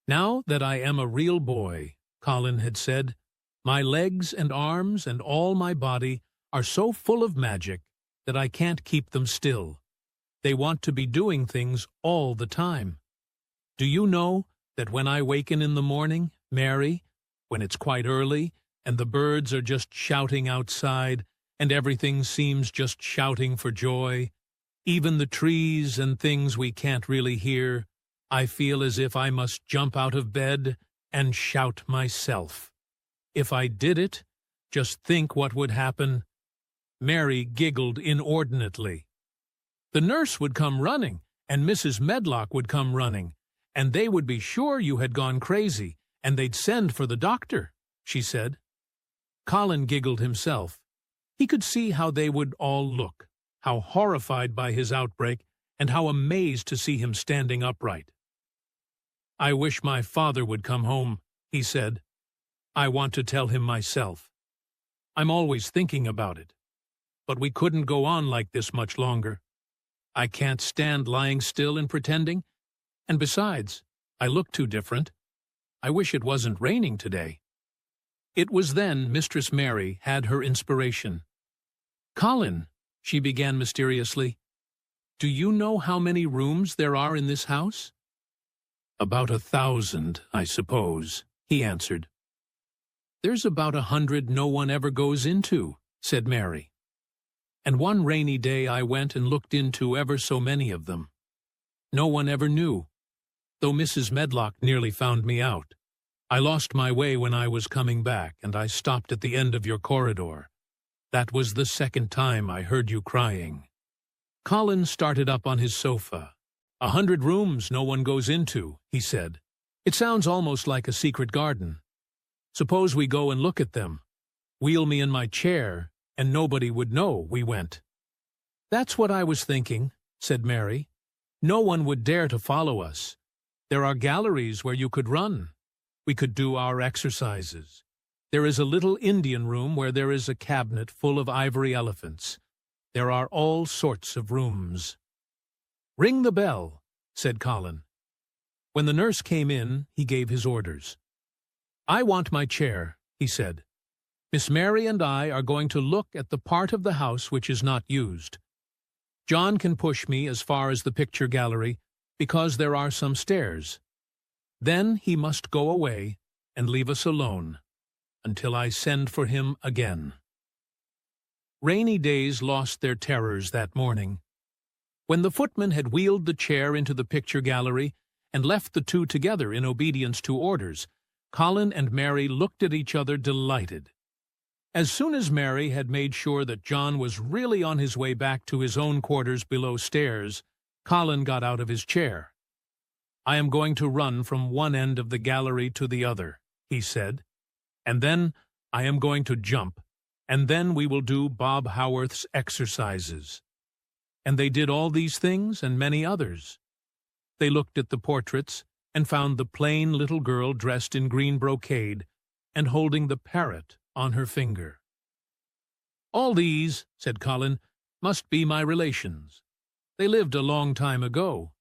"Now that I am a real boy," Colin had said, "my legs and arms and all my body are so full of magic that I can't keep them still. They want to be doing things all the time. Do you know that when I waken in the morning, Mary, when it's quite early, and the birds are just shouting outside, and everything seems just shouting for joy, even the trees and things we can't really hear, I feel as if I must jump out of bed and shout myself. If I did it, just think what would happen." Mary giggled inordinately. "The nurse would come running, and Mrs. Medlock would come running, and they would be sure you had gone crazy, and they'd send for the doctor," she said. Colin giggled himself. He could see how they would all look, how horrified by his outbreak, and how amazed to see him standing upright. "I wish my father would come home," he said. "I want to tell him myself. I'm always thinking about it. But we couldn't go on like this much longer. I can't stand lying still and pretending, and besides, I look too different. I wish it wasn't raining today." It was then Mistress Mary had her inspiration. "Colin," she began mysteriously, "do you know how many rooms there are in this house?" "About 1,000, I suppose," he answered. "There's about 100 no one ever goes into," said Mary. "And one rainy day I went and looked into ever so many of them. No one ever knew, though Mrs. Medlock nearly found me out. I lost my way when I was coming back, and I stopped at the end of your corridor. That was the second time I heard you crying." Colin started up on his sofa. 100 rooms no one goes into," he said. "It sounds almost like a secret garden. Suppose we go and look at them. Wheel me in my chair, and nobody would know we went." "That's what I was thinking," said Mary. "No one would dare to follow us. There are galleries where you could run. We could do our exercises. There is a little Indian room where there is a cabinet full of ivory elephants. There are all sorts of rooms." "Ring the bell," said Colin. When the nurse came in, he gave his orders. "I want my chair," he said. "Miss Mary and I are going to look at the part of the house which is not used. John can push me as far as the picture gallery, because there are some stairs. Then he must go away and leave us alone, until I send for him again." Rainy days lost their terrors that morning. When the footman had wheeled the chair into the picture gallery and left the two together in obedience to orders, Colin and Mary looked at each other delighted. As soon as Mary had made sure that John was really on his way back to his own quarters below stairs, Colin got out of his chair. "I am going to run from one end of the gallery to the other," he said. "And then I am going to jump, and then we will do Bob Howarth's exercises." And they did all these things and many others. They looked at the portraits and found the plain little girl dressed in green brocade and holding the parrot on her finger. "All these," said Colin, "must be my relations. They lived a long time ago.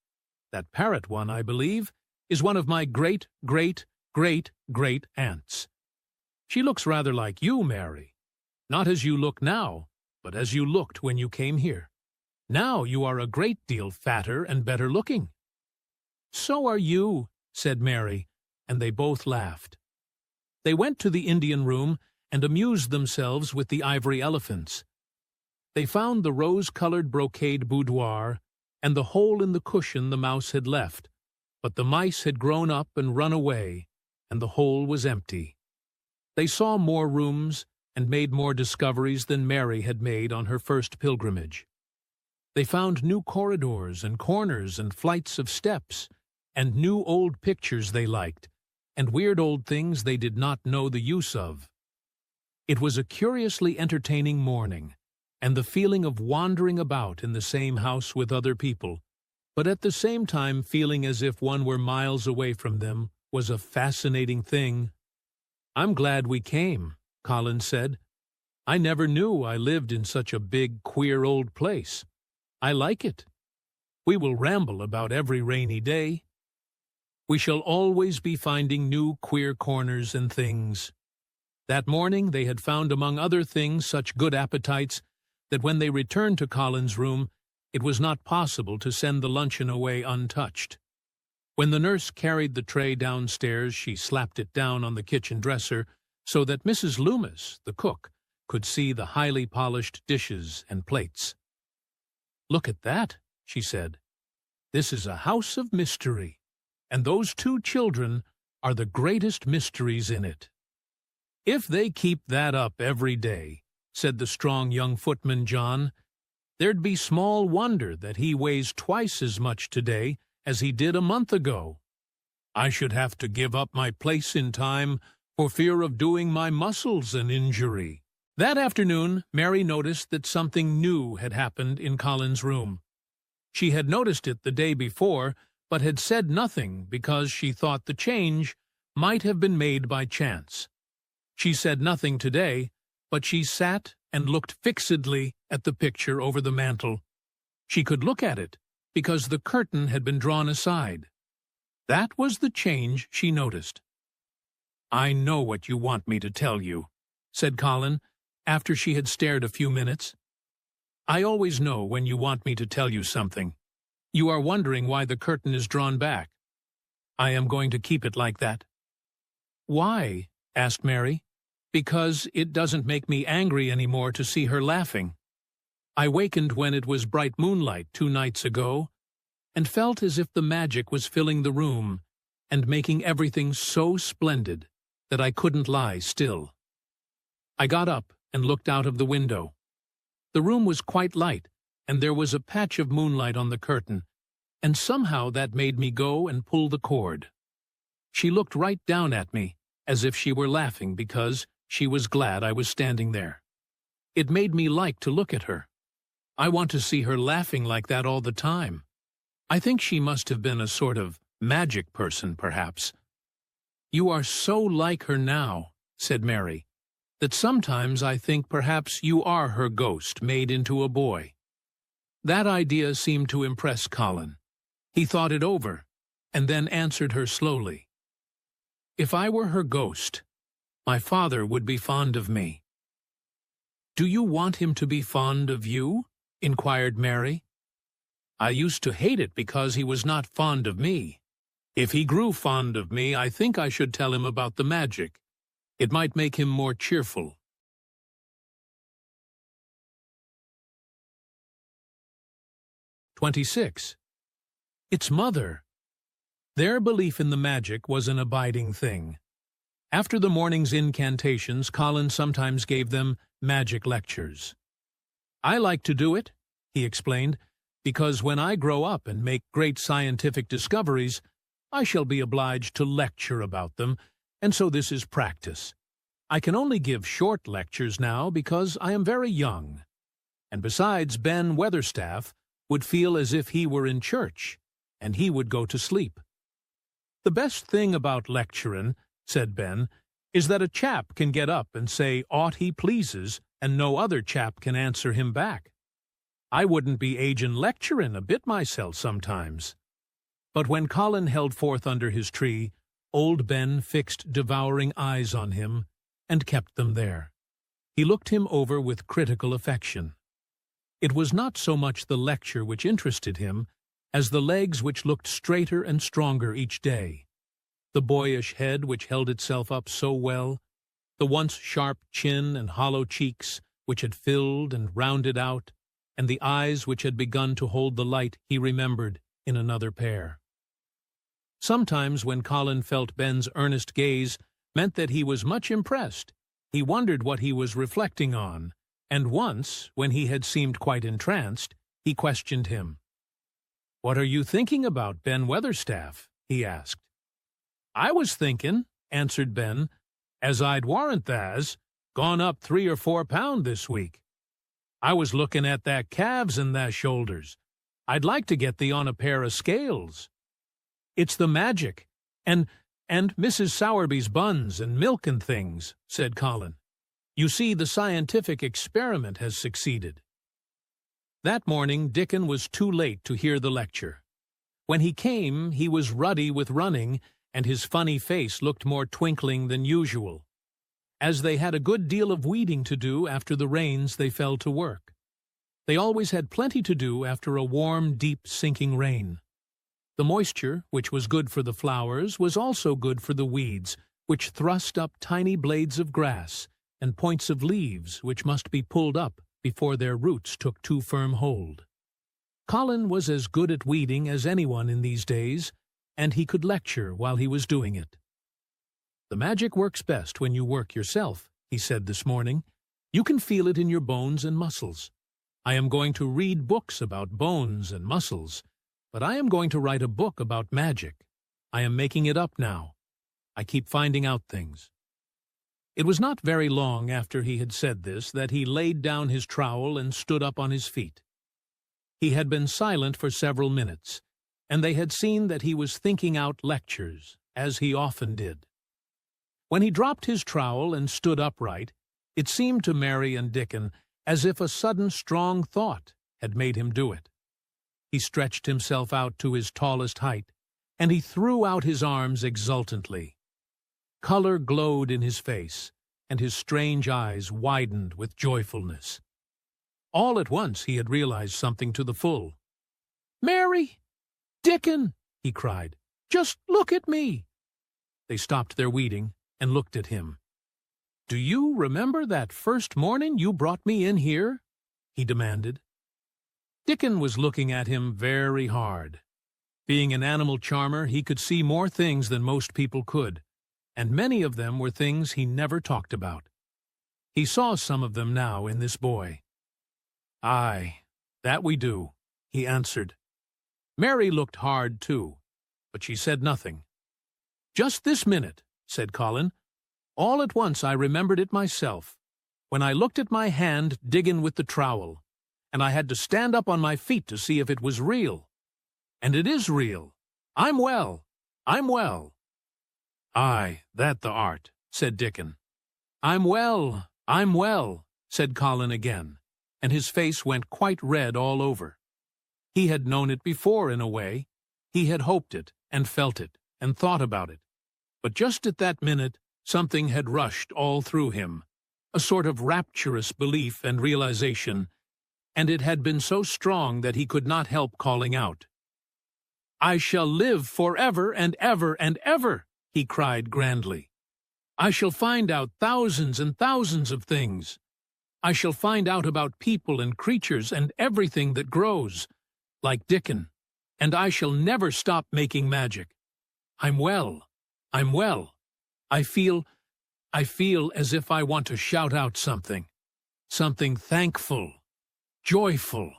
That parrot one, I believe, is one of my great-great-great-great-aunts. She looks rather like you, Mary. Not as you look now, but as you looked when you came here. Now you are a great deal fatter and better looking." "So are you," said Mary, and they both laughed. They went to the Indian room and amused themselves with the ivory elephants. They found the rose-colored brocade boudoir and the hole in the cushion the mouse had left, but the mice had grown up and run away, and the hole was empty. They saw more rooms and made more discoveries than Mary had made on her first pilgrimage. They found new corridors and corners and flights of steps, and new old pictures they liked, and weird old things they did not know the use of. It was a curiously entertaining morning, and the feeling of wandering about in the same house with other people, but at the same time feeling as if one were miles away from them, was a fascinating thing. "I'm glad we came," Colin said. "I never knew I lived in such a big, queer old place. I like it. We will ramble about every rainy day. We shall always be finding new queer corners and things." That morning they had found among other things such good appetites that when they returned to Colin's room, it was not possible to send the luncheon away untouched. When the nurse carried the tray downstairs, she slapped it down on the kitchen dresser so that Mrs. Loomis, the cook, could see the highly polished dishes and plates. "Look at that," she said. "This is a house of mystery, and those two children are the greatest mysteries in it." "If they keep that up every day," said the strong young footman John, "there'd be small wonder that he weighs twice as much today as he did a month ago. I should have to give up my place in time for fear of doing my muscles an injury." That afternoon, Mary noticed that something new had happened in Colin's room. She had noticed it the day before, but had said nothing because she thought the change might have been made by chance. She said nothing today, but she sat and looked fixedly at the picture over the mantel. She could look at it because the curtain had been drawn aside. That was the change she noticed. "I know what you want me to tell you," said Colin, after she had stared a few minutes. "I always know when you want me to tell you something. You are wondering why the curtain is drawn back. I am going to keep it like that." "Why?" asked Mary. "Because it doesn't make me angry any more to see her laughing. I wakened when it was bright moonlight 2 nights ago, and felt as if the magic was filling the room and making everything so splendid that I couldn't lie still. I got up and looked out of the window. The room was quite light, and there was a patch of moonlight on the curtain, and somehow that made me go and pull the cord. She looked right down at me, as if she were laughing because she was glad I was standing there. It made me like to look at her. I want to see her laughing like that all the time. I think she must have been a sort of magic person, perhaps." "You are so like her now," said Mary, "that sometimes I think perhaps you are her ghost made into a boy." That idea seemed to impress Colin. He thought it over, and then answered her slowly. "If I were her ghost, my father would be fond of me." "Do you want him to be fond of you?" inquired Mary. "I used to hate it because he was not fond of me. If he grew fond of me, I think I should tell him about the magic. It might make him more cheerful." 26. Its mother. Their belief in the magic was an abiding thing. After the morning's incantations, Colin sometimes gave them magic lectures. "I like to do it," he explained, "because when I grow up and make great scientific discoveries, I shall be obliged to lecture about them, and so this is practice. I can only give short lectures now because I am very young. And besides, Ben Weatherstaff would feel as if he were in church, and he would go to sleep." "The best thing about lecturin'," said Ben, "is that a chap can get up and say aught he pleases, and no other chap can answer him back. I wouldn't be agin lecturin' a bit myself sometimes." But when Colin held forth under his tree, old Ben fixed devouring eyes on him, and kept them there. He looked him over with critical affection. It was not so much the lecture which interested him, as the legs which looked straighter and stronger each day, the boyish head which held itself up so well, the once sharp chin and hollow cheeks which had filled and rounded out, and the eyes which had begun to hold the light he remembered in another pair. Sometimes when Colin felt Ben's earnest gaze meant that he was much impressed, he wondered what he was reflecting on, and once, when he had seemed quite entranced, he questioned him. "What are you thinking about, Ben Weatherstaff?" he asked. "I was thinking," answered Ben, "as I'd warrant tha's gone up 3 or 4 pound this week. I was looking at tha calves and tha shoulders. I'd like to get thee on a pair of scales." "It's the magic, and Mrs. Sowerby's buns and milk and things," said Colin. "You see, the scientific experiment has succeeded." That morning Dickon was too late to hear the lecture. When he came, he was ruddy with running, and his funny face looked more twinkling than usual. As they had a good deal of weeding to do after the rains, they fell to work. They always had plenty to do after a warm, deep, sinking rain. The moisture, which was good for the flowers, was also good for the weeds, which thrust up tiny blades of grass and points of leaves which must be pulled up before their roots took too firm hold. Colin was as good at weeding as anyone in these days, and he could lecture while he was doing it. "The magic works best when you work yourself," he said this morning. "You can feel it in your bones and muscles. I am going to read books about bones and muscles, but I am going to write a book about magic. I am making it up now. I keep finding out things." It was not very long after he had said this that he laid down his trowel and stood up on his feet. He had been silent for several minutes, and they had seen that he was thinking out lectures, as he often did. When he dropped his trowel and stood upright, it seemed to Mary and Dickon as if a sudden strong thought had made him do it. He stretched himself out to his tallest height, and he threw out his arms exultantly. Color glowed in his face, and his strange eyes widened with joyfulness. All at once he had realized something to the full. "Mary! Dickon!" he cried. "Just look at me!" They stopped their weeding and looked at him. "Do you remember that first morning you brought me in here?" he demanded. Dickon was looking at him very hard. Being an animal charmer, he could see more things than most people could, and many of them were things he never talked about. He saw some of them now in this boy. "Aye, that we do," he answered. Mary looked hard, too, but she said nothing. "Just this minute," said Colin. "All at once I remembered it myself, when I looked at my hand digging with the trowel, and I had to stand up on my feet to see if it was real. And it is real. I'm well. I'm well." "Aye, that the art," said Dickon. I'm well," said Colin again, and his face went quite red all over. He had known it before in a way. He had hoped it, and felt it, and thought about it. But just at that minute, something had rushed all through him, a sort of rapturous belief and realization, and it had been so strong that he could not help calling out. "I shall live forever and ever and ever," he cried grandly. "I shall find out thousands and thousands of things. I shall find out about people and creatures and everything that grows, like Dickon, and I shall never stop making magic. I'm well. I'm well. I feel I feel as if I want to shout out something. Something thankful, joyful.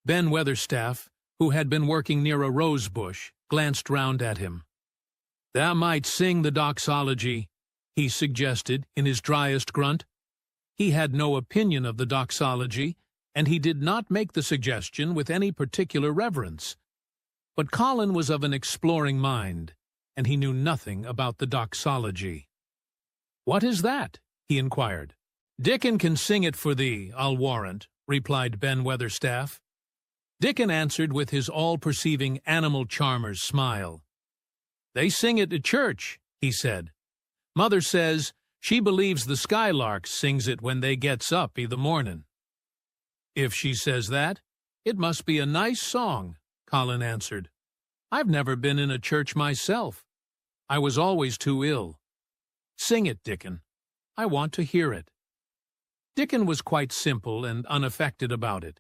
Ben Weatherstaff, who had been working near a rose bush, glanced round at him. "Thou might sing the doxology," he suggested in his driest grunt. He had no opinion of the doxology, and he did not make the suggestion with any particular reverence. But Colin was of an exploring mind, and he knew nothing about the doxology. "What is that?" he inquired. "Dickon can sing it for thee, I'll warrant," replied Ben Weatherstaff. Dickon answered with his all-perceiving animal charmer's smile. "They sing it at church," he said. "Mother says she believes the skylarks sings it when they gets up i' the mornin'." "If she says that, it must be a nice song," Colin answered. "I've never been in a church myself. I was always too ill. Sing it, Dickon. I want to hear it." Dickon was quite simple and unaffected about it.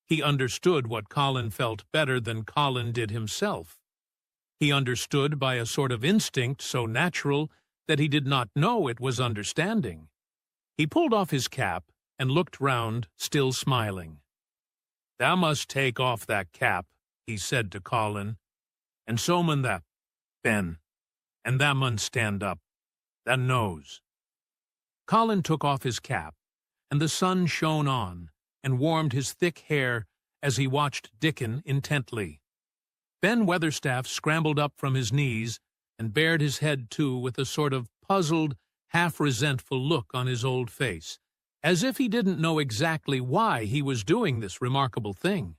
He understood what Colin felt better than Colin did himself. He understood by a sort of instinct so natural that he did not know it was understanding. He pulled off his cap and looked round, still smiling. "Thou must take off that cap," he said to Colin, "and so mun that, Ben, and thou mun stand up. Thou knows." Colin took off his cap, and the sun shone on and warmed his thick hair as he watched Dickon intently. Ben Weatherstaff scrambled up from his knees and bared his head too with a sort of puzzled, half-resentful look on his old face, as if he didn't know exactly why he was doing this remarkable thing.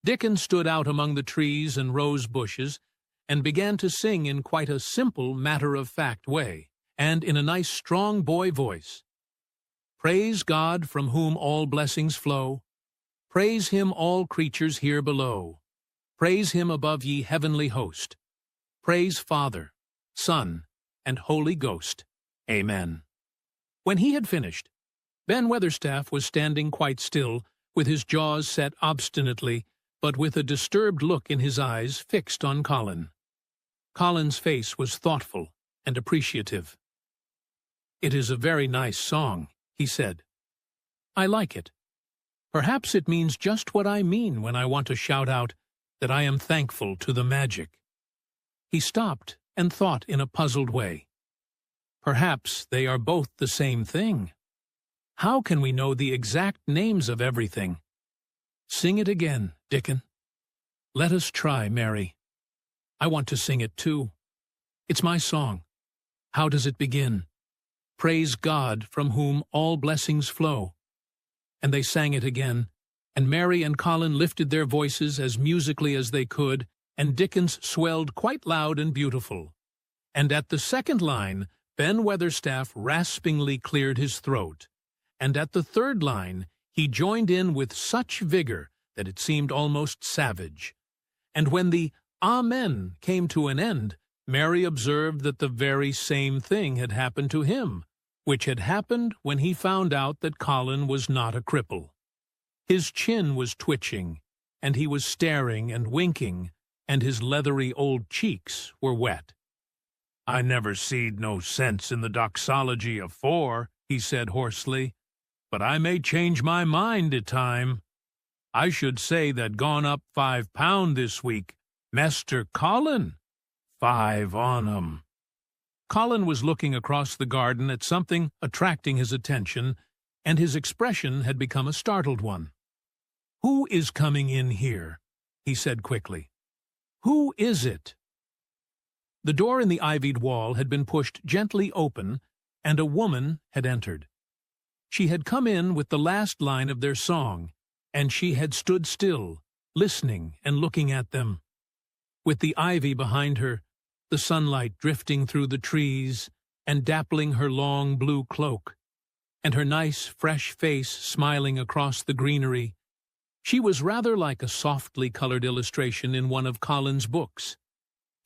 Dickon stood out among the trees and rose bushes and began to sing in quite a simple, matter-of-fact way, and in a nice strong boy voice. "Praise God from whom all blessings flow. Praise him all creatures here below. Praise him above ye heavenly host. Praise Father, Son, and Holy Ghost. Amen." When he had finished, Ben Weatherstaff was standing quite still, with his jaws set obstinately, but with a disturbed look in his eyes fixed on Colin. Colin's face was thoughtful and appreciative. "It is a very nice song," he said. "I like it. Perhaps it means just what I mean when I want to shout out that I am thankful to the magic." He stopped and thought in a puzzled way. Perhaps they are both the same thing. How can we know the exact names of everything? Sing it again, Dickon. Let us try, Mary. I want to sing it too. It's my song. How does it begin? Praise God from whom all blessings flow. And they sang it again, and Mary and Colin lifted their voices as musically as they could, and Dickon's swelled quite loud and beautiful. And at the second line, Ben Weatherstaff raspingly cleared his throat, and at the third line he joined in with such vigor that it seemed almost savage. And when the Amen came to an end, Mary observed that the very same thing had happened to him, which had happened when he found out that Colin was not a cripple. His chin was twitching, and he was staring and winking, and his leathery old cheeks were wet. "I never seed no sense in the doxology afore," he said hoarsely, "but I may change my mind i' time. I should say that gone up £5 this week. Mester Colin, 5 on 'em." Colin was looking across the garden at something attracting his attention, and his expression had become a startled one. "Who is coming in here?" he said quickly. "Who is it?" The door in the ivied wall had been pushed gently open, and a woman had entered. She had come in with the last line of their song, and she had stood still, listening and looking at them. With the ivy behind her, the sunlight drifting through the trees and dappling her long blue cloak, and her nice, fresh face smiling across the greenery, she was rather like a softly colored illustration in one of Colin's books.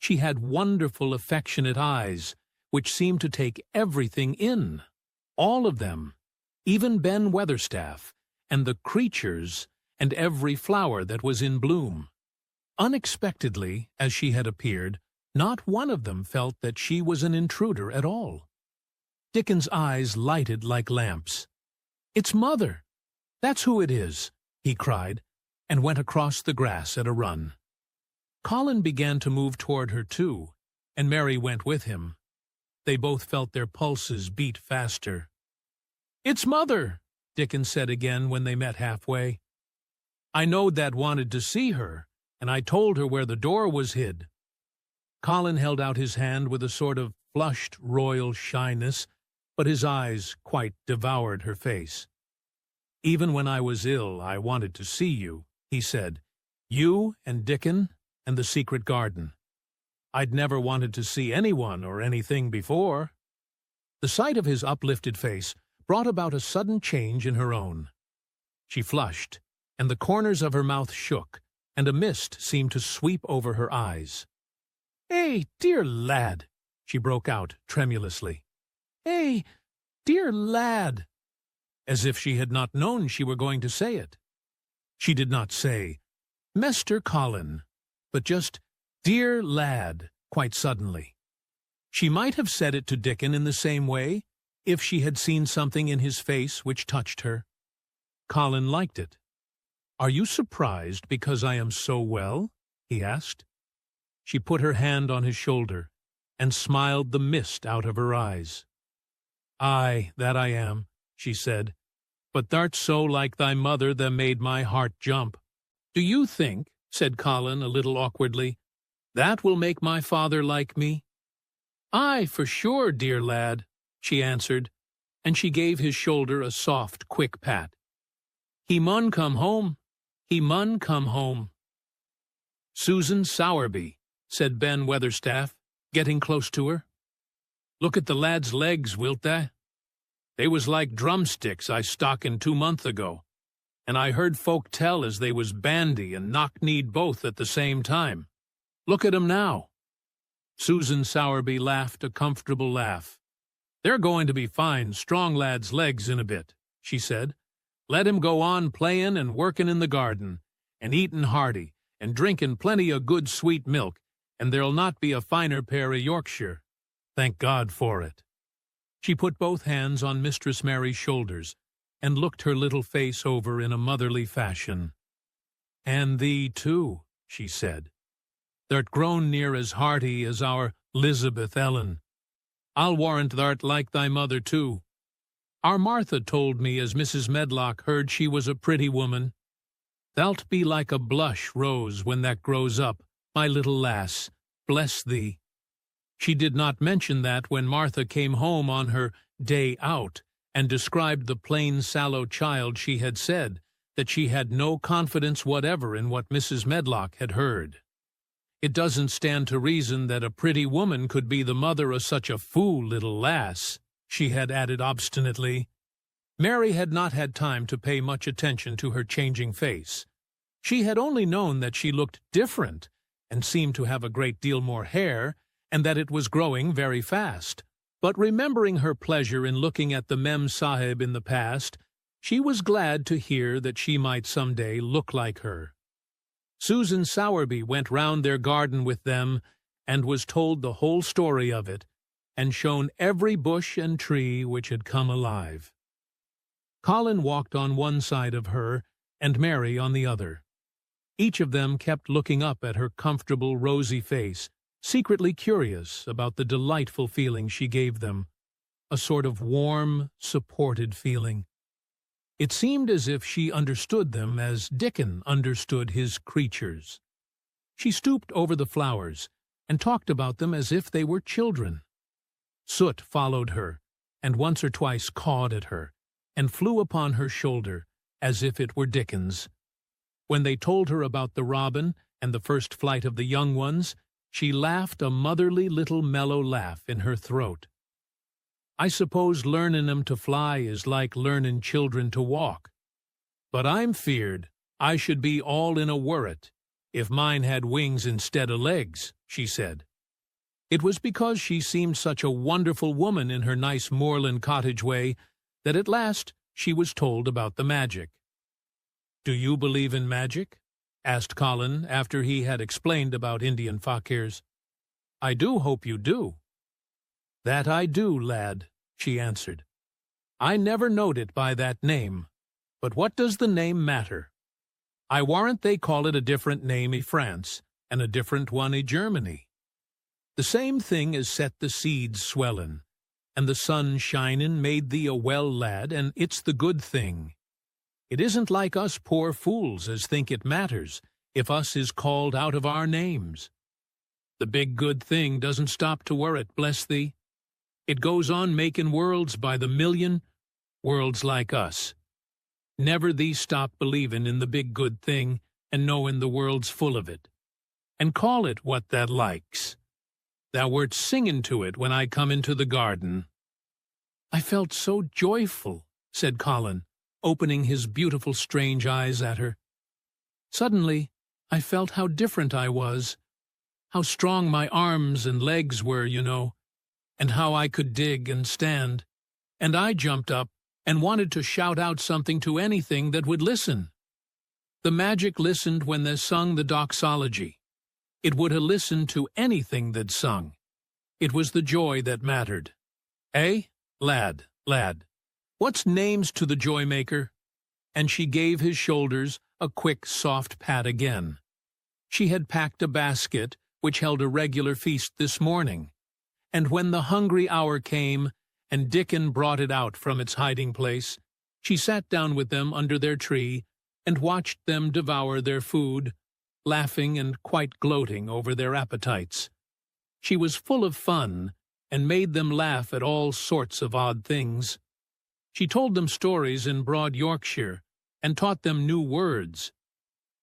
She had wonderful, affectionate eyes, which seemed to take everything in, all of them, even Ben Weatherstaff, and the creatures, and every flower that was in bloom. Unexpectedly, as she had appeared, not one of them felt that she was an intruder at all. Dickon's eyes lighted like lamps. "It's Mother! That's who it is!" he cried, and went across the grass at a run. Colin began to move toward her too, and Mary went with him. They both felt their pulses beat faster. "It's Mother!" Dickon said again when they met halfway. "I knowed that wanted to see her, and I told her where the door was hid." Colin held out his hand with a sort of flushed royal shyness, but his eyes quite devoured her face. "Even when I was ill, I wanted to see you," he said. "You and Dickon and the secret garden. I'd never wanted to see anyone or anything before." The sight of his uplifted face brought about a sudden change in her own. She flushed, and the corners of her mouth shook, and a mist seemed to sweep over her eyes. "Eh, dear lad," she broke out tremulously. "Eh, dear lad," as if she had not known she were going to say it. She did not say, "Mester Colin," but just, "Dear lad," quite suddenly. She might have said it to Dickon in the same way, if she had seen something in his face which touched her. Colin liked it. "Are you surprised because I am so well?" he asked. She put her hand on his shoulder, and smiled the mist out of her eyes. "Aye, that I am," she said, "but thou'rt so like thy mother that made my heart jump." "Do you think," said Colin a little awkwardly, "that will make my father like me?" "Aye, for sure, dear lad," she answered, and she gave his shoulder a soft, quick pat. "He mun come home. He mun come home." "Susan Sowerby," said Ben Weatherstaff, getting close to her. "Look at the lad's legs, wilt thou? They was like drumsticks I stockened 2 months ago, and I heard folk tell as they was bandy and knock-kneed both at the same time. Look at 'em now." Susan Sowerby laughed a comfortable laugh. "They're going to be fine, strong lad's legs in a bit," she said. "Let him go on playin' and workin' in the garden, and eatin' hearty, and drinkin' plenty of good sweet milk, and there'll not be a finer pair of Yorkshire. Thank God for it." She put both hands on Mistress Mary's shoulders, and looked her little face over in a motherly fashion. "And thee, too," she said. "Thou'rt grown near as hearty as our 'Lisabeth Ellen. I'll warrant thou'rt like thy mother, too. Our Martha told me as Mrs. Medlock heard she was a pretty woman. Thou'lt be like a blush rose when that grows up, my little lass, bless thee." She did not mention that when Martha came home on her day out and described the plain, sallow child, she had said that she had no confidence whatever in what Mrs. Medlock had heard. "It doesn't stand to reason that a pretty woman could be the mother of such a fool little lass," she had added obstinately. Mary had not had time to pay much attention to her changing face. She had only known that she looked different and seemed to have a great deal more hair, and that it was growing very fast. But remembering her pleasure in looking at the Mem Sahib in the past, she was glad to hear that she might some day look like her. Susan Sowerby went round their garden with them, and was told the whole story of it, and shown every bush and tree which had come alive. Colin walked on one side of her, and Mary on the other. Each of them kept looking up at her comfortable, rosy face, secretly curious about the delightful feeling she gave them, a sort of warm, supported feeling. It seemed as if she understood them as Dickon understood his creatures. She stooped over the flowers and talked about them as if they were children. Soot followed her, and once or twice cawed at her, and flew upon her shoulder as if it were Dickon's. When they told her about the robin and the first flight of the young ones, she laughed a motherly little mellow laugh in her throat. "I suppose learnin' 'em to fly is like learnin' children to walk. But I'm feared I should be all in a worrit if mine had wings instead of legs," she said. It was because she seemed such a wonderful woman in her nice moorland cottage way that at last she was told about the magic. "Do you believe in magic?" asked Colin after he had explained about Indian fakirs. "I do hope you do." "That I do, lad," she answered. "I never knowed it by that name, but what does the name matter? I warrant they call it a different name i' France, and a different one i' Germany. The same thing as set the seeds swellin', and the sun shinin' made thee a well lad, and it's the good thing. It isn't like us poor fools as think it matters if us is called out of our names. The big good thing doesn't stop to worrit, bless thee. It goes on makin' worlds by the million, worlds like us. Never thee stop believin' in the big good thing and knowin' the world's full of it. And call it what thou likes. Thou wert singin' to it when I come into the garden." "I felt so joyful," said Colin, opening his beautiful strange eyes at her. "Suddenly I felt how different I was, how strong my arms and legs were, you know, and how I could dig and stand, and I jumped up and wanted to shout out something to anything that would listen. The magic listened when they sung the doxology. It would ha' listened to anything that sung. It was the joy that mattered. Eh, lad, what's names to the joy-maker?" And she gave his shoulders a quick, soft pat again. She had packed a basket which held a regular feast this morning, and when the hungry hour came, and Dickon brought it out from its hiding-place, she sat down with them under their tree and watched them devour their food, laughing and quite gloating over their appetites. She was full of fun, and made them laugh at all sorts of odd things. She told them stories in broad Yorkshire, and taught them new words.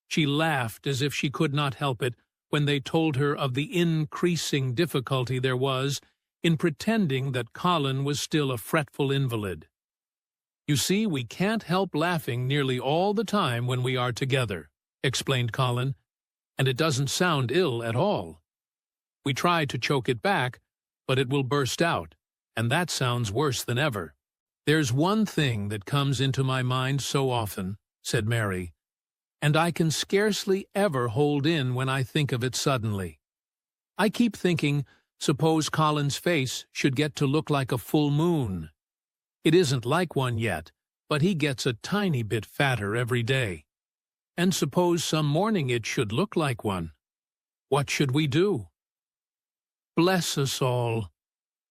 She laughed as if she could not help it when they told her of the increasing difficulty there was in pretending that Colin was still a fretful invalid. "You see, we can't help laughing nearly all the time when we are together," explained Colin, "and it doesn't sound ill at all. We try to choke it back, but it will burst out, and that sounds worse than ever." "There's one thing that comes into my mind so often," said Mary, "and I can scarcely ever hold in when I think of it suddenly. I keep thinking, suppose Colin's face should get to look like a full moon. It isn't like one yet, but he gets a tiny bit fatter every day. And suppose some morning it should look like one. What should we do?" "Bless us all,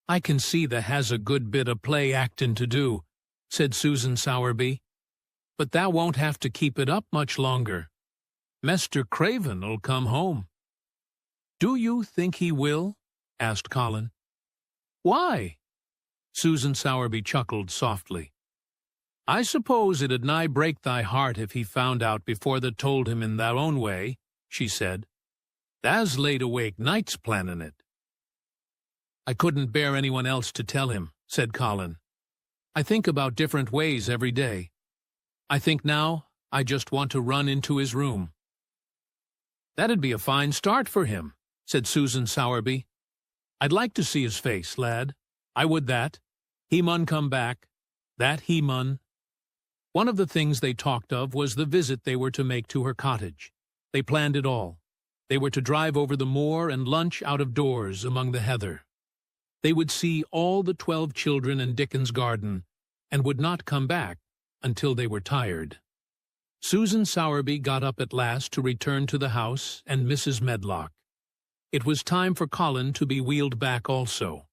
I can see thou has a good bit of play-actin' to do," said Susan Sowerby. "But thou won't have to keep it up much longer. Mester Craven'll come home." "Do you think he will?" asked Colin. "Why?" Susan Sowerby chuckled softly. "I suppose it'd nigh break thy heart if he found out before thou told him in thy own way," she said. "Thou's laid awake nights planning it." "I couldn't bear anyone else to tell him," said Colin. "I think about different ways every day. I think now I just want to run into his room." "That'd be a fine start for him," said Susan Sowerby. "I'd like to see his face, lad. I would that. He mun come back. That he mun." One of the things they talked of was the visit they were to make to her cottage. They planned it all. They were to drive over the moor and lunch out of doors among the heather. They would see all the 12 children in Dickon's garden, and would not come back until they were tired. Susan Sowerby got up at last to return to the house and Mrs. Medlock. It was time for Colin to be wheeled back also.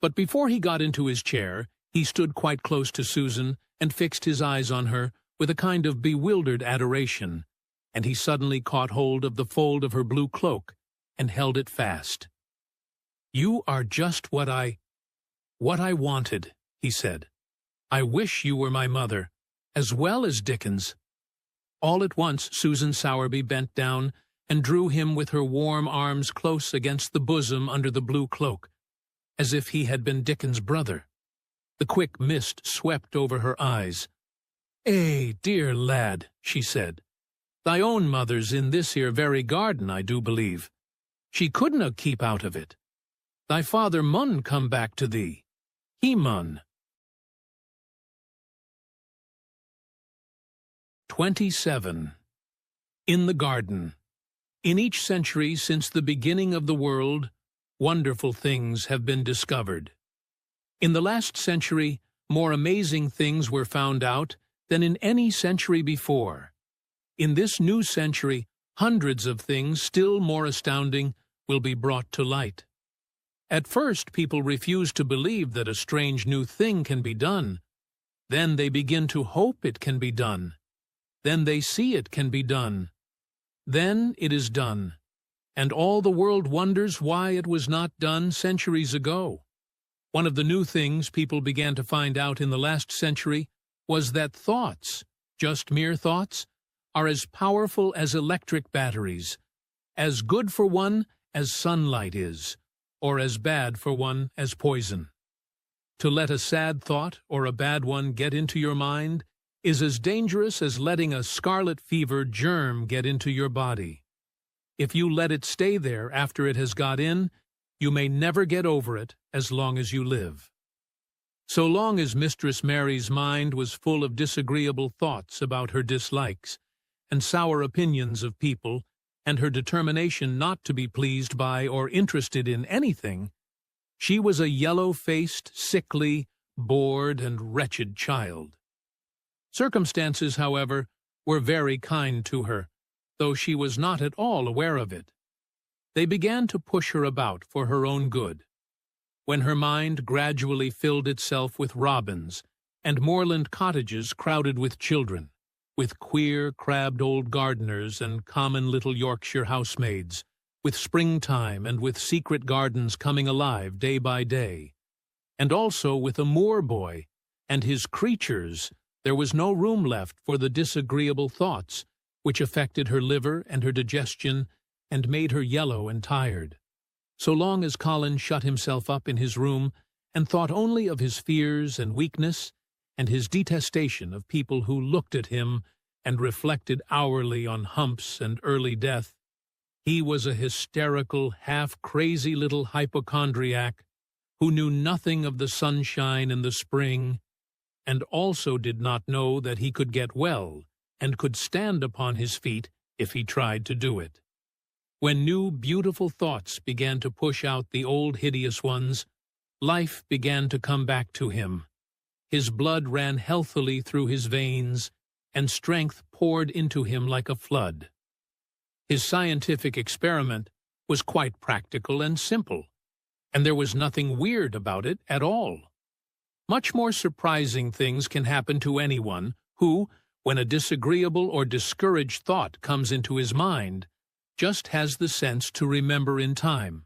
But before he got into his chair, he stood quite close to Susan and fixed his eyes on her with a kind of bewildered adoration, and he suddenly caught hold of the fold of her blue cloak and held it fast. "You are just what I wanted," he said. "I wish you were my mother, as well as Dickon's." All at once Susan Sowerby bent down and drew him with her warm arms close against the bosom under the blue cloak, as if he had been Dickon's brother. The quick mist swept over her eyes. "Eh, dear lad," she said, "thy own mother's in this here very garden, I do believe. She couldna keep out of it. Thy father mun come back to thee. He mun." 27. In the garden. In each century since the beginning of the world, wonderful things have been discovered. In the last century, more amazing things were found out than in any century before. In this new century, hundreds of things still more astounding will be brought to light. At first, people refuse to believe that a strange new thing can be done. Then they begin to hope it can be done. Then they see it can be done. Then it is done. And all the world wonders why it was not done centuries ago. One of the new things people began to find out in the last century was that thoughts, just mere thoughts, are as powerful as electric batteries, as good for one as sunlight is, or as bad for one as poison. To let a sad thought or a bad one get into your mind is as dangerous as letting a scarlet fever germ get into your body. If you let it stay there after it has got in, you may never get over it as long as you live. So long as Mistress Mary's mind was full of disagreeable thoughts about her dislikes and sour opinions of people, and her determination not to be pleased by or interested in anything, she was a yellow-faced, sickly, bored, and wretched child. Circumstances, however, were very kind to her, though she was not at all aware of it. They began to push her about for her own good. When her mind gradually filled itself with robins, and moorland cottages crowded with children, with queer, crabbed old gardeners and common little Yorkshire housemaids, with springtime and with secret gardens coming alive day by day, and also with a moor boy and his creatures, there was no room left for the disagreeable thoughts which affected her liver and her digestion and made her yellow and tired. So long as Colin shut himself up in his room and thought only of his fears and weakness and his detestation of people who looked at him and reflected hourly on humps and early death, he was a hysterical, half-crazy little hypochondriac who knew nothing of the sunshine and the spring, and also did not know that he could get well and could stand upon his feet if he tried to do it. When new, beautiful thoughts began to push out the old, hideous ones, life began to come back to him. His blood ran healthily through his veins, and strength poured into him like a flood. His scientific experiment was quite practical and simple, and there was nothing weird about it at all. Much more surprising things can happen to anyone who, when a disagreeable or discouraged thought comes into his mind, just has the sense to remember in time,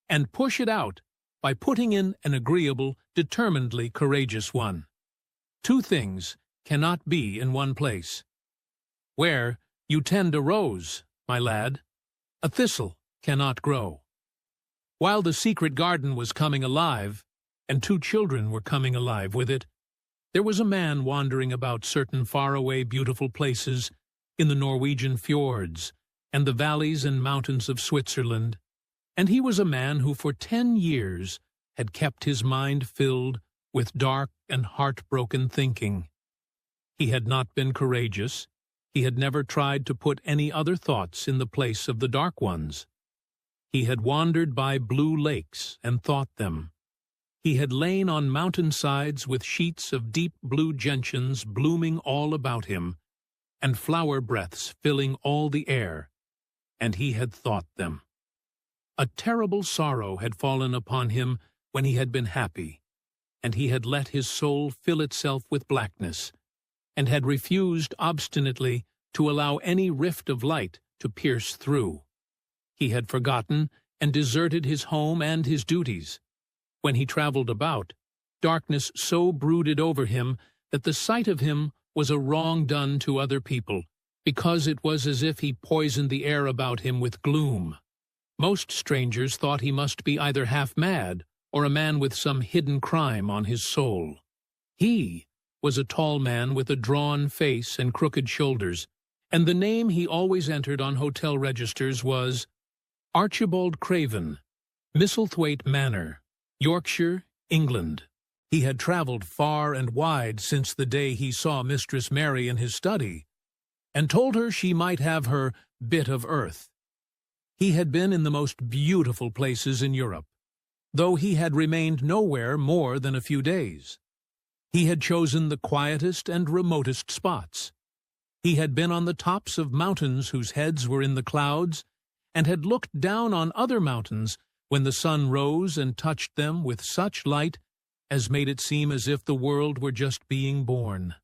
and push it out by putting in an agreeable, determinedly courageous one. Two things cannot be in one place. Where you tend a rose, my lad, a thistle cannot grow. While the secret garden was coming alive, and two children were coming alive with it, there was a man wandering about certain faraway beautiful places in the Norwegian fjords and the valleys and mountains of Switzerland, and he was a man who for 10 years had kept his mind filled with dark and heartbroken thinking. He had not been courageous. He had never tried to put any other thoughts in the place of the dark ones. He had wandered by blue lakes and thought them. He had lain on mountainsides with sheets of deep blue gentians blooming all about him, and flower breaths filling all the air, and he had thought them. A terrible sorrow had fallen upon him when he had been happy, and he had let his soul fill itself with blackness, and had refused obstinately to allow any rift of light to pierce through. He had forgotten and deserted his home and his duties. When he traveled about, darkness so brooded over him that the sight of him was a wrong done to other people, because it was as if he poisoned the air about him with gloom. Most strangers thought he must be either half mad or a man with some hidden crime on his soul. He was a tall man with a drawn face and crooked shoulders, and the name he always entered on hotel registers was Archibald Craven, Misselthwaite Manor, Yorkshire, England. He had travelled far and wide since the day he saw Mistress Mary in his study, and told her she might have her bit of earth. He had been in the most beautiful places in Europe, though he had remained nowhere more than a few days. He had chosen the quietest and remotest spots. He had been on the tops of mountains whose heads were in the clouds, and had looked down on other mountains when the sun rose and touched them with such light as made it seem as if the world were just being born.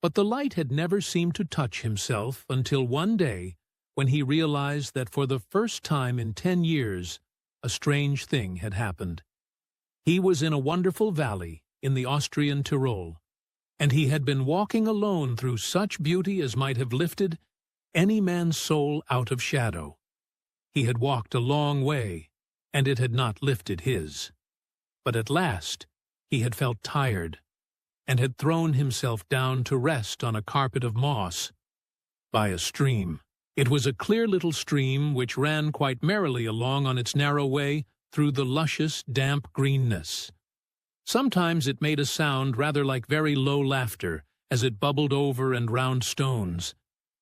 But the light had never seemed to touch himself until one day when he realized that for the first time in 10 years, a strange thing had happened. He was in a wonderful valley in the Austrian Tyrol, and he had been walking alone through such beauty as might have lifted any man's soul out of shadow. He had walked a long way, and it had not lifted his. But at last he had felt tired, and had thrown himself down to rest on a carpet of moss by a stream. It was a clear little stream which ran quite merrily along on its narrow way through the luscious, damp greenness. Sometimes it made a sound rather like very low laughter as it bubbled over and round stones.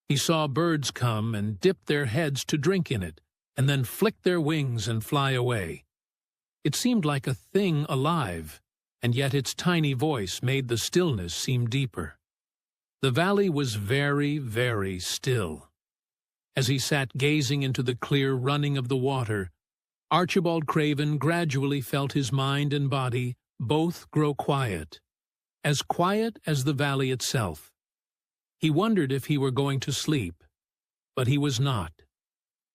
He saw birds come and dip their heads to drink in it, and then flick their wings and fly away. It seemed like a thing alive, and yet its tiny voice made the stillness seem deeper. The valley was very, very still. As he sat gazing into the clear running of the water, Archibald Craven gradually felt his mind and body both grow quiet as the valley itself. He wondered if he were going to sleep, but he was not.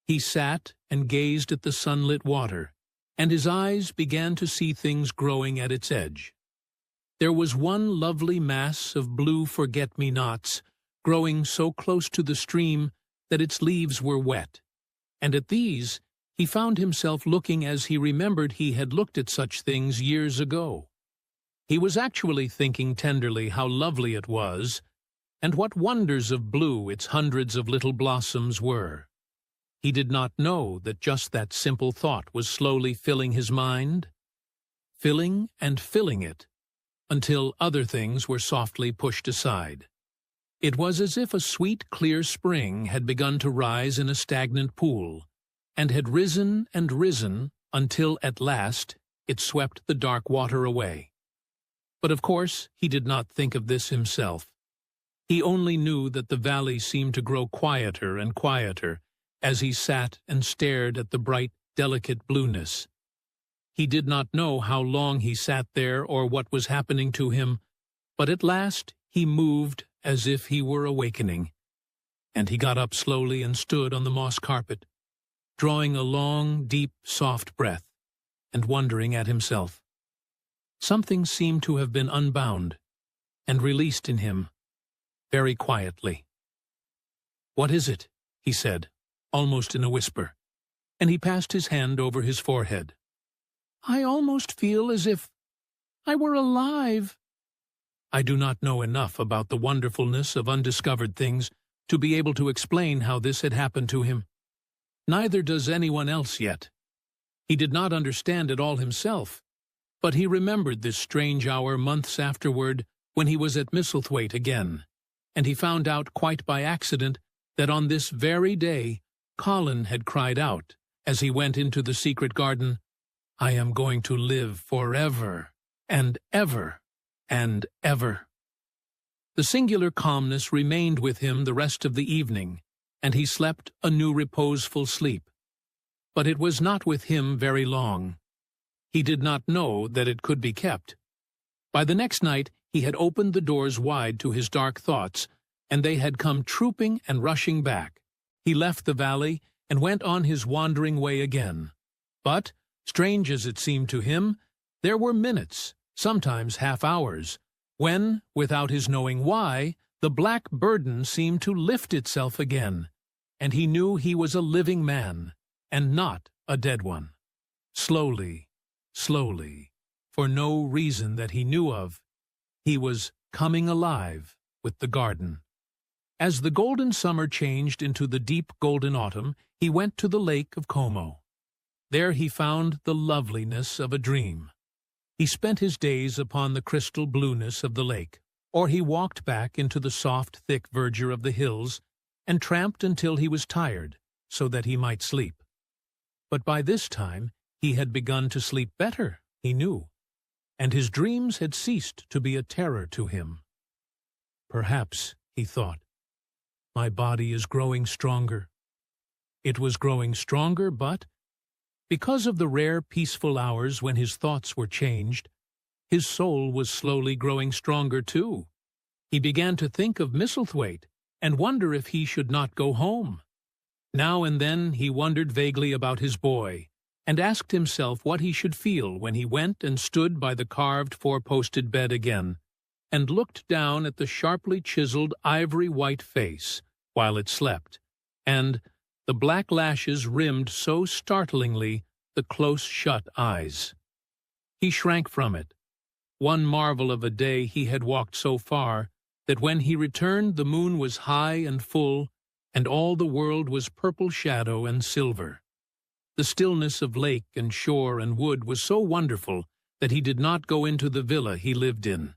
He sat and gazed at the sunlit water, and his eyes began to see things growing at its edge. There was one lovely mass of blue forget-me-nots growing so close to the stream that its leaves were wet, and at these he found himself looking as he remembered he had looked at such things years ago. He was actually thinking tenderly how lovely it was, and what wonders of blue its hundreds of little blossoms were. He did not know that just that simple thought was slowly filling his mind, filling and filling it, until other things were softly pushed aside. It was as if a sweet, clear spring had begun to rise in a stagnant pool, and had risen and risen until at last it swept the dark water away. But of course he did not think of this himself. He only knew that the valley seemed to grow quieter and quieter as he sat and stared at the bright, delicate blueness. He did not know how long he sat there or what was happening to him, but at last he moved as if he were awakening, and he got up slowly and stood on the moss carpet, drawing a long, deep, soft breath, and wondering at himself. Something seemed to have been unbound and released in him, very quietly. "What is it?" he said, almost in a whisper, and he passed his hand over his forehead. "I almost feel as if I were alive." I do not know enough about the wonderfulness of undiscovered things to be able to explain how this had happened to him. Neither does anyone else yet. He did not understand it all himself, but he remembered this strange hour months afterward when he was at Misselthwaite again, and he found out quite by accident that on this very day Colin had cried out, as he went into the secret garden, "I am going to live forever and ever and ever." The singular calmness remained with him the rest of the evening, and he slept a new reposeful sleep. But it was not with him very long. He did not know that it could be kept. By the next night he had opened the doors wide to his dark thoughts, and they had come trooping and rushing back. He left the valley and went on his wandering way again. But, strange as it seemed to him, there were minutes, sometimes half-hours, when, without his knowing why, the black burden seemed to lift itself again, and he knew he was a living man, and not a dead one. Slowly, slowly, for no reason that he knew of, he was coming alive with the garden. As the golden summer changed into the deep golden autumn, he went to the lake of Como. There he found the loveliness of a dream. He spent his days upon the crystal blueness of the lake, or he walked back into the soft, thick verdure of the hills and tramped until he was tired, so that he might sleep. But by this time He had begun to sleep better, he knew, and his dreams had ceased to be a terror to him. Perhaps, he thought, my body is growing stronger. It was growing stronger, but, because of the rare peaceful hours when his thoughts were changed, his soul was slowly growing stronger too. He began to think of Misselthwaite and wonder if he should not go home. Now and then he wondered vaguely about his boy, and asked himself what he should feel when he went and stood by the carved four-posted bed again, and looked down at the sharply chiseled ivory-white face while it slept, and the black lashes rimmed so startlingly the close-shut eyes. He shrank from it. One marvel of a day he had walked so far that when he returned the moon was high and full, and all the world was purple shadow and silver. The stillness of lake and shore and wood was so wonderful that he did not go into the villa he lived in.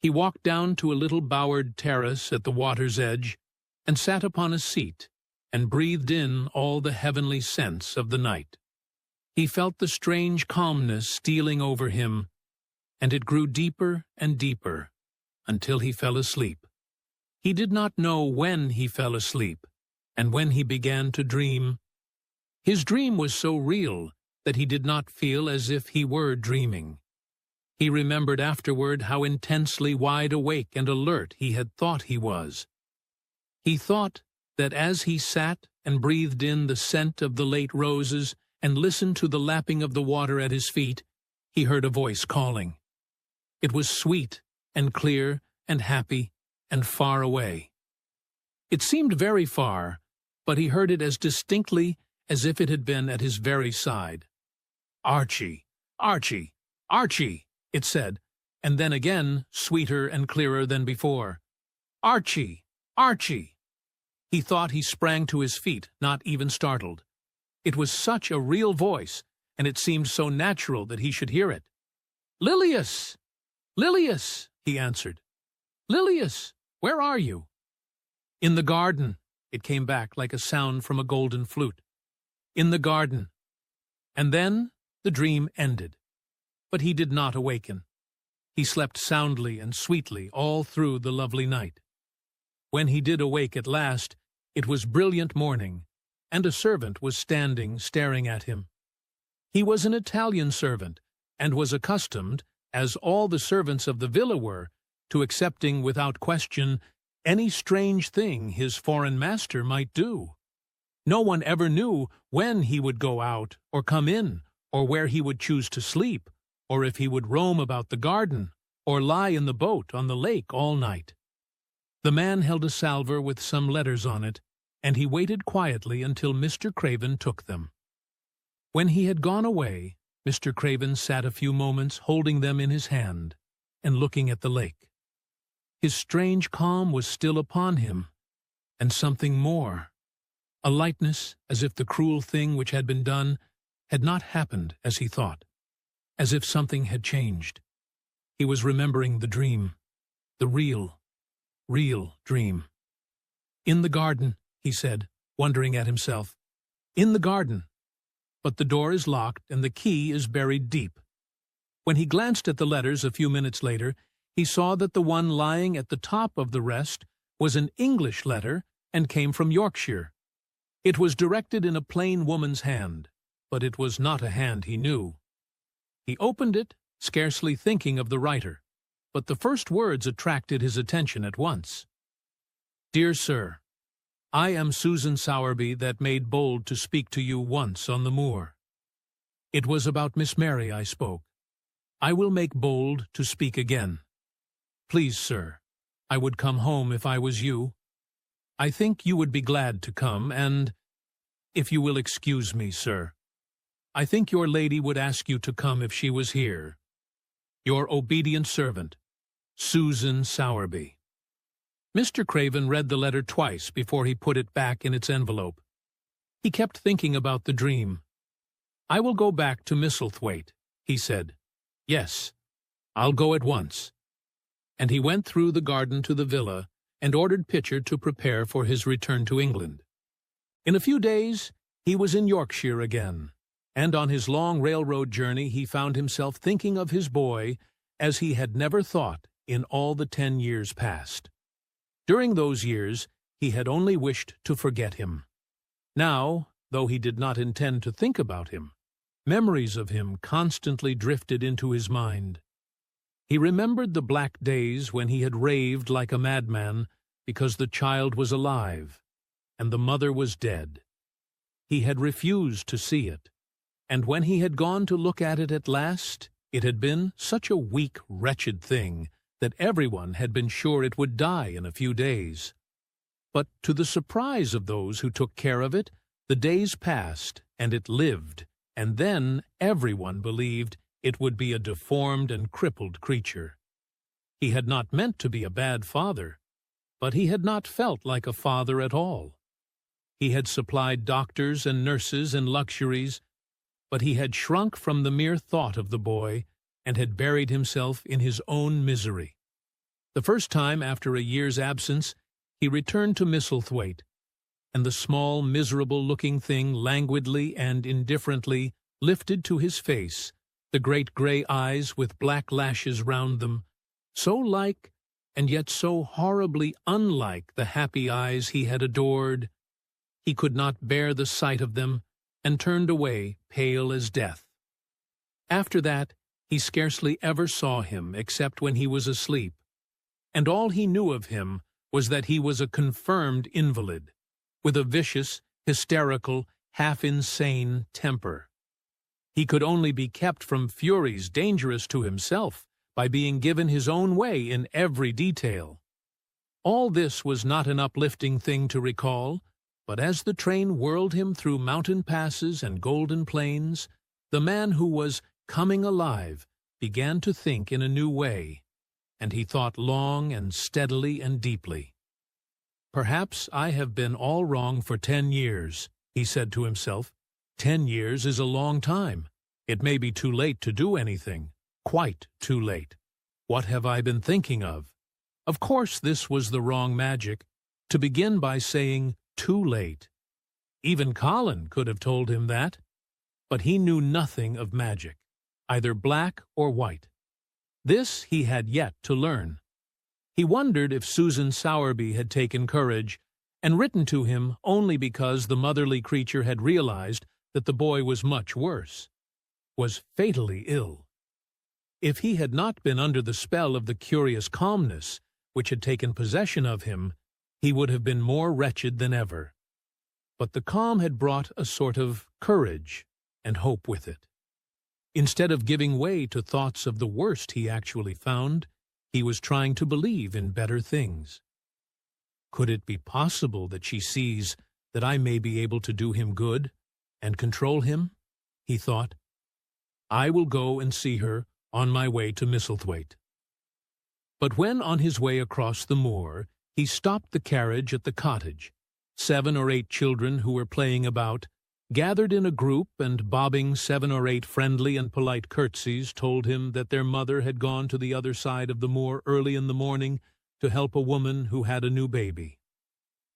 He walked down to a little bowered terrace at the water's edge, and sat upon a seat, and breathed in all the heavenly scents of the night. He felt the strange calmness stealing over him, and it grew deeper and deeper, until he fell asleep. He did not know when he fell asleep, and when he began to dream. His dream was so real that he did not feel as if he were dreaming. He remembered afterward how intensely wide awake and alert he had thought he was. He thought that as he sat and breathed in the scent of the late roses and listened to the lapping of the water at his feet, he heard a voice calling. It was sweet and clear and happy and far away. It seemed very far, but he heard it as distinctly as if it had been at his very side. "Archie, Archie, Archie," it said, and then again, sweeter and clearer than before. "Archie, Archie." He thought he sprang to his feet, not even startled. It was such a real voice, and it seemed so natural that he should hear it. "Lilias! Lilias!" he answered. "Lilias, where are you?" "In the garden," it came back like a sound from a golden flute. "In the garden." And then the dream ended. But he did not awaken. He slept soundly and sweetly all through the lovely night. When he did awake at last, it was brilliant morning, and a servant was standing staring at him. He was an Italian servant, and was accustomed, as all the servants of the villa were, to accepting without question any strange thing his foreign master might do. No one ever knew when he would go out or come in, or where he would choose to sleep, or if he would roam about the garden, or lie in the boat on the lake all night. The man held a salver with some letters on it, and he waited quietly until Mr. Craven took them. When he had gone away, Mr. Craven sat a few moments holding them in his hand and looking at the lake. His strange calm was still upon him, and something more, a lightness as if the cruel thing which had been done had not happened as he thought, as if something had changed. He was remembering the dream, the real dream. "In the garden," he said, wondering at himself. "In the garden. But the door is locked and the key is buried deep." When he glanced at the letters a few minutes later, he saw that the one lying at the top of the rest was an English letter and came from Yorkshire. It was directed in a plain woman's hand, but it was not a hand he knew. He opened it, scarcely thinking of the writer, but the first words attracted his attention at once. "Dear Sir, I am Susan Sowerby that made bold to speak to you once on the moor. It was about Miss Mary I spoke. I will make bold to speak again. Please, sir, I would come home if I was you. I think you would be glad to come, and, if you will excuse me, sir, I think your lady would ask you to come if she was here. Your obedient servant, Susan Sowerby." Mr. Craven read the letter twice before he put it back in its envelope. He kept thinking about the dream. "I will go back to Misselthwaite," he said. "Yes, I'll go at once." And he went through the garden to the villa and ordered Pitcher to prepare for his return to England. In a few days he was in Yorkshire again. and on his long railroad journey he found himself thinking of his boy as he had never thought in all the 10 years past. During those years, he had only wished to forget him. Now, though he did not intend to think about him, memories of him constantly drifted into his mind. He remembered the black days when he had raved like a madman because the child was alive and the mother was dead. He had refused to see it, and when he had gone to look at it at last, it had been such a weak, wretched thing that everyone had been sure it would die in a few days. But to the surprise of those who took care of it, the days passed and it lived, and then everyone believed it would be a deformed and crippled creature. He had not meant to be a bad father, but he had not felt like a father at all. He had supplied doctors and nurses and luxuries, but he had shrunk from the mere thought of the boy and had buried himself in his own misery. The first time after a year's absence, he returned to Misselthwaite, and the small, miserable-looking thing languidly and indifferently lifted to his face the great gray eyes with black lashes round them, so like and yet so horribly unlike the happy eyes he had adored. He could not bear the sight of them, and turned away, pale as death. After that, he scarcely ever saw him except when he was asleep, and all he knew of him was that he was a confirmed invalid, with a vicious, hysterical, half-insane temper. He could only be kept from furies dangerous to himself by being given his own way in every detail. All this was not an uplifting thing to recall, but as the train whirled him through mountain passes and golden plains, the man who was coming alive began to think in a new way, and he thought long and steadily and deeply. "Perhaps I have been all wrong for 10 years, he said to himself. 10 years is a long time. It may be too late to do anything, quite too late. What have I been thinking of? Of course this was the wrong magic, to begin by saying too late. Even Colin could have told him that. But he knew nothing of magic, either black or white. This he had yet to learn. He wondered if Susan Sowerby had taken courage and written to him only because the motherly creature had realized that the boy was much worse, was fatally ill. If he had not been under the spell of the curious calmness which had taken possession of him, he would have been more wretched than ever. But the calm had brought a sort of courage and hope with it. Instead of giving way to thoughts of the worst he actually found, he was trying to believe in better things. Could it be possible that she sees that I may be able to do him good and control him? He thought. I will go and see her on my way to Misselthwaite. But when on his way across the moor, he stopped the carriage at the cottage. 7 or 8 children who were playing about, gathered in a group and bobbing 7 or 8 friendly and polite curtsies, told him that their mother had gone to the other side of the moor early in the morning to help a woman who had a new baby.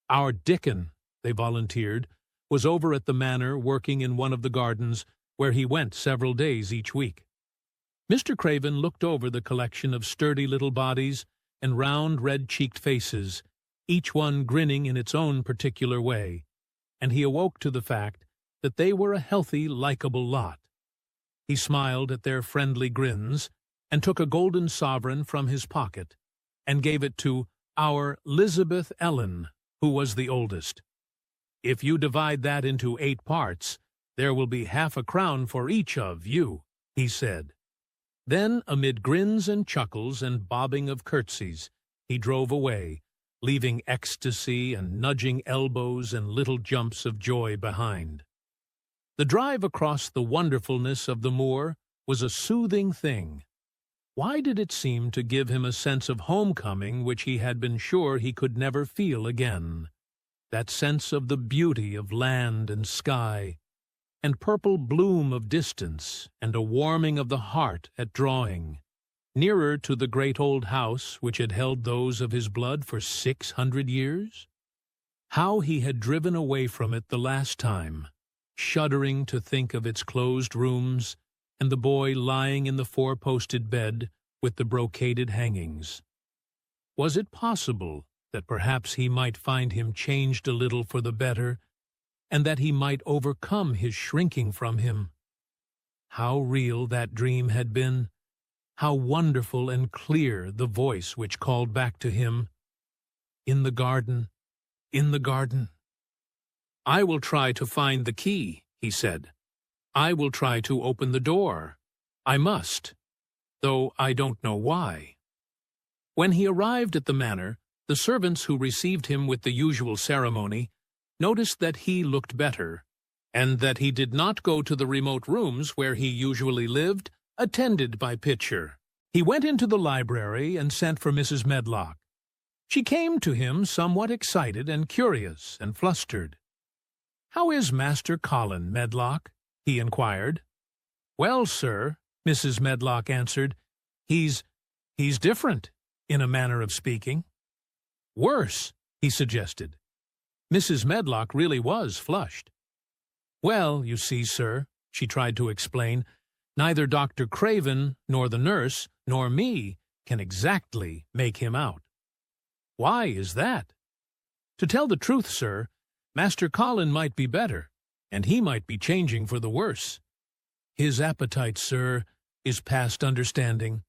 Our Dickon, they volunteered, was over at the manor working in one of the gardens where he went several days each week. Mr. Craven looked over the collection of sturdy little bodies and round red-cheeked faces, each one grinning in its own particular way, and he awoke to the fact that they were a healthy, likable lot. He smiled at their friendly grins and took a golden sovereign from his pocket and gave it to our Elizabeth Ellen, who was the oldest. If you divide that into 8 parts, there will be half a crown for each of you, he said. Then, amid grins and chuckles and bobbing of curtsies, he drove away, leaving ecstasy and nudging elbows and little jumps of joy behind. The drive across the wonderfulness of the moor was a soothing thing. Why did it seem to give him a sense of homecoming which he had been sure he could never feel again? That sense of the beauty of land and sky, and purple bloom of distance, and a warming of the heart at drawing, nearer to the great old house which had held those of his blood for 600 years? How he had driven away from it the last time, shuddering to think of its closed rooms and the boy lying in the four-posted bed with the brocaded hangings. Was it possible that perhaps he might find him changed a little for the better, and that he might overcome his shrinking from him? How real that dream had been! How wonderful and clear the voice which called back to him, "In the garden, in the garden." "I will try to find the key," he said. "I will try to open the door. I must, though I don't know why." When he arrived at the manor, the servants who received him with the usual ceremony noticed that he looked better, and that he did not go to the remote rooms where he usually lived, attended by Pitcher. He went into the library and sent for Mrs. Medlock. She came to him somewhat excited and curious and flustered. "How is Master Colin, Medlock?" he inquired. "Well, sir," Mrs. Medlock answered, he's different, in a manner of speaking." "Worse," he suggested. Mrs. Medlock really was flushed. "Well, you see, sir," she tried to explain, "neither Dr. Craven, nor the nurse, nor me can exactly make him out." "Why is that?" "To tell the truth, sir, Master Colin might be better, and he might be changing for the worse. His appetite, sir, is past understanding,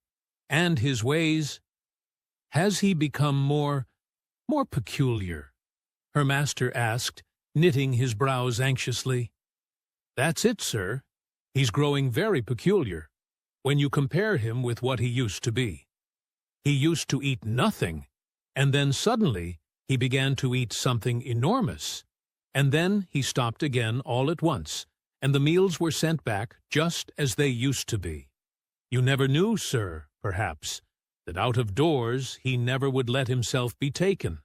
and his ways—" "Has he become more peculiar?" her master asked, knitting his brows anxiously. "That's it, sir. He's growing very peculiar, when you compare him with what he used to be. He used to eat nothing, and then suddenly he began to eat something enormous, and then he stopped again all at once, and the meals were sent back just as they used to be. You never knew, sir, perhaps, that out of doors he never would let himself be taken.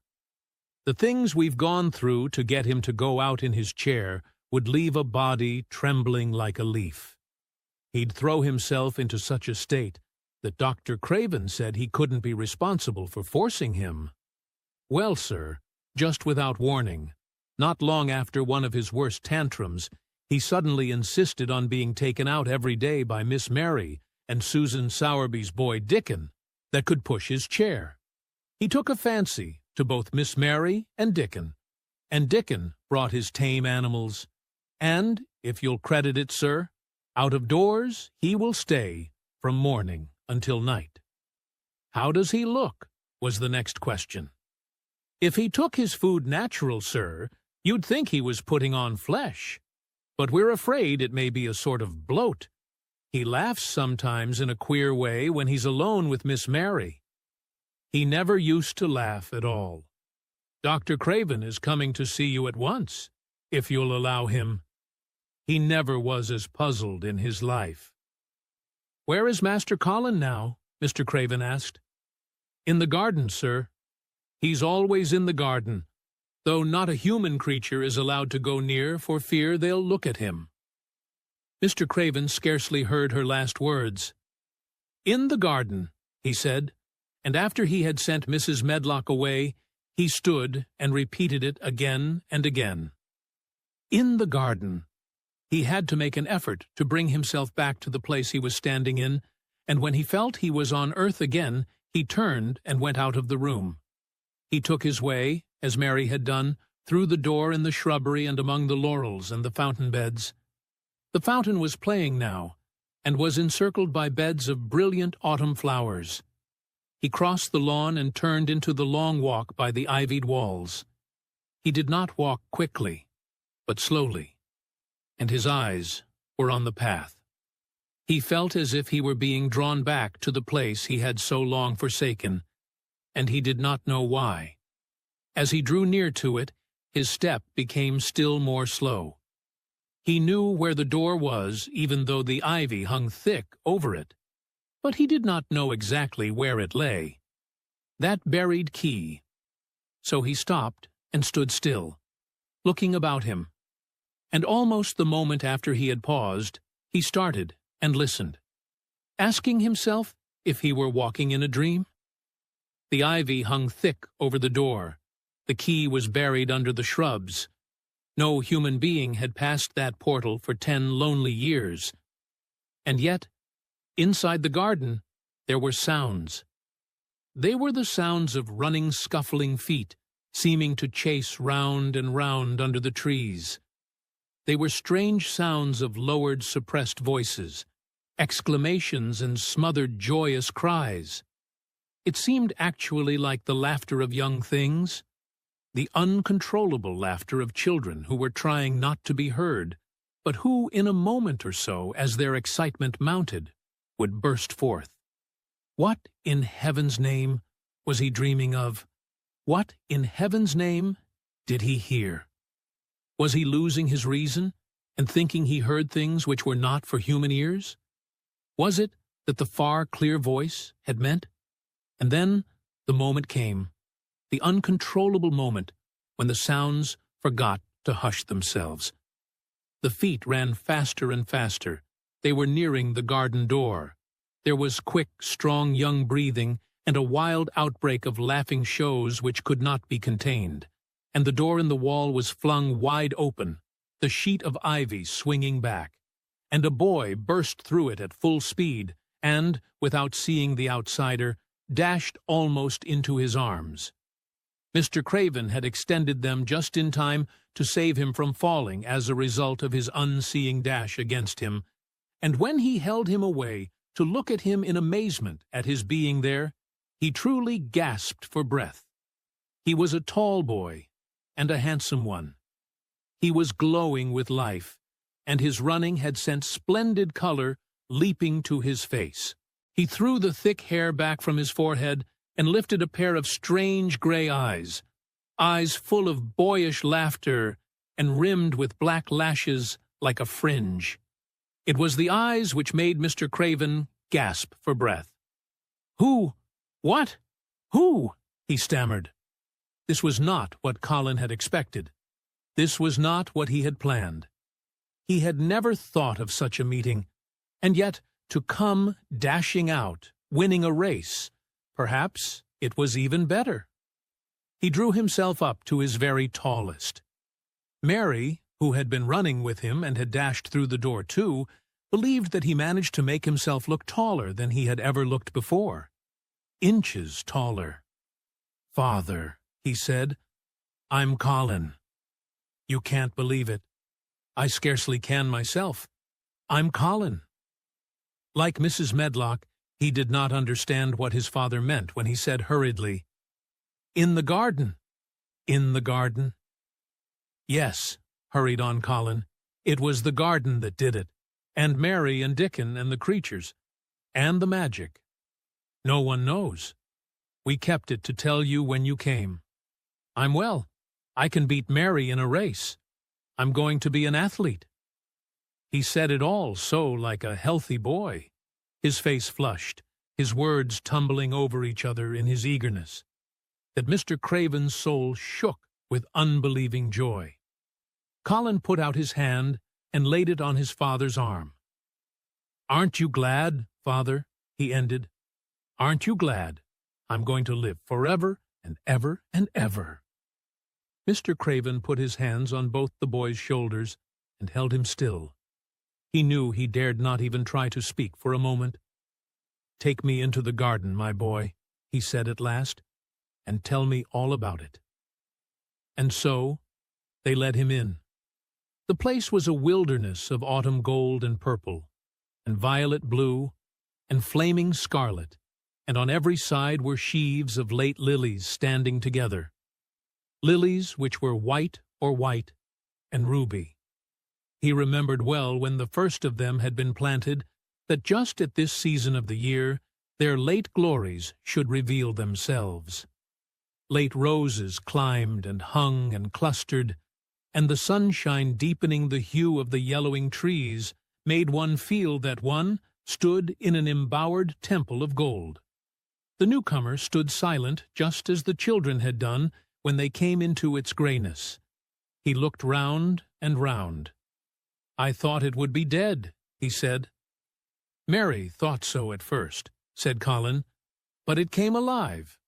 The things we've gone through to get him to go out in his chair would leave a body trembling like a leaf. He'd throw himself into such a state that Dr. Craven said he couldn't be responsible for forcing him. Well, sir, just without warning, not long after one of his worst tantrums, he suddenly insisted on being taken out every day by Miss Mary and Susan Sowerby's boy Dickon, that could push his chair. He took a fancy to both Miss Mary and Dickon brought his tame animals, and, if you'll credit it, sir, out of doors he will stay from morning until night." "How does he look?" was the next question. "If he took his food natural, sir, you'd think he was putting on flesh, but we're afraid it may be a sort of bloat. He laughs sometimes in a queer way when he's alone with Miss Mary. He never used to laugh at all. Dr. Craven is coming to see you at once, if you'll allow him. He never was as puzzled in his life." "Where is Master Colin now?" Mr. Craven asked. "In the garden, sir. He's always in the garden, though not a human creature is allowed to go near for fear they'll look at him." Mr. Craven scarcely heard her last words. "In the garden," he said, and after he had sent Mrs. Medlock away, he stood and repeated it again and again. In the garden. He had to make an effort to bring himself back to the place he was standing in, and when he felt he was on earth again, he turned and went out of the room. He took his way, as Mary had done, through the door in the shrubbery and among the laurels and the fountain beds. The fountain was playing now, and was encircled by beds of brilliant autumn flowers. He crossed the lawn and turned into the long walk by the ivied walls. He did not walk quickly, but slowly, and his eyes were on the path. He felt as if he were being drawn back to the place he had so long forsaken, and he did not know why. As he drew near to it, his step became still more slow. He knew where the door was, even though the ivy hung thick over it, but he did not know exactly where it lay. That buried key. So he stopped and stood still, looking about him. And almost the moment after he had paused, he started and listened, asking himself if he were walking in a dream. The ivy hung thick over the door. The key was buried under the shrubs. No human being had passed that portal for 10 lonely years. And yet, inside the garden, there were sounds. They were the sounds of running, scuffling feet, seeming to chase round and round under the trees. They were strange sounds of lowered, suppressed voices, exclamations and smothered, joyous cries. It seemed actually like the laughter of young things, the uncontrollable laughter of children who were trying not to be heard, but who, in a moment or so, as their excitement mounted, would burst forth. What, in heaven's name, was he dreaming of? What, in heaven's name, did he hear? Was he losing his reason, and thinking he heard things which were not for human ears? Was it that the far, clear voice had meant? And then the moment came, the uncontrollable moment, when the sounds forgot to hush themselves. The feet ran faster and faster. They were nearing the garden door. There was quick, strong young breathing, and a wild outbreak of laughing shows which could not be contained. And the door in the wall was flung wide open, the sheet of ivy swinging back. And a boy burst through it at full speed, and, without seeing the outsider, dashed almost into his arms. Mr. Craven had extended them just in time to save him from falling as a result of his unseeing dash against him, and when he held him away to look at him in amazement at his being there, he truly gasped for breath. He was a tall boy, and a handsome one. He was glowing with life, and his running had sent splendid color leaping to his face. He threw the thick hair back from his forehead and lifted a pair of strange gray eyes full of boyish laughter and rimmed with black lashes like a fringe. It was the eyes which made Mr. Craven gasp for breath. "Who? What? Who?" he stammered. This was not what Colin had expected. This was not what he had planned. He had never thought of such a meeting, and yet to come dashing out, winning a race, perhaps it was even better. He drew himself up to his very tallest. Mary, who had been running with him and had dashed through the door too, believed that he managed to make himself look taller than he had ever looked before. Inches taller. "Father," he said, "I'm Colin. You can't believe it. I scarcely can myself. I'm Colin." Like Mrs. Medlock, he did not understand what his father meant when he said hurriedly, "In the garden. In the garden." "Yes," hurried on Colin, "it was the garden that did it, and Mary and Dickon and the creatures, and the magic. No one knows. We kept it to tell you when you came. I'm well. I can beat Mary in a race. I'm going to be an athlete." He said it all so like a healthy boy. His face flushed, his words tumbling over each other in his eagerness, that Mr. Craven's soul shook with unbelieving joy. Colin put out his hand and laid it on his father's arm. "Aren't you glad, Father?" he ended. "Aren't you glad? I'm going to live forever and ever and ever." Mr. Craven put his hands on both the boy's shoulders and held him still. He knew he dared not even try to speak for a moment. "Take me into the garden, my boy," he said at last, "and tell me all about it." And so they led him in. The place was a wilderness of autumn gold and purple, and violet blue, and flaming scarlet, and on every side were sheaves of late lilies standing together. Lilies which were white and ruby. He remembered well when the first of them had been planted that just at this season of the year their late glories should reveal themselves. Late roses climbed and hung and clustered, and the sunshine deepening the hue of the yellowing trees made one feel that one stood in an embowered temple of gold. The newcomer stood silent just as the children had done when they came into its grayness. He looked round and round. "I thought it would be dead," he said. "Mary thought so at first," said Colin, "but it came alive."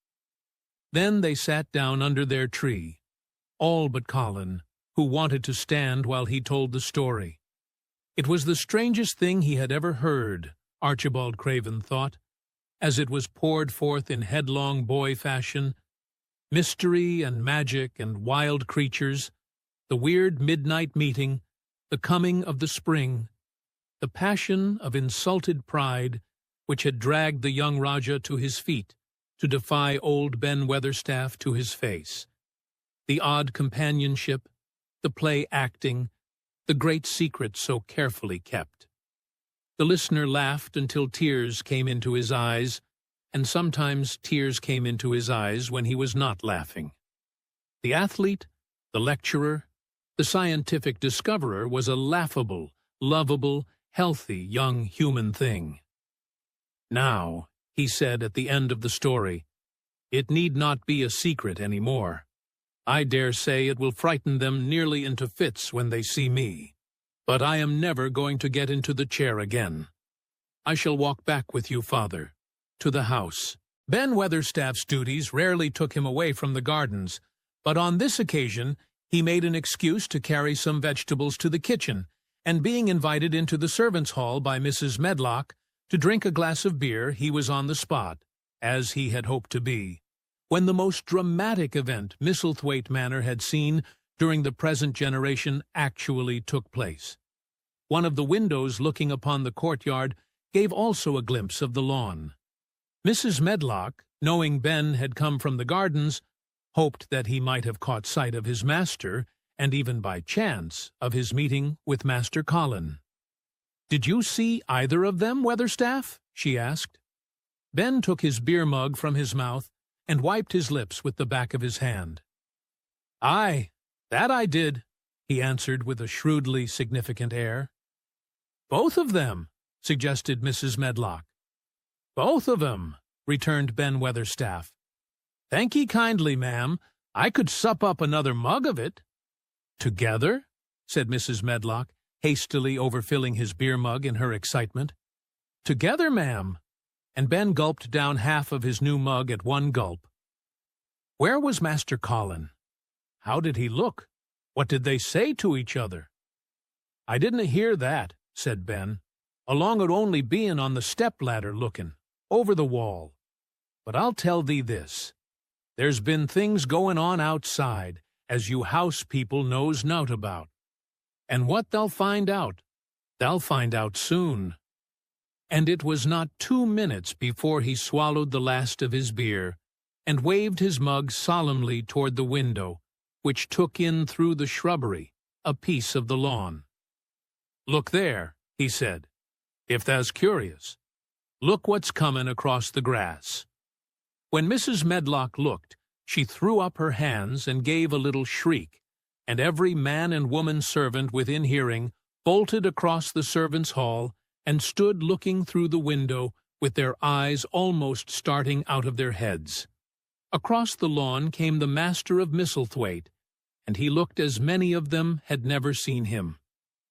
Then they sat down under their tree, all but Colin, who wanted to stand while he told the story. It was the strangest thing he had ever heard, Archibald Craven thought, as it was poured forth in headlong boy fashion. Mystery and magic and wild creatures, the weird midnight meeting, the coming of the spring, the passion of insulted pride which had dragged the young Rajah to his feet to defy old Ben Weatherstaff to his face, the odd companionship, the play acting, the great secret so carefully kept. The listener laughed until tears came into his eyes, and sometimes tears came into his eyes when he was not laughing. The athlete, the lecturer, the scientific discoverer was a laughable, lovable, healthy young human thing. "Now," he said at the end of the story, "it need not be a secret any more. I dare say it will frighten them nearly into fits when they see me. But I am never going to get into the chair again. I shall walk back with you, Father, to the house." Ben Weatherstaff's duties rarely took him away from the gardens, but on this occasion he made an excuse to carry some vegetables to the kitchen, and being invited into the servants' hall by Mrs. Medlock to drink a glass of beer, he was on the spot, as he had hoped to be, when the most dramatic event Misselthwaite Manor had seen during the present generation actually took place. One of the windows looking upon the courtyard gave also a glimpse of the lawn. Mrs. Medlock, knowing Ben had come from the gardens, hoped that he might have caught sight of his master, and even by chance of his meeting with Master Colin. "Did you see either of them, Weatherstaff?" she asked. Ben took his beer mug from his mouth and wiped his lips with the back of his hand. "Aye, that I did," he answered with a shrewdly significant air. "Both of them," suggested Mrs. Medlock. "Both of 'em," returned Ben Weatherstaff. "Thank ye kindly, ma'am. I could sup up another mug of it." "Together?" said Mrs. Medlock, hastily overfilling his beer mug in her excitement. "Together, ma'am," and Ben gulped down half of his new mug at one gulp. "Where was Master Colin? How did he look? What did they say to each other?" "I didn't hear that," said Ben. "Along it only bein' on the step-ladder lookin', over the wall. But I'll tell thee this. There's been things goin' on outside, as you house people knows nowt about. And what they'll find out soon." And it was not 2 minutes before he swallowed the last of his beer, and waved his mug solemnly toward the window, which took in through the shrubbery a piece of the lawn. "Look there," he said, "if thou's curious. Look what's comin' across the grass." When Mrs. Medlock looked, she threw up her hands and gave a little shriek, and every man and woman servant within hearing bolted across the servants' hall and stood looking through the window with their eyes almost starting out of their heads. Across the lawn came the master of Misselthwaite, and he looked as many of them had never seen him,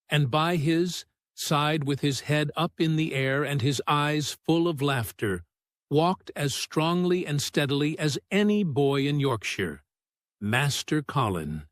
and by his side, with his head up in the air and his eyes full of laughter, walked as strongly and steadily as any boy in Yorkshire, Master Colin.